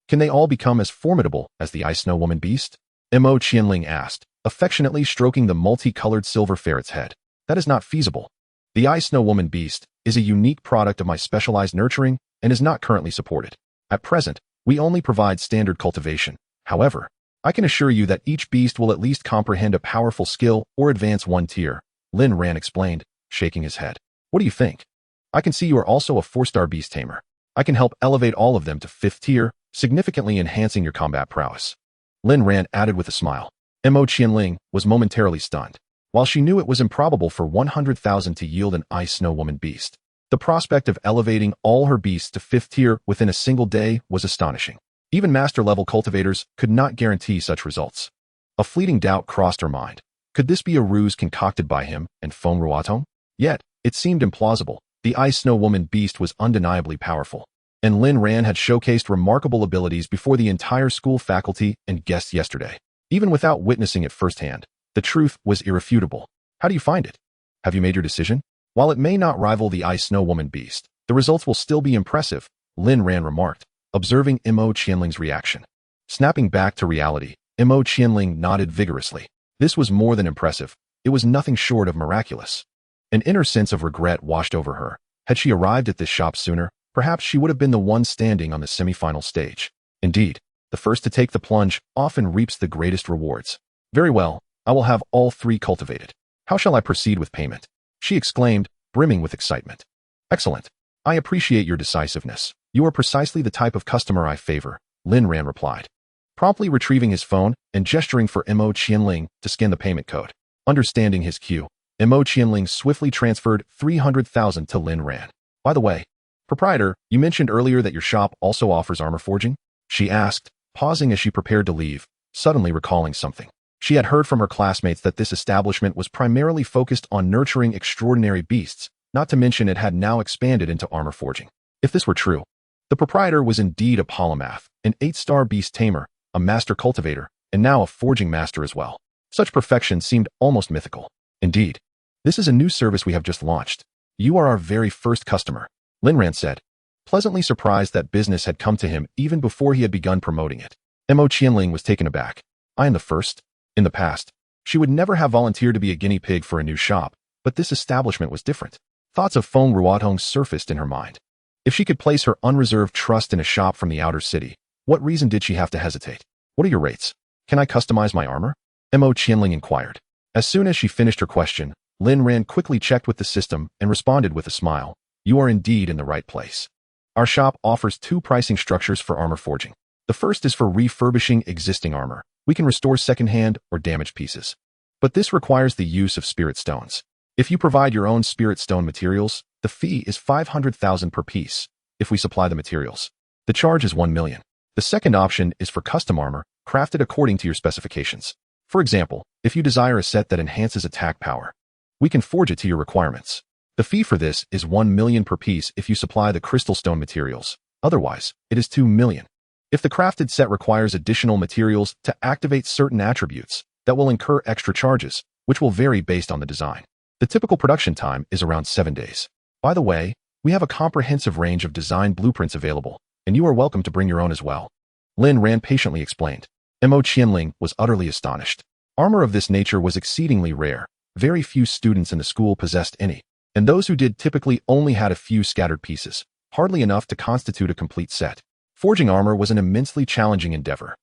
Can they all become as formidable as the Ice Snow Woman beast? Imo Qianling asked, affectionately stroking the multicolored silver ferret's head. That is not feasible. The Ice Snow Woman beast is a unique product of my specialized nurturing and is not currently supported. At present, we only provide standard cultivation. However, I can assure you that each beast will at least comprehend a powerful skill or advance 1 tier, Lin Ran explained, shaking his head. What do you think? I can see you are also a 4-star beast tamer. I can help elevate all of them to 5th tier, significantly enhancing your combat prowess. Lin Ran added with a smile. Imo Qianling was momentarily stunned. While she knew it was improbable for 100,000 to yield an Ice Snow Woman beast, the prospect of elevating all her beasts to 5th tier within a single day was astonishing. Even master-level cultivators could not guarantee such results. A fleeting doubt crossed her mind. Could this be a ruse concocted by him and Feng Ruodong? Yet, it seemed implausible. The Ice Snow Woman beast was undeniably powerful, and Lin Ran had showcased remarkable abilities before the entire school faculty and guests yesterday. Even without witnessing it firsthand, the truth was irrefutable. How do you find it? Have you made your decision? While it may not rival the Ice Snow Woman beast, the results will still be impressive, Lin Ran remarked, observing Mo Qianling's reaction. Snapping back to reality, Mo Qianling nodded vigorously. This was more than impressive. It was nothing short of miraculous. An inner sense of regret washed over her. Had she arrived at this shop sooner, perhaps she would have been the one standing on the semi-final stage. Indeed, the first to take the plunge often reaps the greatest rewards. Very well, I will have all three cultivated. How shall I proceed with payment? She exclaimed, brimming with excitement. Excellent. I appreciate your decisiveness. You are precisely the type of customer I favor, Lin Ran replied, promptly retrieving his phone and gesturing for Mo Qianling to scan the payment code. Understanding his cue, Mo Qianling swiftly transferred 300,000 to Lin Ran. By the way, proprietor, you mentioned earlier that your shop also offers armor forging? She asked, pausing as she prepared to leave, suddenly recalling something. She had heard from her classmates that this establishment was primarily focused on nurturing extraordinary beasts, not to mention it had now expanded into armor forging. If this were true, the proprietor was indeed a polymath, an 8-star beast tamer, a master cultivator, and now a forging master as well. Such perfection seemed almost mythical. Indeed, this is a new service we have just launched. You are our very first customer, Lin Ran said, pleasantly surprised that business had come to him even before he had begun promoting it. Mo Qianling was taken aback. I am the first? In the past, she would never have volunteered to be a guinea pig for a new shop, but this establishment was different. Thoughts of Feng Ruotong surfaced in her mind. If she could place her unreserved trust in a shop from the outer city, what reason did she have to hesitate? What are your rates? Can I customize my armor? Mo Qianling inquired. As soon as she finished her question, Lin Ran quickly checked with the system and responded with a smile. You are indeed in the right place. Our shop offers two pricing structures for armor forging. The first is for refurbishing existing armor. We can restore second-hand or damaged pieces. But this requires the use of spirit stones. If you provide your own spirit stone materials, the fee is 500,000 per piece. If we supply the materials, the charge is 1 million. The second option is for custom armor, crafted according to your specifications. For example, if you desire a set that enhances attack power, we can forge it to your requirements. The fee for this is 1 million per piece if you supply the crystal stone materials. Otherwise, it is 2 million. If the crafted set requires additional materials to activate certain attributes, that will incur extra charges, which will vary based on the design. The typical production time is around 7 days. By the way, we have a comprehensive range of design blueprints available, and you are welcome to bring your own as well. Lin Ran patiently explained. Mo Qianling was utterly astonished. Armor of this nature was exceedingly rare. Very few students in the school possessed any, and those who did typically only had a few scattered pieces, hardly enough to constitute a complete set. Forging armor was an immensely challenging endeavor.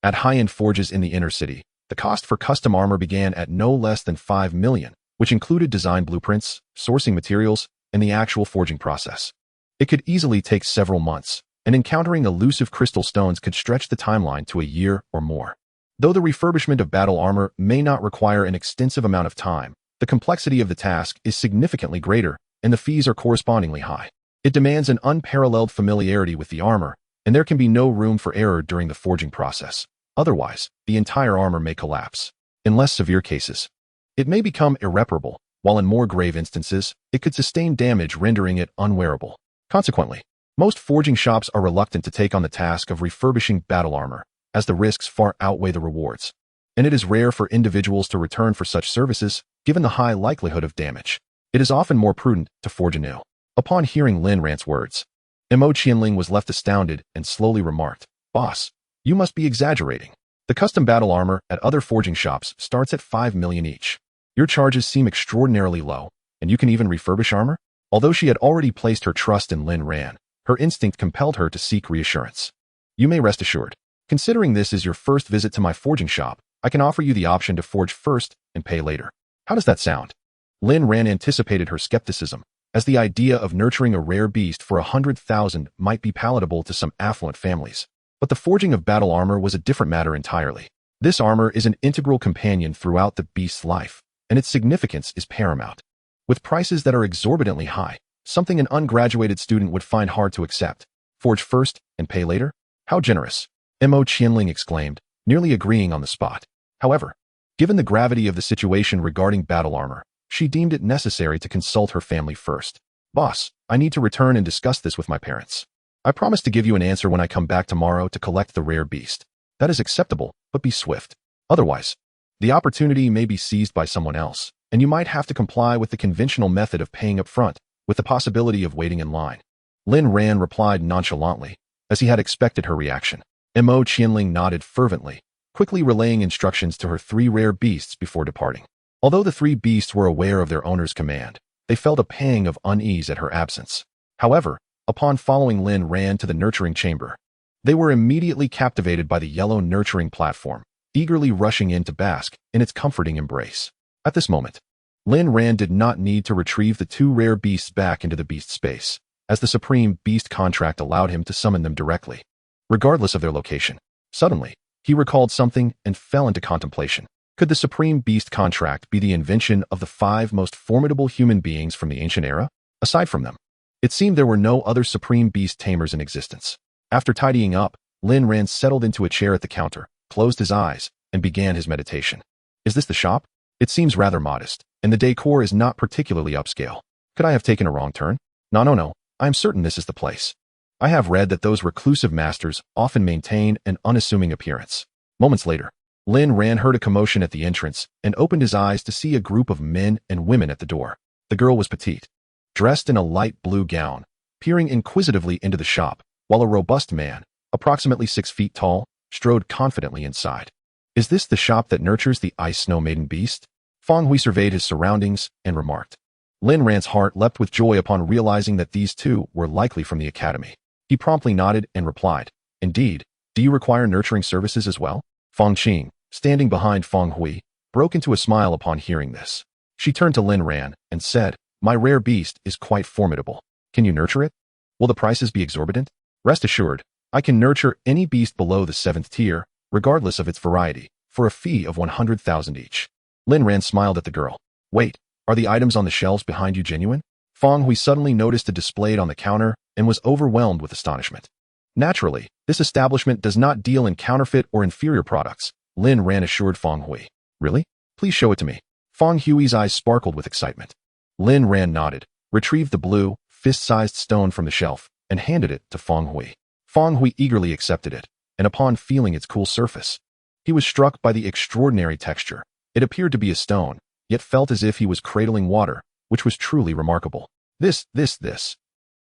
At high-end forges in the inner city, the cost for custom armor began at no less than 5 million, which included design blueprints, sourcing materials, and the actual forging process. It could easily take several months, and encountering elusive crystal stones could stretch the timeline to a year or more. Though the refurbishment of battle armor may not require an extensive amount of time, the complexity of the task is significantly greater, and the fees are correspondingly high. It demands an unparalleled familiarity with the armor, and there can be no room for error during the forging process. Otherwise, the entire armor may collapse. In less severe cases, it may become irreparable, while in more grave instances, it could sustain damage rendering it unwearable. Consequently, most forging shops are reluctant to take on the task of refurbishing battle armor, as the risks far outweigh the rewards. And it is rare for individuals to return for such services, given the high likelihood of damage. It is often more prudent to forge anew. Upon hearing Lin Ran's words, Mo Qianling was left astounded and slowly remarked, Boss, you must be exaggerating. The custom battle armor at other forging shops starts at 5 million each. Your charges seem extraordinarily low, and you can even refurbish armor? Although she had already placed her trust in Lin Ran, her instinct compelled her to seek reassurance. You may rest assured. Considering this is your first visit to my forging shop, I can offer you the option to forge first and pay later. How does that sound? Lin Ran anticipated her skepticism, as the idea of nurturing a rare beast for 100,000 might be palatable to some affluent families. But the forging of battle armor was a different matter entirely. This armor is an integral companion throughout the beast's life, and its significance is paramount. With prices that are exorbitantly high, something an ungraduated student would find hard to accept. Forge first and pay later? How generous! Mo Qianling exclaimed, nearly agreeing on the spot. However, given the gravity of the situation regarding battle armor, she deemed it necessary to consult her family first. Boss, I need to return and discuss this with my parents. I promise to give you an answer when I come back tomorrow to collect the rare beast. That is acceptable, but be swift. Otherwise, the opportunity may be seized by someone else, and you might have to comply with the conventional method of paying up front, with the possibility of waiting in line. Lin Ran replied nonchalantly, as he had expected her reaction. Mo Qianling nodded fervently, quickly relaying instructions to her 3 rare beasts before departing. Although the 3 beasts were aware of their owner's command, they felt a pang of unease at her absence. However, upon following Lin Ran to the nurturing chamber, they were immediately captivated by the yellow nurturing platform, eagerly rushing in to bask in its comforting embrace. At this moment, Lin Ran did not need to retrieve the 2 rare beasts back into the beast space, as the Supreme Beast contract allowed him to summon them directly, regardless of their location. Suddenly, he recalled something and fell into contemplation. Could the Supreme Beast contract be the invention of the 5 most formidable human beings from the ancient era? Aside from them, it seemed there were no other Supreme Beast tamers in existence. After tidying up, Lin Ran settled into a chair at the counter, closed his eyes, and began his meditation. Is this the shop? It seems rather modest, and the decor is not particularly upscale. Could I have taken a wrong turn? No. I am certain this is the place. I have read that those reclusive masters often maintain an unassuming appearance. Moments later, Lin Ran heard a commotion at the entrance and opened his eyes to see a group of men and women at the door. The girl was petite, dressed in a light blue gown, peering inquisitively into the shop, while a robust man, approximately 6 feet tall, strode confidently inside. Is this the shop that nurtures the Ice Snow Maiden beast? Feng Hui surveyed his surroundings and remarked. Lin Ran's heart leapt with joy upon realizing that these 2 were likely from the academy. He promptly nodded and replied, Indeed, do you require nurturing services as well? Feng Qing, standing behind Feng Hui, broke into a smile upon hearing this. She turned to Lin Ran and said, My rare beast is quite formidable. Can you nurture it? Will the prices be exorbitant? Rest assured, I can nurture any beast below the 7th tier, regardless of its variety, for a fee of 100,000 each. Lin Ran smiled at the girl. Wait, are the items on the shelves behind you genuine? Feng Hui suddenly noticed a displayed on the counter and was overwhelmed with astonishment. Naturally, this establishment does not deal in counterfeit or inferior products, Lin Ran assured Feng Hui. Really? Please show it to me. Feng Hui's eyes sparkled with excitement. Lin Ran nodded, retrieved the blue, fist-sized stone from the shelf, and handed it to Feng Hui. Feng Hui eagerly accepted it, and upon feeling its cool surface, he was struck by the extraordinary texture. It appeared to be a stone, yet felt as if he was cradling water, which was truly remarkable. This.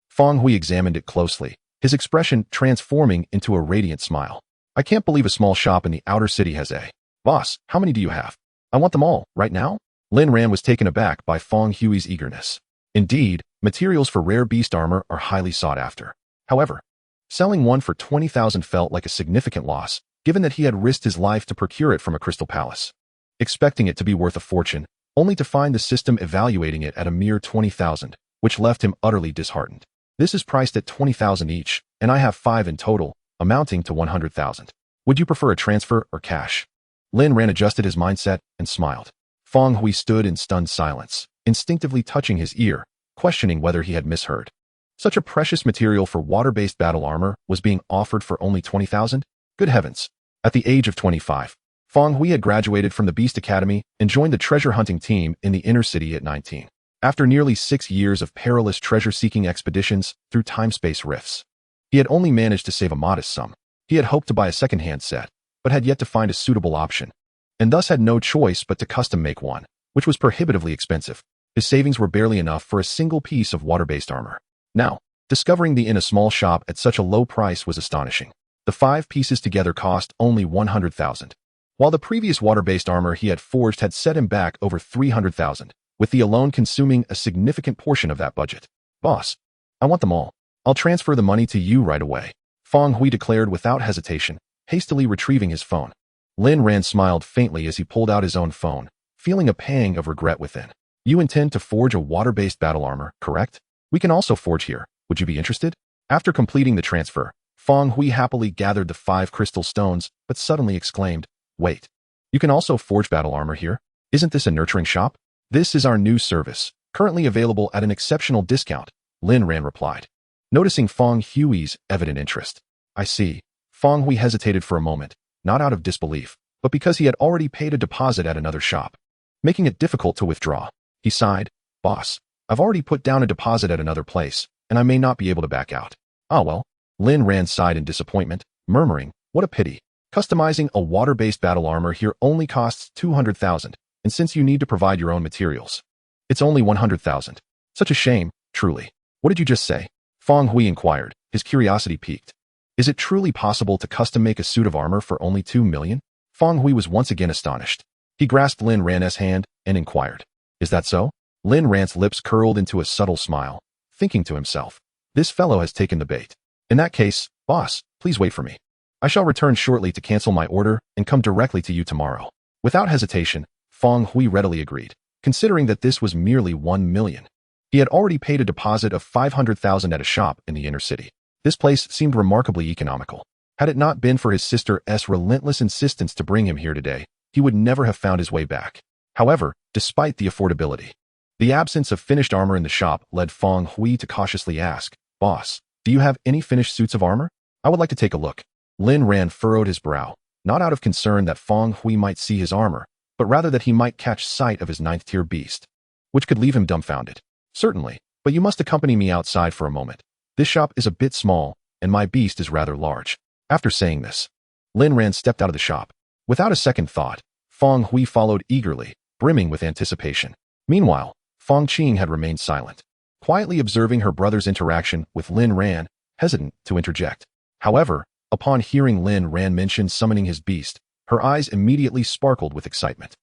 Feng Hui examined it closely, his expression transforming into a radiant smile. I can't believe a small shop in the outer city has a. Boss, how many do you have? I want them all, right now? Lin Ran was taken aback by Feng Hui's eagerness. Indeed, materials for rare beast armor are highly sought after. However, selling one for 20,000 felt like a significant loss, given that he had risked his life to procure it from a crystal palace. Expecting it to be worth a fortune, only to find the system evaluating it at a mere 20,000, which left him utterly disheartened. This is priced at 20,000 each, and I have 5 in total, amounting to 100,000. Would you prefer a transfer or cash? Lin Ran adjusted his mindset and smiled. Feng Hui stood in stunned silence, instinctively touching his ear, questioning whether he had misheard. Such a precious material for water-based battle armor was being offered for only 20,000? Good heavens! At the age of 25, Feng Hui had graduated from the Beast Academy and joined the treasure hunting team in the inner city at 19. After nearly 6 years of perilous treasure-seeking expeditions through time-space rifts, he had only managed to save a modest sum. He had hoped to buy a second-hand set, but had yet to find a suitable option, and thus had no choice but to custom-make one, which was prohibitively expensive. His savings were barely enough for a single piece of water-based armor. Now, discovering the in a small shop at such a low price was astonishing. The 5 pieces together cost only 100,000. While the previous water-based armor he had forged had set him back over 300,000, with the alone consuming a significant portion of that budget. Boss, I want them all. I'll transfer the money to you right away, Feng Hui declared without hesitation, hastily retrieving his phone. Lin Ran smiled faintly as he pulled out his own phone, feeling a pang of regret within. You intend to forge a water-based battle armor, correct? We can also forge here. Would you be interested? After completing the transfer, Feng Hui happily gathered the 5 crystal stones, but suddenly exclaimed, Wait, you can also forge battle armor here? Isn't this a nurturing shop? This is our new service, currently available at an exceptional discount, Lin Ran replied. Noticing Feng Hui's evident interest. I see. Feng Hui hesitated for a moment, not out of disbelief, but because he had already paid a deposit at another shop, making it difficult to withdraw. He sighed, Boss, I've already put down a deposit at another place, and I may not be able to back out. Ah well. Lin Ran sighed in disappointment, murmuring, What a pity. Customizing a water-based battle armor here only costs 200,000, and since you need to provide your own materials, it's only 100,000. Such a shame, truly. What did you just say? Feng Hui inquired, his curiosity piqued. Is it truly possible to custom-make a suit of armor for only 2 million? Feng Hui was once again astonished. He grasped Lin Ran's hand and inquired, is that so? Lin Ran's lips curled into a subtle smile, thinking to himself, this fellow has taken the bait. In that case, boss, please wait for me. I shall return shortly to cancel my order and come directly to you tomorrow. Without hesitation, Feng Hui readily agreed, considering that this was merely 1 million. He had already paid a deposit of 500,000 at a shop in the inner city. This place seemed remarkably economical. Had it not been for his sister's relentless insistence to bring him here today, he would never have found his way back. However, despite the affordability, the absence of finished armor in the shop led Feng Hui to cautiously ask, boss, do you have any finished suits of armor? I would like to take a look. Lin Ran furrowed his brow, not out of concern that Feng Hui might see his armor, but rather that he might catch sight of his 9th-tier beast, which could leave him dumbfounded. Certainly, but you must accompany me outside for a moment. This shop is a bit small, and my beast is rather large. After saying this, Lin Ran stepped out of the shop. Without a second thought, Feng Hui followed eagerly, brimming with anticipation. Meanwhile, Feng Qing had remained silent, quietly observing her brother's interaction with Lin Ran, hesitant to interject. However, upon hearing Lin Ran mention summoning his beast, her eyes immediately sparkled with excitement.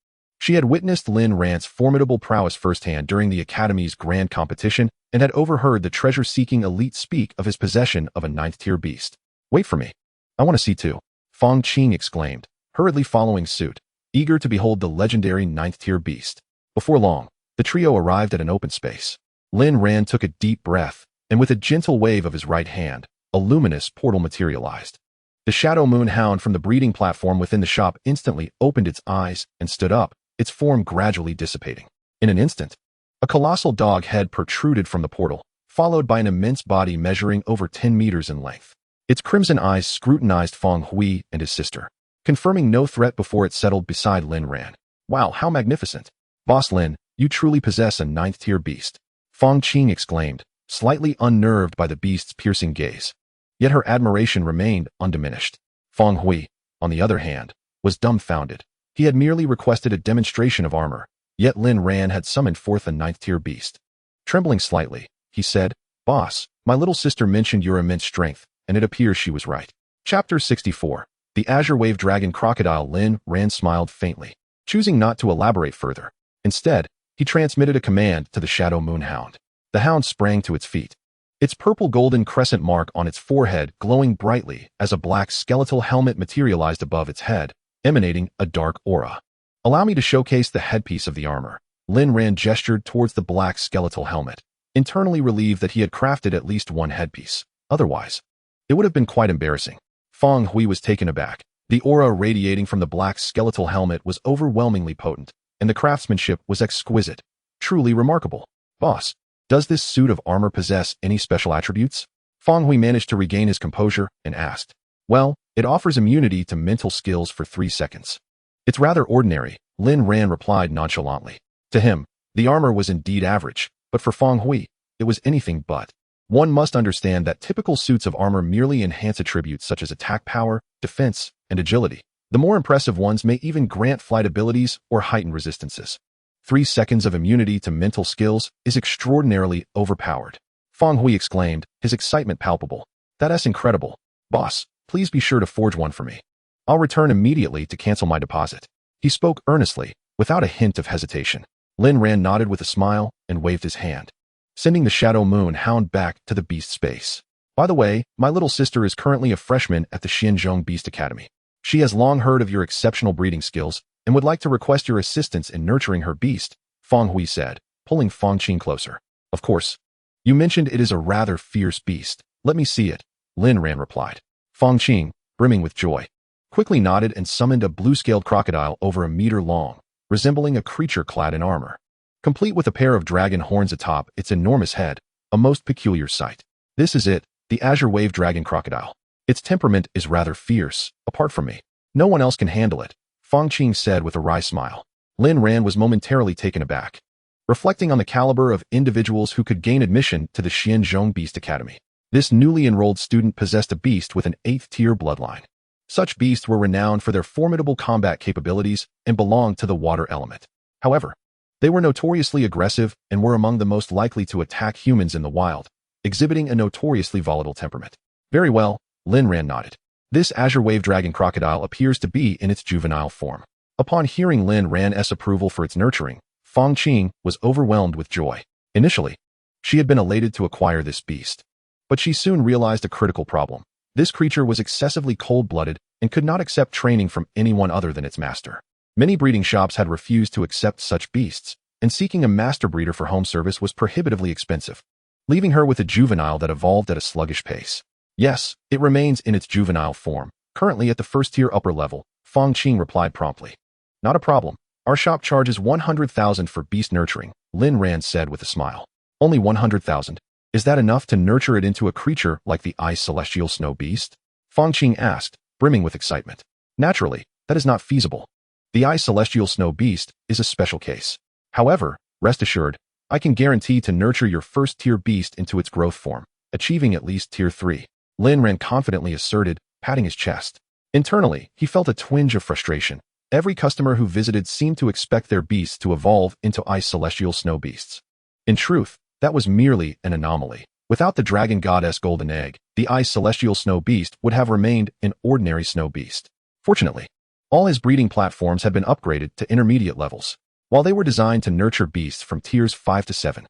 She had witnessed Lin Ran's formidable prowess firsthand during the Academy's grand competition and had overheard the treasure-seeking elite speak of his possession of a 9th-tier beast. Wait for me. I want to see too, Feng Qing exclaimed, hurriedly following suit, eager to behold the legendary 9th-tier beast. Before long, the trio arrived at an open space. Lin Ran took a deep breath, and with a gentle wave of his right hand, a luminous portal materialized. The Shadow Moon Hound from the breeding platform within the shop instantly opened its eyes and stood up, its form gradually dissipating. In an instant, a colossal dog head protruded from the portal, followed by an immense body measuring over 10 meters in length. Its crimson eyes scrutinized Feng Hui and his sister, confirming no threat before it settled beside Lin Ran. Wow, how magnificent! Boss Lin, you truly possess a 9th-tier beast. Feng Qing exclaimed, slightly unnerved by the beast's piercing gaze. Yet her admiration remained undiminished. Feng Hui, on the other hand, was dumbfounded. He had merely requested a demonstration of armor, yet Lin Ran had summoned forth a 9th-tier beast. Trembling slightly, he said, Boss, my little sister mentioned your immense strength, and it appears she was right. Chapter 64. The Azure Wave Dragon Crocodile. Lin Ran smiled faintly, choosing not to elaborate further. Instead, he transmitted a command to the Shadow Moon Hound. The hound sprang to its feet, its purple-golden crescent mark on its forehead glowing brightly as a black skeletal helmet materialized above its head, emanating a dark aura. Allow me to showcase the headpiece of the armor. Lin Ran gestured towards the black skeletal helmet, internally relieved that he had crafted at least one headpiece. Otherwise, it would have been quite embarrassing. Feng Hui was taken aback. The aura radiating from the black skeletal helmet was overwhelmingly potent, and the craftsmanship was exquisite. Truly remarkable. Boss, does this suit of armor possess any special attributes? Feng Hui managed to regain his composure and asked. Well, it offers immunity to mental skills for 3 seconds. It's rather ordinary, Lin Ran replied nonchalantly. To him, the armor was indeed average, but for Feng Hui, it was anything but. One must understand that typical suits of armor merely enhance attributes such as attack power, defense, and agility. The more impressive ones may even grant flight abilities or heighten resistances. 3 seconds of immunity to mental skills is extraordinarily overpowered. Feng Hui exclaimed, his excitement palpable. That's incredible. Boss, please be sure to forge one for me. I'll return immediately to cancel my deposit. He spoke earnestly, without a hint of hesitation. Lin Ran nodded with a smile and waved his hand, sending the Shadow Moon Hound back to the beast space. By the way, my little sister is currently a freshman at the Xianzhong Beast Academy. She has long heard of your exceptional breeding skills and would like to request your assistance in nurturing her beast, Feng Hui said, pulling Feng Qing closer. Of course. You mentioned it is a rather fierce beast. Let me see it, Lin Ran replied. Feng Qing, brimming with joy, quickly nodded and summoned a blue-scaled crocodile over a meter long, resembling a creature clad in armor, complete with a pair of dragon horns atop its enormous head, a most peculiar sight. This is it, the Azure Wave Dragon Crocodile. Its temperament is rather fierce, apart from me. No one else can handle it, Feng Qing said with a wry smile. Lin Ran was momentarily taken aback, reflecting on the caliber of individuals who could gain admission to the Xianzhong Beast Academy. This newly enrolled student possessed a beast with an 8th-tier bloodline. Such beasts were renowned for their formidable combat capabilities and belonged to the water element. However, they were notoriously aggressive and were among the most likely to attack humans in the wild, exhibiting a notoriously volatile temperament. Very well, Lin Ran nodded. This azure wave dragon crocodile appears to be in its juvenile form. Upon hearing Lin Ran's approval for its nurturing, Fang Qing was overwhelmed with joy. Initially, she had been elated to acquire this beast. But she soon realized a critical problem. This creature was excessively cold-blooded and could not accept training from anyone other than its master. Many breeding shops had refused to accept such beasts, and seeking a master breeder for home service was prohibitively expensive, leaving her with a juvenile that evolved at a sluggish pace. Yes, it remains in its juvenile form, currently at the first-tier upper level, Fang Qing replied promptly. Not a problem. Our shop charges 100,000 for beast nurturing, Lin Ran said with a smile. Only 100,000? Is that enough to nurture it into a creature like the ice celestial snow beast? Fang Qing asked, brimming with excitement. Naturally, that is not feasible. The ice celestial snow beast is a special case. However, rest assured, I can guarantee to nurture your first-tier beast into its growth form, achieving at least tier 3. Lin Ran confidently asserted, patting his chest. Internally, he felt a twinge of frustration. Every customer who visited seemed to expect their beasts to evolve into ice celestial snow beasts. In truth, that was merely an anomaly. Without the dragon goddess golden egg, the ice celestial snow beast would have remained an ordinary snow beast. Fortunately, all his breeding platforms had been upgraded to intermediate levels. While they were designed to nurture beasts from tiers 5 to 7,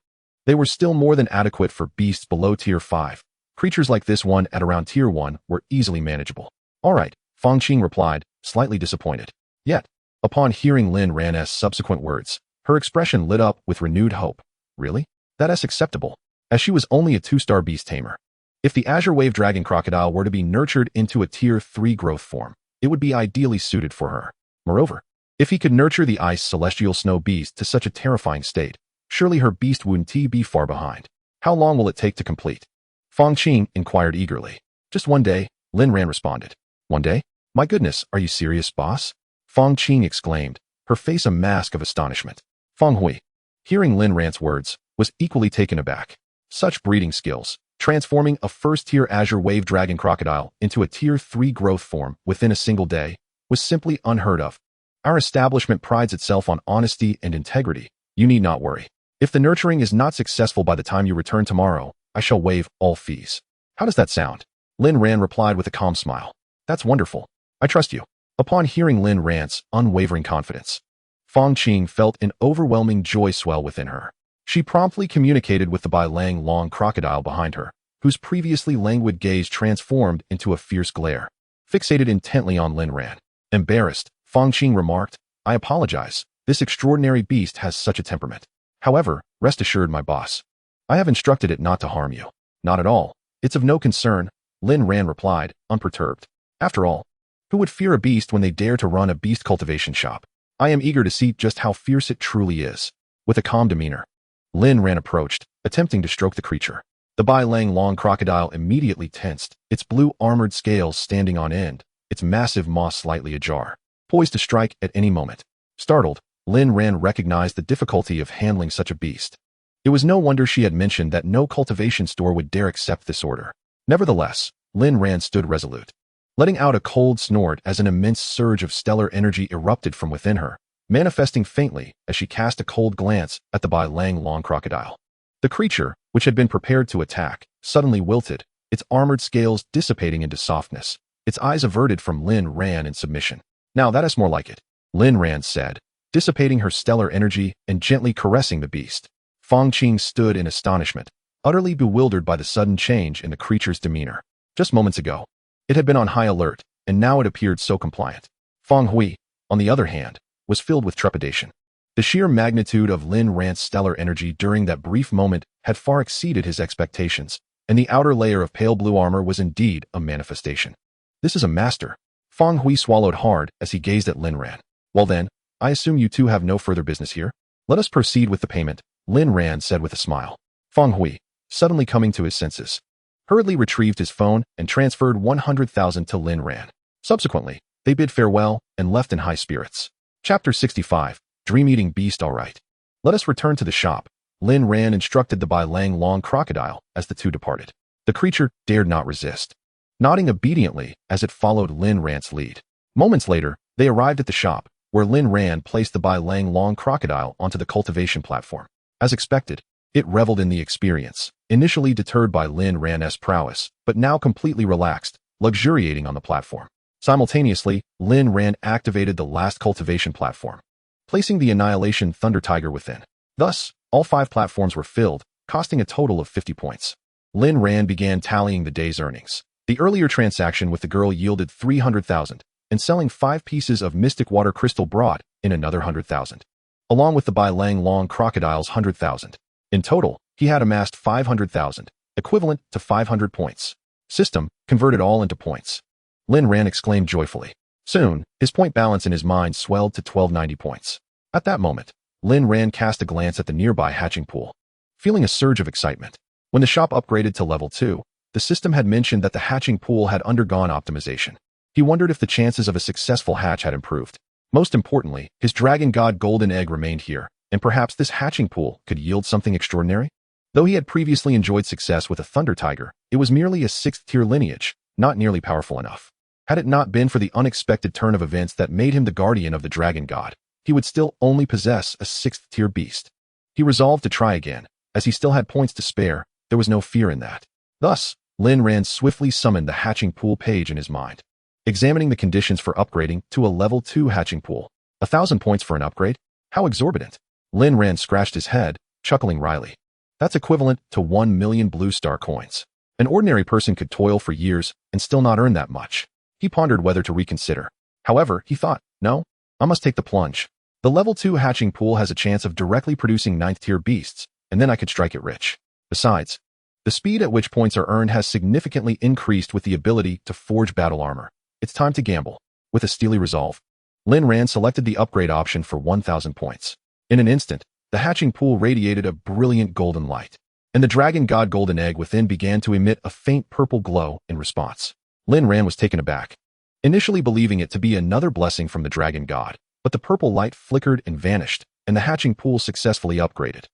they were still more than adequate for beasts below tier 5. Creatures like this one at around tier 1 were easily manageable. All right, Fang Qing replied, slightly disappointed. Yet, upon hearing Lin Ran's subsequent words, her expression lit up with renewed hope. Really? That is acceptable, as she was only a 2-star beast tamer. If the azure wave dragon crocodile were to be nurtured into a tier 3 growth form, it would be ideally suited for her. Moreover, if he could nurture the ice celestial snow beast to such a terrifying state, surely her beast wouldn't be far behind. How long will it take to complete? Fang Qing inquired eagerly. Just one day, Lin Ran responded. One day? My goodness, are you serious, boss? Fang Qing exclaimed, her face a mask of astonishment. Fang Hui, hearing Lin Ran's words, was equally taken aback. Such breeding skills, transforming a first-tier azure wave dragon crocodile into a tier 3 growth form within a single day, was simply unheard of. Our establishment prides itself on honesty and integrity. You need not worry. If the nurturing is not successful by the time you return tomorrow, I shall waive all fees. How does that sound? Lin Ran replied with a calm smile. That's wonderful. I trust you. Upon hearing Lin Ran's unwavering confidence, Fang Qing felt an overwhelming joy swell within her. She promptly communicated with the Bai Lang long crocodile behind her, whose previously languid gaze transformed into a fierce glare, fixated intently on Lin Ran. Embarrassed, Fang Qing remarked, I apologize. This extraordinary beast has such a temperament. However, rest assured, my boss, I have instructed it not to harm you. Not at all. It's of no concern, Lin Ran replied, unperturbed. After all, who would fear a beast when they dare to run a beast cultivation shop? I am eager to see just how fierce it truly is. With a calm demeanor, Lin Ran approached, attempting to stroke the creature. The Bai Lang long crocodile immediately tensed, its blue armored scales standing on end, its massive maw slightly ajar, poised to strike at any moment. Startled, Lin Ran recognized the difficulty of handling such a beast. It was no wonder she had mentioned that no cultivation store would dare accept this order. Nevertheless, Lin Ran stood resolute, letting out a cold snort as an immense surge of stellar energy erupted from within her, manifesting faintly as she cast a cold glance at the Bai Lang long crocodile. The creature, which had been prepared to attack, suddenly wilted, its armored scales dissipating into softness, its eyes averted from Lin Ran in submission. Now that is more like it, Lin Ran said, dissipating her stellar energy and gently caressing the beast. Fang Qing stood in astonishment, utterly bewildered by the sudden change in the creature's demeanor. Just moments ago, it had been on high alert, and now it appeared so compliant. Fang Hui, on the other hand, was filled with trepidation. The sheer magnitude of Lin Ran's stellar energy during that brief moment had far exceeded his expectations, and the outer layer of pale blue armor was indeed a manifestation. This is a master. Fang Hui swallowed hard as he gazed at Lin Ran. Well then, I assume you two have no further business here? Let us proceed with the payment, Lin Ran said with a smile. Fang Hui, suddenly coming to his senses, hurriedly retrieved his phone and transferred 100,000 to Lin Ran. Subsequently, they bid farewell and left in high spirits. Chapter 65, Dream-Eating Beast. All right. Let us return to the shop, Lin Ran instructed the Bai Lang long crocodile as the two departed. The creature dared not resist, nodding obediently as it followed Lin Ran's lead. Moments later, they arrived at the shop, where Lin Ran placed the Bai Lang long crocodile onto the cultivation platform. As expected, it reveled in the experience, initially deterred by Lin Ran's prowess, but now completely relaxed, luxuriating on the platform. Simultaneously, Lin Ran activated the last cultivation platform, placing the Annihilation Thunder Tiger within. Thus, all 5 platforms were filled, costing a total of 50 points. Lin Ran began tallying the day's earnings. The earlier transaction with the girl yielded 300,000, and selling 5 pieces of Mystic Water Crystal brought in another 100,000, along with the Bai Lang Long Crocodile's 100,000. In total, he had amassed 500,000, equivalent to 500 points. System converted all into points. Lin Ran exclaimed joyfully. Soon, his point balance in his mind swelled to 1290 points. At that moment, Lin Ran cast a glance at the nearby hatching pool, feeling a surge of excitement. When the shop upgraded to level 2, the system had mentioned that the hatching pool had undergone optimization. He wondered if the chances of a successful hatch had improved. Most importantly, his Dragon God golden egg remained here, and perhaps this hatching pool could yield something extraordinary? Though he had previously enjoyed success with a Thunder Tiger, it was merely a 6th-tier lineage, not nearly powerful enough. Had it not been for the unexpected turn of events that made him the guardian of the Dragon God, he would still only possess a 6th-tier beast. He resolved to try again. As he still had points to spare, there was no fear in that. Thus, Lin Ran swiftly summoned the hatching pool page in his mind, examining the conditions for upgrading to a level 2 hatching pool. 1,000 points for an upgrade? How exorbitant! Lin Ran scratched his head, chuckling wryly. That's equivalent to 1 million blue star coins. An ordinary person could toil for years and still not earn that much. He pondered whether to reconsider. However, he thought, no, I must take the plunge. The level 2 hatching pool has a chance of directly producing 9th-tier beasts, and then I could strike it rich. Besides, the speed at which points are earned has significantly increased with the ability to forge battle armor. It's time to gamble. With a steely resolve, Lin Ran selected the upgrade option for 1,000 points. In an instant, the hatching pool radiated a brilliant golden light, and the Dragon God golden egg within began to emit a faint purple glow in response. Lin Ran was taken aback, initially believing it to be another blessing from the Dragon God, but the purple light flickered and vanished, and the hatching pool successfully upgraded.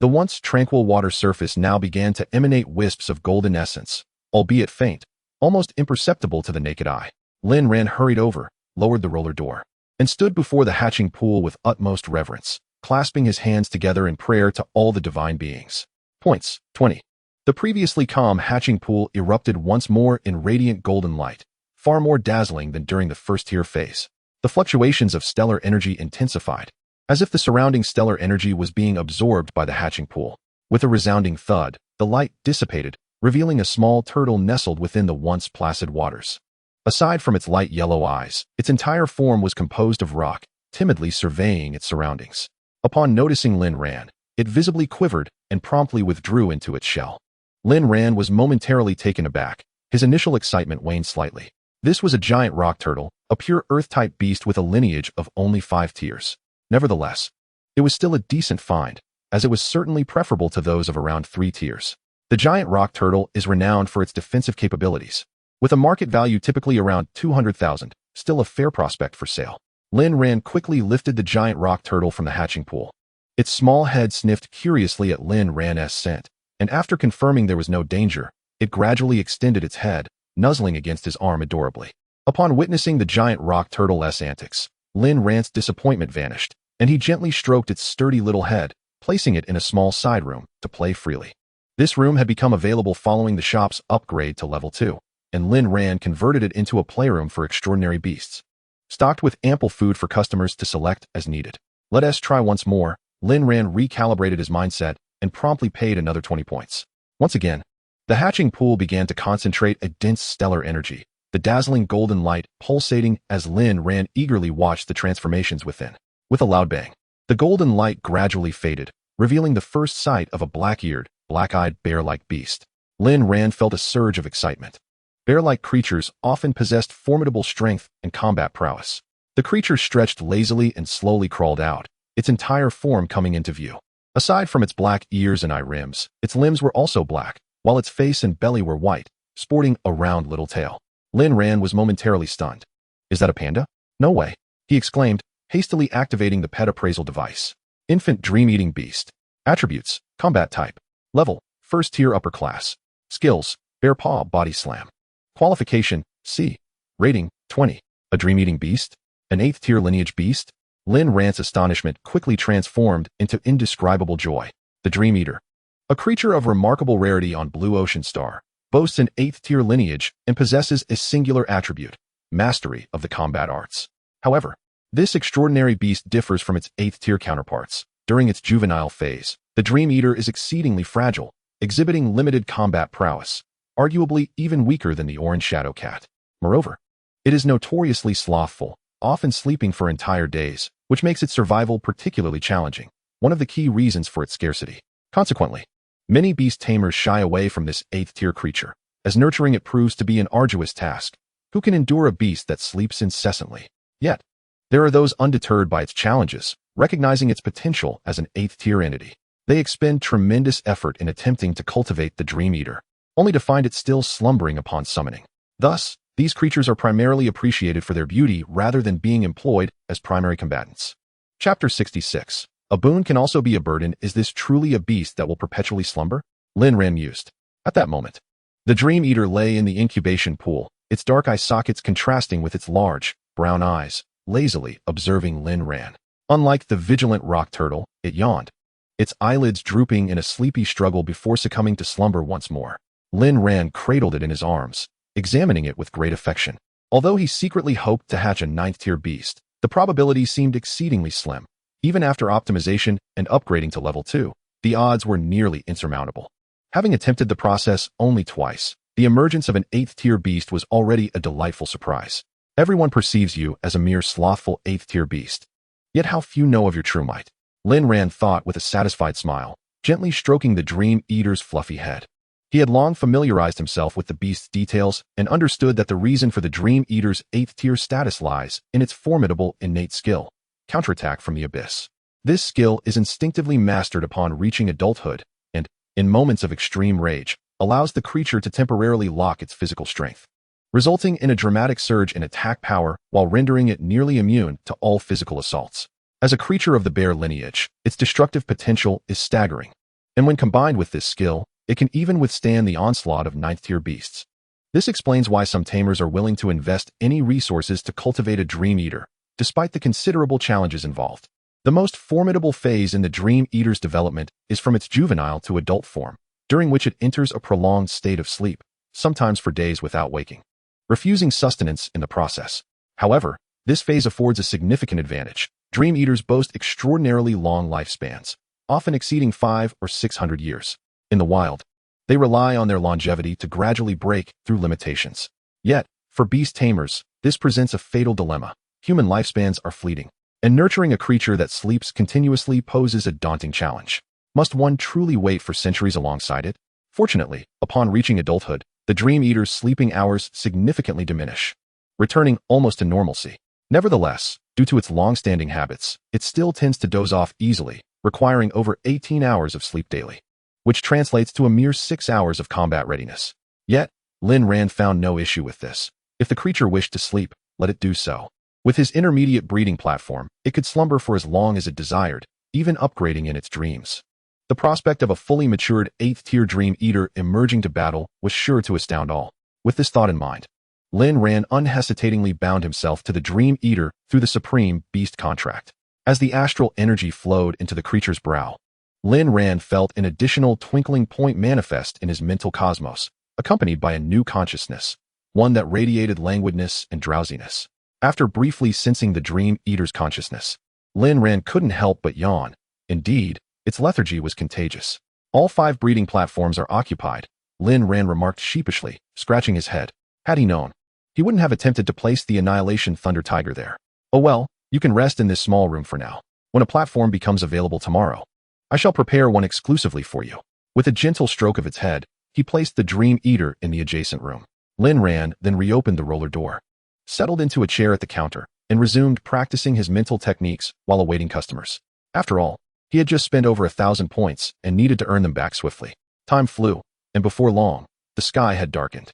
The once tranquil water surface now began to emanate wisps of golden essence, albeit faint, almost imperceptible to the naked eye. Lin Ran hurried over, lowered the roller door, and stood before the hatching pool with utmost reverence, clasping his hands together in prayer to all the divine beings. Points, 20. The previously calm hatching pool erupted once more in radiant golden light, far more dazzling than during the first-tier phase. The fluctuations of stellar energy intensified, as if the surrounding stellar energy was being absorbed by the hatching pool. With a resounding thud, the light dissipated, revealing a small turtle nestled within the once placid waters. Aside from its light yellow eyes, its entire form was composed of rock, timidly surveying its surroundings. Upon noticing Lin Ran, it visibly quivered and promptly withdrew into its shell. Lin Ran was momentarily taken aback. His initial excitement waned slightly. This was a giant rock turtle, a pure earth-type beast with a lineage of only 5 tiers. Nevertheless, it was still a decent find, as it was certainly preferable to those of around 3 tiers. The giant rock turtle is renowned for its defensive capabilities, with a market value typically around 200,000, still a fair prospect for sale. Lin Ran quickly lifted the giant rock turtle from the hatching pool. Its small head sniffed curiously at Lin Ran's scent, and after confirming there was no danger, it gradually extended its head, nuzzling against his arm adorably. Upon witnessing the giant rock turtle's antics, Lin Ran's disappointment vanished, and he gently stroked its sturdy little head, placing it in a small side room to play freely. This room had become available following the shop's upgrade to level 2, and Lin Ran converted it into a playroom for extraordinary beasts, stocked with ample food for customers to select as needed. Let us try once more. Lin Ran recalibrated his mindset and promptly paid another 20 points. Once again, the hatching pool began to concentrate a dense stellar energy, the dazzling golden light pulsating as Lin Ran eagerly watched the transformations within. With a loud bang, the golden light gradually faded, revealing the first sight of a black-eared, black-eyed bear-like beast. Lin Ran felt a surge of excitement. Bear-like creatures often possessed formidable strength and combat prowess. The creature stretched lazily and slowly crawled out, its entire form coming into view. Aside from its black ears and eye rims, its limbs were also black, while its face and belly were white, sporting a round little tail. Lin Ran was momentarily stunned. Is that a panda? No way, he exclaimed, hastily activating the pet appraisal device. Infant dream-eating beast. Attributes, combat type. Level, first tier upper class. Skills, bear paw body slam. Qualification, C. Rating, 20. A dream-eating beast? An 8th tier lineage beast? Lin Ran's astonishment quickly transformed into indescribable joy. The Dream Eater. A creature of remarkable rarity on Blue Ocean Star, boasts an 8th-tier lineage and possesses a singular attribute, mastery of the combat arts. However, this extraordinary beast differs from its 8th-tier counterparts. During its juvenile phase, the Dream Eater is exceedingly fragile, exhibiting limited combat prowess, arguably even weaker than the Orange Shadow Cat. Moreover, it is notoriously slothful, often sleeping for entire days, which makes its survival particularly challenging, one of the key reasons for its scarcity. Consequently, many beast tamers shy away from this 8th-tier creature, as nurturing it proves to be an arduous task. Who can endure a beast that sleeps incessantly? Yet, there are those undeterred by its challenges, recognizing its potential as an 8th-tier entity. They expend tremendous effort in attempting to cultivate the Dream Eater, only to find it still slumbering upon summoning. Thus, these creatures are primarily appreciated for their beauty rather than being employed as primary combatants. Chapter 66. A boon can also be a burden. Is this truly a beast that will perpetually slumber? Lin Ran mused. At that moment, the Dream Eater lay in the incubation pool, its dark eye sockets contrasting with its large, brown eyes, lazily observing Lin Ran. Unlike the vigilant rock turtle, it yawned, its eyelids drooping in a sleepy struggle before succumbing to slumber once more. Lin Ran cradled it in his arms, examining it with great affection. Although he secretly hoped to hatch a 9th-tier beast, the probability seemed exceedingly slim. Even after optimization and upgrading to level 2, the odds were nearly insurmountable. Having attempted the process only twice, the emergence of an 8th-tier beast was already a delightful surprise. Everyone perceives you as a mere slothful 8th-tier beast. Yet how few know of your true might. Lin Ran thought with a satisfied smile, gently stroking the Dream Eater's fluffy head. He had long familiarized himself with the beast's details and understood that the reason for the Dream Eater's 8th-tier status lies in its formidable innate skill, counterattack from the abyss. This skill is instinctively mastered upon reaching adulthood and, in moments of extreme rage, allows the creature to temporarily lock its physical strength, resulting in a dramatic surge in attack power while rendering it nearly immune to all physical assaults. As a creature of the bear lineage, its destructive potential is staggering, and when combined with this skill, it can even withstand the onslaught of 9th-tier beasts. This explains why some tamers are willing to invest any resources to cultivate a Dream Eater, despite the considerable challenges involved. The most formidable phase in the Dream Eater's development is from its juvenile to adult form, during which it enters a prolonged state of sleep, sometimes for days without waking, refusing sustenance in the process. However, this phase affords a significant advantage. Dream Eaters boast extraordinarily long lifespans, often exceeding 500 or 600 years. In the wild, they rely on their longevity to gradually break through limitations. Yet, for beast tamers, this presents a fatal dilemma. Human lifespans are fleeting, and nurturing a creature that sleeps continuously poses a daunting challenge. Must one truly wait for centuries alongside it? Fortunately, upon reaching adulthood, the Dream Eater's sleeping hours significantly diminish, returning almost to normalcy. Nevertheless, due to its long-standing habits, it still tends to doze off easily, requiring over 18 hours of sleep daily, which translates to a mere 6 hours of combat readiness. Yet, Lin Ran found no issue with this. If the creature wished to sleep, let it do so. With his intermediate breeding platform, it could slumber for as long as it desired, even upgrading in its dreams. The prospect of a fully matured 8th-tier Dream Eater emerging to battle was sure to astound all. With this thought in mind, Lin Ran unhesitatingly bound himself to the Dream Eater through the Supreme Beast contract. As the astral energy flowed into the creature's brow, Lin Ran felt an additional twinkling point manifest in his mental cosmos, accompanied by a new consciousness, one that radiated languidness and drowsiness. After briefly sensing the Dream Eater's consciousness, Lin Ran couldn't help but yawn. Indeed, its lethargy was contagious. All 5 breeding platforms are occupied, Lin Ran remarked sheepishly, scratching his head. Had he known, he wouldn't have attempted to place the Annihilation Thunder Tiger there. Oh well, you can rest in this small room for now. When a platform becomes available tomorrow, I shall prepare one exclusively for you. With a gentle stroke of its head, he placed the Dream Eater in the adjacent room. Lin Ran then reopened the roller door, settled into a chair at the counter, and resumed practicing his mental techniques while awaiting customers. After all, he had just spent over 1,000 points and needed to earn them back swiftly. Time flew, and before long, the sky had darkened.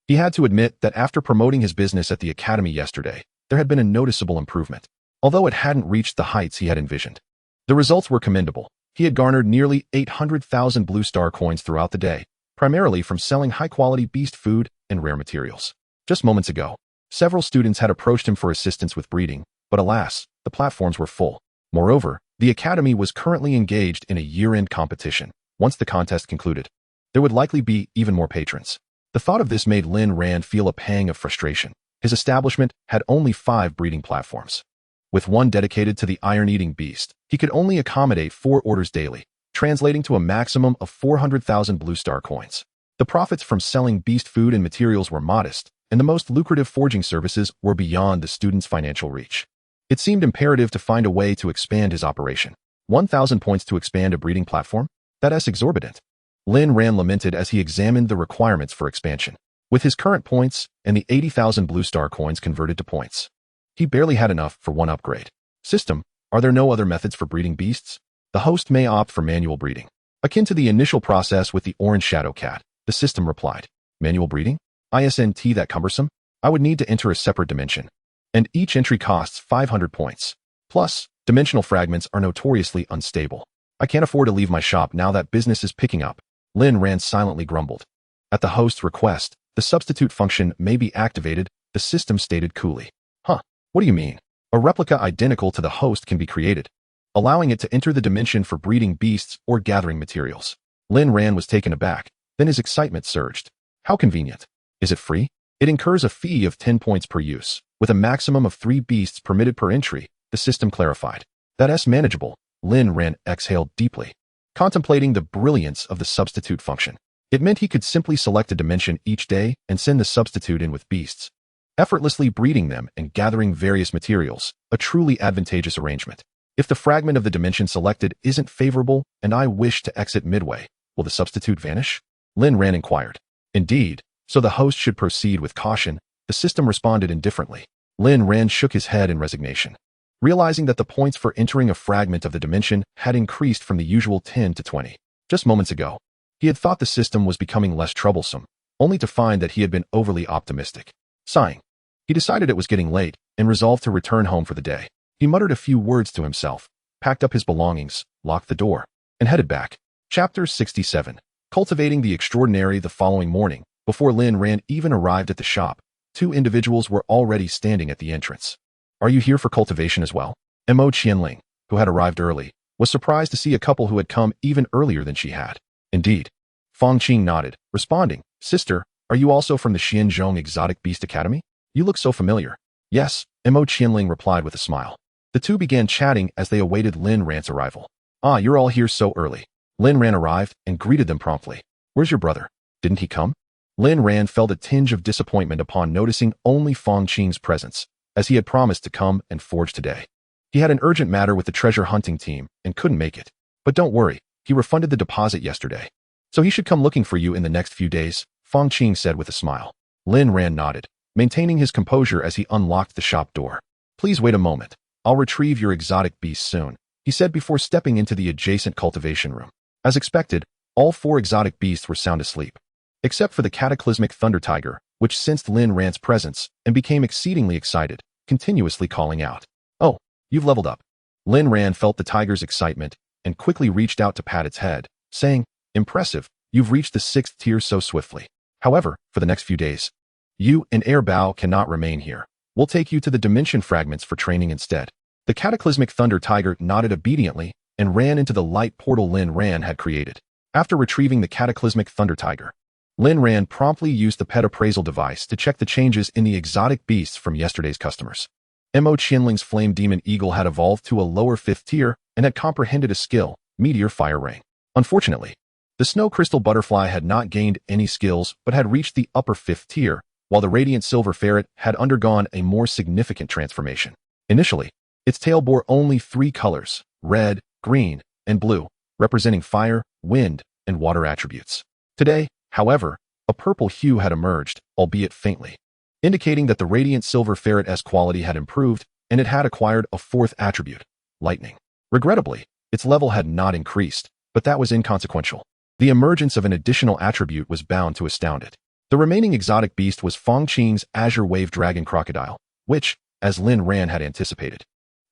He had to admit that after promoting his business at the academy yesterday, there had been a noticeable improvement, although it hadn't reached the heights he had envisioned. The results were commendable. He had garnered nearly 800,000 blue star coins throughout the day, primarily from selling high-quality beast food and rare materials. Just moments ago, several students had approached him for assistance with breeding, but alas, the platforms were full. Moreover, the academy was currently engaged in a year-end competition, Once the contest concluded, there would likely be even more patrons. The thought of this made Lin Ran feel a pang of frustration. His establishment had only 5 breeding platforms. With one dedicated to the iron-eating beast, he could only accommodate 4 orders daily, translating to a maximum of 400,000 Blue Star coins. The profits from selling beast food and materials were modest, and the most lucrative forging services were beyond the student's financial reach. It seemed imperative to find a way to expand his operation. 1,000 points to expand a breeding platform? That's exorbitant. Lin Ran lamented as he examined the requirements for expansion. With his current points and the 80,000 Blue Star coins converted to points, he barely had enough for one upgrade. System, are there no other methods for breeding beasts? The host may opt for manual breeding. Akin to the initial process with the orange shadow cat, the system replied. Manual breeding? Isn't that cumbersome? I would need to enter a separate dimension. And each entry costs 500 points. Plus, dimensional fragments are notoriously unstable. I can't afford to leave my shop now that business is picking up. Lin Ran silently grumbled. At the host's request, the substitute function may be activated, the system stated coolly. Huh, what do you mean? A replica identical to the host can be created, allowing it to enter the dimension for breeding beasts or gathering materials. Lin Ran was taken aback, then his excitement surged. How convenient. Is it free? It incurs a fee of 10 points per use, with a maximum of 3 beasts permitted per entry, the system clarified. That's manageable. Lin Ran exhaled deeply, contemplating the brilliance of the substitute function. It meant he could simply select a dimension each day and send the substitute in with beasts, effortlessly breeding them and gathering various materials, a truly advantageous arrangement. If the fragment of the dimension selected isn't favorable and I wish to exit midway, will the substitute vanish? Lin Ran inquired. Indeed, so the host should proceed with caution, the system responded indifferently. Lin Ran shook his head in resignation, realizing that the points for entering a fragment of the dimension had increased from the usual 10 to 20. Just moments ago, he had thought the system was becoming less troublesome, only to find that he had been overly optimistic. Sighing, he decided it was getting late and resolved to return home for the day. He muttered a few words to himself, packed up his belongings, locked the door, and headed back. Chapter 67. Cultivating the extraordinary. The following morning, before Lin Ran even arrived at the shop, 2 individuals were already standing at the entrance. Are you here for cultivation as well? Mo Qianling, who had arrived early, was surprised to see a couple who had come even earlier than she had. Indeed. Fang Qing nodded, responding, Sister, are you also from the Xianzhong Exotic Beast Academy? You look so familiar. Yes, Mo Qianling replied with a smile. The two began chatting as they awaited Lin Ran's arrival. Ah, you're all here so early. Lin Ran arrived and greeted them promptly. Where's your brother? Didn't he come? Lin Ran felt a tinge of disappointment upon noticing only Fang Qing's presence, as he had promised to come and forge today. He had an urgent matter with the treasure hunting team and couldn't make it. But don't worry, he refunded the deposit yesterday. So he should come looking for you in the next few days, Fang Qing said with a smile. Lin Ran nodded, maintaining his composure as he unlocked the shop door. Please wait a moment. I'll retrieve your exotic beast soon, he said before stepping into the adjacent cultivation room. As expected, all 4 exotic beasts were sound asleep, except for the cataclysmic thunder tiger, which sensed Lin Ran's presence and became exceedingly excited, continuously calling out. Oh, you've leveled up. Lin Ran felt the tiger's excitement and quickly reached out to pat its head, saying, Impressive, you've reached the 6th tier so swiftly. However, for the next few days, you and Air Bao cannot remain here. We'll take you to the dimension fragments for training instead. The cataclysmic thunder tiger nodded obediently and ran into the light portal Lin Ran had created. After retrieving the cataclysmic thunder tiger, Lin Ran promptly used the pet appraisal device to check the changes in the exotic beasts from yesterday's customers. Mo Qianling's flame demon eagle had evolved to a lower 5th tier and had comprehended a skill, Meteor Fire Ring. Unfortunately, the snow crystal butterfly had not gained any skills but had reached the upper 5th tier, while the radiant silver ferret had undergone a more significant transformation. Initially, its tail bore only 3 colors, red, green, and blue, representing fire, wind, and water attributes. Today, however, a purple hue had emerged, albeit faintly, indicating that the radiant silver ferret's quality had improved and it had acquired a 4th attribute, lightning. Regrettably, its level had not increased, but that was inconsequential. The emergence of an additional attribute was bound to astound it. The remaining exotic beast was Fang Qing's Azure Wave Dragon Crocodile, which, as Lin Ran had anticipated,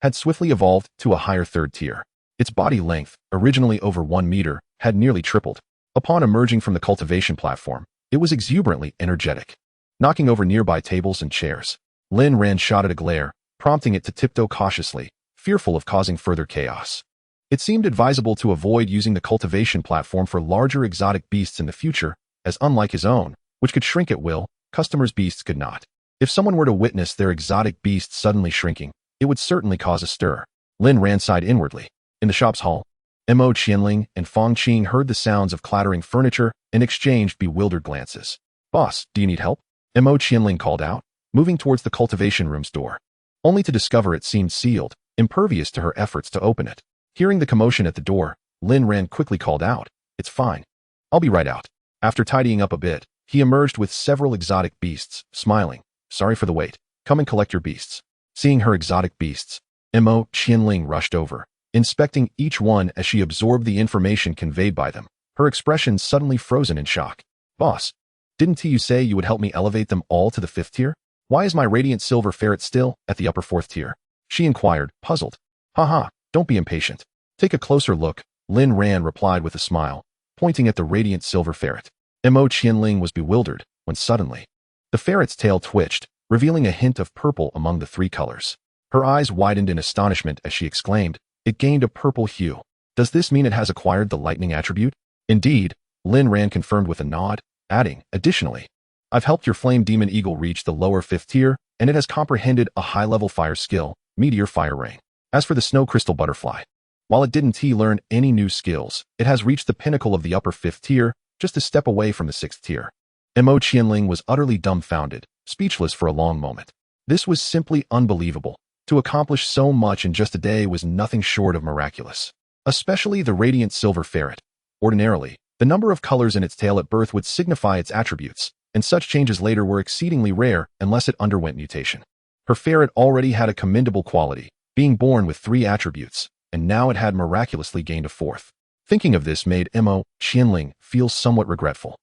had swiftly evolved to a higher 3rd tier. Its body length, originally over 1 meter, had nearly tripled. Upon emerging from the cultivation platform, it was exuberantly energetic, knocking over nearby tables and chairs. Lin Ran shot at a glare, prompting it to tiptoe cautiously, fearful of causing further chaos. It seemed advisable to avoid using the cultivation platform for larger exotic beasts in the future, as unlike his own, which could shrink at will, customers' beasts could not. If someone were to witness their exotic beast suddenly shrinking, it would certainly cause a stir. Lin Ran sighed inwardly. In the shop's hall, Mo Qianling and Fong Qing heard the sounds of clattering furniture and exchanged bewildered glances. Boss, do you need help? Mo Qianling called out, moving towards the cultivation room's door, only to discover it seemed sealed, impervious to her efforts to open it. Hearing the commotion at the door, Lin Ran quickly called out, "It's fine. I'll be right out." After tidying up a bit, he emerged with several exotic beasts, smiling. "Sorry for the wait. Come and collect your beasts." Seeing her exotic beasts, Mo Qianling rushed over, inspecting each one as she absorbed the information conveyed by them, her expression suddenly frozen in shock. "Boss, didn't you say you would help me elevate them all to the 5th tier? Why is my radiant silver ferret still at the upper 4th tier?" She inquired, puzzled. "Haha, don't be impatient. Take a closer look," Lin Ran replied with a smile, pointing at the radiant silver ferret. Mo Qianling was bewildered when suddenly the ferret's tail twitched, revealing a hint of purple among the 3 colors. Her eyes widened in astonishment as she exclaimed, "It gained a purple hue. Does this mean it has acquired the lightning attribute?" "Indeed," Lin Ran confirmed with a nod, adding, "Additionally, I've helped your flame demon eagle reach the lower 5th tier, and it has comprehended a high-level fire skill, Meteor Fire Rain. As for the snow crystal butterfly, while it didn't learn any new skills, it has reached the pinnacle of the upper 5th tier, just a step away from the 6th tier." Mo Qianling was utterly dumbfounded, speechless for a long moment. This was simply unbelievable. To accomplish so much in just a day was nothing short of miraculous. Especially the radiant silver ferret. Ordinarily, the number of colors in its tail at birth would signify its attributes, and such changes later were exceedingly rare unless it underwent mutation. Her ferret already had a commendable quality, being born with 3 attributes, and now it had miraculously gained a 4th. Thinking of this made Mo Qianling feel somewhat regretful.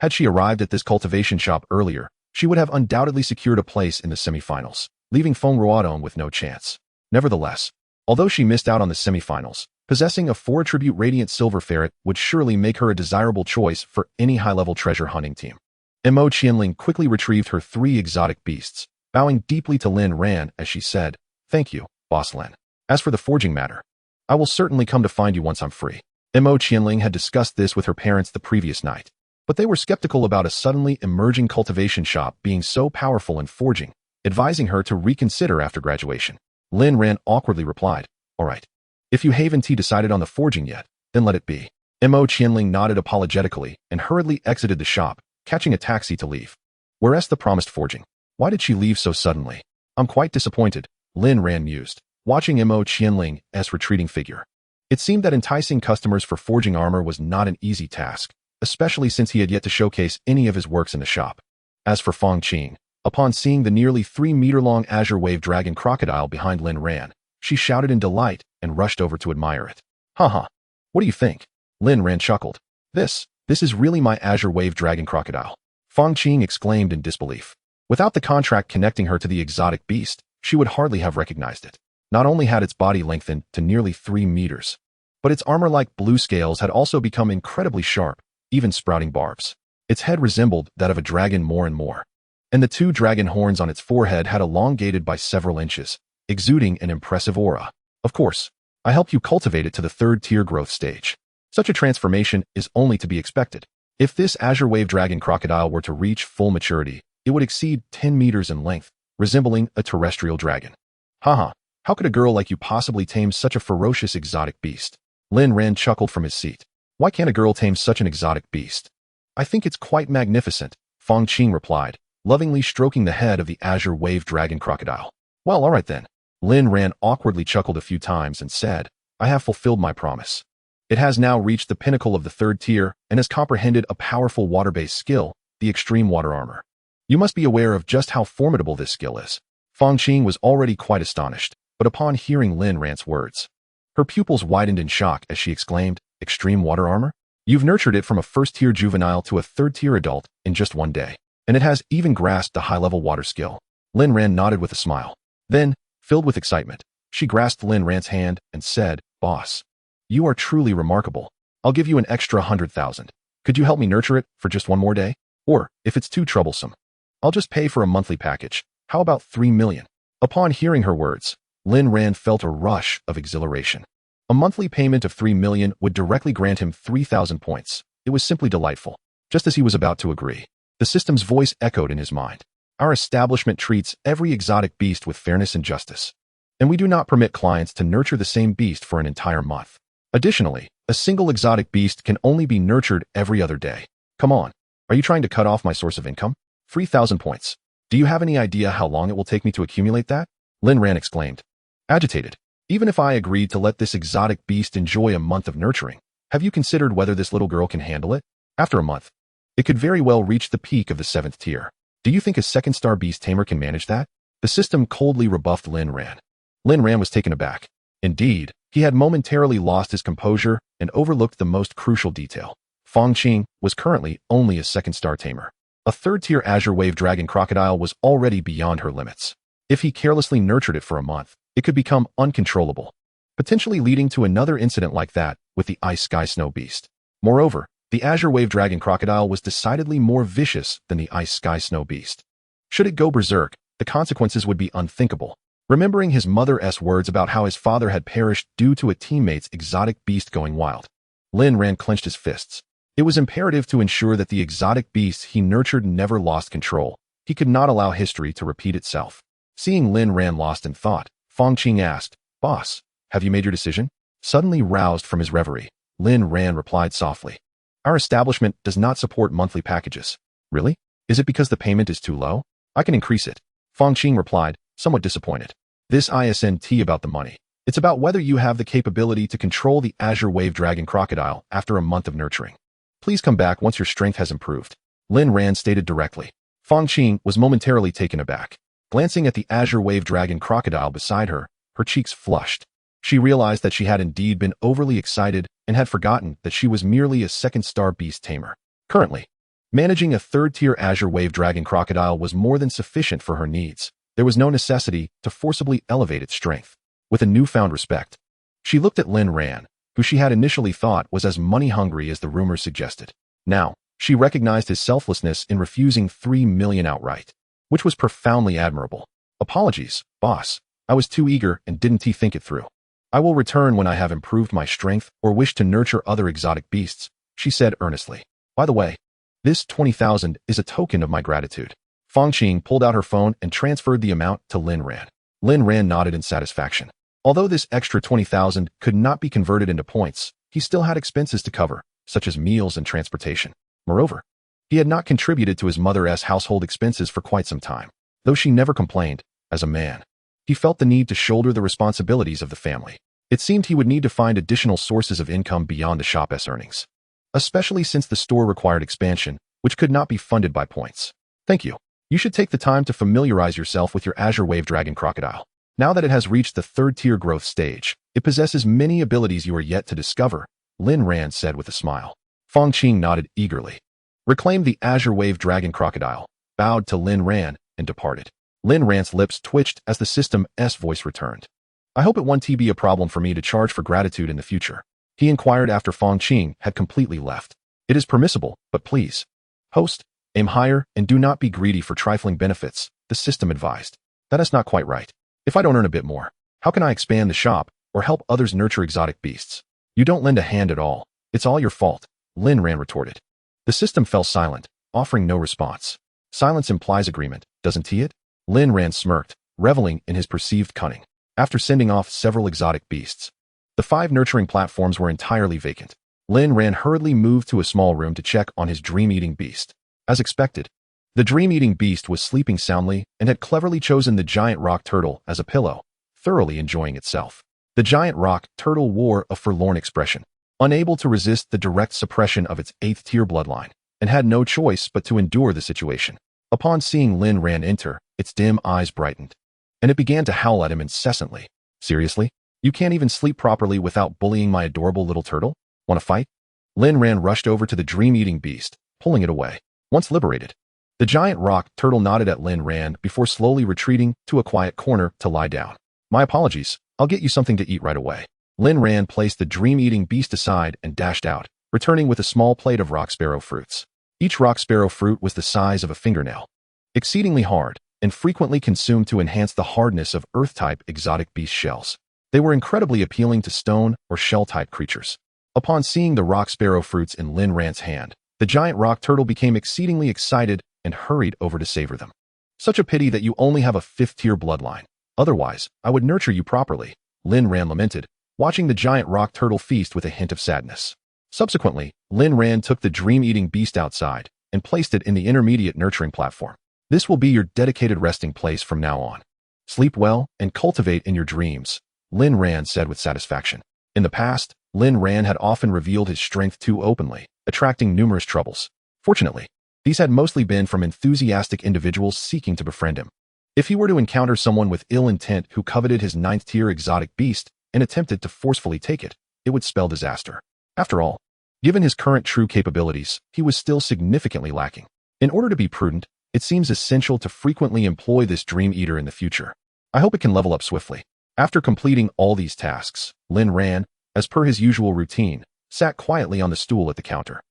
Had she arrived at this cultivation shop earlier, she would have undoubtedly secured a place in the semifinals, leaving Feng Ruodong with no chance. Nevertheless, although she missed out on the semifinals, possessing a 4-attribute radiant silver ferret would surely make her a desirable choice for any high-level treasure hunting team. Mo Qianling quickly retrieved her 3 exotic beasts, bowing deeply to Lin Ran as she said, "Thank you, Boss Lin. As for the forging matter, I will certainly come to find you once I'm free." Mo Qianling had discussed this with her parents the previous night, but they were skeptical about a suddenly emerging cultivation shop being so powerful in forging, advising her to reconsider after graduation. Lin Ran awkwardly replied, "All right. If you haven't decided on the forging yet, then let it be." Mo Qianling nodded apologetically and hurriedly exited the shop, catching a taxi to leave. Whereas the promised forging? Why did she leave so suddenly? "I'm quite disappointed," Lin Ran mused, watching Mo Qianling's retreating figure. It seemed that enticing customers for forging armor was not an easy task, especially since he had yet to showcase any of his works in the shop. As for Fong Qing, upon seeing the nearly 3-meter-long azure wave dragon crocodile behind Lin Ran, she shouted in delight and rushed over to admire it. "Haha, what do you think?" Lin Ran chuckled. This is really my azure wave dragon crocodile," Fong Qing exclaimed in disbelief. Without the contract connecting her to the exotic beast, she would hardly have recognized it. Not only had its body lengthened to nearly 3 meters, but its armor-like blue scales had also become incredibly sharp, even sprouting barbs. Its head resembled that of a dragon more and more, and the 2 dragon horns on its forehead had elongated by several inches, exuding an impressive aura. "Of course, I help you cultivate it to the 3rd tier growth stage. Such a transformation is only to be expected. If this azure wave dragon crocodile were to reach full maturity, it would exceed 10 meters in length, resembling a terrestrial dragon." "Haha, how could a girl like you possibly tame such a ferocious exotic beast?" Lin Ran chuckled from his seat. "Why can't a girl tame such an exotic beast?" "I think it's quite magnificent," Fong Qing replied, lovingly stroking the head of the azure wave dragon crocodile. "Well, all right then." Lin Ran awkwardly chuckled a few times and said, "I have fulfilled my promise. It has now reached the pinnacle of the 3rd tier and has comprehended a powerful water-based skill, the extreme water armor. You must be aware of just how formidable this skill is." Fong Qing was already quite astonished, but upon hearing Lin Ran's words, her pupils widened in shock as she exclaimed, "Extreme water armor? You've nurtured it from a 1st-tier juvenile to a 3rd-tier adult in just one day, and it has even grasped the high-level water skill." Lin Ran nodded with a smile. Then, filled with excitement, she grasped Lin Ran's hand and said, "Boss, you are truly remarkable. I'll give you an extra 100,000. Could you help me nurture it for just one more day? Or, if it's too troublesome, I'll just pay for a monthly package. How about 3 million? Upon hearing her words, Lin Ran felt a rush of exhilaration. A monthly payment of 3 million would directly grant him 3,000 points. It was simply delightful. Just as he was about to agree, the system's voice echoed in his mind. Our establishment treats every exotic beast with fairness and justice, and we do not permit clients to nurture the same beast for an entire month. Additionally, a single exotic beast can only be nurtured every other day. Come on, are you trying to cut off my source of income? 3,000 points. Do you have any idea how long it will take me to accumulate that? Lin Ran exclaimed, agitated. Even if I agreed to let this exotic beast enjoy a month of nurturing, have you considered whether this little girl can handle it? After a month, it could very well reach the peak of the 7th tier. Do you think a second-star beast tamer can manage that? The system coldly rebuffed Lin Ran. Lin Ran was taken aback. Indeed, he had momentarily lost his composure and overlooked the most crucial detail. Fong Qing was currently only a second-star tamer. A third-tier Azure Wave Dragon Crocodile was already beyond her limits. If he carelessly nurtured it for a month, it could become uncontrollable, potentially leading to another incident like that with the Ice Sky Snow Beast. Moreover, the Azure Wave Dragon Crocodile was decidedly more vicious than the Ice Sky Snow Beast. Should it go berserk, the consequences would be unthinkable. Remembering his mother's words about how his father had perished due to a teammate's exotic beast going wild, Lin Ran clenched his fists. It was imperative to ensure that the exotic beasts he nurtured never lost control. He could not allow history to repeat itself. Seeing Lin Ran lost in thought, Fong Qing asked, "Boss, have you made your decision?" Suddenly roused from his reverie, Lin Ran replied softly, "Our establishment does not support monthly packages." "Really? Is it because the payment is too low? I can increase it." Fong Qing replied, somewhat disappointed. "This isn't about the money. It's about whether you have the capability to control the Azure Wave Dragon Crocodile after a month of nurturing. Please come back once your strength has improved," Lin Ran stated directly. Fong Qing was momentarily taken aback. Glancing at the Azure Wave Dragon Crocodile beside her, her cheeks flushed. She realized that she had indeed been overly excited and had forgotten that she was merely a second-star beast tamer. Currently, managing a third-tier Azure Wave Dragon Crocodile was more than sufficient for her needs. There was no necessity to forcibly elevate its strength. With a newfound respect, she looked at Lin Ran, who she had initially thought was as money-hungry as the rumors suggested. Now, she recognized his selflessness in refusing 3 million outright, which was profoundly admirable. "Apologies, boss. I was too eager and didn't think it through. I will return when I have improved my strength or wish to nurture other exotic beasts," she said earnestly. "By the way, this 20,000 is a token of my gratitude." Fong Qing pulled out her phone and transferred the amount to Lin Ran. Lin Ran nodded in satisfaction. Although this extra 20,000 could not be converted into points, he still had expenses to cover, such as meals and transportation. Moreover, he had not contributed to his mother's household expenses for quite some time. Though she never complained, as a man, he felt the need to shoulder the responsibilities of the family. It seemed he would need to find additional sources of income beyond the shop's earnings, especially since the store required expansion, which could not be funded by points. "Thank you. You should take the time to familiarize yourself with your Azure Wave Dragon Crocodile. Now that it has reached the third-tier growth stage, it possesses many abilities you are yet to discover," Lin Ran said with a smile. Fong Qing nodded eagerly, reclaimed the Azure Wave Dragon Crocodile, bowed to Lin Ran, and departed. Lin Ran's lips twitched as the system's voice returned. "I hope it won't be a problem for me to charge for gratitude in the future," he inquired after Fong Qing had completely left. "It is permissible, but please, host, aim higher and do not be greedy for trifling benefits," the system advised. "That is not quite right. If I don't earn a bit more, how can I expand the shop or help others nurture exotic beasts? You don't lend a hand at all. It's all your fault," Lin Ran retorted. The system fell silent, offering no response. Silence implies agreement, doesn't it? Lin Ran smirked, reveling in his perceived cunning. After sending off several exotic beasts, the 5 nurturing platforms were entirely vacant. Lin Ran hurriedly moved to a small room to check on his dream-eating beast. As expected, the dream-eating beast was sleeping soundly and had cleverly chosen the giant rock turtle as a pillow, thoroughly enjoying itself. The giant rock turtle wore a forlorn expression, unable to resist the direct suppression of its 8th-tier bloodline, and had no choice but to endure the situation. Upon seeing Lin Ran enter, its dim eyes brightened, and it began to howl at him incessantly. "Seriously? You can't even sleep properly without bullying my adorable little turtle? Want to fight?" Lin Ran rushed over to the dream-eating beast, pulling it away. Once liberated, the giant rock turtle nodded at Lin Ran before slowly retreating to a quiet corner to lie down. "My apologies. I'll get you something to eat right away." Lin Ran placed the dream-eating beast aside and dashed out, returning with a small plate of rock sparrow fruits. Each rock sparrow fruit was the size of a fingernail, exceedingly hard, and frequently consumed to enhance the hardness of earth-type exotic beast shells. They were incredibly appealing to stone or shell-type creatures. Upon seeing the rock sparrow fruits in Lin Ran's hand, the giant rock turtle became exceedingly excited and hurried over to savor them. Such a pity that you only have a 5th-tier bloodline. Otherwise, I would nurture you properly, Lin Ran lamented, watching the giant rock turtle feast with a hint of sadness. Subsequently, Lin Ran took the dream-eating beast outside and placed it in the intermediate nurturing platform. This will be your dedicated resting place from now on. Sleep well and cultivate in your dreams, Lin Ran said with satisfaction. In the past, Lin Ran had often revealed his strength too openly, attracting numerous troubles. Fortunately, these had mostly been from enthusiastic individuals seeking to befriend him. If he were to encounter someone with ill intent who coveted his 9th-tier exotic beast and attempted to forcefully take it, it would spell disaster. After all, given his current true capabilities, he was still significantly lacking. In order to be prudent, it seems essential to frequently employ this dream eater in the future. I hope it can level up swiftly. After completing all these tasks, Lin Ran, as per his usual routine, sat quietly on the stool at the counter,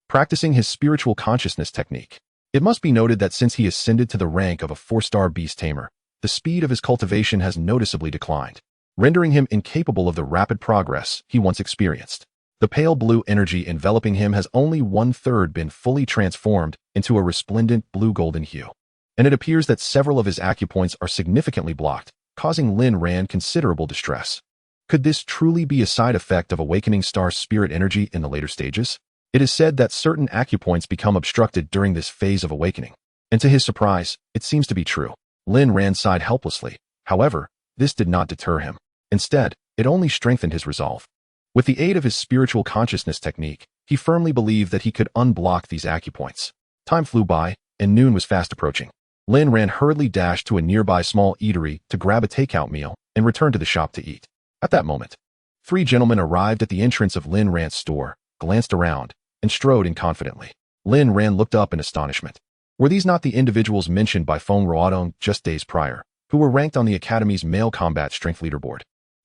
practicing his spiritual consciousness technique. It must be noted that since he ascended to the rank of a 4-star beast tamer, the speed of his cultivation has noticeably declined, rendering him incapable of the rapid progress he once experienced. The pale blue energy enveloping him has only 1/3 been fully transformed into a resplendent blue-golden hue, and it appears that several of his acupoints are significantly blocked, causing Lin Ran considerable distress. Could this truly be a side effect of awakening star spirit energy in the later stages? It is said that certain acupoints become obstructed during this phase of awakening, and to his surprise, it seems to be true. Lin Ran sighed helplessly. However, this did not deter him. Instead, it only strengthened his resolve. With the aid of his spiritual consciousness technique, he firmly believed that he could unblock these acupoints. Time flew by, and noon was fast approaching. Lin Ran hurriedly dashed to a nearby small eatery to grab a takeout meal and return to the shop to eat. At that moment, 3 gentlemen arrived at the entrance of Lin Ran's store, glanced around, and strode in confidently. Lin Ran looked up in astonishment. Were these not the individuals mentioned by Feng Ruodong just days prior, who were ranked on the Academy's male combat strength leaderboard?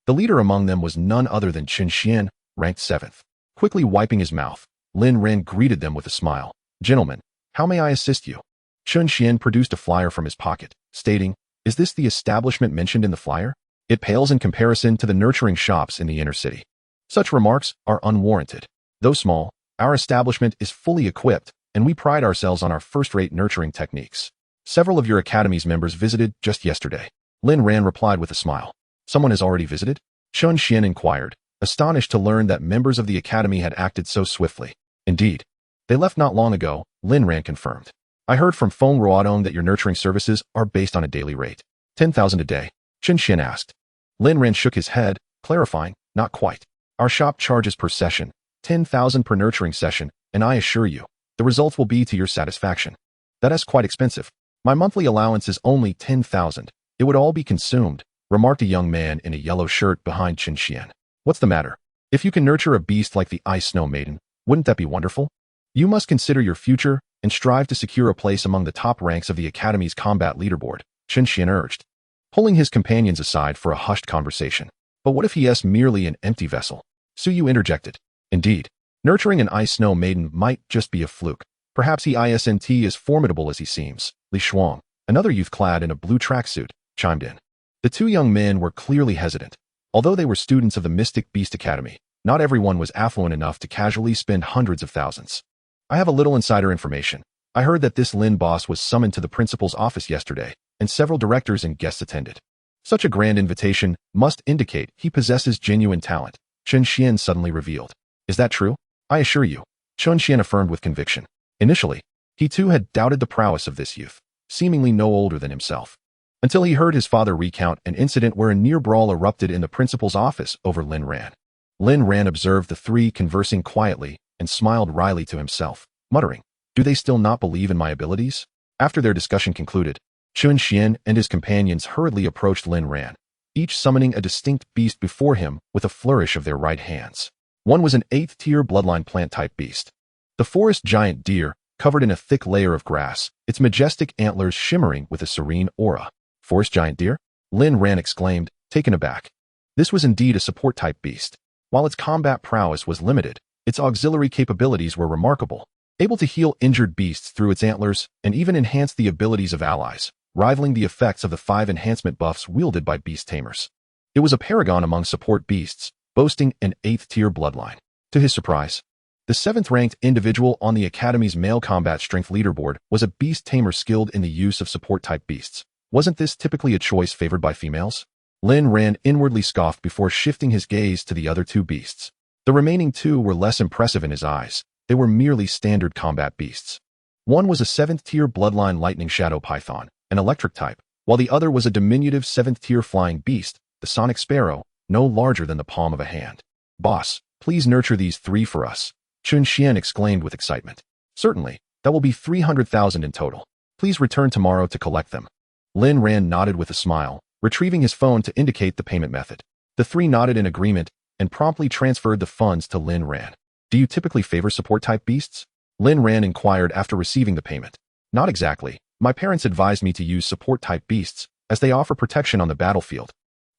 The leader among them was none other than Chen Xian, ranked 7th. Quickly wiping his mouth, Lin Ran greeted them with a smile. "Gentlemen, how may I assist you?" Chen Xian produced a flyer from his pocket, stating, "Is this the establishment mentioned in the flyer? It pales in comparison to the nurturing shops in the inner city." Such remarks are unwarranted. Though small, our establishment is fully equipped, and we pride ourselves on our first-rate nurturing techniques. Several of your Academy's members visited just yesterday. Lin Ran replied with a smile. "Someone has already visited?" Chen Xian inquired, astonished to learn that members of the Academy had acted so swiftly. "Indeed. They left not long ago," Lin Ran confirmed. "I heard from Feng Ruodong that your nurturing services are based on a daily rate. 10,000 a day?" Chen Xian asked. Lin Ran shook his head, clarifying, "Not quite. Our shop charges per session, 10,000 per nurturing session, and I assure you, the results will be to your satisfaction." "That is quite expensive. My monthly allowance is only 10,000. It would all be consumed," remarked a young man in a yellow shirt behind Chen Xian. "What's the matter? If you can nurture a beast like the Ice Snow Maiden, wouldn't that be wonderful? You must consider your future and strive to secure a place among the top ranks of the Academy's combat leaderboard," Chen Xian urged, pulling his companions aside for a hushed conversation. "But what if he is merely an empty vessel?" Suyu interjected. "Indeed, nurturing an Ice Snow Maiden might just be a fluke. Perhaps he isn't as formidable as he seems," Li Shuang, another youth clad in a blue tracksuit, chimed in. The 2 young men were clearly hesitant. Although they were students of the Mystic Beast Academy, not everyone was affluent enough to casually spend hundreds of thousands. "I have a little insider information. I heard that this Lin boss was summoned to the principal's office yesterday, and several directors and guests attended. Such a grand invitation must indicate he possesses genuine talent," Chen Xian suddenly revealed. "Is that true?" "I assure you," Chen Xian affirmed with conviction. Initially, he too had doubted the prowess of this youth, seemingly no older than himself, until he heard his father recount an incident where a near brawl erupted in the principal's office over Lin Ran. Lin Ran observed the 3 conversing quietly and smiled wryly to himself, muttering, "Do they still not believe in my abilities?" After their discussion concluded, Chen Xian and his companions hurriedly approached Lin Ran, each summoning a distinct beast before him with a flourish of their right hands. One was an 8th-tier bloodline plant-type beast. The forest giant deer, covered in a thick layer of grass, its majestic antlers shimmering with a serene aura. "Forest giant deer?" Lin Ran exclaimed, taken aback. This was indeed a support-type beast. While its combat prowess was limited, its auxiliary capabilities were remarkable, able to heal injured beasts through its antlers and even enhance the abilities of allies, rivaling the effects of the 5 enhancement buffs wielded by beast tamers. It was a paragon among support beasts, boasting an 8th-tier bloodline. To his surprise, the 7th-ranked individual on the Academy's male combat strength leaderboard was a beast tamer skilled in the use of support-type beasts. Wasn't this typically a choice favored by females? Lin Ran inwardly scoffed before shifting his gaze to the other 2 beasts. The remaining 2 were less impressive in his eyes. They were merely standard combat beasts. One was a 7th-tier bloodline lightning shadow python, an electric type, while the other was a diminutive 7th-tier flying beast, the sonic sparrow, no larger than the palm of a hand. Boss, please nurture these 3 for us, Chun Xian exclaimed with excitement. Certainly, that will be 300,000 in total. Please return tomorrow to collect them. Lin Ran nodded with a smile, retrieving his phone to indicate the payment method. The 3 nodded in agreement and promptly transferred the funds to Lin Ran. Do you typically favor support-type beasts? Lin Ran inquired after receiving the payment. Not exactly. My parents advised me to use support-type beasts, as they offer protection on the battlefield.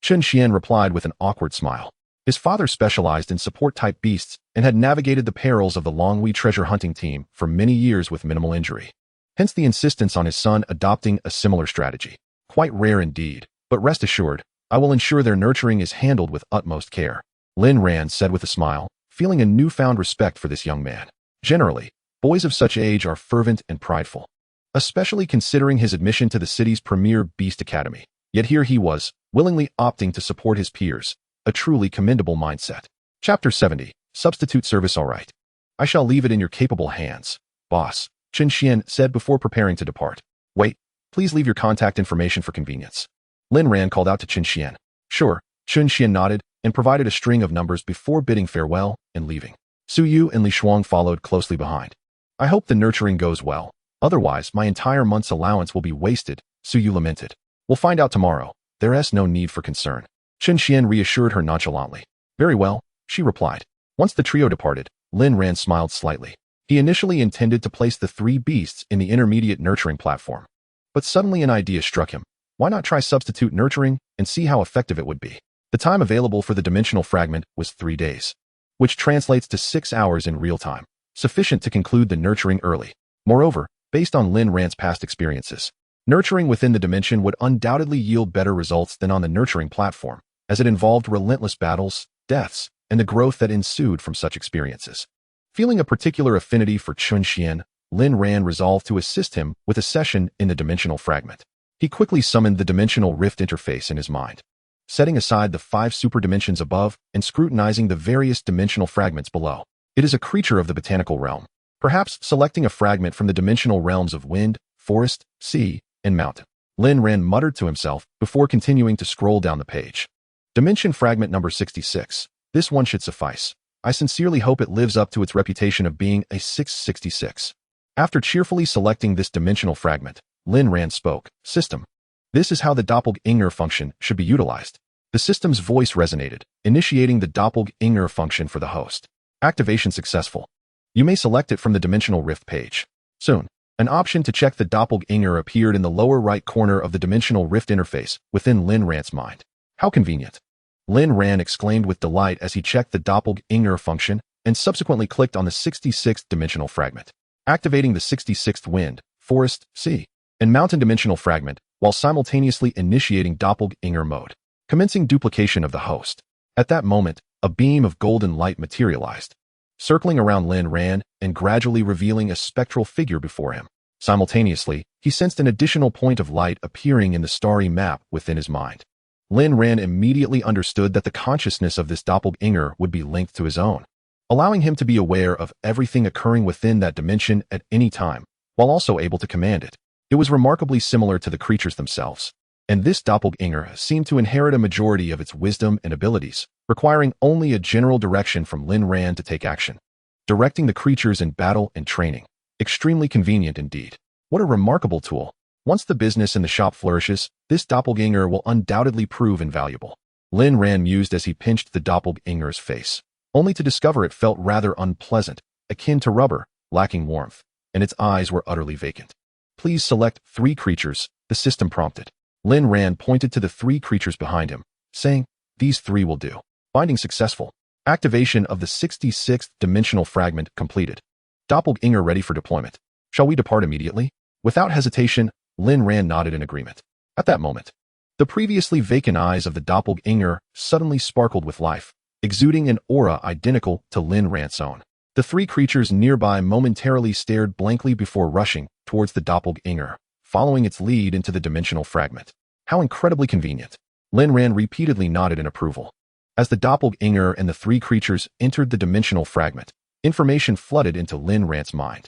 Chun Xian replied with an awkward smile. His father specialized in support-type beasts and had navigated the perils of the Longwei treasure hunting team for many years with minimal injury. Hence the insistence on his son adopting a similar strategy. Quite rare indeed, but rest assured, I will ensure their nurturing is handled with utmost care. Lin Ran said with a smile, feeling a newfound respect for this young man. Generally, boys of such age are fervent and prideful, especially considering his admission to the city's premier Beast Academy. Yet here he was, willingly opting to support his peers, a truly commendable mindset. Chapter 70, Substitute Service. All right. I shall leave it in your capable hands, boss, Chun Xian said before preparing to depart. Wait, please leave your contact information for convenience. Lin Ran called out to Chun Xian. Sure, Chun Xian nodded and provided a string of numbers before bidding farewell and leaving. Su Yu and Li Shuang followed closely behind. I hope the nurturing goes well. Otherwise, my entire month's allowance will be wasted, Su Yu lamented. We'll find out tomorrow. There's no need for concern. Chun Xian reassured her nonchalantly. Very well, she replied. Once the trio departed, Lin Ran smiled slightly. He initially intended to place the 3 beasts in the intermediate nurturing platform. But suddenly an idea struck him. Why not try substitute nurturing and see how effective it would be? The time available for the dimensional fragment was 3 days, which translates to 6 hours in real time, sufficient to conclude the nurturing early. Moreover, based on Lin Ran's past experiences, nurturing within the dimension would undoubtedly yield better results than on the nurturing platform, as it involved relentless battles, deaths, and the growth that ensued from such experiences. Feeling a particular affinity for Chun Xian, Lin Ran resolved to assist him with a session in the dimensional fragment. He quickly summoned the dimensional rift interface in his mind, setting aside the 5 super dimensions above and scrutinizing the various dimensional fragments below. It is a creature of the botanical realm. Perhaps selecting a fragment from the dimensional realms of wind, forest, sea, and mountain. Lin Ran muttered to himself before continuing to scroll down the page. Dimension fragment number 66. This one should suffice. I sincerely hope it lives up to its reputation of being a 666. After cheerfully selecting this dimensional fragment, Lin Ran spoke. System. This is how the doppelganger function should be utilized. The system's voice resonated, initiating the doppelganger function for the host. Activation successful. You may select it from the dimensional rift page. Soon, an option to check the doppelganger appeared in the lower right corner of the dimensional rift interface within Lin Ran's mind. How convenient. Lin Ran exclaimed with delight as he checked the doppelganger function and subsequently clicked on the 66th dimensional fragment, activating the 66th wind, forest, sea, and mountain dimensional fragment while simultaneously initiating doppelganger mode, commencing duplication of the host. At that moment, a beam of golden light materialized, circling around Lin Ran and gradually revealing a spectral figure before him. Simultaneously, he sensed an additional point of light appearing in the starry map within his mind. Lin Ran immediately understood that the consciousness of this doppelganger would be linked to his own, allowing him to be aware of everything occurring within that dimension at any time, while also able to command it. It was remarkably similar to the creatures themselves, and this doppelganger seemed to inherit a majority of its wisdom and abilities, requiring only a general direction from Lin Ran to take action, directing the creatures in battle and training. Extremely convenient indeed. What a remarkable tool. Once the business in the shop flourishes, this doppelganger will undoubtedly prove invaluable. Lin Ran mused as he pinched the doppelganger's face, only to discover it felt rather unpleasant, akin to rubber, lacking warmth, and its eyes were utterly vacant. Please select 3 creatures, the system prompted. Lin Ran pointed to the 3 creatures behind him, saying, these 3 will do. Finding successful. Activation of the 66th dimensional fragment completed. Doppelganger ready for deployment. Shall we depart immediately? Without hesitation, Lin Ran nodded in agreement. At that moment, The previously vacant eyes of the doppelganger suddenly sparkled with life, exuding an aura identical to Lin Rant's own. The three creatures nearby momentarily stared blankly before rushing towards the doppelganger, following its lead into the dimensional fragment. How incredibly convenient. Lin Ran repeatedly nodded in approval. As the doppelganger and the three creatures entered the dimensional fragment, information flooded into Lin Rant's mind.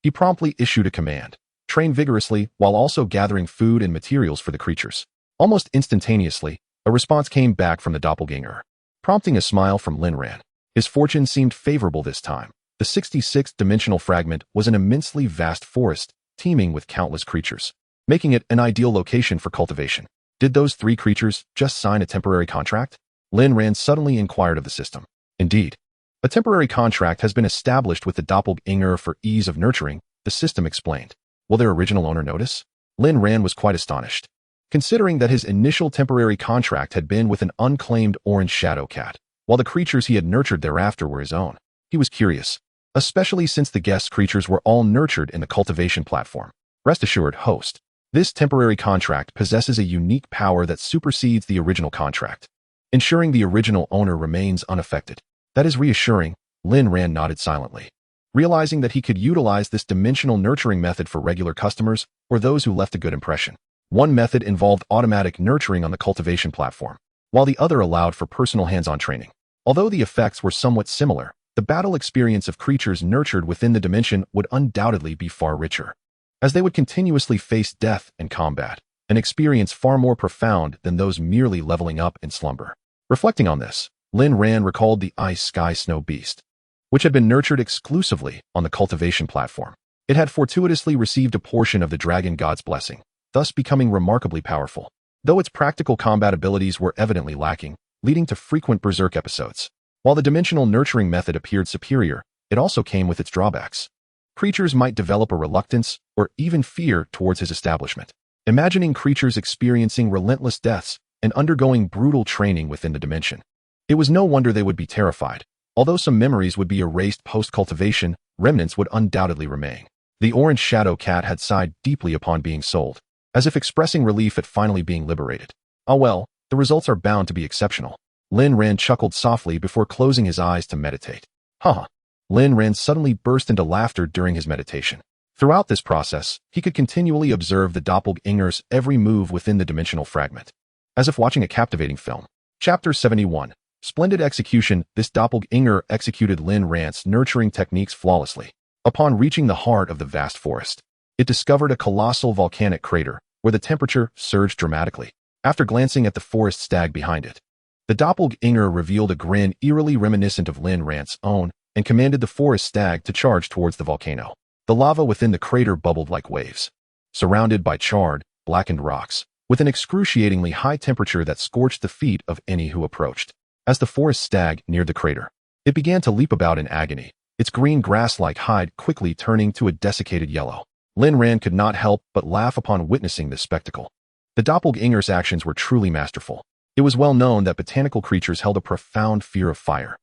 He promptly issued a command: train vigorously while also gathering food and materials for the creatures. Almost instantaneously, a response came back from the doppelganger, prompting a smile from Lin Ran. His fortune seemed favorable this time. The 66th dimensional fragment was an immensely vast forest, teeming with countless creatures, making it an ideal location for cultivation. Did those three creatures just sign a temporary contract? Lin Ran suddenly inquired of the system. Indeed, a temporary contract has been established with the doppelganger for ease of nurturing, the system explained. Will their original owner notice? Lin Ran was quite astonished, considering that his initial temporary contract had been with an unclaimed orange shadow cat, while the creatures he had nurtured thereafter were his own. He was curious, especially since the guest creatures were all nurtured in the cultivation platform. Rest assured, host, this temporary contract possesses a unique power that supersedes the original contract, ensuring the original owner remains unaffected. That is reassuring. Lin Ran nodded silently, realizing that he could utilize this dimensional nurturing method for regular customers or those who left a good impression. One method involved automatic nurturing on the cultivation platform, while the other allowed for personal hands-on training. Although the effects were somewhat similar, the battle experience of creatures nurtured within the dimension would undoubtedly be far richer, as they would continuously face death and combat, an experience far more profound than those merely leveling up in slumber. Reflecting on this, Lin Ran recalled the Ice Sky Snow Beast, which had been nurtured exclusively on the cultivation platform. It had fortuitously received a portion of the dragon god's blessing, thus becoming remarkably powerful, though its practical combat abilities were evidently lacking, leading to frequent berserk episodes. While the dimensional nurturing method appeared superior, it also came with its drawbacks. Creatures might develop a reluctance or even fear towards his establishment. Imagining creatures experiencing relentless deaths and undergoing brutal training within the dimension, it was no wonder they would be terrified. Although some memories would be erased post-cultivation, remnants would undoubtedly remain. The orange shadow cat had sighed deeply upon being sold, as if expressing relief at finally being liberated. Ah well, the results are bound to be exceptional. Lin Ran chuckled softly before closing his eyes to meditate. Haha. Lin Ran suddenly burst into laughter during his meditation. Throughout this process, he could continually observe the doppelganger's every move within the dimensional fragment, as if watching a captivating film. Chapter 71. Splendid execution. This doppelganger executed Lin Ran's nurturing techniques flawlessly. Upon reaching the heart of the vast forest, it discovered a colossal volcanic crater, where the temperature surged dramatically. After glancing at the forest stag behind it, the doppelganger revealed a grin eerily reminiscent of Lin Ran's own and commanded the forest stag to charge towards the volcano. The lava within the crater bubbled like waves, surrounded by charred, blackened rocks, with an excruciatingly high temperature that scorched the feet of any who approached. As the forest stag neared the crater, it began to leap about in agony, its green grass-like hide quickly turning to a desiccated yellow. Lin Ran could not help but laugh upon witnessing this spectacle. The doppelganger's actions were truly masterful. It was well known that botanical creatures held a profound fear of fire,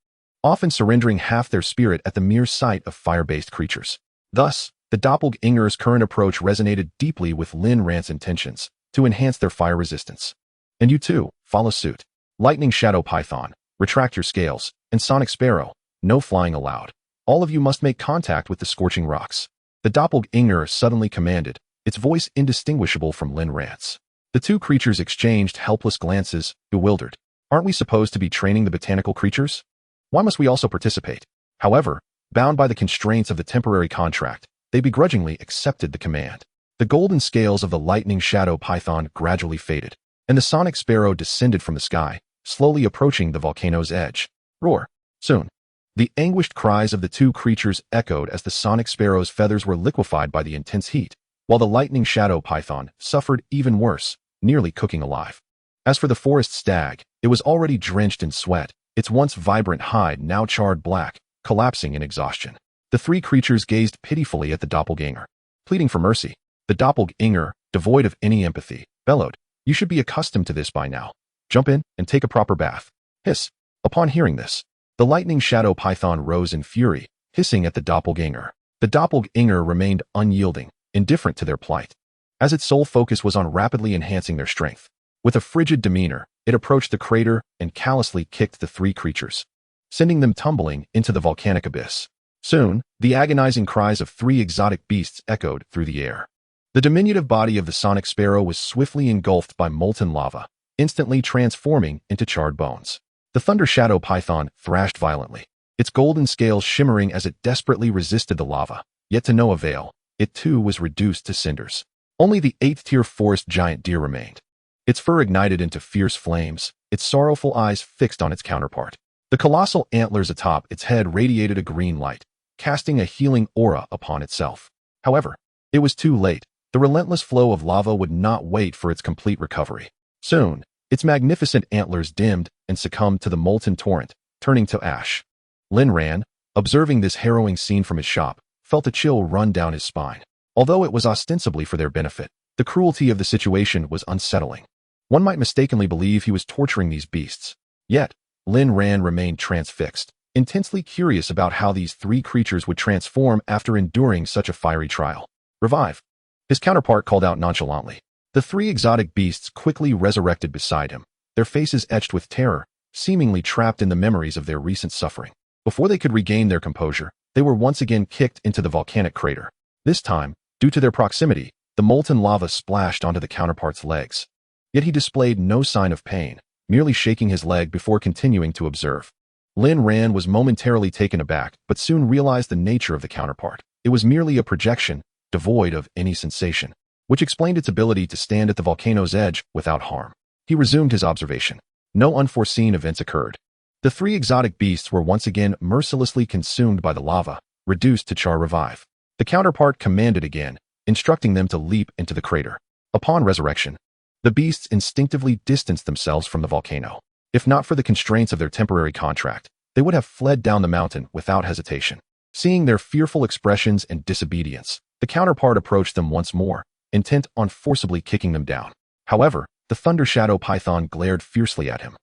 often surrendering half their spirit at the mere sight of fire-based creatures. Thus, the doppelganger's current approach resonated deeply with Lin Ran's intentions to enhance their fire resistance. And you too, follow suit. Lightning Shadow Python, retract your scales, and Sonic Sparrow, no flying allowed. All of you must make contact with the scorching rocks. The doppelganger suddenly commanded, its voice indistinguishable from Lin Ran's. The two creatures exchanged helpless glances, bewildered. Aren't we supposed to be training the botanical creatures? Why must we also participate? However, bound by the constraints of the temporary contract, they begrudgingly accepted the command. The golden scales of the lightning shadow python gradually faded, and the sonic sparrow descended from the sky, slowly approaching the volcano's edge. Roar! Soon. The anguished cries of the two creatures echoed as the sonic sparrow's feathers were liquefied by the intense heat, while the lightning shadow python suffered even worse, nearly cooking alive. As for the forest stag, it was already drenched in sweat, its once vibrant hide now charred black, collapsing in exhaustion. The three creatures gazed pitifully at the doppelganger, pleading for mercy. The doppelganger, devoid of any empathy, bellowed, "You should be accustomed to this by now. Jump in and take a proper bath." Hiss. Upon hearing this, the lightning shadow python rose in fury, hissing at the doppelganger. The doppelganger remained unyielding, indifferent to their plight, as its sole focus was on rapidly enhancing their strength. With a frigid demeanor, it approached the crater and callously kicked the three creatures, sending them tumbling into the volcanic abyss. Soon, the agonizing cries of three exotic beasts echoed through the air. The diminutive body of the sonic sparrow was swiftly engulfed by molten lava, instantly transforming into charred bones. The thunder shadow python thrashed violently, its golden scales shimmering as it desperately resisted the lava, yet to no avail. It too was reduced to cinders. Only the 8th-tier forest giant deer remained, its fur ignited into fierce flames, its sorrowful eyes fixed on its counterpart. The colossal antlers atop its head radiated a green light, casting a healing aura upon itself. However, it was too late. The relentless flow of lava would not wait for its complete recovery. Soon, its magnificent antlers dimmed and succumbed to the molten torrent, turning to ash. Lin Ran, observing this harrowing scene from his shop, felt a chill run down his spine. Although it was ostensibly for their benefit, the cruelty of the situation was unsettling. One might mistakenly believe he was torturing these beasts. Yet, Lin Ran remained transfixed, intensely curious about how these three creatures would transform after enduring such a fiery trial. Revive. His counterpart called out nonchalantly. The three exotic beasts quickly resurrected beside him, their faces etched with terror, seemingly trapped in the memories of their recent suffering. Before they could regain their composure, they were once again kicked into the volcanic crater. This time, due to their proximity, the molten lava splashed onto the counterpart's legs. Yet he displayed no sign of pain, merely shaking his leg before continuing to observe. Lin Ran was momentarily taken aback, but soon realized the nature of the counterpart. It was merely a projection, devoid of any sensation, which explained its ability to stand at the volcano's edge without harm. He resumed his observation. No unforeseen events occurred. The three exotic beasts were once again mercilessly consumed by the lava, reduced to char revive. The counterpart commanded again, instructing them to leap into the crater. Upon resurrection, the beasts instinctively distanced themselves from the volcano. If not for the constraints of their temporary contract, they would have fled down the mountain without hesitation. Seeing their fearful expressions and disobedience, the counterpart approached them once more, intent on forcibly kicking them down. However, the thunder shadow python glared fiercely at him,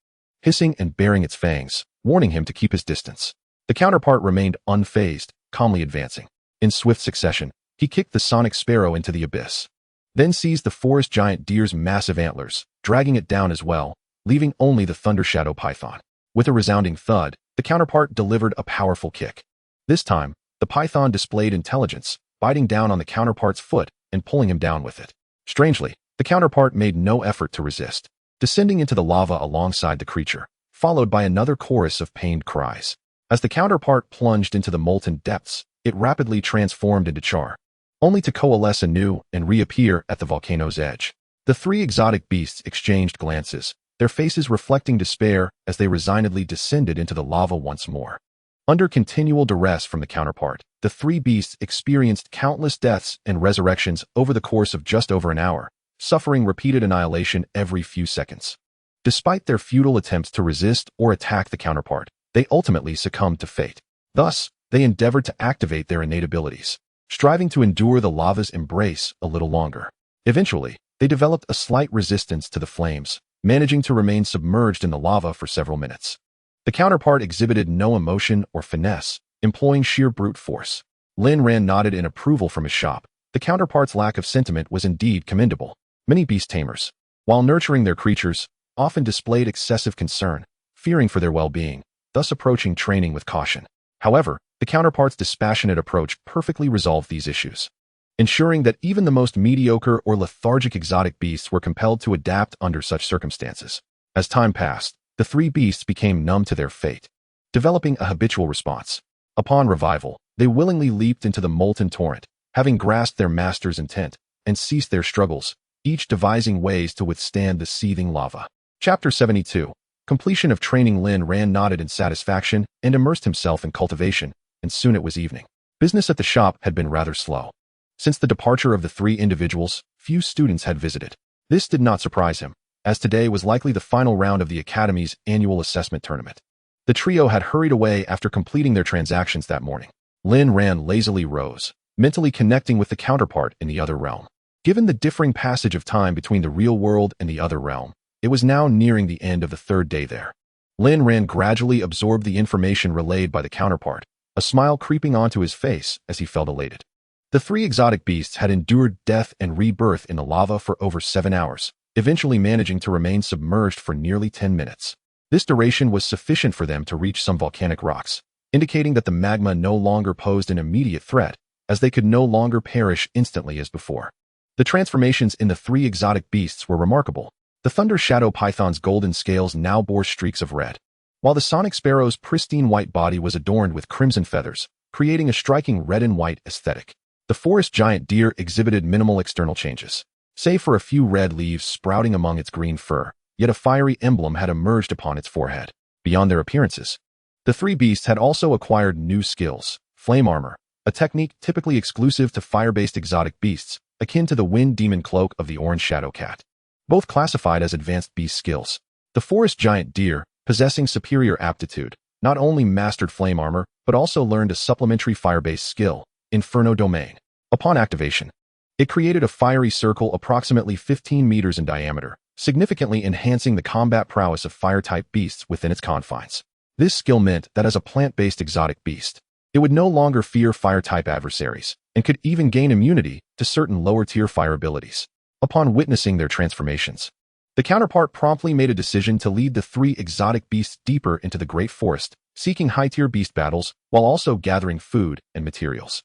hissing and baring its fangs, warning him to keep his distance. The counterpart remained unfazed, calmly advancing. In swift succession, he kicked the sonic sparrow into the abyss, then seized the forest giant deer's massive antlers, dragging it down as well, leaving only the thunder shadow python. With a resounding thud, the counterpart delivered a powerful kick. This time, the python displayed intelligence, biting down on the counterpart's foot and pulling him down with it. Strangely, the counterpart made no effort to resist, descending into the lava alongside the creature, followed by another chorus of pained cries. As the counterpart plunged into the molten depths, it rapidly transformed into char, only to coalesce anew and reappear at the volcano's edge. The three exotic beasts exchanged glances, their faces reflecting despair as they resignedly descended into the lava once more. Under continual duress from the counterpart, the three beasts experienced countless deaths and resurrections over the course of just over an hour, suffering repeated annihilation every few seconds. Despite their futile attempts to resist or attack the counterpart, they ultimately succumbed to fate. Thus, they endeavored to activate their innate abilities, striving to endure the lava's embrace a little longer. Eventually, they developed a slight resistance to the flames, managing to remain submerged in the lava for several minutes. The counterpart exhibited no emotion or finesse, employing sheer brute force. Lin Ran nodded in approval from his shop. The counterpart's lack of sentiment was indeed commendable. Many beast tamers, while nurturing their creatures, often displayed excessive concern, fearing for their well-being, thus approaching training with caution. However, the counterpart's dispassionate approach perfectly resolved these issues, ensuring that even the most mediocre or lethargic exotic beasts were compelled to adapt under such circumstances. As time passed, the three beasts became numb to their fate, developing a habitual response. Upon revival, they willingly leaped into the molten torrent, having grasped their master's intent, and ceased their struggles, each devising ways to withstand the seething lava. Chapter 72. Completion of training. Lin Ran nodded in satisfaction and immersed himself in cultivation, and soon it was evening. Business at the shop had been rather slow. Since the departure of the three individuals, few students had visited. This did not surprise him, as today was likely the final round of the Academy's annual assessment tournament. The trio had hurried away after completing their transactions that morning. Lin Ran lazily rose, mentally connecting with the counterpart in the other realm. Given the differing passage of time between the real world and the other realm, it was now nearing the end of the third day there. Lin Ran gradually absorbed the information relayed by the counterpart, a smile creeping onto his face as he felt elated. The three exotic beasts had endured death and rebirth in the lava for over 7 hours, eventually managing to remain submerged for nearly 10 minutes. This duration was sufficient for them to reach some volcanic rocks, indicating that the magma no longer posed an immediate threat, as they could no longer perish instantly as before. The transformations in the three exotic beasts were remarkable. The thunder shadow python's golden scales now bore streaks of red, while the sonic sparrow's pristine white body was adorned with crimson feathers, creating a striking red and white aesthetic. The forest giant deer exhibited minimal external changes, save for a few red leaves sprouting among its green fur, yet a fiery emblem had emerged upon its forehead. Beyond their appearances, the three beasts had also acquired new skills: flame armor, a technique typically exclusive to fire-based exotic beasts, akin to the wind demon cloak of the orange shadow cat. Both classified as advanced beast skills. The forest giant deer, possessing superior aptitude, not only mastered flame armor, but also learned a supplementary fire-based skill, Inferno Domain. Upon activation, it created a fiery circle approximately 15 meters in diameter, significantly enhancing the combat prowess of fire-type beasts within its confines. This skill meant that as a plant-based exotic beast, it would no longer fear fire-type adversaries, and could even gain immunity to certain lower-tier fire abilities. Upon witnessing their transformations, the counterpart promptly made a decision to lead the three exotic beasts deeper into the great forest, seeking high-tier beast battles while also gathering food and materials.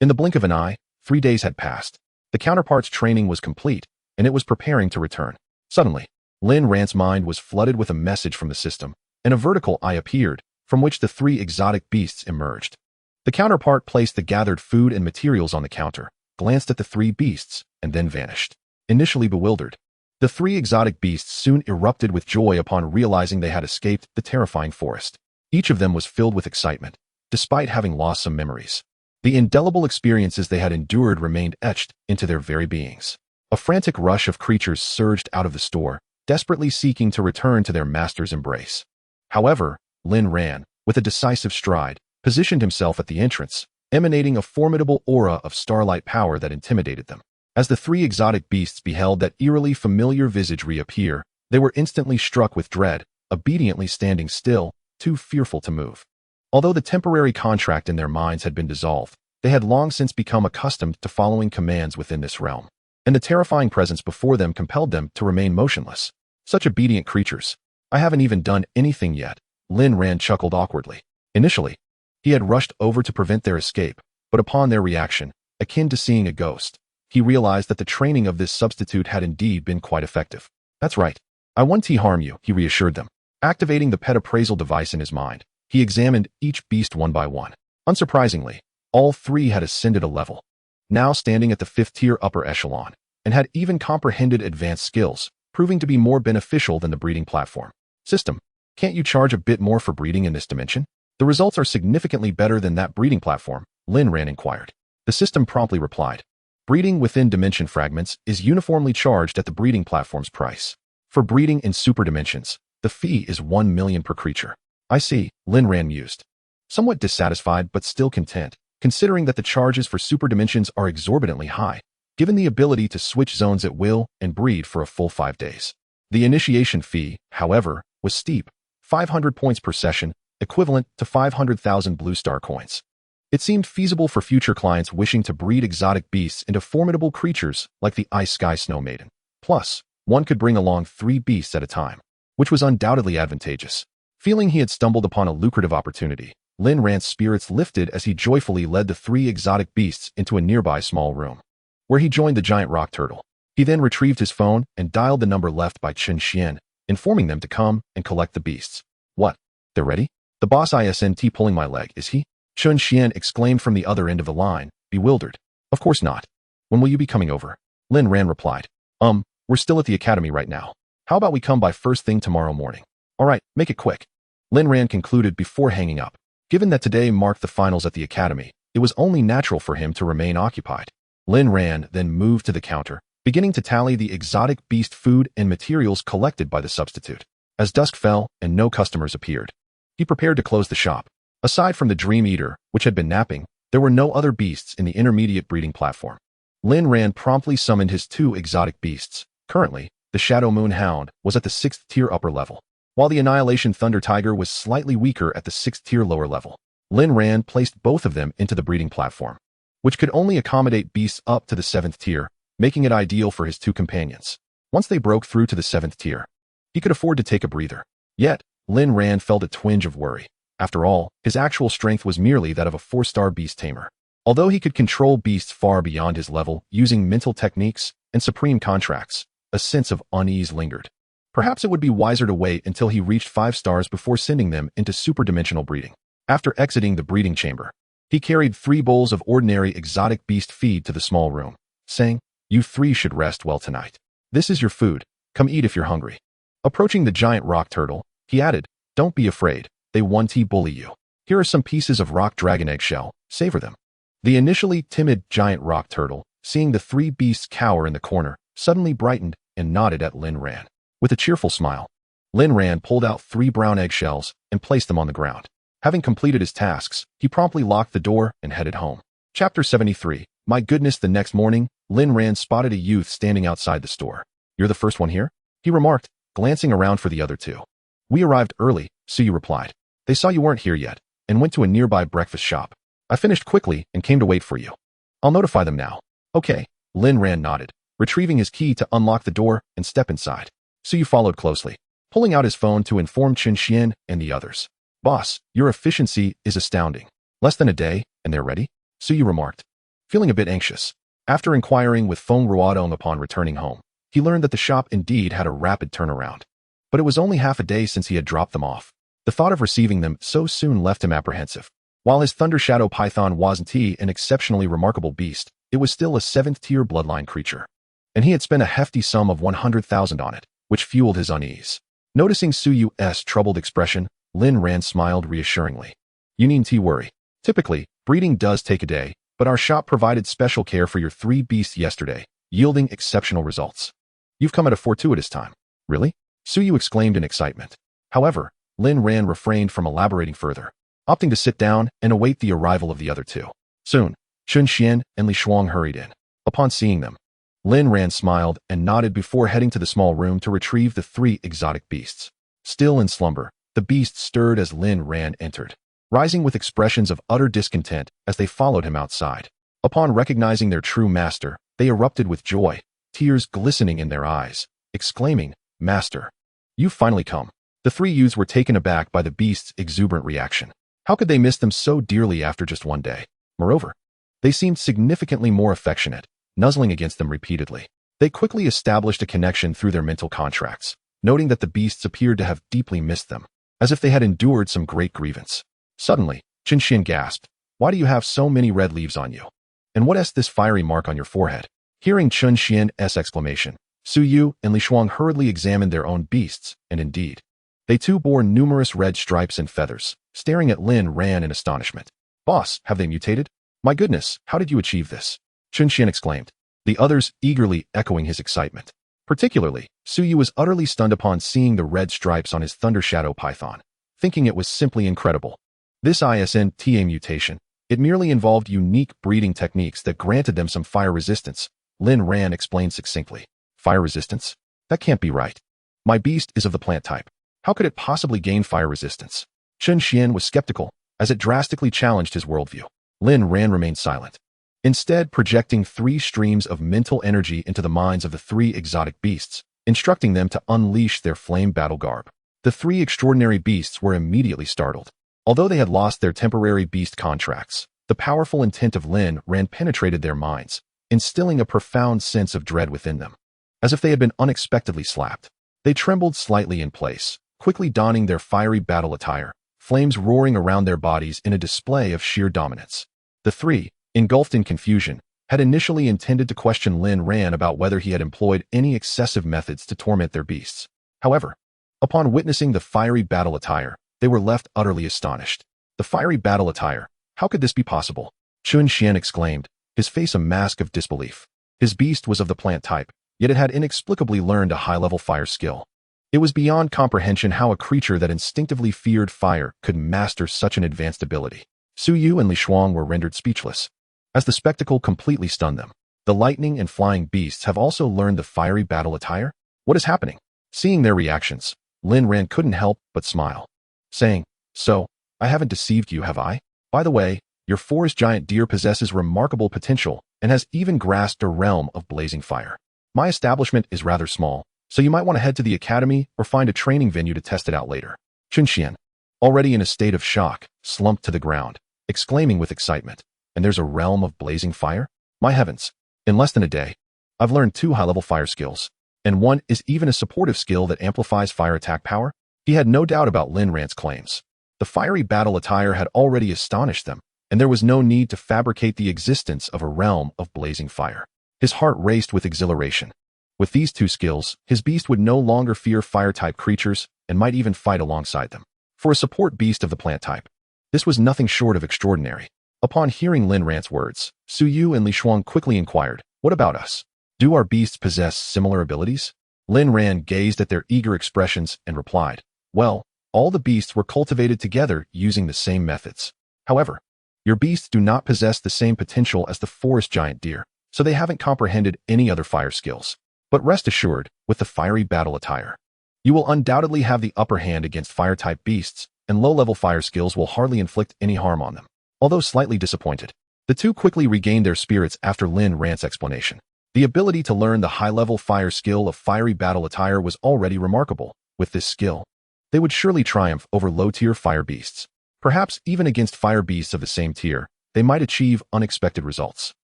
In the blink of an eye, 3 days had passed. The counterpart's training was complete, and it was preparing to return. Suddenly, Lin Rant's mind was flooded with a message from the system, and a vertical eye appeared, from which the three exotic beasts emerged. The counterpart placed the gathered food and materials on the counter, glanced at the three beasts, and then vanished. Initially bewildered, the three exotic beasts soon erupted with joy upon realizing they had escaped the terrifying forest. Each of them was filled with excitement, despite having lost some memories. The indelible experiences they had endured remained etched into their very beings. A frantic rush of creatures surged out of the store, desperately seeking to return to their master's embrace. However, Lin ran, with a decisive stride, positioned himself at the entrance, emanating a formidable aura of starlight power that intimidated them. As the three exotic beasts beheld that eerily familiar visage reappear, they were instantly struck with dread, obediently standing still, too fearful to move. Although the temporary contract in their minds had been dissolved, they had long since become accustomed to following commands within this realm, and the terrifying presence before them compelled them to remain motionless. Such obedient creatures. I haven't even done anything yet, Lin Ran chuckled awkwardly. Initially, he had rushed over to prevent their escape, but upon their reaction, akin to seeing a ghost, he realized that the training of this substitute had indeed been quite effective. That's right. I won't harm you, he reassured them. Activating the pet appraisal device in his mind, he examined each beast one by one. Unsurprisingly, all three had ascended a level, now standing at the 5th-tier upper echelon, and had even comprehended advanced skills, proving to be more beneficial than the breeding platform. System, can't you charge a bit more for breeding in this dimension? The results are significantly better than that breeding platform, Lin Ran inquired. The system promptly replied. Breeding within dimension fragments is uniformly charged at the breeding platform's price. For breeding in super dimensions, the fee is 1 million per creature. I see, Lin Ran mused. Somewhat dissatisfied but still content, considering that the charges for super dimensions are exorbitantly high, given the ability to switch zones at will and breed for a full 5 days. The initiation fee, however, was steep, 500 points per session, equivalent to 500,000 blue star coins. It seemed feasible for future clients wishing to breed exotic beasts into formidable creatures like the Ice Sky Snow Maiden. Plus, one could bring along 3 beasts at a time, which was undoubtedly advantageous. Feeling he had stumbled upon a lucrative opportunity, Lin Rant's spirits lifted as he joyfully led the 3 exotic beasts into a nearby small room, where he joined the giant rock turtle. He then retrieved his phone and dialed the number left by Chen Xian, informing them to come and collect the beasts. What? They're ready? The boss isn't pulling my leg, is he? Chen Xian exclaimed from the other end of the line, bewildered. Of course not. When will you be coming over? Lin Ran replied. We're still at the academy right now. How about we come by first thing tomorrow morning? All right, make it quick. Lin Ran concluded before hanging up. Given that today marked the finals at the academy, it was only natural for him to remain occupied. Lin Ran then moved to the counter, beginning to tally the exotic beast food and materials collected by the substitute. As dusk fell and no customers appeared, he prepared to close the shop. Aside from the Dream Eater, which had been napping, there were no other beasts in the intermediate breeding platform. Lin Ran promptly summoned his 2 exotic beasts. Currently, the Shadow Moon Hound was at the 6th-tier upper level, while the Annihilation Thunder Tiger was slightly weaker at the 6th-tier lower level. Lin Ran placed both of them into the breeding platform, which could only accommodate beasts up to the 7th tier, making it ideal for his 2 companions. Once they broke through to the 7th tier, he could afford to take a breather. Yet, Lin Ran felt a twinge of worry. After all, his actual strength was merely that of a 4-star beast tamer. Although he could control beasts far beyond his level using mental techniques and supreme contracts, a sense of unease lingered. Perhaps it would be wiser to wait until he reached 5 stars before sending them into superdimensional breeding. After exiting the breeding chamber, he carried 3 bowls of ordinary exotic beast feed to the small room, saying, "You 3 should rest well tonight. This is your food. Come eat if you're hungry." Approaching the giant rock turtle, he added, "Don't be afraid. They won't bully you. Here are some pieces of rock dragon eggshell. Savor them." The initially timid giant rock turtle, seeing the 3 beasts cower in the corner, suddenly brightened and nodded at Lin Ran. With a cheerful smile, Lin Ran pulled out 3 brown eggshells and placed them on the ground. Having completed his tasks, he promptly locked the door and headed home. Chapter 73. My goodness, the next morning, Lin Ran spotted a youth standing outside the store. "You're the first one here?" he remarked, glancing around for the other 2. "We arrived early," Suyu replied. "They saw you weren't here yet and went to a nearby breakfast shop. I finished quickly and came to wait for you. I'll notify them now." "Okay," Lin Ran nodded, retrieving his key to unlock the door and step inside. Suyu followed closely, pulling out his phone to inform Chen Xian and the others. "Boss, your efficiency is astounding. Less than a day, and they're ready?" Suyu remarked, feeling a bit anxious. After inquiring with Feng Ruodong upon returning home, he learned that the shop indeed had a rapid turnaround. But it was only half a day since he had dropped them off. The thought of receiving them so soon left him apprehensive. While his Thunder Shadow Python wasn't an exceptionally remarkable beast, it was still a 7th-tier bloodline creature. And he had spent a hefty sum of 100,000 on it, which fueled his unease. Noticing Suyu's troubled expression, Lin Ran smiled reassuringly. "You needn't worry. Typically, breeding does take a day, but our shop provided special care for your 3 beasts yesterday, yielding exceptional results. You've come at a fortuitous time." "Really?" Suyu exclaimed in excitement. However, Lin Ran refrained from elaborating further, opting to sit down and await the arrival of the other 2. Soon, Chun Xian and Li Shuang hurried in. Upon seeing them, Lin Ran smiled and nodded before heading to the small room to retrieve the 3 exotic beasts. Still in slumber, the beasts stirred as Lin Ran entered, rising with expressions of utter discontent as they followed him outside. Upon recognizing their true master, they erupted with joy, tears glistening in their eyes, exclaiming, "Master, you've finally come." The 3 youths were taken aback by the beasts' exuberant reaction. How could they miss them so dearly after just one day? Moreover, they seemed significantly more affectionate, nuzzling against them repeatedly. They quickly established a connection through their mental contracts, noting that the beasts appeared to have deeply missed them, as if they had endured some great grievance. Suddenly, Chen Xian gasped, "Why do you have so many red leaves on you? And what is this fiery mark on your forehead?" Hearing Chen Xian's exclamation, Suyu and Li Shuang hurriedly examined their own beasts, and indeed, they too bore numerous red stripes and feathers, staring at Lin Ran in astonishment. "Boss, have they mutated? My goodness, how did you achieve this?" Chen Xian exclaimed, the others eagerly echoing his excitement. Particularly, Suyu was utterly stunned upon seeing the red stripes on his Thunder Shadow Python, thinking it was simply incredible. This isn't a mutation. It merely involved unique breeding techniques that granted them some fire resistance, Lin Ran explained succinctly. "Fire resistance? That can't be right. My beast is of the plant type. How could it possibly gain fire resistance?" Chen Xian was skeptical, as it drastically challenged his worldview. Lin Ran remained silent, instead projecting 3 streams of mental energy into the minds of the 3 exotic beasts, instructing them to unleash their flame battle garb. The 3 extraordinary beasts were immediately startled. Although they had lost their temporary beast contracts, the powerful intent of Lin Ran penetrated their minds, instilling a profound sense of dread within them. As if they had been unexpectedly slapped, they trembled slightly in place, quickly donning their fiery battle attire, flames roaring around their bodies in a display of sheer dominance. The 3, engulfed in confusion, had initially intended to question Lin Ran about whether he had employed any excessive methods to torment their beasts. However, upon witnessing the fiery battle attire, they were left utterly astonished. "The fiery battle attire? How could this be possible?" Chun Xian exclaimed, his face a mask of disbelief. His beast was of the plant type, yet it had inexplicably learned a high-level fire skill. It was beyond comprehension how a creature that instinctively feared fire could master such an advanced ability. Suyu and Li Shuang were rendered speechless, as the spectacle completely stunned them. The lightning and flying beasts have also learned the fiery battle attire? What is happening? Seeing their reactions, Lin Ran couldn't help but smile, saying, "So, I haven't deceived you, have I? By the way, your forest giant deer possesses remarkable potential and has even grasped a realm of blazing fire. My establishment is rather small, so you might want to head to the academy or find a training venue to test it out later. Chunxian, already in a state of shock, slumped to the ground, exclaiming with excitement, and there's a realm of blazing fire? My heavens! In less than a day, I've learned 2 high-level fire skills, and one is even a supportive skill that amplifies fire attack power. He had no doubt about Lin Ran's claims. The fiery battle attire had already astonished them, and there was no need to fabricate the existence of a realm of blazing fire. His heart raced with exhilaration. With these 2 skills, his beast would no longer fear fire-type creatures and might even fight alongside them. For a support beast of the plant type, this was nothing short of extraordinary. Upon hearing Lin Ran's words, Su Yu and Li Shuang quickly inquired, "What about us? Do our beasts possess similar abilities?" Lin Ran gazed at their eager expressions and replied, "Well, all the beasts were cultivated together using the same methods. However, your beasts do not possess the same potential as the forest giant deer, so they haven't comprehended any other fire skills. But rest assured, with the fiery battle attire, you will undoubtedly have the upper hand against fire-type beasts, and low-level fire skills will hardly inflict any harm on them." Although slightly disappointed, the 2 quickly regained their spirits after Lin Ran's explanation. The ability to learn the high-level fire skill of fiery battle attire was already remarkable. With this skill, they would surely triumph over low-tier fire beasts. Perhaps even against fire beasts of the same tier, they might achieve unexpected results.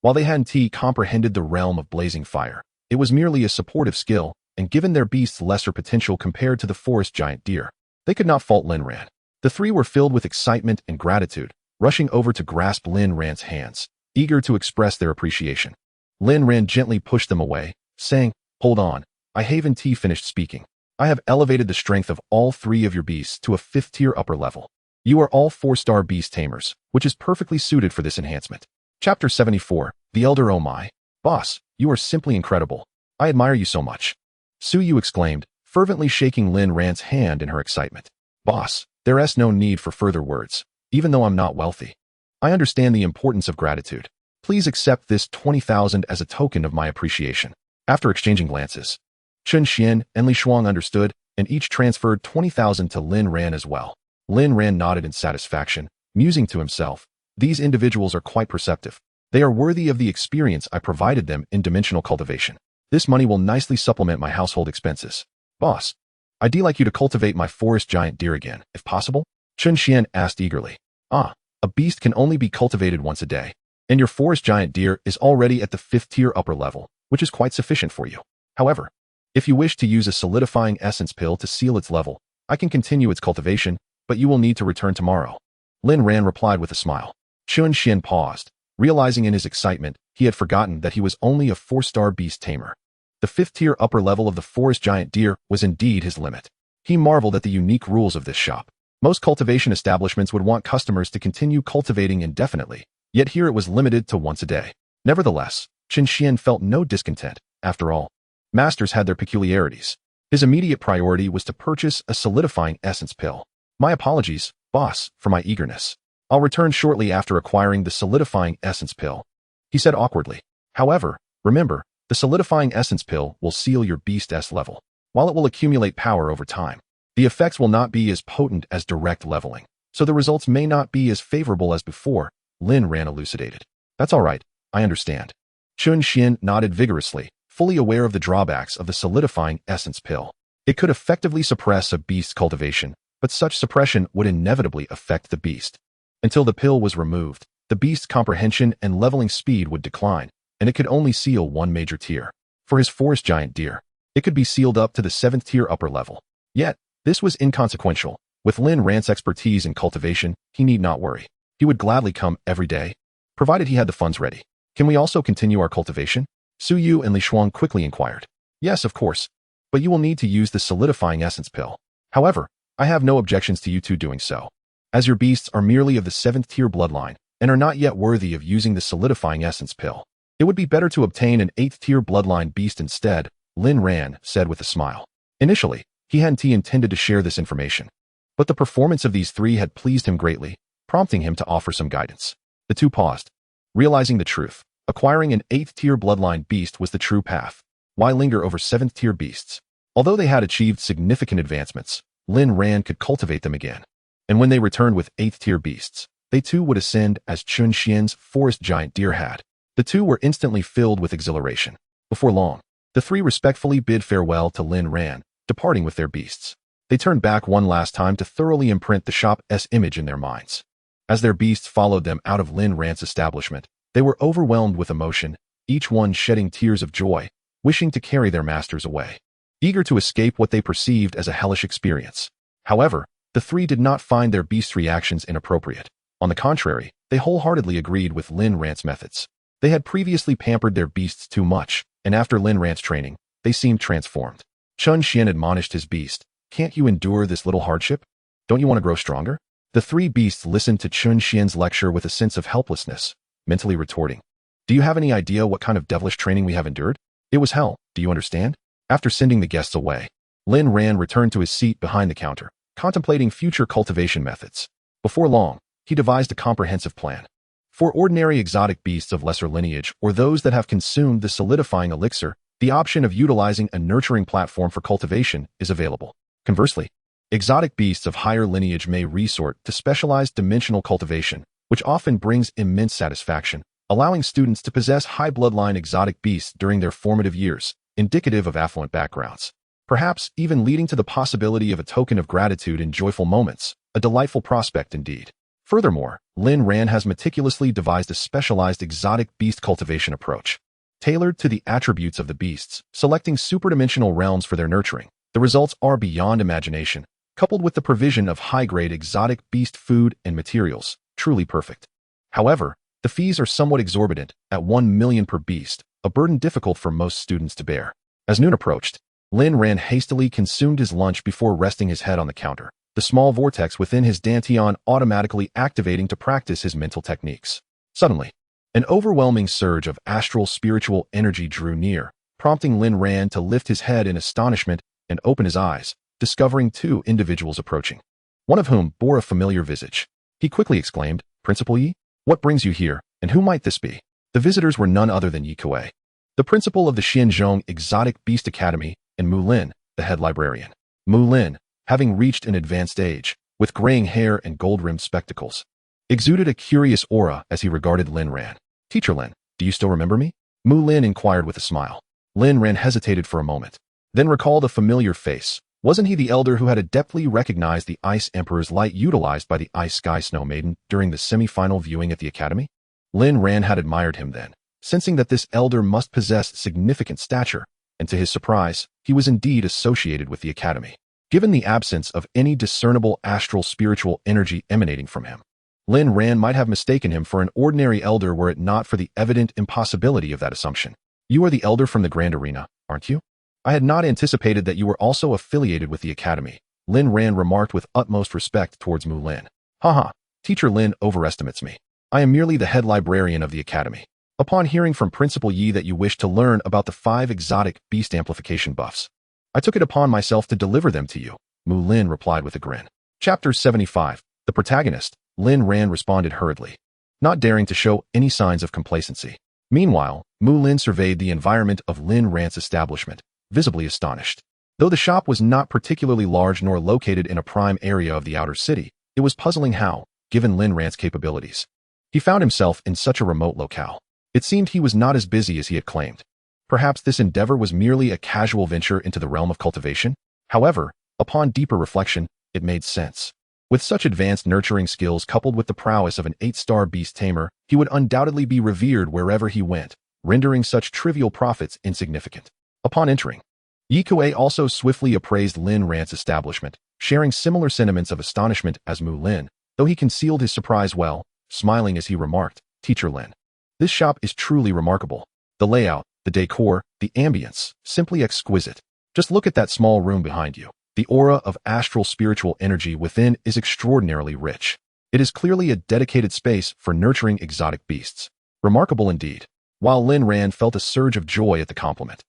While they hadn't comprehended the realm of blazing fire, it was merely a supportive skill, and given their beast's lesser potential compared to the forest giant deer, they could not fault Lin Ran. The 3 were filled with excitement and gratitude, rushing over to grasp Lin Ran's hands, eager to express their appreciation. Lin Ran gently pushed them away, saying, "Hold on, I haven't finished speaking. I have elevated the strength of all 3 of your beasts to a 5th-tier upper level. You are all 4-star beast tamers, which is perfectly suited for this enhancement." Chapter 74, The Elder. "Oh my, boss, you are simply incredible. I admire you so much," Su Yu exclaimed, fervently shaking Lin Ran's hand in her excitement. "Boss, there's no need for further words. Even though I'm not wealthy, I understand the importance of gratitude. Please accept this 20,000 as a token of my appreciation." After exchanging glances, Chun Xian and Li Shuang understood, and each transferred 20,000 to Lin Ran as well. Lin Ran nodded in satisfaction, musing to himself, "These individuals are quite perceptive. They are worthy of the experience I provided them in dimensional cultivation. This money will nicely supplement my household expenses. Boss, I'd like you to cultivate my forest giant deer again, if possible?" Chun Xian asked eagerly. "Ah, a beast can only be cultivated once a day, and your forest giant deer is already at the 5th-tier upper level, which is quite sufficient for you. However, if you wish to use a solidifying essence pill to seal its level, I can continue its cultivation, but you will need to return tomorrow," Lin Ran replied with a smile. Chun Xian paused, realizing in his excitement he had forgotten that he was only a 4-star beast tamer. The 5th-tier upper level of the forest giant deer was indeed his limit. He marveled at the unique rules of this shop. Most cultivation establishments would want customers to continue cultivating indefinitely, yet here it was limited to once a day. Nevertheless, Chun Xian felt no discontent. After all, masters had their peculiarities. His immediate priority was to purchase a solidifying essence pill. "My apologies, boss, for my eagerness. I'll return shortly after acquiring the solidifying essence pill," he said awkwardly. "However, remember, the solidifying essence pill will seal your beast's level. While it will accumulate power over time, the effects will not be as potent as direct leveling, so the results may not be as favorable as before," Lin Ran elucidated. "That's all right, I understand." Chun Xian nodded vigorously, fully aware of the drawbacks of the solidifying essence pill. It could effectively suppress a beast's cultivation, but such suppression would inevitably affect the beast. Until the pill was removed, the beast's comprehension and leveling speed would decline, and it could only seal one major tier. For his forest giant deer, it could be sealed up to the 7th-tier upper level. Yet, this was inconsequential. With Lin Ran's expertise in cultivation, he need not worry. He would gladly come every day, provided he had the funds ready. "Can we also continue our cultivation?" Su Yu and Li Shuang quickly inquired. "Yes, of course, but you will need to use the solidifying essence pill. However, I have no objections to you two doing so, as your beasts are merely of the 7th-tier bloodline and are not yet worthy of using the solidifying essence pill. It would be better to obtain an 8th-tier bloodline beast instead," Lin Ran said with a smile. Initially, he hadn't intended to share this information, but the performance of these 3 had pleased him greatly, prompting him to offer some guidance. The 2 paused, realizing the truth. Acquiring an 8th-tier bloodline beast was the true path. Why linger over 7th-tier beasts? Although they had achieved significant advancements, Lin Ran could cultivate them again. And when they returned with 8th-tier beasts, they too would ascend as Chun Xian's forest giant deer had. The 2 were instantly filled with exhilaration. Before long, The three respectfully bid farewell to Lin Ran, departing with their beasts. They turned back one last time to thoroughly imprint the shop's image in their minds. As their beasts followed them out of Lin Ran's establishment, they were overwhelmed with emotion, each one shedding tears of joy, wishing to carry their masters away, eager to escape what they perceived as a hellish experience. However, the three did not find their beasts' reactions inappropriate. On the contrary, they wholeheartedly agreed with Lin Ran's methods. They had previously pampered their beasts too much, and after Lin Ran's training, they seemed transformed. Chun Xian admonished his beast, "Can't you endure this little hardship? Don't you want to grow stronger?" The three beasts listened to Chun Xian's lecture with a sense of helplessness, mentally retorting, "Do you have any idea what kind of devilish training we have endured? It was hell, do you understand?" After sending the guests away, Lin Ran returned to his seat behind the counter, contemplating future cultivation methods. Before long, he devised a comprehensive plan. For ordinary exotic beasts of lesser lineage or those that have consumed the solidifying elixir, the option of utilizing a nurturing platform for cultivation is available. Conversely, exotic beasts of higher lineage may resort to specialized dimensional cultivation, which often brings immense satisfaction, allowing students to possess high bloodline exotic beasts during their formative years, indicative of affluent backgrounds. Perhaps even leading to the possibility of a token of gratitude in joyful moments, a delightful prospect indeed. Furthermore, Lin Ran has meticulously devised a specialized exotic beast cultivation approach, tailored to the attributes of the beasts, selecting superdimensional realms for their nurturing. The results are beyond imagination, coupled with the provision of high-grade exotic beast food and materials, truly perfect. However, the fees are somewhat exorbitant, at 1 million per beast, a burden difficult for most students to bear. As noon approached, Lin Ran hastily consumed his lunch before resting his head on the counter, the small vortex within his dantian automatically activating to practice his mental techniques. Suddenly, an overwhelming surge of astral spiritual energy drew near, prompting Lin Ran to lift his head in astonishment and open his eyes, discovering two individuals approaching, one of whom bore a familiar visage. He quickly exclaimed, "Principal Yi, what brings you here, and who might this be?" The visitors were none other than Yi Kuei, the principal of the Xianzhong Exotic Beast Academy, and Mu Lin, the head librarian. Mu Lin, having reached an advanced age, with graying hair and gold-rimmed spectacles, exuded a curious aura as he regarded Lin Ran. "Teacher Lin, do you still remember me?" Mu Lin inquired with a smile. Lin Ran hesitated for a moment, then recalled a familiar face. Wasn't he the elder who had adeptly recognized the Ice Emperor's light utilized by the Ice Sky Snow Maiden during the semi-final viewing at the Academy? Lin Ran had admired him then, sensing that this elder must possess significant stature, and to his surprise, he was indeed associated with the Academy. Given the absence of any discernible astral spiritual energy emanating from him, Lin Ran might have mistaken him for an ordinary elder were it not for the evident impossibility of that assumption. "You are the elder from the Grand Arena, aren't you? I had not anticipated that you were also affiliated with the Academy," Lin Ran remarked with utmost respect towards Mu Lin. "Haha, Teacher Lin overestimates me. I am merely the head librarian of the Academy. Upon hearing from Principal Yi that you wished to learn about the 5 exotic beast amplification buffs, I took it upon myself to deliver them to you," Mu Lin replied with a grin. Chapter 75. The protagonist, Lin Ran responded hurriedly, not daring to show any signs of complacency. Meanwhile, Mu Lin surveyed the environment of Lin Ran's establishment, visibly astonished. Though the shop was not particularly large nor located in a prime area of the outer city, it was puzzling how, given Lin Ran's capabilities, he found himself in such a remote locale. It seemed he was not as busy as he had claimed. Perhaps this endeavor was merely a casual venture into the realm of cultivation? However, upon deeper reflection, it made sense. With such advanced nurturing skills coupled with the prowess of an 8-star beast tamer, he would undoubtedly be revered wherever he went, rendering such trivial profits insignificant. Upon entering, Yi Kuei also swiftly appraised Lin Ran's establishment, sharing similar sentiments of astonishment as Mu Lin, though he concealed his surprise well, smiling as he remarked, "Teacher Lin, this shop is truly remarkable. The layout, the decor, the ambience, simply exquisite. Just look at that small room behind you. The aura of astral spiritual energy within is extraordinarily rich. It is clearly a dedicated space for nurturing exotic beasts. Remarkable indeed." While Lin Ran felt a surge of joy at the compliment,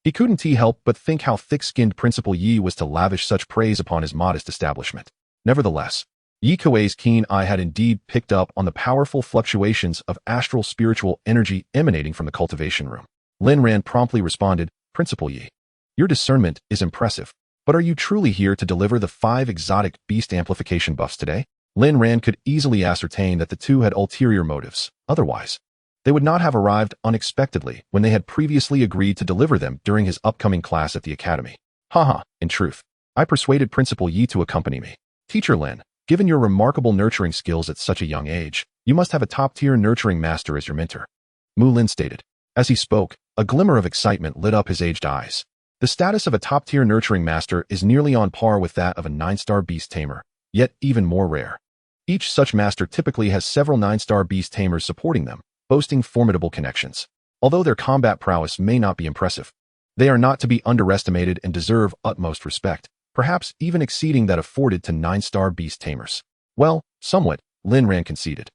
he couldn't help but think how thick-skinned Principal Yi was to lavish such praise upon his modest establishment. Nevertheless, Yi Kuei's keen eye had indeed picked up on the powerful fluctuations of astral spiritual energy emanating from the cultivation room. Lin Ran promptly responded, "Principal Yi, your discernment is impressive, but are you truly here to deliver the 5 exotic beast amplification buffs today?" Lin Ran could easily ascertain that the two had ulterior motives. Otherwise, They would not have arrived unexpectedly when they had previously agreed to deliver them during his upcoming class at the academy. Haha, in truth, I persuaded Principal Yi to accompany me. Teacher Lin, given your remarkable nurturing skills at such a young age, you must have a top-tier nurturing master as your mentor. Mu Lin stated. As he spoke, a glimmer of excitement lit up his aged eyes. The status of a top-tier nurturing master is nearly on par with that of a 9-star beast tamer, yet even more rare. Each such master typically has several 9-star beast tamers supporting them, boasting formidable connections. Although their combat prowess may not be impressive, they are not to be underestimated and deserve utmost respect, perhaps even exceeding that afforded to 9-star beast tamers. Well, somewhat, Lin Ran conceded.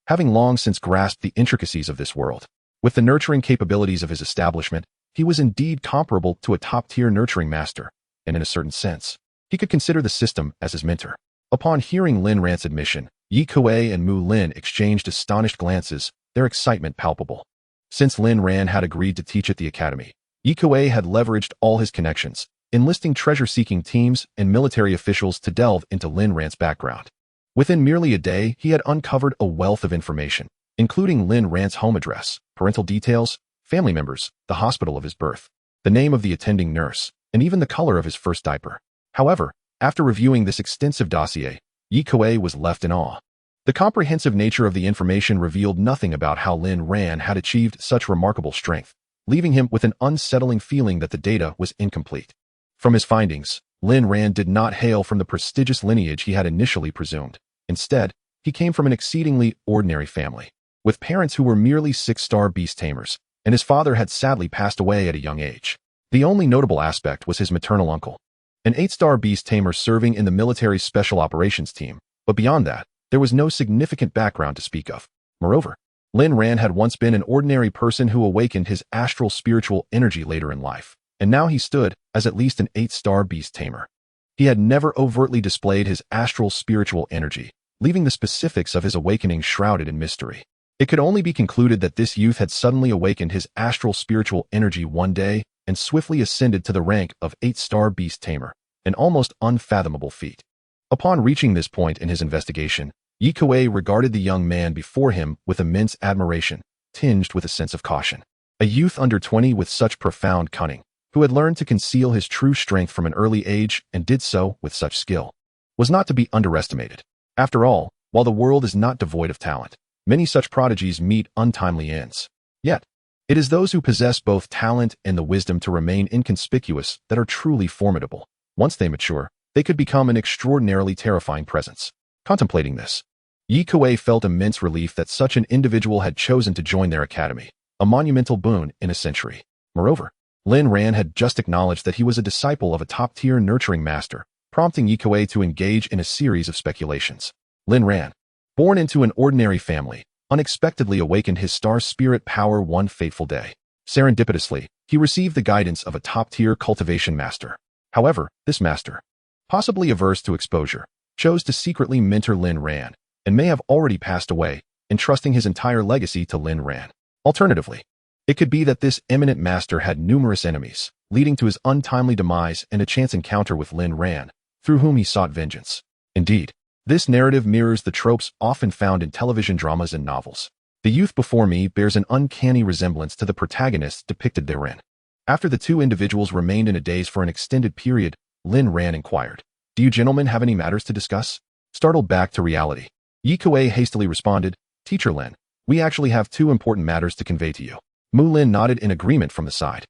Having long since grasped the intricacies of this world, with the nurturing capabilities of his establishment, he was indeed comparable to a top-tier nurturing master, and in a certain sense, he could consider the system as his mentor. Upon hearing Lin Ran's admission, Yi Kuei and Mu Lin exchanged astonished glances, their excitement palpable. Since Lin Ran had agreed to teach at the academy, Yi Kuei had leveraged all his connections, enlisting treasure-seeking teams and military officials to delve into Lin Ran's background. Within merely a day, he had uncovered a wealth of information, including Lin Ran's home address, parental details, family members, the hospital of his birth, the name of the attending nurse, and even the color of his first diaper. However, after reviewing this extensive dossier, Yi Kuei was left in awe. The comprehensive nature of the information revealed nothing about how Lin Ran had achieved such remarkable strength, leaving him with an unsettling feeling that the data was incomplete. From his findings, Lin Ran did not hail from the prestigious lineage he had initially presumed. Instead, he came from an exceedingly ordinary family, with parents who were merely 6-star beast tamers, and his father had sadly passed away at a young age. The only notable aspect was his maternal uncle, an 8-star beast tamer serving in the military special operations team, but beyond that, there was no significant background to speak of. Moreover, Lin Ran had once been an ordinary person who awakened his astral spiritual energy later in life, and now he stood as at least an 8-star beast tamer. He had never overtly displayed his astral spiritual energy, leaving the specifics of his awakening shrouded in mystery. It could only be concluded that this youth had suddenly awakened his astral spiritual energy one day and swiftly ascended to the rank of 8-star beast tamer, an almost unfathomable feat. Upon reaching this point in his investigation, Yi Kuei regarded the young man before him with immense admiration, tinged with a sense of caution. A youth under 20 with such profound cunning, who had learned to conceal his true strength from an early age and did so with such skill, was not to be underestimated. After all, while the world is not devoid of talent, many such prodigies meet untimely ends. Yet, it is those who possess both talent and the wisdom to remain inconspicuous that are truly formidable. Once they mature, they could become an extraordinarily terrifying presence. Contemplating this, Yi Kuei felt immense relief that such an individual had chosen to join their academy, a monumental boon in a century. Moreover, Lin Ran had just acknowledged that he was a disciple of a top-tier nurturing master, prompting Yi Kuei to engage in a series of speculations. Lin Ran, born into an ordinary family, unexpectedly awakened his star spirit power one fateful day. Serendipitously, he received the guidance of a top-tier cultivation master. However, this master, possibly averse to exposure, chose to secretly mentor Lin Ran, and may have already passed away, entrusting his entire legacy to Lin Ran. Alternatively, it could be that this eminent master had numerous enemies, leading to his untimely demise and a chance encounter with Lin Ran, through whom he sought vengeance. Indeed, this narrative mirrors the tropes often found in television dramas and novels. The youth before me bears an uncanny resemblance to the protagonists depicted therein. After the two individuals remained in a daze for an extended period, Lin Ran inquired, "Do you gentlemen have any matters to discuss?" Startled back to reality, Yi Kuei hastily responded, "Teacher Lin, we actually have 2 important matters to convey to you." Mu Lin nodded in agreement from the side.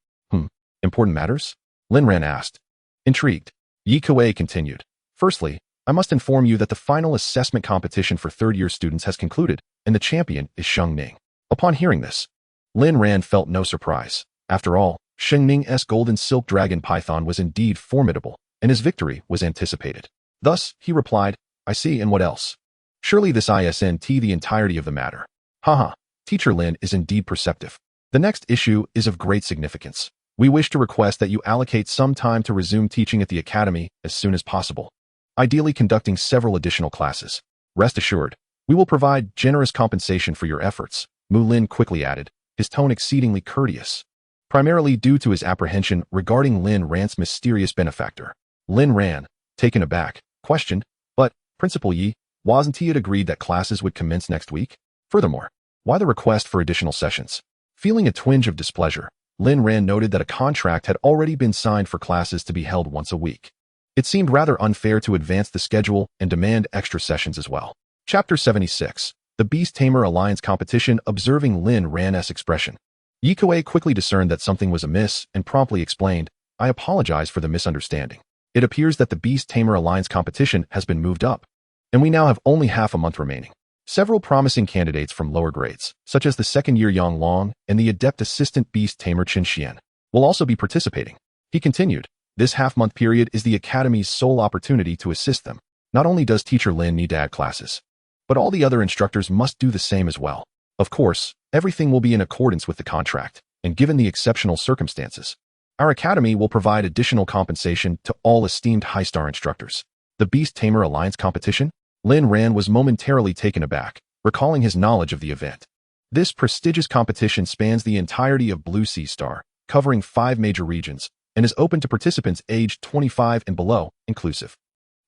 Important matters? Lin Ran asked. Intrigued, Yi Kuei continued, "Firstly, I must inform you that the final assessment competition for third-year students has concluded, and the champion is Sheng Ning." Upon hearing this, Lin Ran felt no surprise. After all, Sheng Ning's golden silk dragon python was indeed formidable, and his victory was anticipated. Thus, he replied, "I see, and what else? Surely this isn't the entirety of the matter." Haha, Teacher Lin is indeed perceptive. The next issue is of great significance. We wish to request that you allocate some time to resume teaching at the academy as soon as possible, ideally conducting several additional classes. Rest assured, we will provide generous compensation for your efforts, Mu Lin quickly added, his tone exceedingly courteous, primarily due to his apprehension regarding Lin Ran's mysterious benefactor. Lin Ran, taken aback, questioned, "But, Principal Yi, wasn't he agreed that classes would commence next week? Furthermore, Why the request for additional sessions? Feeling a twinge of displeasure, Lin Ran noted that a contract had already been signed for classes to be held once a week. It seemed rather unfair to advance the schedule and demand extra sessions as well. Chapter 76. The Beast Tamer Alliance Competition. Observing Lin Ran's expression, Yikue quickly discerned that something was amiss and promptly explained, "I apologize for the misunderstanding. It appears that the Beast Tamer Alliance competition has been moved up, and we now have only half a month remaining. Several promising candidates from lower grades, such as the second-year Yang Long and the adept assistant Beast Tamer Qin Xian, will also be participating." He continued, "This half-month period is the Academy's sole opportunity to assist them. Not only does Teacher Lin need to add classes, but all the other instructors must do the same as well. Of course, everything will be in accordance with the contract, and given the exceptional circumstances, our Academy will provide additional compensation to all esteemed high-star instructors." The Beast Tamer Alliance competition? Lin Ran was momentarily taken aback, recalling his knowledge of the event. This prestigious competition spans the entirety of Blue Sea Star, covering 5 major regions, and is open to participants aged 25 and below, inclusive.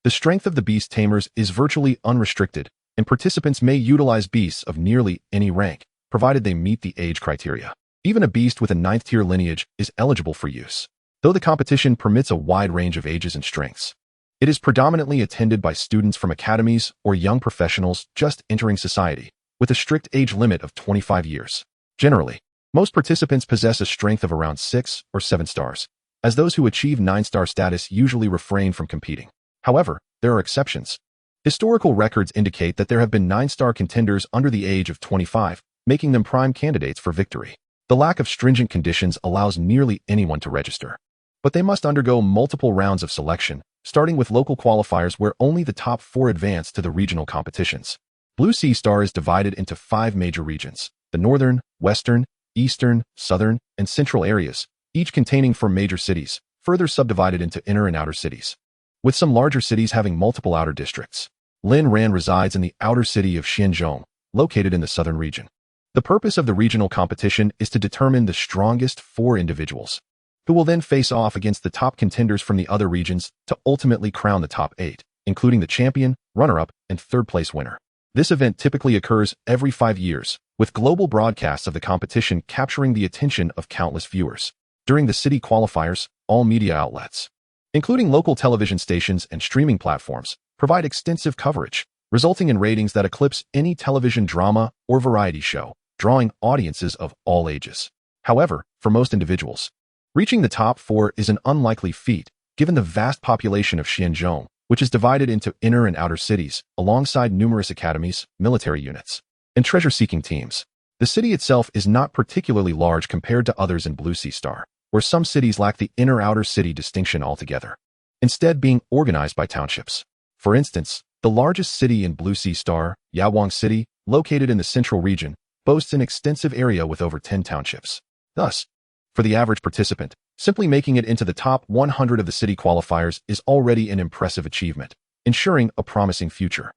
The strength of the Beast Tamers is virtually unrestricted, and participants may utilize beasts of nearly any rank, provided they meet the age criteria. Even a beast with a 9th-tier lineage is eligible for use, though the competition permits a wide range of ages and strengths. It is predominantly attended by students from academies or young professionals just entering society, with a strict age limit of 25 years. Generally, most participants possess a strength of around 6 or 7 stars, as those who achieve 9-star status usually refrain from competing. However, there are exceptions. Historical records indicate that there have been 9-star contenders under the age of 25, making them prime candidates for victory. The lack of stringent conditions allows nearly anyone to register, but they must undergo multiple rounds of selection, starting with local qualifiers where only the top 4 advance to the regional competitions. Blue Sea Star is divided into 5 major regions: the northern, western, eastern, southern, and central areas, each containing 4 major cities, further subdivided into inner and outer cities, with some larger cities having multiple outer districts. Lin Ran resides in the outer city of Xinzhou, located in the southern region. The purpose of the regional competition is to determine the strongest 4 individuals, who will then face off against the top contenders from the other regions to ultimately crown the top 8, including the champion, runner-up, and third-place winner. This event typically occurs every 5 years, with global broadcasts of the competition capturing the attention of countless viewers. During the city qualifiers, all media outlets, including local television stations and streaming platforms, provide extensive coverage, resulting in ratings that eclipse any television drama or variety show, drawing audiences of all ages. However, for most individuals, reaching the top 4 is an unlikely feat, given the vast population of Xinzhou, which is divided into inner and outer cities, alongside numerous academies, military units, and treasure-seeking teams. The city itself is not particularly large compared to others in Blue Sea Star, where some cities lack the inner-outer city distinction altogether, instead being organized by townships. For instance, the largest city in Blue Sea Star, Yawang City, located in the central region, boasts an extensive area with over 10 townships. Thus, for the average participant, simply making it into the top 100 of the city qualifiers is already an impressive achievement, ensuring a promising future.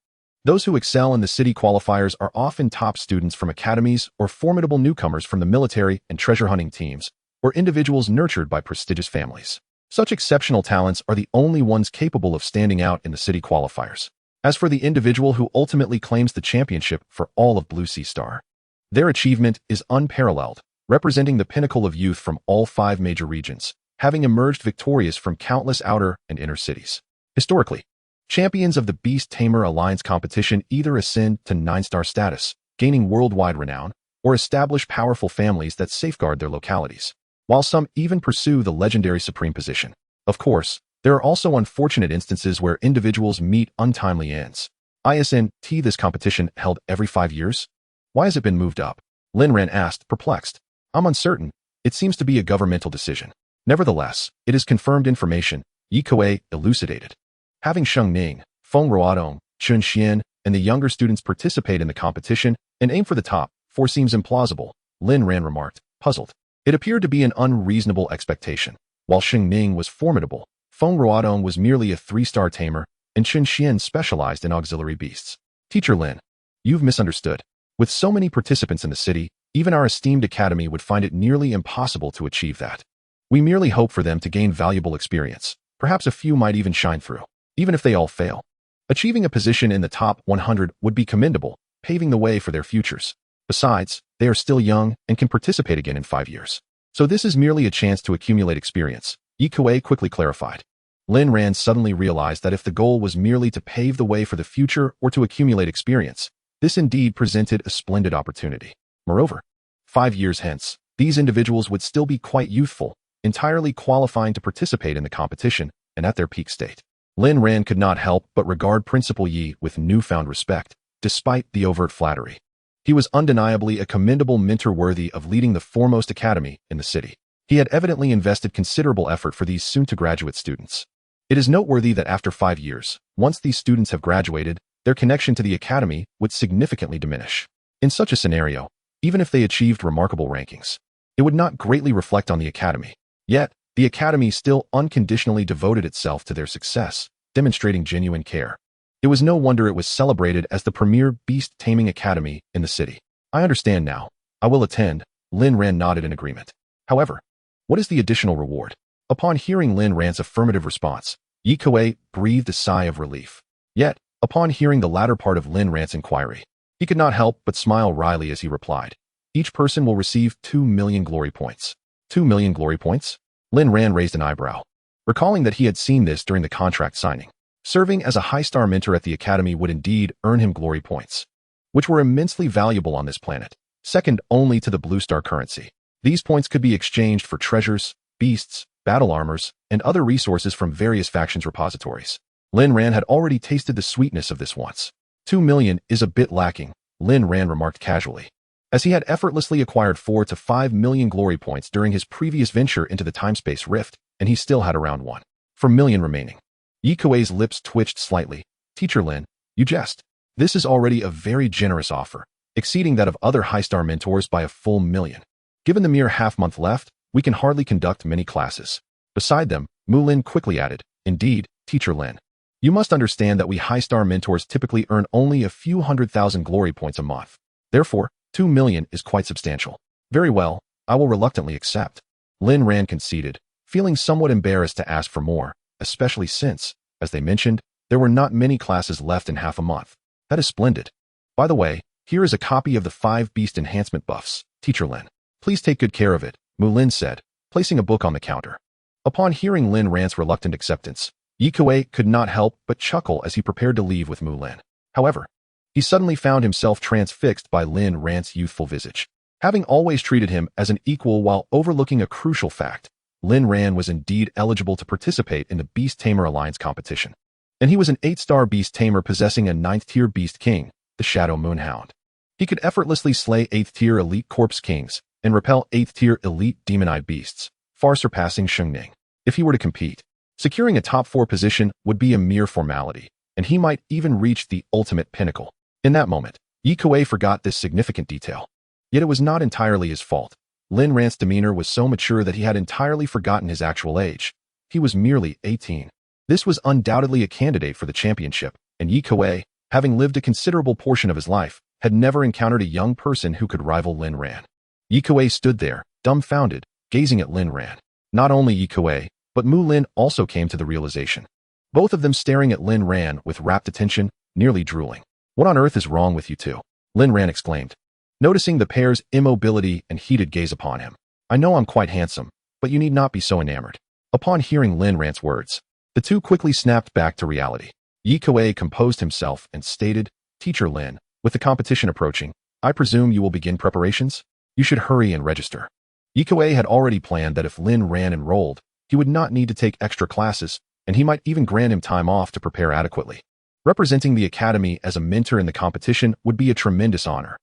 Those who excel in the city qualifiers are often top students from academies or formidable newcomers from the military and treasure hunting teams, or individuals nurtured by prestigious families. Such exceptional talents are the only ones capable of standing out in the city qualifiers. As for the individual who ultimately claims the championship for all of Blue Sea Star, their achievement is unparalleled, representing the pinnacle of youth from all 5 major regions, having emerged victorious from countless outer and inner cities. Historically, champions of the Beast Tamer Alliance competition either ascend to 9-star status, gaining worldwide renown, or establish powerful families that safeguard their localities, while some even pursue the legendary supreme position. Of course, there are also unfortunate instances where individuals meet untimely ends. Isn't this competition held every 5 years? Why has it been moved up? Lin Ran asked, perplexed. I'm uncertain. It seems to be a governmental decision. Nevertheless, it is confirmed information, Yikue elucidated. Having Sheng Ning, Feng Ruodong, Chun Xian, and the younger students participate in the competition and aim for the top 4 seems implausible, Lin Ran remarked, puzzled. It appeared to be an unreasonable expectation. While Sheng Ning was formidable, Feng Ruodong was merely a 3-star tamer, and Chun Xian specialized in auxiliary beasts. Teacher Lin, you've misunderstood. With so many participants in the city, even our esteemed academy would find it nearly impossible to achieve that. We merely hope for them to gain valuable experience. Perhaps a few might even shine through, even if they all fail. Achieving a position in the top 100 would be commendable, paving the way for their futures. Besides, they are still young and can participate again in 5 years. So this is merely a chance to accumulate experience, Yi Kuei quickly clarified. Lin Ran suddenly realized that if the goal was merely to pave the way for the future or to accumulate experience, this indeed presented a splendid opportunity. Moreover, 5 years hence, these individuals would still be quite youthful, entirely qualifying to participate in the competition and at their peak state. Lin Ran could not help but regard Principal Yi with newfound respect, despite the overt flattery. He was undeniably a commendable mentor worthy of leading the foremost academy in the city. He had evidently invested considerable effort for these soon-to-graduate students. It is noteworthy that after 5 years, once these students have graduated, their connection to the academy would significantly diminish. In such a scenario, even if they achieved remarkable rankings, it would not greatly reflect on the academy. Yet, the academy still unconditionally devoted itself to their success, demonstrating genuine care. It was no wonder it was celebrated as the premier Beast Taming Academy in the city. I understand now. I will attend, Lin Ran nodded in agreement. However, what is the additional reward? Upon hearing Lin Ran's affirmative response, Yi Kuei breathed a sigh of relief. Yet, upon hearing the latter part of Lin Ran's inquiry, he could not help but smile wryly as he replied. Each person will receive 2 million glory points. 2 million glory points? Lin Ran raised an eyebrow, recalling that he had seen this during the contract signing. Serving as a high-star mentor at the academy would indeed earn him glory points, which were immensely valuable on this planet, second only to the blue star currency. These points could be exchanged for treasures, beasts, battle armors, and other resources from various factions' repositories. Lin Ran had already tasted the sweetness of this once. 2 million is a bit lacking, Lin Ran remarked casually, as he had effortlessly acquired 4 to 5 million glory points during his previous venture into the time-space rift, and he still had around 1.4 million remaining. Yi Kuei's lips twitched slightly. Teacher Lin, you jest. This is already a very generous offer, exceeding that of other high-star mentors by a full million. Given the mere half-month left, we can hardly conduct many classes. Beside them, Mu Lin quickly added, Indeed, Teacher Lin. You must understand that we high-star mentors typically earn only a few 100,000 glory points a month. Therefore, 2 million is quite substantial. Very well, I will reluctantly accept. Lin Ran conceded, feeling somewhat embarrassed to ask for more, especially since, as they mentioned, there were not many classes left in half a month. That is splendid. By the way, here is a copy of the 5 beast enhancement buffs, Teacher Lin. Please take good care of it, Mu Lin said, placing a book on the counter. Upon hearing Lin Ran's reluctant acceptance, Yi Kuei could not help but chuckle as he prepared to leave with Mu Lin. However, he suddenly found himself transfixed by Lin Ran's youthful visage. Having always treated him as an equal while overlooking a crucial fact, Lin Ran was indeed eligible to participate in the Beast Tamer Alliance competition. And he was an 8-star Beast Tamer possessing a 9th-tier Beast King, the Shadow Moonhound. He could effortlessly slay 8th-tier Elite Corpse Kings and repel 8th-tier Elite Demonite Beasts, far surpassing Shengning. If he were to compete, securing a top 4 position would be a mere formality, and he might even reach the ultimate pinnacle. In that moment, Yi Kuei forgot this significant detail. Yet it was not entirely his fault. Lin Ran's demeanor was so mature that he had entirely forgotten his actual age. He was merely 18. This was undoubtedly a candidate for the championship, and Yi Kuei, having lived a considerable portion of his life, had never encountered a young person who could rival Lin Ran. Yi Kuei stood there, dumbfounded, gazing at Lin Ran. Not only Yi Kuei, but Mu Lin also came to the realization. Both of them staring at Lin Ran with rapt attention, nearly drooling. What on earth is wrong with you two? Lin Ran exclaimed, noticing the pair's immobility and heated gaze upon him. I know I'm quite handsome, but you need not be so enamored. Upon hearing Lin Ran's words, the two quickly snapped back to reality. Yi Kuei composed himself and stated, Teacher Lin, with the competition approaching, I presume you will begin preparations? You should hurry and register. Yi Kuei had already planned that if Lin Ran enrolled, he would not need to take extra classes, and he might even grant him time off to prepare adequately. Representing the academy as a mentor in the competition would be a tremendous honor.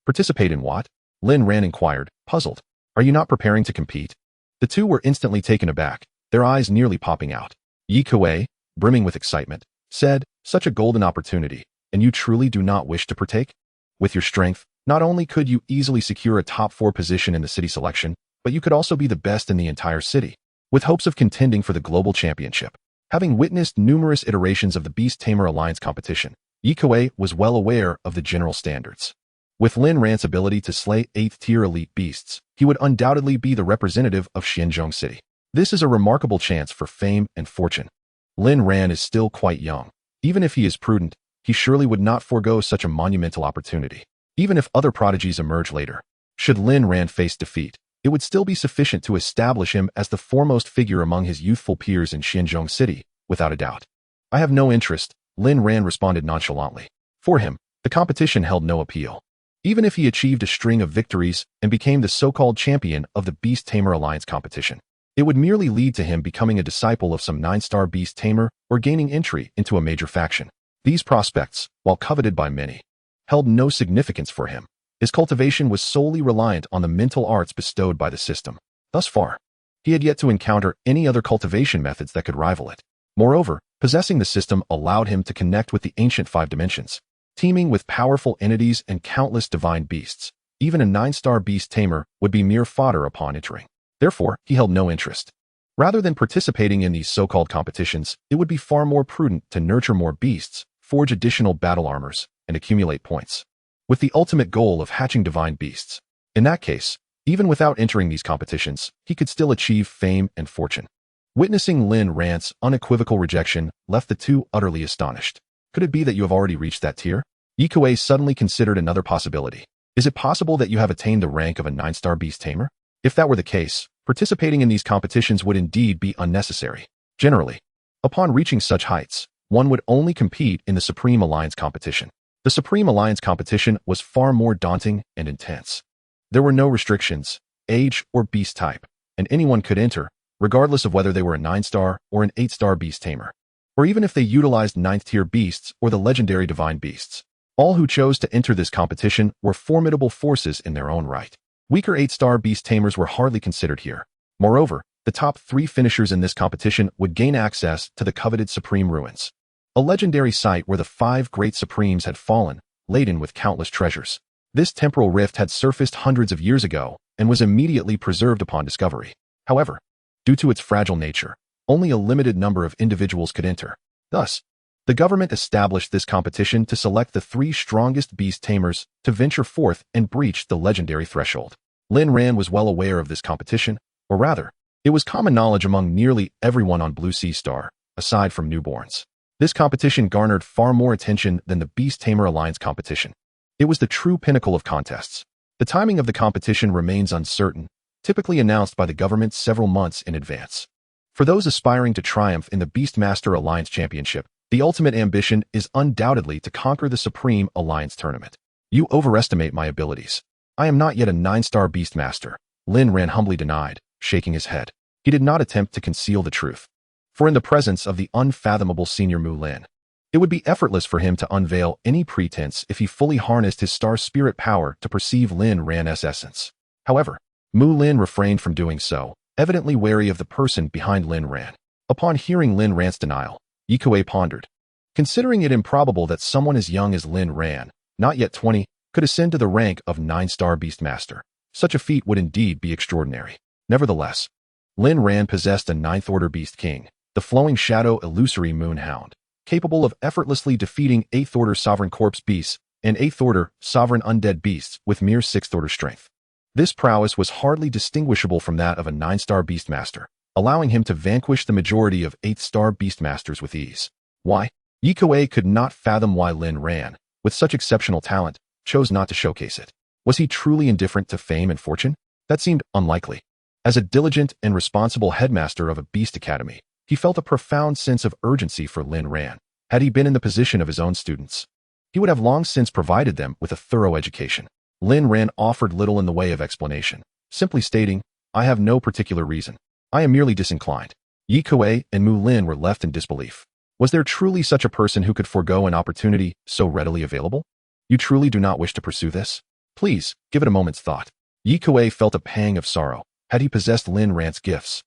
Participate in what? Lin Ran inquired, puzzled. Are you not preparing to compete? The two were instantly taken aback, their eyes nearly popping out. Yi Kuei, brimming with excitement, said, such a golden opportunity, and you truly do not wish to partake? With your strength, not only could you easily secure a top 4 position in the city selection, but you could also be the best in the entire city, with hopes of contending for the global championship. Having witnessed numerous iterations of the Beast Tamer Alliance competition, Yi Kuei was well aware of the general standards. With Lin Ran's ability to slay 8th-tier elite beasts, he would undoubtedly be the representative of Xianzhong City. This is a remarkable chance for fame and fortune. Lin Ran is still quite young. Even if he is prudent, he surely would not forego such a monumental opportunity. Even if other prodigies emerge later, should Lin Ran face defeat, it would still be sufficient to establish him as the foremost figure among his youthful peers in Xinzhong City, without a doubt. I have no interest, Lin Ran responded nonchalantly. For him, the competition held no appeal. Even if he achieved a string of victories and became the so-called champion of the Beast Tamer Alliance competition, it would merely lead to him becoming a disciple of some 9-star beast tamer or gaining entry into a major faction. These prospects, while coveted by many, held no significance for him. His cultivation was solely reliant on the mental arts bestowed by the system. Thus far, he had yet to encounter any other cultivation methods that could rival it. Moreover, possessing the system allowed him to connect with the ancient 5 dimensions, teeming with powerful entities and countless divine beasts. Even a 9-star beast tamer would be mere fodder upon entering. Therefore, he held no interest. Rather than participating in these so-called competitions, it would be far more prudent to nurture more beasts, forge additional battle armors, and accumulate points, with the ultimate goal of hatching divine beasts. In that case, even without entering these competitions, he could still achieve fame and fortune. Witnessing Lin Ran's unequivocal rejection left the two utterly astonished. Could it be that you have already reached that tier? Yikuei suddenly considered another possibility. Is it possible that you have attained the rank of a 9-star beast tamer? If that were the case, participating in these competitions would indeed be unnecessary. Generally, upon reaching such heights, one would only compete in the Supreme Alliance competition. The Supreme Alliance competition was far more daunting and intense. There were no restrictions, age or beast type, and anyone could enter, regardless of whether they were a 9-star or an 8-star beast tamer, or even if they utilized 9th-tier beasts or the legendary divine beasts. All who chose to enter this competition were formidable forces in their own right. Weaker 8-star beast tamers were hardly considered here. Moreover, the top 3 finishers in this competition would gain access to the coveted Supreme Ruins, a legendary site where the 5 great Supremes had fallen, laden with countless treasures. This temporal rift had surfaced hundreds of years ago and was immediately preserved upon discovery. However, due to its fragile nature, only a limited number of individuals could enter. Thus, the government established this competition to select the 3 strongest beast tamers to venture forth and breach the legendary threshold. Lin Ran was well aware of this competition, or rather, it was common knowledge among nearly everyone on Blue Sea Star, aside from newborns. This competition garnered far more attention than the Beast Tamer Alliance competition. It was the true pinnacle of contests. The timing of the competition remains uncertain, typically announced by the government several months in advance. For those aspiring to triumph in the Beastmaster Alliance Championship, the ultimate ambition is undoubtedly to conquer the Supreme Alliance Tournament. You overestimate my abilities. I am not yet a 9-star Beastmaster, Lin Ran humbly denied, shaking his head. He did not attempt to conceal the truth. For in the presence of the unfathomable Senior Mu Lin, it would be effortless for him to unveil any pretense if he fully harnessed his star spirit power to perceive Lin Ran's essence. However, Mu Lin refrained from doing so, evidently wary of the person behind Lin Ran. Upon hearing Lin Ran's denial, Yikuei pondered. Considering it improbable that someone as young as Lin Ran, not yet 20, could ascend to the rank of 9-star Beastmaster, such a feat would indeed be extraordinary. Nevertheless, Lin Ran possessed a 9th-order Beast King, the Flowing Shadow Illusory Moon Hound, capable of effortlessly defeating 8th-order Sovereign Corpse Beasts and 8th-order Sovereign Undead Beasts with mere 6th-order strength. This prowess was hardly distinguishable from that of a 9-star Beastmaster, allowing him to vanquish the majority of 8th-star Beastmasters with ease. Why? Yikuei could not fathom why Lin Ran, with such exceptional talent, chose not to showcase it. Was he truly indifferent to fame and fortune? That seemed unlikely. As a diligent and responsible headmaster of a Beast Academy, he felt a profound sense of urgency for Lin Ran. Had he been in the position of his own students, he would have long since provided them with a thorough education. Lin Ran offered little in the way of explanation, simply stating, "I have no particular reason. I am merely disinclined." Yikuei and Mu Lin were left in disbelief. Was there truly such a person who could forego an opportunity so readily available? You truly do not wish to pursue this? Please, give it a moment's thought. Yikuei felt a pang of sorrow. Had he possessed Lin Ran's gifts,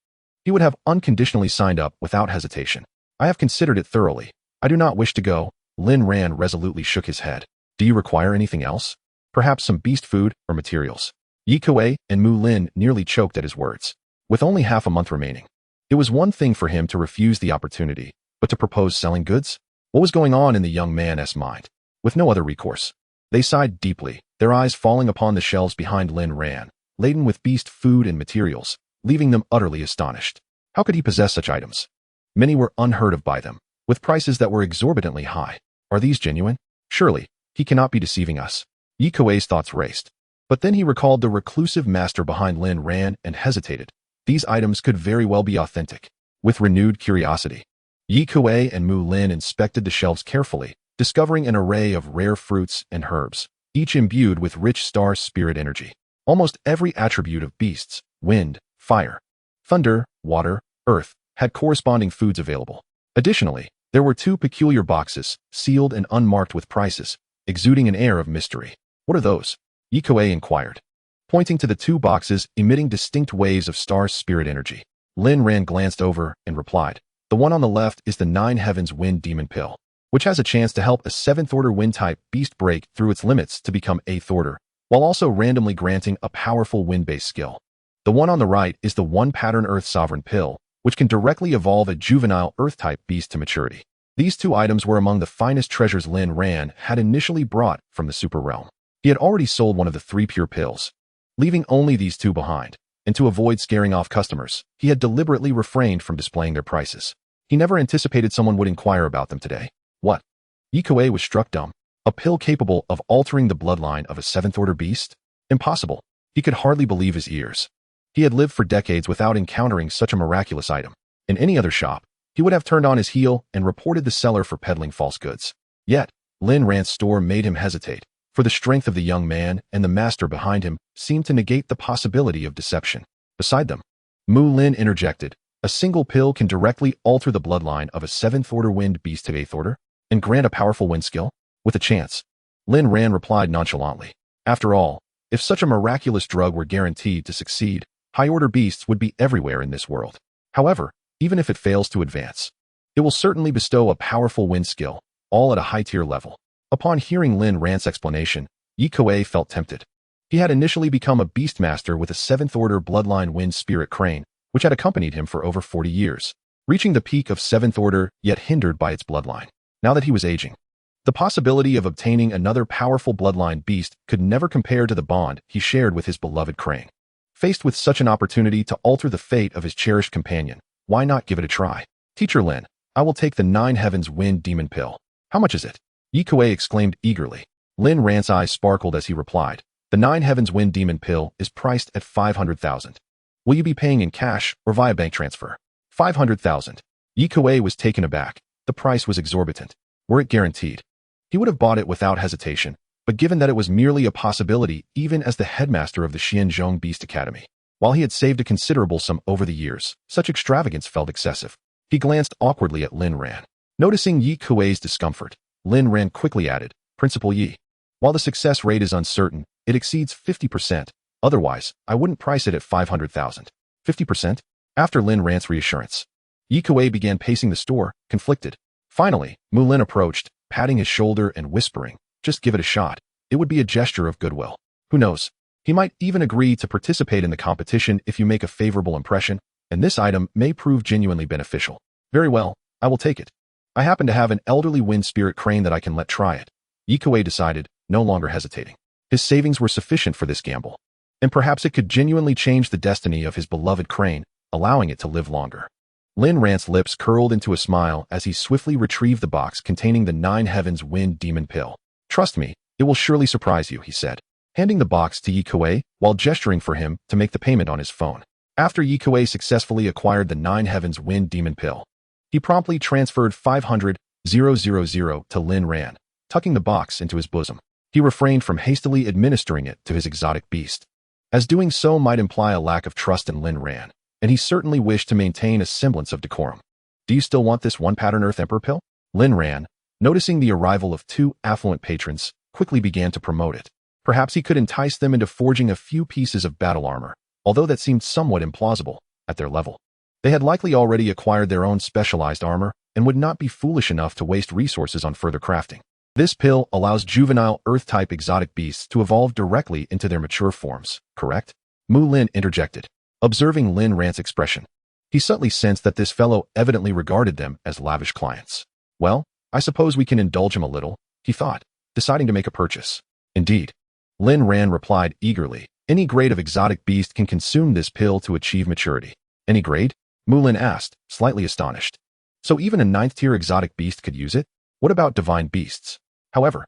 he would have unconditionally signed up without hesitation. I have considered it thoroughly. I do not wish to go. Lin Ran resolutely shook his head. Do you require anything else? Perhaps some beast food or materials? Yikuei and Mu Lin nearly choked at his words. With only half a month remaining, it was one thing for him to refuse the opportunity, but to propose selling goods? What was going on in the young man's mind? With no other recourse, they sighed deeply, their eyes falling upon the shelves behind Lin Ran, laden with beast food and materials, leaving them utterly astonished. How could he possess such items? Many were unheard of by them, with prices that were exorbitantly high. Are these genuine? Surely, he cannot be deceiving us. Yi Kuei's thoughts raced. But then he recalled the reclusive master behind Lin Ran and hesitated. These items could very well be authentic. With renewed curiosity, Yi Kuei and Mu Lin inspected the shelves carefully, discovering an array of rare fruits and herbs, each imbued with rich star spirit energy. Almost every attribute of beasts, wind, fire, thunder, water, earth, had corresponding foods available. Additionally, there were 2 peculiar boxes, sealed and unmarked with prices, exuding an air of mystery. What are those? Yi Kuei inquired, pointing to the 2 boxes emitting distinct waves of star spirit energy. Lin Ran glanced over and replied, the one on the left is the 9 Heavens Wind Demon Pill, which has a chance to help a 7th Order Wind-type beast break through its limits to become 8th Order, while also randomly granting a powerful wind-based skill. The one on the right is the 1 Pattern Earth Sovereign Pill, which can directly evolve a juvenile Earth-type beast to maturity. These 2 items were among the finest treasures Lin Ran had initially brought from the Super Realm. He had already sold one of the 3 pure pills, leaving only these 2 behind, and to avoid scaring off customers, he had deliberately refrained from displaying their prices. He never anticipated someone would inquire about them today. What? Yi Kuei was struck dumb. A pill capable of altering the bloodline of a 7th Order beast? Impossible. He could hardly believe his ears. He had lived for decades without encountering such a miraculous item. In any other shop, he would have turned on his heel and reported the seller for peddling false goods. Yet, Lin Ran's store made him hesitate, for the strength of the young man and the master behind him seemed to negate the possibility of deception. Beside them, Mu Lin interjected, a single pill can directly alter the bloodline of a 7th Order wind beast to 8th Order, and grant a powerful wind skill? With a chance. Lin Ran replied nonchalantly. After all, if such a miraculous drug were guaranteed to succeed, high-order beasts would be everywhere in this world. However, even if it fails to advance, it will certainly bestow a powerful wind skill, all at a high-tier level. Upon hearing Lin Ran's explanation, Yi Kuei felt tempted. He had initially become a beastmaster with a 7th Order bloodline wind spirit crane, which had accompanied him for over 40 years, reaching the peak of 7th Order yet hindered by its bloodline. Now that he was aging, the possibility of obtaining another powerful bloodline beast could never compare to the bond he shared with his beloved crane. Faced with such an opportunity to alter the fate of his cherished companion, why not give it a try? Teacher Lin, I will take the 9 Heavens Wind Demon Pill. How much is it? Yi Kuei exclaimed eagerly. Lin Ran's eyes sparkled as he replied, the 9 Heavens Wind Demon Pill is priced at 500,000. Will you be paying in cash or via bank transfer? 500,000. Yi Kuei was taken aback. The price was exorbitant. Were it guaranteed, he would have bought it without hesitation, but given that it was merely a possibility even as the headmaster of the Xianzhong Beast Academy, while he had saved a considerable sum over the years, such extravagance felt excessive. He glanced awkwardly at Lin Ran. Noticing Yi Kuei's discomfort, Lin Ran quickly added, Principal Yi, while the success rate is uncertain, it exceeds 50%. Otherwise, I wouldn't price it at 500,000. 50%? After Lin Ran's reassurance, Yi Kuei began pacing the store, conflicted. Finally, Mu Lin approached, patting his shoulder and whispering, just give it a shot. It would be a gesture of goodwill. Who knows? He might even agree to participate in the competition if you make a favorable impression, and this item may prove genuinely beneficial. Very well, I will take it. I happen to have an elderly wind spirit crane that I can let try it. Yi Kuei decided, no longer hesitating. His savings were sufficient for this gamble, and perhaps it could genuinely change the destiny of his beloved crane, allowing it to live longer. Lin Ran's lips curled into a smile as he swiftly retrieved the box containing the 9 Heavens Wind Demon Pill. Trust me, it will surely surprise you, he said, handing the box to Yi Kuei while gesturing for him to make the payment on his phone. After Yi Kuei successfully acquired the 9 Heavens Wind Demon Pill, he promptly transferred 500,000 to Lin Ran, tucking the box into his bosom. He refrained from hastily administering it to his exotic beast, as doing so might imply a lack of trust in Lin Ran, and he certainly wished to maintain a semblance of decorum. Do you still want this 1 Pattern Earth Emperor pill? Lin Ran, noticing the arrival of 2 affluent patrons, quickly began to promote it. Perhaps he could entice them into forging a few pieces of battle armor, although that seemed somewhat implausible at their level. They had likely already acquired their own specialized armor and would not be foolish enough to waste resources on further crafting. This pill allows juvenile Earth-type exotic beasts to evolve directly into their mature forms, correct? Mu Lin interjected, observing Lin Ran's expression. He subtly sensed that this fellow evidently regarded them as lavish clients. Well, I suppose we can indulge him a little, he thought, deciding to make a purchase. Indeed. Lin Ran replied eagerly, any grade of exotic beast can consume this pill to achieve maturity. Any grade? Mu Lin asked, slightly astonished. So even a 9th-tier exotic beast could use it? What about divine beasts? However,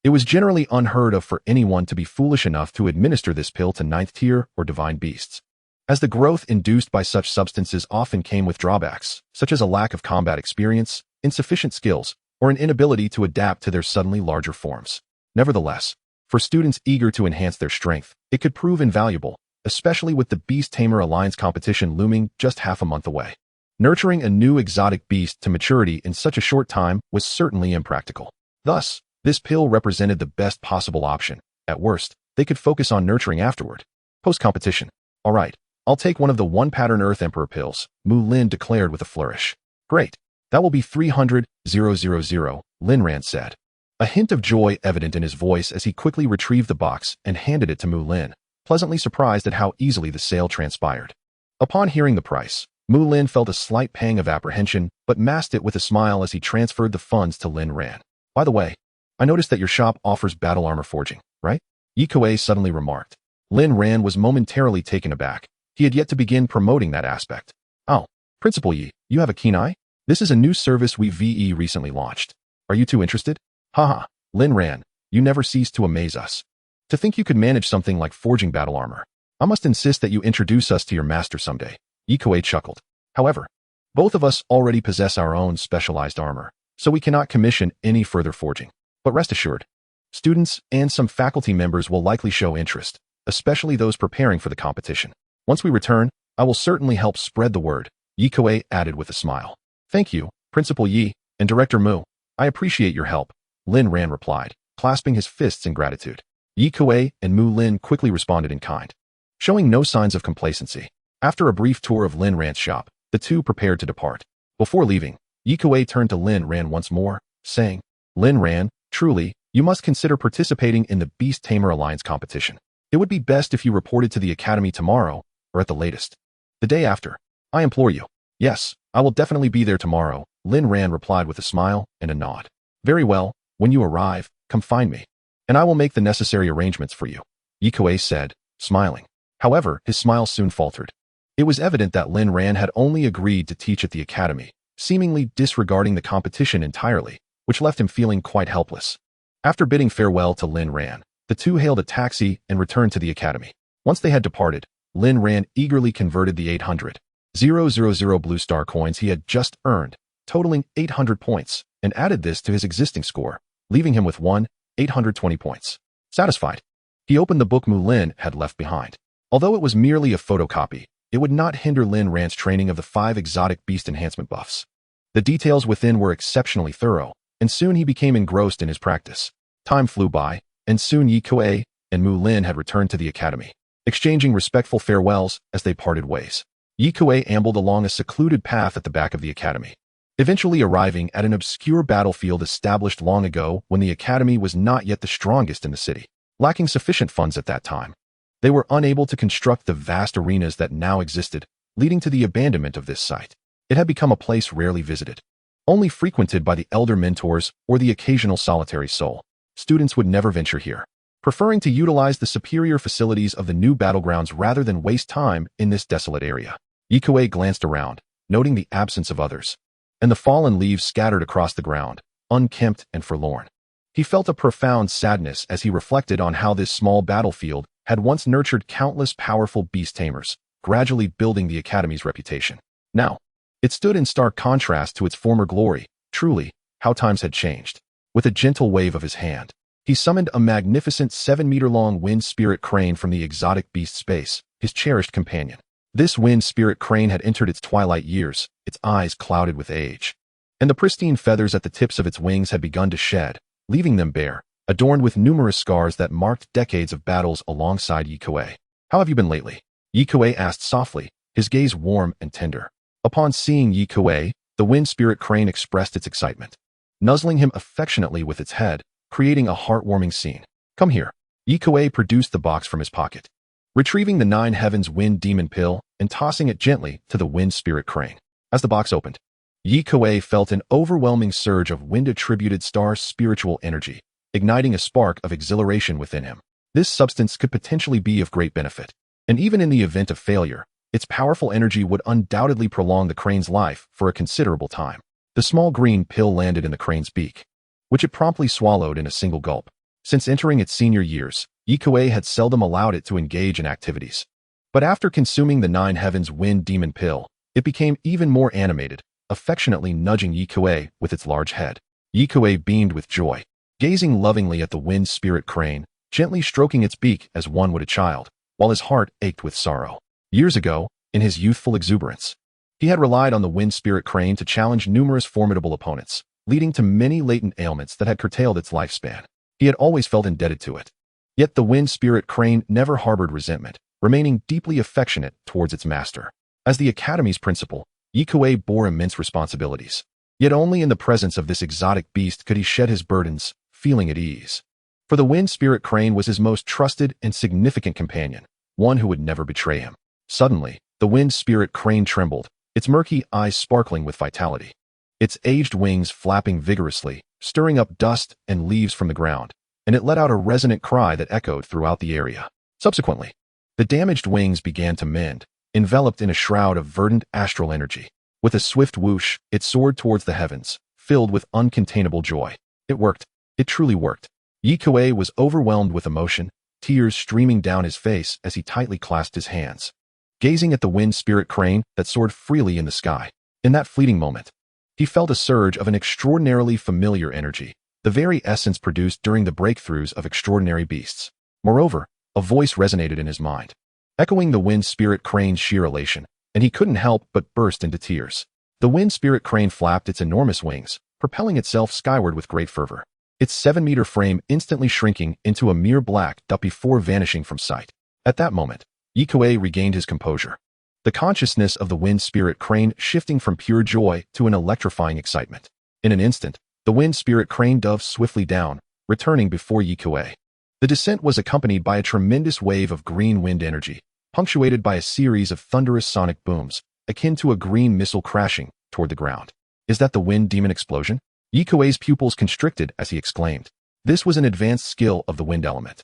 It was generally unheard of for anyone to be foolish enough to administer this pill to ninth tier or divine beasts, as the growth induced by such substances often came with drawbacks, such as a lack of combat experience, insufficient skills, or an inability to adapt to their suddenly larger forms. Nevertheless, for students eager to enhance their strength, it could prove invaluable, especially with the Beast Tamer Alliance competition looming just half a month away. Nurturing a new exotic beast to maturity in such a short time was certainly impractical. Thus, this pill represented the best possible option. At worst, they could focus on nurturing afterward. Post-competition. All right, I'll take one of the one-pattern Earth Emperor pills, Mu Lin declared with a flourish. Great. That will be 300,000, Lin Ran said. A hint of joy evident in his voice as he quickly retrieved the box and handed it to Mu Lin, pleasantly surprised at how easily the sale transpired. Upon hearing the price, Mu Lin felt a slight pang of apprehension, but masked it with a smile as he transferred the funds to Lin Ran. By the way, I noticed that your shop offers battle armor forging, right? Yi Kuei suddenly remarked. Lin Ran was momentarily taken aback. He had yet to begin promoting that aspect. Oh, Principal Yi, you have a keen eye? This is a new service we VE recently launched. Are you two interested? Haha, Lin Ran, you never cease to amaze us. To think you could manage something like forging battle armor. I must insist that you introduce us to your master someday. Yi Kuei chuckled. However, both of us already possess our own specialized armor, so we cannot commission any further forging. But rest assured, students and some faculty members will likely show interest, especially those preparing for the competition. Once we return, I will certainly help spread the word, Yi Kuei added with a smile. Thank you, Principal Yi and Director Mu. I appreciate your help, Lin Ran replied, clasping his fists in gratitude. Yi Kuei and Mu Lin quickly responded in kind, showing no signs of complacency. After a brief tour of Lin Ran's shop, the two prepared to depart. Before leaving, Yi Kuei turned to Lin Ran once more, saying, Lin Ran, truly, you must consider participating in the Beast Tamer Alliance competition. It would be best if you reported to the Academy tomorrow, or at the latest, the day after. I implore you. Yes, I will definitely be there tomorrow, Lin Ran replied with a smile and a nod. Very well, when you arrive, come find me, and I will make the necessary arrangements for you, Yi Kuei said, smiling. However, his smile soon faltered. It was evident that Lin Ran had only agreed to teach at the Academy, seemingly disregarding the competition entirely, which left him feeling quite helpless. After bidding farewell to Lin Ran, the two hailed a taxi and returned to the Academy. Once they had departed, Lin Ran eagerly converted the 800,000 blue star coins he had just earned, totaling 800 points, and added this to his existing score, leaving him with 820 points. Satisfied, he opened the book Mu Lin had left behind. Although it was merely a photocopy, it would not hinder Lin Ran's training of the 5 exotic beast enhancement buffs. The details within were exceptionally thorough, and soon he became engrossed in his practice. Time flew by, and soon Yi Kuei and Mu Lin had returned to the Academy, exchanging respectful farewells as they parted ways. Yi Kuei ambled along a secluded path at the back of the Academy, eventually arriving at an obscure battlefield established long ago when the Academy was not yet the strongest in the city. Lacking sufficient funds at that time, they were unable to construct the vast arenas that now existed, leading to the abandonment of this site. It had become a place rarely visited, only frequented by the elder mentors or the occasional solitary soul. Students would never venture here, preferring to utilize the superior facilities of the new battlegrounds rather than waste time in this desolate area. Yi Kuei glanced around, noting the absence of others, and the fallen leaves scattered across the ground, unkempt and forlorn. He felt a profound sadness as he reflected on how this small battlefield had once nurtured countless powerful beast tamers, gradually building the Academy's reputation. Now, it stood in stark contrast to its former glory. Truly, how times had changed. With a gentle wave of his hand, he summoned a magnificent 7-meter-long wind spirit crane from the exotic beast space, his cherished companion. This wind spirit crane had entered its twilight years, its eyes clouded with age, and the pristine feathers at the tips of its wings had begun to shed, leaving them bare, adorned with numerous scars that marked decades of battles alongside Yi Kuei. How have you been lately? Yi Kuei asked softly, his gaze warm and tender. Upon seeing Yi Kuei, the wind spirit crane expressed its excitement, nuzzling him affectionately with its head, creating a heartwarming scene. Come here. Yi Kuei produced the box from his pocket, retrieving the 9 Heavens Wind Demon pill and tossing it gently to the wind spirit crane. As the box opened, Yi Kuei felt an overwhelming surge of wind-attributed star spiritual energy, igniting a spark of exhilaration within him. This substance could potentially be of great benefit, and even in the event of failure, its powerful energy would undoubtedly prolong the crane's life for a considerable time. The small green pill landed in the crane's beak, which it promptly swallowed in a single gulp. Since entering its senior years, Yikuei had seldom allowed it to engage in activities. But after consuming the Nine Heavens Wind Demon Pill, it became even more animated, affectionately nudging Yikuei with its large head. Yikuei beamed with joy, gazing lovingly at the wind spirit crane, gently stroking its beak as one would a child, while his heart ached with sorrow. Years ago, in his youthful exuberance, he had relied on the wind spirit crane to challenge numerous formidable opponents, leading to many latent ailments that had curtailed its lifespan. He had always felt indebted to it. Yet the wind spirit crane never harbored resentment, remaining deeply affectionate towards its master. As the Academy's principal, Yikuei bore immense responsibilities. Yet only in the presence of this exotic beast could he shed his burdens, feeling at ease. For the wind spirit crane was his most trusted and significant companion, one who would never betray him. Suddenly, the wind spirit crane trembled, its murky eyes sparkling with vitality. Its aged wings flapping vigorously, stirring up dust and leaves from the ground, and it let out a resonant cry that echoed throughout the area. Subsequently, the damaged wings began to mend, enveloped in a shroud of verdant astral energy. With a swift whoosh, it soared towards the heavens, filled with uncontainable joy. It worked. It truly worked. Yikuei was overwhelmed with emotion, tears streaming down his face as he tightly clasped his hands, gazing at the wind spirit crane that soared freely in the sky. In that fleeting moment, he felt a surge of an extraordinarily familiar energy, the very essence produced during the breakthroughs of extraordinary beasts. Moreover, a voice resonated in his mind, echoing the wind spirit crane's sheer elation, and he couldn't help but burst into tears. The wind spirit crane flapped its enormous wings, propelling itself skyward with great fervor, its 7-meter frame instantly shrinking into a mere black dot before vanishing from sight. At that moment, Yikuei regained his composure, the consciousness of the wind spirit crane shifting from pure joy to an electrifying excitement. In an instant, the wind spirit crane dove swiftly down, returning before Yikuei. The descent was accompanied by a tremendous wave of green wind energy, punctuated by a series of thunderous sonic booms, akin to a green missile crashing toward the ground. Is that the wind demon explosion? Yikuei's pupils constricted as he exclaimed. This was an advanced skill of the wind element,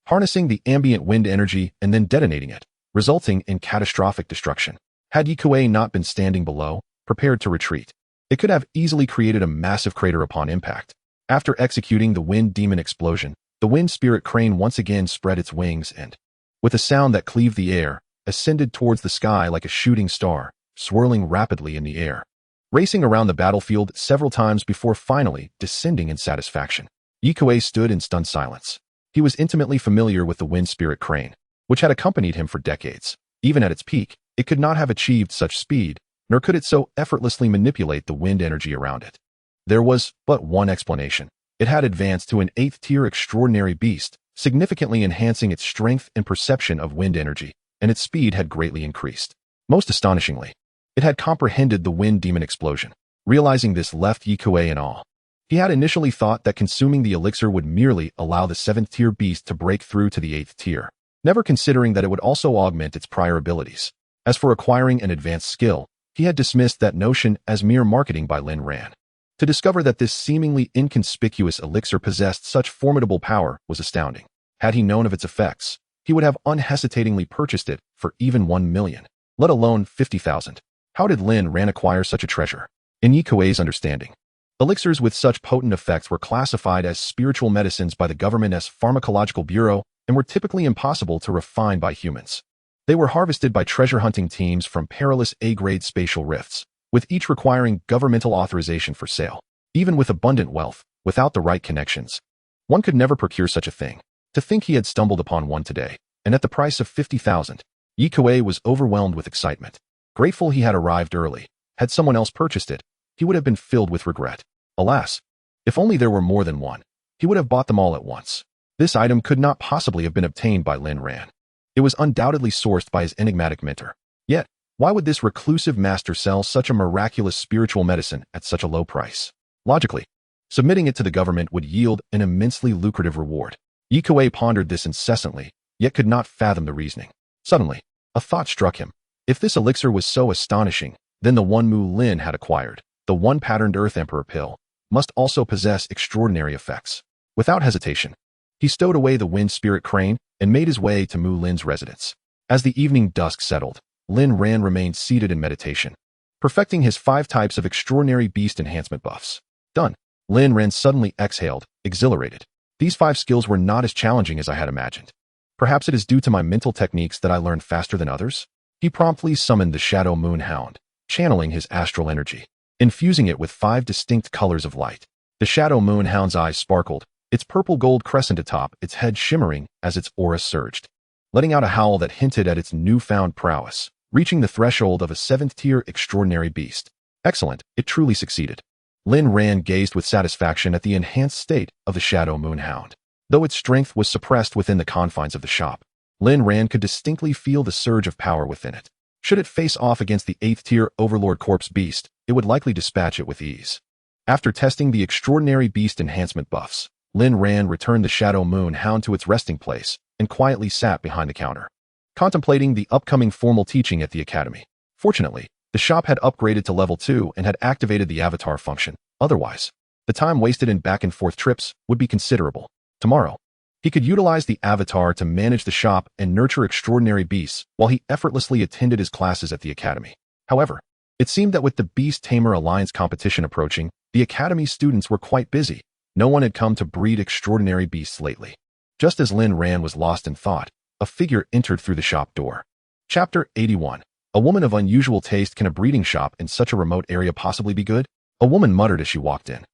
harnessing the ambient wind energy and then detonating it, resulting in catastrophic destruction. Had Yikuei not been standing below, prepared to retreat, it could have easily created a massive crater upon impact. After executing the wind demon explosion, the wind spirit crane once again spread its wings and, with a sound that cleaved the air, ascended towards the sky like a shooting star, swirling rapidly in the air, racing around the battlefield several times before finally descending in satisfaction. Yikuei stood in stunned silence. He was intimately familiar with the wind spirit crane, which had accompanied him for decades. Even at its peak, it could not have achieved such speed, nor could it so effortlessly manipulate the wind energy around it. There was but one explanation. It had advanced to an 8th-tier extraordinary beast, significantly enhancing its strength and perception of wind energy, and its speed had greatly increased. Most astonishingly, it had comprehended the wind demon explosion. Realizing this left Yikuei in awe. He had initially thought that consuming the elixir would merely allow the 7th-tier beast to break through to the 8th tier, never considering that it would also augment its prior abilities. As for acquiring an advanced skill, he had dismissed that notion as mere marketing by Lin Ran. To discover that this seemingly inconspicuous elixir possessed such formidable power was astounding. Had he known of its effects, he would have unhesitatingly purchased it for even 1 million, let alone 50,000. How did Lin Ran acquire such a treasure? In Yikuei's understanding, elixirs with such potent effects were classified as spiritual medicines by the government's Pharmacological Bureau and were typically impossible to refine by humans. They were harvested by treasure-hunting teams from perilous A-grade spatial rifts, with each requiring governmental authorization for sale. Even with abundant wealth, without the right connections, one could never procure such a thing. To think he had stumbled upon one today, and at the price of 50,000, Yikuei was overwhelmed with excitement. Grateful he had arrived early. Had someone else purchased it, he would have been filled with regret. Alas, if only there were more than one, he would have bought them all at once. This item could not possibly have been obtained by Lin Ran. It was undoubtedly sourced by his enigmatic mentor. Yet, why would this reclusive master sell such a miraculous spiritual medicine at such a low price? Logically, submitting it to the government would yield an immensely lucrative reward. Yikuei pondered this incessantly, yet could not fathom the reasoning. Suddenly, a thought struck him. If this elixir was so astonishing, then the one Mu Lin had acquired, the one patterned Earth Emperor pill, must also possess extraordinary effects. Without hesitation, he stowed away the wind spirit crane and made his way to Mu Lin's residence. As the evening dusk settled, Lin Ran remained seated in meditation, perfecting his 5 types of extraordinary beast enhancement buffs. Done. Lin Ran suddenly exhaled, exhilarated. These 5 skills were not as challenging as I had imagined. Perhaps it is due to my mental techniques that I learned faster than others? He promptly summoned the Shadow Moon Hound, channeling his astral energy, infusing it with 5 distinct colors of light. The Shadow Moon Hound's eyes sparkled, its purple-gold crescent atop its head shimmering as its aura surged, letting out a howl that hinted at its newfound prowess, reaching the threshold of a 7th-tier extraordinary beast. Excellent, it truly succeeded. Lin Ran gazed with satisfaction at the enhanced state of the Shadow Moon Hound. Though its strength was suppressed within the confines of the shop, Lin Ran could distinctly feel the surge of power within it. Should it face off against the 8th-tier Overlord Corpse Beast, it would likely dispatch it with ease. After testing the extraordinary beast enhancement buffs, Lin Ran returned the Shadow Moon Hound to its resting place and quietly sat behind the counter, contemplating the upcoming formal teaching at the academy. Fortunately, the shop had upgraded to level 2 and had activated the avatar function. Otherwise, the time wasted in back-and-forth trips would be considerable. Tomorrow, he could utilize the avatar to manage the shop and nurture extraordinary beasts while he effortlessly attended his classes at the academy. However, it seemed that with the Beast Tamer Alliance competition approaching, the academy students were quite busy. No one had come to breed extraordinary beasts lately. Just as Lin Ran was lost in thought, a figure entered through the shop door. Chapter 81. A woman of unusual taste. Can a breeding shop in such a remote area possibly be good? A woman muttered as she walked in.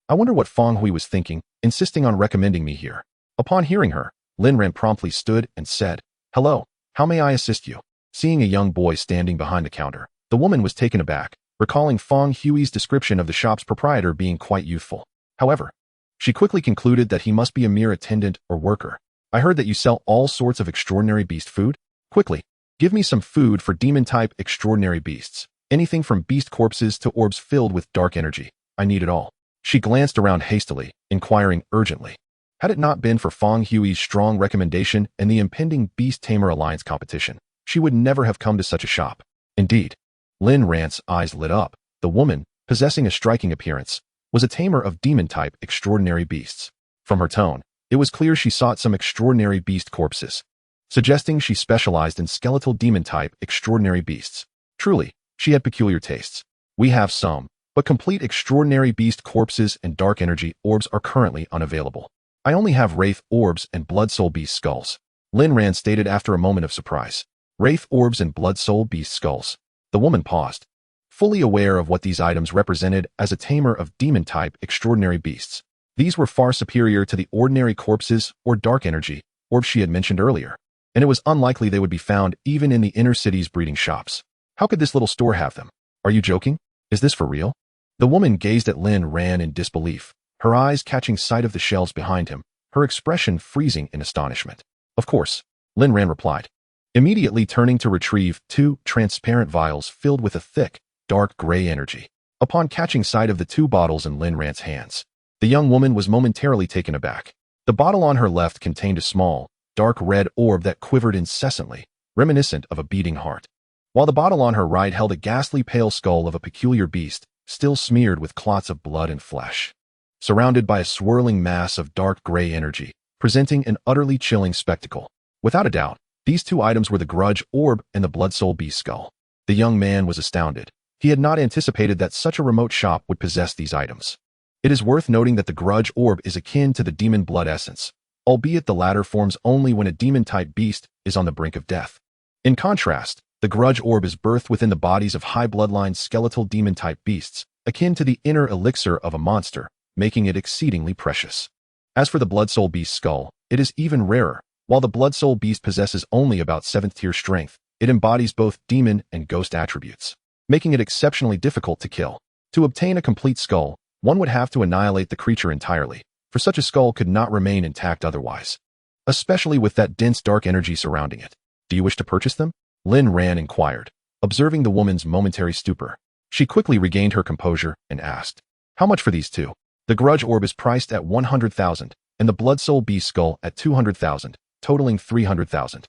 I wonder what Feng Hui was thinking, insisting on recommending me here. Upon hearing her, Lin Ran promptly stood and said, Hello, how may I assist you? Seeing a young boy standing behind the counter, the woman was taken aback, recalling Feng Hui's description of the shop's proprietor being quite youthful. However, she quickly concluded that he must be a mere attendant or worker. I heard that you sell all sorts of extraordinary beast food? Quickly, give me some food for demon-type extraordinary beasts. Anything from beast corpses to orbs filled with dark energy. I need it all. She glanced around hastily, inquiring urgently. Had it not been for Feng Hui's strong recommendation and the impending Beast Tamer Alliance competition, she would never have come to such a shop. Indeed, Lin Ran's eyes lit up. The woman, possessing a striking appearance, was a tamer of demon-type extraordinary beasts. From her tone, it was clear she sought some extraordinary beast corpses, suggesting she specialized in skeletal demon-type extraordinary beasts. Truly, she had peculiar tastes. We have some, but complete extraordinary beast corpses and dark energy orbs are currently unavailable. I only have wraith orbs and blood soul beast skulls, Lin Ran stated after a moment of surprise. Wraith orbs and blood soul beast skulls. The woman paused, fully aware of what these items represented as a tamer of demon-type extraordinary beasts. These were far superior to the ordinary corpses or dark energy orbs she had mentioned earlier, and it was unlikely they would be found even in the inner city's breeding shops. How could this little store have them? Are you joking? Is this for real? The woman gazed at Lin Ran in disbelief, her eyes catching sight of the shelves behind him, her expression freezing in astonishment. Of course, Lin Ran replied, immediately turning to retrieve 2 transparent vials filled with a thick, dark gray energy. Upon catching sight of the 2 bottles in Lin Ran's hands, the young woman was momentarily taken aback. The bottle on her left contained a small, dark red orb that quivered incessantly, reminiscent of a beating heart, while the bottle on her right held a ghastly pale skull of a peculiar beast, still smeared with clots of blood and flesh, surrounded by a swirling mass of dark gray energy, presenting an utterly chilling spectacle. Without a doubt, these 2 items were the Grudge Orb and the Blood Soul Beast Skull. The young man was astounded. He had not anticipated that such a remote shop would possess these items. It is worth noting that the Grudge Orb is akin to the Demon Blood Essence, albeit the latter forms only when a demon-type beast is on the brink of death. In contrast, the Grudge Orb is birthed within the bodies of high bloodline skeletal demon-type beasts, akin to the inner elixir of a monster, making it exceedingly precious. As for the Blood Soul Beast Skull, it is even rarer. While the Blood Soul Beast possesses only about 7th-tier strength, it embodies both demon and ghost attributes, making it exceptionally difficult to kill. To obtain a complete skull, one would have to annihilate the creature entirely, for such a skull could not remain intact otherwise, especially with that dense dark energy surrounding it. Do you wish to purchase them? Lin Ran inquired, observing the woman's momentary stupor. She quickly regained her composure and asked, how much for these 2? The Grudge Orb is priced at 100,000, and the Blood Soul Beast Skull at 200,000, totaling 300,000.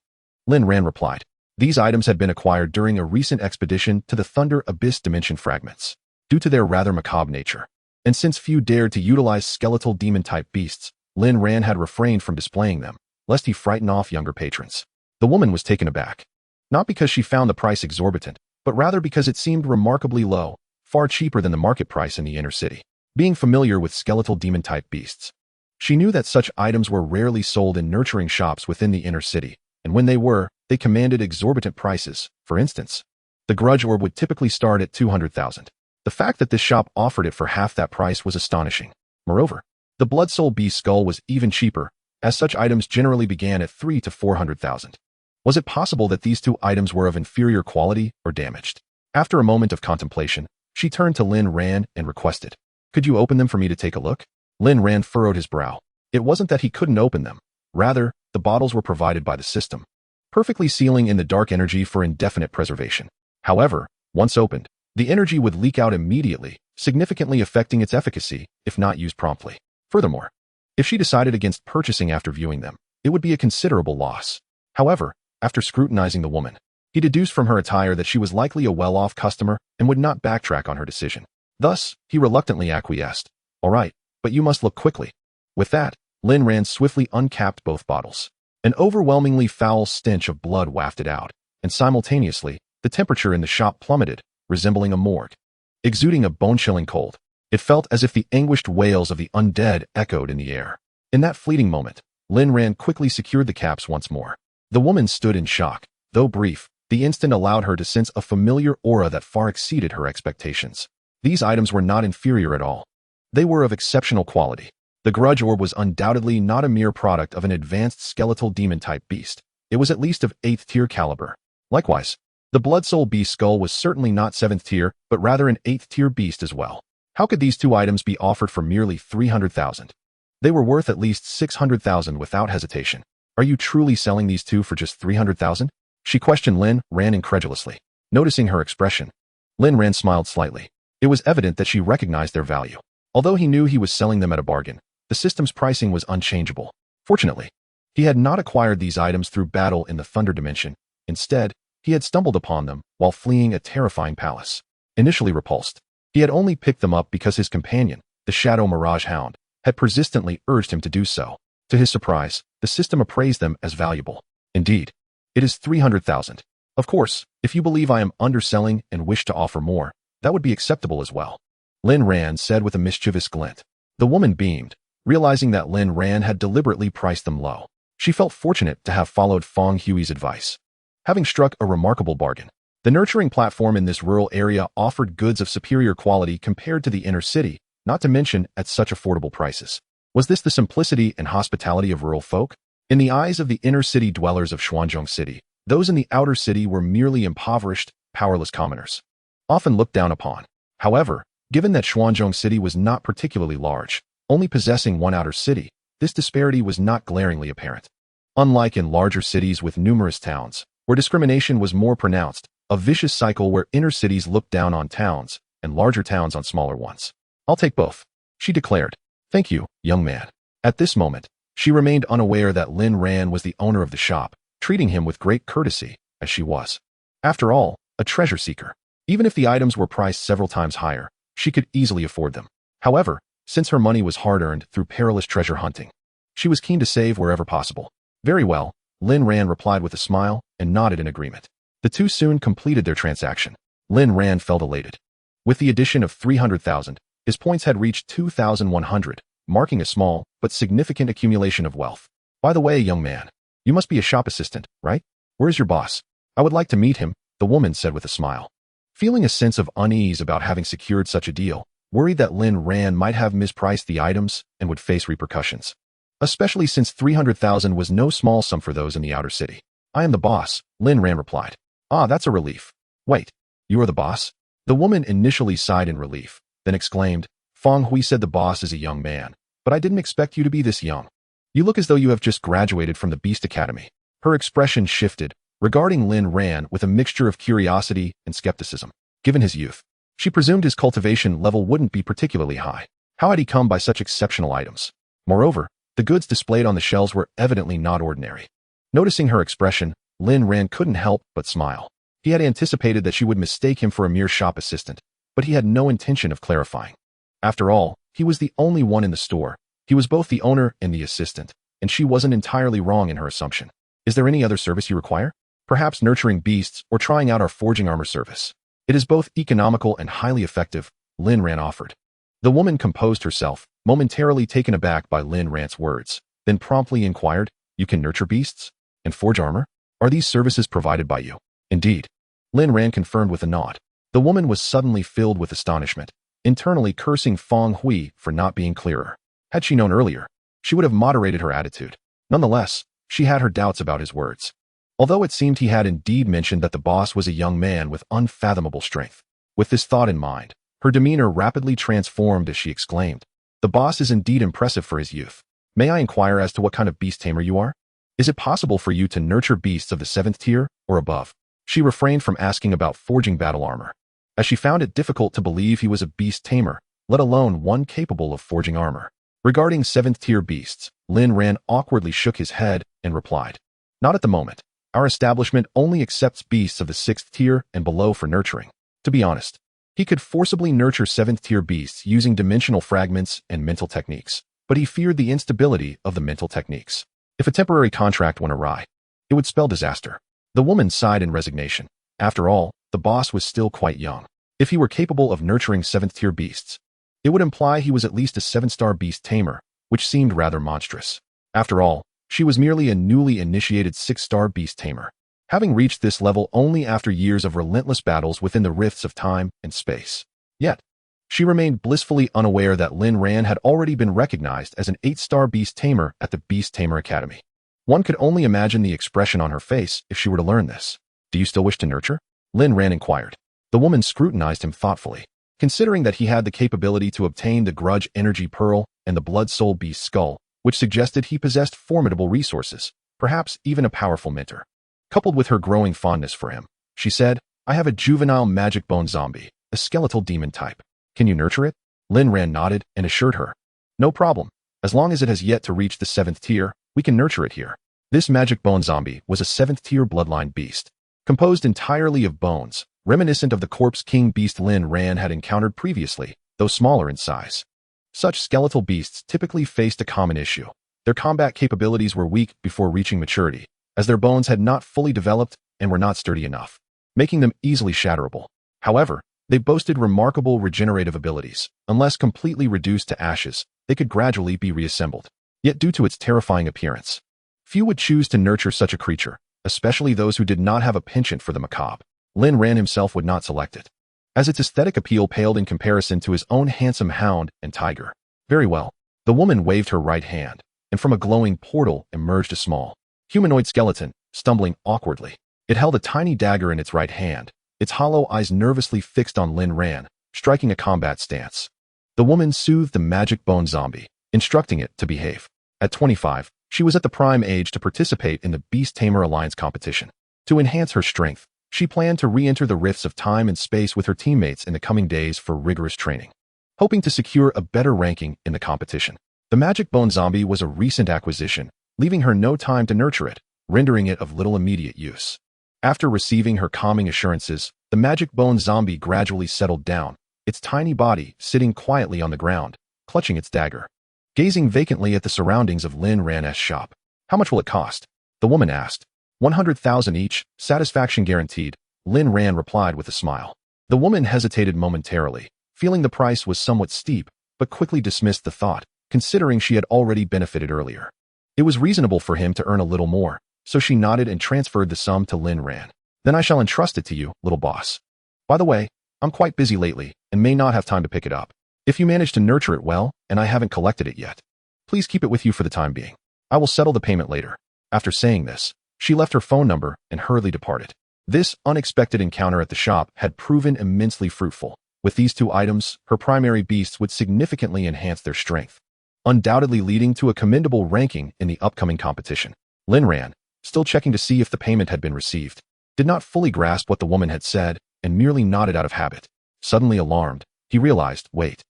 Lin Ran replied. These items had been acquired during a recent expedition to the Thunder Abyss Dimension Fragments, due to their rather macabre nature. And since few dared to utilize skeletal demon-type beasts, Lin Ran had refrained from displaying them, lest he frighten off younger patrons. The woman was taken aback, not because she found the price exorbitant, but rather because it seemed remarkably low, far cheaper than the market price in the inner city. Being familiar with skeletal demon-type beasts, She knew that such items were rarely sold in nurturing shops within the inner city, and when they were, they commanded exorbitant prices. For instance, the grudge orb would typically start at 200,000. The fact that this shop offered it for half that price was astonishing. Moreover, the Blood Soul Beast skull was even cheaper, as such items generally began at 300,000 to 400,000. Was it possible that these two items were of inferior quality or damaged? After a moment of contemplation, she turned to Lin Ran and requested, "Could you open them for me to take a look?" Lin Ran furrowed his brow. It wasn't that he couldn't open them. Rather, the bottles were provided by the system, perfectly sealing in the dark energy for indefinite preservation. However, once opened, the energy would leak out immediately, significantly affecting its efficacy if not used promptly. Furthermore, if she decided against purchasing after viewing them, it would be a considerable loss. However, after scrutinizing the woman, he deduced from her attire that she was likely a well-off customer and would not backtrack on her decision. Thus, he reluctantly acquiesced. "All right, but you must look quickly." With that, Lin Ran swiftly uncapped both bottles. An overwhelmingly foul stench of blood wafted out, and simultaneously, the temperature in the shop plummeted, resembling a morgue. Exuding a bone-chilling cold, it felt as if the anguished wails of the undead echoed in the air. In that fleeting moment, Lin Ran quickly secured the caps once more. The woman stood in shock. Though brief, the instant allowed her to sense a familiar aura that far exceeded her expectations. These items were not inferior at all. They were of exceptional quality. The grudge orb was undoubtedly not a mere product of an advanced skeletal demon-type beast. It was at least of 8th tier caliber. Likewise, the Blood Soul Beast skull was certainly not 7th tier, but rather an 8th tier beast as well. How could these two items be offered for merely 300,000? They were worth at least 600,000 without hesitation. "Are you truly selling these two for just 300,000? She questioned Lin Ran incredulously. Noticing her expression, Lin Ran smiled slightly. It was evident that she recognized their value. Although he knew he was selling them at a bargain, the system's pricing was unchangeable. Fortunately, he had not acquired these items through battle in the Thunder Dimension. Instead, he had stumbled upon them while fleeing a terrifying palace. Initially repulsed, he had only picked them up because his companion, the Shadow Mirage Hound, had persistently urged him to do so. To his surprise, the system appraised them as valuable. "Indeed, it is 300,000. Of course, if you believe I am underselling and wish to offer more, that would be acceptable as well," Lin Ran said with a mischievous glint. The woman beamed, realizing that Lin Ran had deliberately priced them low. She felt fortunate to have followed Fong Hui's advice. Having struck a remarkable bargain, the nurturing platform in this rural area offered goods of superior quality compared to the inner city, not to mention at such affordable prices. Was this the simplicity and hospitality of rural folk? In the eyes of the inner city dwellers of Xuanzhong City, those in the outer city were merely impoverished, powerless commoners, often looked down upon. However, given that Xuanzhong City was not particularly large, only possessing one outer city, this disparity was not glaringly apparent. Unlike in larger cities with numerous towns, where discrimination was more pronounced, a vicious cycle where inner cities looked down on towns and larger towns on smaller ones. "I'll take both," she declared. "Thank you, young man." At this moment, she remained unaware that Lin Ran was the owner of the shop, treating him with great courtesy, as she was, after all, a treasure seeker. Even if the items were priced several times higher, she could easily afford them. However, since her money was hard-earned through perilous treasure hunting, she was keen to save wherever possible. "Very well," Lin Ran replied with a smile and nodded in agreement. The two soon completed their transaction. Lin Ran felt elated. With the addition of 300,000, his points had reached 2,100, marking a small but significant accumulation of wealth. "By the way, young man, you must be a shop assistant, right? Where's your boss? I would like to meet him," the woman said with a smile. Feeling a sense of unease about having secured such a deal, worried that Lin Ran might have mispriced the items and would face repercussions, especially since 300,000 was no small sum for those in the outer city. "I am the boss," Lin Ran replied. "Ah, that's a relief. Wait, you are the boss?" The woman initially sighed in relief, then exclaimed, "Fong Hui said the boss is a young man, but I didn't expect you to be this young. You look as though you have just graduated from the Beast Academy." Her expression shifted, regarding Lin Ran with a mixture of curiosity and skepticism. Given his youth, she presumed his cultivation level wouldn't be particularly high. How had he come by such exceptional items? Moreover, the goods displayed on the shelves were evidently not ordinary. Noticing her expression, Lin Ran couldn't help but smile. He had anticipated that she would mistake him for a mere shop assistant, but he had no intention of clarifying. After all, he was the only one in the store. He was both the owner and the assistant, and she wasn't entirely wrong in her assumption. "Is there any other service you require? Perhaps nurturing beasts or trying out our forging armor service? It is both economical and highly effective," Lin Ran offered. The woman composed herself, momentarily taken aback by Lin Rant's words, then promptly inquired, "You can nurture beasts? And forge armor? Are these services provided by you?" "Indeed." Lin Ran confirmed with a nod. The woman was suddenly filled with astonishment, internally cursing Feng Hui for not being clearer. Had she known earlier, she would have moderated her attitude. Nonetheless, she had her doubts about his words. Although it seemed he had indeed mentioned that the boss was a young man with unfathomable strength. With this thought in mind, her demeanor rapidly transformed as she exclaimed, "The boss is indeed impressive for his youth. May I inquire as to what kind of beast tamer you are? Is it possible for you to nurture beasts of the 7th tier or above?" She refrained from asking about forging battle armor, as she found it difficult to believe he was a beast tamer, let alone one capable of forging armor. Regarding 7th tier beasts, Lin Ran awkwardly shook his head and replied, "Not at the moment. Our establishment only accepts beasts of the 6th tier and below for nurturing." To be honest, he could forcibly nurture 7th tier beasts using dimensional fragments and mental techniques, but he feared the instability of the mental techniques. If a temporary contract went awry, it would spell disaster. The woman sighed in resignation. After all, the boss was still quite young. If he were capable of nurturing 7th tier beasts, it would imply he was at least a 7-star beast tamer, which seemed rather monstrous. After all, she was merely a newly initiated 6-star beast tamer, having reached this level only after years of relentless battles within the rifts of time and space. Yet, she remained blissfully unaware that Lin Ran had already been recognized as an 8-star beast tamer at the Beast Tamer Academy. One could only imagine the expression on her face if she were to learn this. "Do you still wish to nurture?" Lin Ran inquired. The woman scrutinized him thoughtfully, considering that he had the capability to obtain the Grudge Energy Pearl and the Blood Soul Beast Skull, which suggested he possessed formidable resources, perhaps even a powerful mentor. Coupled with her growing fondness for him, she said, "I have a juvenile magic bone zombie, a skeletal demon type. Can you nurture it?" Lin Ran nodded and assured her, "No problem. As long as it has yet to reach the 7th tier, we can nurture it here." This magic bone zombie was a 7th tier bloodline beast, composed entirely of bones, reminiscent of the Corpse King beast Lin Ran had encountered previously, though smaller in size. Such skeletal beasts typically faced a common issue. Their combat capabilities were weak before reaching maturity, as their bones had not fully developed and were not sturdy enough, making them easily shatterable. However, they boasted remarkable regenerative abilities. Unless completely reduced to ashes, they could gradually be reassembled. Yet due to its terrifying appearance, few would choose to nurture such a creature, especially those who did not have a penchant for the macabre. Lin Ran himself would not select it, as its aesthetic appeal paled in comparison to his own handsome hound and tiger. "Very well." The woman waved her right hand, and from a glowing portal emerged a small, humanoid skeleton, stumbling awkwardly. It held a tiny dagger in its right hand, its hollow eyes nervously fixed on Lin Ran, striking a combat stance. The woman soothed the magic bone zombie, instructing it to behave. At 25, she was at the prime age to participate in the Beast Tamer Alliance competition. To enhance her strength, she planned to re-enter the rifts of time and space with her teammates in the coming days for rigorous training, hoping to secure a better ranking in the competition. The magic bone zombie was a recent acquisition, leaving her no time to nurture it, rendering it of little immediate use. After receiving her calming assurances, the magic bone zombie gradually settled down, its tiny body sitting quietly on the ground, clutching its dagger, gazing vacantly at the surroundings of Lin Ran's shop. "How much will it cost?" the woman asked. 100,000 each, satisfaction guaranteed, Lin Ran replied with a smile. The woman hesitated momentarily, feeling the price was somewhat steep, but quickly dismissed the thought, considering she had already benefited earlier. It was reasonable for him to earn a little more, so she nodded and transferred the sum to Lin Ran. "Then I shall entrust it to you, little boss. By the way, I'm quite busy lately and may not have time to pick it up. If you manage to nurture it well, and I haven't collected it yet, please keep it with you for the time being. I will settle the payment later." After saying this, she left her phone number and hurriedly departed. This unexpected encounter at the shop had proven immensely fruitful. With these two items, her primary beasts would significantly enhance their strength, undoubtedly leading to a commendable ranking in the upcoming competition. Lin Ran, still checking to see if the payment had been received, did not fully grasp what the woman had said and merely nodded out of habit. Suddenly alarmed, he realized, wait,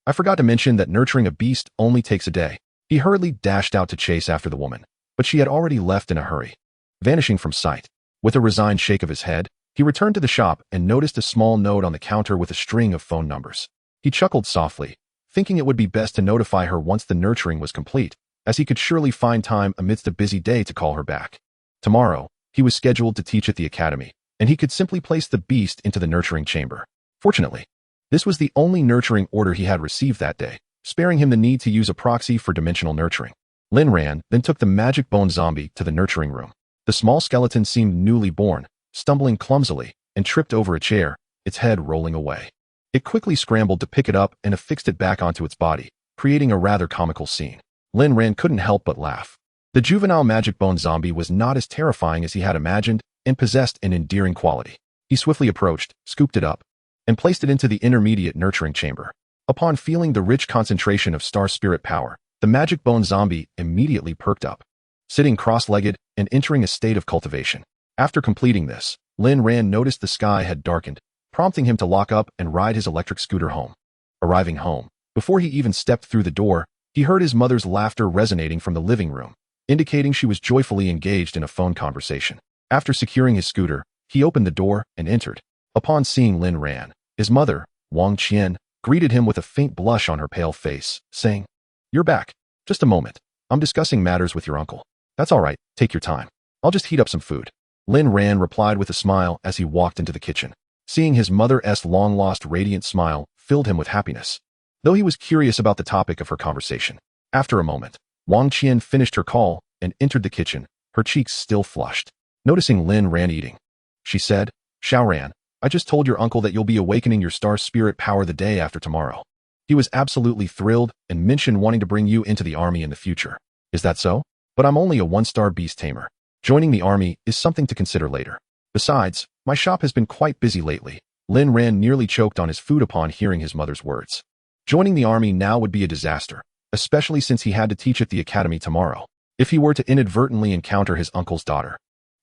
I forgot to mention that nurturing a beast only takes a day. He hurriedly dashed out to chase after the woman, but she had already left in a hurry, vanishing from sight. With a resigned shake of his head, he returned to the shop and noticed a small note on the counter with a string of phone numbers. He chuckled softly, thinking it would be best to notify her once the nurturing was complete, as he could surely find time amidst a busy day to call her back. Tomorrow, he was scheduled to teach at the academy, and he could simply place the beast into the nurturing chamber. Fortunately, this was the only nurturing order he had received that day, sparing him the need to use a proxy for dimensional nurturing. Lin Ran then took the magic bone zombie to the nurturing room. The small skeleton seemed newly born, stumbling clumsily, and tripped over a chair, its head rolling away. It quickly scrambled to pick it up and affixed it back onto its body, creating a rather comical scene. Lin Ran couldn't help but laugh. The juvenile magic bone zombie was not as terrifying as he had imagined and possessed an endearing quality. He swiftly approached, scooped it up, and placed it into the intermediate nurturing chamber. Upon feeling the rich concentration of star spirit power, the magic bone zombie immediately perked up, sitting cross-legged and entering a state of cultivation. After completing this, Lin Ran noticed the sky had darkened, prompting him to lock up and ride his electric scooter home. Arriving home, before he even stepped through the door, he heard his mother's laughter resonating from the living room, indicating she was joyfully engaged in a phone conversation. After securing his scooter, he opened the door and entered. Upon seeing Lin Ran, his mother, Wang Qian, greeted him with a faint blush on her pale face, saying, "You're back. Just a moment. I'm discussing matters with your uncle." "That's all right. Take your time. I'll just heat up some food." Lin Ran replied with a smile as he walked into the kitchen. Seeing his mother's long-lost radiant smile filled him with happiness, though he was curious about the topic of her conversation. After a moment, Wang Qian finished her call and entered the kitchen, her cheeks still flushed. Noticing Lin Ran eating, she said, "Xiao Ran, I just told your uncle that you'll be awakening your star spirit power the day after tomorrow. He was absolutely thrilled and mentioned wanting to bring you into the army in the future. Is that so? But I'm only a one-star beast tamer. Joining the army is something to consider later. Besides, my shop has been quite busy lately." Lin Ran nearly choked on his food upon hearing his mother's words. Joining the army now would be a disaster, especially since he had to teach at the academy tomorrow. If he were to inadvertently encounter his uncle's daughter,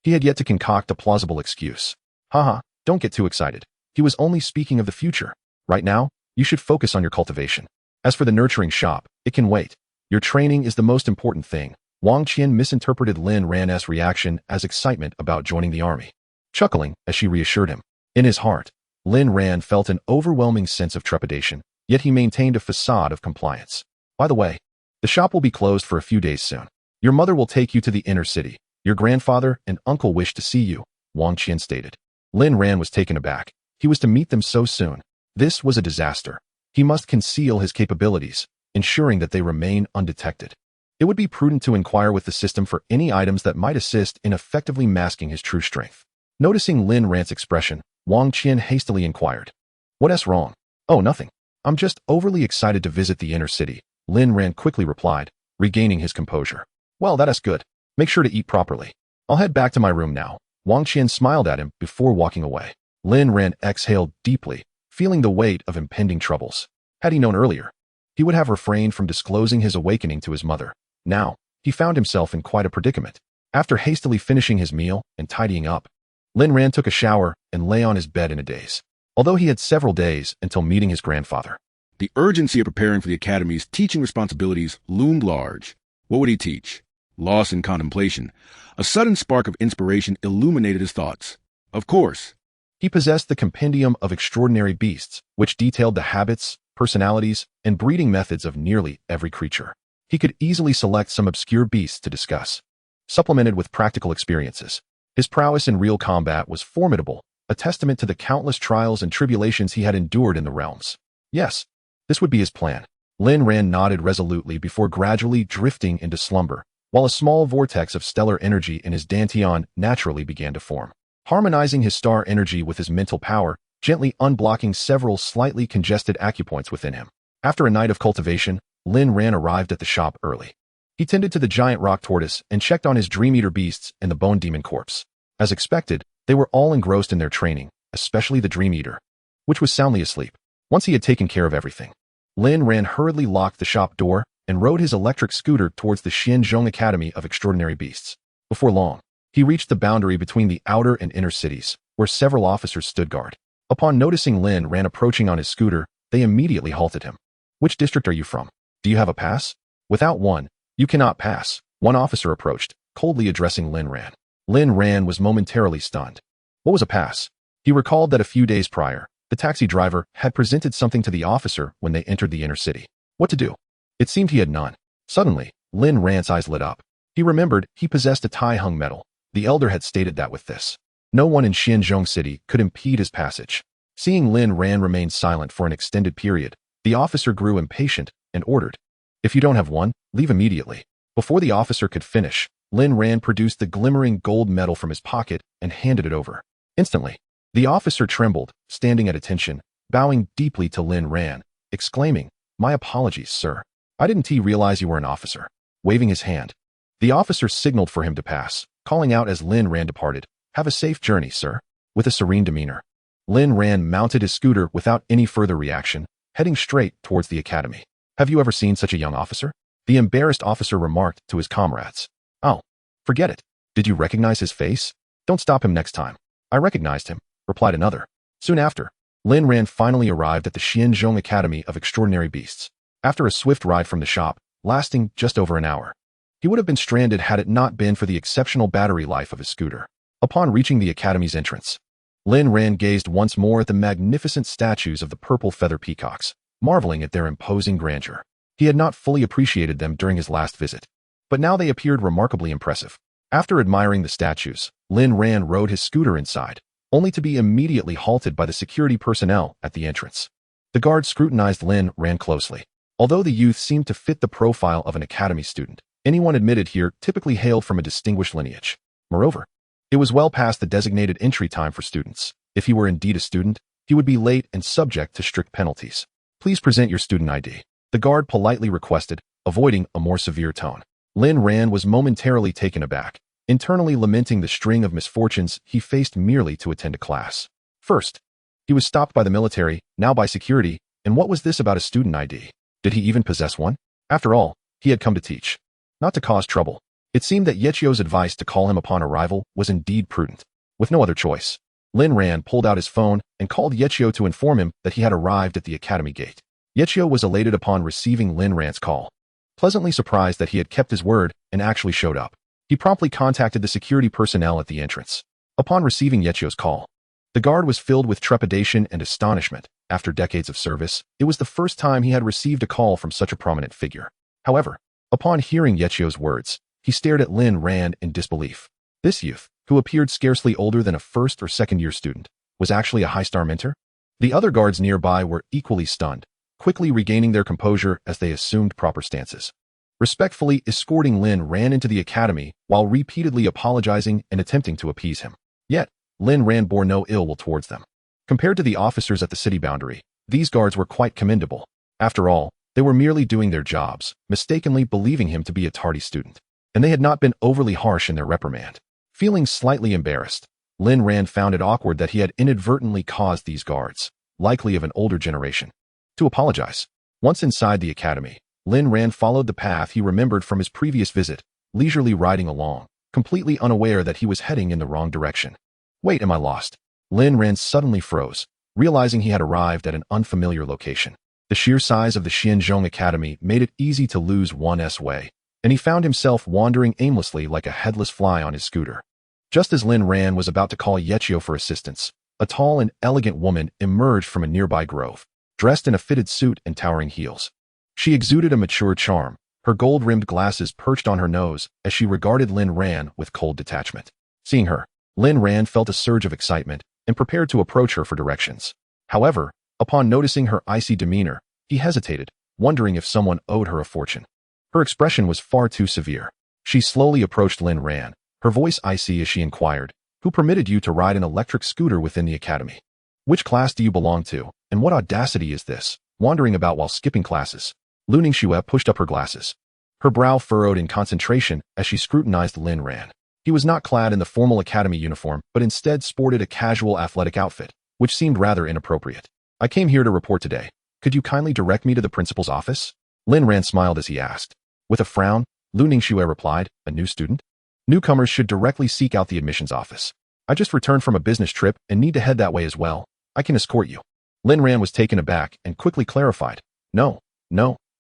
he had yet to concoct a plausible excuse. Haha, don't get too excited. He was only speaking of the future. Right now, you should focus on your cultivation. As for the nurturing shop, it can wait. Your training is the most important thing. Wang Qian misinterpreted Lin Ran's reaction as excitement about joining the army, chuckling as she reassured him. In his heart, Lin Ran felt an overwhelming sense of trepidation, yet he maintained a facade of compliance. "By the way, the shop will be closed for a few days soon. Your mother will take you to the inner city. Your grandfather and uncle wish to see you," Wang Qian stated. Lin Ran was taken aback. He was to meet them so soon. This was a disaster. He must conceal his capabilities, ensuring that they remain undetected. It would be prudent to inquire with the system for any items that might assist in effectively masking his true strength. Noticing Lin Ran's expression, Wang Qian hastily inquired, "What's wrong?" "Oh, nothing. I'm just overly excited to visit the inner city," Lin Ran quickly replied, regaining his composure. "Well, that's good. Make sure to eat properly. I'll head back to my room now." Wang Qian smiled at him before walking away. Lin Ran exhaled deeply, feeling the weight of impending troubles. Had he known earlier, he would have refrained from disclosing his awakening to his mother. Now, he found himself in quite a predicament. After hastily finishing his meal and tidying up, Lin Ran took a shower and lay on his bed in a daze. Although he had several days until meeting his grandfather, the urgency of preparing for the academy's teaching responsibilities loomed large. What would he teach? Lost in contemplation, a sudden spark of inspiration illuminated his thoughts. Of course, he possessed the compendium of extraordinary beasts, which detailed the habits, personalities, and breeding methods of nearly every creature. He could easily select some obscure beasts to discuss, supplemented with practical experiences. His prowess in real combat was formidable, a testament to the countless trials and tribulations he had endured in the realms. Yes, this would be his plan. Lin Ran nodded resolutely before gradually drifting into slumber, while a small vortex of stellar energy in his dantian naturally began to form, harmonizing his star energy with his mental power, gently unblocking several slightly congested acupoints within him. After a night of cultivation, Lin Ran arrived at the shop early. He tended to the giant rock tortoise and checked on his dream eater beasts and the bone demon corpse. As expected, they were all engrossed in their training, especially the dream eater, which was soundly asleep. Once he had taken care of everything, Lin Ran hurriedly locked the shop door and rode his electric scooter towards the Xianzhong Academy of Extraordinary Beasts. Before long, he reached the boundary between the outer and inner cities, where several officers stood guard. Upon noticing Lin Ran approaching on his scooter, they immediately halted him. "Which district are you from? Do you have a pass?" "Without one, you cannot pass," one officer approached, coldly addressing Lin Ran. Lin Ran was momentarily stunned. What was a pass? He recalled that a few days prior, the taxi driver had presented something to the officer when they entered the inner city. What to do? It seemed he had none. Suddenly, Lin Ran's eyes lit up. He remembered he possessed a Tai-hung medal. The elder had stated that with this, no one in Xianzhong City could impede his passage. Seeing Lin Ran remain silent for an extended period, the officer grew impatient, and ordered, "If you don't have one, leave immediately." Before the officer could finish, Lin Ran produced the glimmering gold medal from his pocket and handed it over. Instantly, the officer trembled, standing at attention, bowing deeply to Lin Ran, exclaiming, "My apologies, sir. I didn't realize you were an officer." Waving his hand, the officer signaled for him to pass, calling out as Lin Ran departed, "Have a safe journey, sir." With a serene demeanor, Lin Ran mounted his scooter without any further reaction, heading straight towards the academy. "Have you ever seen such a young officer?" the embarrassed officer remarked to his comrades. "Oh, forget it. Did you recognize his face? Don't stop him next time." "I recognized him," replied another. Soon after, Lin Ran finally arrived at the Xianzhong Academy of Extraordinary Beasts. After a swift ride from the shop, lasting just over an hour, he would have been stranded had it not been for the exceptional battery life of his scooter. Upon reaching the academy's entrance, Lin Ran gazed once more at the magnificent statues of the purple feather peacocks, marveling at their imposing grandeur. He had not fully appreciated them during his last visit, but now they appeared remarkably impressive. After admiring the statues, Lin Ran rode his scooter inside, only to be immediately halted by the security personnel at the entrance. The guard scrutinized Lin Ran closely. Although the youth seemed to fit the profile of an academy student, anyone admitted here typically hailed from a distinguished lineage. Moreover, it was well past the designated entry time for students. If he were indeed a student, he would be late and subject to strict penalties. "Please present your student ID," the guard politely requested, avoiding a more severe tone. Lin Ran was momentarily taken aback, internally lamenting the string of misfortunes he faced merely to attend a class. First, he was stopped by the military, now by security, and what was this about a student ID? Did he even possess one? After all, he had come to teach, not to cause trouble. It seemed that Yechio's advice to call him upon arrival was indeed prudent. With no other choice, Lin Ran pulled out his phone and called Yechio to inform him that he had arrived at the academy gate. Yechio was elated upon receiving Lin Ran's call, pleasantly surprised that he had kept his word and actually showed up. He promptly contacted the security personnel at the entrance. Upon receiving Yechio's call, the guard was filled with trepidation and astonishment. After decades of service, it was the first time he had received a call from such a prominent figure. However, upon hearing Yechio's words, he stared at Lin Ran in disbelief. This youth, who appeared scarcely older than a first or second year student, was actually a high-star mentor? The other guards nearby were equally stunned, quickly regaining their composure as they assumed proper stances. Respectfully escorting Lin Ran into the academy while repeatedly apologizing and attempting to appease him. Yet, Lin Ran bore no ill will towards them. Compared to the officers at the city boundary, these guards were quite commendable. After all, they were merely doing their jobs, mistakenly believing him to be a tardy student, and they had not been overly harsh in their reprimand. Feeling slightly embarrassed, Lin Ran found it awkward that he had inadvertently caused these guards, likely of an older generation, to apologize. Once inside the academy, Lin Ran followed the path he remembered from his previous visit, leisurely riding along, completely unaware that he was heading in the wrong direction. "Wait, am I lost?" Lin Ran suddenly froze, realizing he had arrived at an unfamiliar location. The sheer size of the Xianzhong Academy made it easy to lose one's way, and he found himself wandering aimlessly like a headless fly on his scooter. Just as Lin Ran was about to call Yechio for assistance, a tall and elegant woman emerged from a nearby grove, dressed in a fitted suit and towering heels. She exuded a mature charm, her gold-rimmed glasses perched on her nose as she regarded Lin Ran with cold detachment. Seeing her, Lin Ran felt a surge of excitement and prepared to approach her for directions. However, upon noticing her icy demeanor, he hesitated, wondering if someone owed her a fortune. Her expression was far too severe. She slowly approached Lin Ran, her voice icy as she inquired, "Who permitted you to ride an electric scooter within the academy? Which class do you belong to, and what audacity is this, wandering about while skipping classes?" Lu Ningxue pushed up her glasses. Her brow furrowed in concentration as she scrutinized Lin Ran. He was not clad in the formal academy uniform, but instead sported a casual athletic outfit, which seemed rather inappropriate. "I came here to report today. Could you kindly direct me to the principal's office?" Lin Ran smiled as he asked. With a frown, Lu Ningxue replied, "A new student? Newcomers should directly seek out the admissions office. I just returned from a business trip and need to head that way as well. I can escort you." Lin Ran was taken aback and quickly clarified, No,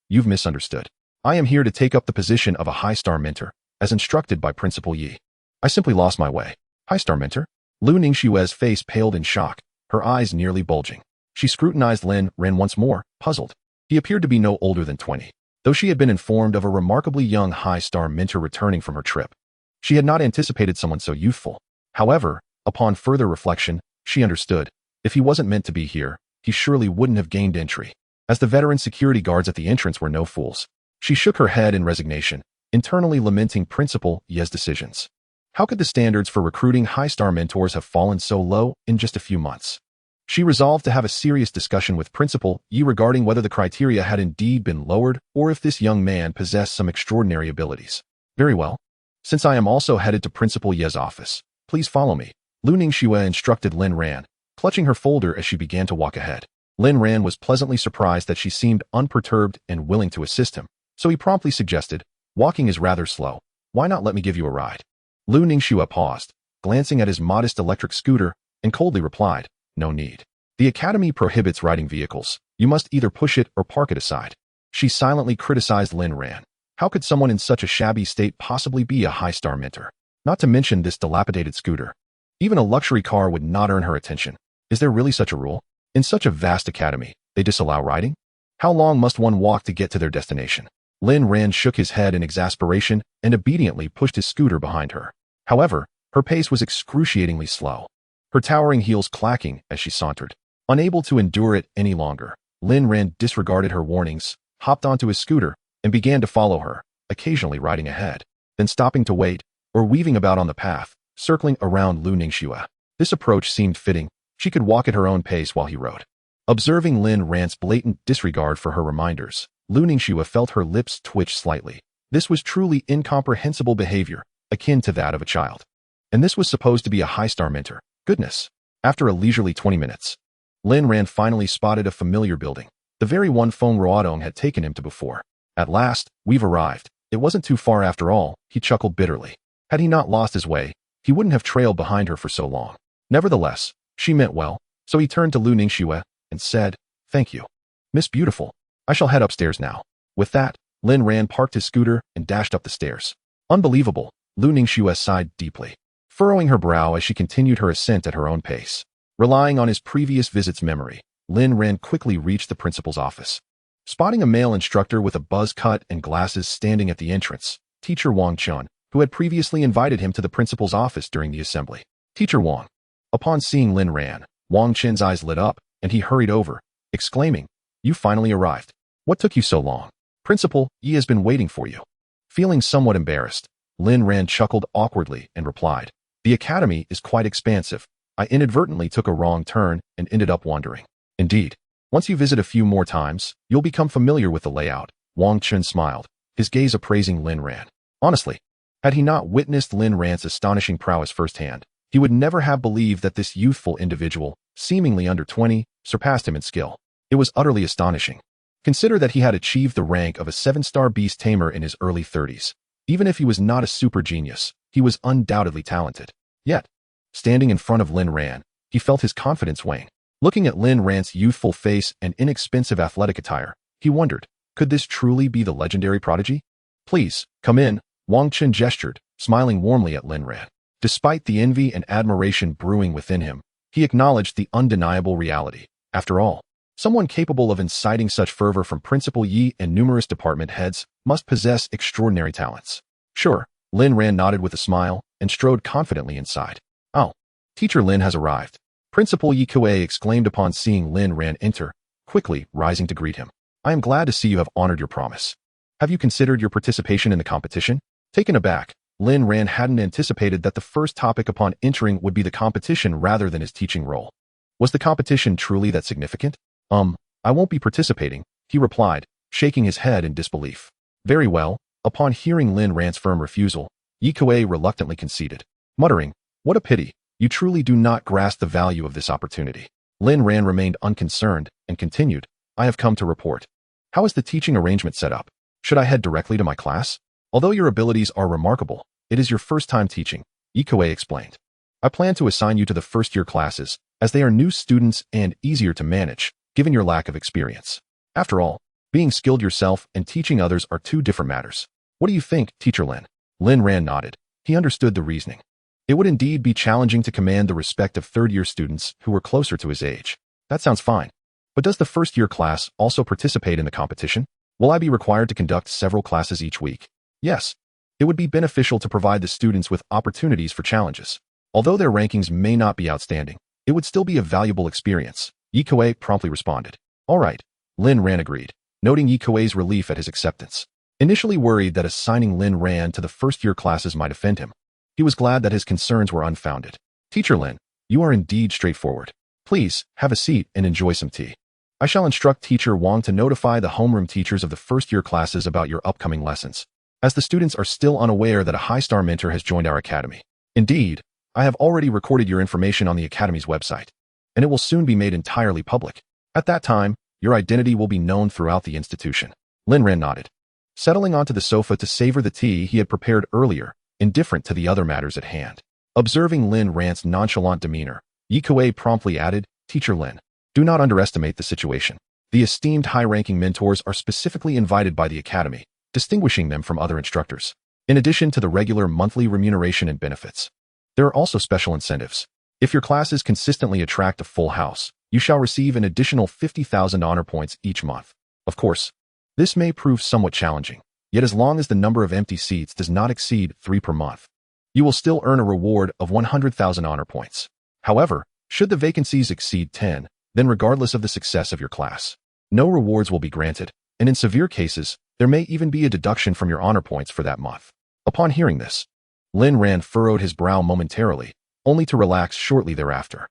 you've misunderstood. I am here to take up the position of a high-star mentor, as instructed by Principal Yi. I simply lost my way." "High-star mentor?" Lu Ningxue's face paled in shock, her eyes nearly bulging. She scrutinized Lin Ran once more, puzzled. He appeared to be no older than 20, though she had been informed of a remarkably young high-star mentor returning from her trip. She had not anticipated someone so youthful. However, upon further reflection, she understood. If he wasn't meant to be here, he surely wouldn't have gained entry. As the veteran security guards at the entrance were no fools, she shook her head in resignation, internally lamenting Principal Ye's decisions. How could the standards for recruiting high-star mentors have fallen so low in just a few months? She resolved to have a serious discussion with Principal Ye regarding whether the criteria had indeed been lowered or if this young man possessed some extraordinary abilities. Very well. Since I am also headed to Principal Ye's office, please follow me, Lu Ningxue instructed Lin Ran, clutching her folder as she began to walk ahead. Lin Ran was pleasantly surprised that she seemed unperturbed and willing to assist him, so he promptly suggested, walking is rather slow. Why not let me give you a ride? Lu Ningxue paused, glancing at his modest electric scooter, and coldly replied, no need. The Academy prohibits riding vehicles. You must either push it or park it aside. She silently criticized Lin Ran. How could someone in such a shabby state possibly be a high-star mentor? Not to mention this dilapidated scooter. Even a luxury car would not earn her attention. Is there really such a rule? In such a vast academy, they disallow riding? How long must one walk to get to their destination? Lin Ran shook his head in exasperation and obediently pushed his scooter behind her. However, her pace was excruciatingly slow, her towering heels clacking as she sauntered. Unable to endure it any longer, Lin Ran disregarded her warnings, hopped onto his scooter, and began to follow her, occasionally riding ahead, then stopping to wait, or weaving about on the path, circling around Lu Ningxue. This approach seemed fitting. She could walk at her own pace while he rode. Observing Lin Ran's blatant disregard for her reminders, Lu Ningxue felt her lips twitch slightly. This was truly incomprehensible behavior, akin to that of a child. And this was supposed to be a high-star mentor. Goodness. After a leisurely 20 minutes, Lin Ran finally spotted a familiar building, the very one Feng Ruodong had taken him to before. At last, we've arrived. It wasn't too far after all, he chuckled bitterly. Had he not lost his way, he wouldn't have trailed behind her for so long. Nevertheless, she meant well, so he turned to Lu Ningxue and said, thank you. Miss Beautiful, I shall head upstairs now. With that, Lin Ran parked his scooter and dashed up the stairs. Unbelievable, Lu Ningxue sighed deeply, furrowing her brow as she continued her ascent at her own pace. Relying on his previous visit's memory, Lin Ran quickly reached the principal's office. Spotting a male instructor with a buzz cut and glasses standing at the entrance, Teacher Wang Chun, who had previously invited him to the principal's office during the assembly. Teacher Wang. Upon seeing Lin Ran, Wang Chen's eyes lit up, and he hurried over, exclaiming, you finally arrived. What took you so long? Principal Yi has been waiting for you. Feeling somewhat embarrassed, Lin Ran chuckled awkwardly and replied, the academy is quite expansive. I inadvertently took a wrong turn and ended up wandering. Indeed, once you visit a few more times, you'll become familiar with the layout. Wang Chun smiled, his gaze appraising Lin Ran. Honestly, had he not witnessed Lin Ran's astonishing prowess firsthand, he would never have believed that this youthful individual, seemingly under 20, surpassed him in skill. It was utterly astonishing. Consider that he had achieved the rank of a 7-star beast tamer in his early 30s. Even if he was not a super genius, he was undoubtedly talented. Yet, standing in front of Lin Ran, he felt his confidence wane. Looking at Lin Ran's youthful face and inexpensive athletic attire, he wondered, could this truly be the legendary prodigy? Please, come in, Wang Chen gestured, smiling warmly at Lin Ran. Despite the envy and admiration brewing within him, he acknowledged the undeniable reality. After all, someone capable of inciting such fervor from Principal Yi and numerous department heads must possess extraordinary talents. Sure, Lin Ran nodded with a smile and strode confidently inside. Oh, Teacher Lin has arrived. Principal Yi Kuei exclaimed upon seeing Lin Ran enter, quickly rising to greet him. I am glad to see you have honored your promise. Have you considered your participation in the competition? Taken aback, Lin Ran hadn't anticipated that the first topic upon entering would be the competition rather than his teaching role. Was the competition truly that significant? I won't be participating, he replied, shaking his head in disbelief. Very well. Upon hearing Lin Ran's firm refusal, Yi Kuei reluctantly conceded, muttering, what a pity, you truly do not grasp the value of this opportunity. Lin Ran remained unconcerned and continued, I have come to report. How is the teaching arrangement set up? Should I head directly to my class? Although your abilities are remarkable, it is your first time teaching, Yi Kuei explained. I plan to assign you to the first-year classes, as they are new students and easier to manage, given your lack of experience. After all, being skilled yourself and teaching others are two different matters. What do you think, Teacher Lin? Lin Ran nodded. He understood the reasoning. It would indeed be challenging to command the respect of third-year students who were closer to his age. That sounds fine. But does the first-year class also participate in the competition? Will I be required to conduct several classes each week? Yes. It would be beneficial to provide the students with opportunities for challenges. Although their rankings may not be outstanding, it would still be a valuable experience, Yi Kuei promptly responded. All right, Lin Ran agreed, noting Yi Kuei's relief at his acceptance. Initially worried that assigning Lin Ran to the first-year classes might offend him, he was glad that his concerns were unfounded. Teacher Lin, you are indeed straightforward. Please, have a seat and enjoy some tea. I shall instruct Teacher Wang to notify the homeroom teachers of the first-year classes about your upcoming lessons, as the students are still unaware that a high-star mentor has joined our academy. Indeed, I have already recorded your information on the academy's website, and it will soon be made entirely public. At that time, your identity will be known throughout the institution. Lin Ran nodded, settling onto the sofa to savor the tea he had prepared earlier, indifferent to the other matters at hand. Observing Lin Ran's nonchalant demeanor, Yi Kuei promptly added, Teacher Lin, do not underestimate the situation. The esteemed high-ranking mentors are specifically invited by the academy, distinguishing them from other instructors. In addition to the regular monthly remuneration and benefits, there are also special incentives. If your classes consistently attract a full house, you shall receive an additional 50,000 honor points each month. Of course, this may prove somewhat challenging, yet as long as the number of empty seats does not exceed 3 per month, you will still earn a reward of 100,000 honor points. However, should the vacancies exceed 10, then regardless of the success of your class, no rewards will be granted, and in severe cases, there may even be a deduction from your honor points for that month. Upon hearing this, Lin Ran furrowed his brow momentarily, only to relax shortly thereafter.